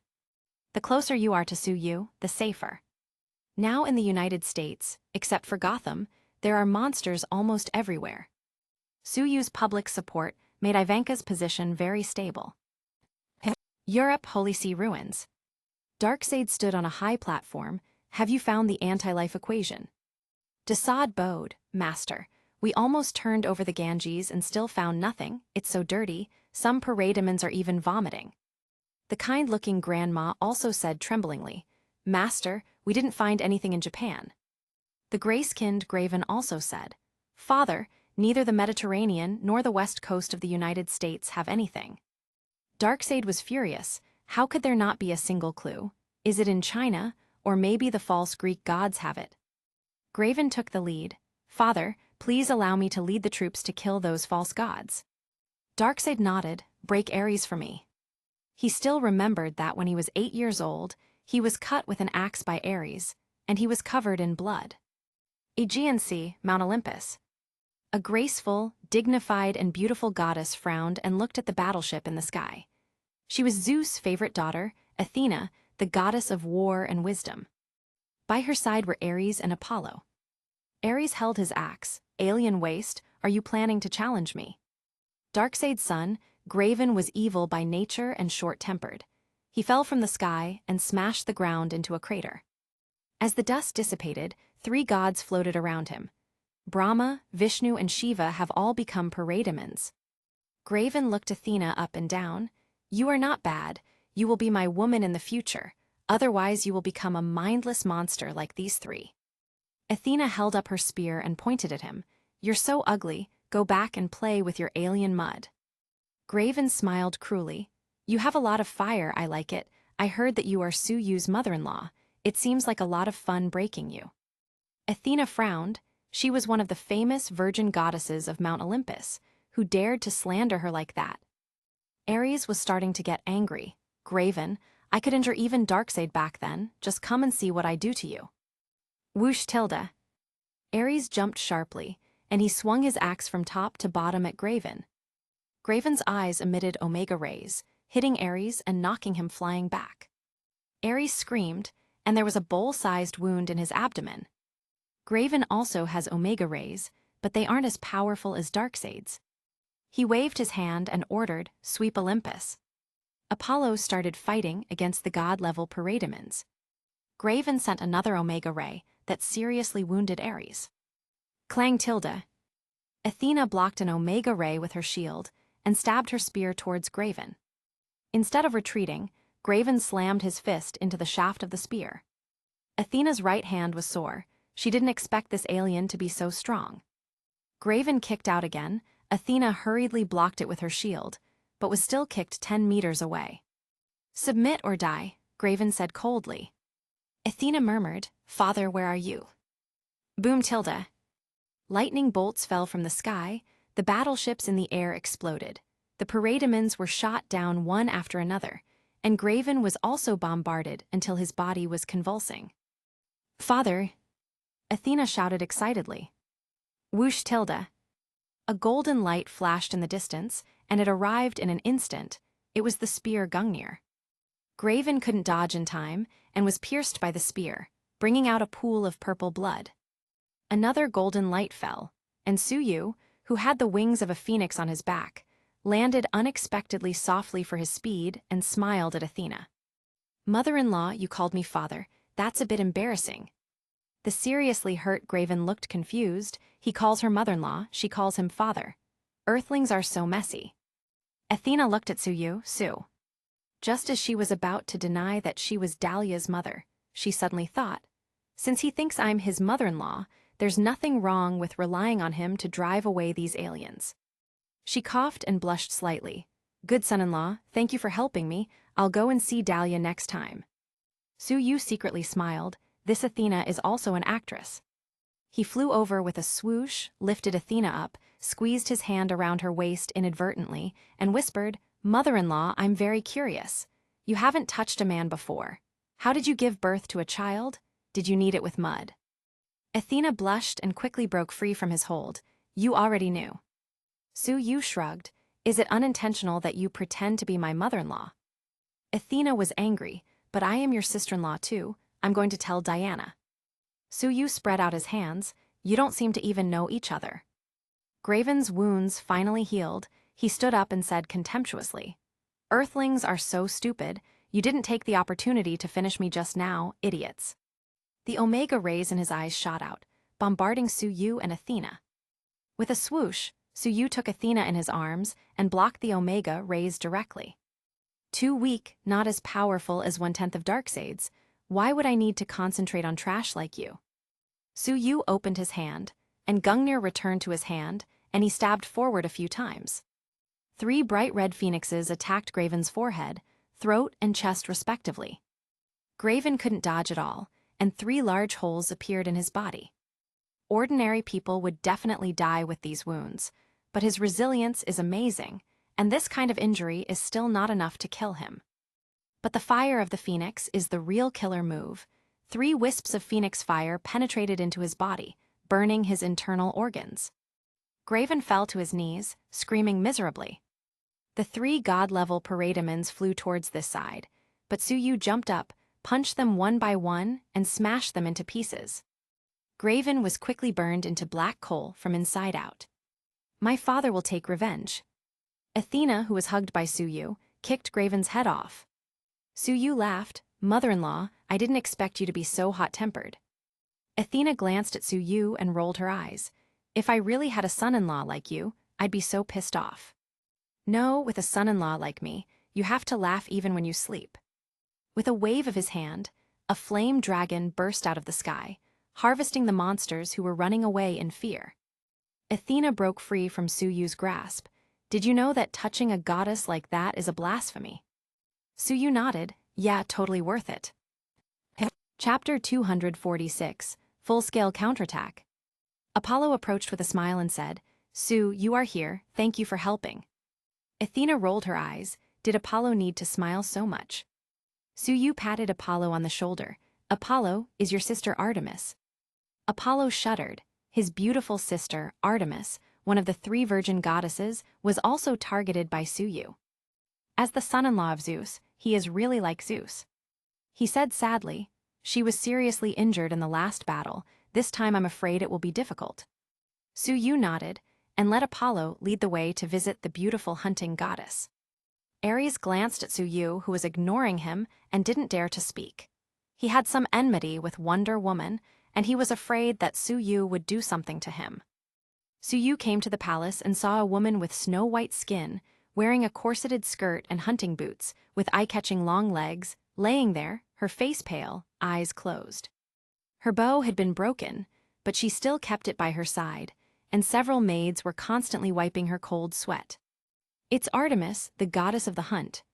The closer you are to Sue Yu, the safer. Now in the United States, except for Gotham, there are monsters almost everywhere. Sue Yu's public support made Ivanka's position very stable. Europe Holy See ruins. Darkseid stood on a high platform. Have you found the anti-life equation? Desaad bowed. Master, we almost turned over the Ganges and still found nothing. It's so dirty. Some parademons are even vomiting. The kind-looking grandma also said tremblingly, Master, we didn't find anything in Japan. The gray-skinned Graven also said, Father, neither the Mediterranean nor the west coast of the United States have anything. Darkseid was furious. How could there not be a single clue? Is it in China, or maybe the false Greek gods have it? Graven took the lead. Father, please allow me to lead the troops to kill those false gods. Darkseid nodded. Break Ares for me. He still remembered that when he was 8 years old, he was cut with an axe by Ares, and he was covered in blood. Aegean Sea, Mount Olympus. A graceful, dignified, and beautiful goddess frowned and looked at the battleship in the sky. She was Zeus' favorite daughter, Athena, the goddess of war and wisdom. By her side were Ares and Apollo. Ares held his axe. Alien waste, are you planning to challenge me? Darkseid's son, Graven, was evil by nature and short-tempered. He fell from the sky and smashed the ground into a crater. As the dust dissipated, 3 gods floated around him. Brahma, Vishnu, and Shiva have all become parademons. Graven looked Athena up and down. You are not bad. You will be my woman in the future. Otherwise, you will become a mindless monster like these 3. Athena held up her spear and pointed at him. You're so ugly. Go back and play with your alien mud. Graven smiled cruelly. You have a lot of fire, I like it. I heard that you are Sue Yu's mother-in-law. It seems like a lot of fun breaking you. Athena frowned. She was one of the famous virgin goddesses of Mount Olympus, who dared to slander her like that. Ares was starting to get angry. Graven, I could injure even Darkseid back then. Just come and see what I do to you. Whoosh tilde. Ares jumped sharply, and he swung his axe from top to bottom at Graven. Graven's eyes emitted omega rays, hitting Ares and knocking him flying back. Ares screamed, and there was a bowl-sized wound in his abdomen. Graven also has omega rays, but they aren't as powerful as Darkseid's. He waved his hand and ordered, "Sweep Olympus." Apollo started fighting against the god-level parademons. Graven sent another omega ray that seriously wounded Ares. Clang tilde. Athena blocked an omega ray with her shield and stabbed her spear towards Graven. Instead of retreating, Graven slammed his fist into the shaft of the spear. Athena's right hand was sore. She didn't expect this alien to be so strong. Graven kicked out again. Athena hurriedly blocked it with her shield, but was still kicked 10 meters away. "Submit or die," Graven said coldly. Athena murmured, "Father, where are you?" Boom tilde. Lightning bolts fell from the sky. The battleships in the air exploded. The parademons were shot down one after another, and Graven was also bombarded until his body was convulsing. "Father," Athena shouted excitedly. Whoosh tilde. A golden light flashed in the distance, and it arrived in an instant. It was the spear Gungnir. Graven couldn't dodge in time and was pierced by the spear, bringing out a pool of purple blood. Another golden light fell, and Suyu, who had the wings of a phoenix on his back, landed unexpectedly softly for his speed and smiled at Athena. "Mother-in-law, you called me father. That's a bit embarrassing." The seriously hurt Graven looked confused. He calls her mother-in-law, she calls him father. Earthlings are so messy. Athena looked at Sue. Just as she was about to deny that she was Dahlia's mother, she suddenly thought, since he thinks I'm his mother-in-law, there's nothing wrong with relying on him to drive away these aliens. She coughed and blushed slightly. "Good son-in-law, thank you for helping me. I'll go and see Dahlia next time." Suyu secretly smiled. This Athena is also an actress. He flew over with a swoosh, lifted Athena up, squeezed his hand around her waist inadvertently, and whispered, "Mother-in-law, I'm very curious. You haven't touched a man before. How did you give birth to a child? Did you knead it with mud?" Athena blushed and quickly broke free from his hold. "You already knew." Suyu shrugged. "Is it unintentional that you pretend to be my mother-in-law?" Athena was angry. "But I am your sister-in-law too. I'm going to tell Diana." Suyu spread out his hands. "You don't seem to even know each other." Graven's wounds finally healed. He stood up and said contemptuously, "Earthlings are so stupid. You didn't take the opportunity to finish me just now, idiots." The omega rays in his eyes shot out, bombarding Suyu and Athena. With a swoosh, Suyu took Athena in his arms and blocked the omega rays directly. "Too weak, not as powerful as 1/10 of Darkseid's. Why would I need to concentrate on trash like you?" Suyu opened his hand, and Gungnir returned to his hand, and he stabbed forward a few times. 3 bright red phoenixes attacked Graven's forehead, throat, and chest respectively. Graven couldn't dodge at all, and 3 large holes appeared in his body. Ordinary people would definitely die with these wounds, but his resilience is amazing, and this kind of injury is still not enough to kill him. But the fire of the phoenix is the real killer move. 3 wisps of phoenix fire penetrated into his body, burning his internal organs. Graven fell to his knees, screaming miserably. The 3 god-level parademons flew towards this side, but Suyu jumped up, punched them one by one, and smashed them into pieces. Graven was quickly burned into black coal from inside out. "My father will take revenge." Athena, who was hugged by Suyu, kicked Graven's head off. Suyu laughed. "Mother-in-law, I didn't expect you to be so hot-tempered." Athena glanced at Suyu and rolled her eyes. "If I really had a son-in-law like you, I'd be so pissed off." "No, with a son-in-law like me, you have to laugh even when you sleep." With a wave of his hand, a flame dragon burst out of the sky, harvesting the monsters who were running away in fear. Athena broke free from Suyu's grasp. "Did you know that touching a goddess like that is a blasphemy?" Suyu nodded. "Yeah, totally worth it." Chapter 246, Full-Scale Counterattack. Apollo approached with a smile and said, "Su, you are here, thank you for helping." Athena rolled her eyes. Did Apollo need to smile so much? Suyu patted Apollo on the shoulder. "Apollo, is your sister Artemis?" Apollo shuddered. His beautiful sister, Artemis, one of the 3 virgin goddesses, was also targeted by Suyu. As the son-in-law of Zeus, he is really like Zeus. He said sadly, "She was seriously injured in the last battle. This time I'm afraid it will be difficult." Su Yu nodded and let Apollo lead the way to visit the beautiful hunting goddess. Ares glanced at Su Yu, who was ignoring him and didn't dare to speak. He had some enmity with Wonder Woman, and he was afraid that Su Yu would do something to him. Su Yu came to the palace and saw a woman with snow-white skin, wearing a corseted skirt and hunting boots, with eye-catching long legs, laying there, her face pale, eyes closed. Her bow had been broken, but she still kept it by her side, and several maids were constantly wiping her cold sweat. "It's Artemis, the goddess of the hunt."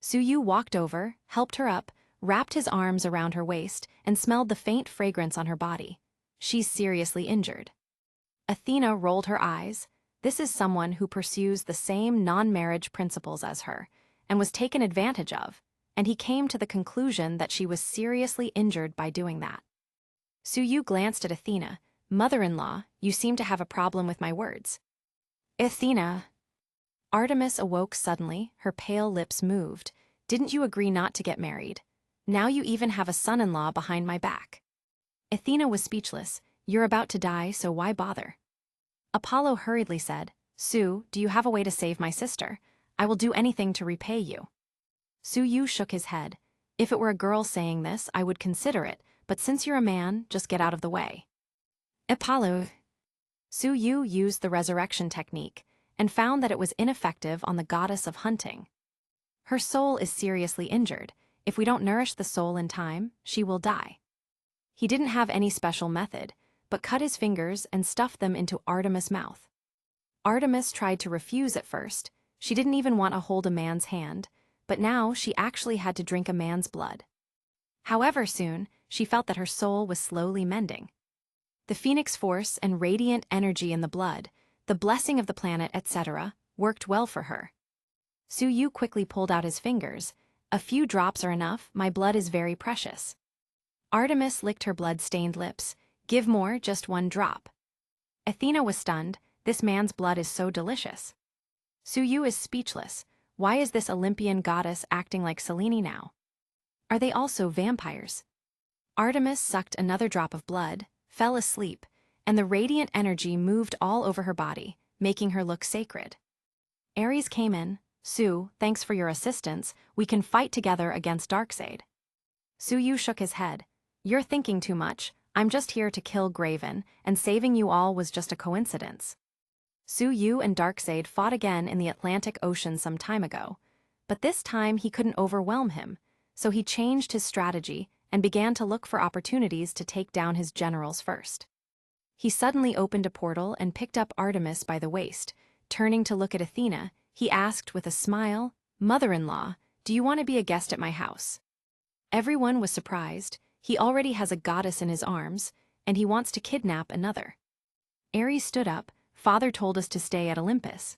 Su Yu walked over, helped her up, wrapped his arms around her waist, and smelled the faint fragrance on her body. "She's seriously injured." Athena rolled her eyes. This is someone who pursues the same non-marriage principles as her, and was taken advantage of, and he came to the conclusion that she was seriously injured by doing that. Su Yu glanced at Athena. "Mother-in-law, you seem to have a problem with my words." "Athena." Artemis awoke suddenly, her pale lips moved. "Didn't you agree not to get married? Now you even have a son-in-law behind my back." Athena was speechless. "You're about to die, so why bother?" Apollo hurriedly said, "Su, do you have a way to save my sister? I will do anything to repay you." Su Yu shook his head. "If it were a girl saying this, I would consider it, but since you're a man, just get out of the way." Apollo. Su Yu used the resurrection technique and found that it was ineffective on the goddess of hunting. Her soul is seriously injured. If we don't nourish the soul in time, she will die. He didn't have any special method, but cut his fingers and stuffed them into Artemis' mouth. Artemis tried to refuse at first. She didn't even want to hold a man's hand, but now she actually had to drink a man's blood. However, soon, she felt that her soul was slowly mending. The phoenix force and radiant energy in the blood, the blessing of the planet, etc., worked well for her. Su Yu quickly pulled out his fingers. "A few drops are enough, my blood is very precious." Artemis licked her blood-stained lips. "Give more, just one drop." Athena was stunned. This man's blood is so delicious. Su Yu is speechless. Why is this Olympian goddess acting like Selene now? Are they also vampires? Artemis sucked another drop of blood, fell asleep, and the radiant energy moved all over her body, making her look sacred. Ares came in. "Su, thanks for your assistance. We can fight together against Darkseid." Su Yu shook his head. "You're thinking too much. I'm just here to kill Graven, and saving you all was just a coincidence." Su Yu and Darkseid fought again in the Atlantic Ocean some time ago, but this time he couldn't overwhelm him, so he changed his strategy and began to look for opportunities to take down his generals first. He suddenly opened a portal and picked up Artemis by the waist. Turning to look at Athena, he asked with a smile, "Mother-in-law, do you want to be a guest at my house?" Everyone was surprised. He already has a goddess in his arms, and he wants to kidnap another. Ares stood up. "Father told us to stay at Olympus."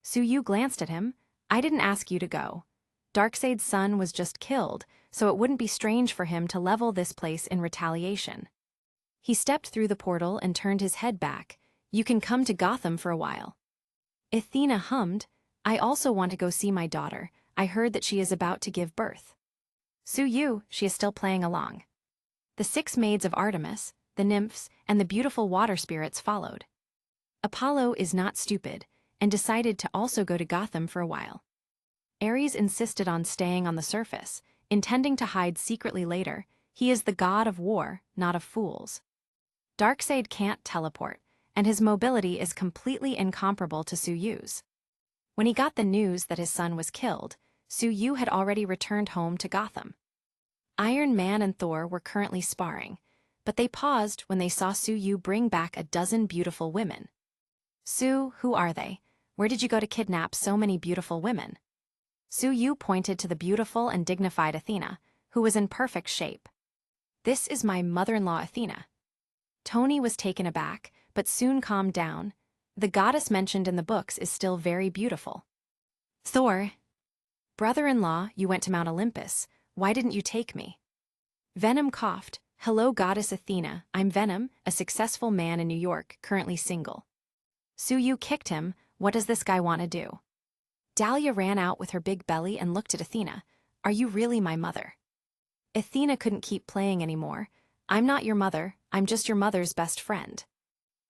Su Yu glanced at him. "I didn't ask you to go. Darkseid's son was just killed, so it wouldn't be strange for him to level this place in retaliation." He stepped through the portal and turned his head back. "You can come to Gotham for a while." Athena hummed, "I also want to go see my daughter. I heard that she is about to give birth." Su Yu, she is still playing along. The 6 maids of Artemis, the nymphs, and the beautiful water spirits followed. Apollo is not stupid, and decided to also go to Gotham for a while. Ares insisted on staying on the surface, intending to hide secretly later. He is the god of war, not of fools. Darkseid can't teleport, and his mobility is completely incomparable to Su Yu's. When he got the news that his son was killed, Su Yu had already returned home to Gotham. Iron Man and Thor were currently sparring, but they paused when they saw Su Yu bring back a dozen beautiful women. "Su, who are they? Where did you go to kidnap so many beautiful women?" Su Yu pointed to the beautiful and dignified Athena, who was in perfect shape. "This is my mother-in-law Athena." Tony was taken aback, but soon calmed down. "The goddess mentioned in the books is still very beautiful." Thor. "Brother-in-law, you went to Mount Olympus. Why didn't you take me?" Venom coughed. "Hello, goddess Athena. I'm Venom, a successful man in New York, currently single." Su Yu kicked him. "What does this guy want to do?" Dahlia ran out with her big belly and looked at Athena. "Are you really my mother?" Athena couldn't keep playing anymore. I'm not your mother, I'm just your mother's best friend.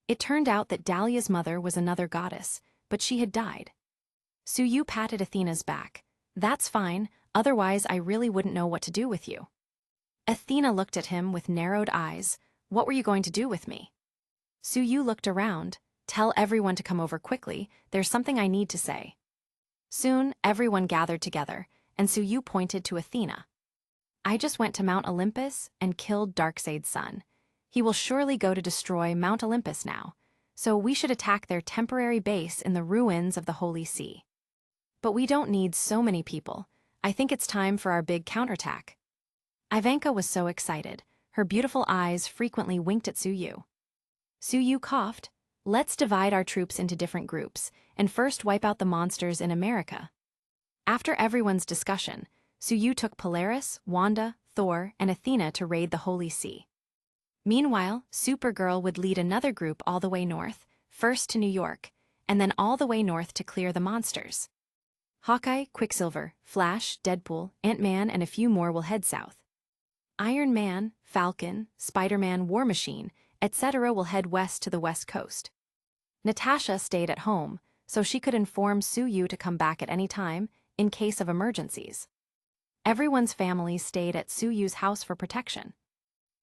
It turned out that Dahlia's mother was another goddess, but she had died. Suyu patted Athena's back. That's fine, otherwise I really wouldn't know what to do with you. Athena looked at him with narrowed eyes. What were you going to do with me? Suyu looked around. Tell everyone to come over quickly, there's something I need to say. Soon, everyone gathered together, and Suyu pointed to Athena. I just went to Mount Olympus and killed Darkseid's son. He will surely go to destroy Mount Olympus now, so we should attack their temporary base in the ruins of the Holy See. But we don't need so many people. I think it's time for our big counterattack. Ivanka was so excited. Her beautiful eyes frequently winked at Suyu. Suyu coughed. Let's divide our troops into different groups, and first wipe out the monsters in America. After everyone's discussion, Suyu took Polaris, Wanda, Thor, and Athena to raid the Holy See. Meanwhile, Supergirl would lead another group all the way north, first to New York, and then all the way north to clear the monsters. Hawkeye, Quicksilver, Flash, Deadpool, Ant-Man, and a few more will head south. Iron Man, Falcon, Spider-Man, War Machine, etc. will head west to the West Coast. Natasha stayed at home, so she could inform Suyu to come back at any time, in case of emergencies. Everyone's family stayed at Suyu's house for protection.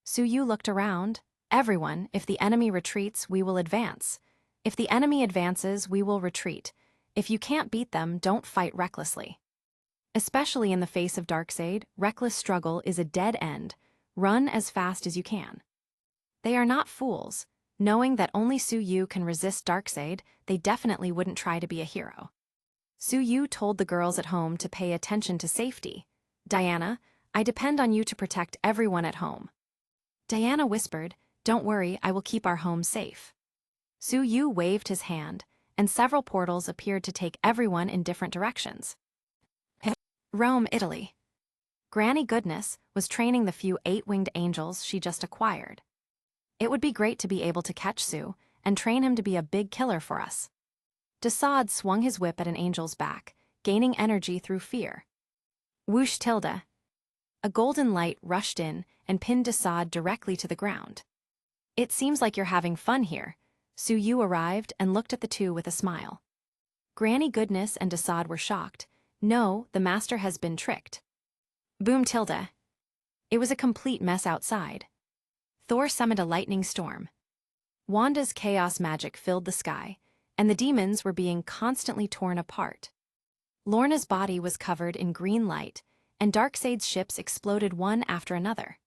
Suyu looked around. Everyone, if the enemy retreats, we will advance. If the enemy advances, we will retreat. If you can't beat them, don't fight recklessly. Especially in the face of Darkseid, reckless struggle is a dead end. Run as fast as you can. They are not fools. Knowing that only Suyu can resist Darkseid, they definitely wouldn't try to be a hero. Suyu told the girls at home to pay attention to safety. Diana, I depend on you to protect everyone at home. Diana whispered, Don't worry, I will keep our home safe. Suyu waved his hand, and several portals appeared to take everyone in different directions. Rome, Italy. Granny Goodness was training the few 8-winged angels she just acquired. It would be great to be able to catch Sue and train him to be a big killer for us. Desaad swung his whip at an angel's back, gaining energy through fear. Whoosh tilde. A golden light rushed in and pinned Desaad directly to the ground. It seems like you're having fun here. Suyu arrived and looked at the two with a smile. Granny Goodness and Desaad were shocked. No, the master has been tricked. Boom tilde. It was a complete mess outside. Thor summoned a lightning storm. Wanda's chaos magic filled the sky, and the demons were being constantly torn apart. Lorna's body was covered in green light, and Darkseid's ships exploded one after another.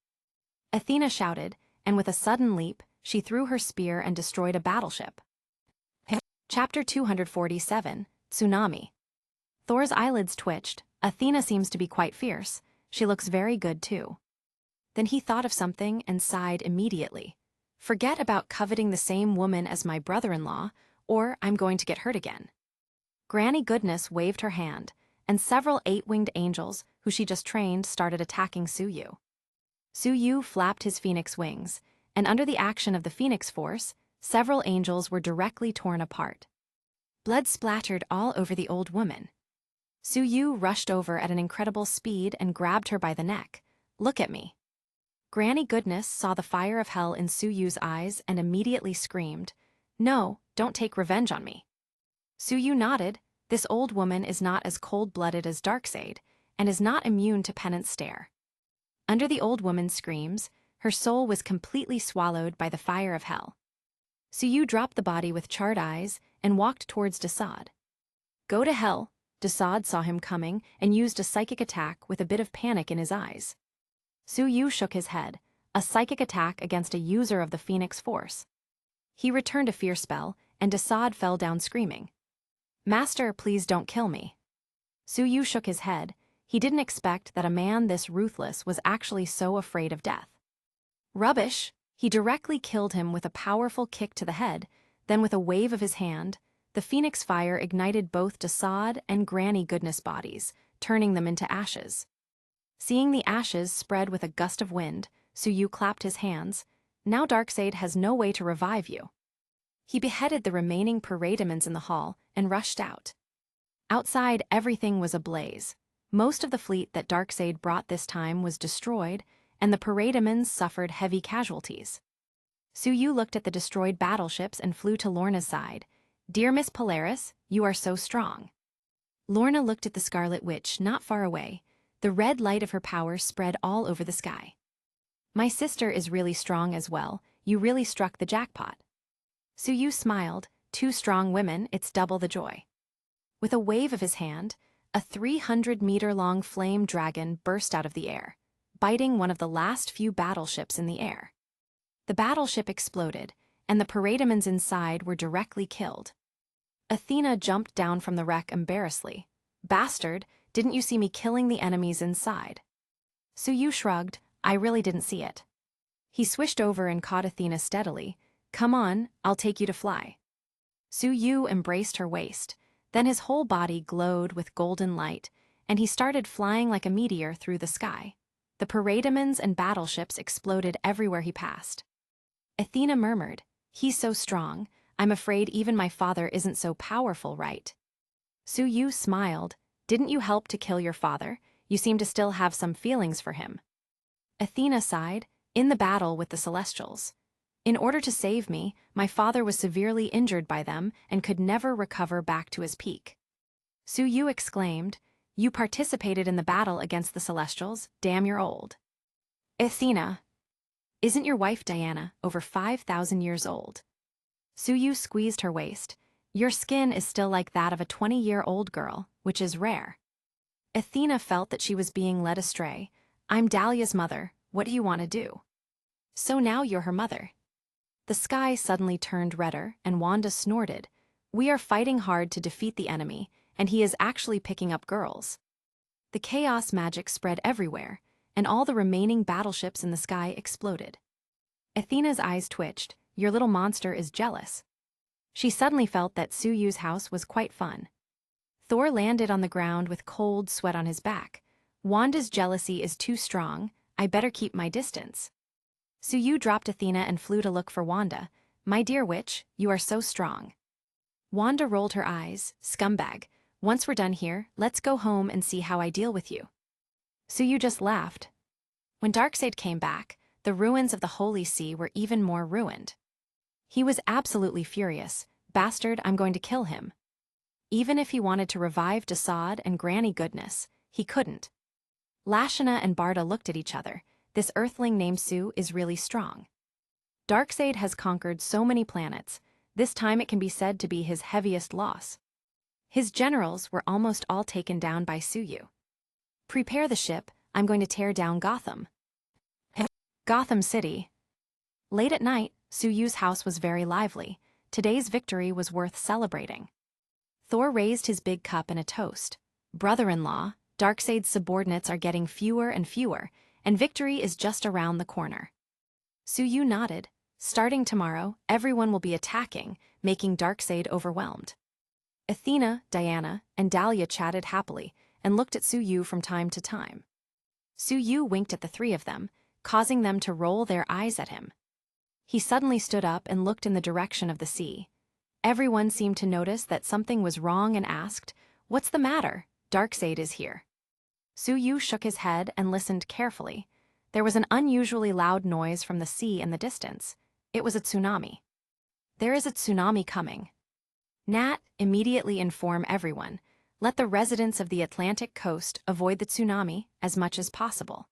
Athena shouted, and with a sudden leap, she threw her spear and destroyed a battleship. Chapter 247, Tsunami. Thor's eyelids twitched. Athena seems to be quite fierce. She looks very good too. Then he thought of something and sighed immediately. Forget about coveting the same woman as my brother-in-law, or I'm going to get hurt again. Granny Goodness waved her hand, and several 8-winged angels, who she just trained, started attacking Suyu. Suyu flapped his phoenix wings, and under the action of the phoenix force, several angels were directly torn apart. Blood splattered all over the old woman. Suyu rushed over at an incredible speed and grabbed her by the neck. Look at me. Granny Goodness saw the fire of hell in Suyu's eyes and immediately screamed, No, don't take revenge on me. Suyu nodded. This old woman is not as cold-blooded as Darkseid, and is not immune to Penance Stare. Under the old woman's screams, her soul was completely swallowed by the fire of hell. Suyu dropped the body with charred eyes and walked towards Desaad. Go to hell. Desaad saw him coming and used a psychic attack with a bit of panic in his eyes. Suyu shook his head, a psychic attack against a user of the Phoenix Force. He returned a fear spell, and Desaad fell down screaming. Master, please don't kill me. Suyu shook his head. He didn't expect that a man this ruthless was actually so afraid of death. Rubbish! He directly killed him with a powerful kick to the head, then with a wave of his hand, the Phoenix Fire ignited both Desaad and Granny Goodness bodies, turning them into ashes. Seeing the ashes spread with a gust of wind, Suyu clapped his hands. Now Darkseid has no way to revive you. He beheaded the remaining parademons in the hall and rushed out. Outside, everything was ablaze. Most of the fleet that Darkseid brought this time was destroyed, and the parademons suffered heavy casualties. Suyu looked at the destroyed battleships and flew to Lorna's side. "Dear Miss Polaris, you are so strong." Lorna looked at the Scarlet Witch not far away. The red light of her power spread all over the sky. "My sister is really strong as well. You really struck the jackpot." Suyu smiled. "Two strong women, it's double the joy." With a wave of his hand, a 300-meter-long flame dragon burst out of the air, biting one of the last few battleships in the air. The battleship exploded, and the parademons inside were directly killed. Athena jumped down from the wreck embarrassedly. "Bastard, didn't you see me killing the enemies inside?" Suyu shrugged. "I really didn't see it." He swished over and caught Athena steadily. "Come on, I'll take you to fly." Suyu embraced her waist. Then his whole body glowed with golden light, and he started flying like a meteor through the sky. The parademons and battleships exploded everywhere he passed. Athena murmured, "He's so strong. I'm afraid even my father isn't so powerful, right?" Suyu smiled. "Didn't you help to kill your father? You seem to still have some feelings for him." Athena sighed. "In the battle with the Celestials. In order to save me, my father was severely injured by them and could never recover back to his peak." Suyu exclaimed, "You participated in the battle against the Celestials? Damn, you're old." Athena, "Isn't your wife Diana over 5,000 years old?" Suyu squeezed her waist. "Your skin is still like that of a 20-year-old girl, which is rare." Athena felt that she was being led astray. "I'm Dahlia's mother. What do you want to do?" "So now you're her mother." The sky suddenly turned redder, and Wanda snorted. "We are fighting hard to defeat the enemy, and he is actually picking up girls." The chaos magic spread everywhere, and all the remaining battleships in the sky exploded. Athena's eyes twitched. "Your little monster is jealous." She suddenly felt that Suyu's house was quite fun. Thor landed on the ground with cold sweat on his back. "Wanda's jealousy is too strong. I better keep my distance." Suyu dropped Athena and flew to look for Wanda. "My dear witch, you are so strong." Wanda rolled her eyes. "Scumbag. Once we're done here, let's go home and see how I deal with you." Suyu just laughed. When Darkseid came back, the ruins of the Holy See were even more ruined. He was absolutely furious. "Bastard, I'm going to kill him." Even if he wanted to revive Desaad and Granny Goodness, he couldn't. Lashana and Barda looked at each other. This earthling named Sue is really strong. Darkseid has conquered so many planets. This time it can be said to be his heaviest loss. His generals were almost all taken down by Suyu. "Prepare the ship, I'm going to tear down Gotham." Gotham City. Late at night, Suyu's house was very lively. Today's victory was worth celebrating. Thor raised his big cup in a toast. "Brother-in-law, Darkseid's subordinates are getting fewer and fewer, and victory is just around the corner." Suyu nodded. "Starting tomorrow, everyone will be attacking, making Darkseid overwhelmed." Athena, Diana, and Dahlia chatted happily and looked at Suyu from time to time. Suyu winked at the three of them, causing them to roll their eyes at him. He suddenly stood up and looked in the direction of the sea. Everyone seemed to notice that something was wrong and asked, "What's the matter? Darkseid is here." Suyu shook his head and listened carefully. There was an unusually loud noise from the sea in the distance. It was a tsunami. "There is a tsunami coming." Nat, immediately inform everyone. Let the residents of the Atlantic coast avoid the tsunami as much as possible.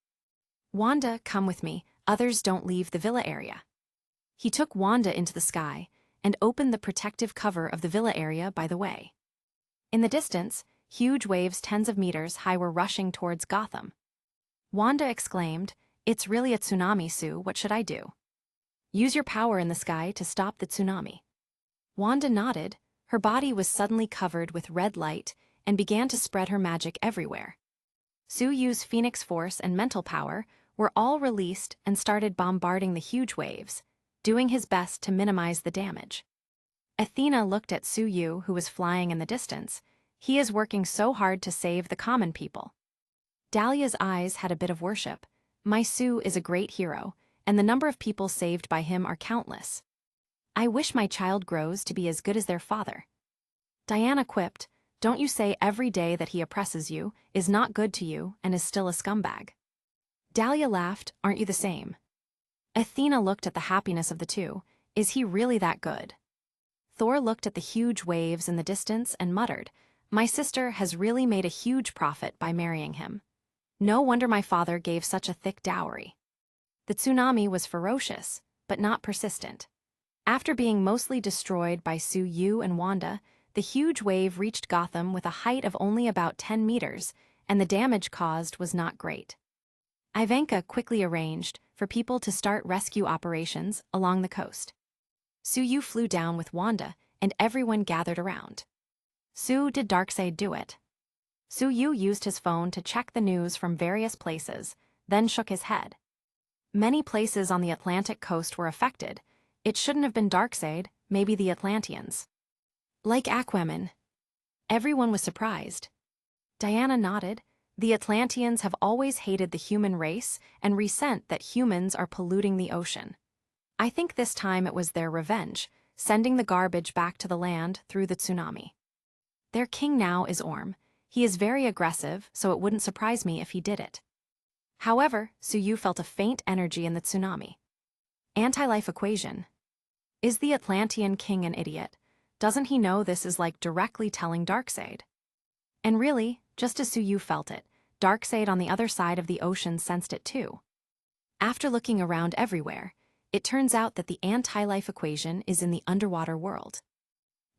Wanda, come with me. Others don't leave the villa area. He took Wanda into the sky and opened the protective cover of the villa area by the way. In the distance, huge waves tens of meters high were rushing towards Gotham. Wanda exclaimed, "It's really a tsunami, Sue. What should I do?" "Use your power in the sky to stop the tsunami." Wanda nodded. Her body was suddenly covered with red light and began to spread her magic everywhere. Suyu's Phoenix Force and mental power were all released and started bombarding the huge waves, doing his best to minimize the damage. Athena looked at Suyu, who was flying in the distance. He is working so hard to save the common people. Dahlia's eyes had a bit of worship. My Sue is a great hero, and the number of people saved by him are countless. I wish my child grows to be as good as their father. Diana quipped, Don't you say every day that he oppresses you, is not good to you, and is still a scumbag. Dahlia laughed, aren't you the same? Athena looked at the happiness of the two. Is he really that good? Thor looked at the huge waves in the distance and muttered, my sister has really made a huge profit by marrying him. No wonder my father gave such a thick dowry. The tsunami was ferocious, but not persistent. After being mostly destroyed by Su Yu and Wanda, the huge wave reached Gotham with a height of only about 10 meters, and the damage caused was not great. Ivanka quickly arranged for people to start rescue operations along the coast. Su Yu flew down with Wanda, and everyone gathered around. Su, did Darkseid do it? Su Yu used his phone to check the news from various places, then shook his head. Many places on the Atlantic coast were affected. It shouldn't have been Darkseid, maybe the Atlanteans. Like Aquaman. Everyone was surprised. Diana nodded. The Atlanteans have always hated the human race and resent that humans are polluting the ocean. I think this time it was their revenge, sending the garbage back to the land through the tsunami. Their king now is Orm. He is very aggressive, so it wouldn't surprise me if he did it. However, Su Yu felt a faint energy in the tsunami. Anti-life equation. Is the Atlantean king an idiot? Doesn't he know this is like directly telling Darkseid? And really, just as Su Yu felt it, Darkseid on the other side of the ocean sensed it too. After looking around everywhere, it turns out that the anti-life equation is in the underwater world.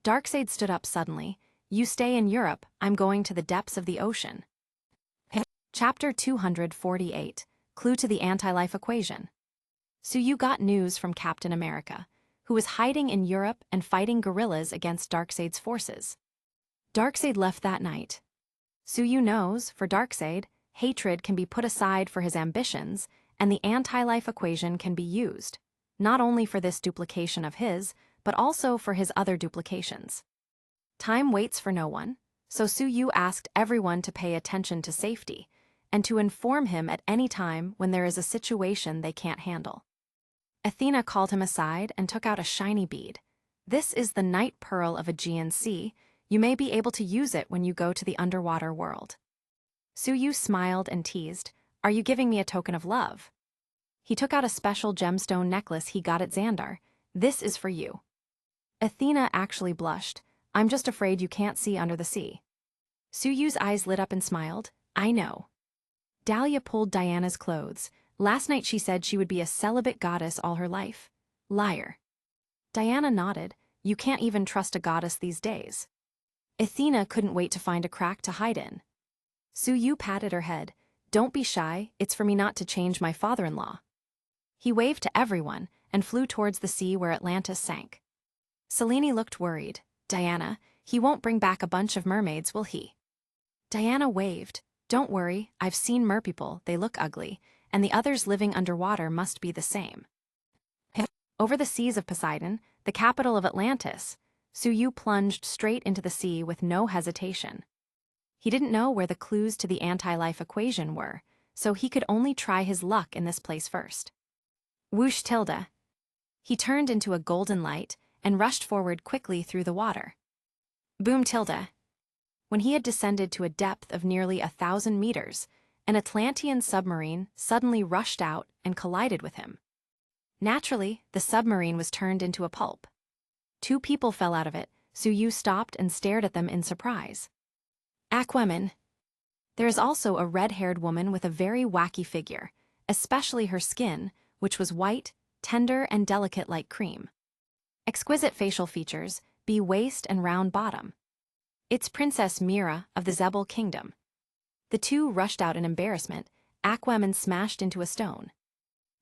Darkseid stood up suddenly. You stay in Europe, I'm going to the depths of the ocean. Chapter 248, Clue to the Anti-Life Equation. Su Yu got news from Captain America, who was hiding in Europe and fighting guerrillas against Darkseid's forces. Darkseid left that night. Su Yu knows, for Darkseid, hatred can be put aside for his ambitions, and the anti-life equation can be used, not only for this duplication of his, but also for his other duplications. Time waits for no one, so Su Yu asked everyone to pay attention to safety, and to inform him at any time when there is a situation they can't handle. Athena called him aside and took out a shiny bead. This is the night pearl of Aegean Sea. You may be able to use it when you go to the underwater world. Su Yu smiled and teased, are you giving me a token of love? He took out a special gemstone necklace he got at Xandar. This is for you. Athena actually blushed. I'm just afraid you can't see under the sea. Su Yu's eyes lit up and smiled. I know. Dahlia pulled Diana's clothes. Last night she said she would be a celibate goddess all her life. Liar. Diana nodded. You can't even trust a goddess these days. Athena couldn't wait to find a crack to hide in. Su Yu patted her head. Don't be shy, it's for me not to change my father-in-law. He waved to everyone and flew towards the sea where Atlantis sank. Selene looked worried. Diana, he won't bring back a bunch of mermaids, will he? Diana waved. Don't worry, I've seen merpeople, they look ugly, and the others living underwater must be the same. Over the seas of Poseidon, the capital of Atlantis, Su Yu plunged straight into the sea with no hesitation. He didn't know where the clues to the anti-life equation were, so he could only try his luck in this place first. Whoosh tilde. He turned into a golden light and rushed forward quickly through the water. Boom tilde. When he had descended to a depth of nearly 1,000 meters, an Atlantean submarine suddenly rushed out and collided with him. Naturally, the submarine was turned into a pulp. 2 people fell out of it. Su Yu stopped and stared at them in surprise. Aquaman. There is also a red-haired woman with a very wacky figure, especially her skin, which was white, tender, and delicate like cream. Exquisite facial features, B waist and round bottom. It's Princess Mira of the Zebel Kingdom. The two rushed out in embarrassment. Aquaman smashed into a stone.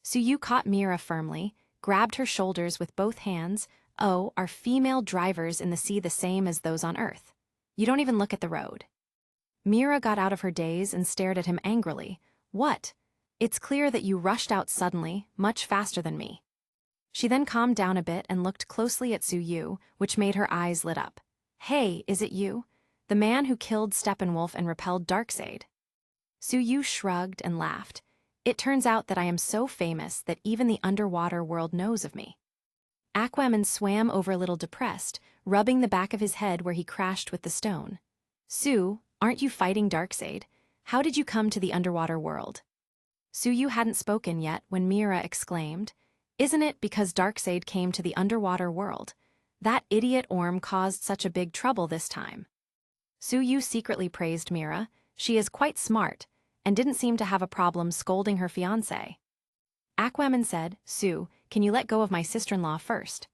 Su Yu caught Mira firmly, grabbed her shoulders with both hands. Oh, are female drivers in the sea the same as those on Earth? You don't even look at the road. Mira got out of her daze and stared at him angrily. What? It's clear that you rushed out suddenly, much faster than me. She then calmed down a bit and looked closely at Su Yu, which made her eyes lit up. Hey, is it you? The man who killed Steppenwolf and repelled Darkseid? Su Yu shrugged and laughed. It turns out that I am so famous that even the underwater world knows of me. Aquaman swam over a little depressed, rubbing the back of his head where he crashed with the stone. Sue, aren't you fighting Darkseid? How did you come to the underwater world? Suyu hadn't spoken yet when Mira exclaimed, "Isn't it because Darkseid came to the underwater world? That idiot Orm caused such a big trouble this time." Suyu secretly praised Mira. She is quite smart, and didn't seem to have a problem scolding her fiancé. Aquaman said, "Sue, can you let go of my sister-in-law first?"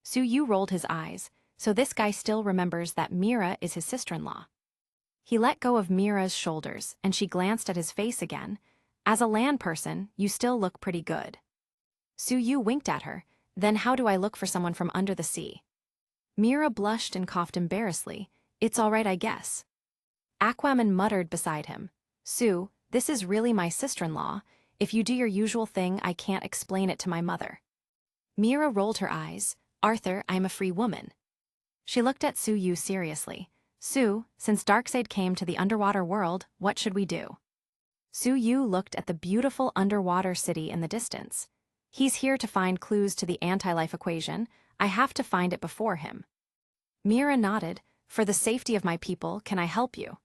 Suyu rolled his eyes, so this guy still remembers that Mira is his sister-in-law. He let go of Mira's shoulders, and she glanced at his face again. "As a land person, you still look pretty good." Suyu winked at her. "Then how do I look for someone from under the sea?" Mira blushed and coughed embarrassedly. "It's all right, I guess." Aquaman muttered beside him, "Sue, this is really my sister-in-law. If you do your usual thing, I can't explain it to my mother." Mira rolled her eyes. "Arthur, I'm a free woman." She looked at Suyu seriously. "Sue, since Darkseid came to the underwater world, what should we do?" Suyu looked at the beautiful underwater city in the distance. "He's here to find clues to the anti-life equation. I have to find it before him." Mira nodded. "For the safety of my people, can I help you?"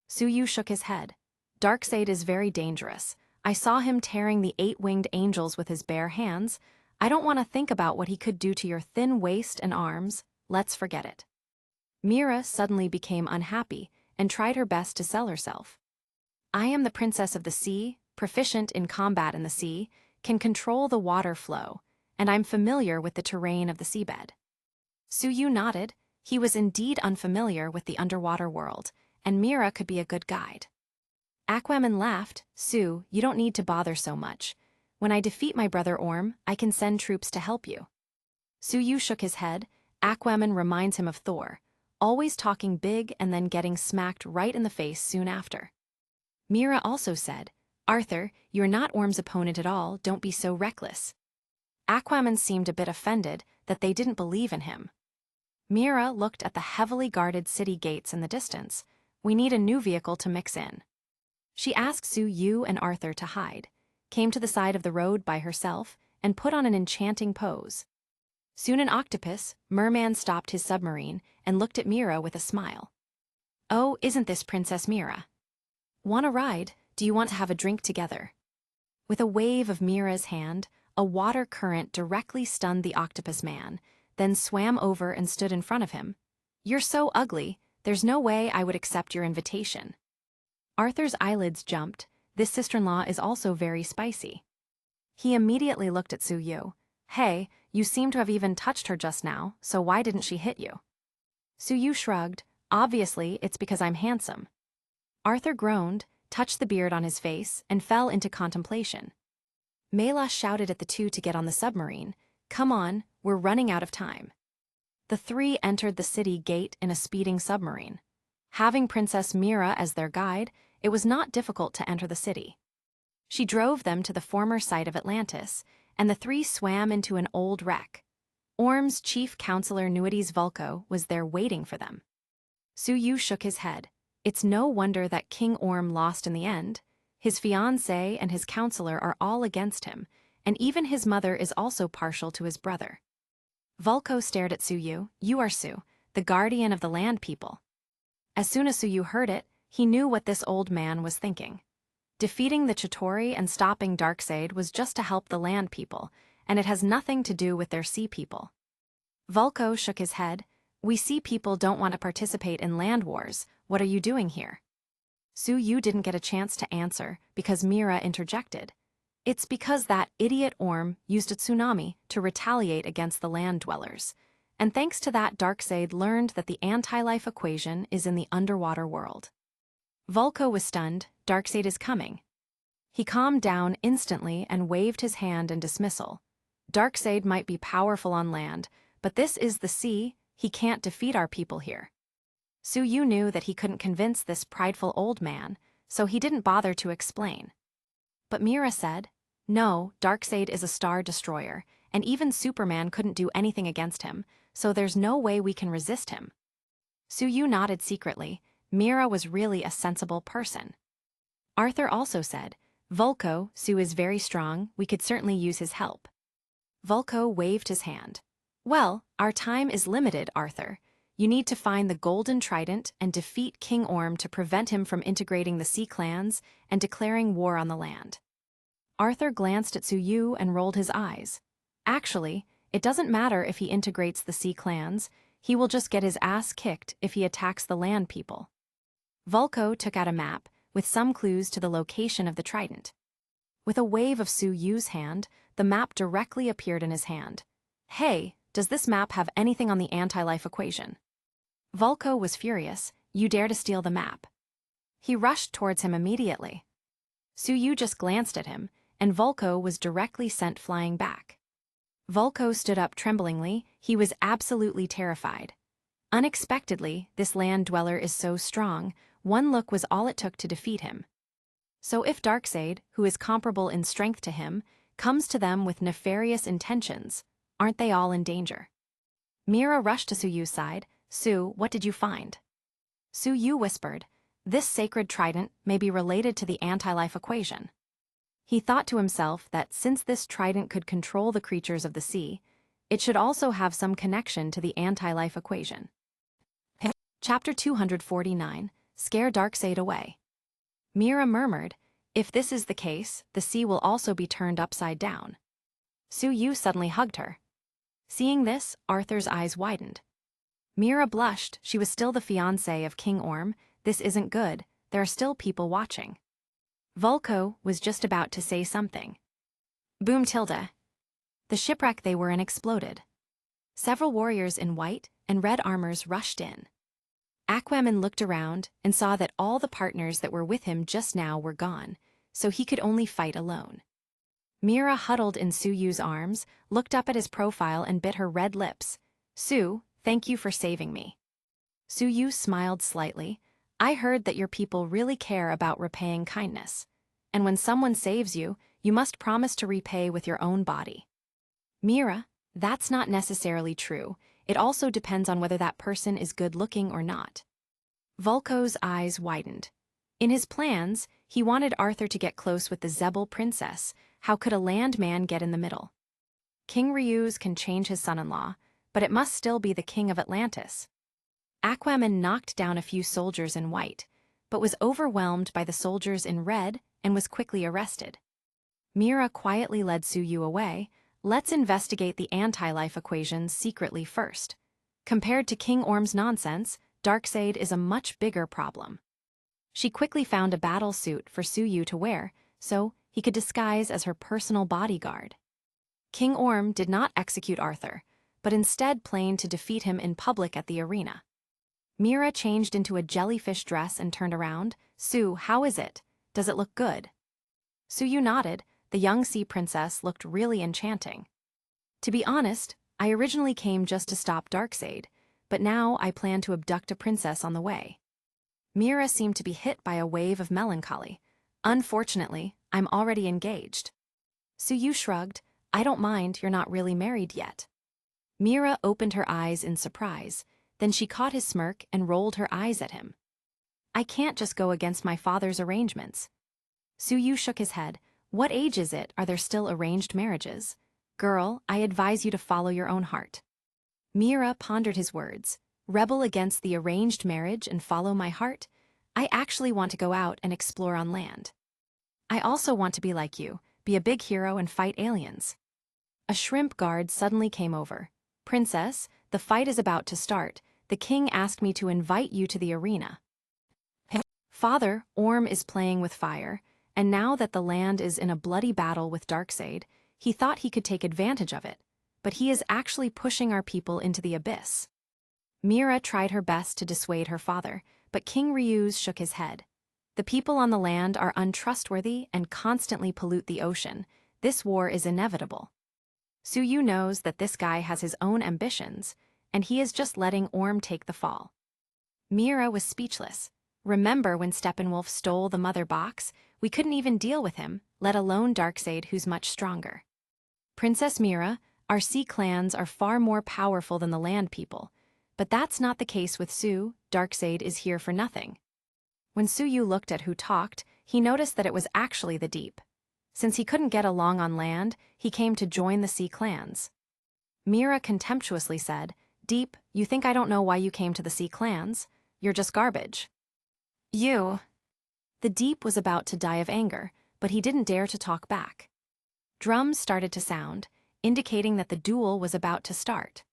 Suyu shook his head. "Darkseid is very dangerous. I saw him tearing the 8-winged angels with his bare hands. I don't want to think about what he could do to your thin waist and arms. Let's forget it." Mira suddenly became unhappy and tried her best to sell herself. "I am the princess of the sea, proficient in combat in the sea, can control the water flow, and I'm familiar with the terrain of the seabed." Suyu nodded. He was indeed unfamiliar with the underwater world, and Mira could be a good guide. Aquaman laughed. "Sue, you don't need to bother so much. When I defeat my brother Orm, I can send troops to help you." Suyu shook his head. Aquaman reminds him of Thor, always talking big and then getting smacked right in the face soon after. Mira also said, "Arthur, you're not Orm's opponent at all, don't be so reckless." Aquaman seemed a bit offended that they didn't believe in him. Mira looked at the heavily guarded city gates in the distance. "We need a new vehicle to mix in." She asked Suyu and Arthur to hide, came to the side of the road by herself, and put on an enchanting pose. Soon an octopus, merman stopped his submarine and looked at Mira with a smile. "Oh, isn't this Princess Mira? Want a ride? Do you want to have a drink together?" With a wave of Mira's hand, a water current directly stunned the octopus man, then swam over and stood in front of him. "You're so ugly, there's no way I would accept your invitation." Arthur's eyelids jumped. This sister-in-law is also very spicy. He immediately looked at Suyu. "Hey, you seem to have even touched her just now, so why didn't she hit you?" Suyu shrugged. "Obviously, it's because I'm handsome." Arthur groaned, touched the beard on his face, and fell into contemplation. Mela shouted at the two to get on the submarine. "Come on, we're running out of time." The three entered the city gate in a speeding submarine. Having Princess Mira as their guide, it was not difficult to enter the city. She drove them to the former site of Atlantis, and the three swam into an old wreck. Orm's chief counselor Nuides Vulko was there waiting for them. Suyu shook his head. It's no wonder that King Orm lost in the end. His fiancée and his counselor are all against him, and even his mother is also partial to his brother. Vulko stared at Suyu. "You are Sue, the guardian of the land people." As soon as Suyu heard it, he knew what this old man was thinking. Defeating the Chitauri and stopping Darkseid was just to help the land people, and it has nothing to do with their sea people. Vulko shook his head. "We sea people don't want to participate in land wars. What are you doing here?" Suyu didn't get a chance to answer because Mira interjected. "It's because that idiot Orm used a tsunami to retaliate against the land dwellers. And thanks to that, Darkseid learned that the anti-life equation is in the underwater world." Vulko was stunned. "Darkseid is coming." He calmed down instantly and waved his hand in dismissal. "Darkseid might be powerful on land, but this is the sea. He can't defeat our people here." Suyu knew that he couldn't convince this prideful old man, so he didn't bother to explain. But Mira said, "No, Darkseid is a star destroyer, and even Superman couldn't do anything against him, so there's no way we can resist him." Suyu nodded secretly. Mira was really a sensible person. Arthur also said, "Vulko, Sue is very strong, we could certainly use his help." Vulko waved his hand. "Well, our time is limited, Arthur. You need to find the Golden Trident and defeat King Orm to prevent him from integrating the sea clans and declaring war on the land. Arthur glanced at Suyu and rolled his eyes. Actually, it doesn't matter if he integrates the sea clans, he will just get his ass kicked if he attacks the land people. Vulko took out a map, with some clues to the location of the trident. With a wave of Suyu's hand, the map directly appeared in his hand. Hey, does this map have anything on the anti-life equation? Vulko was furious. You dare to steal the map. He rushed towards him immediately. Suyu just glanced at him, and Vulko was directly sent flying back. Vulko stood up tremblingly. He was absolutely terrified. Unexpectedly, this land dweller is so strong, one look was all it took to defeat him. So if Darkseid, who is comparable in strength to him, comes to them with nefarious intentions, aren't they all in danger? Mira rushed to Suyu's side. Su, what did you find? Suyu whispered, this sacred trident may be related to the anti-life equation. He thought to himself that since this trident could control the creatures of the sea, it should also have some connection to the anti-life equation. Chapter 249, Scare Darkseid Away. Mira murmured, if this is the case, the sea will also be turned upside down. Suyu suddenly hugged her. Seeing this, Arthur's eyes widened. Mira blushed. She was still the fiancée of King Orm. This isn't good. There are still people watching. Vulko was just about to say something. Boom tilde. The shipwreck they were in exploded. Several warriors in white and red armors rushed in. Aquaman looked around and saw that all the partners that were with him just now were gone, so he could only fight alone. Mira huddled in Suyu's arms, looked up at his profile and bit her red lips. Su, thank you for saving me. Suyu smiled slightly. I heard that your people really care about repaying kindness. And when someone saves you, you must promise to repay with your own body. Mira, that's not necessarily true. It also depends on whether that person is good-looking or not. Vulko's eyes widened. In his plans, he wanted Arthur to get close with the Zebel princess. How could a landman get in the middle? King Ryuz can change his son-in-law, but it must still be the king of Atlantis. Aquaman knocked down a few soldiers in white, but was overwhelmed by the soldiers in red and was quickly arrested. Mira quietly led Suyu away. Let's investigate the anti-life equation secretly first. Compared to King Orm's nonsense, Darkseid is a much bigger problem. She quickly found a battle suit for Suyu to wear, so he could disguise as her personal bodyguard. King Orm did not execute Arthur, but instead planned to defeat him in public at the arena. Mira changed into a jellyfish dress and turned around. Su, how is it? Does it look good? Suyu nodded. The young sea princess looked really enchanting. To be honest, I originally came just to stop Darkseid, but now I plan to abduct a princess on the way. Mira seemed to be hit by a wave of melancholy. Unfortunately, I'm already engaged. Suyu shrugged. I don't mind, you're not really married yet. Mira opened her eyes in surprise. Then she caught his smirk and rolled her eyes at him. I can't just go against my father's arrangements. Suyu shook his head. What age is it? Are there still arranged marriages? Girl, I advise you to follow your own heart. Mira pondered his words. Rebel against the arranged marriage and follow my heart? I actually want to go out and explore on land. I also want to be like you, be a big hero and fight aliens. A shrimp guard suddenly came over. Princess, the fight is about to start. The king asked me to invite you to the arena. Father, Orm is playing with fire, and now that the land is in a bloody battle with Darkseid, he thought he could take advantage of it, but he is actually pushing our people into the abyss. Mira tried her best to dissuade her father, but King Ryuz shook his head. The people on the land are untrustworthy and constantly pollute the ocean. This war is inevitable. Suyu knows that this guy has his own ambitions, and he is just letting Orm take the fall. Mira was speechless. Remember when Steppenwolf stole the mother box? We couldn't even deal with him, let alone Darkseid, who's much stronger. Princess Mira, our sea clans are far more powerful than the land people, but that's not the case with Su. Darkseid is here for nothing. When Suyu looked at who talked, he noticed that it was actually the Deep. Since he couldn't get along on land, he came to join the sea clans. Mira contemptuously said, Deep, you think I don't know why you came to the Sea Clans? You're just garbage. You. The Deep was about to die of anger, but he didn't dare to talk back. Drums started to sound, indicating that the duel was about to start.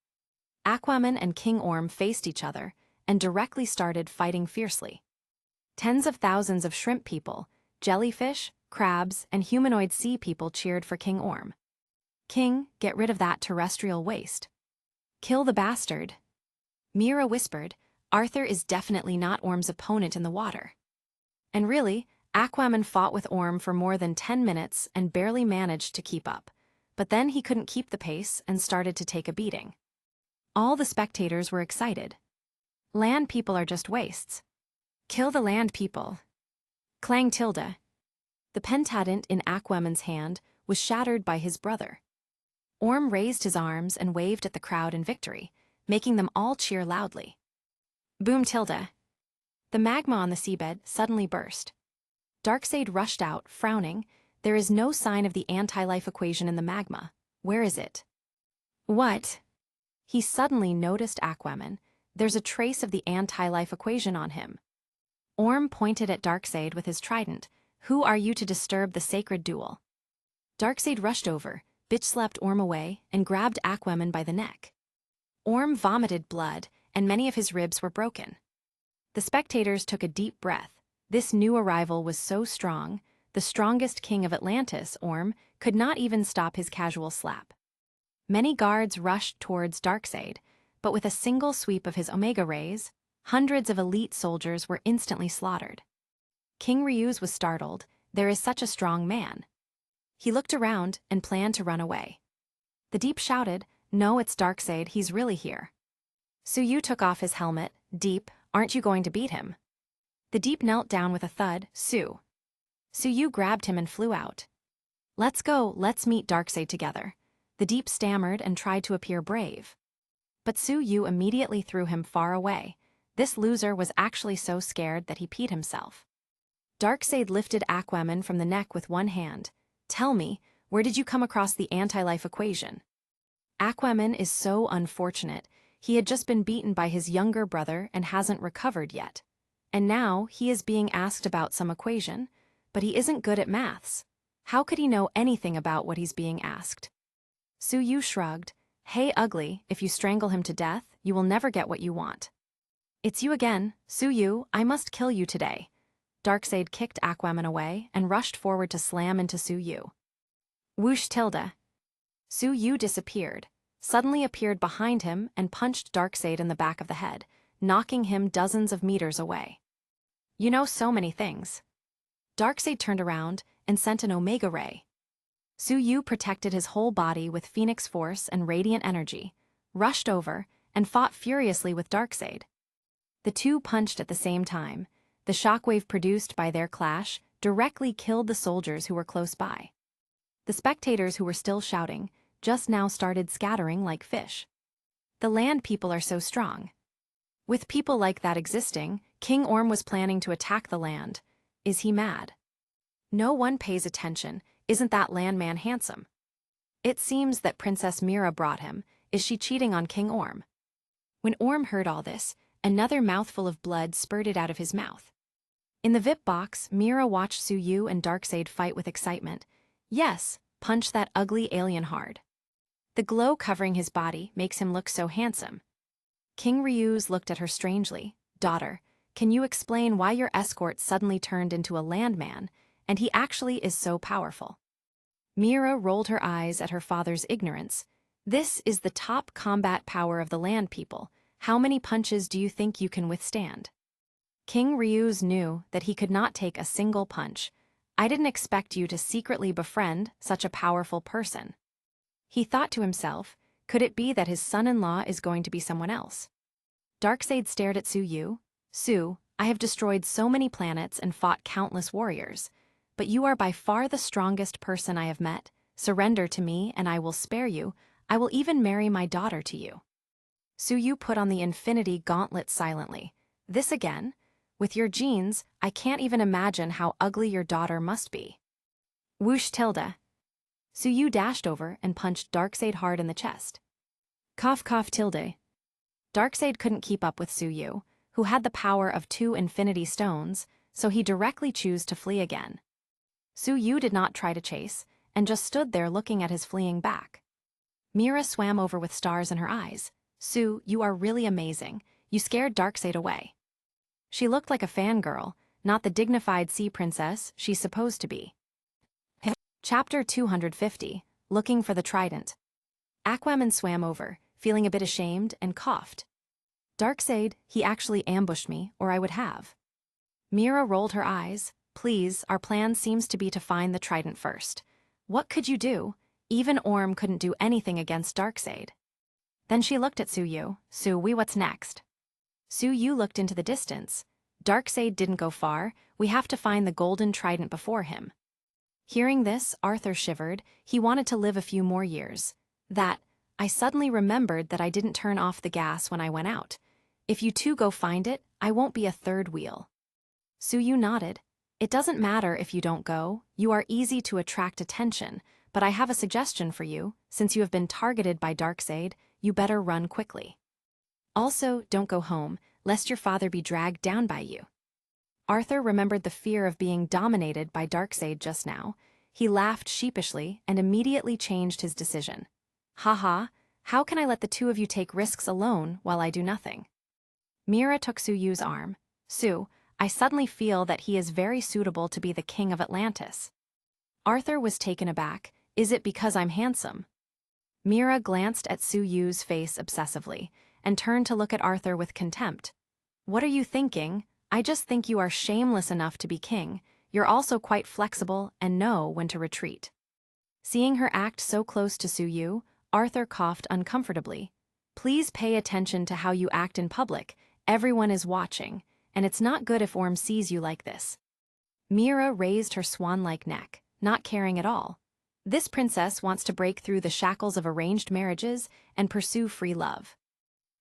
Aquaman and King Orm faced each other and directly started fighting fiercely. Tens of thousands of shrimp people, jellyfish, crabs, and humanoid sea people cheered for King Orm. King, get rid of that terrestrial waste. Kill the bastard. Mira whispered, Arthur is definitely not Orm's opponent in the water. And really, Aquaman fought with Orm for more than 10 minutes and barely managed to keep up. But then he couldn't keep the pace and started to take a beating. All the spectators were excited. Land people are just wastes. Kill the land people. Clang tilde. The pentateuch in Aquaman's hand was shattered by his brother. Orm raised his arms and waved at the crowd in victory, making them all cheer loudly. Boom tilde. The magma on the seabed suddenly burst. Darkseid rushed out, frowning. There is no sign of the anti-life equation in the magma. Where is it? What? He suddenly noticed Aquaman. There's a trace of the anti-life equation on him. Orm pointed at Darkseid with his trident. Who are you to disturb the sacred duel? Darkseid rushed over, bitch-slapped Orm away, and grabbed Aquaman by the neck. Orm vomited blood, and many of his ribs were broken. The spectators took a deep breath. This new arrival was so strong, the strongest king of Atlantis, Orm, could not even stop his casual slap. Many guards rushed towards Darkseid, but with a single sweep of his Omega rays, hundreds of elite soldiers were instantly slaughtered. King Ryuz was startled. There is such a strong man. He looked around and planned to run away. The Deep shouted, No, it's Darkseid, he's really here. Suyu took off his helmet. Deep, aren't you going to beat him? The Deep knelt down with a thud. Suyu grabbed him and flew out. Let's go, let's meet Darkseid together. The Deep stammered and tried to appear brave. But Suyu immediately threw him far away. This loser was actually so scared that he peed himself. Darkseid lifted Aquaman from the neck with one hand. Tell me, where did you come across the anti-life equation? Aquaman is so unfortunate. He had just been beaten by his younger brother and hasn't recovered yet. And now he is being asked about some equation, but he isn't good at maths. How could he know anything about what he's being asked? Suyu shrugged. Hey, ugly, if you strangle him to death, you will never get what you want. It's you again, Suyu, I must kill you today. Darkseid kicked Aquaman away and rushed forward to slam into Suyu. Whoosh tilde. Suyu disappeared, suddenly appeared behind him and punched Darkseid in the back of the head, knocking him dozens of meters away. You know so many things. Darkseid turned around and sent an Omega ray. Suyu protected his whole body with Phoenix Force and Radiant Energy, rushed over, and fought furiously with Darkseid. The two punched at the same time. The shockwave produced by their clash directly killed the soldiers who were close by. The spectators who were still shouting just now started scattering like fish. The land people are so strong. With people like that existing, King Orm was planning to attack the land. Is he mad? No one pays attention. Isn't that landman handsome? It seems that Princess Mira brought him. Is she cheating on King Orm? When Orm heard all this, another mouthful of blood spurted out of his mouth. In the VIP box, Mira watched Suyu and Darkseid fight with excitement. Yes, punch that ugly alien hard. The glow covering his body makes him look so handsome. King Ryuz looked at her strangely. Daughter, can you explain why your escort suddenly turned into a landman, and he actually is so powerful? Mira rolled her eyes at her father's ignorance. This is the top combat power of the land people. How many punches do you think you can withstand? King Ryuz knew that he could not take a single punch. I didn't expect you to secretly befriend such a powerful person. He thought to himself, could it be that his son-in-law is going to be someone else? Darkseid stared at Suyu. Su, I have destroyed so many planets and fought countless warriors, but you are by far the strongest person I have met. Surrender to me and I will spare you. I will even marry my daughter to you. Suyu put on the Infinity Gauntlet silently. This again? With your genes, I can't even imagine how ugly your daughter must be. Whoosh tilde. Suyu dashed over and punched Darkseid hard in the chest. Cough cough tilde. Darkseid couldn't keep up with Suyu, who had the power of 2 infinity stones, so he directly chose to flee again. Suyu did not try to chase, and just stood there looking at his fleeing back. Mira swam over with stars in her eyes. "Su, you are really amazing. You scared Darkseid away." She looked like a fangirl, not the dignified sea princess she's supposed to be. Chapter 250, Looking for the Trident. Aquaman swam over, feeling a bit ashamed, and coughed. "Darkseid, he actually ambushed me, or I would have." Mira rolled her eyes. "Please, our plan seems to be to find the trident first. What could you do? Even Orm couldn't do anything against Darkseid." Then she looked at Suyu. What's next?" Suyu looked into the distance. "Darkseid didn't go far. We have to find the golden trident before him." Hearing this, Arthur shivered. He wanted to live a few more years. I suddenly remembered that I didn't turn off the gas when I went out. If you two go find it, I won't be a third wheel." Suyu nodded. "It doesn't matter if you don't go. You are easy to attract attention, but I have a suggestion for you. Since you have been targeted by Darkseid, you better run quickly. Also, don't go home, lest your father be dragged down by you." Arthur remembered the fear of being dominated by Darkseid just now. He laughed sheepishly and immediately changed his decision. "Haha, how can I let the two of you take risks alone while I do nothing?" Mira took Suyu's arm. "Su, I suddenly feel that he is very suitable to be the king of Atlantis." Arthur was taken aback. "Is it because I'm handsome?" Mira glanced at Suyu's face obsessively and turned to look at Arthur with contempt. "What are you thinking? I just think you are shameless enough to be king. You're also quite flexible and know when to retreat." Seeing her act so close to Suyu, Arthur coughed uncomfortably. "Please pay attention to how you act in public. Everyone is watching, and it's not good if Orm sees you like this." Mira raised her swan-like neck, not caring at all. This princess wants to break through the shackles of arranged marriages and pursue free love.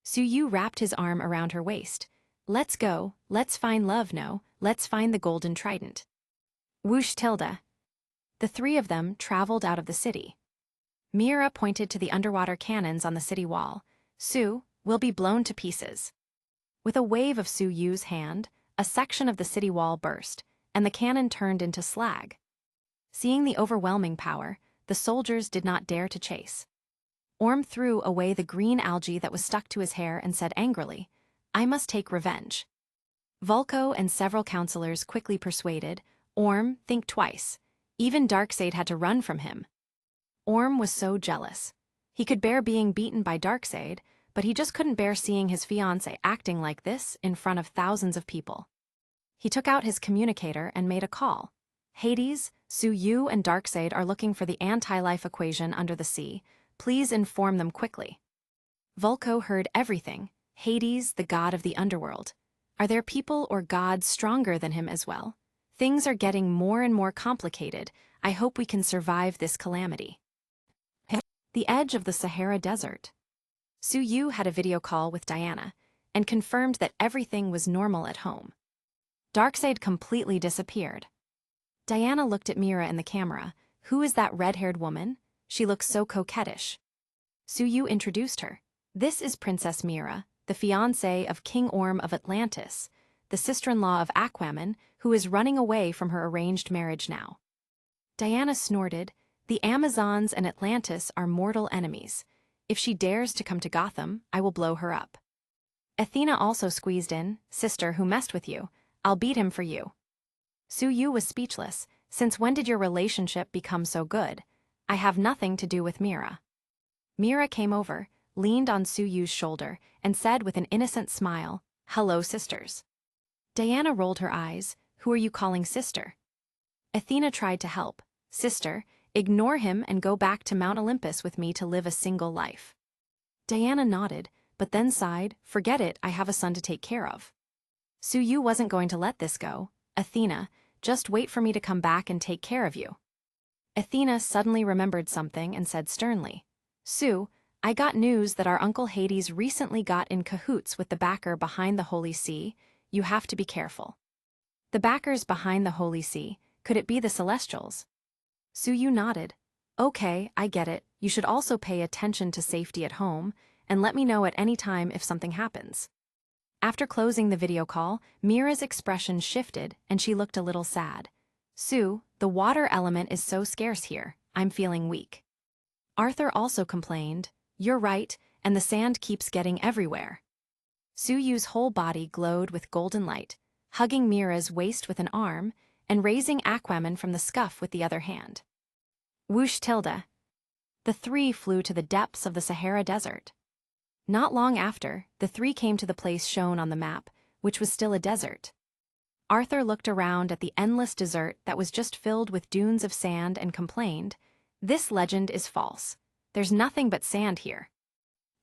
Suyu wrapped his arm around her waist. "Let's go, let's find love, no, let's find the golden trident." Whoosh tilde. The three of them traveled out of the city. Mira pointed to the underwater cannons on the city wall. "Su, we'll be blown to pieces." With a wave of Suyu's hand, a section of the city wall burst, and the cannon turned into slag. Seeing the overwhelming power, the soldiers did not dare to chase. Orm threw away the green algae that was stuck to his hair and said angrily, "I must take revenge." Vulko and several counselors quickly persuaded, "Orm, think twice." Even Darkseid had to run from him. Orm was so jealous. He could bear being beaten by Darkseid, but he just couldn't bear seeing his fiancée acting like this in front of thousands of people. He took out his communicator and made a call. "Hades, Suyu and Darkseid are looking for the anti-life equation under the sea. Please inform them quickly." Vulko heard everything. Hades, the god of the underworld. Are there people or gods stronger than him as well? Things are getting more and more complicated. I hope we can survive this calamity. The edge of the Sahara Desert. Suyu had a video call with Diana and confirmed that everything was normal at home. Darkseid completely disappeared. Diana looked at Mira in the camera. "Who is that red-haired woman? She looks so coquettish." Suyu introduced her. "This is Princess Mira, the fiancée of King Orm of Atlantis, the sister-in-law of Aquaman, who is running away from her arranged marriage now." Diana snorted. "The Amazons and Atlantis are mortal enemies. If she dares to come to Gotham, I will blow her up." Athena also squeezed in. "Sister, who messed with you? I'll beat him for you." Suyu was speechless. "Since when did your relationship become so good? I have nothing to do with Mira." Mira came over, leaned on Suyu's shoulder, and said with an innocent smile, "Hello, sisters." Diana rolled her eyes. "Who are you calling sister?" Athena tried to help. "Sister, ignore him and go back to Mount Olympus with me to live a single life." Diana nodded, but then sighed. "Forget it, I have a son to take care of." Suyu wasn't going to let this go. "Athena, just wait for me to come back and take care of you." Athena suddenly remembered something and said sternly, "Su, I got news that our Uncle Hades recently got in cahoots with the backer behind the Holy See. You have to be careful." "The backers behind the Holy See, could it be the Celestials?" Suyu nodded. "Okay, I get it. You should also pay attention to safety at home, and let me know at any time if something happens. After closing the video call, Mira's expression shifted and she looked a little sad. Sue, the water element is so scarce here, I'm feeling weak. Arthur also complained, you're right, and the sand keeps getting everywhere. Suyu's whole body glowed with golden light, hugging Mira's waist with an arm and raising Aquaman from the scuff with the other hand. Whoosh tilde. The three flew to the depths of the Sahara Desert. Not long after, the three came to the place shown on the map, which was still a desert. Arthur looked around at the endless desert that was just filled with dunes of sand and complained, this legend is false. There's nothing but sand here.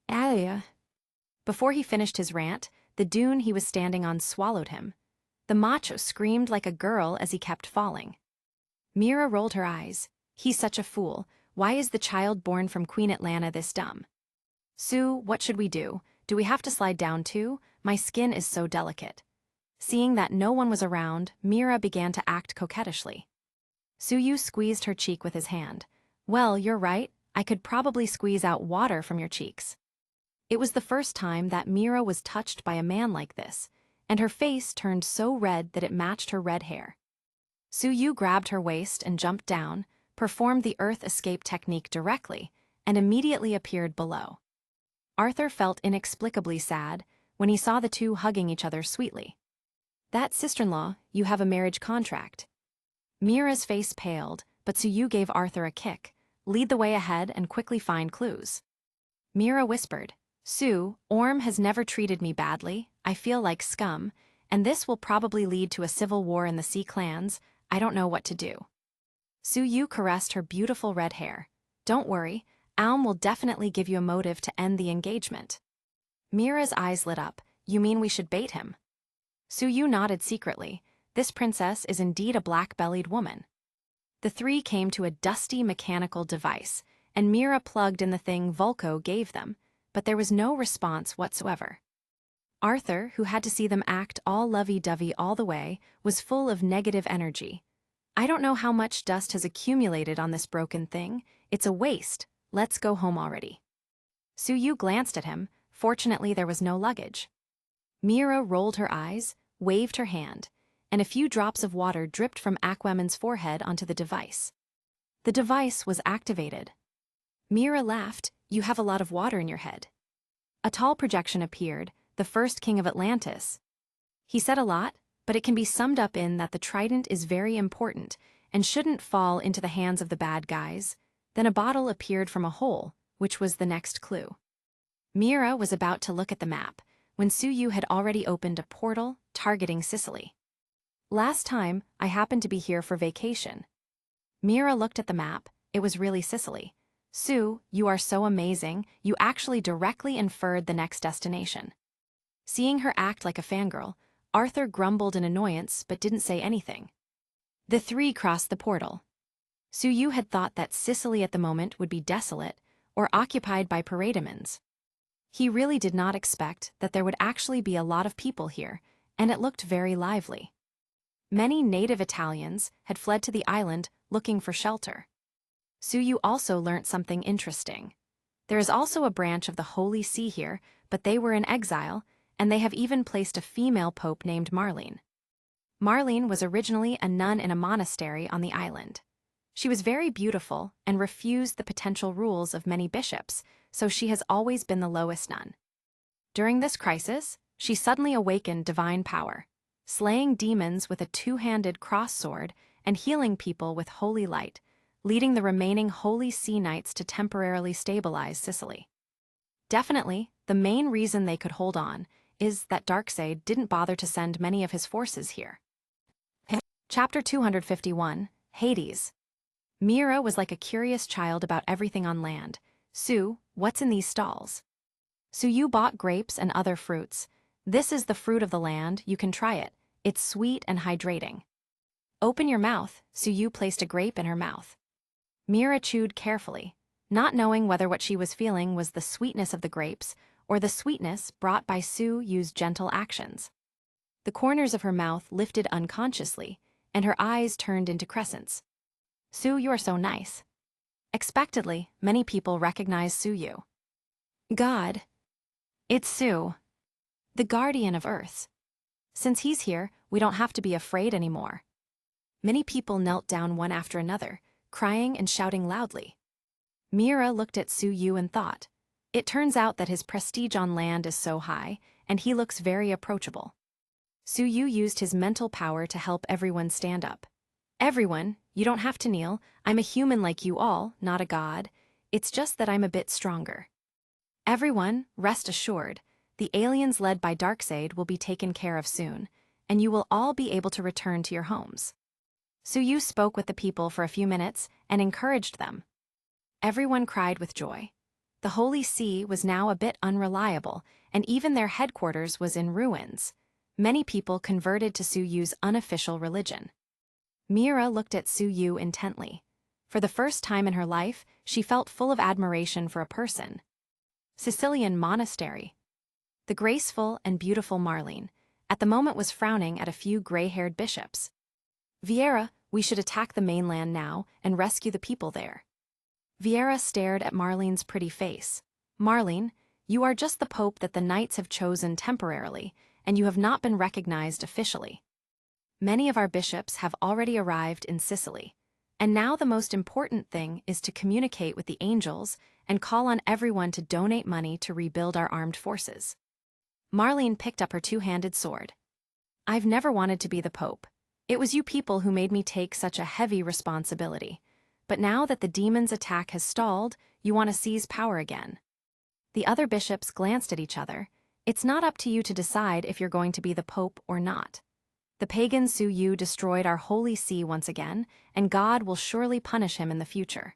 Alia. Before he finished his rant, the dune he was standing on swallowed him. The macho screamed like a girl as he kept falling. Mira rolled her eyes. He's such a fool. Why is the child born from Queen Atlanta this dumb? Sue, what should we do? Do we have to slide down too? My skin is so delicate. Seeing that no one was around, Mira began to act coquettishly. Suyu squeezed her cheek with his hand. Well, you're right, I could probably squeeze out water from your cheeks. It was the first time that Mira was touched by a man like this, and her face turned so red that it matched her red hair. Suyu grabbed her waist and jumped down, performed the earth escape technique directly, and immediately appeared below. Arthur felt inexplicably sad when he saw the two hugging each other sweetly. That sister-in-law, you have a marriage contract. Mira's face paled, but Suyu gave Arthur a kick. Lead the way ahead and quickly find clues. Mira whispered, Sue, Orm has never treated me badly, I feel like scum, and this will probably lead to a civil war in the Sea clans, I don't know what to do. Suyu caressed her beautiful red hair. Don't worry, Alm will definitely give you a motive to end the engagement. Mira's eyes lit up, you mean we should bait him? Suyu nodded secretly, this princess is indeed a black-bellied woman. The three came to a dusty mechanical device, and Mira plugged in the thing Vulko gave them, but there was no response whatsoever. Arthur, who had to see them act all lovey-dovey all the way, was full of negative energy. I don't know how much dust has accumulated on this broken thing, it's a waste, let's go home already. Suyu glanced at him, fortunately there was no luggage. Mira rolled her eyes, waved her hand, and a few drops of water dripped from Aquaman's forehead onto the device. The device was activated. Mira laughed, you have a lot of water in your head. A tall projection appeared, the first king of Atlantis. He said a lot, but it can be summed up in that the trident is very important and shouldn't fall into the hands of the bad guys. Then a bottle appeared from a hole, which was the next clue. Mira was about to look at the map, when Suyu had already opened a portal targeting Sicily. Last time, I happened to be here for vacation. Mira looked at the map, it was really Sicily. Sue, you are so amazing, you actually directly inferred the next destination. Seeing her act like a fangirl, Arthur grumbled in annoyance but didn't say anything. The three crossed the portal. Suyu had thought that Sicily at the moment would be desolate or occupied by parademons. He really did not expect that there would actually be a lot of people here, and it looked very lively. Many native Italians had fled to the island looking for shelter. Suyu also learnt something interesting. There is also a branch of the Holy See here, but they were in exile, and they have even placed a female pope named Marlene. Marlene was originally a nun in a monastery on the island. She was very beautiful and refused the potential rules of many bishops, so she has always been the lowest nun. During this crisis, she suddenly awakened divine power, slaying demons with a two-handed cross sword and healing people with holy light, leading the remaining Holy See Knights to temporarily stabilize Sicily. Definitely, the main reason they could hold on is that Darkseid didn't bother to send many of his forces here. Chapter 251, Hades. Mira was like a curious child about everything on land. Sue, what's in these stalls? Suyu bought grapes and other fruits. This is the fruit of the land, you can try it. It's sweet and hydrating. Open your mouth, Suyu placed a grape in her mouth. Mira chewed carefully, not knowing whether what she was feeling was the sweetness of the grapes or the sweetness brought by Suyu's gentle actions. The corners of her mouth lifted unconsciously, and her eyes turned into crescents. Sue, you are so nice. Expectedly, many people recognized Suyu. God, It's Su, the guardian of Earth. Since he's here, we don't have to be afraid anymore. Many people knelt down one after another, crying and shouting loudly. Mira looked at Su Yu and thought, it turns out that his prestige on land is so high, and he looks very approachable. Su Yu used his mental power to help everyone stand up. Everyone, you don't have to kneel. I'm a human like you all, not a god. It's just that I'm a bit stronger. Everyone, rest assured, the aliens led by Darkseid will be taken care of soon, and you will all be able to return to your homes. Su Yu spoke with the people for a few minutes and encouraged them. Everyone cried with joy. The Holy See was now a bit unreliable, and even their headquarters was in ruins. Many people converted to Su Yu's unofficial religion. Mira looked at Su Yu intently. For the first time in her life, she felt full of admiration for a person. Sicilian monastery. The graceful and beautiful Marlene, at the moment, was frowning at a few gray-haired bishops. Vieira, we should attack the mainland now and rescue the people there. Vieira stared at Marlene's pretty face. Marlene, you are just the pope that the knights have chosen temporarily, and you have not been recognized officially. Many of our bishops have already arrived in Sicily, and now the most important thing is to communicate with the angels and call on everyone to donate money to rebuild our armed forces. Marlene picked up her two-handed sword. I've never wanted to be the pope. It was you people who made me take such a heavy responsibility. But now that the demon's attack has stalled, you want to seize power again. The other bishops glanced at each other. It's not up to you to decide if you're going to be the pope or not. The pagan Su Yu destroyed our holy see once again, and God will surely punish him in the future.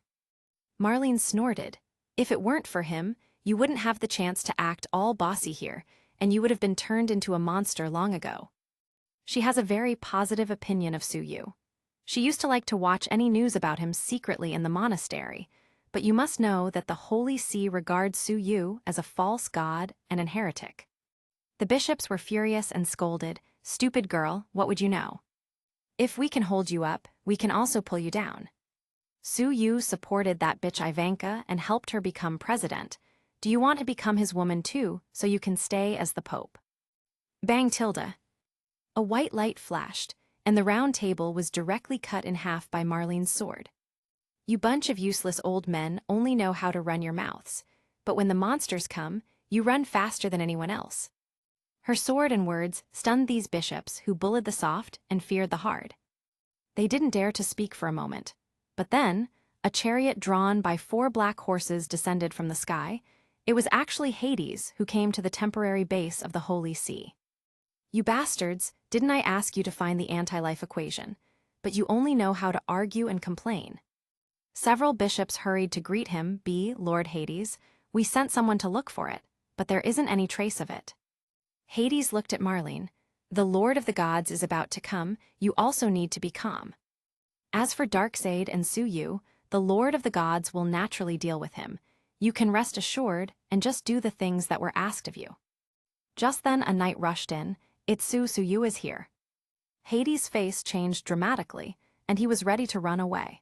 Marlene snorted. If it weren't for him, you wouldn't have the chance to act all bossy here, and you would have been turned into a monster long ago. She has a very positive opinion of Su Yu. She used to like to watch any news about him secretly in the monastery, but you must know that the Holy See regards Su Yu as a false god and an heretic. The bishops were furious and scolded, "Stupid girl, what would you know? If we can hold you up, we can also pull you down." Su Yu supported that bitch Ivanka and helped her become president. Do you want to become his woman too, so you can stay as the pope? Bang tilde. A white light flashed, and the round table was directly cut in half by Marlene's sword. You bunch of useless old men only know how to run your mouths, but when the monsters come, you run faster than anyone else. Her sword and words stunned these bishops who bullied the soft and feared the hard. They didn't dare to speak for a moment, but then, a chariot drawn by 4 black horses descended from the sky. It was actually Hades who came to the temporary base of the Holy See. You bastards, didn't I ask you to find the anti-life equation? But you only know how to argue and complain. Several bishops hurried to greet him. Lord Hades, we sent someone to look for it, but there isn't any trace of it. Hades looked at Marlene. The Lord of the Gods is about to come, you also need to be calm. As for Darkseid and Su Yu, the Lord of the Gods will naturally deal with him. You can rest assured and just do the things that were asked of you. Just then a knight rushed in. It's Su Yu is here. Hades' face changed dramatically, and he was ready to run away.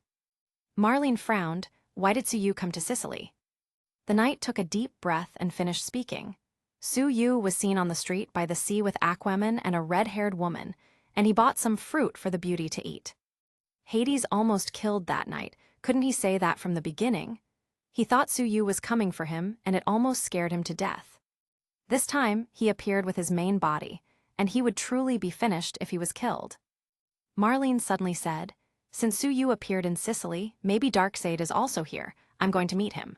Marlene frowned. Why did Su Yu come to Sicily? The knight took a deep breath and finished speaking. Su Yu was seen on the street by the sea with Aquaman and a red-haired woman, and he bought some fruit for the beauty to eat. Hades almost killed that night. Couldn't he say that from the beginning? He thought Su Yu was coming for him, and it almost scared him to death. This time, he appeared with his main body, and he would truly be finished if he was killed. Marlene suddenly said, since Su Yu appeared in Sicily, maybe Darkseid is also here. I'm going to meet him.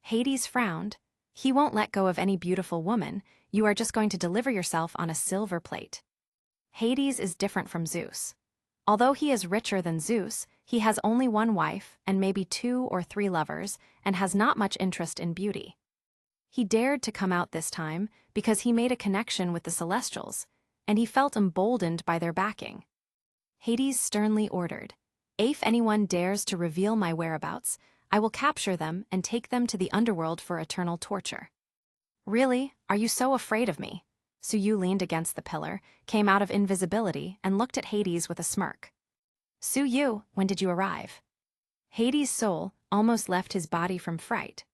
Hades frowned. He won't let go of any beautiful woman. You are just going to deliver yourself on a silver plate. Hades is different from Zeus. Although he is richer than Zeus, he has only one wife and maybe 2 or 3 lovers and has not much interest in beauty. He dared to come out this time because he made a connection with the Celestials, and he felt emboldened by their backing. Hades sternly ordered, if anyone dares to reveal my whereabouts, I will capture them and take them to the underworld for eternal torture. Really? Are you so afraid of me? Su Yu leaned against the pillar, came out of invisibility, and looked at Hades with a smirk. Su Yu, when did you arrive? Hades' soul almost left his body from fright.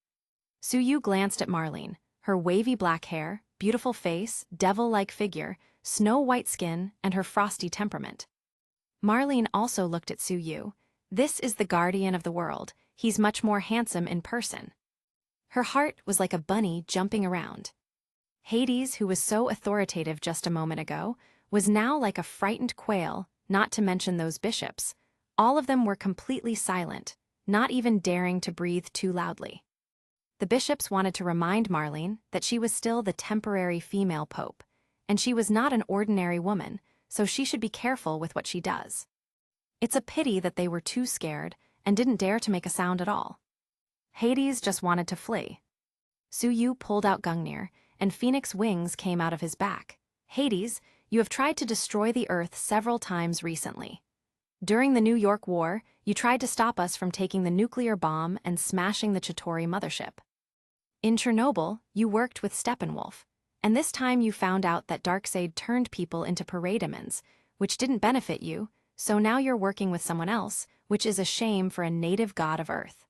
Su Yu glanced at Marlene. her wavy black hair, beautiful face, devil-like figure, snow-white skin, and her frosty temperament. Marlene also looked at Su Yu. This is the guardian of the world. He's much more handsome in person. Her heart was like a bunny jumping around. Hades, who was so authoritative just a moment ago, was now like a frightened quail, not to mention those bishops. All of them were completely silent, not even daring to breathe too loudly. The bishops wanted to remind Marlene that she was still the temporary female pope, and she was not an ordinary woman, so she should be careful with what she does. It's a pity that they were too scared and didn't dare to make a sound at all. Hades just wanted to flee. Su Yu pulled out Gungnir, and phoenix wings came out of his back. Hades, you have tried to destroy the Earth several times recently. During the New York War, you tried to stop us from taking the nuclear bomb and smashing the Chitauri mothership. In Chernobyl, you worked with Steppenwolf, and this time you found out that Darkseid turned people into parademons, which didn't benefit you, so now you're working with someone else, which is a shame for a native god of Earth.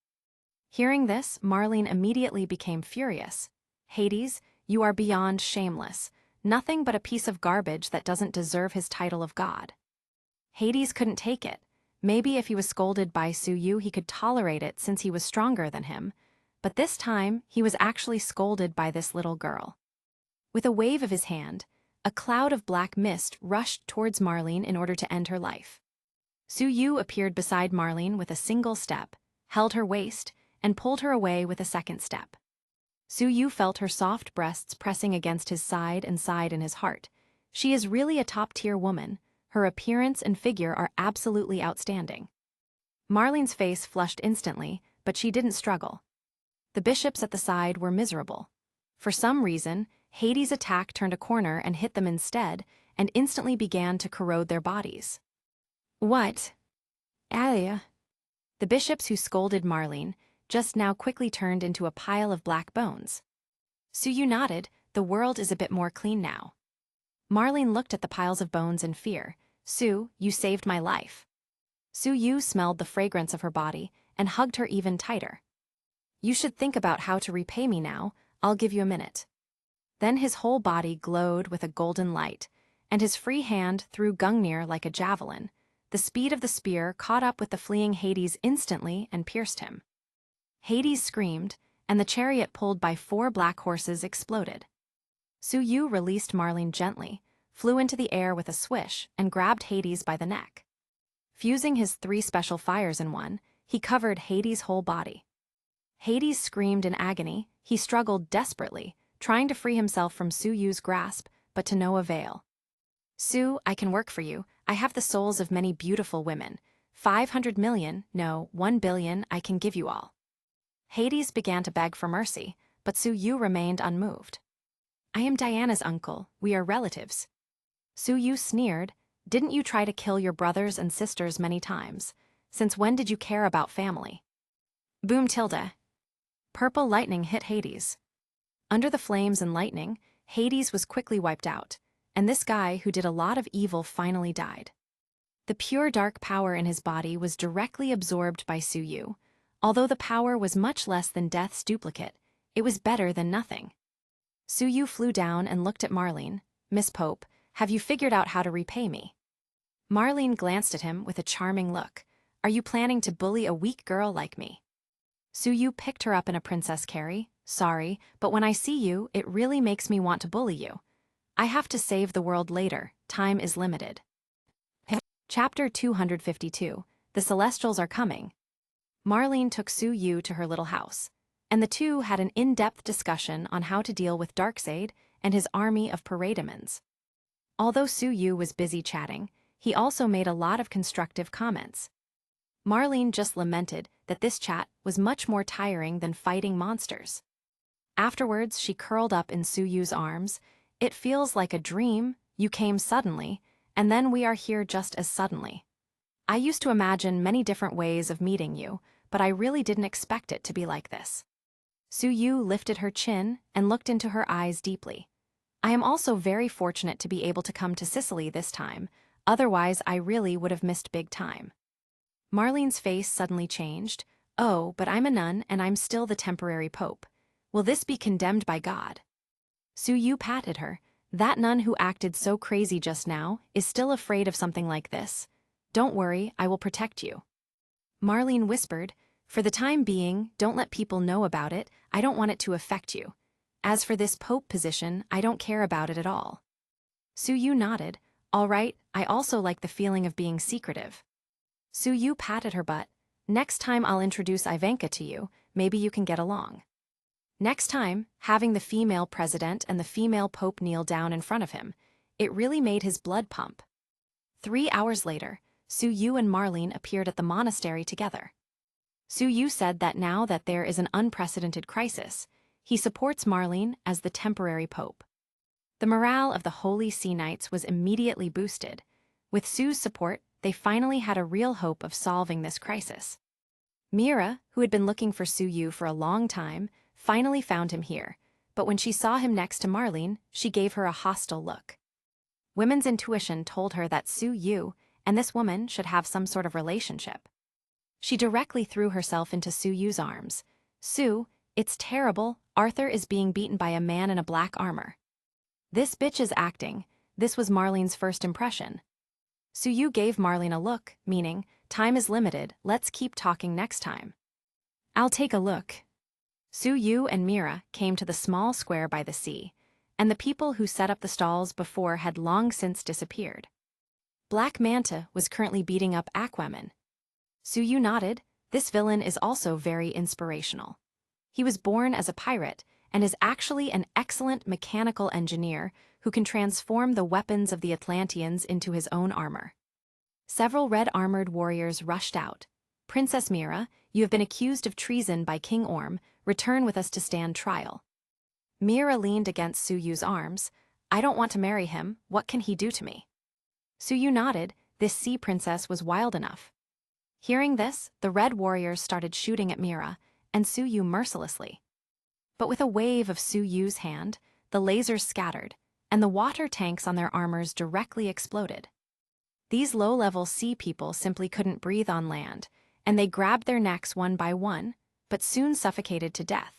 Hearing this, Marlene immediately became furious. Hades, you are beyond shameless. Nothing but a piece of garbage that doesn't deserve his title of god. Hades couldn't take it. Maybe if he was scolded by Su Yu, he could tolerate it since he was stronger than him. But this time, he was actually scolded by this little girl. With a wave of his hand, a cloud of black mist rushed towards Marlene in order to end her life. Su Yu appeared beside Marlene with a single step, held her waist, and pulled her away with a second step. Su Yu felt her soft breasts pressing against his side and sighed in his heart. She is really a top-tier woman. Her appearance and figure are absolutely outstanding. Marlene's face flushed instantly, but she didn't struggle. The bishops at the side were miserable. For some reason, Hades' attack turned a corner and hit them instead, and instantly began to corrode their bodies. What? Alia? The bishops who scolded Marlene just now quickly turned into a pile of black bones. Su Yu nodded. The world is a bit more clean now. Marlene looked at the piles of bones in fear. Su, you saved my life. Su Yu smelled the fragrance of her body and hugged her even tighter. You should think about how to repay me now. I'll give you a minute. Then his whole body glowed with a golden light, and his free hand threw Gungnir like a javelin. The speed of the spear caught up with the fleeing Hades instantly and pierced him. Hades screamed, and the chariot pulled by 4 black horses exploded. Su Yu released Marlene gently, flew into the air with a swish, and grabbed Hades by the neck. Fusing his 3 special fires in one, he covered Hades' whole body. Hades screamed in agony. He struggled desperately, trying to free himself from Su Yu's grasp, but to no avail. Su, I can work for you. I have the souls of many beautiful women. 500 million, no, 1 billion, I can give you all. Hades began to beg for mercy, but Su Yu remained unmoved. I am Diana's uncle. We are relatives. Su Yu sneered. Didn't you try to kill your brothers and sisters many times? Since when did you care about family? Boom tilde. Purple lightning hit Hades. Under the flames and lightning, Hades was quickly wiped out, and this guy who did a lot of evil finally died. The pure dark power in his body was directly absorbed by Su Yu. Although the power was much less than Death's duplicate, it was better than nothing. Su Yu flew down and looked at Marlene. Miss Pope, have you figured out how to repay me? Marlene glanced at him with a charming look. Are you planning to bully a weak girl like me? Su Yu picked her up in a princess carry. Sorry, but when I see you, it really makes me want to bully you. I have to save the world later. Time is limited. Chapter 252. The Celestials Are Coming. Marlene took Su Yu to her little house, and the two had an in-depth discussion on how to deal with Darkseid and his army of parademons. Although Su Yu was busy chatting, he also made a lot of constructive comments. Marlene just lamented that this chat was much more tiring than fighting monsters. Afterwards, she curled up in Su Yu's arms. It feels like a dream. You came suddenly, and then we are here just as suddenly. I used to imagine many different ways of meeting you, but I really didn't expect it to be like this. Su Yu lifted her chin and looked into her eyes deeply. I am also very fortunate to be able to come to Sicily this time, otherwise I really would have missed big time. Marlene's face suddenly changed. Oh, but I'm a nun and I'm still the temporary pope. Will this be condemned by God? Su-yu patted her. That nun who acted so crazy just now is still afraid of something like this. Don't worry, I will protect you. Marlene whispered, for the time being, don't let people know about it, I don't want it to affect you. As for this pope position, I don't care about it at all. Su-yu nodded. All right, I also like the feeling of being secretive. Su-yu patted her butt. Next time I'll introduce Ivanka to you, maybe you can get along. Next time, having the female president and the female pope kneel down in front of him, it really made his blood pump. 3 hours later, Su-yu and Marlene appeared at the monastery together. Su-yu said that now that there is an unprecedented crisis, he supports Marlene as the temporary pope. The morale of the Holy See Knights was immediately boosted. With Su's support, they finally had a real hope of solving this crisis. Mira, who had been looking for Su-yu for a long time, finally found him here, but when she saw him next to Marlene, she gave her a hostile look. Women's intuition told her that Su-yu and this woman should have some sort of relationship. She directly threw herself into Su-yu's arms. Su, it's terrible, Arthur is being beaten by a man in a black armor. This bitch is acting. This was Marlene's first impression. Su-yu gave Marlene a look, meaning, time is limited, let's keep talking next time. I'll take a look. Su-yu and Mira came to the small square by the sea, and the people who set up the stalls before had long since disappeared. Black Manta was currently beating up Aquaman. Su-yu nodded. This villain is also very inspirational. He was born as a pirate and is actually an excellent mechanical engineer who can transform the weapons of the Atlanteans into his own armor. Several red-armored warriors rushed out. Princess Mira, you have been accused of treason by King Orm. Return with us to stand trial. Mira leaned against Su-yu's arms. I don't want to marry him. What can he do to me? Su-yu nodded. This sea princess was wild enough. Hearing this, the red warriors started shooting at Mira and Su-yu mercilessly. But with a wave of Su-yu's hand, the lasers scattered, and the water tanks on their armors directly exploded. These low-level sea people simply couldn't breathe on land, and they grabbed their necks one by one, but soon suffocated to death.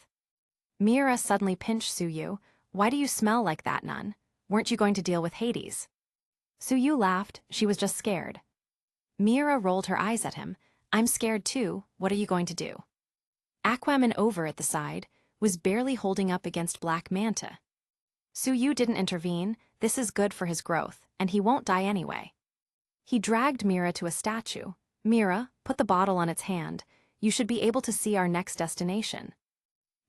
Mira suddenly pinched Su-yu. Why do you smell like that, nun? Weren't you going to deal with Hades? Su-yu laughed. She was just scared. Mira rolled her eyes at him. I'm scared too. What are you going to do? Aquaman over at the side was barely holding up against Black Manta. Su-yu didn't intervene. This is good for his growth, and he won't die anyway. He dragged Mira to a statue. Mira, put the bottle on its hand. You should be able to see our next destination.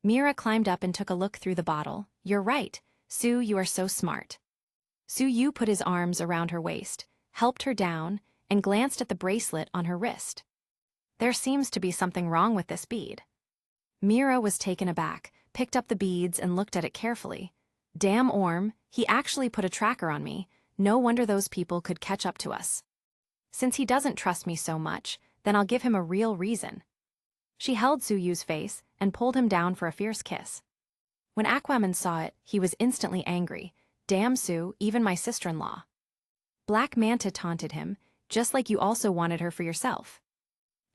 Mira climbed up and took a look through the bottle. You're right. Su, you are so smart. Su-yu put his arms around her waist, helped her down, and glanced at the bracelet on her wrist. There seems to be something wrong with this bead. Mira was taken aback, picked up the beads and looked at it carefully. Damn Orm, he actually put a tracker on me. No wonder those people could catch up to us. Since he doesn't trust me so much, then I'll give him a real reason. She held Su-yu's face and pulled him down for a fierce kiss. When Aquaman saw it, he was instantly angry. Damn Su, even my sister-in-law. Black Manta taunted him, just like you also wanted her for yourself.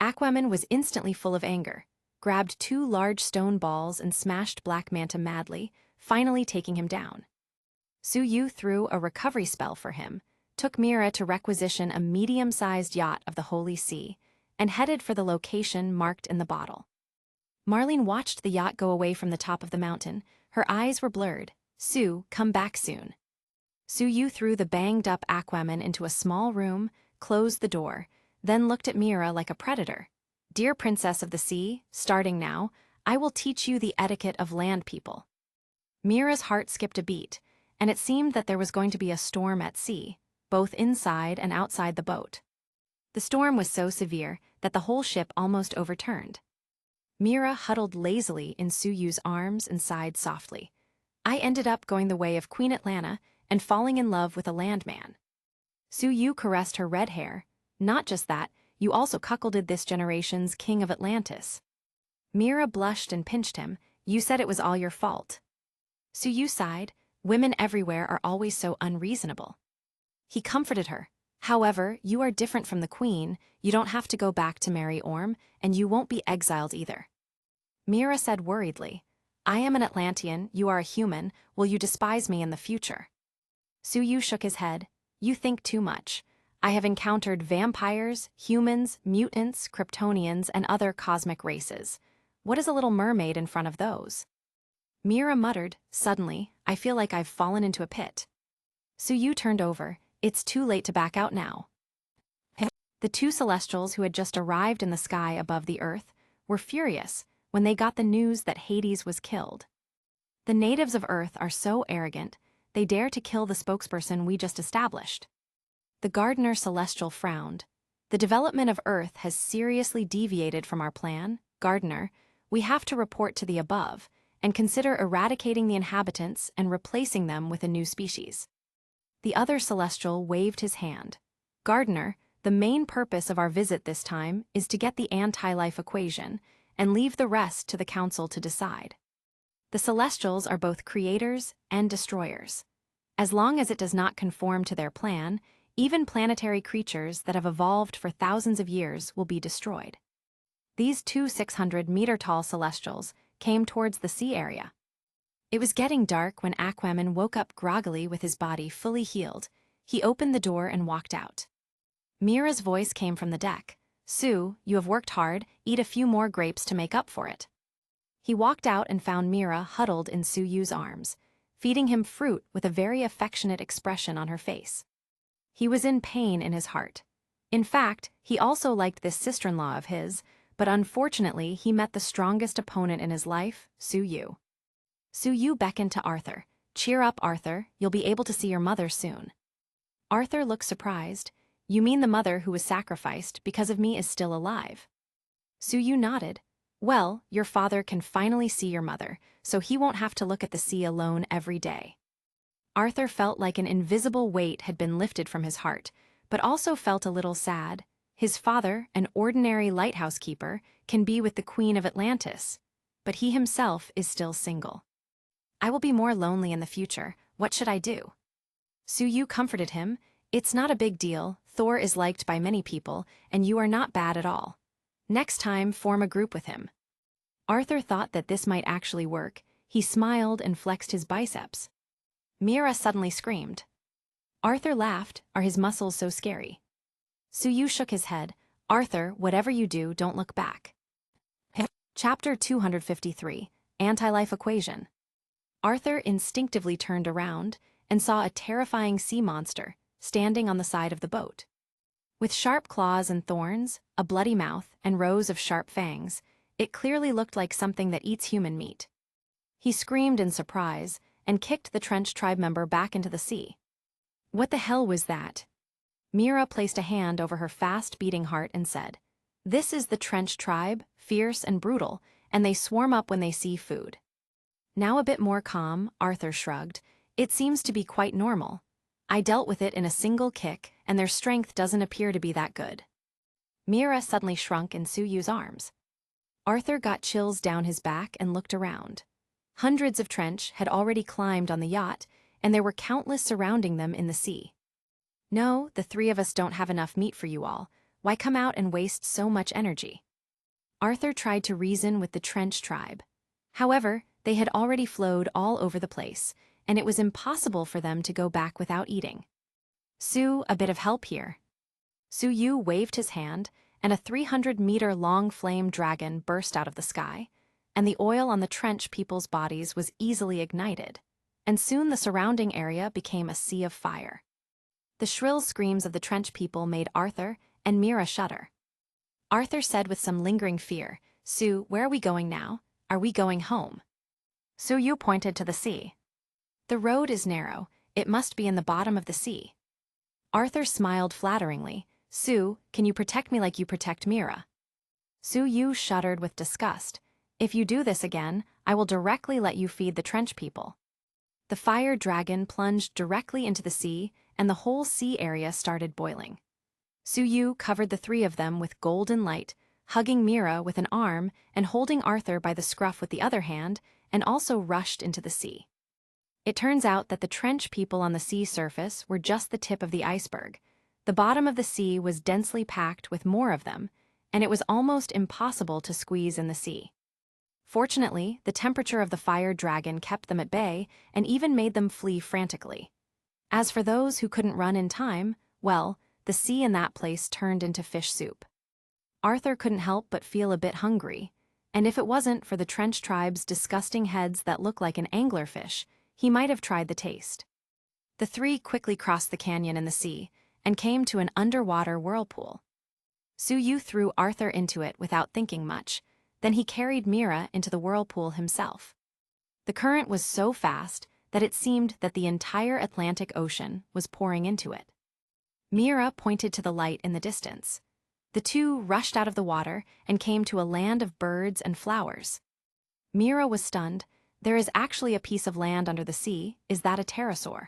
Aquaman was instantly full of anger, grabbed 2 large stone balls and smashed Black Manta madly, finally taking him down. Su-yu threw a recovery spell for him, took Mira to requisition a medium-sized yacht of the Holy See, and headed for the location marked in the bottle. Marlene watched the yacht go away from the top of the mountain. Her eyes were blurred. Su, come back soon. Su-yu threw the banged-up Aquaman into a small room, closed the door, then looked at Mira like a predator. Dear Princess of the Sea, starting now, I will teach you the etiquette of land people. Mira's heart skipped a beat, and it seemed that there was going to be a storm at sea, both inside and outside the boat. The storm was so severe that the whole ship almost overturned. Mira huddled lazily in Su-yu's arms and sighed softly. I ended up going the way of Queen Atlanta and falling in love with a landman. Su-yu caressed her red hair. Not just that, you also cuckolded this generation's king of Atlantis. Mira blushed and pinched him. You said it was all your fault. Su-yu sighed. Women everywhere are always so unreasonable. He comforted her. However, you are different from the queen. You don't have to go back to marry Orm, and you won't be exiled either. Mira said worriedly, I am an Atlantean, you are a human, will you despise me in the future? Suyu shook his head. You think too much. I have encountered vampires, humans, mutants, Kryptonians, and other cosmic races. What is a little mermaid in front of those? Mira muttered, suddenly, I feel like I've fallen into a pit. Suyu turned over. It's too late to back out now. The two celestials who had just arrived in the sky above the earth were furious when they got the news that Hades was killed. The natives of Earth are so arrogant, they dare to kill the spokesperson we just established. The gardener celestial frowned. The development of Earth has seriously deviated from our plan, Gardener. We have to report to the above and consider eradicating the inhabitants and replacing them with a new species. The other celestial waved his hand. Gardener, the main purpose of our visit this time is to get the anti-life equation and leave the rest to the council to decide. The celestials are both creators and destroyers. As long as it does not conform to their plan, even planetary creatures that have evolved for thousands of years will be destroyed. These two 600-meter-tall celestials came towards the sea area. It was getting dark when Aquaman woke up groggily with his body fully healed. He opened the door and walked out. Mira's voice came from the deck. Sue, you have worked hard, eat a few more grapes to make up for it. He walked out and found Mira huddled in Suyu's arms, feeding him fruit with a very affectionate expression on her face. He was in pain in his heart. In fact, he also liked this sister-in-law of his, but unfortunately he met the strongest opponent in his life, Suyu. Suyu beckoned to Arthur. Cheer up, Arthur, you'll be able to see your mother soon. Arthur looked surprised. You mean the mother who was sacrificed because of me is still alive? Suyu nodded. Well, your father can finally see your mother, so he won't have to look at the sea alone every day. Arthur felt like an invisible weight had been lifted from his heart, but also felt a little sad. His father, an ordinary lighthouse keeper, can be with the Queen of Atlantis, but he himself is still single. I will be more lonely in the future. What should I do? Suyu comforted him. It's not a big deal. Thor is liked by many people, and you are not bad at all. Next time, form a group with him. Arthur thought that this might actually work. He smiled and flexed his biceps. Mira suddenly screamed. Arthur laughed. Are his muscles so scary? Suyu shook his head. Arthur, whatever you do, don't look back. Chapter 253, Anti-Life Equation. Arthur instinctively turned around and saw a terrifying sea monster standing on the side of the boat. With sharp claws and thorns, a bloody mouth, and rows of sharp fangs, it clearly looked like something that eats human meat. He screamed in surprise and kicked the Trench tribe member back into the sea. What the hell was that? Mira placed a hand over her fast-beating heart and said, This is the Trench tribe, fierce and brutal, and they swarm up when they see food. Now a bit more calm, Arthur shrugged. It seems to be quite normal. I dealt with it in a single kick, and their strength doesn't appear to be that good. Mira suddenly shrunk in Suyu's arms. Arthur got chills down his back and looked around. Hundreds of Trench had already climbed on the yacht, and there were countless surrounding them in the sea. No, the three of us don't have enough meat for you all. Why come out and waste so much energy? Arthur tried to reason with the Trench tribe. However, they had already flowed all over the place, and it was impossible for them to go back without eating. Sue, a bit of help here. Suyu waved his hand, and a 300-meter-long flame dragon burst out of the sky, and the oil on the Trench people's bodies was easily ignited, and soon the surrounding area became a sea of fire. The shrill screams of the Trench people made Arthur and Mira shudder. Arthur said with some lingering fear, Sue, where are we going now? Are we going home? Suyu pointed to the sea. The road is narrow. It must be in the bottom of the sea. Arthur smiled flatteringly. Sue, can you protect me like you protect Mira? Suyu shuddered with disgust. If you do this again, I will directly let you feed the Trench people. The fire dragon plunged directly into the sea, and the whole sea area started boiling. Suyu covered the three of them with golden light, hugging Mira with an arm and holding Arthur by the scruff with the other hand, and also rushed into the sea. It turns out that the Trench people on the sea surface were just the tip of the iceberg. The bottom of the sea was densely packed with more of them, and it was almost impossible to squeeze in the sea. Fortunately, the temperature of the fire dragon kept them at bay and even made them flee frantically. As for those who couldn't run in time, well, the sea in that place turned into fish soup. Arthur couldn't help but feel a bit hungry, and if it wasn't for the trench tribe's disgusting heads that look like an anglerfish, he might have tried the taste. The three quickly crossed the canyon in the sea and came to an underwater whirlpool. Suyu threw Arthur into it without thinking much, then he carried Mira into the whirlpool himself. The current was so fast that it seemed that the entire Atlantic Ocean was pouring into it. Mira pointed to the light in the distance. The two rushed out of the water and came to a land of birds and flowers. Mira was stunned. There is actually a piece of land under the sea. Is that a pterosaur?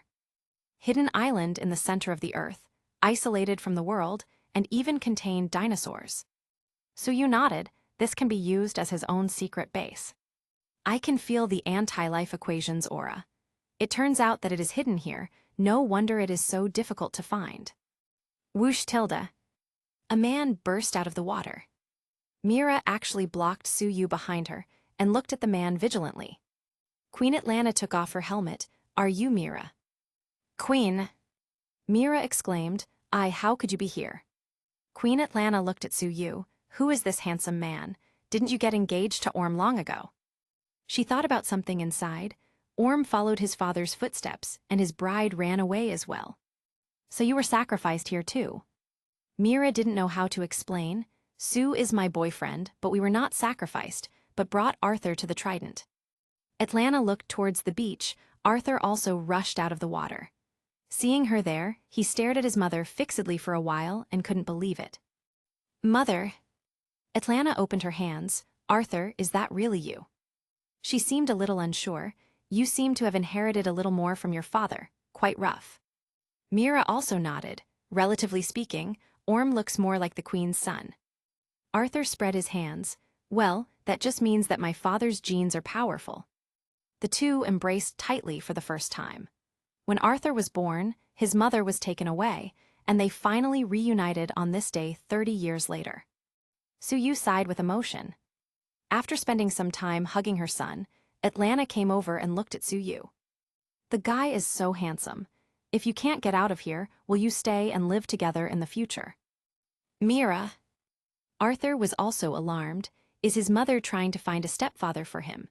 Hidden island in the center of the earth, isolated from the world, and even contained dinosaurs. Suyu nodded. This can be used as his own secret base. I can feel the anti-life equation's aura. It turns out that it is hidden here. No wonder it is so difficult to find. Whoosh tilde. A man burst out of the water. Mira actually blocked Suyu behind her and looked at the man vigilantly. Queen Atlanta took off her helmet. Are you Mira? Queen! Mira exclaimed. How could you be here? Queen Atlanta looked at Suyu. Who is this handsome man? Didn't you get engaged to Orm long ago? She thought about something inside. Orm followed his father's footsteps, and his bride ran away as well. So you were sacrificed here too. Mira didn't know how to explain. Sue is my boyfriend, but we were not sacrificed, but brought Arthur to the Trident. Atlanta looked towards the beach. Arthur also rushed out of the water. Seeing her there, he stared at his mother fixedly for a while and couldn't believe it. Mother. Atlanta opened her hands. Arthur, is that really you? She seemed a little unsure. You seem to have inherited a little more from your father, quite rough. Mira also nodded. Relatively speaking, Orm looks more like the Queen's son. Arthur spread his hands. Well, that just means that my father's genes are powerful. The two embraced tightly for the first time. When Arthur was born, his mother was taken away, and they finally reunited on this day 30 years later. Suyu sighed with emotion. After spending some time hugging her son, Atlanta came over and looked at Suyu. The guy is so handsome. If you can't get out of here, will you stay and live together in the future? Mira. Arthur was also alarmed. Is his mother trying to find a stepfather for him?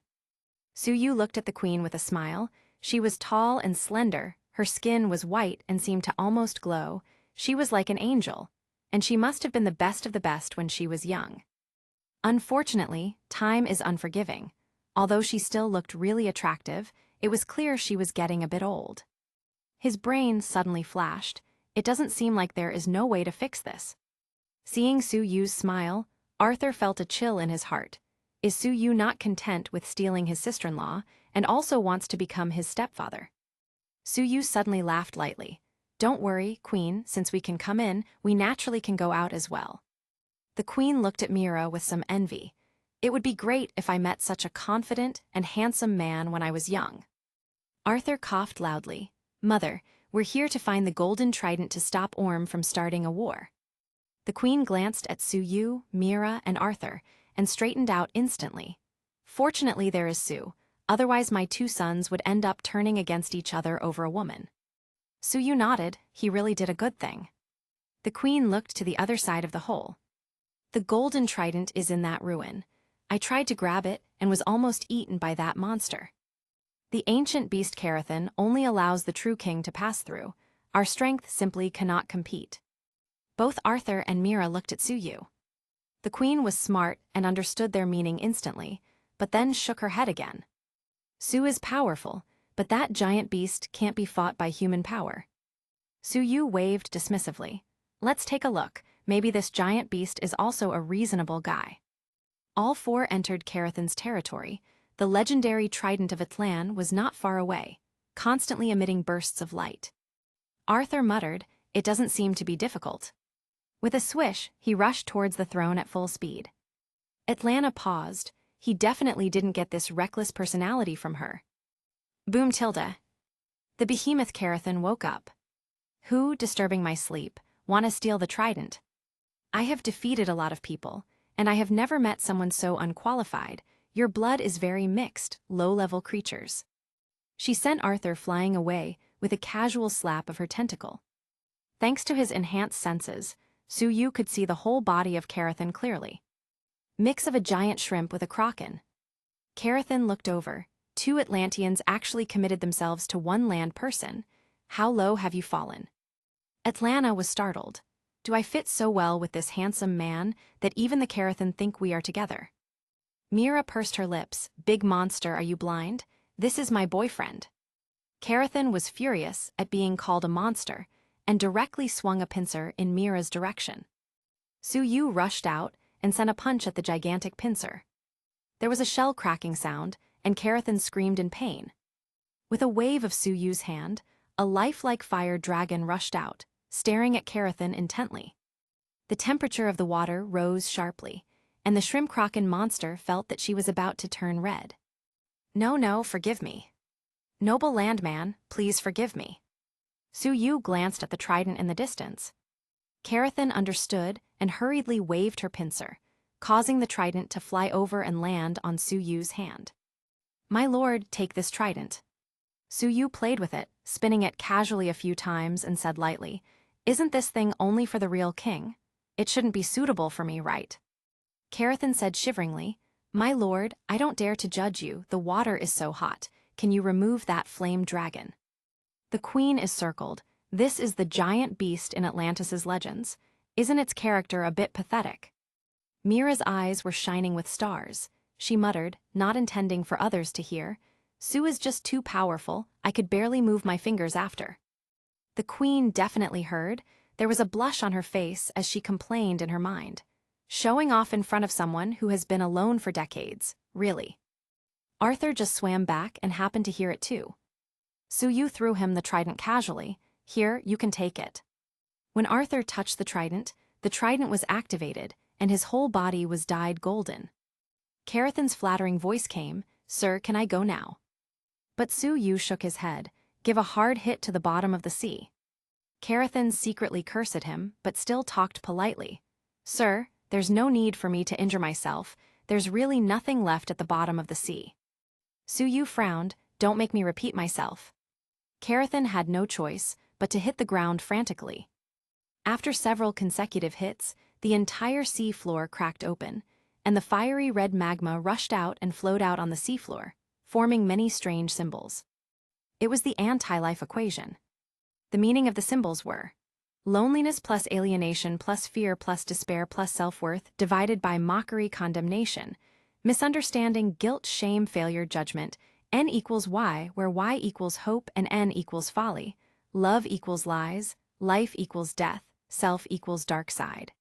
Suyu looked at the Queen with a smile. She was tall and slender, her skin was white and seemed to almost glow. She was like an angel, and she must have been the best of the best when she was young. Unfortunately, time is unforgiving. Although she still looked really attractive, it was clear she was getting a bit old. His brain suddenly flashed. It doesn't seem like there is no way to fix this. Seeing Suyu's smile, Arthur felt a chill in his heart. Is Suyu not content with stealing his sister-in-law and also wants to become his stepfather? Suyu suddenly laughed lightly. Don't worry, Queen, since we can come in, we naturally can go out as well. The Queen looked at Mira with some envy. It would be great if I met such a confident and handsome man when I was young. Arthur coughed loudly. Mother, we're here to find the Golden Trident to stop Orm from starting a war. The Queen glanced at Suyu, Mira, and Arthur, and straightened out instantly. Fortunately, there is Sue, otherwise my two sons would end up turning against each other over a woman. Suyu nodded. He really did a good thing. The Queen looked to the other side of the hole. The Golden Trident is in that ruin. I tried to grab it and was almost eaten by that monster. The ancient beast Carathan only allows the true king to pass through. Our strength simply cannot compete. Both Arthur and Mira looked at Suyu. The Queen was smart and understood their meaning instantly, but then shook her head again. Sue is powerful, but that giant beast can't be fought by human power. Suyu waved dismissively. Let's take a look. Maybe this giant beast is also a reasonable guy. All four entered Carathan's territory. The legendary Trident of Atlan was not far away, constantly emitting bursts of light. Arthur muttered, "It doesn't seem to be difficult." With a swish, he rushed towards the throne at full speed. Atlanta paused. He definitely didn't get this reckless personality from her. Boom tilde. The behemoth Carathan woke up. Who, disturbing my sleep, want to steal the trident? I have defeated a lot of people, and I have never met someone so unqualified. Your blood is very mixed, low-level creatures." She sent Arthur flying away with a casual slap of her tentacle. Thanks to his enhanced senses, Su Yu could see the whole body of Carathan clearly. Mix of a giant shrimp with a kraken. Carathan looked over. 2 Atlanteans actually committed themselves to 1 land person. How low have you fallen? Atlanta was startled. Do I fit so well with this handsome man that even the Carathan think we are together? Mira pursed her lips. Big monster, are you blind? This is my boyfriend. Carathan was furious at being called a monster and directly swung a pincer in Mira's direction. Su Yu rushed out and sent a punch at the gigantic pincer. There was a shell-cracking sound, and Carathan screamed in pain. With a wave of Su Yu's hand, a lifelike fire dragon rushed out, staring at Carathan intently. The temperature of the water rose sharply, and the shrimp-kraken monster felt that she was about to turn red. No, forgive me. Noble landman, please forgive me. Su Yu glanced at the trident in the distance. Carathan understood and hurriedly waved her pincer, causing the trident to fly over and land on Su Yu's hand. My lord, take this trident. Su Yu played with it, spinning it casually a few times and said lightly, Isn't this thing only for the real king? It shouldn't be suitable for me, right? Carathan said shiveringly, My lord, I don't dare to judge you, the water is so hot. Can you remove that flame dragon? The queen is circled. This is the giant beast in Atlantis' legends. Isn't its character a bit pathetic? Mira's eyes were shining with stars. She muttered, not intending for others to hear, Su is just too powerful, I could barely move my fingers after. The queen definitely heard. There was a blush on her face as she complained in her mind. Showing off in front of someone who has been alone for decades, really. Arthur just swam back and happened to hear it too. Su Yu threw him the trident casually. Here, you can take it. When Arthur touched the trident was activated, and his whole body was dyed golden. Carathan's flattering voice came, Sir, can I go now? But Su Yu shook his head, give a hard hit to the bottom of the sea. Carathan secretly cursed at him, but still talked politely. Sir, there's no need for me to injure myself, there's really nothing left at the bottom of the sea. Su Yu frowned, don't make me repeat myself. Carathan had no choice but to hit the ground frantically. After several consecutive hits, the entire sea floor cracked open, and the fiery red magma rushed out and flowed out on the seafloor, forming many strange symbols. It was the anti-life equation. The meaning of the symbols were loneliness plus alienation plus fear plus despair plus self-worth divided by mockery condemnation, misunderstanding guilt shame failure judgment, N equals Y where Y equals hope and N equals folly, love equals lies, life equals death, self equals dark side.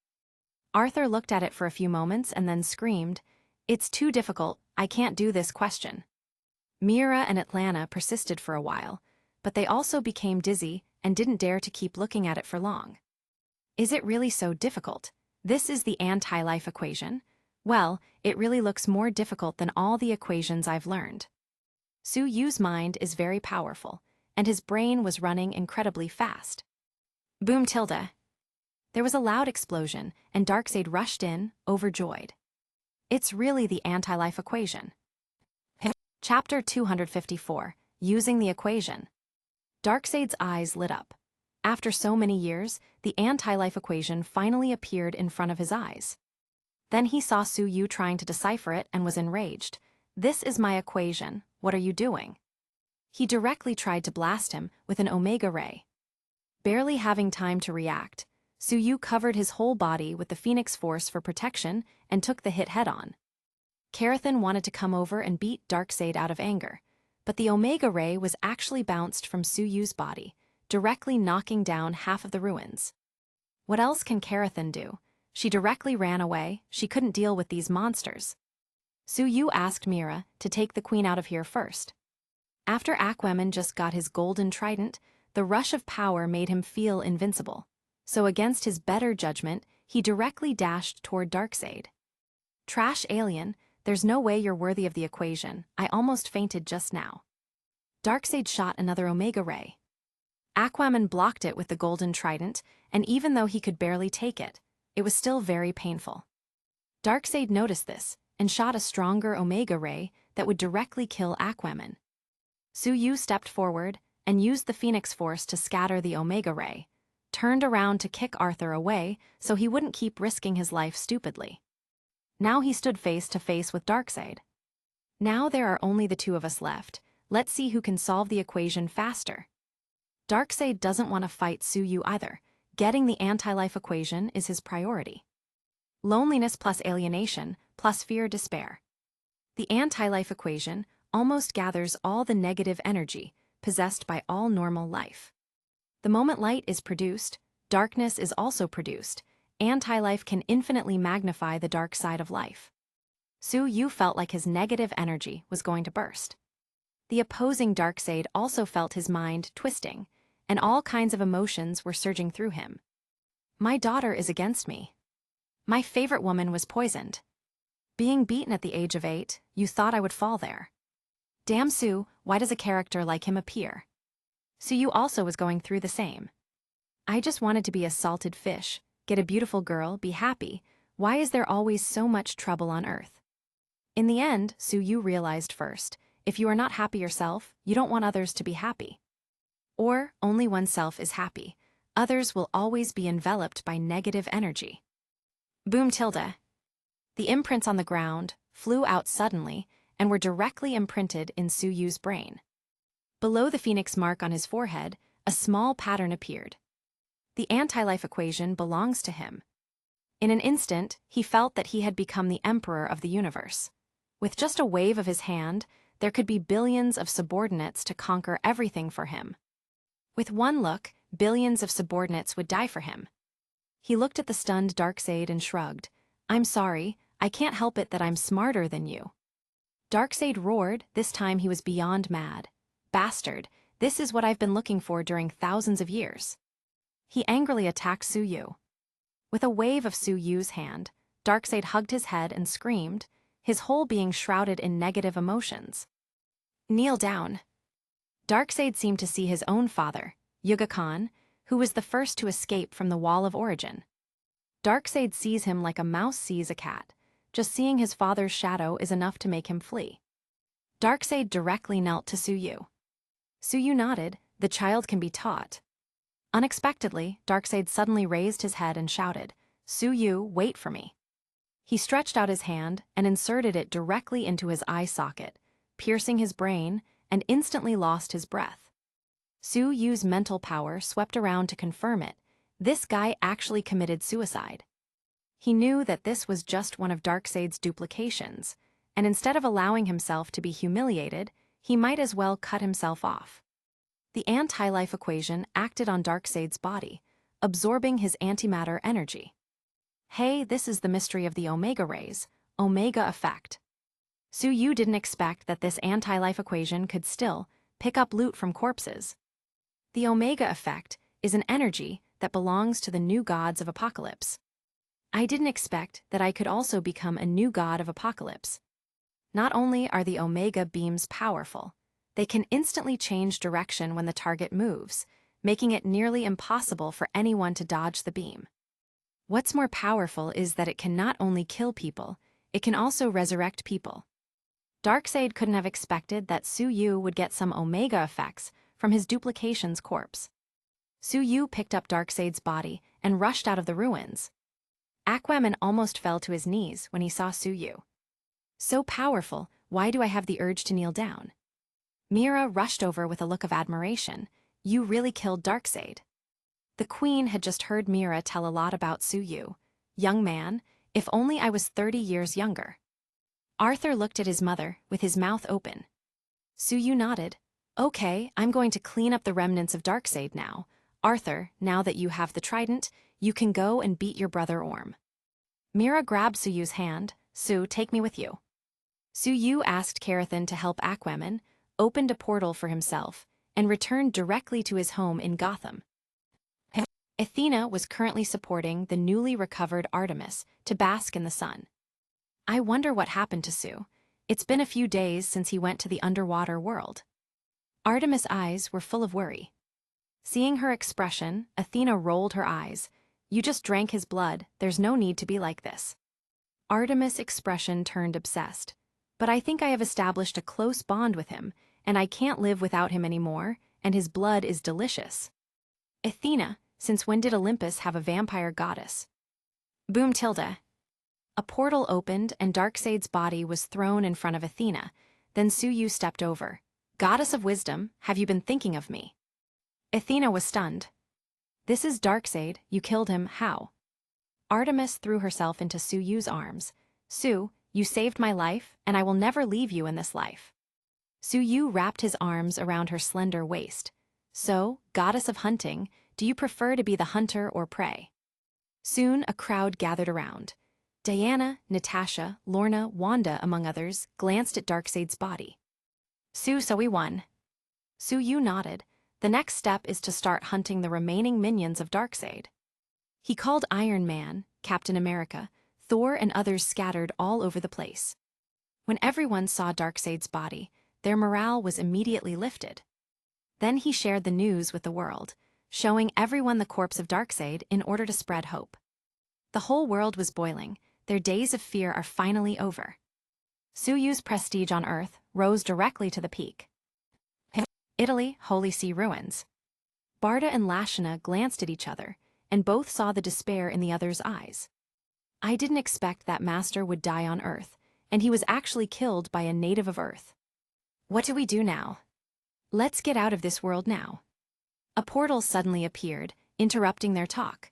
Arthur looked at it for a few moments and then screamed, It's too difficult, I can't do this question. Mira and Atlanta persisted for a while, but they also became dizzy and didn't dare to keep looking at it for long. Is it really so difficult? This is the anti-life equation? Well, it really looks more difficult than all the equations I've learned. Su Yu's mind is very powerful, and his brain was running incredibly fast. Boom tilde. There was a loud explosion, and Darkseid rushed in, overjoyed. It's really the anti-life equation. Chapter 254, Using the Equation. Darkseid's eyes lit up. After so many years, the anti-life equation finally appeared in front of his eyes. Then he saw Su Yu trying to decipher it and was enraged. This is my equation, what are you doing? He directly tried to blast him with an Omega Ray. Barely having time to react, Su Yu covered his whole body with the Phoenix Force for protection and took the hit head-on. Carathan wanted to come over and beat Darkseid out of anger, but the Omega Ray was actually bounced from Su Yu's body, directly knocking down half of the ruins. What else can Carathan do? She directly ran away, she couldn't deal with these monsters. Su Yu asked Mira to take the queen out of here first. After Aquaman just got his golden trident, the rush of power made him feel invincible. So against his better judgment, he directly dashed toward Darkseid. Trash alien, there's no way you're worthy of the equation, I almost fainted just now. Darkseid shot another Omega Ray. Aquaman blocked it with the golden trident, and even though he could barely take it, it was still very painful. Darkseid noticed this, and shot a stronger Omega ray that would directly kill Aquaman. Su-Yu stepped forward and used the Phoenix Force to scatter the Omega ray, turned around to kick Arthur away so he wouldn't keep risking his life stupidly. Now he stood face to face with Darkseid. Now there are only the two of us left. Let's see who can solve the equation faster. Darkseid doesn't want to fight Su-Yu either. Getting the anti-life equation is his priority. Loneliness plus alienation plus fear-despair. The anti-life equation almost gathers all the negative energy possessed by all normal life. The moment light is produced, darkness is also produced. Anti-life can infinitely magnify the dark side of life. Su-Yu felt like his negative energy was going to burst. The opposing Darkseid also felt his mind twisting, and all kinds of emotions were surging through him. My daughter is against me. My favorite woman was poisoned. Being beaten at the age of 8, you thought I would fall there. Damn Su, why does a character like him appear? Su-Yu also was going through the same. I just wanted to be a salted fish, get a beautiful girl, be happy. Why is there always so much trouble on Earth? In the end, Su-Yu realized first, if you are not happy yourself, you don't want others to be happy. Or only oneself is happy. Others will always be enveloped by negative energy. Boom tilde. The imprints on the ground flew out suddenly and were directly imprinted in Su-Yu's brain. Below the phoenix mark on his forehead, a small pattern appeared. The anti-life equation belongs to him. In an instant, he felt that he had become the emperor of the universe. With just a wave of his hand, there could be billions of subordinates to conquer everything for him. With one look, billions of subordinates would die for him. He looked at the stunned Darkseid and shrugged. I'm sorry, I can't help it that I'm smarter than you. Darkseid roared, this time he was beyond mad. Bastard, this is what I've been looking for during thousands of years. He angrily attacked Su-Yu. With a wave of Su-Yu's hand, Darkseid hugged his head and screamed, his whole being shrouded in negative emotions. Kneel down. Darkseid seemed to see his own father, Yuga Khan, who was the first to escape from the Wall of Origin. Darkseid sees him like a mouse sees a cat. Just seeing his father's shadow is enough to make him flee. Darkseid directly knelt to Su-Yu. Su-Yu nodded, the child can be taught. Unexpectedly, Darkseid suddenly raised his head and shouted, Su-Yu, wait for me. He stretched out his hand and inserted it directly into his eye socket, piercing his brain, and instantly lost his breath. Su-Yu's mental power swept around to confirm it. This guy actually committed suicide. He knew that this was just one of Darkseid's duplications, and instead of allowing himself to be humiliated, he might as well cut himself off. The anti-life equation acted on Darkseid's body, absorbing his antimatter energy. Hey, this is the mystery of the Omega rays, Omega effect. Su-Yu didn't expect that this anti-life equation could still pick up loot from corpses. The Omega effect is an energy that belongs to the new gods of Apocalypse. I didn't expect that I could also become a new god of Apocalypse. Not only are the Omega beams powerful, they can instantly change direction when the target moves, making it nearly impossible for anyone to dodge the beam. What's more powerful is that it can not only kill people, it can also resurrect people. Darkseid couldn't have expected that Su-Yu would get some Omega effects from his duplication's corpse. Su-Yu picked up Darkseid's body and rushed out of the ruins. Aquaman almost fell to his knees when he saw Su-Yu. So powerful, why do I have the urge to kneel down? Mira rushed over with a look of admiration. You really killed Darkseid. The Queen had just heard Mira tell a lot about Su-Yu. Young man, if only I was 30 years younger. Arthur looked at his mother with his mouth open. Su-Yu nodded. Okay, I'm going to clean up the remnants of Darkseid now. Arthur, now that you have the trident, you can go and beat your brother Orm. Mira grabbed Su-Yu's hand. Su, take me with you. Su-Yu asked Carathan to help Aquaman, opened a portal for himself, and returned directly to his home in Gotham. Athena was currently supporting the newly recovered Artemis to bask in the sun. I wonder what happened to Su. It's been a few days since he went to the underwater world. Artemis' eyes were full of worry. Seeing her expression, Athena rolled her eyes. You just drank his blood, there's no need to be like this. Artemis' expression turned obsessed. But I think I have established a close bond with him, and I can't live without him anymore, and his blood is delicious. Athena, since when did Olympus have a vampire goddess? Boom tilde. A portal opened and Darkseid's body was thrown in front of Athena. Then Suyu stepped over. Goddess of wisdom, have you been thinking of me? Athena was stunned. This is Darkseid, you killed him, how? Artemis threw herself into Suyu's arms. Su, you saved my life, and I will never leave you in this life. Suyu wrapped his arms around her slender waist. So, goddess of hunting, do you prefer to be the hunter or prey? Soon a crowd gathered around. Diana, Natasha, Lorna, Wanda, among others, glanced at Darkseid's body. Su, so we won. Suyu nodded. The next step is to start hunting the remaining minions of Darkseid. He called Iron Man, Captain America, Thor, and others scattered all over the place. When everyone saw Darkseid's body, their morale was immediately lifted. Then he shared the news with the world, showing everyone the corpse of Darkseid in order to spread hope. The whole world was boiling. Their days of fear are finally over. Suyu's prestige on Earth rose directly to the peak. Italy, Holy See ruins. Barda and Lashana glanced at each other, and both saw the despair in the other's eyes. I didn't expect that master would die on Earth, and he was actually killed by a native of Earth. What do we do now? Let's get out of this world now. A portal suddenly appeared, interrupting their talk.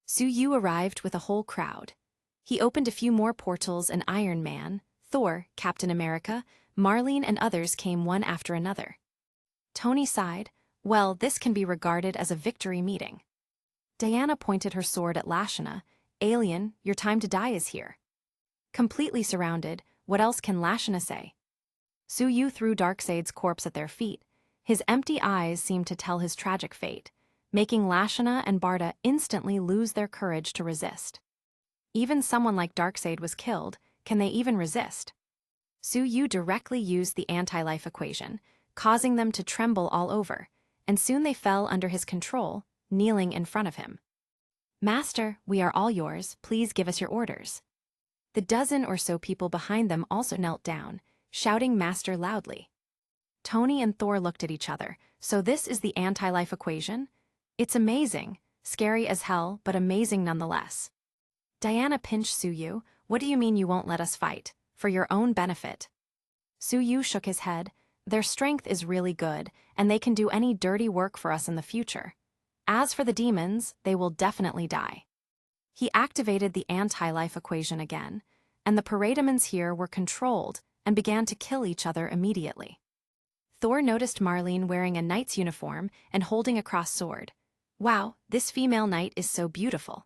Suyu arrived with a whole crowd. He opened a few more portals and Iron Man, Thor, Captain America, Marlene and others came one after another. Tony sighed. Well, this can be regarded as a victory meeting. Diana pointed her sword at Lashana. Alien, your time to die is here. Completely surrounded, what else can Lashana say? Suyu threw Darkseid's corpse at their feet. His empty eyes seemed to tell his tragic fate, making Lashana and Barda instantly lose their courage to resist. Even someone like Darkseid was killed, can they even resist? Suyu directly used the anti-life equation, causing them to tremble all over, and soon they fell under his control, kneeling in front of him. Master, we are all yours, please give us your orders. The dozen or so people behind them also knelt down, shouting Master loudly. Tony and Thor looked at each other. So this is the anti-life equation? It's amazing, scary as hell, but amazing nonetheless. Diana pinched Suyu. What do you mean you won't let us fight? For your own benefit. Suyu shook his head. Their strength is really good, and they can do any dirty work for us in the future. As for the demons, they will definitely die. He activated the anti-life equation again, and the parademons here were controlled and began to kill each other immediately. Thor noticed Marlene wearing a knight's uniform and holding a crossed sword. Wow, this female knight is so beautiful.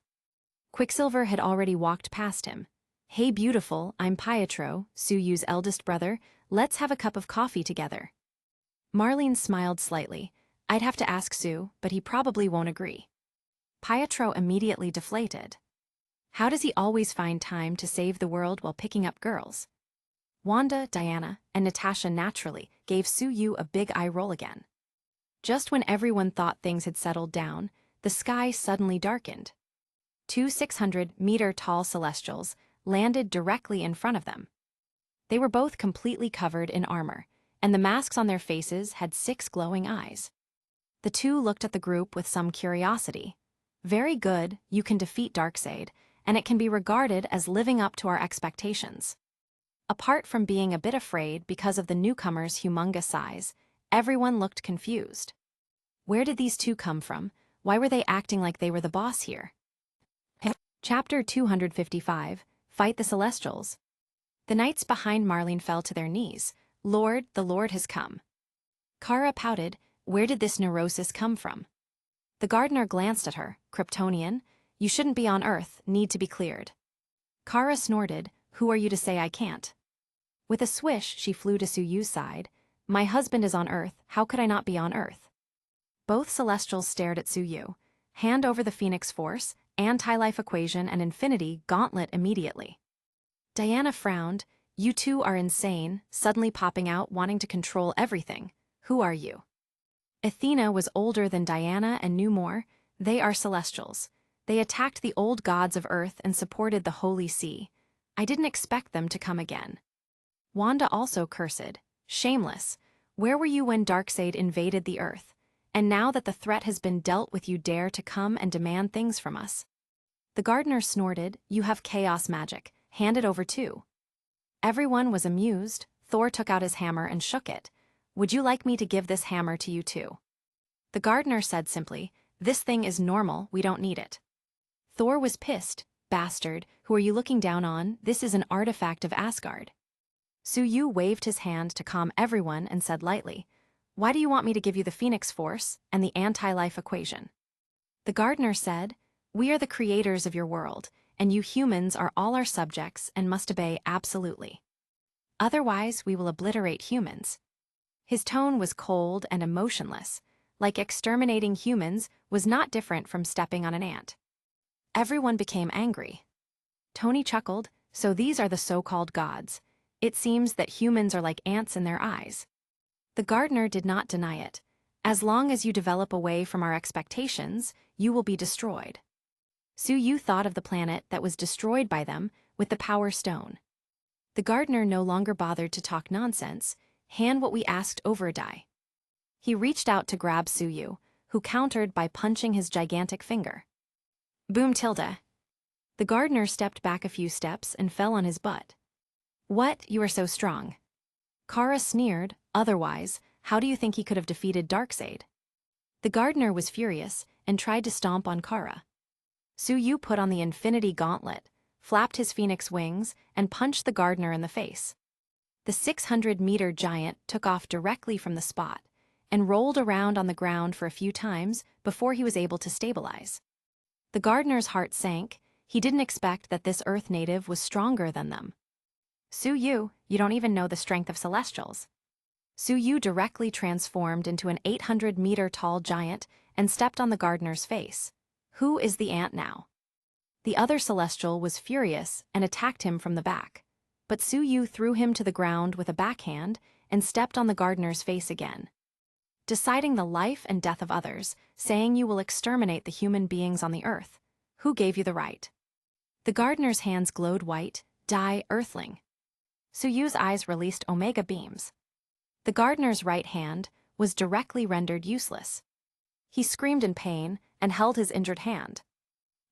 Quicksilver had already walked past him. Hey beautiful, I'm Pietro, Suyu's eldest brother, let's have a cup of coffee together. Marlene smiled slightly. I'd have to ask Su, but he probably won't agree. Pietro immediately deflated. How does he always find time to save the world while picking up girls? Wanda, Diana, and Natasha naturally gave Suyu a big eye roll again. Just when everyone thought things had settled down, the sky suddenly darkened. Two 600-meter-tall celestials landed directly in front of them. They were both completely covered in armor, and the masks on their faces had 6 glowing eyes. The two looked at the group with some curiosity. Very good, you can defeat Darkseid, and it can be regarded as living up to our expectations. Apart from being a bit afraid because of the newcomer's humongous size, everyone looked confused. Where did these two come from? Why were they acting like they were the boss here? Chapter 255, Fight the Celestials. The knights behind Marlene fell to their knees. Lord, the Lord has come. Kara pouted. Where did this neurosis come from? The gardener glanced at her. Kryptonian, you shouldn't be on Earth, need to be cleared. Kara snorted. Who are you to say I can't? With a swish, she flew to Suyu's side. My husband is on Earth, how could I not be on Earth? Both Celestials stared at Suyu. Hand over the Phoenix Force, anti-life equation, and infinity gauntlet immediately. Diana frowned. You two are insane, suddenly popping out wanting to control everything. Who are you? Athena was older than Diana and knew more. They are Celestials. They attacked the old gods of Earth and supported the Holy See. I didn't expect them to come again. Wanda also cursed. Shameless. Where were you when Darkseid invaded the Earth? And now that the threat has been dealt with, you dare to come and demand things from us. The gardener snorted. You have chaos magic. Hand it over too. Everyone was amused. Thor took out his hammer and shook it. Would you like me to give this hammer to you too? The gardener said simply, this thing is normal, we don't need it. Thor was pissed. Bastard, who are you looking down on? This is an artifact of Asgard. Su-Yu waved his hand to calm everyone and said lightly, why do you want me to give you the Phoenix Force and the anti-life equation? The gardener said, we are the creators of your world, and you humans are all our subjects and must obey absolutely. Otherwise, we will obliterate humans. His tone was cold and emotionless, like exterminating humans was not different from stepping on an ant. Everyone became angry. Tony chuckled, so these are the so-called gods. It seems that humans are like ants in their eyes. The gardener did not deny it. As long as you develop away from our expectations, you will be destroyed. Su-Yu thought of the planet that was destroyed by them with the Power Stone. The gardener no longer bothered to talk nonsense. Hand what we asked over a die. He reached out to grab Su-Yu, who countered by punching his gigantic finger. Boom tilde. The gardener stepped back a few steps and fell on his butt. What, you are so strong? Kara sneered, otherwise, how do you think he could have defeated Darkseid? The gardener was furious and tried to stomp on Kara. Su-Yu put on the Infinity Gauntlet, flapped his phoenix wings, and punched the gardener in the face. The 600-meter giant took off directly from the spot and rolled around on the ground for a few times before he was able to stabilize. The gardener's heart sank. He didn't expect that this Earth native was stronger than them. Su-Yu, you don't even know the strength of Celestials. Su-Yu directly transformed into an 800-meter-tall giant and stepped on the gardener's face. Who is the ant now? The other Celestial was furious and attacked him from the back, but Su-Yu threw him to the ground with a backhand and stepped on the gardener's face again. Deciding the life and death of others, saying you will exterminate the human beings on the Earth. Who gave you the right? The gardener's hands glowed white. Die, Earthling. Su-Yu's eyes released Omega beams. The gardener's right hand was directly rendered useless. He screamed in pain and held his injured hand.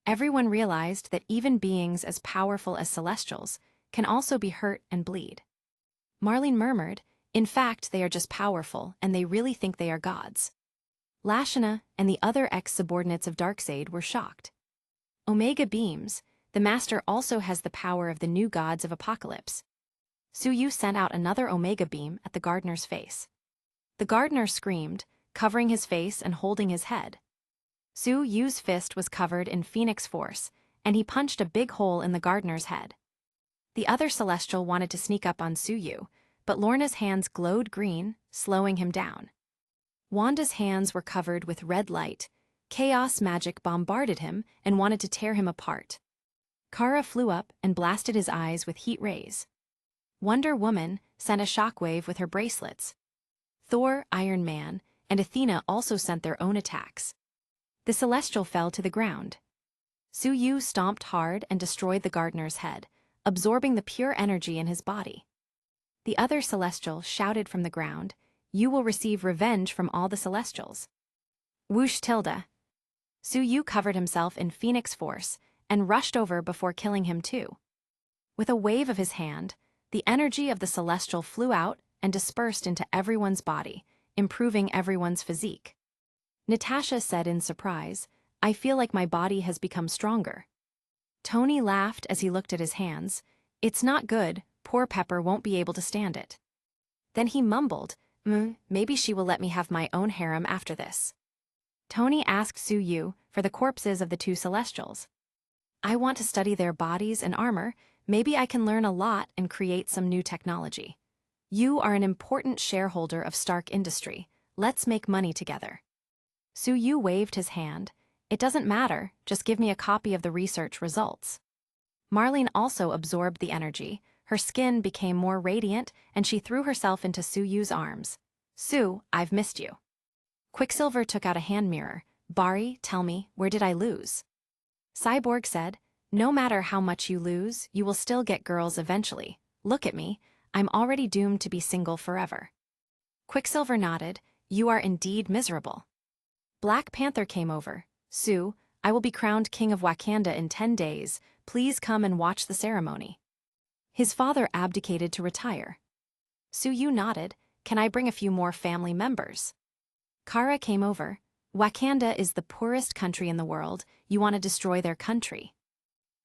Everyone realized that even beings as powerful as Celestials can also be hurt and bleed. Marlene murmured, in fact, they are just powerful and they really think they are gods. Lashana and the other ex-subordinates of Darkseid were shocked. Omega beams, the master also has the power of the new gods of Apocalypse. Su-Yu sent out another Omega beam at the gardener's face. The gardener screamed, covering his face and holding his head. Su-Yu's fist was covered in Phoenix Force, and he punched a big hole in the gardener's head. The other Celestial wanted to sneak up on Su-Yu, but Lorna's hands glowed green, slowing him down. Wanda's hands were covered with red light. Chaos magic bombarded him and wanted to tear him apart. Kara flew up and blasted his eyes with heat rays. Wonder Woman sent a shockwave with her bracelets. Thor, Iron Man, and Athena also sent their own attacks. The Celestial fell to the ground. Su-Yu stomped hard and destroyed the gardener's head, absorbing the pure energy in his body. The other Celestial shouted from the ground, you will receive revenge from all the Celestials. Whoosh tilde. Su-Yu covered himself in Phoenix Force and rushed over before killing him too. With a wave of his hand, the energy of the Celestial flew out and dispersed into everyone's body, improving everyone's physique. Natasha said in surprise, I feel like my body has become stronger. Tony laughed as he looked at his hands. It's not good, poor Pepper won't be able to stand it. Then he mumbled, maybe she will let me have my own harem after this. Tony asked Su-Yu for the corpses of the two Celestials. I want to study their bodies and armor. Maybe I can learn a lot and create some new technology. You are an important shareholder of Stark Industry. Let's make money together. Su-Yu waved his hand. It doesn't matter, just give me a copy of the research results. Marlene also absorbed the energy. Her skin became more radiant and she threw herself into Su-Yu's arms. Su, I've missed you. Quicksilver took out a hand mirror. Bari, tell me, where did I lose? Cyborg said, No matter how much you lose, you will still get girls eventually. Look at me, I'm already doomed to be single forever. Quicksilver nodded, you are indeed miserable. Black Panther came over. Sue, I will be crowned king of Wakanda in 10 days. Please come and watch the ceremony. His father abdicated to retire. Sue nodded, can I bring a few more family members? Kara came over. Wakanda is the poorest country in the world. You want to destroy their country.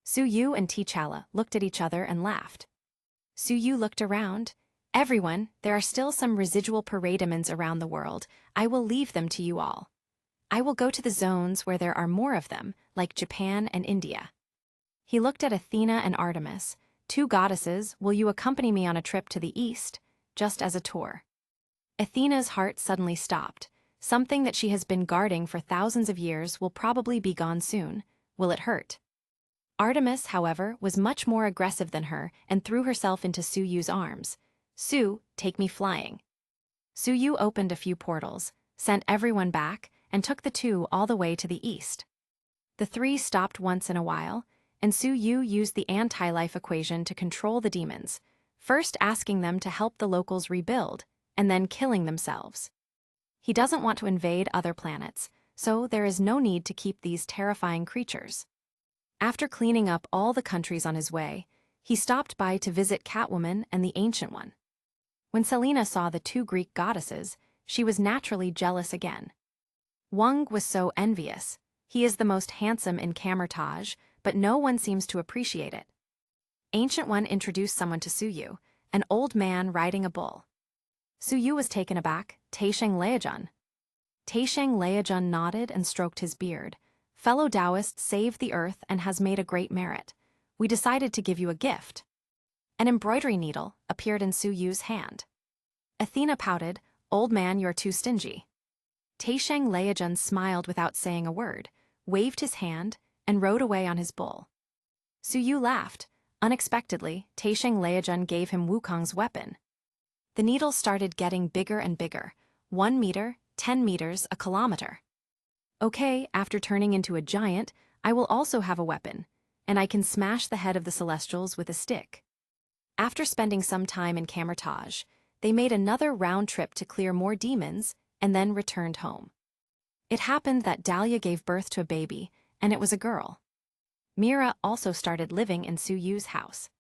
Sue and T'Challa looked at each other and laughed. Sue looked around. Everyone, there are still some residual parademons around the world. I will leave them to you all. I will go to the zones where there are more of them, like Japan and India. He looked at Athena and Artemis. 2 goddesses, will you accompany me on a trip to the east, just as a tour? Athena's heart suddenly stopped. Something that she has been guarding for thousands of years will probably be gone soon. Will it hurt? Artemis, however, was much more aggressive than her and threw herself into Sue's arms. Sue, take me flying. Sue opened a few portals, sent everyone back, and took the 2 all the way to the east. The 3 stopped once in a while, and Sue used the anti-life equation to control the demons, first asking them to help the locals rebuild, and then killing themselves. He doesn't want to invade other planets, so there is no need to keep these terrifying creatures. After cleaning up all the countries on his way, he stopped by to visit Catwoman and the Ancient One. When Selena saw the 2 Greek goddesses, she was naturally jealous again. Wong was so envious. He is the most handsome in Camertage, but no one seems to appreciate it. Ancient One introduced someone to Sue, an old man riding a bull. Sue was taken aback. Taisheng Leijun. Taisheng Leijun nodded and stroked his beard. Fellow Taoist saved the earth and has made a great merit. We decided to give you a gift. An embroidery needle appeared in Sue's hand. Athena pouted, old man, you're too stingy. Taisheng Leijun smiled without saying a word, waved his hand, and rode away on his bull. Sue laughed. Unexpectedly, Taisheng Leijun gave him Wukong's weapon. The needle started getting bigger and bigger, 1 meter, 10 meters, a kilometer. Okay, after turning into a giant, I will also have a weapon, and I can smash the head of the Celestials with a stick. After spending some time in Camertage, they made another round trip to clear more demons, and then returned home. It happened that Dahlia gave birth to a baby, and it was a girl. Mira also started living in Sue's house.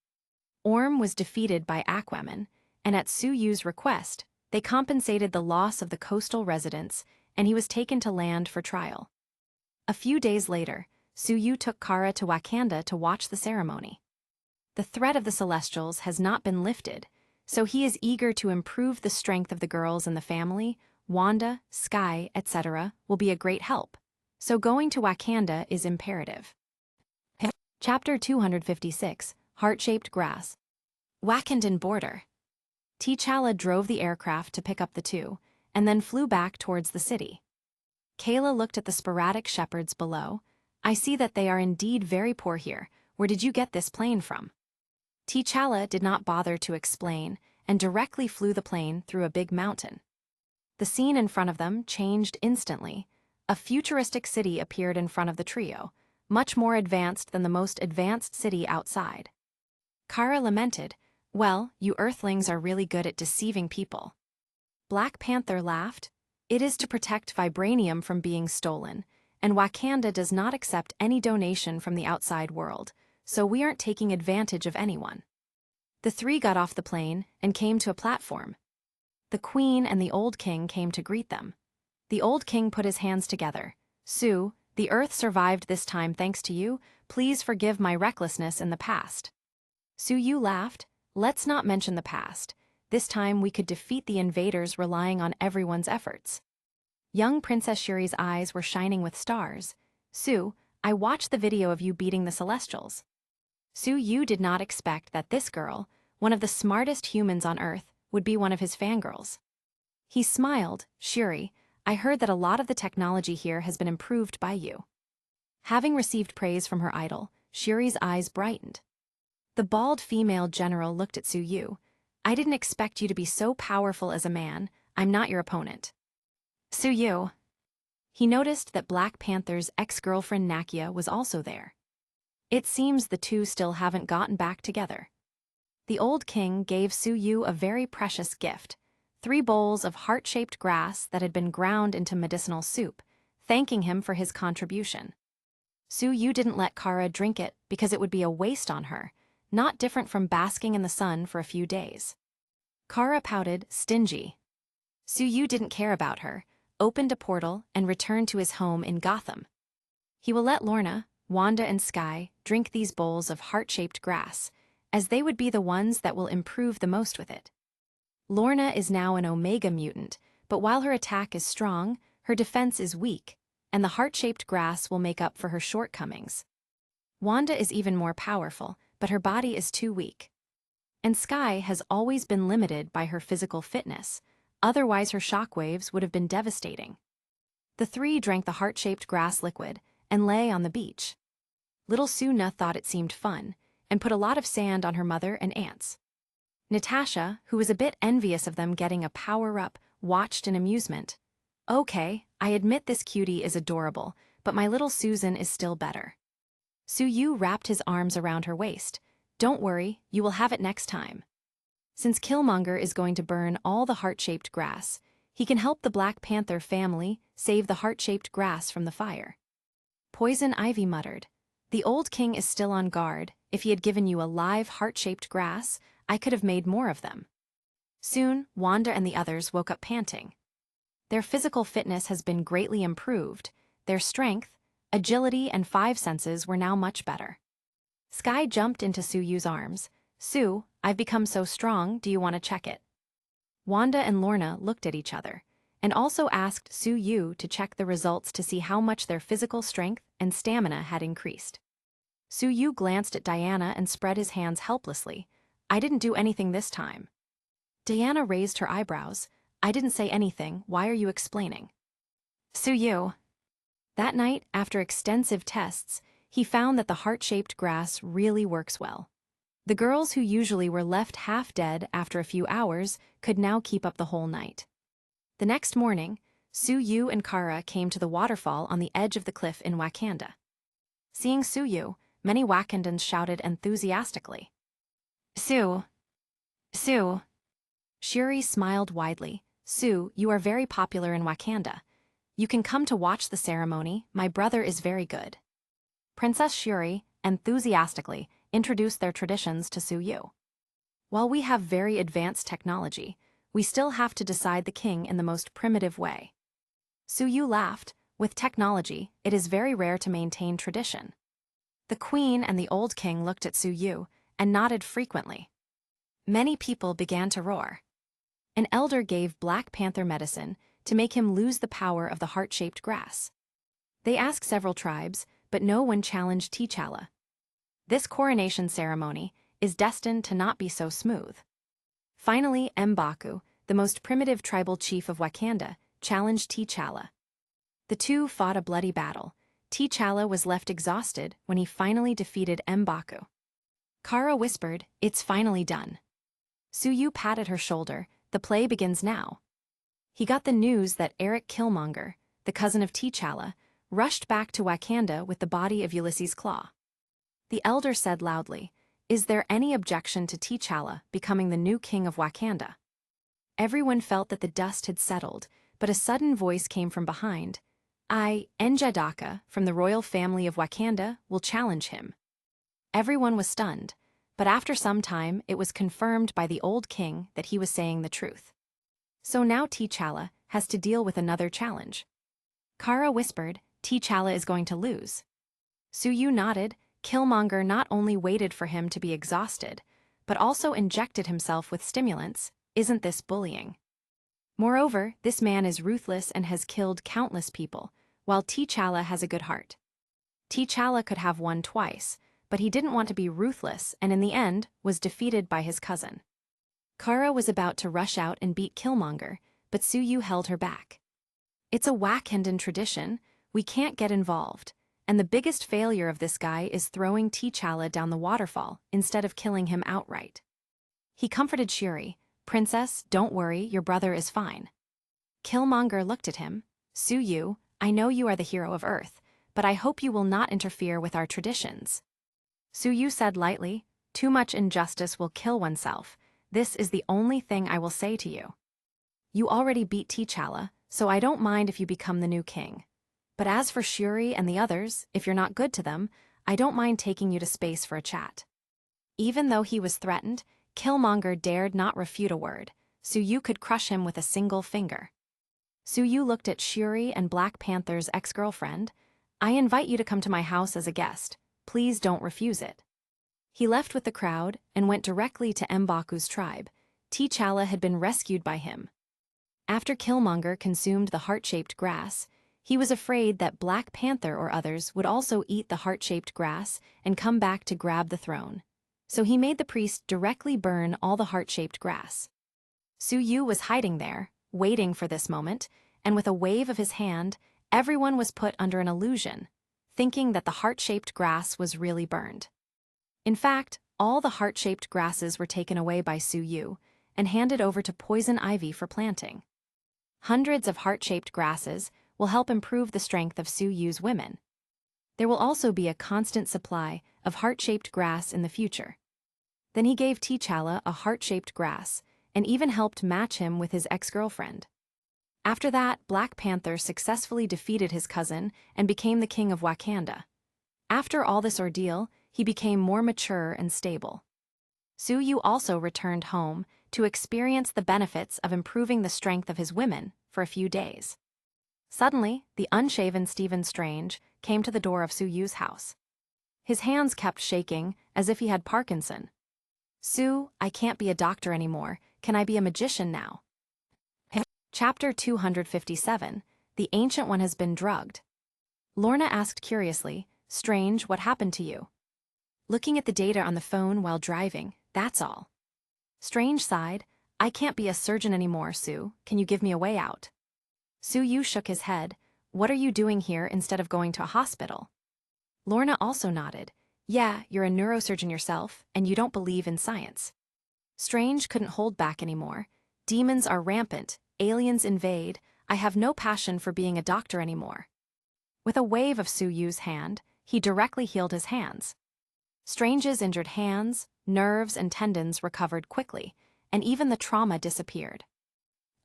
Orm was defeated by Aquaman, and at Sue's request, they compensated the loss of the coastal residents, and he was taken to land for trial. A few days later, Sue took Kara to Wakanda to watch the ceremony. The threat of the Celestials has not been lifted, so he is eager to improve the strength of the girls in the family. Wanda, Sky, etc. will be a great help, so going to Wakanda is imperative. Chapter 256, Heart-Shaped Grass. Wakandan Border. T'Challa drove the aircraft to pick up the 2, and then flew back towards the city. Kayla looked at the sporadic shepherds below. I see that they are indeed very poor here. Where did you get this plane from? T'Challa did not bother to explain, and directly flew the plane through a big mountain. The scene in front of them changed instantly. A futuristic city appeared in front of the trio, much more advanced than the most advanced city outside. Kara lamented, well, you Earthlings are really good at deceiving people. Black Panther laughed. It is to protect vibranium from being stolen, and Wakanda does not accept any donation from the outside world, so we aren't taking advantage of anyone. The 3 got off the plane and came to a platform. The Queen and the Old King came to greet them. The Old King put his hands together. Sue, the Earth survived this time thanks to you. Please forgive my recklessness in the past. Sue laughed. Let's not mention the past. This time we could defeat the invaders relying on everyone's efforts. Young Princess Shuri's eyes were shining with stars. Sue, I watched the video of you beating the Celestials. Sue did not expect that this girl, one of the smartest humans on Earth, would be one of his fangirls. He smiled. Shuri, I heard that a lot of the technology here has been improved by you. Having received praise from her idol, Shuri's eyes brightened. The bald female general looked at Sue. I didn't expect you to be so powerful as a man. I'm not your opponent. Sue. He noticed that Black Panther's ex-girlfriend Nakia was also there. It seems the two still haven't gotten back together. The old king gave Su Yu a very precious gift, 3 bowls of heart-shaped grass that had been ground into medicinal soup, thanking him for his contribution. Su Yu didn't let Kara drink it because it would be a waste on her, not different from basking in the sun for a few days. Kara pouted, stingy. Su Yu didn't care about her, opened a portal, and returned to his home in Gotham. He will let Lorna, Wanda, and Sky drink these bowls of heart-shaped grass, as they would be the ones that will improve the most with it. Lorna is now an Omega mutant, but while her attack is strong, her defense is weak, and the heart-shaped grass will make up for her shortcomings. Wanda is even more powerful, but her body is too weak. And Sky has always been limited by her physical fitness, otherwise her shockwaves would have been devastating. The 3 drank the heart-shaped grass liquid and lay on the beach. Little Suna thought it seemed fun, and put a lot of sand on her mother and aunts. Natasha, who was a bit envious of them getting a power-up, watched in amusement. Okay, I admit this cutie is adorable, but my little Susan is still better. Su Yu wrapped his arms around her waist. Don't worry, you will have it next time. Since Killmonger is going to burn all the heart-shaped grass, he can help the Black Panther family save the heart-shaped grass from the fire. Poison Ivy muttered. The old king is still on guard. If he had given you a live heart-shaped grass, I could have made more of them. Soon, Wanda and the others woke up panting. Their physical fitness has been greatly improved. Their strength, agility, and 5 senses were now much better. Sky jumped into Su Yu's arms. Su, I've become so strong, do you want to check it? Wanda and Lorna looked at each other, and also asked Su Yu to check the results to see how much their physical strength and stamina had increased. Su Yu glanced at Diana and spread his hands helplessly. I didn't do anything this time. Diana raised her eyebrows. I didn't say anything, why are you explaining? Su Yu. That night, after extensive tests, he found that the heart-shaped grass really works well. The girls who usually were left half dead after a few hours could now keep up the whole night. The next morning, Su Yu and Kara came to the waterfall on the edge of the cliff in Wakanda. Seeing Su Yu, many Wakandans shouted enthusiastically. Su! Su! Shuri smiled widely. Su, you are very popular in Wakanda. You can come to watch the ceremony, my brother is very good. Princess Shuri, enthusiastically, introduced their traditions to Su Yu. While we have very advanced technology, we still have to decide the king in the most primitive way. Su Yu laughed. With technology, it is very rare to maintain tradition. The queen and the old king looked at Su Yu and nodded frequently. Many people began to roar. An elder gave Black Panther medicine to make him lose the power of the heart-shaped grass. They asked several tribes, but no one challenged T'Challa. This coronation ceremony is destined to not be so smooth. Finally, M'Baku, the most primitive tribal chief of Wakanda, challenged T'Challa. The two fought a bloody battle. T'Challa was left exhausted when he finally defeated M'Baku. Kara whispered, "It's finally done." Su Yu patted her shoulder. The play begins now. He got the news that Eric Killmonger, the cousin of T'Challa, rushed back to Wakanda with the body of Ulysses Klaue. The elder said loudly, "Is there any objection to T'Challa becoming the new king of Wakanda?" Everyone felt that the dust had settled, but a sudden voice came from behind. N'Jadaka, from the royal family of Wakanda, will challenge him. Everyone was stunned, but after some time it was confirmed by the old king that he was saying the truth. So now T'Challa has to deal with another challenge. Kara whispered, "T'Challa is going to lose." Su Yu nodded. Killmonger not only waited for him to be exhausted, but also injected himself with stimulants. Isn't this bullying? Moreover, this man is ruthless and has killed countless people, while T'Challa has a good heart. T'Challa could have won twice, but he didn't want to be ruthless and in the end was defeated by his cousin. Kara was about to rush out and beat Killmonger, but Su Yu held her back. It's a Wakandan tradition, we can't get involved, and the biggest failure of this guy is throwing T'Challa down the waterfall instead of killing him outright. He comforted Shuri, "Princess, don't worry, your brother is fine." Killmonger looked at him. "Su Yu, I know you are the hero of Earth, but I hope you will not interfere with our traditions." Suyu said lightly, "Too much injustice will kill oneself. This is the only thing I will say to you. You already beat T'Challa, so I don't mind if you become the new king. But as for Shuri and the others, if you're not good to them, I don't mind taking you to space for a chat." Even though he was threatened, Killmonger dared not refute a word. Suyu could crush him with a single finger. Suyu looked at Shuri and Black Panther's ex-girlfriend. "I invite you to come to my house as a guest. Please don't refuse it." He left with the crowd and went directly to M'Baku's tribe. T'Challa had been rescued by him. After Killmonger consumed the heart-shaped grass, he was afraid that Black Panther or others would also eat the heart-shaped grass and come back to grab the throne. So he made the priest directly burn all the heart-shaped grass. Suyu was hiding there, waiting for this moment, and with a wave of his hand, everyone was put under an illusion, thinking that the heart-shaped grass was really burned. In fact, all the heart-shaped grasses were taken away by Suyu and handed over to Poison Ivy for planting. Hundreds of heart-shaped grasses will help improve the strength of Suyu's women. There will also be a constant supply of heart-shaped grass in the future. Then he gave T'Challa a heart-shaped grass and even helped match him with his ex-girlfriend. After that, Black Panther successfully defeated his cousin and became the king of Wakanda. After all this ordeal, he became more mature and stable. Suyu also returned home to experience the benefits of improving the strength of his women for a few days. Suddenly, the unshaven Stephen Strange came to the door of Suyu's house. His hands kept shaking as if he had Parkinson. "Sue, I can't be a doctor anymore. Can I be a magician now?" Chapter 257, The Ancient One Has Been Drugged. Lorna asked curiously, "Strange, what happened to you?" "Looking at the data on the phone while driving, that's all." Strange sighed, "I can't be a surgeon anymore, Sue. Can you give me a way out?" Suyu shook his head. "What are you doing here instead of going to a hospital?" Lorna also nodded. "Yeah, you're a neurosurgeon yourself, and you don't believe in science." Strange couldn't hold back anymore. "Demons are rampant, aliens invade. I have no passion for being a doctor anymore." With a wave of Suyu's hand, he directly healed his hands. Strange's injured hands, nerves, and tendons recovered quickly, and even the trauma disappeared.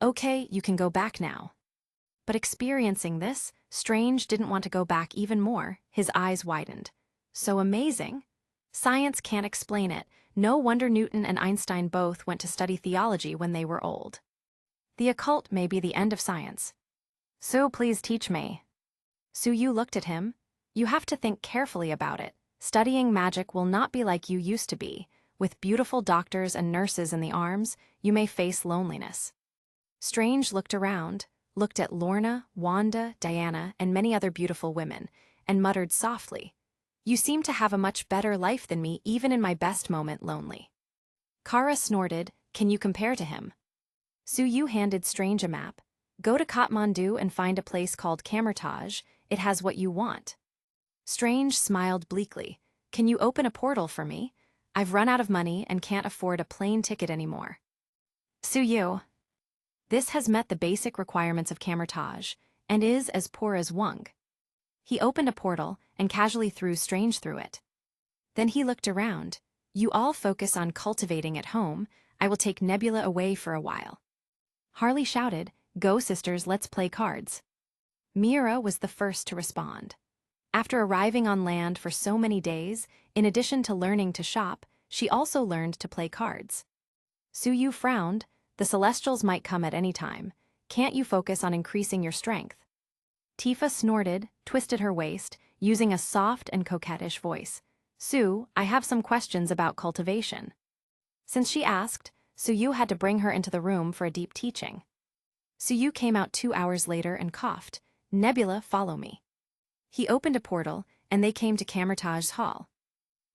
"Okay, you can go back now." But experiencing this, Strange didn't want to go back even more. His eyes widened. "So amazing? Science can't explain it. No wonder Newton and Einstein both went to study theology when they were old. The occult may be the end of science. So please teach me." Suyu looked at him. "You have to think carefully about it. Studying magic will not be like you used to be. With beautiful doctors and nurses in the arms, you may face loneliness." Strange looked around, looked at Lorna, Wanda, Diana, and many other beautiful women, and muttered softly, "You seem to have a much better life than me, even in my best moment lonely." Kara snorted, "Can you compare to him?" Suyu handed Strange a map. "Go to Kathmandu and find a place called Kamar-Taj. It has what you want." Strange smiled bleakly. "Can you open a portal for me? I've run out of money and can't afford a plane ticket anymore." Suyu. "This has met the basic requirements of Kamar-Taj, and is as poor as Wung." He opened a portal and casually threw Strange through it. Then he looked around. "You all focus on cultivating at home. I will take Nebula away for a while." Harley shouted, "Go sisters, let's play cards." Mira was the first to respond. After arriving on land for so many days, in addition to learning to shop, she also learned to play cards. Suyu frowned. "The Celestials might come at any time. Can't you focus on increasing your strength?" Tifa snorted, twisted her waist, using a soft and coquettish voice. "Sue, I have some questions about cultivation." Since she asked, Suyu had to bring her into the room for a deep teaching. Suyu came out 2 hours later and coughed. "Nebula, follow me." He opened a portal, and they came to Kamar-Taj's hall.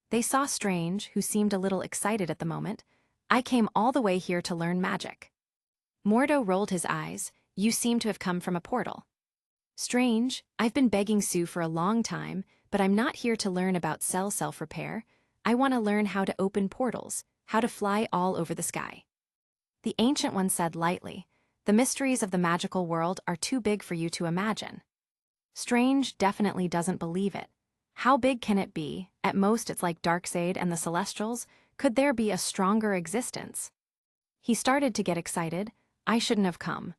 They saw Strange, who seemed a little excited at the moment. "I came all the way here to learn magic." Mordo rolled his eyes. "You seem to have come from a portal." Strange, "I've been begging Sue for a long time, but I'm not here to learn about cell self-repair. I want to learn how to open portals, how to fly all over the sky." The Ancient One said lightly, "The mysteries of the magical world are too big for you to imagine." Strange definitely doesn't believe it. How big can it be? At most it's like Darkseid and the Celestials. Could there be a stronger existence? He started to get excited. I shouldn't have come.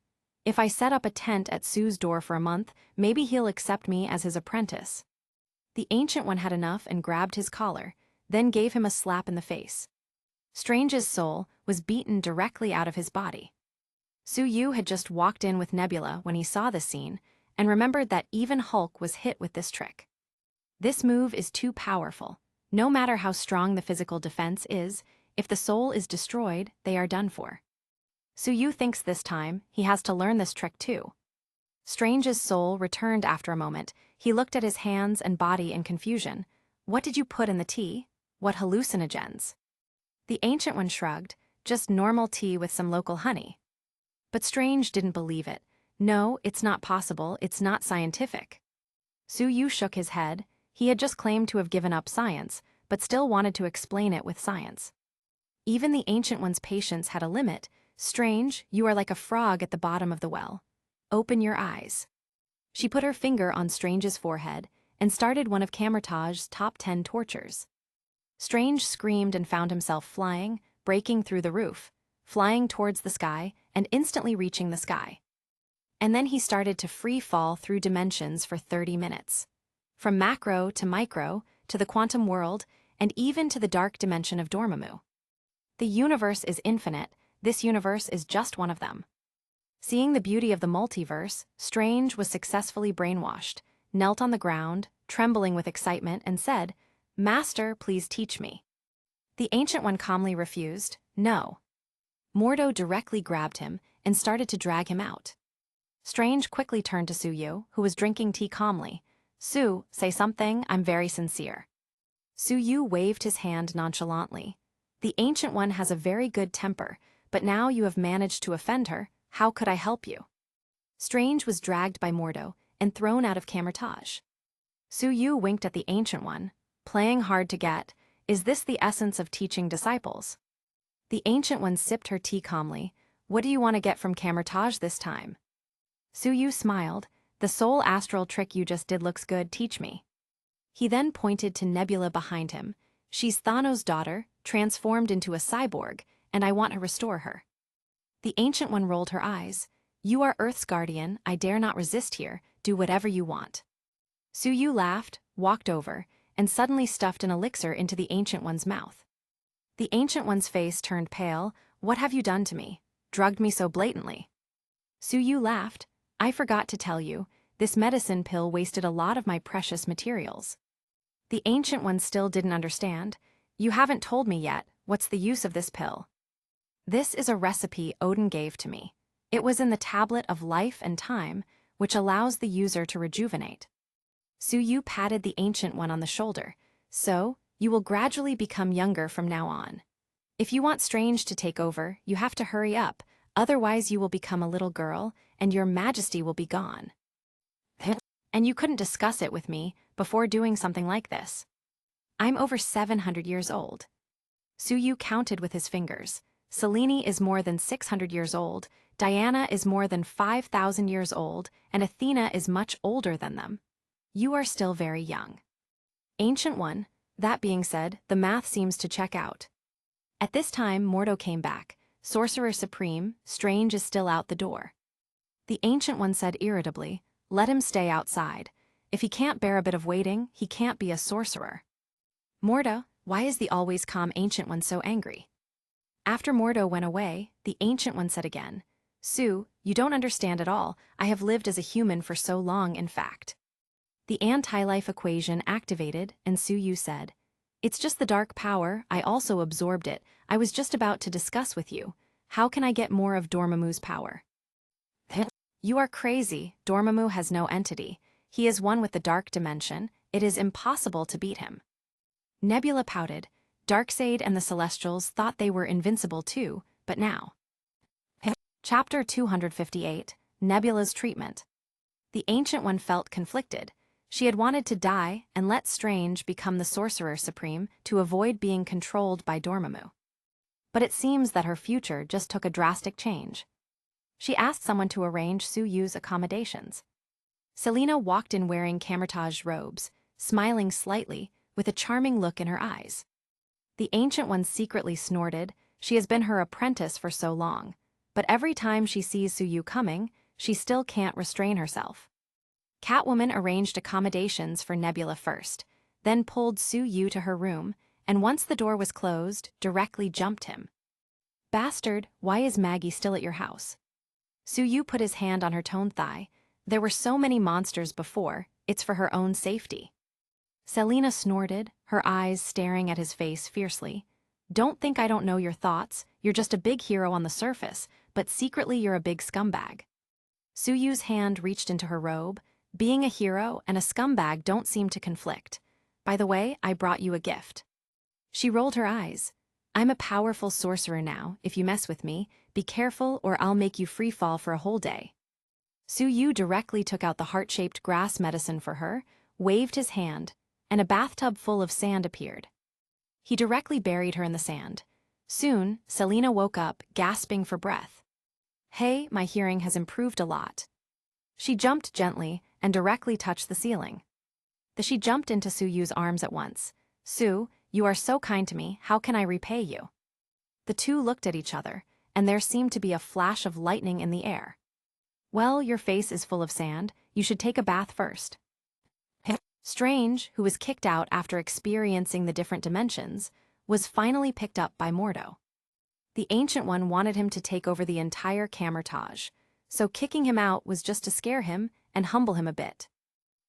If I set up a tent at Sue's door for a month, maybe he'll accept me as his apprentice. The Ancient One had enough and grabbed his collar, then gave him a slap in the face. Strange's soul was beaten directly out of his body. Su had just walked in with Nebula when he saw this scene, and remembered that even Hulk was hit with this trick. This move is too powerful. No matter how strong the physical defense is, if the soul is destroyed, they are done for. Su thinks this time he has to learn this trick too. Strange's soul returned after a moment. He looked at his hands and body in confusion. What did you put in the tea? What hallucinogens? The Ancient One shrugged. Just normal tea with some local honey. But Strange didn't believe it. No, it's not possible, it's not scientific. Su shook his head. He had just claimed to have given up science, but still wanted to explain it with science. Even the Ancient One's patience had a limit. Strange, you are like a frog at the bottom of the well. Open your eyes. She put her finger on Strange's forehead and started one of Camertage's top 10 tortures. Strange screamed and found himself flying, breaking through the roof, flying towards the sky, and instantly reaching the sky. And then he started to free fall through dimensions for 30 minutes. From macro to micro, to the quantum world, and even to the dark dimension of Dormammu. The universe is infinite, this universe is just one of them. Seeing the beauty of the multiverse, Strange was successfully brainwashed, knelt on the ground, trembling with excitement, and said, "Master, please teach me." The Ancient One calmly refused, "No." Mordo directly grabbed him and started to drag him out. Strange quickly turned to Su, who was drinking tea calmly. "Su, say something, I'm very sincere." Su waved his hand nonchalantly. "The Ancient One has a very good temper, but now you have managed to offend her. How could I help you?" Strange was dragged by Mordo and thrown out of Camertage. Su winked at the Ancient One. "Playing hard to get, is this the essence of teaching disciples?" The Ancient One sipped her tea calmly. "What do you want to get from Camertage this time?" Su smiled. "The soul astral trick you just did looks good, teach me." He then pointed to Nebula behind him. "She's Thanos' daughter, transformed into a cyborg, and I want to restore her." The Ancient One rolled her eyes. "You are Earth's guardian, I dare not resist here, do whatever you want." Su laughed, walked over, and suddenly stuffed an elixir into the Ancient One's mouth. The Ancient One's face turned pale. "What have you done to me? Drugged me so blatantly?" Su laughed. "I forgot to tell you, this medicine pill wasted a lot of my precious materials." The Ancient One still didn't understand. "You haven't told me yet, what's the use of this pill?" "This is a recipe Odin gave to me. It was in the tablet of life and time, which allows the user to rejuvenate." Su patted the Ancient One on the shoulder. "So, you will gradually become younger from now on. If you want Strange to take over, you have to hurry up, otherwise you will become a little girl, and your majesty will be gone. And you couldn't discuss it with me before doing something like this. I'm over 700 years old." Su counted with his fingers. "Selene is more than 600 years old, Diana is more than 5,000 years old, and Athena is much older than them. You are still very young." Ancient One, that being said, the math seems to check out. At this time, Mordo came back. "Sorcerer Supreme, Strange is still out the door." The Ancient One said irritably, "Let him stay outside. If he can't bear a bit of waiting, he can't be a sorcerer." "Mordo, why is the always calm Ancient One so angry?" After Mordo went away, the Ancient One said again, "Su, you don't understand at all. I have lived as a human for so long, in fact." The anti-life equation activated, and Su said, "It's just the dark power, I also absorbed it. I was just about to discuss with you. How can I get more of Dormammu's power?" "You are crazy, Dormammu has no entity. He is one with the dark dimension, it is impossible to beat him." Nebula pouted. Darkseid and the Celestials thought they were invincible too, but now. Chapter 258, Nebula's Treatment. The Ancient One felt conflicted. She had wanted to die and let Strange become the Sorcerer Supreme to avoid being controlled by Dormammu. But it seems that her future just took a drastic change. She asked someone to arrange Su's accommodations. Selena walked in wearing camouflage robes, smiling slightly, with a charming look in her eyes. The Ancient One secretly snorted. She has been her apprentice for so long, but every time she sees Suyu coming, she still can't restrain herself. Catwoman arranged accommodations for Nebula first, then pulled Suyu to her room, and once the door was closed, directly jumped him. "Bastard, why is Maggie still at your house?" Suyu put his hand on her toned thigh. "There were so many monsters before, it's for her own safety." Selena snorted, her eyes staring at his face fiercely. "Don't think I don't know your thoughts. You're just a big hero on the surface, but secretly you're a big scumbag." Suyu's hand reached into her robe. Being a hero and a scumbag don't seem to conflict. "By the way, I brought you a gift." She rolled her eyes. "I'm a powerful sorcerer now. If you mess with me, be careful or I'll make you free fall for a whole day." Suyu directly took out the heart-shaped grass medicine for her, waved his hand, and a bathtub full of sand appeared. He directly buried her in the sand. Soon, Selena woke up, gasping for breath. "Hey, my hearing has improved a lot." She jumped gently and directly touched the ceiling. She jumped into Suyu's arms at once. "Su, you are so kind to me, how can I repay you?" The two looked at each other, and there seemed to be a flash of lightning in the air. "Well, your face is full of sand, you should take a bath first." Strange, who was kicked out after experiencing the different dimensions, was finally picked up by Mordo. The Ancient One wanted him to take over the entire Camertage, so kicking him out was just to scare him and humble him a bit.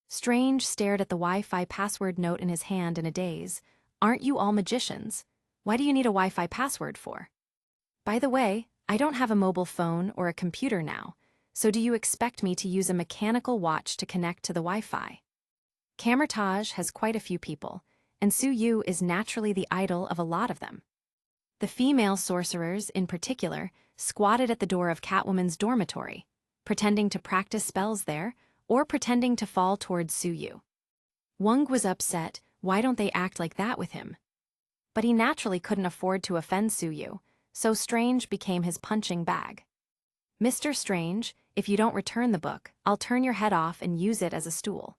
Strange stared at the Wi-Fi password note in his hand in a daze. "Aren't you all magicians? Why do you need a Wi-Fi password for? By the way, I don't have a mobile phone or a computer now, so do you expect me to use a mechanical watch to connect to the Wi-Fi?" Camertage has quite a few people, and Suyu is naturally the idol of a lot of them. The female sorcerers, in particular, squatted at the door of Catwoman's dormitory, pretending to practice spells there, or pretending to fall towards Suyu. Wong was upset. Why don't they act like that with him? But he naturally couldn't afford to offend Suyu, so Strange became his punching bag. "Mr. Strange, if you don't return the book, I'll turn your head off and use it as a stool."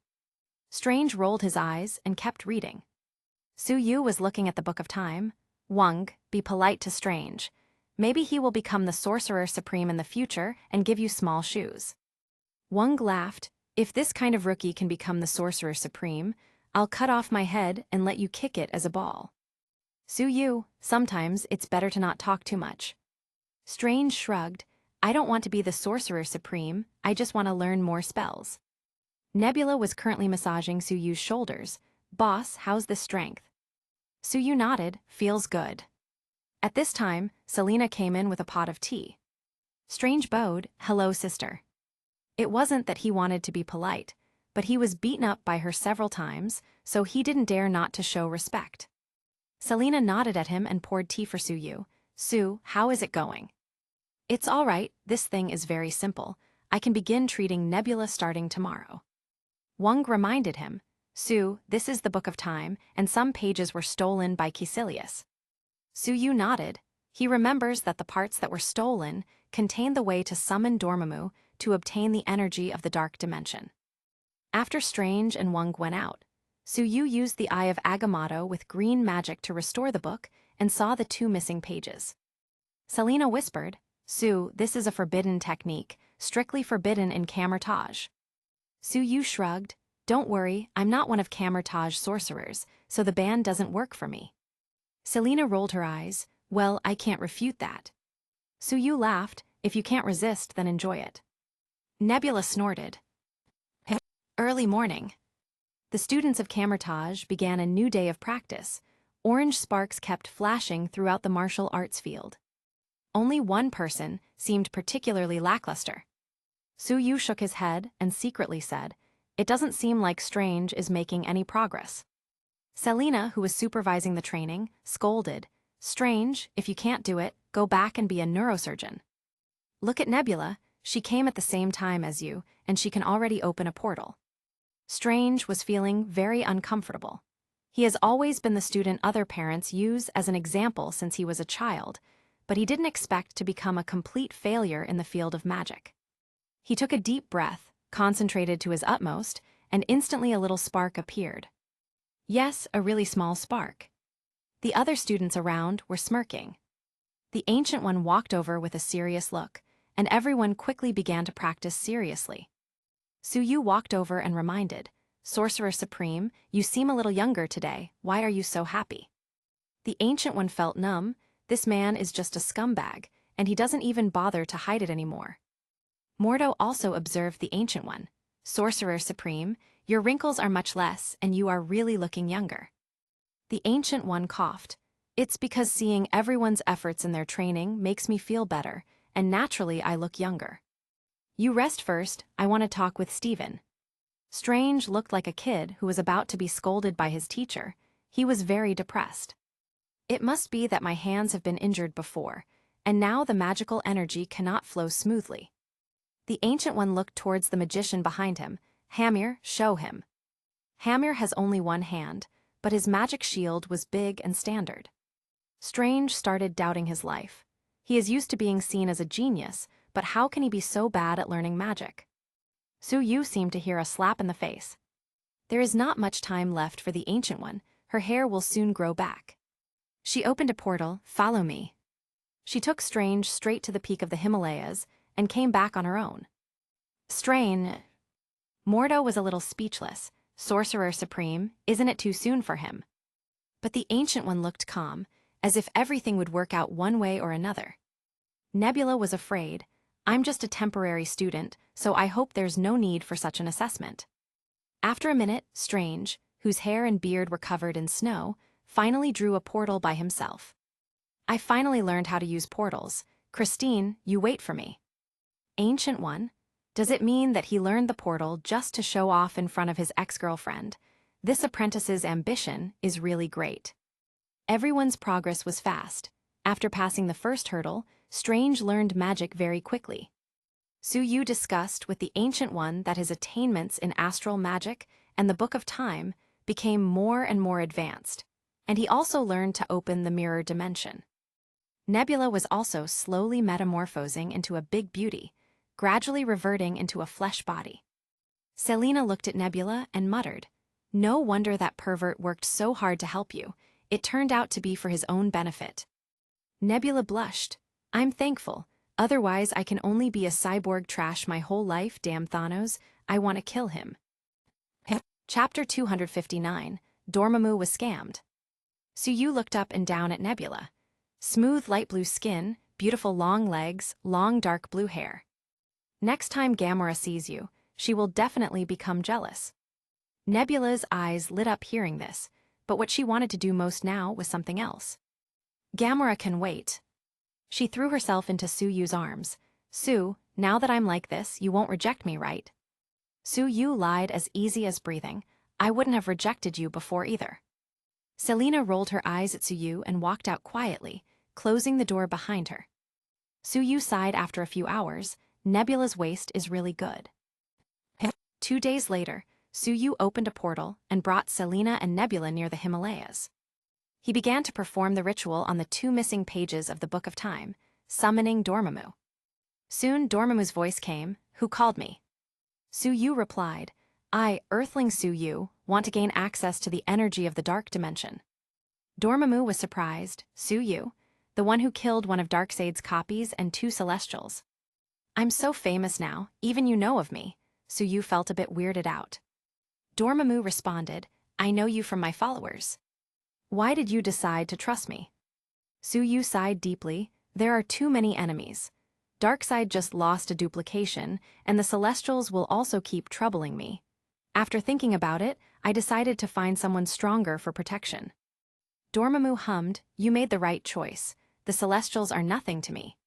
Strange rolled his eyes and kept reading. Suyu was looking at the Book of Time. "Wong, be polite to Strange. Maybe he will become the Sorcerer Supreme in the future and give you small shoes." Wong laughed. "If this kind of rookie can become the Sorcerer Supreme, I'll cut off my head and let you kick it as a ball." "Suyu, sometimes it's better to not talk too much." Strange shrugged. "I don't want to be the Sorcerer Supreme, I just want to learn more spells." Nebula was currently massaging Suyu's shoulders. "Boss, how's the strength?" Suyu nodded. "Feels good." At this time, Selena came in with a pot of tea. Strange bowed. "Hello, sister." It wasn't that he wanted to be polite, but he was beaten up by her several times, so he didn't dare not to show respect. Selena nodded at him and poured tea for Suyu. "Su, how is it going?" "It's all right, this thing is very simple. I can begin treating Nebula starting tomorrow." Wong reminded him. "Su, this is the Book of Time, and some pages were stolen by Caecilius." Suyu nodded. He remembers that the parts that were stolen contained the way to summon Dormammu to obtain the energy of the Dark Dimension. After Strange and Wong went out, Suyu used the Eye of Agamotto with green magic to restore the book and saw the two missing pages. Selena whispered, "Su, this is a forbidden technique, strictly forbidden in Camertage." Suyu shrugged. "Don't worry, I'm not one of Camertage sorcerers, so the ban doesn't work for me." Selena rolled her eyes. "Well, I can't refute that." Suyu laughed. "If you can't resist, then enjoy it." Nebula snorted. Early morning. The students of Camertage began a new day of practice. Orange sparks kept flashing throughout the martial arts field. Only one person seemed particularly lackluster. Suyu shook his head and secretly said, "It doesn't seem like Strange is making any progress." Selena, who was supervising the training, scolded, "Strange, if you can't do it, go back and be a neurosurgeon." "Look at Nebula, she came at the same time as you, and she can already open a portal." Strange was feeling very uncomfortable. He has always been the student other parents use as an example since he was a child, but he didn't expect to become a complete failure in the field of magic. He took a deep breath, concentrated to his utmost, and instantly a little spark appeared. Yes, a really small spark. The other students around were smirking. The Ancient One walked over with a serious look, and everyone quickly began to practice seriously. Suyu walked over and reminded, "Sorcerer Supreme, you seem a little younger today, why are you so happy?" The Ancient One felt numb. This man is just a scumbag, and he doesn't even bother to hide it anymore. Mordo also observed the Ancient One. "Sorcerer Supreme, your wrinkles are much less, and you are really looking younger." The Ancient One coughed. "It's because seeing everyone's efforts in their training makes me feel better, and naturally I look younger." "You rest first, I want to talk with Steven." Strange looked like a kid who was about to be scolded by his teacher. He was very depressed. "It must be that my hands have been injured before, and now the magical energy cannot flow smoothly." The Ancient One looked towards the magician behind him. "Hamir, show him." Hamir has only one hand, but his magic shield was big and standard. Strange started doubting his life. He is used to being seen as a genius, but how can he be so bad at learning magic? Suyu seemed to hear a slap in the face. There is not much time left for the Ancient One. Her hair will soon grow back. She opened a portal. "Follow me." She took Strange straight to the peak of the Himalayas and came back on her own. Mordo was a little speechless. "Sorcerer Supreme, isn't it too soon for him?" But the Ancient One looked calm, as if everything would work out one way or another. Nebula was afraid. "I'm just a temporary student, so I hope there's no need for such an assessment." After a minute, Strange, whose hair and beard were covered in snow, finally drew a portal by himself. "I finally learned how to use portals. Christine, you wait for me." Ancient One? Does it mean that he learned the portal just to show off in front of his ex-girlfriend? This apprentice's ambition is really great. Everyone's progress was fast. After passing the first hurdle, Strange learned magic very quickly. Suyu discussed with the Ancient One that his attainments in astral magic and the Book of Time became more and more advanced, and he also learned to open the mirror dimension. Nebula was also slowly metamorphosing into a big beauty, gradually reverting into a flesh body. Selena looked at Nebula and muttered, "No wonder that pervert worked so hard to help you. It turned out to be for his own benefit." Nebula blushed. "I'm thankful. Otherwise, I can only be a cyborg trash my whole life. Damn Thanos, I want to kill him." Chapter 259, Dormammu was scammed. Suyu looked up and down at Nebula. Smooth light blue skin, beautiful long legs, long dark blue hair. Next time Gamora sees you, she will definitely become jealous. Nebula's eyes lit up hearing this, but what she wanted to do most now was something else. "Gamora can wait." She threw herself into Suyu's arms. "Sue, now that I'm like this, you won't reject me, right?" Suyu lied as easy as breathing. "I wouldn't have rejected you before either." Selena rolled her eyes at Suyu and walked out quietly, closing the door behind her. Suyu sighed after a few hours. Nebula's waist is really good. 2 days later, Suyu opened a portal and brought Selena and Nebula near the Himalayas. He began to perform the ritual on the 2 missing pages of the Book of Time, summoning Dormammu. Soon Dormammu's voice came. "Who called me?" Suyu replied, "I, Earthling Suyu, want to gain access to the energy of the Dark Dimension." Dormammu was surprised. "Suyu? The one who killed one of Darkseid's copies and 2 Celestials. I'm so famous now, even you know of me." Suyu felt a bit weirded out. Dormammu responded, "I know you from my followers." "Why did you decide to trust me?" Suyu sighed deeply. "There are too many enemies. Darkseid just lost a duplication, and the Celestials will also keep troubling me. After thinking about it, I decided to find someone stronger for protection." Dormammu hummed, "You made the right choice. The Celestials are nothing to me.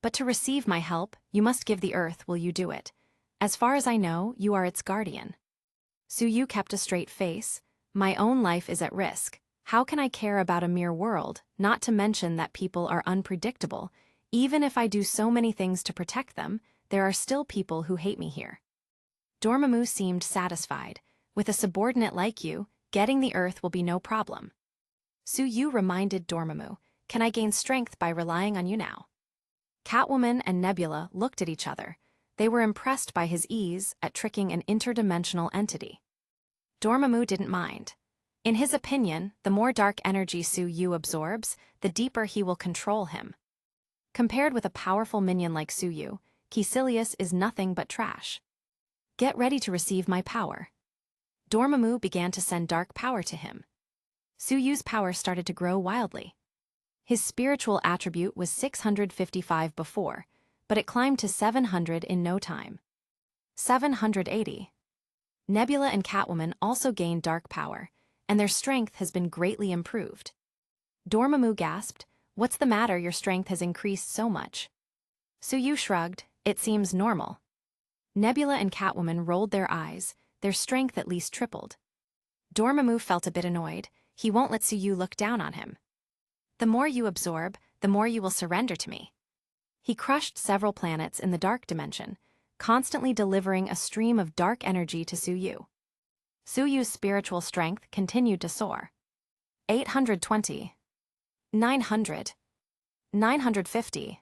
But to receive my help, you must give the Earth. Will you do it? As far as I know, you are its guardian." Suyu kept a straight face. "My own life is at risk. How can I care about a mere world, not to mention that people are unpredictable? Even if I do so many things to protect them, there are still people who hate me here." Dormammu seemed satisfied. "With a subordinate like you, getting the Earth will be no problem." Suyu reminded Dormammu, "Can I gain strength by relying on you now?" Catwoman and Nebula looked at each other. They were impressed by his ease at tricking an interdimensional entity. Dormammu didn't mind. In his opinion, the more dark energy Su Yu absorbs, the deeper he will control him. Compared with a powerful minion like Su Yu, Caecilius is nothing but trash. Get ready to receive my power. Dormammu began to send dark power to him. Su Yu's power started to grow wildly. His spiritual attribute was 655 before, but it climbed to 700 in no time. 780. Nebula and Catwoman also gained dark power, and their strength has been greatly improved. Dormammu gasped, "What's the matter? Your strength has increased so much." Su Yu shrugged, "It seems normal." Nebula and Catwoman rolled their eyes, their strength at least tripled. Dormammu felt a bit annoyed. He won't let Su Yu look down on him. "The more you absorb, the more you will surrender to me." He crushed several planets in the dark dimension, constantly delivering a stream of dark energy to Su Yu. Su Yu's spiritual strength continued to soar. 820. 900. 950.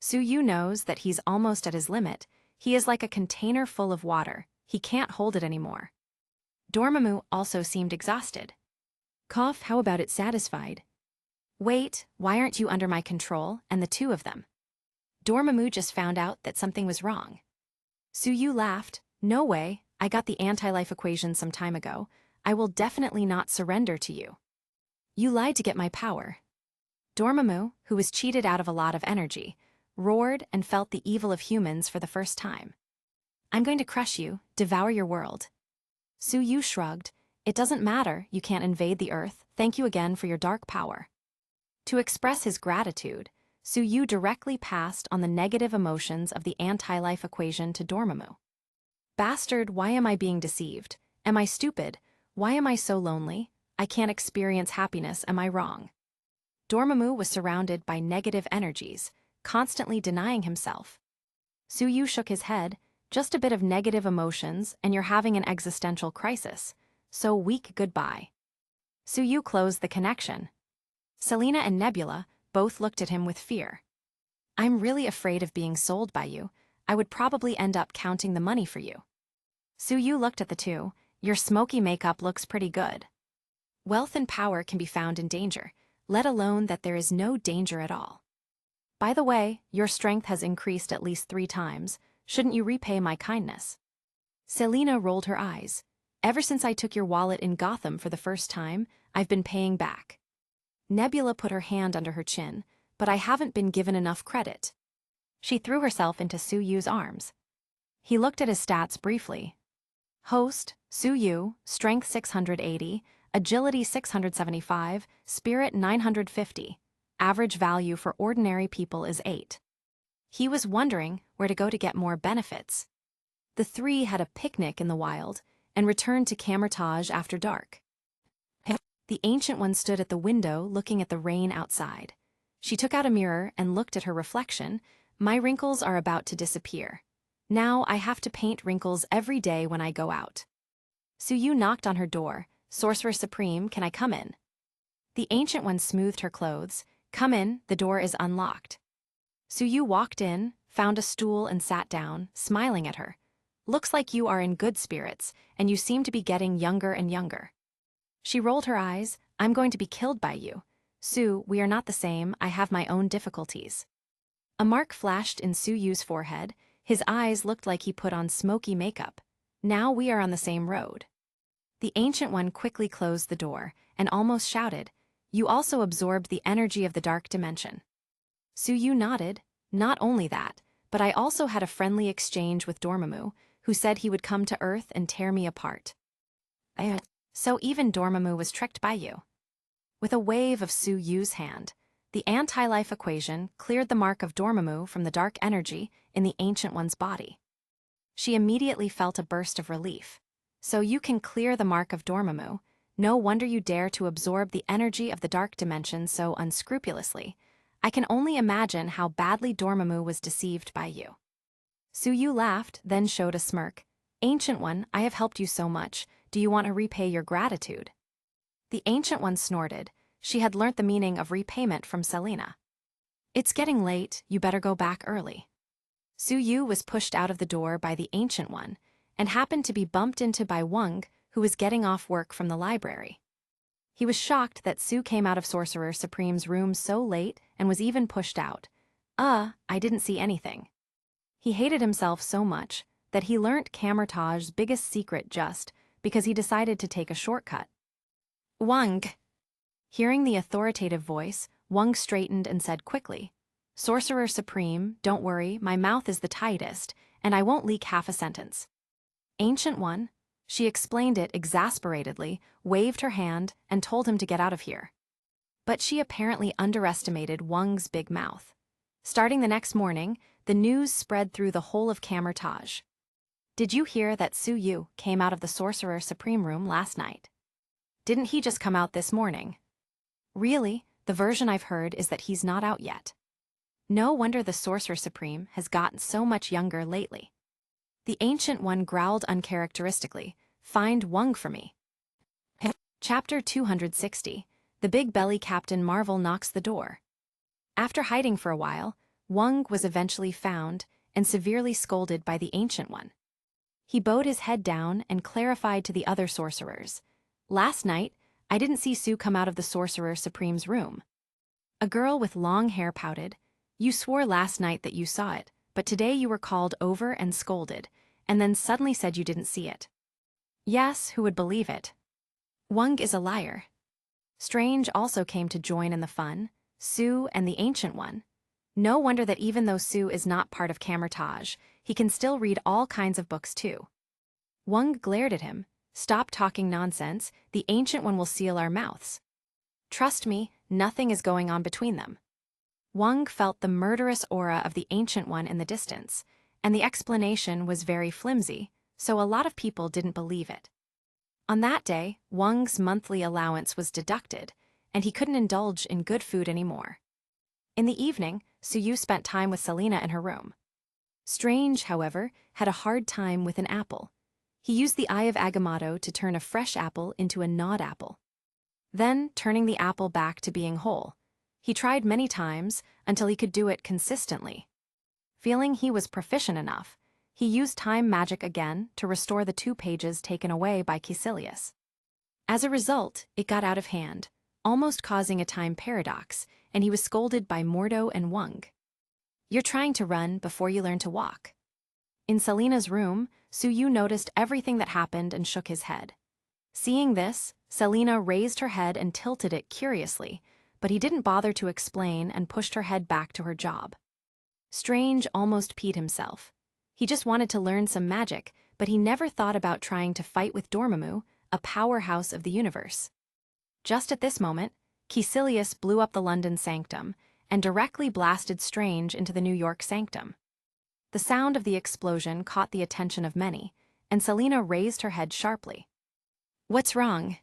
Su Yu knows that he's almost at his limit. He is like a container full of water. He can't hold it anymore. Dormammu also seemed exhausted. "Cough, how about it satisfied?" "Wait, why aren't you under my control, and the two of them?" Dormammu just found out that something was wrong. Su Yu laughed, "No way, I got the anti-life equation some time ago. I will definitely not surrender to you." "You lied to get my power." Dormammu, who was cheated out of a lot of energy, roared and felt the evil of humans for the first time. "I'm going to crush you, devour your world." Su Yu shrugged, "It doesn't matter, you can't invade the Earth, thank you again for your dark power." To express his gratitude, Su Yu directly passed on the negative emotions of the anti-life equation to Dormammu. "Bastard, why am I being deceived? Am I stupid? Why am I so lonely? I can't experience happiness, am I wrong?" Dormammu was surrounded by negative energies, constantly denying himself. Su Yu shook his head, "Just a bit of negative emotions and you're having an existential crisis. So weak, goodbye." Su Yu closed the connection. Selena and Nebula both looked at him with fear. "I'm really afraid of being sold by you. I would probably end up counting the money for you." Su Yu looked at the two. "Your smoky makeup looks pretty good." Wealth and power can be found in danger, let alone that there is no danger at all. "By the way, your strength has increased at least 3 times. Shouldn't you repay my kindness?" Selena rolled her eyes. "Ever since I took your wallet in Gotham for the first time, I've been paying back." Nebula put her hand under her chin, "But I haven't been given enough credit." She threw herself into Su Yu's arms. He looked at his stats briefly. Host, Su Yu, Strength 680, Agility 675, Spirit 950. Average value for ordinary people is 8. He was wondering where to go to get more benefits. The three had a picnic in the wild and returned to Camertage after dark. The Ancient One stood at the window looking at the rain outside. She took out a mirror and looked at her reflection. "My wrinkles are about to disappear. Now I have to paint wrinkles every day when I go out." Su Yu knocked on her door. "Sorcerer Supreme, can I come in?" The Ancient One smoothed her clothes. "Come in, the door is unlocked." Su Yu walked in, found a stool and sat down, smiling at her. "Looks like you are in good spirits, and you seem to be getting younger and younger." She rolled her eyes. "I'm going to be killed by you. Su, we are not the same, I have my own difficulties." A mark flashed in Su Yu's forehead. His eyes looked like he put on smoky makeup. "Now we are on the same road." The Ancient One quickly closed the door and almost shouted, "You also absorbed the energy of the dark dimension." Su Yu nodded. "Not only that, but I also had a friendly exchange with Dormammu, who said he would come to Earth and tear me apart." "So even Dormammu was tricked by you." With a wave of Su Yu's hand, the anti-life equation cleared the mark of Dormammu from the dark energy in the Ancient One's body. She immediately felt a burst of relief. "So you can clear the mark of Dormammu. No wonder you dare to absorb the energy of the dark dimension so unscrupulously. I can only imagine how badly Dormammu was deceived by you." Su Yu laughed, then showed a smirk. "Ancient One, I have helped you so much. Do you want to repay your gratitude?" The Ancient One snorted. She had learnt the meaning of repayment from Selena. "It's getting late, you better go back early." Su Yu was pushed out of the door by the Ancient One, and happened to be bumped into by Wang, who was getting off work from the library. He was shocked that Sue came out of Sorcerer Supreme's room so late and was even pushed out. I didn't see anything. He hated himself so much that he learnt Camertage's biggest secret just because he decided to take a shortcut. Wang. Hearing the authoritative voice, Wang straightened and said quickly, "Sorcerer Supreme, don't worry, my mouth is the tightest, and I won't leak half a sentence." Ancient One, she explained it exasperatedly, waved her hand, and told him to get out of here. But she apparently underestimated Wang's big mouth. Starting the next morning, the news spread through the whole of Camertage. "Did you hear that Su Yu came out of the Sorcerer Supreme room last night? Didn't he just come out this morning?" "Really, the version I've heard is that he's not out yet." No wonder the Sorcerer Supreme has gotten so much younger lately. The Ancient One growled uncharacteristically, "Find Wang for me." Chapter 260, The Big Belly Captain Marvel Knocks the Door. After hiding for a while, Wang was eventually found and severely scolded by the Ancient One. He bowed his head down and clarified to the other sorcerers, "Last night, I didn't see Sue come out of the Sorcerer Supreme's room." A girl with long hair pouted, "You swore last night that you saw it, but today you were called over and scolded, and then suddenly said you didn't see it." Yes, who would believe it? Wang is a liar. Strange also came to join in the fun, Sue and the Ancient One. No wonder that even though Sue is not part of Camertage, he can still read all kinds of books too. Wang glared at him. "Stop talking nonsense, the Ancient One will seal our mouths." "Trust me, nothing is going on between them." Wang felt the murderous aura of the Ancient One in the distance, and the explanation was very flimsy, so a lot of people didn't believe it. On that day, Wang's monthly allowance was deducted, and he couldn't indulge in good food anymore. In the evening, Suyu spent time with Selena in her room. Strange, however, had a hard time with an apple. He used the Eye of Agamotto to turn a fresh apple into a gnawed apple. Then, turning the apple back to being whole. He tried many times until he could do it consistently. Feeling he was proficient enough, he used time magic again to restore the 2 pages taken away by Caecilius. As a result, it got out of hand, almost causing a time paradox, and he was scolded by Mordo and Wang. "You're trying to run before you learn to walk." In Selena's room, Suyu noticed everything that happened and shook his head. Seeing this, Selena raised her head and tilted it curiously, but he didn't bother to explain and pushed her head back to her job. Strange almost peed himself. He just wanted to learn some magic, but he never thought about trying to fight with Dormammu, a powerhouse of the universe. Just at this moment, Caecilius blew up the London sanctum and directly blasted Strange into the New York sanctum. The sound of the explosion caught the attention of many, and Selena raised her head sharply. "What's wrong?"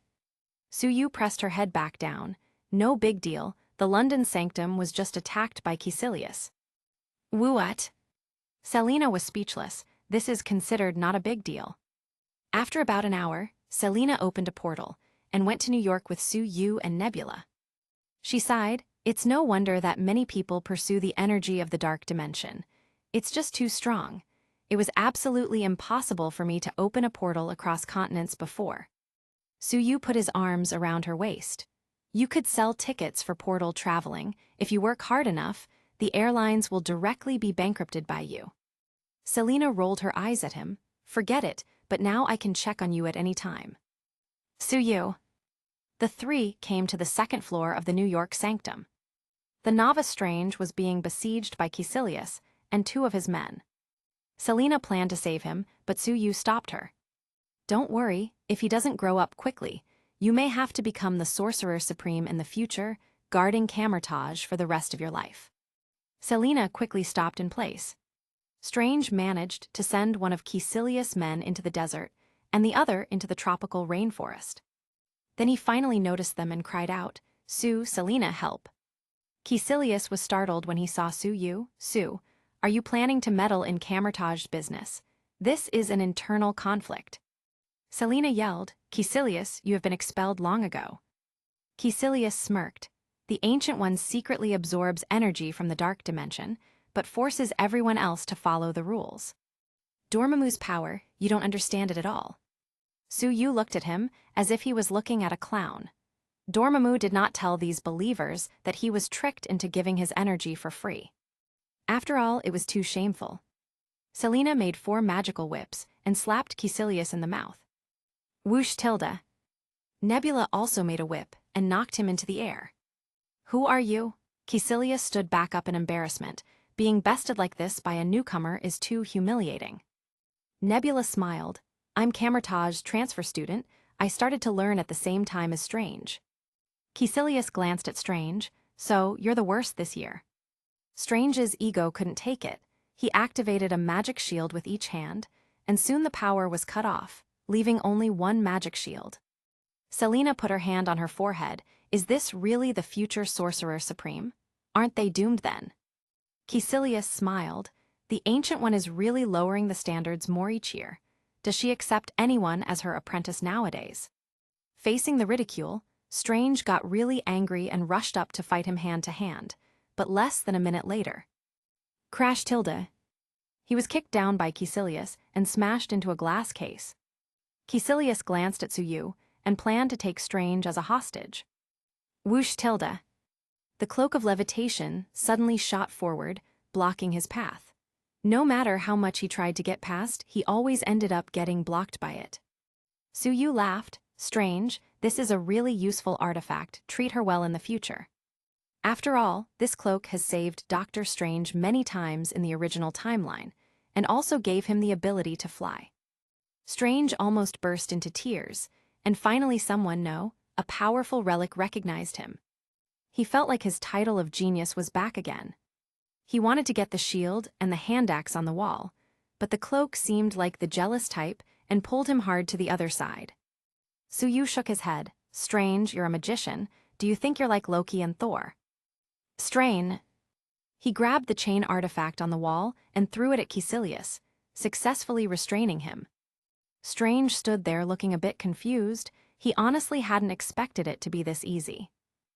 Suyu pressed her head back down. "No big deal, the London sanctum was just attacked by Caecilius." "What?" Selena was speechless. This is considered not a big deal. After about an hour, Selena opened a portal and went to New York with Suyu and Nebula. She sighed. "It's no wonder that many people pursue the energy of the dark dimension. It's just too strong. It was absolutely impossible for me to open a portal across continents before." Suyu put his arms around her waist. "You could sell tickets for portal traveling. If you work hard enough, the airlines will directly be bankrupted by you." Selena rolled her eyes at him. "Forget it, but now I can check on you at any time." "Suyu." The 3 came to the 2nd floor of the New York sanctum. The novice Strange was being besieged by Caecilius and 2 of his men. Selena planned to save him, but Suyu stopped her. "Don't worry, if he doesn't grow up quickly, you may have to become the Sorcerer Supreme in the future, guarding Camertage for the rest of your life." Selena quickly stopped in place. Strange managed to send one of Caecilius' men into the desert and the other into the tropical rainforest. Then he finally noticed them and cried out, Selena, help." Caecilius was startled when he saw Suyu. "Sue, are you planning to meddle in Camertage's business? This is an internal conflict." Selena yelled, "Caecilius, you have been expelled long ago." Caecilius smirked. "The Ancient One secretly absorbs energy from the dark dimension, but forces everyone else to follow the rules. Dormammu's power, you don't understand it at all." Suyu looked at him as if he was looking at a clown. Dormammu did not tell these believers that he was tricked into giving his energy for free. After all, it was too shameful. Selena made 4 magical whips and slapped Caecilius in the mouth. Whoosh tilde. Nebula also made a whip and knocked him into the air. Who are you? Caecilius stood back up in embarrassment. Being bested like this by a newcomer is too humiliating. Nebula smiled. I'm Camertage's transfer student. I started to learn at the same time as Strange. Caecilius glanced at Strange. So, you're the worst this year. Strange's ego couldn't take it. He activated a magic shield with each hand, and soon the power was cut off, leaving only 1 magic shield. Selena put her hand on her forehead. Is this really the future Sorcerer Supreme? Aren't they doomed then? Caecilius smiled. The Ancient One is really lowering the standards more each year. Does she accept anyone as her apprentice nowadays? Facing the ridicule, Strange got really angry and rushed up to fight him hand to hand, but less than a minute later. Crash tilde. He was kicked down by Caecilius and smashed into a glass case. Caecilius glanced at Suyu and planned to take Strange as a hostage. Whoosh tilde. The cloak of levitation suddenly shot forward, blocking his path. No matter how much he tried to get past, he always ended up getting blocked by it. Suyu laughed. Strange, this is a really useful artifact. Treat her well in the future. After all, this cloak has saved Doctor Strange many times in the original timeline, and also gave him the ability to fly. Strange almost burst into tears, and finally a powerful relic recognized him. He felt like his title of genius was back again. He wanted to get the shield and the hand axe on the wall, but the cloak seemed like the jealous type and pulled him hard to the other side. Suyu shook his head. Strange, you're a magician. Do you think you're like Loki and Thor? Strain. He grabbed the chain artifact on the wall and threw it at Caecilius, successfully restraining him. Strange stood there looking a bit confused. He honestly hadn't expected it to be this easy.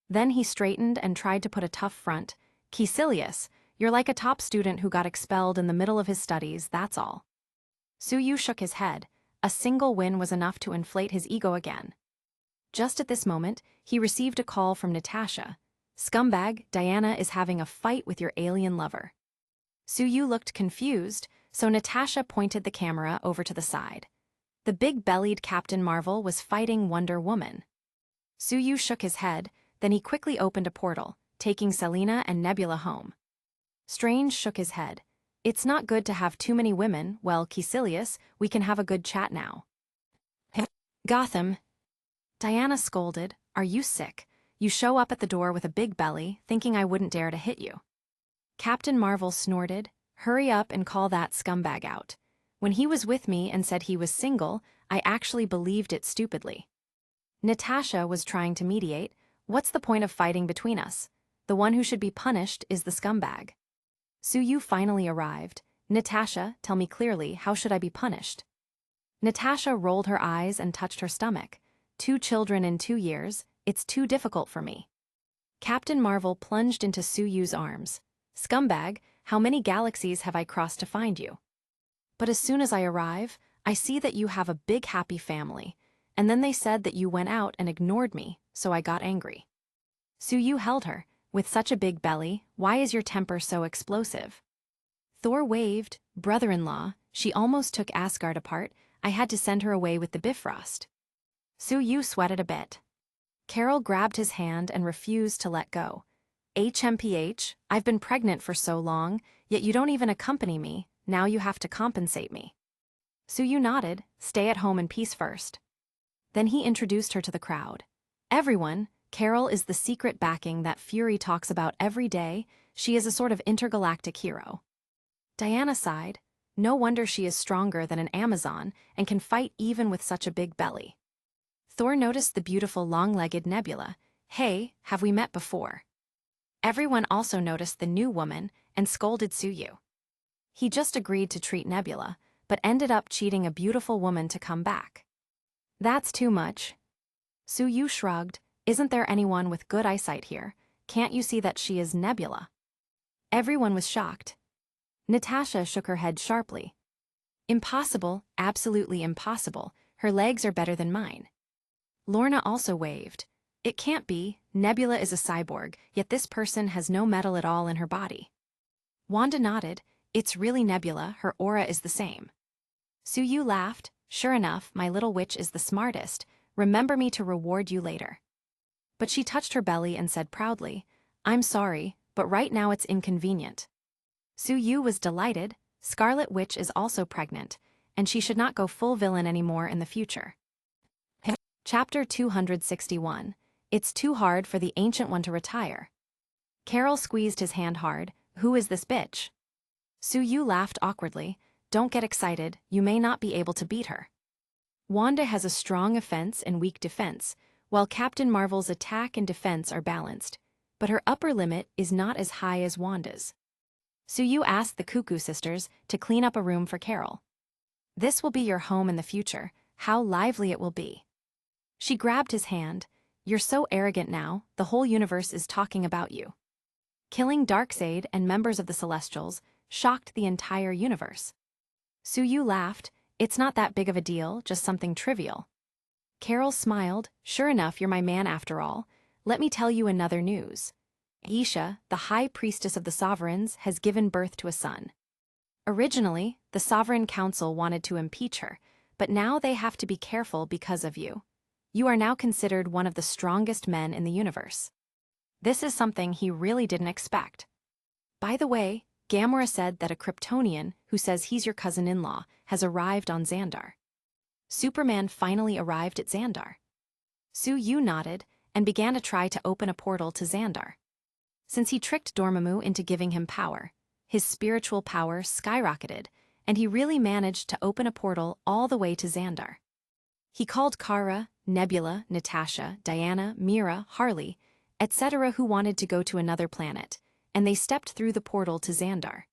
Then he straightened and tried to put a tough front. Caecilius, you're like a top student who got expelled in the middle of his studies, that's all. Suyu shook his head. A single win was enough to inflate his ego again. Just at this moment, he received a call from Natasha. Scumbag, Diana is having a fight with your alien lover. Suyu looked confused, so Natasha pointed the camera over to the side. The big-bellied Captain Marvel was fighting Wonder Woman. Suyu shook his head, then he quickly opened a portal, taking Selena and Nebula home. Strange shook his head. It's not good to have too many women. Well, Caecilius, we can have a good chat now. Gotham. Diana scolded. Are you sick? You show up at the door with a big belly, thinking I wouldn't dare to hit you. Captain Marvel snorted. Hurry up and call that scumbag out. When he was with me and said he was single, I actually believed it stupidly. Natasha was trying to mediate. What's the point of fighting between us? The one who should be punished is the scumbag. Suyu finally arrived. Natasha, tell me clearly, how should I be punished? Natasha rolled her eyes and touched her stomach. 2 children in 2 years, it's too difficult for me. Captain Marvel plunged into Suyu's arms. Scumbag, how many galaxies have I crossed to find you? But as soon as I arrive, I see that you have a big happy family, and then they said that you went out and ignored me, so I got angry. Suyu held her. With such a big belly, why is your temper so explosive? Thor waved. Brother-in-law, she almost took Asgard apart. I had to send her away with the Bifrost. Suyu sweated a bit. Carol grabbed his hand and refused to let go. HMPH, I've been pregnant for so long, yet you don't even accompany me. Now you have to compensate me. Suyu nodded. Stay at home in peace first. Then he introduced her to the crowd. Everyone, Carol is the secret backing that Fury talks about every day. She is a sort of intergalactic hero. Diana sighed. No wonder she is stronger than an Amazon and can fight even with such a big belly. Thor noticed the beautiful long-legged Nebula. Hey, have we met before? Everyone also noticed the new woman and scolded Suyu. He just agreed to treat Nebula, but ended up cheating a beautiful woman to come back. That's too much. Suyu shrugged. Isn't there anyone with good eyesight here? Can't you see that she is Nebula? Everyone was shocked. Natasha shook her head sharply. Impossible, absolutely impossible. Her legs are better than mine. Lorna also waved. It can't be. Nebula is a cyborg, yet this person has no metal at all in her body. Wanda nodded. It's really Nebula, her aura is the same. Suyu laughed. Sure enough, my little witch is the smartest. Remember me to reward you later. But she touched her belly and said proudly, I'm sorry, but right now it's inconvenient. Suyu was delighted. Scarlet Witch is also pregnant, and she should not go full villain anymore in the future. Chapter 261. It's too hard for the Ancient One to retire. Carol squeezed his hand hard. Who is this bitch? Suyu laughed awkwardly. Don't get excited, you may not be able to beat her. Wanda has a strong offense and weak defense, while Captain Marvel's attack and defense are balanced, but her upper limit is not as high as Wanda's. Suyu asked the Cuckoo Sisters to clean up a room for Carol. This will be your home in the future, how lively it will be. She grabbed his hand. You're so arrogant now, the whole universe is talking about you. Killing Darkseid and members of the Celestials shocked the entire universe. Suyu laughed. It's not that big of a deal, just something trivial. Carol smiled. Sure enough, you're my man after all. Let me tell you another news. Isha, the High Priestess of the Sovereigns, has given birth to a son. Originally, the Sovereign Council wanted to impeach her, but now they have to be careful because of you. You are now considered one of the strongest men in the universe. This is something he really didn't expect. By the way, Gamora said that a Kryptonian, who says he's your cousin-in-law, has arrived on Xandar. Superman finally arrived at Xandar. Suyu nodded and began to try to open a portal to Xandar. Since he tricked Dormammu into giving him power, his spiritual power skyrocketed, and he really managed to open a portal all the way to Xandar. He called Kara, Nebula, Natasha, Diana, Mira, Harley, etc. who wanted to go to another planet, and they stepped through the portal to Xandar.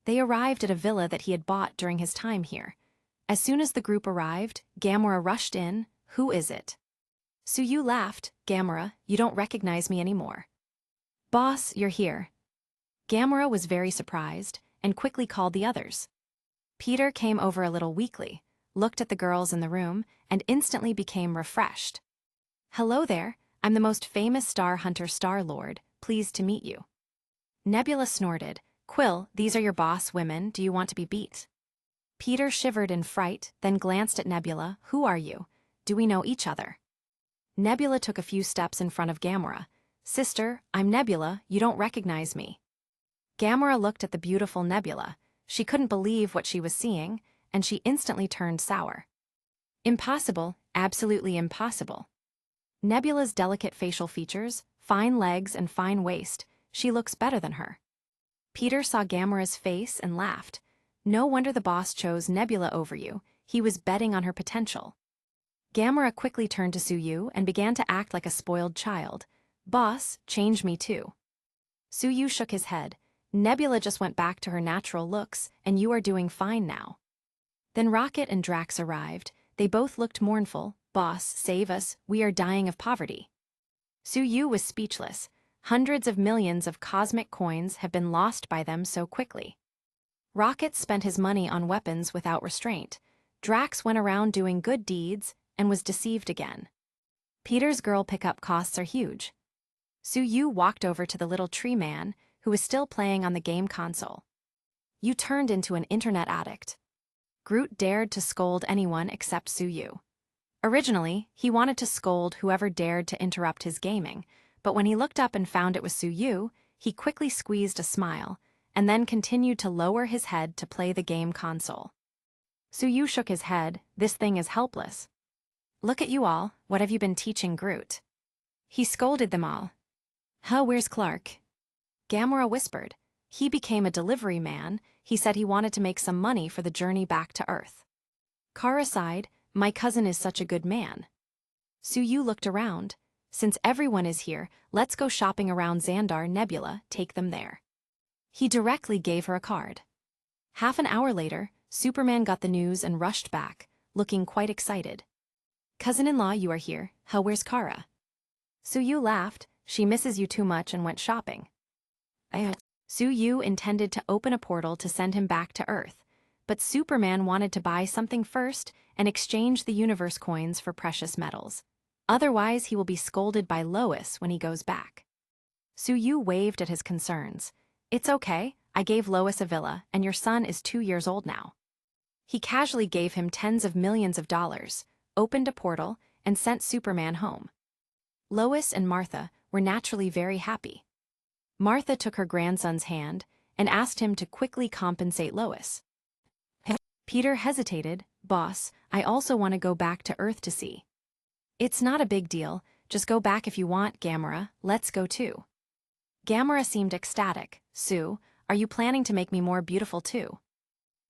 They arrived at a villa that he had bought during his time here. As soon as the group arrived, Gamora rushed in. Who is it? Suyu laughed. Gamora, you don't recognize me anymore. Boss, you're here. Gamora was very surprised and quickly called the others. Peter came over a little weakly, looked at the girls in the room, and instantly became refreshed. Hello there, I'm the most famous Star Hunter Star-Lord, pleased to meet you. Nebula snorted. Quill, these are your boss women, do you want to be beat? Peter shivered in fright, then glanced at Nebula. Who are you? Do we know each other? Nebula took a few steps in front of Gamora. Sister, I'm Nebula, you don't recognize me. Gamora looked at the beautiful Nebula. She couldn't believe what she was seeing, and she instantly turned sour. Impossible, absolutely impossible. Nebula's delicate facial features, fine legs and fine waist, she looks better than her. Peter saw Gamora's face and laughed. No wonder the boss chose Nebula over you, he was betting on her potential. Gamora quickly turned to Suyu and began to act like a spoiled child. Boss, change me too. Suyu shook his head. Nebula just went back to her natural looks, and you are doing fine now. Then Rocket and Drax arrived. They both looked mournful. Boss, save us, we are dying of poverty. Suyu was speechless. Hundreds of millions of cosmic coins have been lost by them so quickly. Rocket spent his money on weapons without restraint. Drax went around doing good deeds and was deceived again. Peter's girl pickup costs are huge. Suyu walked over to the little tree man, who was still playing on the game console. You turned into an internet addict. Groot dared to scold anyone except Suyu. Originally, he wanted to scold whoever dared to interrupt his gaming, but when he looked up and found it was Suyu, he quickly squeezed a smile, and then continued to lower his head to play the game console. Suyu shook his head. This thing is helpless. Look at you all, what have you been teaching Groot? He scolded them all. Huh, where's Clark? Gamora whispered. He became a delivery man. He said he wanted to make some money for the journey back to Earth. Kara sighed. My cousin is such a good man. Suyu looked around. Since everyone is here, let's go shopping around Xandar. Nebula, take them there. He directly gave her a card. Half an hour later, Superman got the news and rushed back, looking quite excited. Cousin-in-law, you are here. Huh, where's Kara? Suyu laughed. She misses you too much and went shopping. Suyu intended to open a portal to send him back to Earth, but Superman wanted to buy something first and exchange the universe coins for precious metals. Otherwise, he will be scolded by Lois when he goes back. Su Yu waved at his concerns. It's okay, I gave Lois a villa, and your son is 2 years old now. He casually gave him tens of millions of dollars, opened a portal, and sent Superman home. Lois and Martha were naturally very happy. Martha took her grandson's hand and asked him to quickly compensate Lois. Peter hesitated. Boss, I also want to go back to Earth to see. It's not a big deal, just go back if you want, Gamera, let's go too. Gamera seemed ecstatic. Sue, are you planning to make me more beautiful too?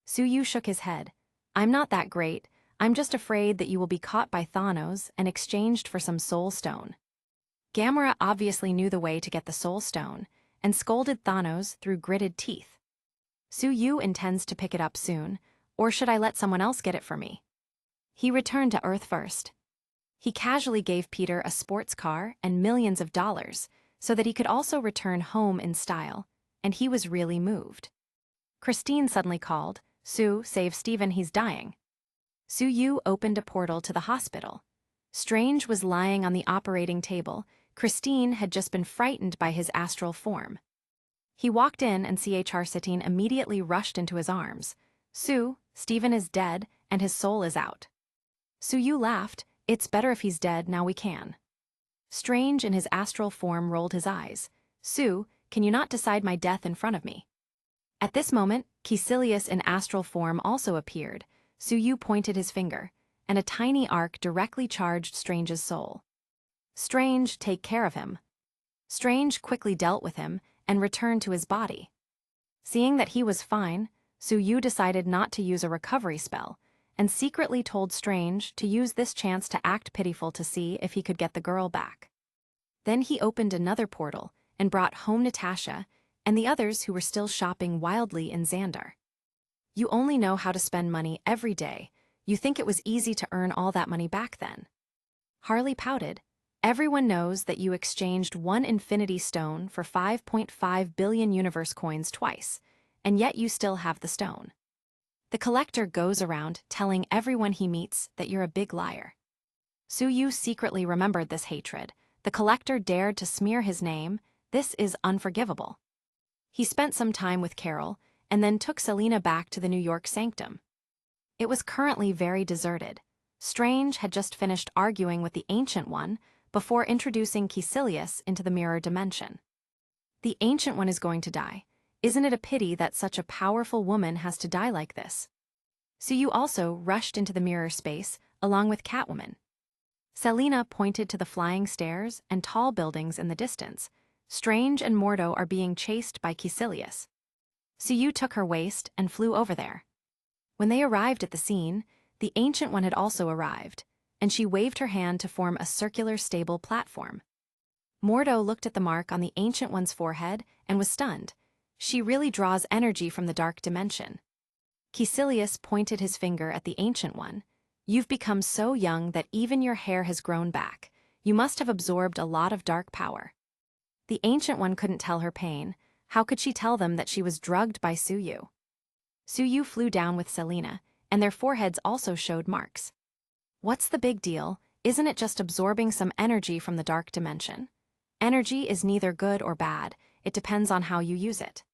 Su Yu shook his head. I'm not that great, I'm just afraid that you will be caught by Thanos and exchanged for some soul stone. Gamera obviously knew the way to get the soul stone, and scolded Thanos through gritted teeth. Su Yu intends to pick it up soon, or should I let someone else get it for me? He returned to Earth first. He casually gave Peter a sports car and millions of dollars, so that he could also return home in style, and he was really moved. Christine suddenly called, Sue, save Steven, he's dying. Su Yu opened a portal to the hospital. Strange was lying on the operating table. Christine had just been frightened by his astral form. He walked in and Charsitin immediately rushed into his arms. Sue, Steven is dead and his soul is out. Su Yu laughed, it's better if he's dead, now we can. Strange in his astral form rolled his eyes. Sue, can you not decide my death in front of me? At this moment, Caecilius in astral form also appeared. Su Yu pointed his finger, and a tiny arc directly charged Strange's soul. Strange, take care of him. Strange quickly dealt with him and returned to his body. Seeing that he was fine, Su Yu decided not to use a recovery spell, and secretly told Strange to use this chance to act pitiful to see if he could get the girl back. Then he opened another portal and brought home Natasha and the others who were still shopping wildly in Xandar. You only know how to spend money every day. You think it was easy to earn all that money back then. Harley pouted. Everyone knows that you exchanged 1 infinity stone for 5.5 billion universe coins twice, and yet you still have the stone. The collector goes around telling everyone he meets that you're a big liar. Su Yu secretly remembered this hatred. The collector dared to smear his name. This is unforgivable. He spent some time with Carol, and then took Selina back to the New York sanctum. It was currently very deserted. Strange had just finished arguing with the Ancient One before introducing Caecilius into the mirror dimension. The Ancient One is going to die. Isn't it a pity that such a powerful woman has to die like this? Su Yu also rushed into the mirror space, along with Catwoman. Selina pointed to the flying stairs and tall buildings in the distance. Strange and Mordo are being chased by Caecilius. Su Yu took her waist and flew over there. When they arrived at the scene, the Ancient One had also arrived, and she waved her hand to form a circular stable platform. Mordo looked at the mark on the Ancient One's forehead and was stunned. She really draws energy from the dark dimension. Caecilius pointed his finger at the Ancient One. You've become so young that even your hair has grown back. You must have absorbed a lot of dark power. The Ancient One couldn't tell her pain. How could she tell them that she was drugged by Su Yu? Su Yu flew down with Selina, and their foreheads also showed marks. What's the big deal? Isn't it just absorbing some energy from the dark dimension? Energy is neither good or bad. It depends on how you use it.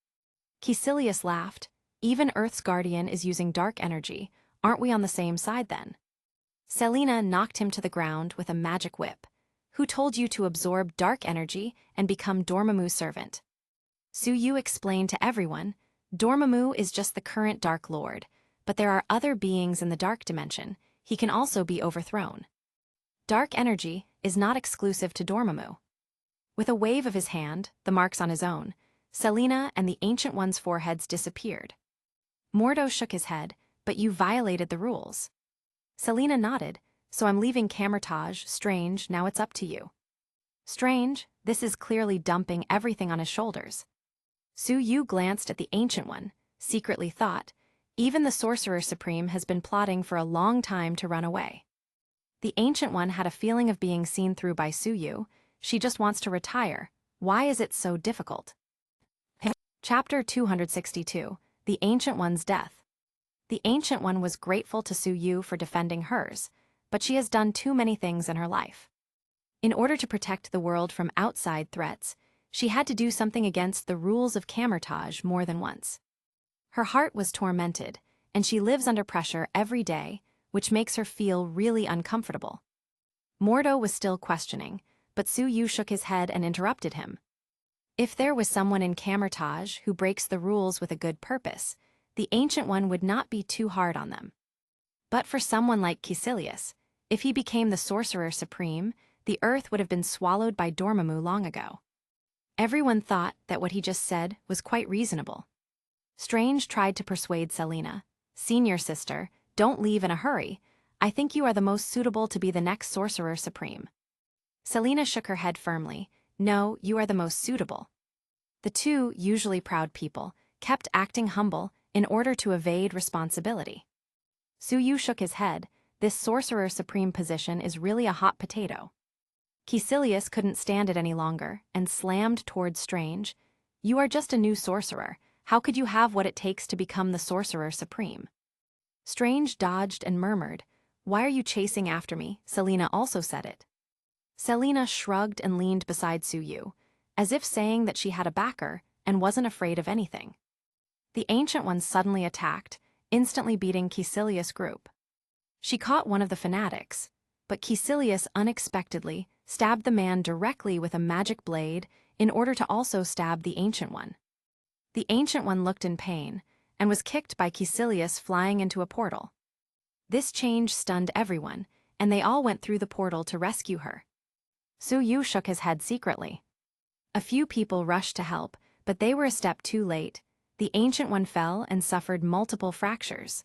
Caecilius laughed. Even Earth's guardian is using dark energy. Aren't we on the same side then? Selina knocked him to the ground with a magic whip. Who told you to absorb dark energy and become Dormammu's servant? Su Yu explained to everyone, Dormammu is just the current Dark Lord, but there are other beings in the dark dimension. He can also be overthrown. Dark energy is not exclusive to Dormammu. With a wave of his hand, the marks on his own, Selina and the Ancient One's foreheads disappeared. Mordo shook his head, but you violated the rules. Selina nodded, so I'm leaving Camertage. Strange, now it's up to you. Strange, this is clearly dumping everything on his shoulders. Su Yu glanced at the Ancient One, secretly thought, even the Sorcerer Supreme has been plotting for a long time to run away. The Ancient One had a feeling of being seen through by Su Yu. She just wants to retire. Why is it so difficult? Chapter 262, The Ancient One's Death. The Ancient One was grateful to Su Yu for defending hers, but she has done too many things in her life. In order to protect the world from outside threats, she had to do something against the rules of camouflage more than once. Her heart was tormented, and she lives under pressure every day, which makes her feel really uncomfortable. Mordo was still questioning, but Su-yu shook his head and interrupted him. If there was someone in camouflage who breaks the rules with a good purpose, the Ancient One would not be too hard on them. But for someone like Caecilius, if he became the Sorcerer Supreme, the earth would have been swallowed by Dormammu long ago. Everyone thought that what he just said was quite reasonable. Strange tried to persuade Selena. "Senior sister, don't leave in a hurry. I think you are the most suitable to be the next Sorcerer Supreme." Selena shook her head firmly. "No, you are the most suitable." The two, usually proud people, kept acting humble in order to evade responsibility. Su-yu shook his head. This Sorcerer Supreme position is really a hot potato. Caecilius couldn't stand it any longer and slammed towards Strange. "You are just a new sorcerer. How could you have what it takes to become the Sorcerer Supreme?" Strange dodged and murmured, "Why are you chasing after me?" Selena also said it. Selena shrugged and leaned beside Su-yu, as if saying that she had a backer and wasn't afraid of anything. The Ancient One suddenly attacked, instantly beating Caecilius' group. She caught one of the fanatics, but Caecilius unexpectedly stabbed the man directly with a magic blade in order to also stab the Ancient One. The Ancient One looked in pain and was kicked by Caecilius flying into a portal. This change stunned everyone, and they all went through the portal to rescue her. Su-yu shook his head secretly. A few people rushed to help, but they were a step too late. The Ancient One fell and suffered multiple fractures.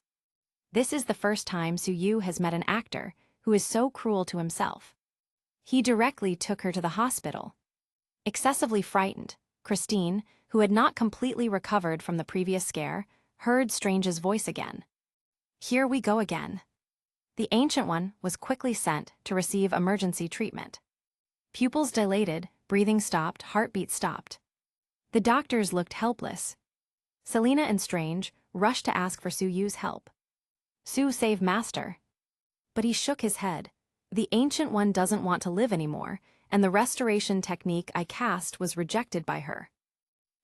This is the first time Su-yu has met an actor who is so cruel to himself. He directly took her to the hospital. Excessively frightened, Christine, who had not completely recovered from the previous scare, heard Strange's voice again. "Here we go again." The Ancient One was quickly sent to receive emergency treatment. Pupils dilated, breathing stopped, heartbeat stopped. The doctors looked helpless. Selena and Strange rushed to ask for Su-yu's help. "Su, save Master." But he shook his head. "The Ancient One doesn't want to live anymore, and the restoration technique I cast was rejected by her."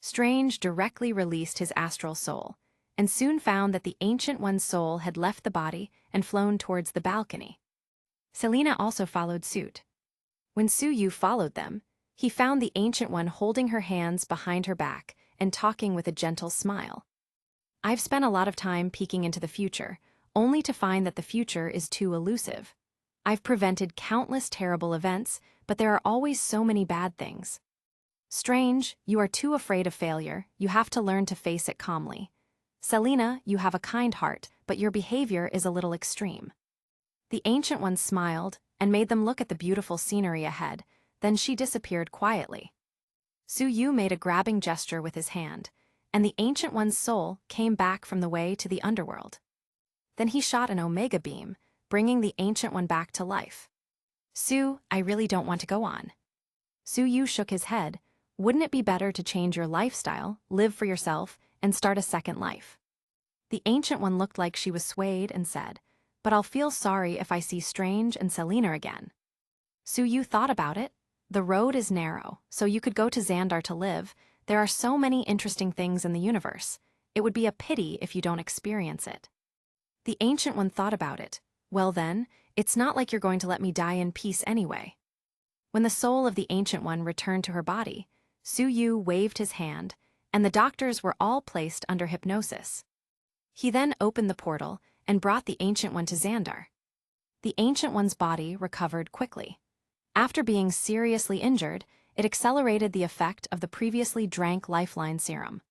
Strange directly released his astral soul, and soon found that the Ancient One's soul had left the body and flown towards the balcony. Selena also followed suit. When Su-yu followed them, he found the Ancient One holding her hands behind her back and talking with a gentle smile. "I've spent a lot of time peeking into the future, only to find that the future is too elusive. I've prevented countless terrible events, but there are always so many bad things. Strange, you are too afraid of failure. You have to learn to face it calmly. Selena, you have a kind heart, but your behavior is a little extreme." The Ancient One smiled and made them look at the beautiful scenery ahead, then she disappeared quietly. Su-yu made a grabbing gesture with his hand, and the Ancient One's soul came back from the way to the underworld. Then he shot an Omega beam, bringing the Ancient One back to life. "Su, I really don't want to go on." Su-yu shook his head. "Wouldn't it be better to change your lifestyle, live for yourself, and start a second life?" The Ancient One looked like she was swayed and said, "But I'll feel sorry if I see Strange and Selena again." Su-yu thought about it. "The road is narrow, so you could go to Xandar to live. There are so many interesting things in the universe. It would be a pity if you don't experience it." The Ancient One thought about it. "Well then, it's not like you're going to let me die in peace anyway." When the soul of the Ancient One returned to her body, Su-yu waved his hand, and the doctors were all placed under hypnosis. He then opened the portal and brought the Ancient One to Xandar. The Ancient One's body recovered quickly. After being seriously injured, it accelerated the effect of the previously drank lifeline serum.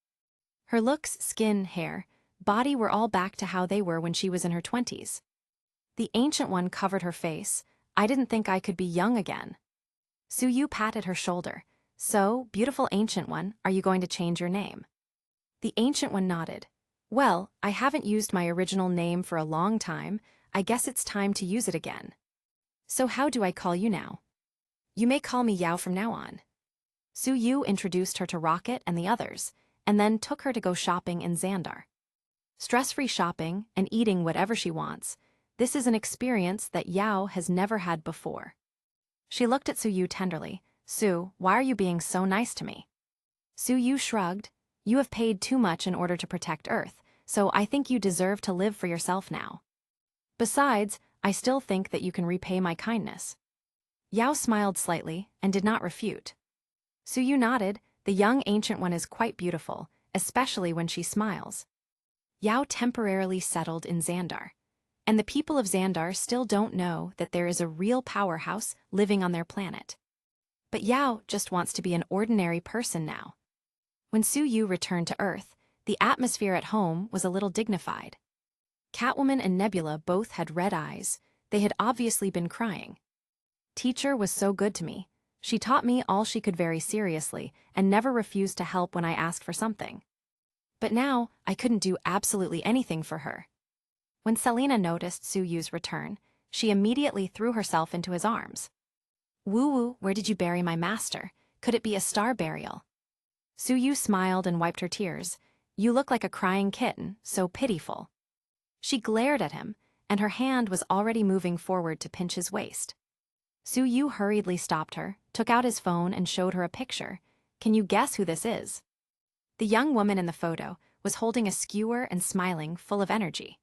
Her looks, skin, hair, body were all back to how they were when she was in her 20s. The Ancient One covered her face. "I didn't think I could be young again." Su-yu patted her shoulder. "So, beautiful Ancient One, are you going to change your name?" The Ancient One nodded. "Well, I haven't used my original name for a long time. I guess it's time to use it again. So how do I call you now?" "You may call me Yao from now on." Su-yu introduced her to Rocket and the others, and then took her to go shopping in Xandar. Stress-free shopping and eating whatever she wants, this is an experience that Yao has never had before. She looked at Suyu tenderly. Su, why are you being so nice to me? Suyu shrugged. You have paid too much in order to protect Earth, so I think you deserve to live for yourself now. Besides, I still think that you can repay my kindness. Yao smiled slightly and did not refute. Suyu nodded. The young ancient one is quite beautiful, especially when she smiles. Yao temporarily settled in Xandar. And the people of Xandar still don't know that there is a real powerhouse living on their planet. But Yao just wants to be an ordinary person now. When Suyu returned to Earth, the atmosphere at home was a little dignified. Catwoman and Nebula both had red eyes. They had obviously been crying. Teacher was so good to me. She taught me all she could very seriously and never refused to help when I asked for something. But now, I couldn't do absolutely anything for her. When Selena noticed Suyu's return, she immediately threw herself into his arms. Woo-woo, where did you bury my master? Could it be a star burial? Suyu smiled and wiped her tears. You look like a crying kitten, so pitiful. She glared at him, and her hand was already moving forward to pinch his waist. Suyu hurriedly stopped her, took out his phone and showed her a picture. Can you guess who this is? The young woman in the photo was holding a skewer and smiling, full of energy.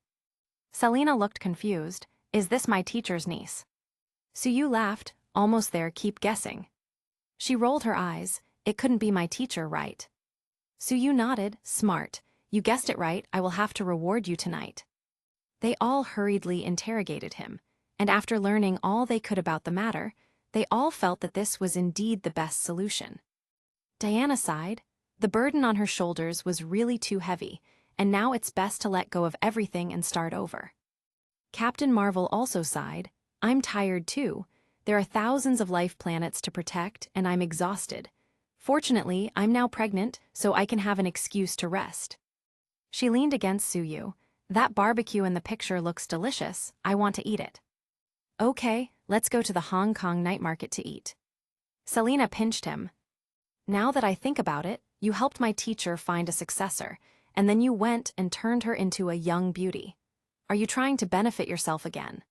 Selena looked confused. Is this my teacher's niece? Suyu laughed. Almost there, keep guessing. She rolled her eyes. It couldn't be my teacher, right? Suyu nodded. Smart. You guessed it right, I will have to reward you tonight. They all hurriedly interrogated him, and after learning all they could about the matter, they all felt that this was indeed the best solution. Diana sighed. The burden on her shoulders was really too heavy, and now it's best to let go of everything and start over. Captain Marvel also sighed. I'm tired too. There are thousands of life planets to protect, and I'm exhausted. Fortunately, I'm now pregnant, so I can have an excuse to rest. She leaned against Suyu. That barbecue in the picture looks delicious. I want to eat it. Okay, let's go to the Hong Kong night market to eat. Selena pinched him. Now that I think about it, you helped my teacher find a successor, and then you went and turned her into a young beauty. Are you trying to benefit yourself again?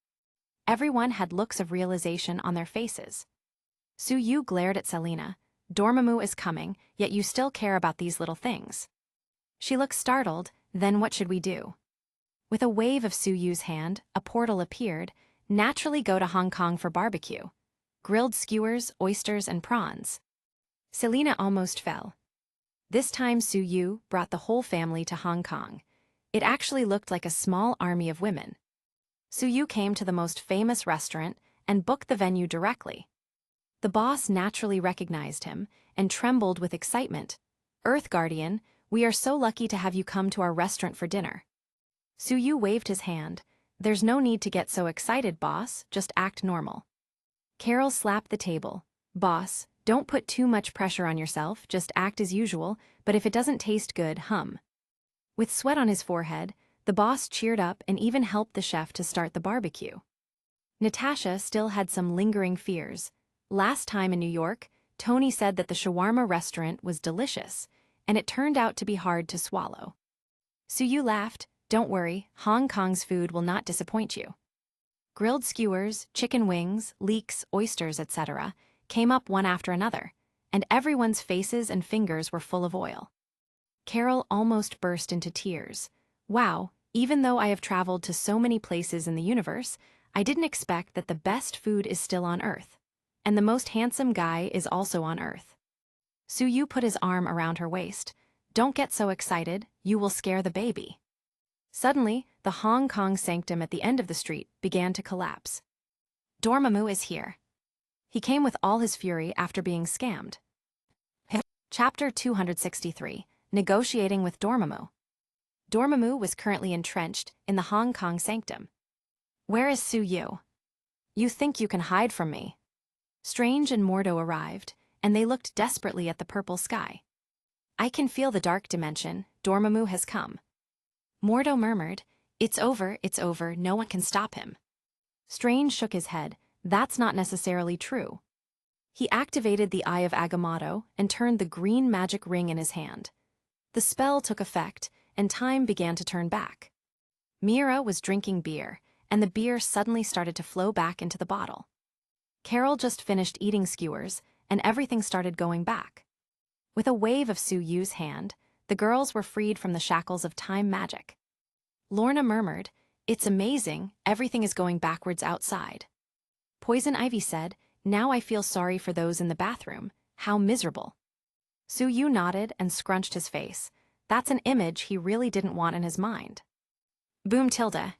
Everyone had looks of realization on their faces. Suyu glared at Selena. Dormammu is coming, yet you still care about these little things. She looked startled. Then what should we do? With a wave of Suyu's hand, a portal appeared. Naturally go to Hong Kong for barbecue. Grilled skewers, oysters, and prawns. Selena almost fell. This time Suyu brought the whole family to Hong Kong. It actually looked like a small army of women. Suyu came to the most famous restaurant and booked the venue directly. The boss naturally recognized him and trembled with excitement. Earth Guardian, we are so lucky to have you come to our restaurant for dinner. Suyu waved his hand. There's no need to get so excited, boss, just act normal. Carol slapped the table. Boss, don't put too much pressure on yourself, just act as usual, but if it doesn't taste good, hum. With sweat on his forehead, the boss cheered up and even helped the chef to start the barbecue. Natasha still had some lingering fears. Last time in New York, Tony said that the shawarma restaurant was delicious, and it turned out to be hard to swallow. Suyu laughed. Don't worry, Hong Kong's food will not disappoint you. Grilled skewers, chicken wings, leeks, oysters, etc. came up one after another, and everyone's faces and fingers were full of oil. Carol almost burst into tears. Wow, even though I have traveled to so many places in the universe, I didn't expect that the best food is still on Earth. And the most handsome guy is also on Earth. Suyu put his arm around her waist. Don't get so excited, you will scare the baby. Suddenly, the Hong Kong sanctum at the end of the street began to collapse. Dormammu is here. He came with all his fury after being scammed. Chapter 263, Negotiating with Dormammu. Dormammu was currently entrenched in the Hong Kong sanctum. Where is Suyu? You think you can hide from me? Strange and Mordo arrived, and they looked desperately at the purple sky. I can feel the dark dimension. Dormammu has come. Mordo murmured, it's over, no one can stop him. Strange shook his head. That's not necessarily true. He activated the Eye of Agamotto and turned the green magic ring in his hand. The spell took effect, and time began to turn back. Mira was drinking beer, and the beer suddenly started to flow back into the bottle. Carol just finished eating skewers, and everything started going back. With a wave of Su Yu's hand, the girls were freed from the shackles of time magic. Lorna murmured, "It's amazing, everything is going backwards outside." Poison Ivy said, "Now I feel sorry for those in the bathroom, how miserable." Su Yu nodded and scrunched his face. That's an image he really didn't want in his mind. Boom tilde.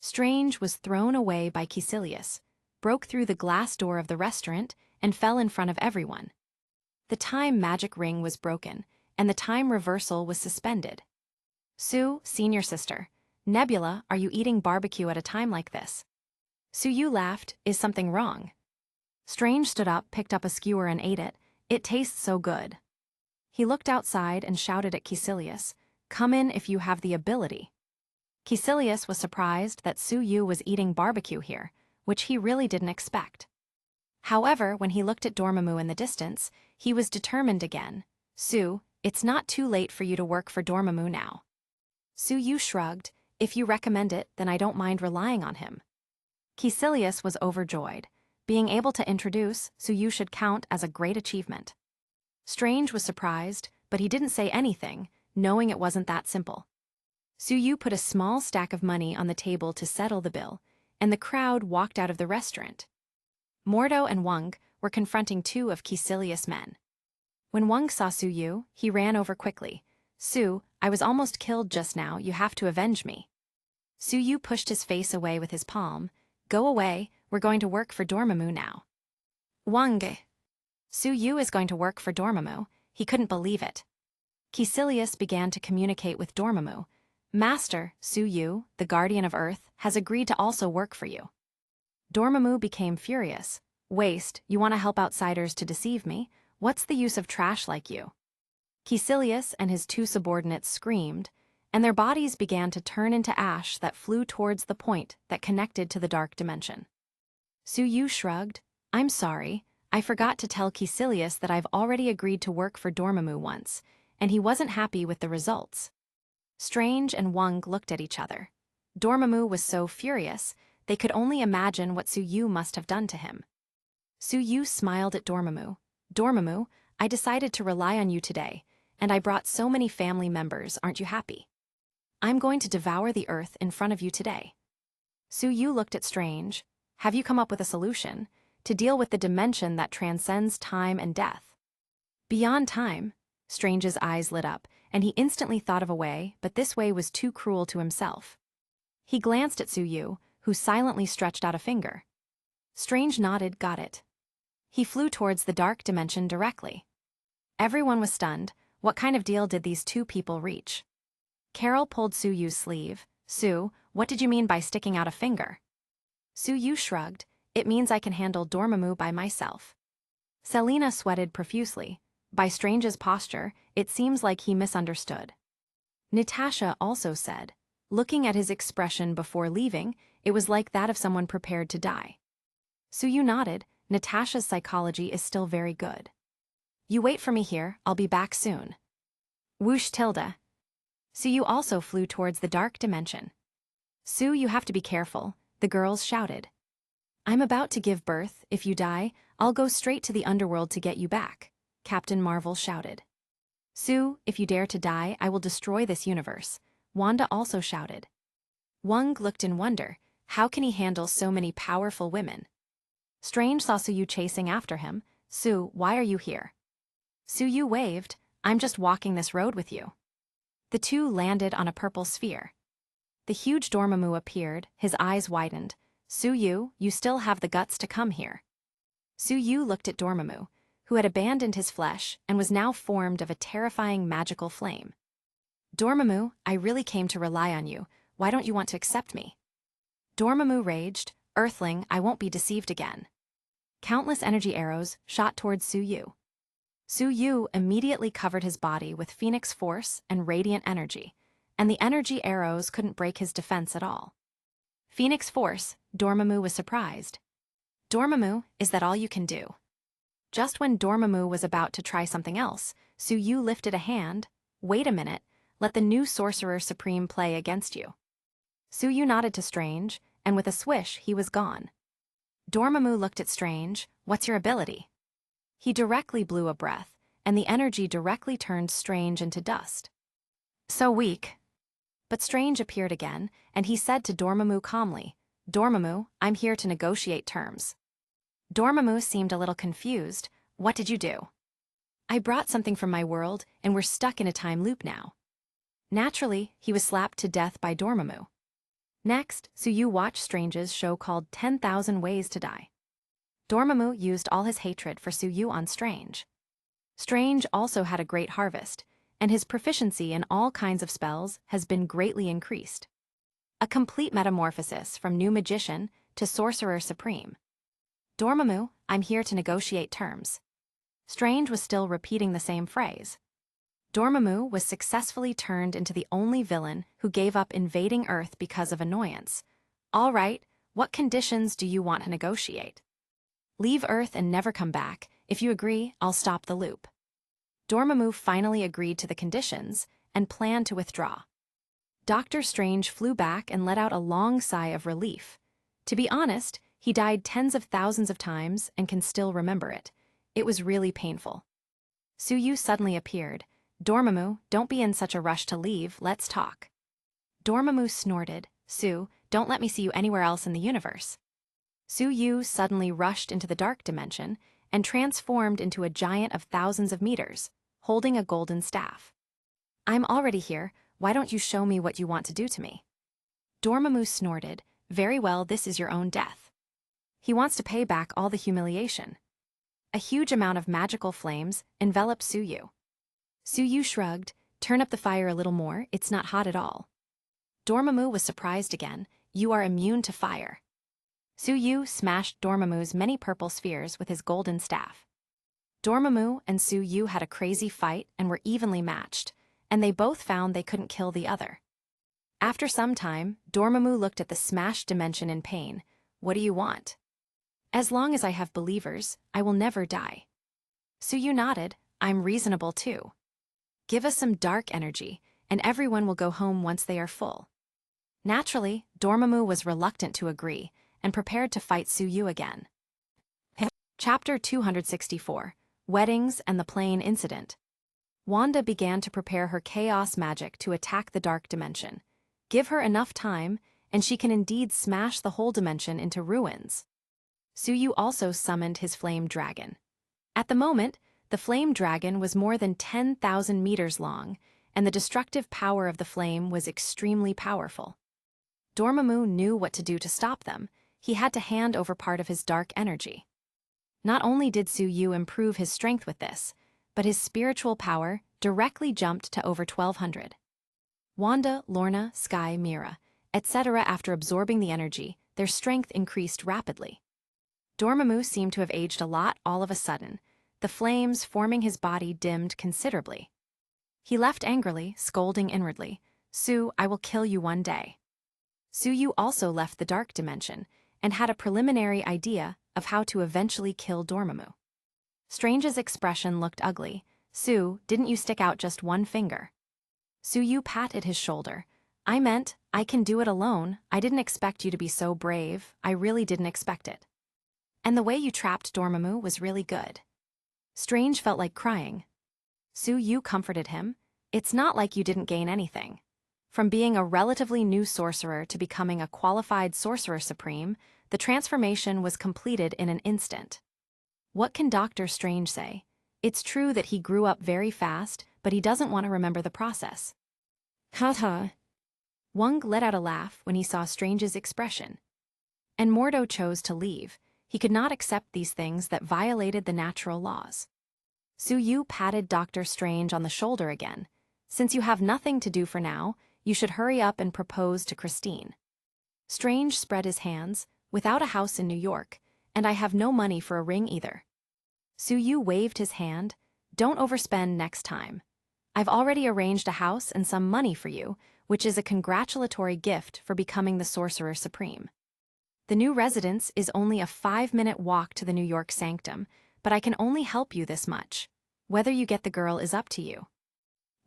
Strange was thrown away by Caecilius, broke through the glass door of the restaurant, and fell in front of everyone. The time magic ring was broken, and the time reversal was suspended. Su, senior sister. Nebula, are you eating barbecue at a time like this? Su Yu laughed, "Is something wrong?" Strange stood up, picked up a skewer and ate it. "It tastes so good." He looked outside and shouted at Caecilius, "Come in if you have the ability." Caecilius was surprised that Su Yu was eating barbecue here, which he really didn't expect. However, when he looked at Dormammu in the distance, he was determined again. "Su, it's not too late for you to work for Dormammu now." Su Yu shrugged, "If you recommend it, then I don't mind relying on him." Caecilius was overjoyed. Being able to introduce Su Yu should count as a great achievement. Strange was surprised, but he didn't say anything, knowing it wasn't that simple. Su Yu put a small stack of money on the table to settle the bill, and the crowd walked out of the restaurant. Mordo and Wang were confronting two of Caecilius' men. When Wang saw Su Yu, he ran over quickly. "Su, I was almost killed just now, you have to avenge me." Su Yu pushed his face away with his palm. "Go away, we're going to work for Dormammu now." Wang. Su Yu is going to work for Dormammu. He couldn't believe it. Caecilius began to communicate with Dormammu. "Master, Su Yu, the Guardian of Earth, has agreed to also work for you." Dormammu became furious. "Waste, you want to help outsiders to deceive me? What's the use of trash like you?" Caecilius and his two subordinates screamed, and their bodies began to turn into ash that flew towards the point that connected to the dark dimension. Su Yu shrugged. "I'm sorry, I forgot to tell Caecilius that I've already agreed to work for Dormammu once, and he wasn't happy with the results." Strange and Wang looked at each other. Dormammu was so furious, they could only imagine what Su Yu must have done to him. Su Yu smiled at Dormammu. "Dormammu, I decided to rely on you today, and I brought so many family members, aren't you happy? I'm going to devour the earth in front of you today." Su Yu looked at Strange. "Have you come up with a solution to deal with the dimension that transcends time and death?" "Beyond time?" Strange's eyes lit up, and he instantly thought of a way, but this way was too cruel to himself. He glanced at Su Yu, who silently stretched out a finger. Strange nodded, "Got it." He flew towards the dark dimension directly. Everyone was stunned. What kind of deal did these two people reach? Carol pulled Su Yu's sleeve. "Su, what did you mean by sticking out a finger?" Su Yu shrugged. "It means I can handle Dormammu by myself." Selena sweated profusely. By Strange's posture, it seems like he misunderstood. Natasha also said, looking at his expression before leaving, it was like that of someone prepared to die. Su Yu nodded. Natasha's psychology is still very good. "You wait for me here, I'll be back soon." Whoosh tilde. Su Yu also flew towards the dark dimension. "Su, you have to be careful," the girls shouted. "I'm about to give birth. If you die, I'll go straight to the underworld to get you back," Captain Marvel shouted. "Su, if you dare to die, I will destroy this universe," Wanda also shouted. Wang looked in wonder. How can he handle so many powerful women? Strange saw Su Yu chasing after him. "Su, why are you here?" Su Yu waved. "I'm just walking this road with you." The two landed on a purple sphere. The huge Dormammu appeared, his eyes widened. "Su Yu, you still have the guts to come here." Su Yu looked at Dormammu, who had abandoned his flesh and was now formed of a terrifying magical flame. "Dormammu, I really came to rely on you. Why don't you want to accept me?" Dormammu raged. "Earthling, I won't be deceived again." Countless energy arrows shot towards Su Yu. Su Yu immediately covered his body with Phoenix Force and Radiant Energy, and the energy arrows couldn't break his defense at all. Phoenix Force, Dormammu was surprised. "Dormammu, is that all you can do?" Just when Dormammu was about to try something else, Su Yu lifted a hand. "Wait a minute, let the new Sorcerer Supreme play against you." Su Yu nodded to Strange, and with a swish he was gone. Dormammu looked at Strange. What's your ability? He directly blew a breath, and the energy directly turned Strange into dust. So weak. But Strange appeared again, and he said to Dormammu calmly, Dormammu, I'm here to negotiate terms. Dormammu seemed a little confused. What did you do? I brought something from my world, and we're stuck in a time loop now. Naturally, he was slapped to death by Dormammu. Next, Suyu watched Strange's show called 10,000 Ways to Die. Dormammu used all his hatred for Suyu on Strange. Strange also had a great harvest, and his proficiency in all kinds of spells has been greatly increased. A complete metamorphosis from new magician to sorcerer supreme. Dormammu, I'm here to negotiate terms. Strange was still repeating the same phrase. Dormammu was successfully turned into the only villain who gave up invading Earth because of annoyance. All right, what conditions do you want to negotiate? Leave Earth and never come back. If you agree, I'll stop the loop. Dormammu finally agreed to the conditions and planned to withdraw. Doctor Strange flew back and let out a long sigh of relief. To be honest, he died tens of thousands of times and can still remember it. It was really painful. Suyu suddenly appeared. Dormammu, don't be in such a rush to leave, let's talk. Dormammu snorted. Su, don't let me see you anywhere else in the universe. Suyu suddenly rushed into the dark dimension and transformed into a giant of thousands of meters, holding a golden staff. I'm already here, why don't you show me what you want to do to me? Dormammu snorted. Very well, this is your own death. He wants to pay back all the humiliation. A huge amount of magical flames enveloped Suyu. Suyu shrugged. Turn up the fire a little more, it's not hot at all. Dormammu was surprised again. You are immune to fire. Suyu smashed Dormammu's many purple spheres with his golden staff. Dormammu and Suyu had a crazy fight and were evenly matched, and they both found they couldn't kill the other. After some time, Dormammu looked at the smashed dimension in pain. What do you want? As long as I have believers, I will never die. Suyu nodded. I'm reasonable too. Give us some dark energy, and everyone will go home once they are full. Naturally, Dormammu was reluctant to agree, and prepared to fight Suyu again. Chapter 264, Weddings and the Plane Incident. Wanda began to prepare her chaos magic to attack the dark dimension. Give her enough time, and she can indeed smash the whole dimension into ruins. Suyu also summoned his flame dragon. At the moment, the flame dragon was more than 10,000 meters long, and the destructive power of the flame was extremely powerful. Dormammu knew what to do to stop them. He had to hand over part of his dark energy. Not only did Suyu improve his strength with this, but his spiritual power directly jumped to over 1,200. Wanda, Lorna, Sky, Mira, etc. After absorbing the energy, their strength increased rapidly. Dormammu seemed to have aged a lot all of a sudden. The flames forming his body dimmed considerably. He left angrily, scolding inwardly. Su, I will kill you one day. Suyu also left the dark dimension, and had a preliminary idea of how to eventually kill Dormammu. Strange's expression looked ugly. Su, didn't you stick out just one finger? Suyu patted his shoulder. I meant, I can do it alone. I didn't expect you to be so brave. I really didn't expect it. And the way you trapped Dormammu was really good. Strange felt like crying. Suyu comforted him. It's not like you didn't gain anything. From being a relatively new sorcerer to becoming a qualified sorcerer supreme, the transformation was completed in an instant. What can Dr. Strange say? It's true that he grew up very fast, but he doesn't want to remember the process. Ha. Wong let out a laugh when he saw Strange's expression. And Mordo chose to leave. He could not accept these things that violated the natural laws. Suyu patted Dr. Strange on the shoulder again. Since you have nothing to do for now, you should hurry up and propose to Christine. Strange spread his hands. Without a house in New York, and I have no money for a ring either. Suyu waved his hand. Don't overspend next time. I've already arranged a house and some money for you, which is a congratulatory gift for becoming the Sorcerer Supreme. The new residence is only a 5-minute walk to the New York sanctum, but I can only help you this much. Whether you get the girl is up to you.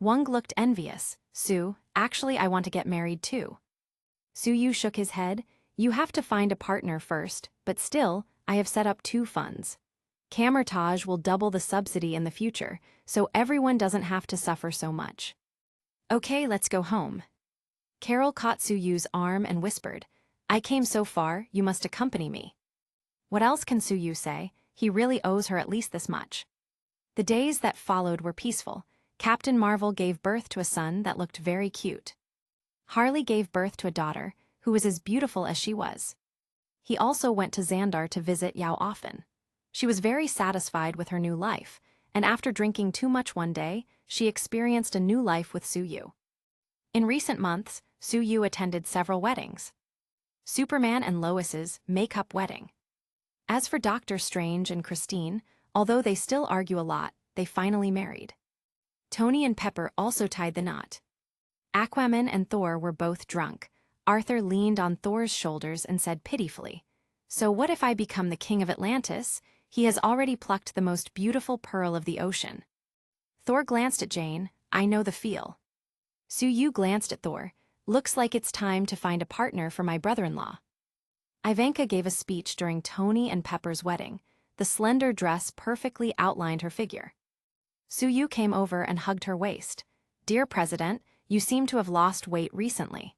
Wong looked envious. Su, actually I want to get married too. Suyu shook his head. You have to find a partner first, but still, I have set up 2 funds. Camertage will double the subsidy in the future, so everyone doesn't have to suffer so much. Okay, let's go home. Carol caught Suyu's arm and whispered, I came so far, you must accompany me. What else can Suyu say? He really owes her at least this much. The days that followed were peaceful. Captain Marvel gave birth to a son that looked very cute. Harley gave birth to a daughter who was as beautiful as she was. He also went to Xandar to visit Yao often. She was very satisfied with her new life, and after drinking too much one day, she experienced a new life with Suyu. In recent months, Suyu attended several weddings. Superman and Lois's make-up wedding. As for Doctor Strange and Christine, although they still argue a lot, they finally married. Tony and Pepper also tied the knot. Aquaman and Thor were both drunk. Arthur leaned on Thor's shoulders and said pitifully, So what if I become the king of Atlantis? He has already plucked the most beautiful pearl of the ocean. Thor glanced at Jane. I know the feel. Suyu glanced at Thor. Looks like it's time to find a partner for my brother-in-law. Ivanka gave a speech during Tony and Pepper's wedding. The slender dress perfectly outlined her figure. Suyu came over and hugged her waist. Dear President, you seem to have lost weight recently.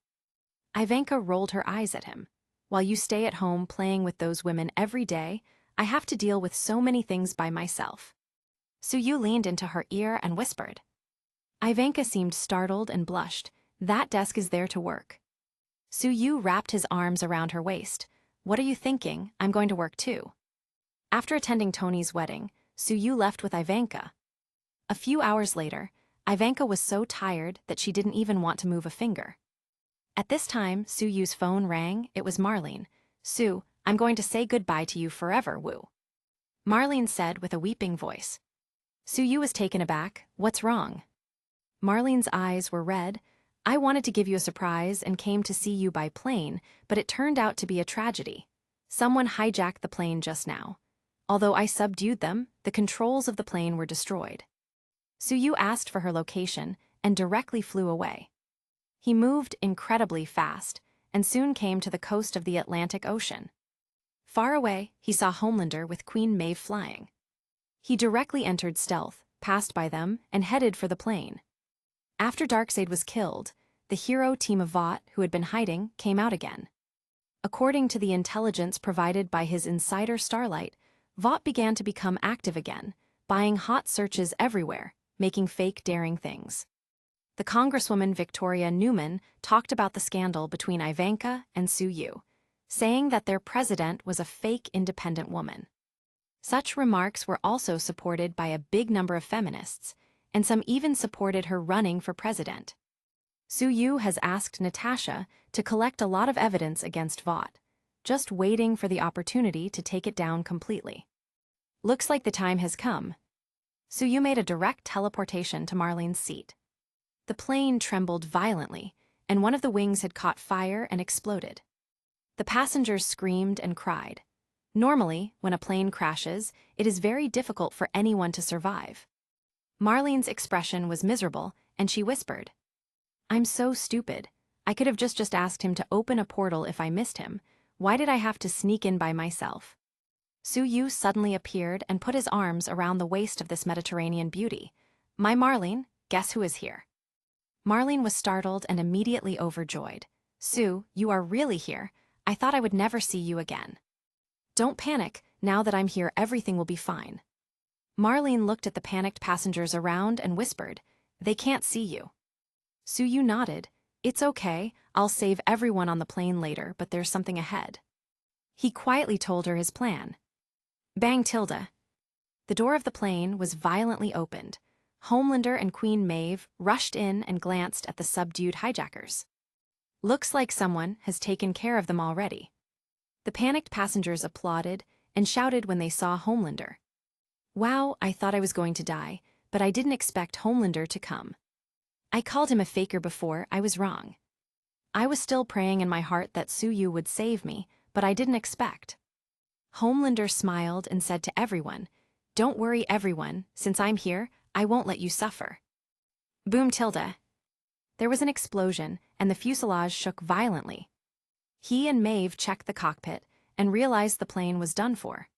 Ivanka rolled her eyes at him. While you stay at home playing with those women every day, I have to deal with so many things by myself. Suyu leaned into her ear and whispered. Ivanka seemed startled and blushed. That desk is there to work. Suyu wrapped his arms around her waist. What are you thinking? I'm going to work too. After attending Tony's wedding, Suyu left with Ivanka. A few hours later, Ivanka was so tired that she didn't even want to move a finger. At this time, Suyu's phone rang. It was Marlene. Sue, I'm going to say goodbye to you forever, woo. Marlene said with a weeping voice. Suyu was taken aback. What's wrong? Marlene's eyes were red. I wanted to give you a surprise and came to see you by plane, but it turned out to be a tragedy. Someone hijacked the plane just now. Although I subdued them, the controls of the plane were destroyed. Suyu asked for her location and directly flew away. He moved incredibly fast and soon came to the coast of the Atlantic Ocean. Far away, he saw Homelander with Queen Maeve flying. He directly entered stealth, passed by them, and headed for the plane. After Darkseid was killed, the hero team of Vought, who had been hiding, came out again. According to the intelligence provided by his insider Starlight, Vought began to become active again, buying hot searches everywhere, making fake daring things. The Congresswoman Victoria Newman talked about the scandal between Ivanka and Suyu, saying that their president was a fake independent woman. Such remarks were also supported by a big number of feminists, and some even supported her running for president. Suyu has asked Natasha to collect a lot of evidence against Vought, just waiting for the opportunity to take it down completely. Looks like the time has come. Suyu made a direct teleportation to Marlene's seat. The plane trembled violently, and one of the wings had caught fire and exploded. The passengers screamed and cried. Normally, when a plane crashes, it is very difficult for anyone to survive. Marlene's expression was miserable, and she whispered, I'm so stupid. I could have just asked him to open a portal if I missed him. Why did I have to sneak in by myself? Suyu suddenly appeared and put his arms around the waist of this Mediterranean beauty. My Marlene, guess who is here? Marlene was startled and immediately overjoyed. Sue, you are really here. I thought I would never see you again. Don't panic. Now that I'm here, everything will be fine. Marlene looked at the panicked passengers around and whispered, They can't see you. Suyu nodded. It's okay. I'll save everyone on the plane later, but there's something ahead. He quietly told her his plan. Bang tilde. The door of the plane was violently opened. Homelander and Queen Maeve rushed in and glanced at the subdued hijackers. Looks like someone has taken care of them already. The panicked passengers applauded and shouted when they saw Homelander. Wow, I thought I was going to die, but I didn't expect Homelander to come. I called him a faker before. I was wrong. I was still praying in my heart that Suyu would save me, but I didn't expect. Homelander smiled and said to everyone, Don't worry everyone, since I'm here, I won't let you suffer. Boom tilde. There was an explosion, and the fuselage shook violently. He and Maeve checked the cockpit, and realized the plane was done for.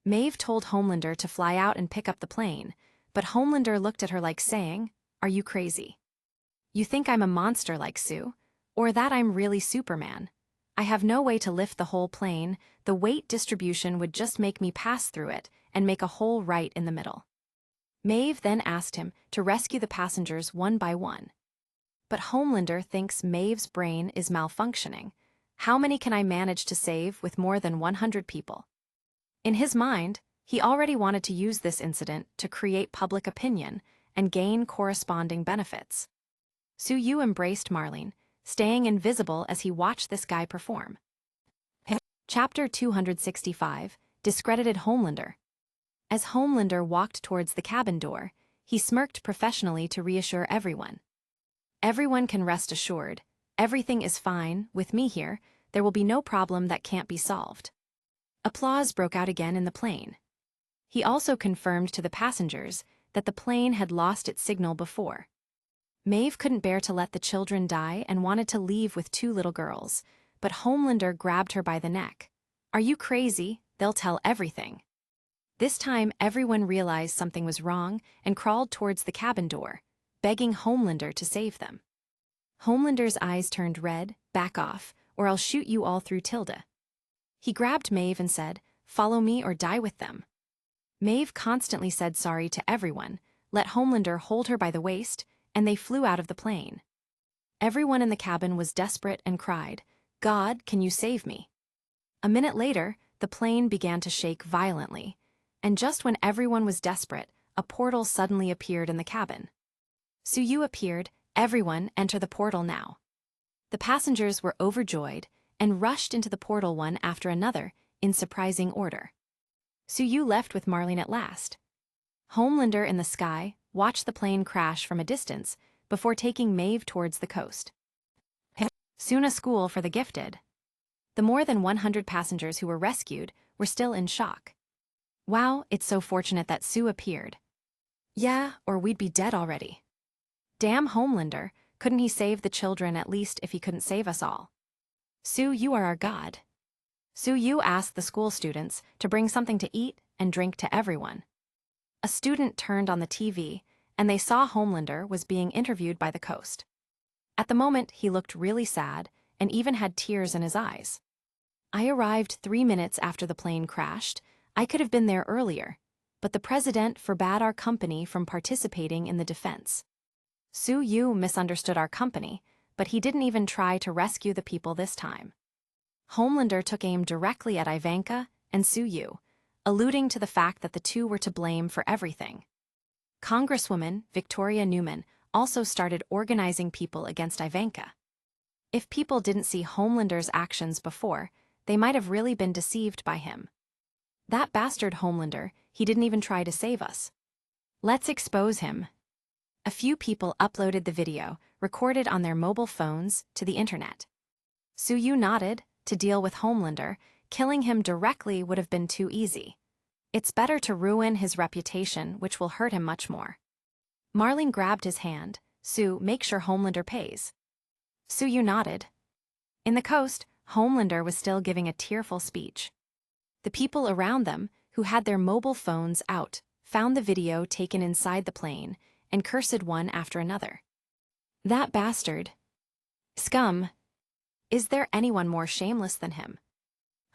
Maeve told Homelander to fly out and pick up the plane, but Homelander looked at her like saying, "Are you crazy? You think I'm a monster like Sue? Or that I'm really Superman? I have no way to lift the whole plane. The weight distribution would just make me pass through it and make a hole right in the middle." Maeve then asked him to rescue the passengers one by one. But Homelander thinks Maeve's brain is malfunctioning. How many can I manage to save with more than 100 people? In his mind, he already wanted to use this incident to create public opinion and gain corresponding benefits. Soo-Yoo embraced Marlene, staying invisible as he watched this guy perform. Chapter 265, Discredited Homelander. As Homelander walked towards the cabin door, he smirked professionally to reassure everyone. "Everyone can rest assured. Everything is fine. With me here, there will be no problem that can't be solved." Applause broke out again in the plane. He also confirmed to the passengers that the plane had lost its signal before. Maeve couldn't bear to let the children die and wanted to leave with 2 little girls, but Homelander grabbed her by the neck. "Are you crazy? They'll tell everything." This time, everyone realized something was wrong and crawled towards the cabin door, begging Homelander to save them. Homelander's eyes turned red. "Back off, or I'll shoot you all through Tilda." He grabbed Maeve and said, "Follow me or die with them." Maeve constantly said sorry to everyone, let Homelander hold her by the waist, and they flew out of the plane. Everyone in the cabin was desperate and cried, "God, can you save me?" A minute later, the plane began to shake violently, and just when everyone was desperate, a portal suddenly appeared in the cabin. Soo-Yoo appeared. "Everyone, enter the portal now." The passengers were overjoyed and rushed into the portal one after another, in surprising order. Soo-Yoo left with Marlene at last. Homelander in the sky watched the plane crash from a distance before taking Maeve towards the coast. Soon a school for the gifted. The more than 100 passengers who were rescued were still in shock. "Wow, it's so fortunate that Sue appeared." "Yeah, or we'd be dead already." "Damn Homelander, couldn't he save the children at least if he couldn't save us all?" "Sue, you are our god." Soo-Yoo asked the school students to bring something to eat and drink to everyone. A student turned on the TV, and they saw Homelander was being interviewed by the coast. At the moment, he looked really sad and even had tears in his eyes. "I arrived 3 minutes after the plane crashed. I could have been there earlier, but the president forbade our company from participating in the defense. Soo-Yoo misunderstood our company, but he didn't even try to rescue the people this time." Homelander took aim directly at Ivanka and Soo-Yoo, alluding to the fact that the two were to blame for everything. Congresswoman Victoria Newman also started organizing people against Ivanka. If people didn't see Homelander's actions before, they might have really been deceived by him. "That bastard Homelander, he didn't even try to save us. Let's expose him." A few people uploaded the video, recorded on their mobile phones, to the internet. Soo-Yoo nodded. To deal with Homelander, killing him directly would have been too easy. It's better to ruin his reputation, which will hurt him much more. Marlene grabbed his hand. "Sue, make sure Homelander pays." Soo-Yoo nodded. In the coast, Homelander was still giving a tearful speech. The people around them, who had their mobile phones out, found the video taken inside the plane and cursed one after another. "That bastard. Scum. Is there anyone more shameless than him?"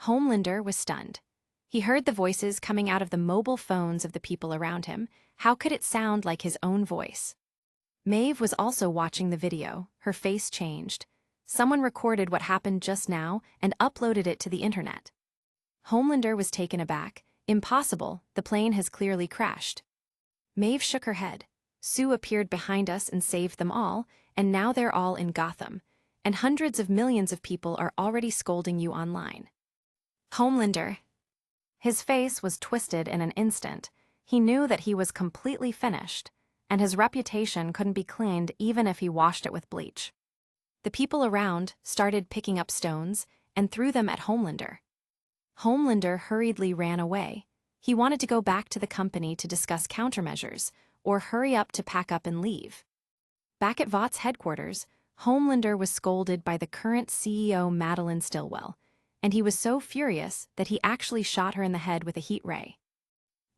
Homelander was stunned. He heard the voices coming out of the mobile phones of the people around him. How could it sound like his own voice? Maeve was also watching the video. Her face changed. Someone recorded what happened just now and uploaded it to the internet. Homelander was taken aback. "Impossible, the plane has clearly crashed." Maeve shook her head. "Sue appeared behind us and saved them all, and now they're all in Gotham. And hundreds of millions of people are already scolding you online." Homelander. His face was twisted in an instant. He knew that he was completely finished, and his reputation couldn't be cleaned even if he washed it with bleach. The people around started picking up stones and threw them at Homelander. Homelander hurriedly ran away. He wanted to go back to the company to discuss countermeasures, or hurry up to pack up and leave. Back at Vaught's headquarters, Homelander was scolded by the current CEO Madeline Stillwell, and he was so furious that he actually shot her in the head with a heat ray.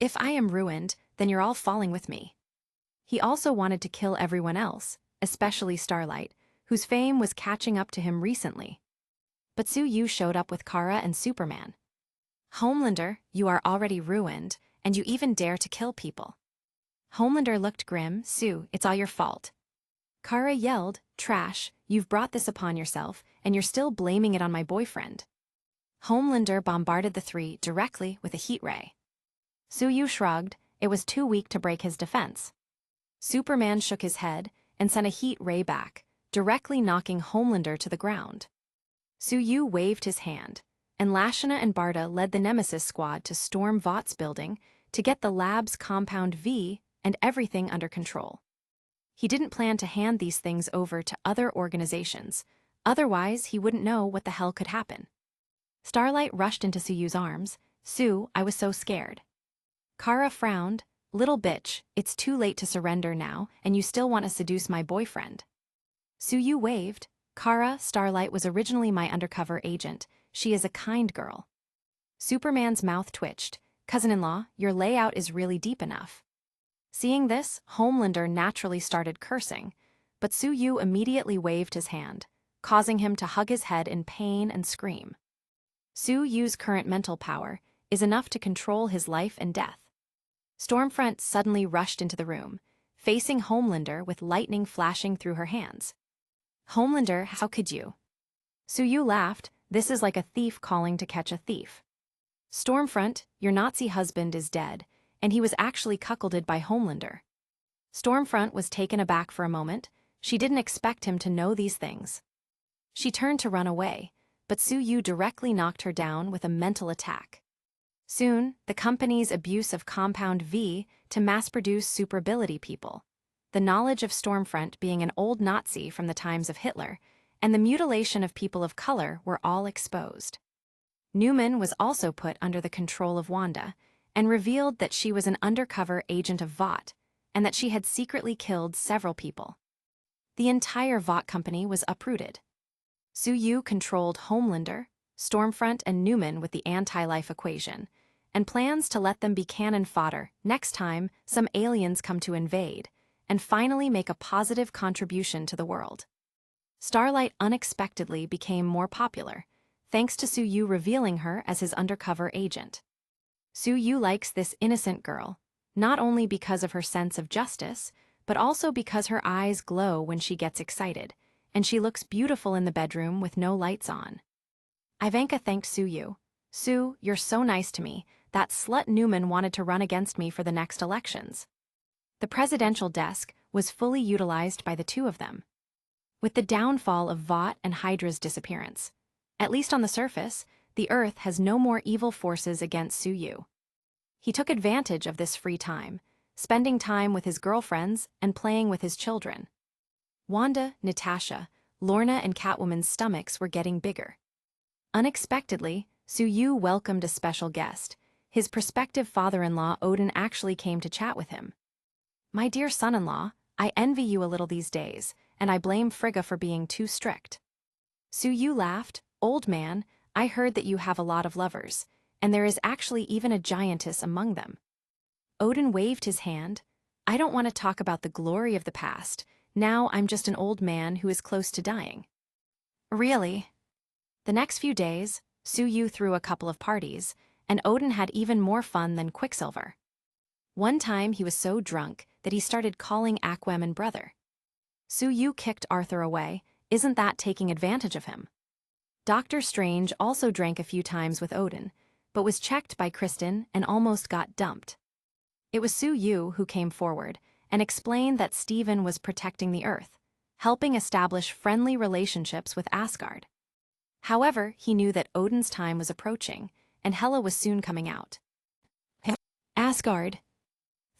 If I am ruined, then you're all falling with me. He also wanted to kill everyone else, especially Starlight, whose fame was catching up to him recently. But Soo-Yu showed up with Kara and Superman. Homelander, you are already ruined, and you even dare to kill people. Homelander looked grim. Sue, it's all your fault. Kara yelled, trash, you've brought this upon yourself, and you're still blaming it on my boyfriend. Homelander bombarded the three directly with a heat ray. Soo-Yu shrugged, it was too weak to break his defense. Superman shook his head and sent a heat ray back, directly knocking Homelander to the ground. Soo-Yu waved his hand, and Lashana and Barda led the Nemesis Squad to storm Vought's building to get the lab's Compound V and everything under control. He didn't plan to hand these things over to other organizations, otherwise he wouldn't know what the hell could happen. Starlight rushed into Soo-Yu's arms. Sue, I was so scared. Kara frowned. Little bitch, it's too late to surrender now, and you still want to seduce my boyfriend. Soo-Yu waved. Kara, Starlight was originally my undercover agent. She is a kind girl. Superman's mouth twitched. Cousin-in-law, your layout is really deep enough. Seeing this, Homelander naturally started cursing, but Soo-Yu immediately waved his hand, causing him to hug his head in pain and scream. Soo-Yu's current mental power is enough to control his life and death. Stormfront suddenly rushed into the room, facing Homelander with lightning flashing through her hands. Homelander, how could you? Soo-Yu laughed. This is like a thief calling to catch a thief. Stormfront, your Nazi husband is dead, and he was actually cuckolded by Homelander. Stormfront was taken aback for a moment. She didn't expect him to know these things. She turned to run away, but Soo-Yu directly knocked her down with a mental attack. Soon, the company's abuse of Compound V to mass-produce superability people, the knowledge of Stormfront being an old Nazi from the times of Hitler, and the mutilation of people of color were all exposed. Newman was also put under the control of Wanda, and revealed that she was an undercover agent of Vought, and that she had secretly killed several people. The entire Vought company was uprooted. Soo-Yu controlled Homelander, Stormfront, and Newman with the anti-life equation, and plans to let them be cannon fodder next time some aliens come to invade, and finally make a positive contribution to the world. Starlight unexpectedly became more popular, thanks to Soo-Yu revealing her as his undercover agent. Soo-Yu likes this innocent girl, not only because of her sense of justice, but also because her eyes glow when she gets excited, and she looks beautiful in the bedroom with no lights on. Ivanka thanked Soo-Yu. Sue, you're so nice to me. That slut Newman wanted to run against me for the next elections. The presidential desk was fully utilized by the two of them. With the downfall of Vought and Hydra's disappearance, at least on the surface, the Earth has no more evil forces against Soo-Yu. He took advantage of this free time, spending time with his girlfriends and playing with his children. Wanda, Natasha, Lorna, and Catwoman's stomachs were getting bigger. Unexpectedly, Soo-Yu welcomed a special guest. His prospective father-in-law Odin actually came to chat with him. My dear son-in-law, I envy you a little these days, and I blame Frigga for being too strict. Soo-Yu laughed. Old man, I heard that you have a lot of lovers, and there is actually even a giantess among them. Odin waved his hand. I don't want to talk about the glory of the past. Now I'm just an old man who is close to dying. Really? The next few days, Soo-Yu threw a couple of parties, and Odin had even more fun than Quicksilver. One time he was so drunk that he started calling Aquaman brother. Soo-Yu kicked Arthur away. Isn't that taking advantage of him? Doctor Strange also drank a few times with Odin, but was checked by Kristen and almost got dumped. It was Soo-Yu who came forward and explained that Steven was protecting the Earth, helping establish friendly relationships with Asgard. However, he knew that Odin's time was approaching, and Hela was soon coming out. Asgard.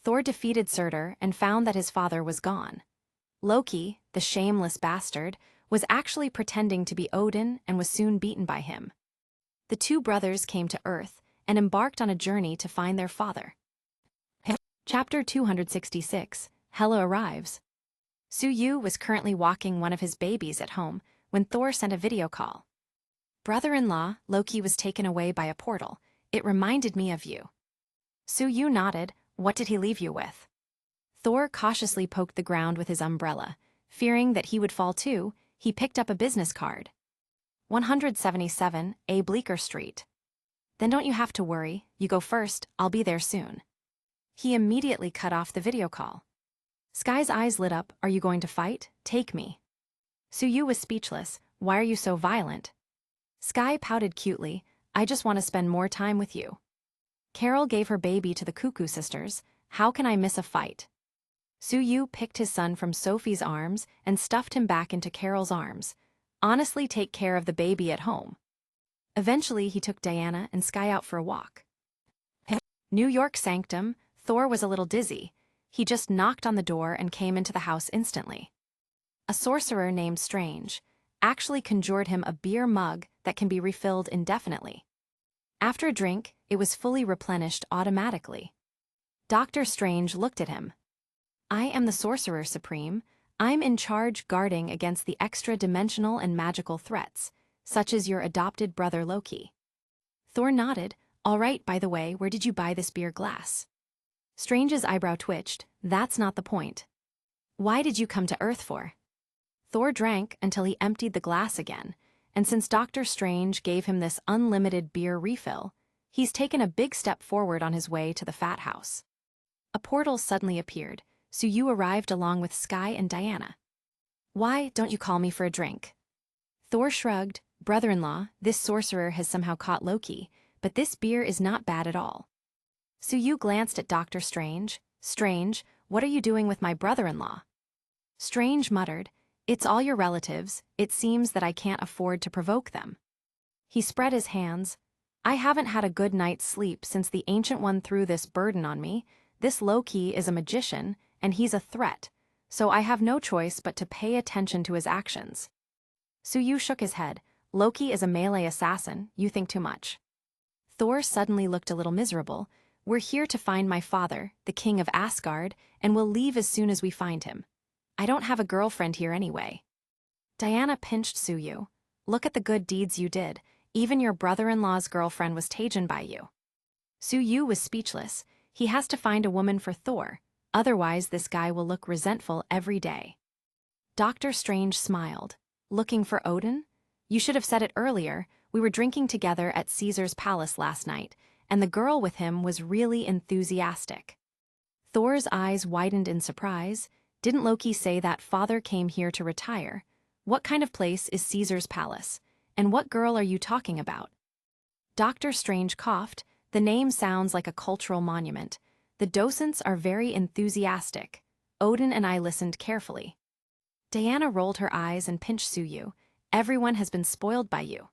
Thor defeated Surtur and found that his father was gone. Loki, the shameless bastard, was actually pretending to be Odin and was soon beaten by him. The two brothers came to Earth and embarked on a journey to find their father. Chapter 266, Hela arrives. Soo-Yu was currently walking one of his babies at home when Thor sent a video call. Brother-in-law, Loki was taken away by a portal. It reminded me of you. Suyu nodded. What did he leave you with? Thor cautiously poked the ground with his umbrella. Fearing that he would fall too, he picked up a business card. 177, A Bleecker Street. Then don't you have to worry, you go first, I'll be there soon. He immediately cut off the video call. Sky's eyes lit up. Are you going to fight? Take me. Suyu was speechless. Why are you so violent? Sky pouted cutely. I just want to spend more time with you. Carol gave her baby to the Cuckoo Sisters. How can I miss a fight? Suyu picked his son from Sophie's arms and stuffed him back into Carol's arms. Honestly, take care of the baby at home. Eventually, he took Diana and Sky out for a walk. New York sanctum, Thor was a little dizzy. He just knocked on the door and came into the house instantly. A sorcerer named Strange actually conjured him a beer mug that can be refilled indefinitely. After a drink, it was fully replenished automatically. Dr. Strange looked at him. I am the Sorcerer Supreme. I'm in charge guarding against the extra-dimensional and magical threats, such as your adopted brother Loki. Thor nodded. All right, by the way, where did you buy this beer glass? Strange's eyebrow twitched. That's not the point. Why did you come to Earth for? Thor drank until he emptied the glass again, and since Dr. Strange gave him this unlimited beer refill, he's taken a big step forward on his way to the Fat House. A portal suddenly appeared, so you arrived along with Sky and Diana. Why don't you call me for a drink? Thor shrugged. Brother-in-law, this sorcerer has somehow caught Loki, but this beer is not bad at all. Suyu glanced at Dr. Strange. Strange, what are you doing with my brother-in-law? Strange muttered, it's all your relatives, it seems that I can't afford to provoke them. He spread his hands. I haven't had a good night's sleep since the Ancient One threw this burden on me. This Loki is a magician, and he's a threat, so I have no choice but to pay attention to his actions. Suyu shook his head. Loki is a melee assassin, you think too much. Thor suddenly looked a little miserable. We're here to find my father, the king of Asgard, and we'll leave as soon as we find him. I don't have a girlfriend here anyway. Diana pinched Suyu. Look at the good deeds you did. Even your brother-in-law's girlfriend was taken by you. Suyu was speechless. He has to find a woman for Thor, otherwise this guy will look resentful every day. Dr. Strange smiled. Looking for Odin? You should have said it earlier. We were drinking together at Caesar's palace last night, and the girl with him was really enthusiastic. Thor's eyes widened in surprise. Didn't Loki say that father came here to retire? What kind of place is Caesar's palace? And what girl are you talking about? Dr. Strange coughed. The name sounds like a cultural monument. The docents are very enthusiastic. Odin and I listened carefully. Diana rolled her eyes and pinched Suyu. Everyone has been spoiled by you.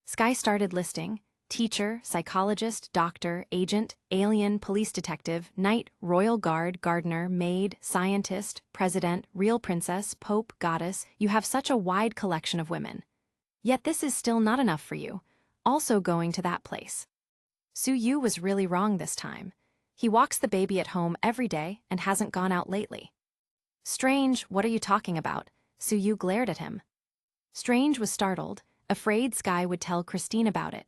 Sky started listing. Teacher, psychologist, doctor, agent, alien, police detective, knight, royal guard, gardener, maid, scientist, president, real princess, pope, goddess. You have such a wide collection of women. Yet this is still not enough for you. Also going to that place. Suyu was really wrong this time. He walks the baby at home every day and hasn't gone out lately. Strange, what are you talking about? Suyu glared at him. Strange was startled, afraid Sky would tell Christine about it.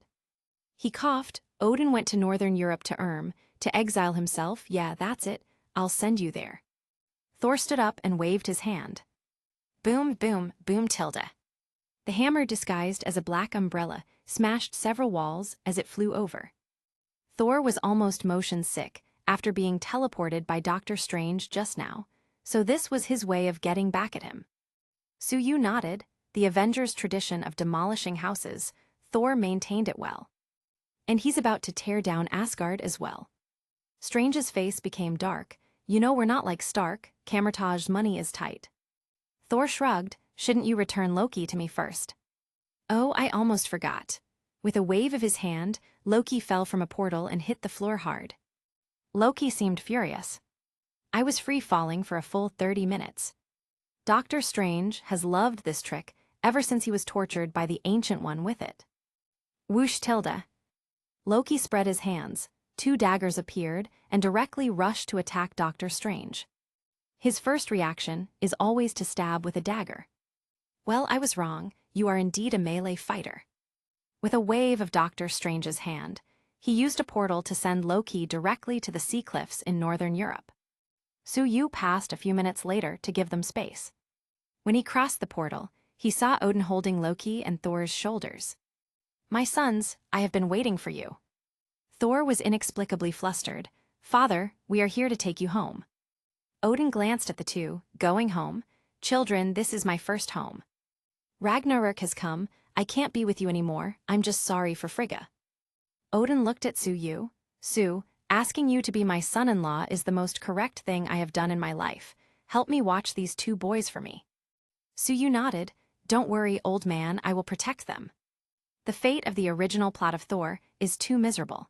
He coughed. Odin went to Northern Europe to exile himself. Yeah, that's it. I'll send you there. Thor stood up and waved his hand. Boom, boom, boom tilde. The hammer disguised as a black umbrella smashed several walls as it flew over. Thor was almost motion sick after being teleported by Dr. Strange just now, so this was his way of getting back at him. Suyu nodded. The Avengers' tradition of demolishing houses, Thor maintained it well. And he's about to tear down Asgard as well. Strange's face became dark. You know we're not like Stark, Camertage's money is tight. Thor shrugged. Shouldn't you return Loki to me first? Oh, I almost forgot. With a wave of his hand, Loki fell from a portal and hit the floor hard. Loki seemed furious. I was free-falling for a full 30 minutes. Dr. Strange has loved this trick ever since he was tortured by the Ancient One with it. Whoosh tilde. Loki spread his hands. 2 daggers appeared and directly rushed to attack Dr. Strange. His first reaction is always to stab with a dagger. Well, I was wrong. You are indeed a melee fighter. With a wave of Doctor Strange's hand, he used a portal to send Loki directly to the sea cliffs in northern Europe. Su-Yu passed a few minutes later to give them space. When he crossed the portal, he saw Odin holding Loki and Thor's shoulders. "My sons, I have been waiting for you." Thor was inexplicably flustered. "Father, we are here to take you home." Odin glanced at the two, going home. "Children, this is my first home. Ragnarok has come, I can't be with you anymore, I'm just sorry for Frigga." Odin looked at Su-Yu. "Su, asking you to be my son-in-law is the most correct thing I have done in my life. Help me watch these two boys for me." Su-Yu nodded. "Don't worry, old man, I will protect them." The fate of the original plot of Thor is too miserable.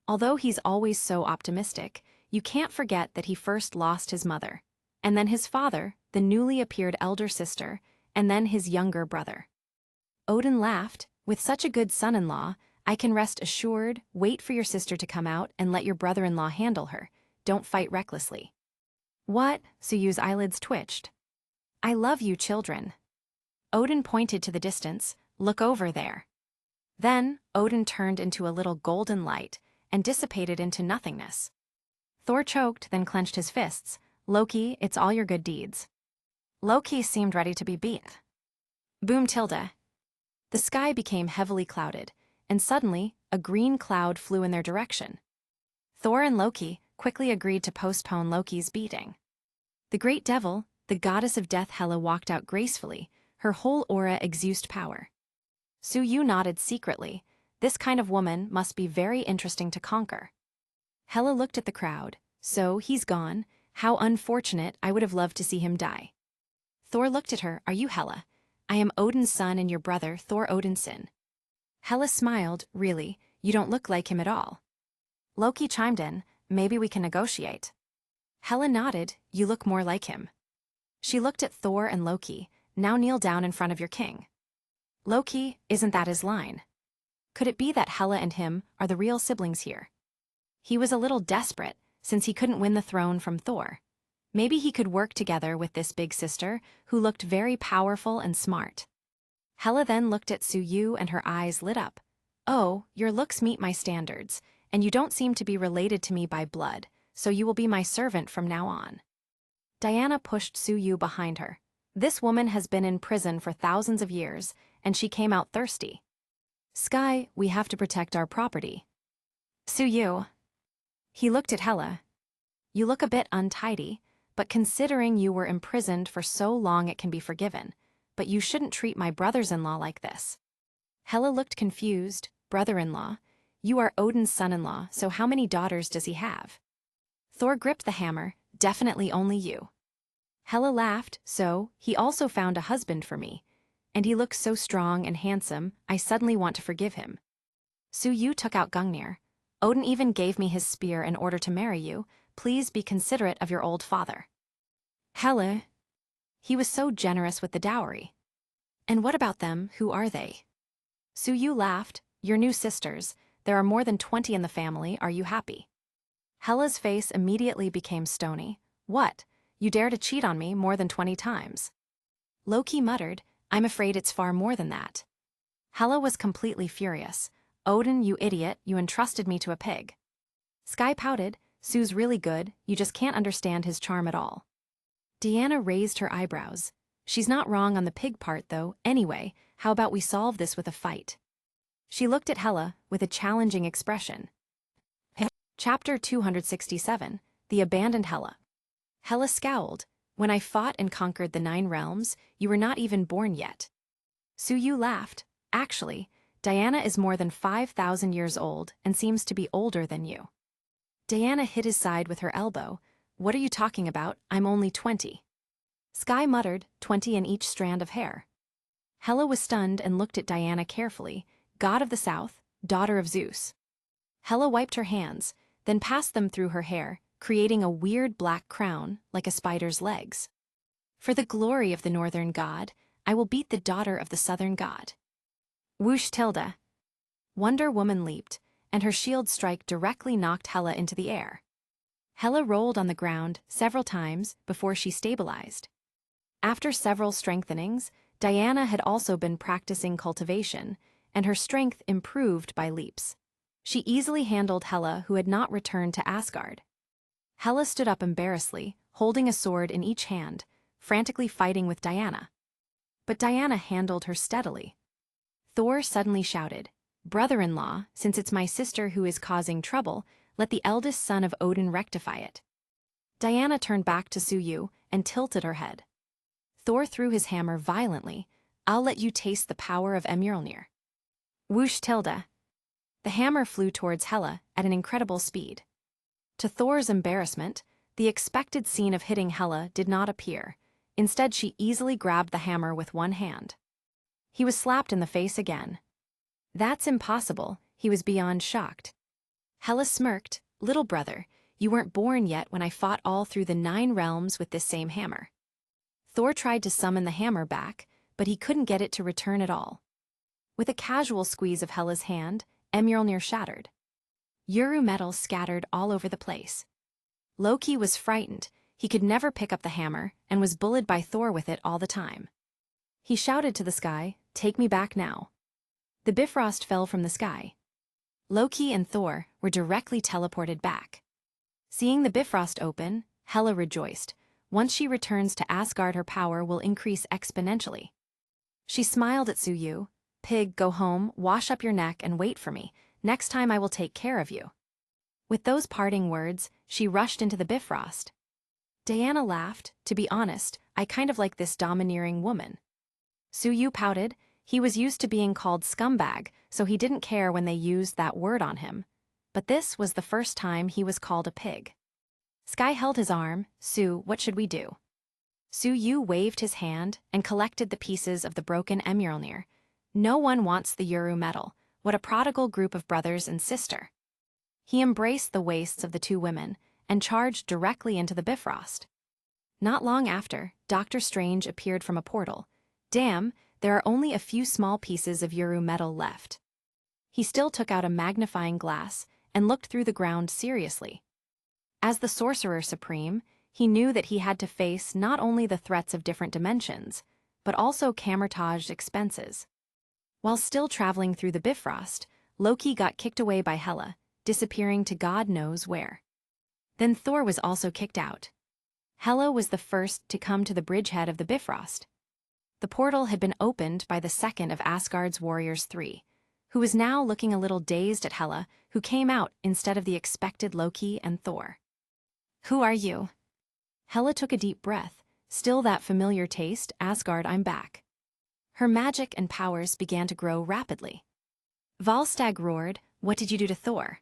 Although he's always so optimistic, you can't forget that he first lost his mother, and then his father, the newly appeared elder sister, and then his younger brother. Odin laughed. "With such a good son-in-law, I can rest assured. Wait for your sister to come out and let your brother-in-law handle her. Don't fight recklessly." "What?" Su-Yu's eyelids twitched. "I love you, children." Odin pointed to the distance. "Look over there." Then, Odin turned into a little golden light and dissipated into nothingness. Thor choked, then clenched his fists. "Loki, it's all your good deeds." Loki seemed ready to be beat. Boom tilde. The sky became heavily clouded, and suddenly, a green cloud flew in their direction. Thor and Loki quickly agreed to postpone Loki's beating. The great devil, the goddess of death Hela, walked out gracefully, her whole aura exuded power. Su-Yu nodded secretly. This kind of woman must be very interesting to conquer. Hela looked at the crowd. "So, he's gone. How unfortunate, I would have loved to see him die." Thor looked at her. "Are you Hela? I am Odin's son and your brother, Thor Odinson." Hela smiled. "Really, you don't look like him at all." Loki chimed in. "Maybe we can negotiate." Hela nodded. "You look more like him." She looked at Thor and Loki. "Now kneel down in front of your king." Loki, isn't that his line? Could it be that Hela and him are the real siblings here? He was a little desperate, since he couldn't win the throne from Thor. Maybe he could work together with this big sister, who looked very powerful and smart. Hela then looked at Su-Yu and her eyes lit up. "Oh, your looks meet my standards, and you don't seem to be related to me by blood, so you will be my servant from now on." Diana pushed Su-Yu behind her. "This woman has been in prison for thousands of years, and she came out thirsty. Sky, we have to protect our property." "Su-Yu." He looked at Hela. "You look a bit untidy, but considering you were imprisoned for so long it can be forgiven, but you shouldn't treat my brothers-in-law like this." Hela looked confused. "Brother-in-law? You are Odin's son-in-law, so how many daughters does he have?" Thor gripped the hammer. "Definitely only you." Hela laughed. "So, he also found a husband for me. And he looks so strong and handsome, I suddenly want to forgive him." Su-Yu took out Gungnir. "Odin even gave me his spear in order to marry you. Please be considerate of your old father." Hela. He was so generous with the dowry. "And what about them? Who are they?" Su-Yu laughed. "Your new sisters. There are more than 20 in the family. Are you happy?" Hela's face immediately became stony. "What? You dare to cheat on me more than 20 times?" Loki muttered. "I'm afraid it's far more than that." Hela was completely furious. "Odin, you idiot, you entrusted me to a pig." Sky pouted. "Sue's really good, you just can't understand his charm at all." Deanna raised her eyebrows. "She's not wrong on the pig part, though. Anyway, how about we solve this with a fight?" She looked at Hela with a challenging expression. Chapter 267, The Abandoned Hela. Hela scowled. "When I fought and conquered the 9 realms, you were not even born yet." Su-Yu laughed. "Actually, Diana is more than 5,000 years old and seems to be older than you." Diana hit his side with her elbow. "What are you talking about? I'm only 20. Sky muttered, 20 in each strand of hair. Hela was stunned and looked at Diana carefully. God of the South, daughter of Zeus. Hela wiped her hands, then passed them through her hair, creating a weird black crown, like a spider's legs. "For the glory of the northern god, I will beat the daughter of the southern god." Whoosh tilde. Wonder Woman leaped, and her shield strike directly knocked Hela into the air. Hela rolled on the ground several times before she stabilized. After several strengthenings, Diana had also been practicing cultivation, and her strength improved by leaps. She easily handled Hela, who had not returned to Asgard. Hela stood up embarrassedly, holding a sword in each hand, frantically fighting with Diana. But Diana handled her steadily. Thor suddenly shouted, "Brother-in-law, since it's my sister who is causing trouble, let the eldest son of Odin rectify it." Diana turned back to Suyu and tilted her head. Thor threw his hammer violently. "I'll let you taste the power of Mjolnir." Whoosh tilde. The hammer flew towards Hela at an incredible speed. To Thor's embarrassment, the expected scene of hitting Hela did not appear. Instead, she easily grabbed the hammer with one hand. He was slapped in the face again. "That's impossible," he was beyond shocked. Hela smirked, "Little brother, you weren't born yet when I fought all through the 9 realms with this same hammer." Thor tried to summon the hammer back, but he couldn't get it to return at all. With a casual squeeze of Hela's hand, Mjolnir shattered. Uru metal scattered all over the place. Loki was frightened. He could never pick up the hammer and was bullied by Thor with it all the time. He shouted to the sky, "Take me back now." The Bifrost fell from the sky. Loki and Thor were directly teleported back. Seeing the Bifrost open, Hela rejoiced. Once she returns to Asgard, her power will increase exponentially. She smiled at Suyu. "Pig, go home, wash up your neck and wait for me. Next time I will take care of you." With those parting words, she rushed into the Bifrost. Diana laughed. "To be honest, I kind of like this domineering woman." Suyu pouted. He was used to being called scumbag, so he didn't care when they used that word on him. But this was the first time he was called a pig. Sky held his arm. "Su, what should we do?" Suyu waved his hand and collected the pieces of the broken Mjolnir. No one wants the Uru metal. What a prodigal group of brothers and sister. He embraced the waists of the 2 women and charged directly into the Bifrost. Not long after, Doctor Strange appeared from a portal. "Damn, there are only a few small pieces of Uru metal left." He still took out a magnifying glass and looked through the ground seriously. As the Sorcerer Supreme, he knew that he had to face not only the threats of different dimensions, but also camouflaged expenses. While still traveling through the Bifrost, Loki got kicked away by Hela, disappearing to God knows where. Then Thor was also kicked out. Hela was the first to come to the bridgehead of the Bifrost. The portal had been opened by the second of Asgard's warriors 3, who was now looking a little dazed at Hela, who came out instead of the expected Loki and Thor. "Who are you?" Hela took a deep breath. "Still that familiar taste, Asgard, I'm back." Her magic and powers began to grow rapidly. Volstagg roared, "What did you do to Thor?"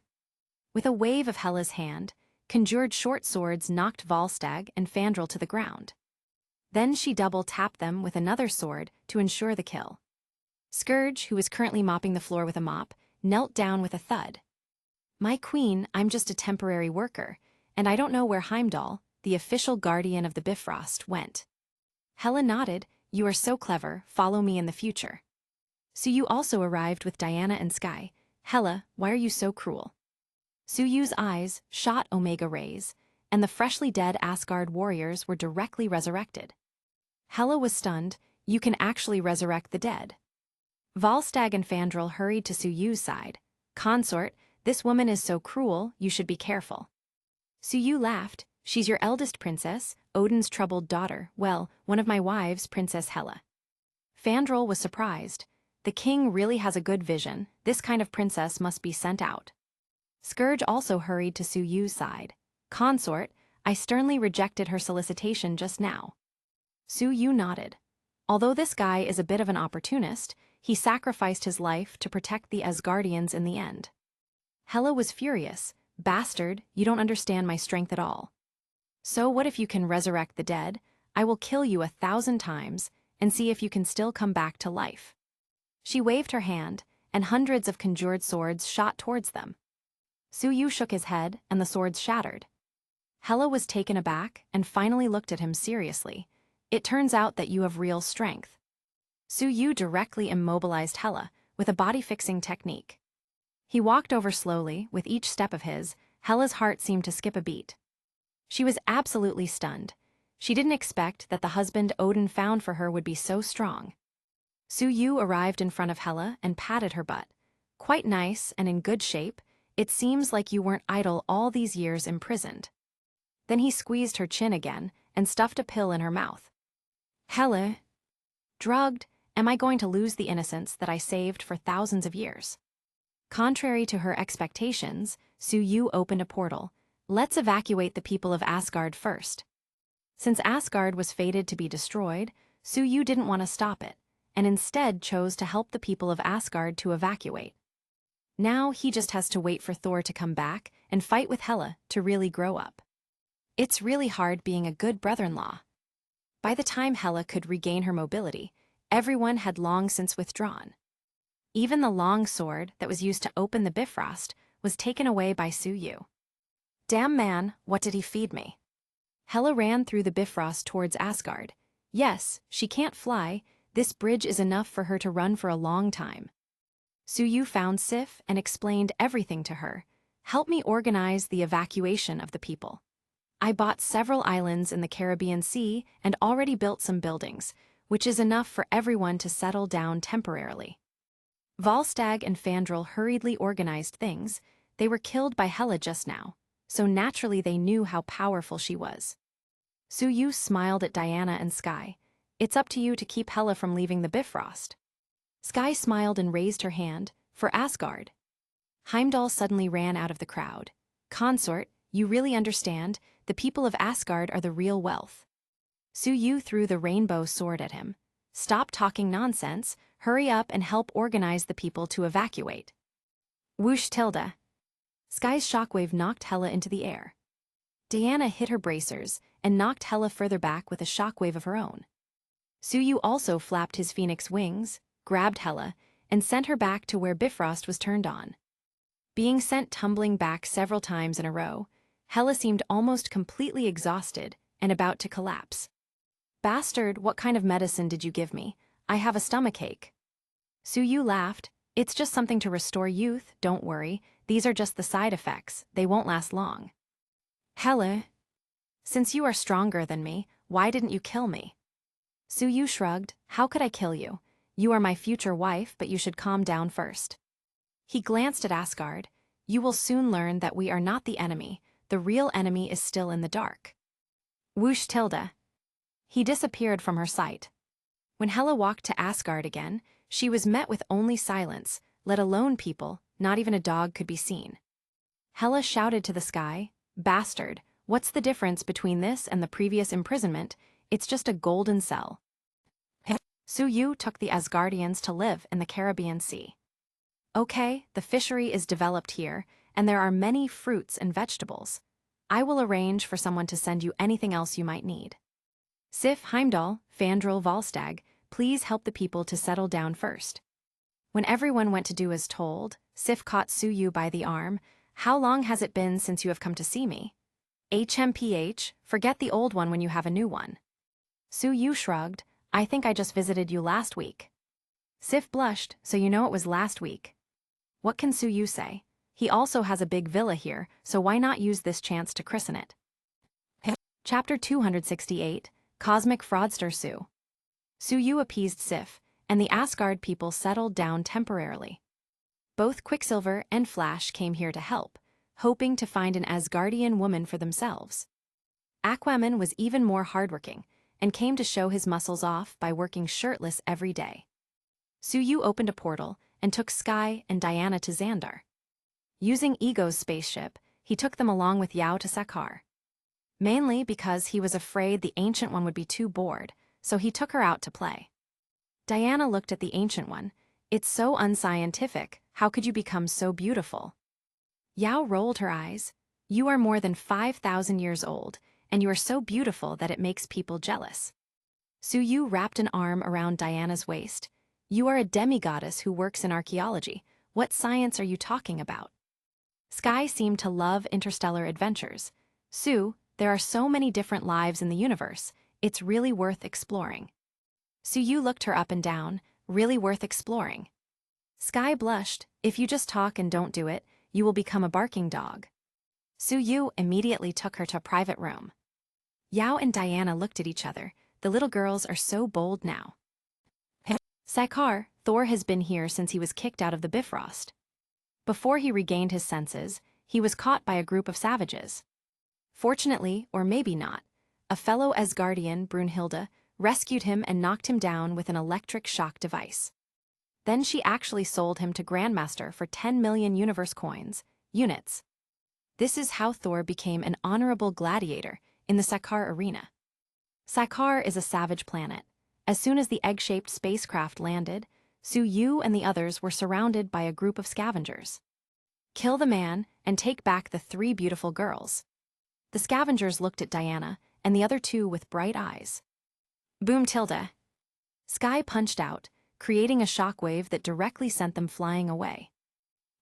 With a wave of Hela's hand, conjured short swords knocked Volstagg and Fandral to the ground. Then she double-tapped them with another sword to ensure the kill. Scourge, who was currently mopping the floor with a mop, knelt down with a thud. "My queen, I'm just a temporary worker, and I don't know where Heimdall, the official guardian of the Bifrost, went." Hela nodded. "You are so clever, follow me in the future." Suyu also arrived with Diana and Sky. "Hela, why are you so cruel?" Suyu's eyes shot Omega rays, and the freshly dead Asgard warriors were directly resurrected. Hela was stunned. "You can actually resurrect the dead." Volstagg and Fandral hurried to Suyu's side. "Consort, this woman is so cruel, you should be careful." Suyu laughed. "She's your eldest princess, Odin's troubled daughter. Well, one of my wives, Princess Hela." Fandral was surprised. "The king really has a good vision. This kind of princess must be sent out." Scourge also hurried to Suyu's side. "Consort, I sternly rejected her solicitation just now." Suyu nodded. Although this guy is a bit of an opportunist, he sacrificed his life to protect the Asgardians in the end. Hela was furious. "Bastard, you don't understand my strength at all. So what if you can resurrect the dead? I will kill you 1,000 times and see if you can still come back to life." She waved her hand, and hundreds of conjured swords shot towards them. Suyu shook his head, and the swords shattered. Hela was taken aback and finally looked at him seriously. "It turns out that you have real strength." Suyu directly immobilized Hela with a body-fixing technique. He walked over slowly. With each step of his, Hela's heart seemed to skip a beat. She was absolutely stunned. She didn't expect that the husband Odin found for her would be so strong. Su-yu arrived in front of Hela and patted her butt. Quite nice and in good shape. It seems like you weren't idle all these years imprisoned. Then he squeezed her chin again and stuffed a pill in her mouth. Hela, drugged, am I going to lose the innocence that I saved for thousands of years? Contrary to her expectations, Su-yu opened a portal. Let's evacuate the people of Asgard first. Since Asgard was fated to be destroyed, Su-yu didn't want to stop it, and instead chose to help the people of Asgard to evacuate. Now he just has to wait for Thor to come back and fight with Hela to really grow up. It's really hard being a good brother-in-law. By the time Hela could regain her mobility, everyone had long since withdrawn. Even the long sword that was used to open the Bifrost was taken away by Su-yu. Damn man, what did he feed me? Hela ran through the Bifrost towards Asgard. Yes, she can't fly. This bridge is enough for her to run for a long time. Su-yu found Sif and explained everything to her. Help me organize the evacuation of the people. I bought several islands in the Caribbean Sea and already built some buildings, which is enough for everyone to settle down temporarily. Volstagg and Fandral hurriedly organized things. They were killed by Hela just now, so naturally they knew how powerful she was. Su-yu smiled at Diana and Sky. It's up to you to keep Hela from leaving the Bifrost. Sky smiled and raised her hand, for Asgard. Heimdall suddenly ran out of the crowd. Consort, you really understand, the people of Asgard are the real wealth. Su-yu threw the rainbow sword at him. Stop talking nonsense, hurry up and help organize the people to evacuate. Whoosh tilde. Sky's shockwave knocked Hela into the air. Diana hit her bracers and knocked Hela further back with a shockwave of her own. Su-yu also flapped his phoenix wings, grabbed Hela, and sent her back to where Bifrost was turned on. Being sent tumbling back several times in a row, Hela seemed almost completely exhausted and about to collapse. Bastard, what kind of medicine did you give me? I have a stomachache. Su-yu laughed. It's just something to restore youth, don't worry. These are just the side effects, they won't last long. Hela, since you are stronger than me, why didn't you kill me? Su-yu shrugged. How could I kill you? You are my future wife, but you should calm down first. He glanced at Asgard. You will soon learn that we are not the enemy. The real enemy is still in the dark. Whoosh tilde. He disappeared from her sight. When Hela walked to Asgard again, she was met with only silence, let alone people, not even a dog could be seen. Hela shouted to the sky, Bastard, what's the difference between this and the previous imprisonment? It's just a golden cell. Su-yu took the Asgardians to live in the Caribbean Sea. Okay, the fishery is developed here, and there are many fruits and vegetables. I will arrange for someone to send you anything else you might need. Sif, Heimdall, Fandral, Volstagg, please help the people to settle down first. When everyone went to do as told, Sif caught Su-yu by the arm. How long has it been since you have come to see me? HMPH, forget the old one when you have a new one. Su-yu shrugged. I think I just visited you last week. Sif blushed, so you know it was last week. What can Su-yu say? He also has a big villa here, so why not use this chance to christen it? Chapter 268, Cosmic Fraudster Su. Su-yu appeased Sif, and the Asgard people settled down temporarily. Both Quicksilver and Flash came here to help, hoping to find an Asgardian woman for themselves. Aquaman was even more hardworking, and came to show his muscles off by working shirtless every day. Su-yu opened a portal and took Sky and Diana to Xandar. Using Ego's spaceship, he took them along with Yao to Sakaar. Mainly because he was afraid the Ancient One would be too bored, so he took her out to play. Diana looked at the Ancient One. It's so unscientific, how could you become so beautiful? Yao rolled her eyes. You are more than 5,000 years old, and you are so beautiful that it makes people jealous. Su-yu wrapped an arm around Diana's waist. You are a demigoddess who works in archaeology. What science are you talking about? Sky seemed to love interstellar adventures. Su, there are so many different lives in the universe. It's really worth exploring. Su-yu looked her up and down. Really worth exploring. Sky blushed. If you just talk and don't do it, you will become a barking dog. Su-yu immediately took her to a private room. Yao and Diana looked at each other. The little girls are so bold now. Sakar, Thor has been here since he was kicked out of the Bifrost. Before he regained his senses, he was caught by a group of savages. Fortunately, or maybe not, a fellow Asgardian, Brunhilde, rescued him and knocked him down with an electric shock device. Then she actually sold him to Grandmaster for 10 million universe coins, units. This is how Thor became an honorable gladiator in the Sakar arena. Sakar is a savage planet. As soon as the egg-shaped spacecraft landed, Su Yu and the others were surrounded by a group of scavengers. Kill the man and take back the 3 beautiful girls. The scavengers looked at Diana and the other 2 with bright eyes. Boom tilde. Sky punched out, creating a shockwave that directly sent them flying away.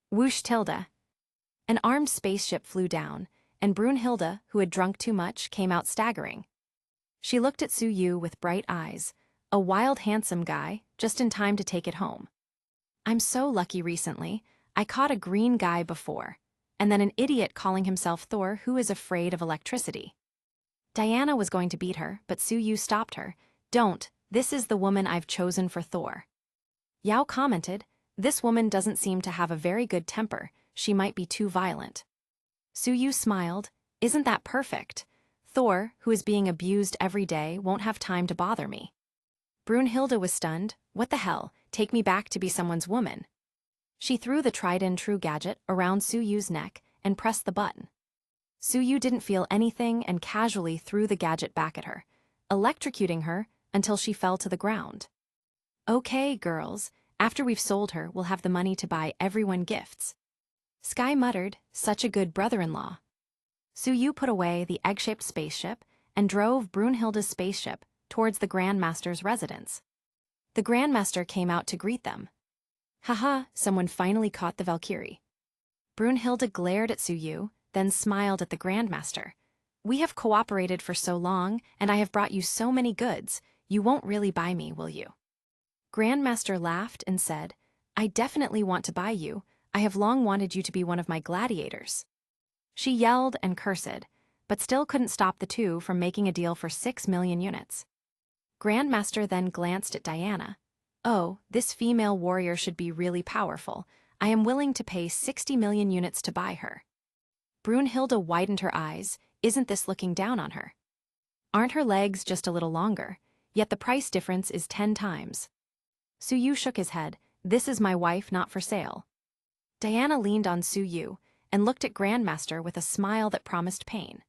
Whoosh tilde. An armed spaceship flew down, and Brunhilde, who had drunk too much, came out staggering. She looked at Su Yu with bright eyes, a wild, handsome guy, just in time to take it home. I'm so lucky recently. I caught a green guy before, and then an idiot calling himself Thor who is afraid of electricity. Diana was going to beat her, but Su Yu stopped her. Don't, this is the woman I've chosen for Thor. Yao commented, this woman doesn't seem to have a very good temper, she might be too violent. Su Yu smiled, isn't that perfect? Thor, who is being abused every day, won't have time to bother me. Brunhilde was stunned, what the hell, take me back to be someone's woman. She threw the tried-and-true gadget around Su Yu's neck and pressed the button. Su Yu didn't feel anything and casually threw the gadget back at her, electrocuting her until she fell to the ground. Okay, girls, after we've sold her, we'll have the money to buy everyone gifts. Sky muttered, such a good brother-in-law. Su Yu put away the egg-shaped spaceship and drove Brunhilde's spaceship towards the Grandmaster's residence. The Grandmaster came out to greet them. Haha, someone finally caught the Valkyrie. Brunhilde glared at Su Yu, then smiled at the Grandmaster. We have cooperated for so long, and I have brought you so many goods, you won't really buy me, will you? Grandmaster laughed and said, I definitely want to buy you. I have long wanted you to be one of my gladiators. She yelled and cursed, but still couldn't stop the 2 from making a deal for 6 million units. Grandmaster then glanced at Diana. Oh, this female warrior should be really powerful. I am willing to pay 60 million units to buy her. Brunhilde widened her eyes. Isn't this looking down on her? Aren't her legs just a little longer? Yet the price difference is 10 times. Su Yu shook his head. This is my wife, not for sale. Diana leaned on Su Yu and looked at Grandmaster with a smile that promised pain.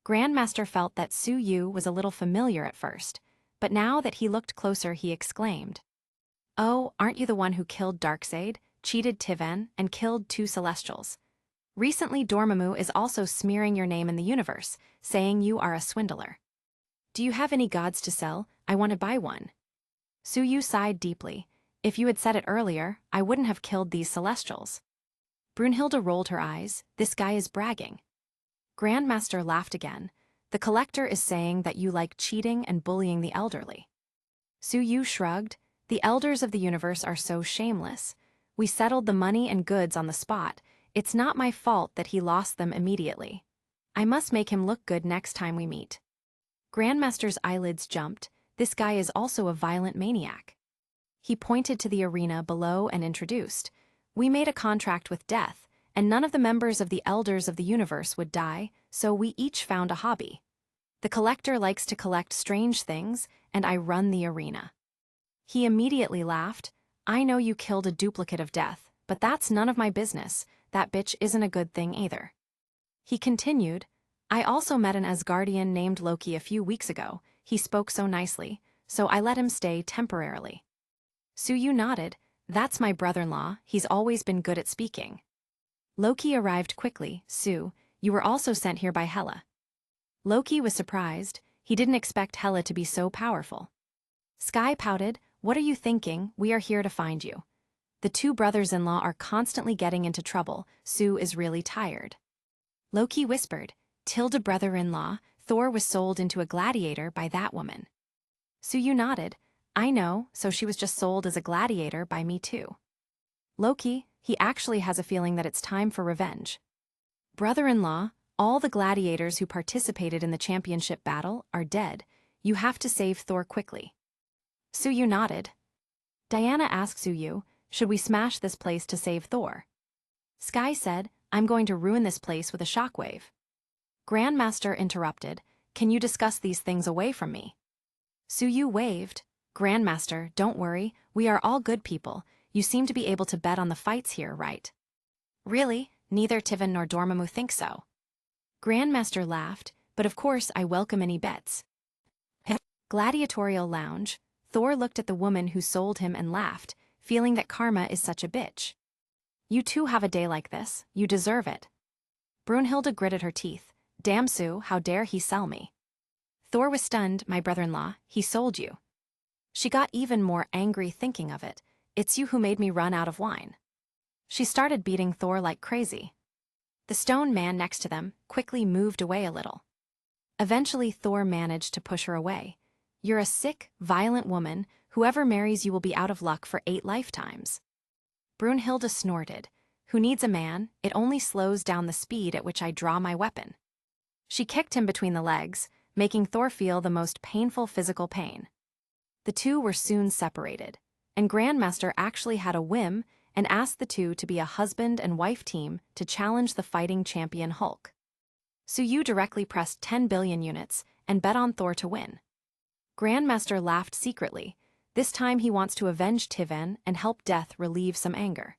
Grandmaster felt that Su Yu was a little familiar at first, but now that he looked closer, he exclaimed, Oh, aren't you the one who killed Darkseid, cheated Tivan, and killed 2 Celestials? Recently, Dormammu is also smearing your name in the universe, saying you are a swindler. Do you have any gods to sell? I want to buy one. Su Yu sighed deeply. If you had said it earlier, I wouldn't have killed these Celestials. Brunhilde rolled her eyes. This guy is bragging. Grandmaster laughed again. The collector is saying that you like cheating and bullying the elderly. Su Yu shrugged. The elders of the universe are so shameless. We settled the money and goods on the spot. It's not my fault that he lost them immediately. I must make him look good next time we meet. Grandmaster's eyelids jumped. This guy is also a violent maniac. He pointed to the arena below and introduced, We made a contract with death, and none of the members of the elders of the universe would die, so we each found a hobby. The collector likes to collect strange things, and I run the arena. He immediately laughed. I know you killed a duplicate of death, but that's none of my business. That bitch isn't a good thing either. He continued, I also met an Asgardian named Loki a few weeks ago. He spoke so nicely, so I let him stay temporarily. Su Yu nodded. That's my brother-in-law. He's always been good at speaking. Loki arrived quickly. Su, you were also sent here by Hela. Loki was surprised. He didn't expect Hela to be so powerful. Sky pouted. What are you thinking? We are here to find you. The 2 brothers-in-law are constantly getting into trouble. Su is really tired. Loki whispered, Tilda brother-in-law, Thor was sold into a gladiator by that woman. Su Yu nodded. I know, so she was just sold as a gladiator by me too. Loki, he actually has a feeling that it's time for revenge. Brother-in-law, all the gladiators who participated in the championship battle are dead. You have to save Thor quickly. Su Yu nodded. Diana asked Suyu, should we smash this place to save Thor? Sky said, I'm going to ruin this place with a shockwave. Grandmaster interrupted, can you discuss these things away from me? Suyu waved. Grandmaster, don't worry, we are all good people. You seem to be able to bet on the fights here, right? Really? Neither Tivan nor Dormammu think so. Grandmaster laughed, but of course I welcome any bets. Gladiatorial lounge. Thor looked at the woman who sold him and laughed, feeling that karma is such a bitch. You too have a day like this, you deserve it. Brunhilde gritted her teeth. Damn Sue, how dare he sell me? Thor was stunned, my brother-in-law, he sold you. She got even more angry thinking of it. It's you who made me run out of wine. She started beating Thor like crazy. The stone man next to them quickly moved away a little. Eventually Thor managed to push her away. You're a sick, violent woman. Whoever marries you will be out of luck for 8 lifetimes. Brunhilde snorted. Who needs a man? It only slows down the speed at which I draw my weapon. She kicked him between the legs, making Thor feel the most painful physical pain. The two were soon separated, and Grandmaster actually had a whim and asked the two to be a husband and wife team to challenge the fighting champion Hulk. Suyu directly pressed 10 billion units and bet on Thor to win. Grandmaster laughed secretly. This time he wants to avenge Tivan and help Death relieve some anger.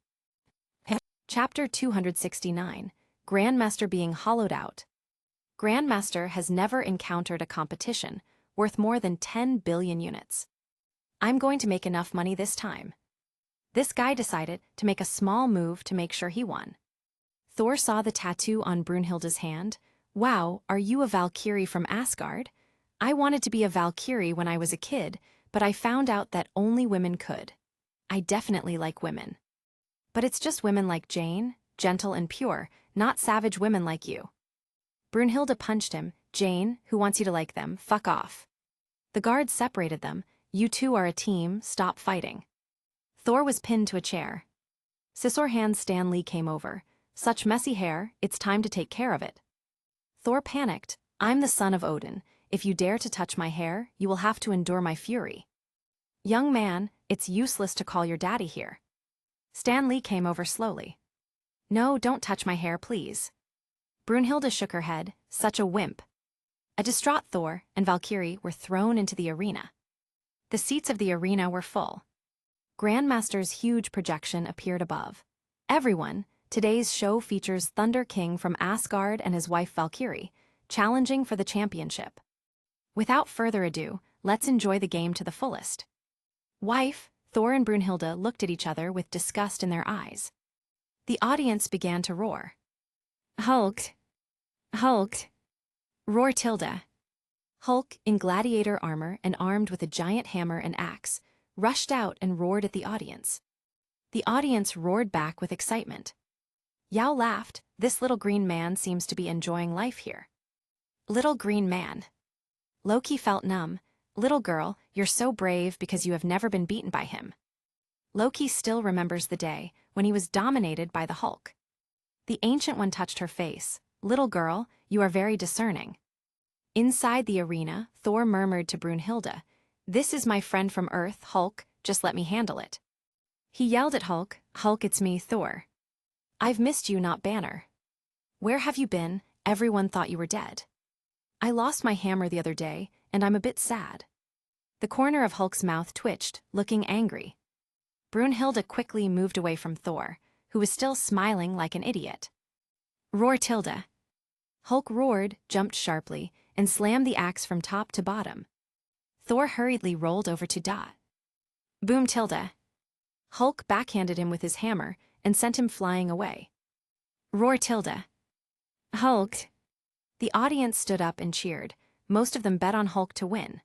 Chapter 269, Grandmaster being hollowed out. Grandmaster has never encountered a competition worth more than 10 billion units. I'm going to make enough money this time. This guy decided to make a small move to make sure he won. Thor saw the tattoo on Brunhilde's hand. Wow, are you a Valkyrie from Asgard? I wanted to be a Valkyrie when I was a kid, but I found out that only women could. I definitely like women. But it's just women like Jane, gentle and pure, not savage women like you. Brunhilde punched him. Jane, who wants you to like them, fuck off. The guards separated them. You two are a team, stop fighting. Thor was pinned to a chair. Scissorhands Stan Lee came over. Such messy hair, it's time to take care of it. Thor panicked. I'm the son of Odin. If you dare to touch my hair, you will have to endure my fury. Young man, it's useless to call your daddy here. Stan Lee came over slowly. No, don't touch my hair, please. Brunhilde shook her head, such a wimp. A distraught Thor and Valkyrie were thrown into the arena. The seats of the arena were full. Grandmaster's huge projection appeared above. Everyone, today's show features Thunder King from Asgard and his wife Valkyrie, challenging for the championship. Without further ado, let's enjoy the game to the fullest. Wife, Thor and Brunhilde looked at each other with disgust in their eyes. The audience began to roar. Hulk! Hulk! Roar Tilda. Hulk, in gladiator armor and armed with a giant hammer and axe, rushed out and roared at the audience. The audience roared back with excitement. Yao laughed. This little green man seems to be enjoying life here. Little green man. Loki felt numb. Little girl, you're so brave because you have never been beaten by him. Loki still remembers the day when he was dominated by the Hulk. The Ancient One touched her face. Little girl, you are very discerning. Inside the arena, Thor murmured to Brunhilde, this is my friend from Earth, Hulk, just let me handle it. He yelled at Hulk, Hulk, it's me, Thor. I've missed you, not Banner. Where have you been? Everyone thought you were dead. I lost my hammer the other day, and I'm a bit sad. The corner of Hulk's mouth twitched, looking angry. Brunhilde quickly moved away from Thor, who was still smiling like an idiot. Roar Tilda. Hulk roared, jumped sharply, and slammed the axe from top to bottom. Thor hurriedly rolled over to Dot. Boom Tilda. Hulk backhanded him with his hammer and sent him flying away. Roar Tilda. Hulk. The audience stood up and cheered. Most of them bet on Hulk to win.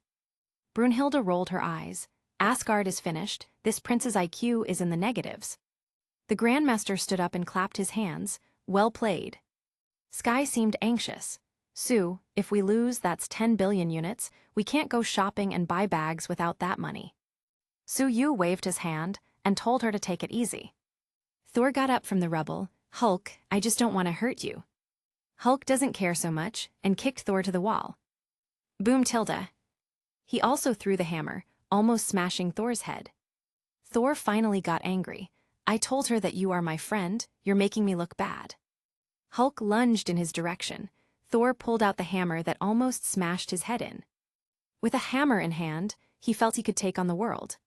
Brunhilde rolled her eyes. Asgard is finished. This prince's IQ is in the negatives. The Grandmaster stood up and clapped his hands. Well played. Sky seemed anxious. Sue, if we lose, that's 10 billion units. We can't go shopping and buy bags without that money. Suyu waved his hand and told her to take it easy. Thor got up from the rubble. Hulk, I just don't want to hurt you. Hulk doesn't care so much and kicked Thor to the wall. Boom Tilda. He also threw the hammer, almost smashing Thor's head. Thor finally got angry. I told her that you are my friend, you're making me look bad. Hulk lunged in his direction. Thor pulled out the hammer that almost smashed his head in. With a hammer in hand, he felt he could take on the world.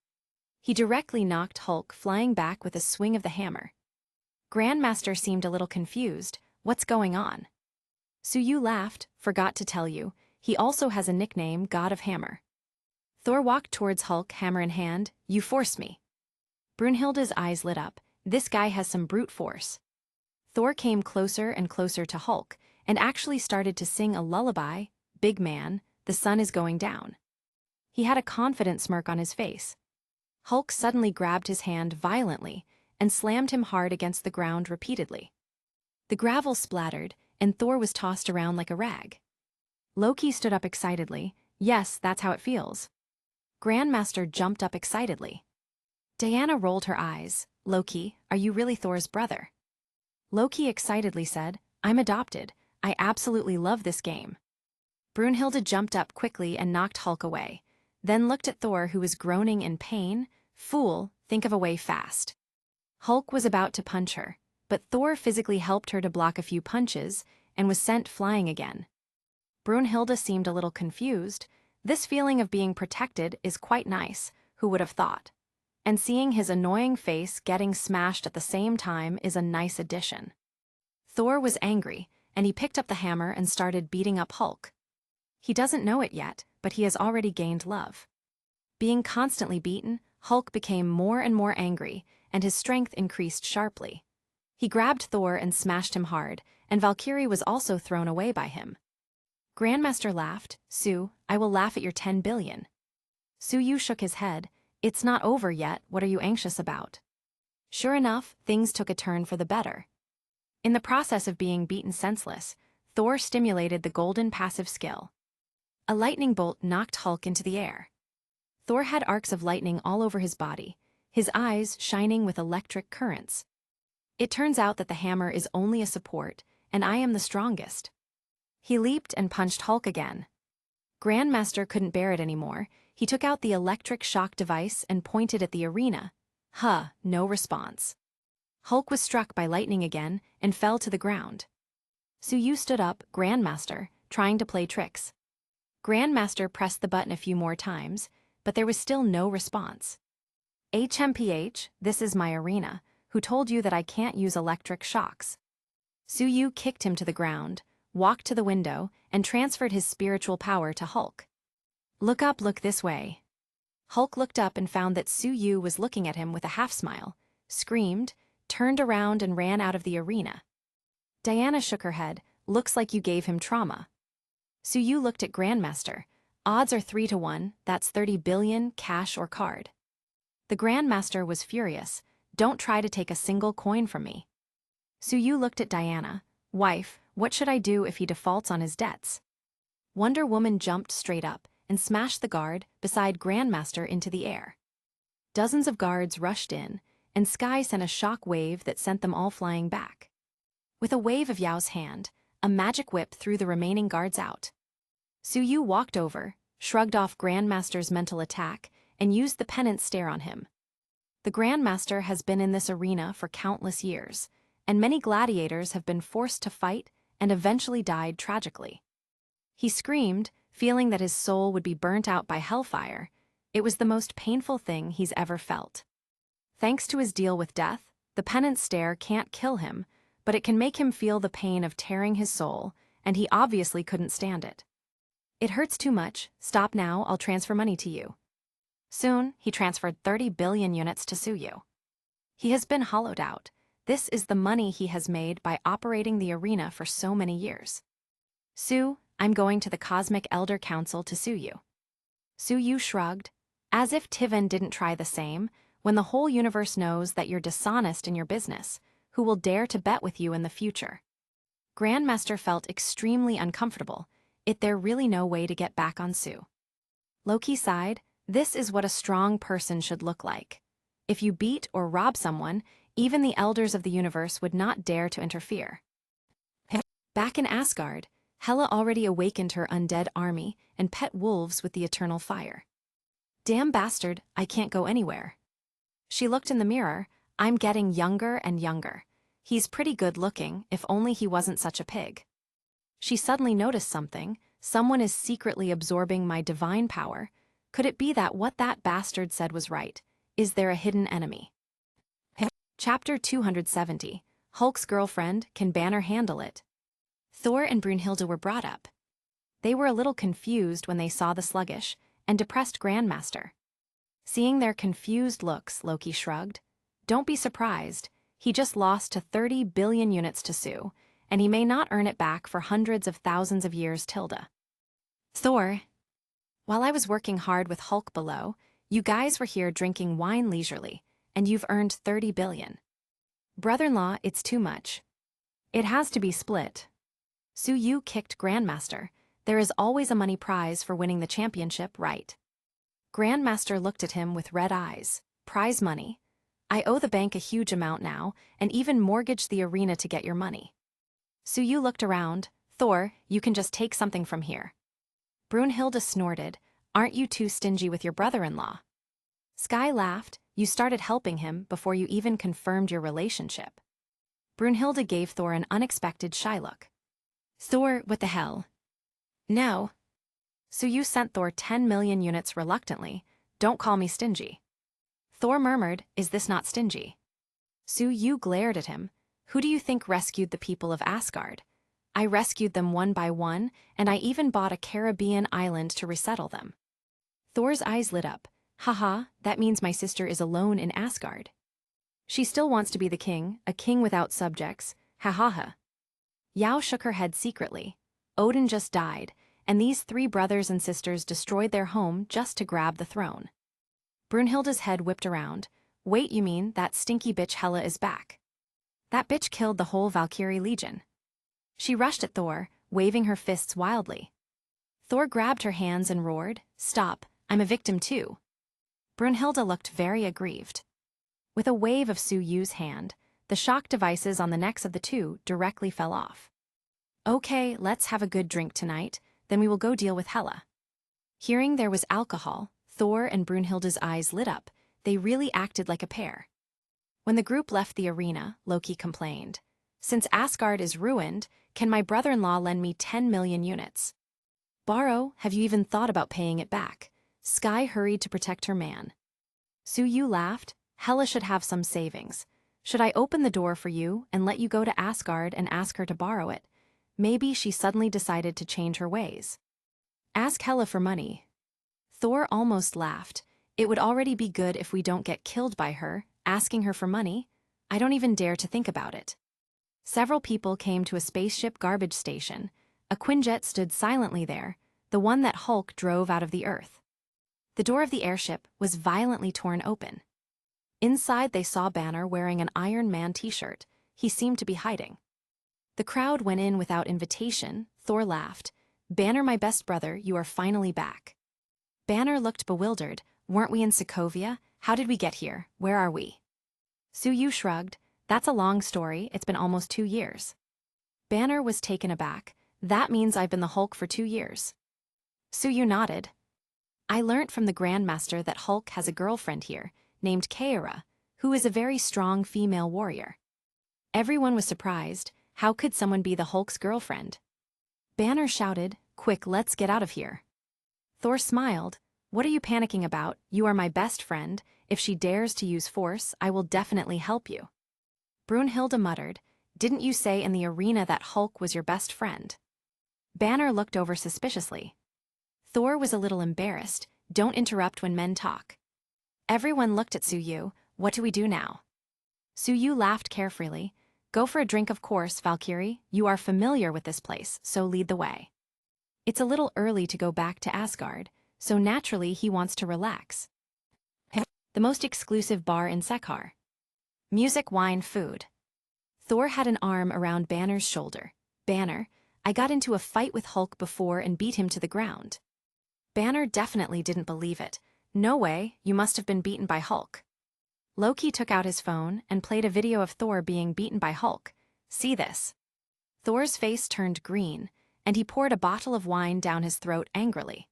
He directly knocked Hulk flying back with a swing of the hammer. Grandmaster seemed a little confused. What's going on? Suyu laughed, forgot to tell you. He also has a nickname, God of Hammer. Thor walked towards Hulk, hammer in hand. You forced me. Brunhilde's eyes lit up. This guy has some brute force. Thor came closer and closer to Hulk, and actually started to sing a lullaby. Big man, the sun is going down. He had a confident smirk on his face. Hulk suddenly grabbed his hand violently and slammed him hard against the ground repeatedly. The gravel splattered, and Thor was tossed around like a rag. Loki stood up excitedly. Yes, that's how it feels. Grandmaster jumped up excitedly. Diana rolled her eyes. Loki, are you really Thor's brother? Loki excitedly said, I'm adopted. I absolutely love this game. Brunhilde jumped up quickly and knocked Hulk away, then looked at Thor, who was groaning in pain. Fool, think of a way fast. Hulk was about to punch her, but Thor physically helped her to block a few punches and was sent flying again. Brunhilde seemed a little confused. This feeling of being protected is quite nice, who would have thought? And seeing his annoying face getting smashed at the same time is a nice addition. Thor was angry, and he picked up the hammer and started beating up Hulk. He doesn't know it yet, but he has already gained love. Being constantly beaten, Hulk became more and more angry, and his strength increased sharply. He grabbed Thor and smashed him hard, and Valkyrie was also thrown away by him. Grandmaster laughed. Sue, I will laugh at your 10 billion. Suyu shook his head. It's not over yet, what are you anxious about? Sure enough, things took a turn for the better. In the process of being beaten senseless, Thor stimulated the golden passive skill. A lightning bolt knocked Hulk into the air. Thor had arcs of lightning all over his body, his eyes shining with electric currents. It turns out that the hammer is only a support, and I am the strongest. He leaped and punched Hulk again. Grandmaster couldn't bear it anymore. He took out the electric shock device and pointed at the arena. No response. Hulk was struck by lightning again and fell to the ground. Suyu stood up, Grandmaster, trying to play tricks. Grandmaster pressed the button a few more times, but there was still no response. HMPH, this is my arena. Who told you that I can't use electric shocks? Suyu kicked him to the ground, walked to the window, and transferred his spiritual power to Hulk. Look up, look this way. Hulk looked up and found that Suyu was looking at him with a half-smile, screamed, turned around and ran out of the arena. Diana shook her head. Looks like you gave him trauma. Suyu looked at Grandmaster. Odds are 3 to 1, that's 30 billion, cash or card. The Grandmaster was furious. Don't try to take a single coin from me. Suyu looked at Diana. Wife, what should I do if he defaults on his debts? Wonder Woman jumped straight up and smashed the guard beside Grandmaster into the air. Dozens of guards rushed in, and Sky sent a shock wave that sent them all flying back. With a wave of Yao's hand, a magic whip threw the remaining guards out. Suyu walked over, shrugged off Grandmaster's mental attack, and used the penance stare on him. The Grandmaster has been in this arena for countless years, and many gladiators have been forced to fight and eventually died tragically. He screamed, feeling that his soul would be burnt out by hellfire. It was the most painful thing he's ever felt. Thanks to his deal with death, the penance stare can't kill him, but it can make him feel the pain of tearing his soul, and he obviously couldn't stand it. It hurts too much. Stop now, I'll transfer money to you. Soon, he transferred 30 billion units to Suyu. He has been hollowed out. This is the money he has made by operating the arena for so many years. Sue, I'm going to the Cosmic Elder Council to sue you. Suyu shrugged. As if Tivan didn't try the same, when the whole universe knows that you're dishonest in your business, who will dare to bet with you in the future? Grandmaster felt extremely uncomfortable. There really no way to get back on Sue. Loki sighed. This is what a strong person should look like. If you beat or rob someone, even the elders of the universe would not dare to interfere. Back in Asgard, Hela already awakened her undead army and pet wolves with the eternal fire. Damn bastard, I can't go anywhere. She looked in the mirror. I'm getting younger and younger. He's pretty good looking, if only he wasn't such a pig. She suddenly noticed something. Someone is secretly absorbing my divine power. Could it be that what that bastard said was right? Is there a hidden enemy? Chapter 270. Hulk's girlfriend, can Banner handle it? Thor and Brunhilde were brought up. They were a little confused when they saw the sluggish and depressed Grandmaster. Seeing their confused looks, Loki shrugged. Don't be surprised. He just lost to 30 billion units to Sue, and he may not earn it back for hundreds of thousands of years, Tilda. Thor. While I was working hard with Hulk below, you guys were here drinking wine leisurely, and you've earned 30 billion. Brother-in-law, it's too much. It has to be split. Sue Yu kicked Grandmaster. There is always a money prize for winning the championship, right? Grandmaster looked at him with red eyes. Prize money? I owe the bank a huge amount now, and even mortgaged the arena to get your money. Sue Yu looked around. Thor, you can just take something from here. Brunhilde snorted. Aren't you too stingy with your brother-in-law? Sky laughed. You started helping him before you even confirmed your relationship. Brunhilde gave Thor an unexpected shy look. Thor, what the hell? No. So you sent Thor 10 million units reluctantly. Don't call me stingy. Thor murmured, is this not stingy? Sue Yu glared at him. Who do you think rescued the people of Asgard? I rescued them one by one, and I even bought a Caribbean island to resettle them. Thor's eyes lit up. Haha, that means my sister is alone in Asgard. She still wants to be the king, a king without subjects. Ha ha ha. Yao shook her head secretly. Odin just died, and these 3 brothers and sisters destroyed their home just to grab the throne. Brunhilde's head whipped around. Wait, you mean that stinky bitch Hela is back? That bitch killed the whole Valkyrie Legion. She rushed at Thor, waving her fists wildly. Thor grabbed her hands and roared, Stop, I'm a victim too. Brunhilde looked very aggrieved. With a wave of Sue Yu's hand, the shock devices on the necks of the 2 directly fell off. Okay, let's have a good drink tonight, then we will go deal with Hela. Hearing there was alcohol, Thor and Brunhilde's eyes lit up. They really acted like a pair. When the group left the arena, Loki complained. Since Asgard is ruined, can my brother-in-law lend me 10 million units? Borrow? Have you even thought about paying it back? Sky hurried to protect her man. Sue Yu laughed. Hela should have some savings. Should I open the door for you and let you go to Asgard and ask her to borrow it? Maybe she suddenly decided to change her ways. Ask Hela for money. Thor almost laughed. It would already be good if we don't get killed by her, asking her for money. I don't even dare to think about it. Several people came to a spaceship garbage station. A Quinjet stood silently there, the one that Hulk drove out of the Earth. The door of the airship was violently torn open. Inside they saw Banner wearing an Iron Man t-shirt. He seemed to be hiding. The crowd went in without invitation. Thor laughed. Banner, my best brother, you are finally back. Banner looked bewildered. Weren't we in Sokovia? How did we get here? Where are we? Sue Yu shrugged. That's a long story. It's been almost 2 years. Banner was taken aback. That means I've been the Hulk for 2 years. Sue Yu nodded. I learnt from the Grandmaster that Hulk has a girlfriend here, named Courier, who is a very strong female warrior. Everyone was surprised. How could someone be the Hulk's girlfriend? Banner shouted, Quick, let's get out of here. Thor smiled. What are you panicking about? You are my best friend. If she dares to use force, I will definitely help you. Brunhilde muttered, Didn't you say in the arena that Hulk was your best friend? Banner looked over suspiciously. Thor was a little embarrassed. Don't interrupt when men talk. Everyone looked at Sue Yu. What do we do now? Sue Yu laughed carefree. Go for a drink, of course, Valkyrie. You are familiar with this place, so lead the way. It's a little early to go back to Asgard, so naturally he wants to relax. The most exclusive bar in Sekar. Music, wine, food. Thor had an arm around Banner's shoulder. Banner, I got into a fight with Hulk before and beat him to the ground. Banner definitely didn't believe it. No way, you must have been beaten by Hulk. Loki took out his phone and played a video of Thor being beaten by Hulk. See this. Thor's face turned green, and he poured a bottle of wine down his throat angrily.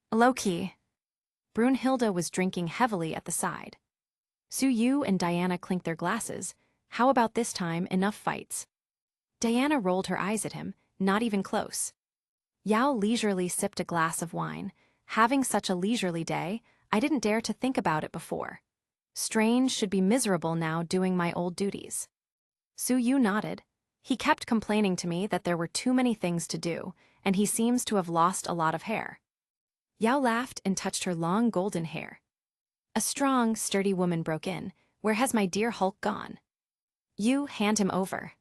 Loki. Brunhilde was drinking heavily at the side. Yu and Diana clinked their glasses. How about this time, enough fights? Diana rolled her eyes at him, not even close. Yao leisurely sipped a glass of wine. Having such a leisurely day, I didn't dare to think about it before. Strange, should be miserable now doing my old duties. Yu nodded. He kept complaining to me that there were too many things to do, and he seems to have lost a lot of hair. Yao laughed and touched her long golden hair. A strong, sturdy woman broke in. Where has my dear Hulk gone? You, hand him over.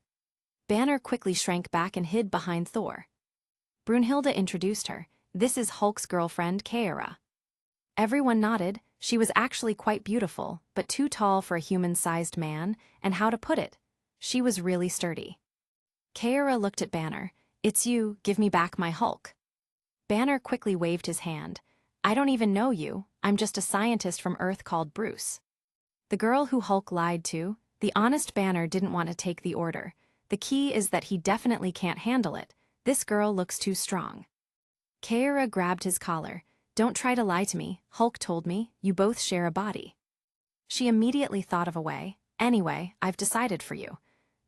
Banner quickly shrank back and hid behind Thor. Brunhilde introduced her. This is Hulk's girlfriend, Kaera. Everyone nodded. She was actually quite beautiful, but too tall for a human-sized man, and how to put it, she was really sturdy. Kaera looked at Banner. It's you, give me back my Hulk. Banner quickly waved his hand. I don't even know you, I'm just a scientist from Earth called Bruce. The girl who Hulk lied to, the honest Banner didn't want to take the order. The key is that he definitely can't handle it. This girl looks too strong. Kaera grabbed his collar. Don't try to lie to me, Hulk told me, you both share a body. She immediately thought of a way. Anyway, I've decided for you.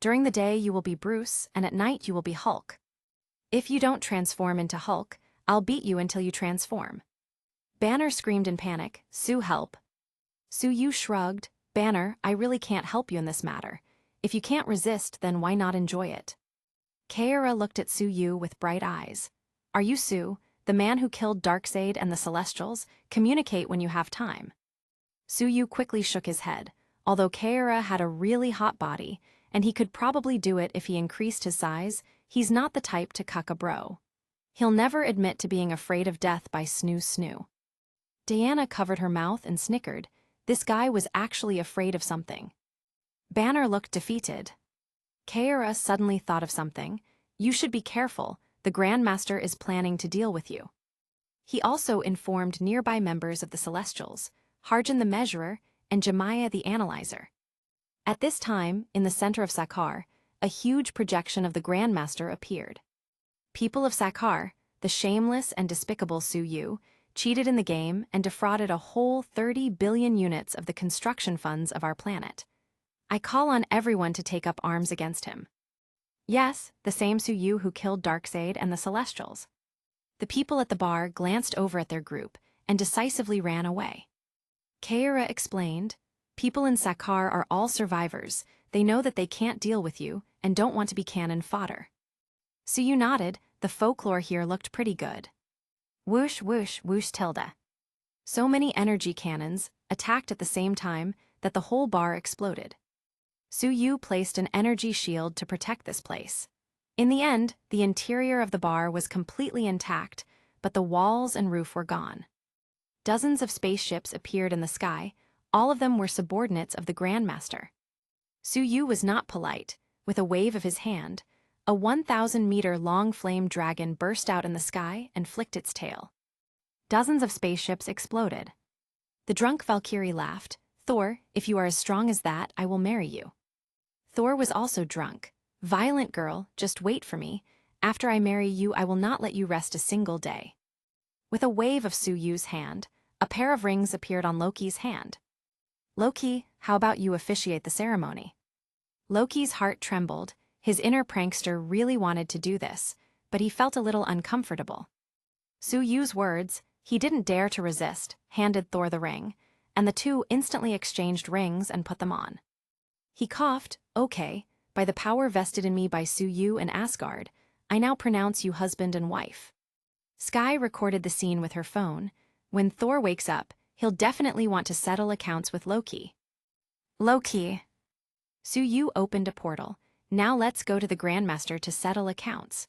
During the day you will be Bruce, and at night you will be Hulk. If you don't transform into Hulk, I'll beat you until you transform. Banner screamed in panic, Sue, help. Yu shrugged. Banner, I really can't help you in this matter. If you can't resist, then why not enjoy it? Kaera looked at Yu with bright eyes. Are you Sue, the man who killed Darkseid and the Celestials? Communicate when you have time. Yu quickly shook his head. Although Kaera had a really hot body, and he could probably do it if he increased his size, he's not the type to cuck a bro. He'll never admit to being afraid of death by snoo. Diana covered her mouth and snickered. This guy was actually afraid of something. Banner looked defeated. Kaera suddenly thought of something. You should be careful, the Grandmaster is planning to deal with you. He also informed nearby members of the Celestials, Harjan the Measurer, and Jemiah the Analyzer. At this time, in the center of Sakaar, a huge projection of the Grandmaster appeared. People of Sakaar, the shameless and despicable Yu, cheated in the game and defrauded a whole 30 billion units of the construction funds of our planet. I call on everyone to take up arms against him. Yes, the same Yu who killed Darkseid and the Celestials. The people at the bar glanced over at their group and decisively ran away. Kaera explained, people in Sakaar are all survivors. They know that they can't deal with you and don't want to be cannon fodder. Yu nodded. The folklore here looked pretty good. Whoosh, whoosh, whoosh, tilde. So many energy cannons attacked at the same time that the whole bar exploded. Yu placed an energy shield to protect this place. In the end, the interior of the bar was completely intact, but the walls and roof were gone. Dozens of spaceships appeared in the sky. All of them were subordinates of the Grandmaster. Yu was not polite. With a wave of his hand, a 1,000-meter-long flame dragon burst out in the sky and flicked its tail. Dozens of spaceships exploded. The drunk Valkyrie laughed. Thor, if you are as strong as that, I will marry you. Thor was also drunk. Violent girl, just wait for me. After I marry you, I will not let you rest a single day. With a wave of Yu's hand, a pair of rings appeared on Loki's hand. Loki, how about you officiate the ceremony? Loki's heart trembled. His inner prankster really wanted to do this, but he felt a little uncomfortable. Yu's words, he didn't dare to resist, handed Thor the ring, and the two instantly exchanged rings and put them on. He coughed, okay, by the power vested in me by Yu and Asgard, I now pronounce you husband and wife. Sky recorded the scene with her phone. When Thor wakes up, he'll definitely want to settle accounts with Loki. Loki. Yu opened a portal. Now let's go to the Grandmaster to settle accounts.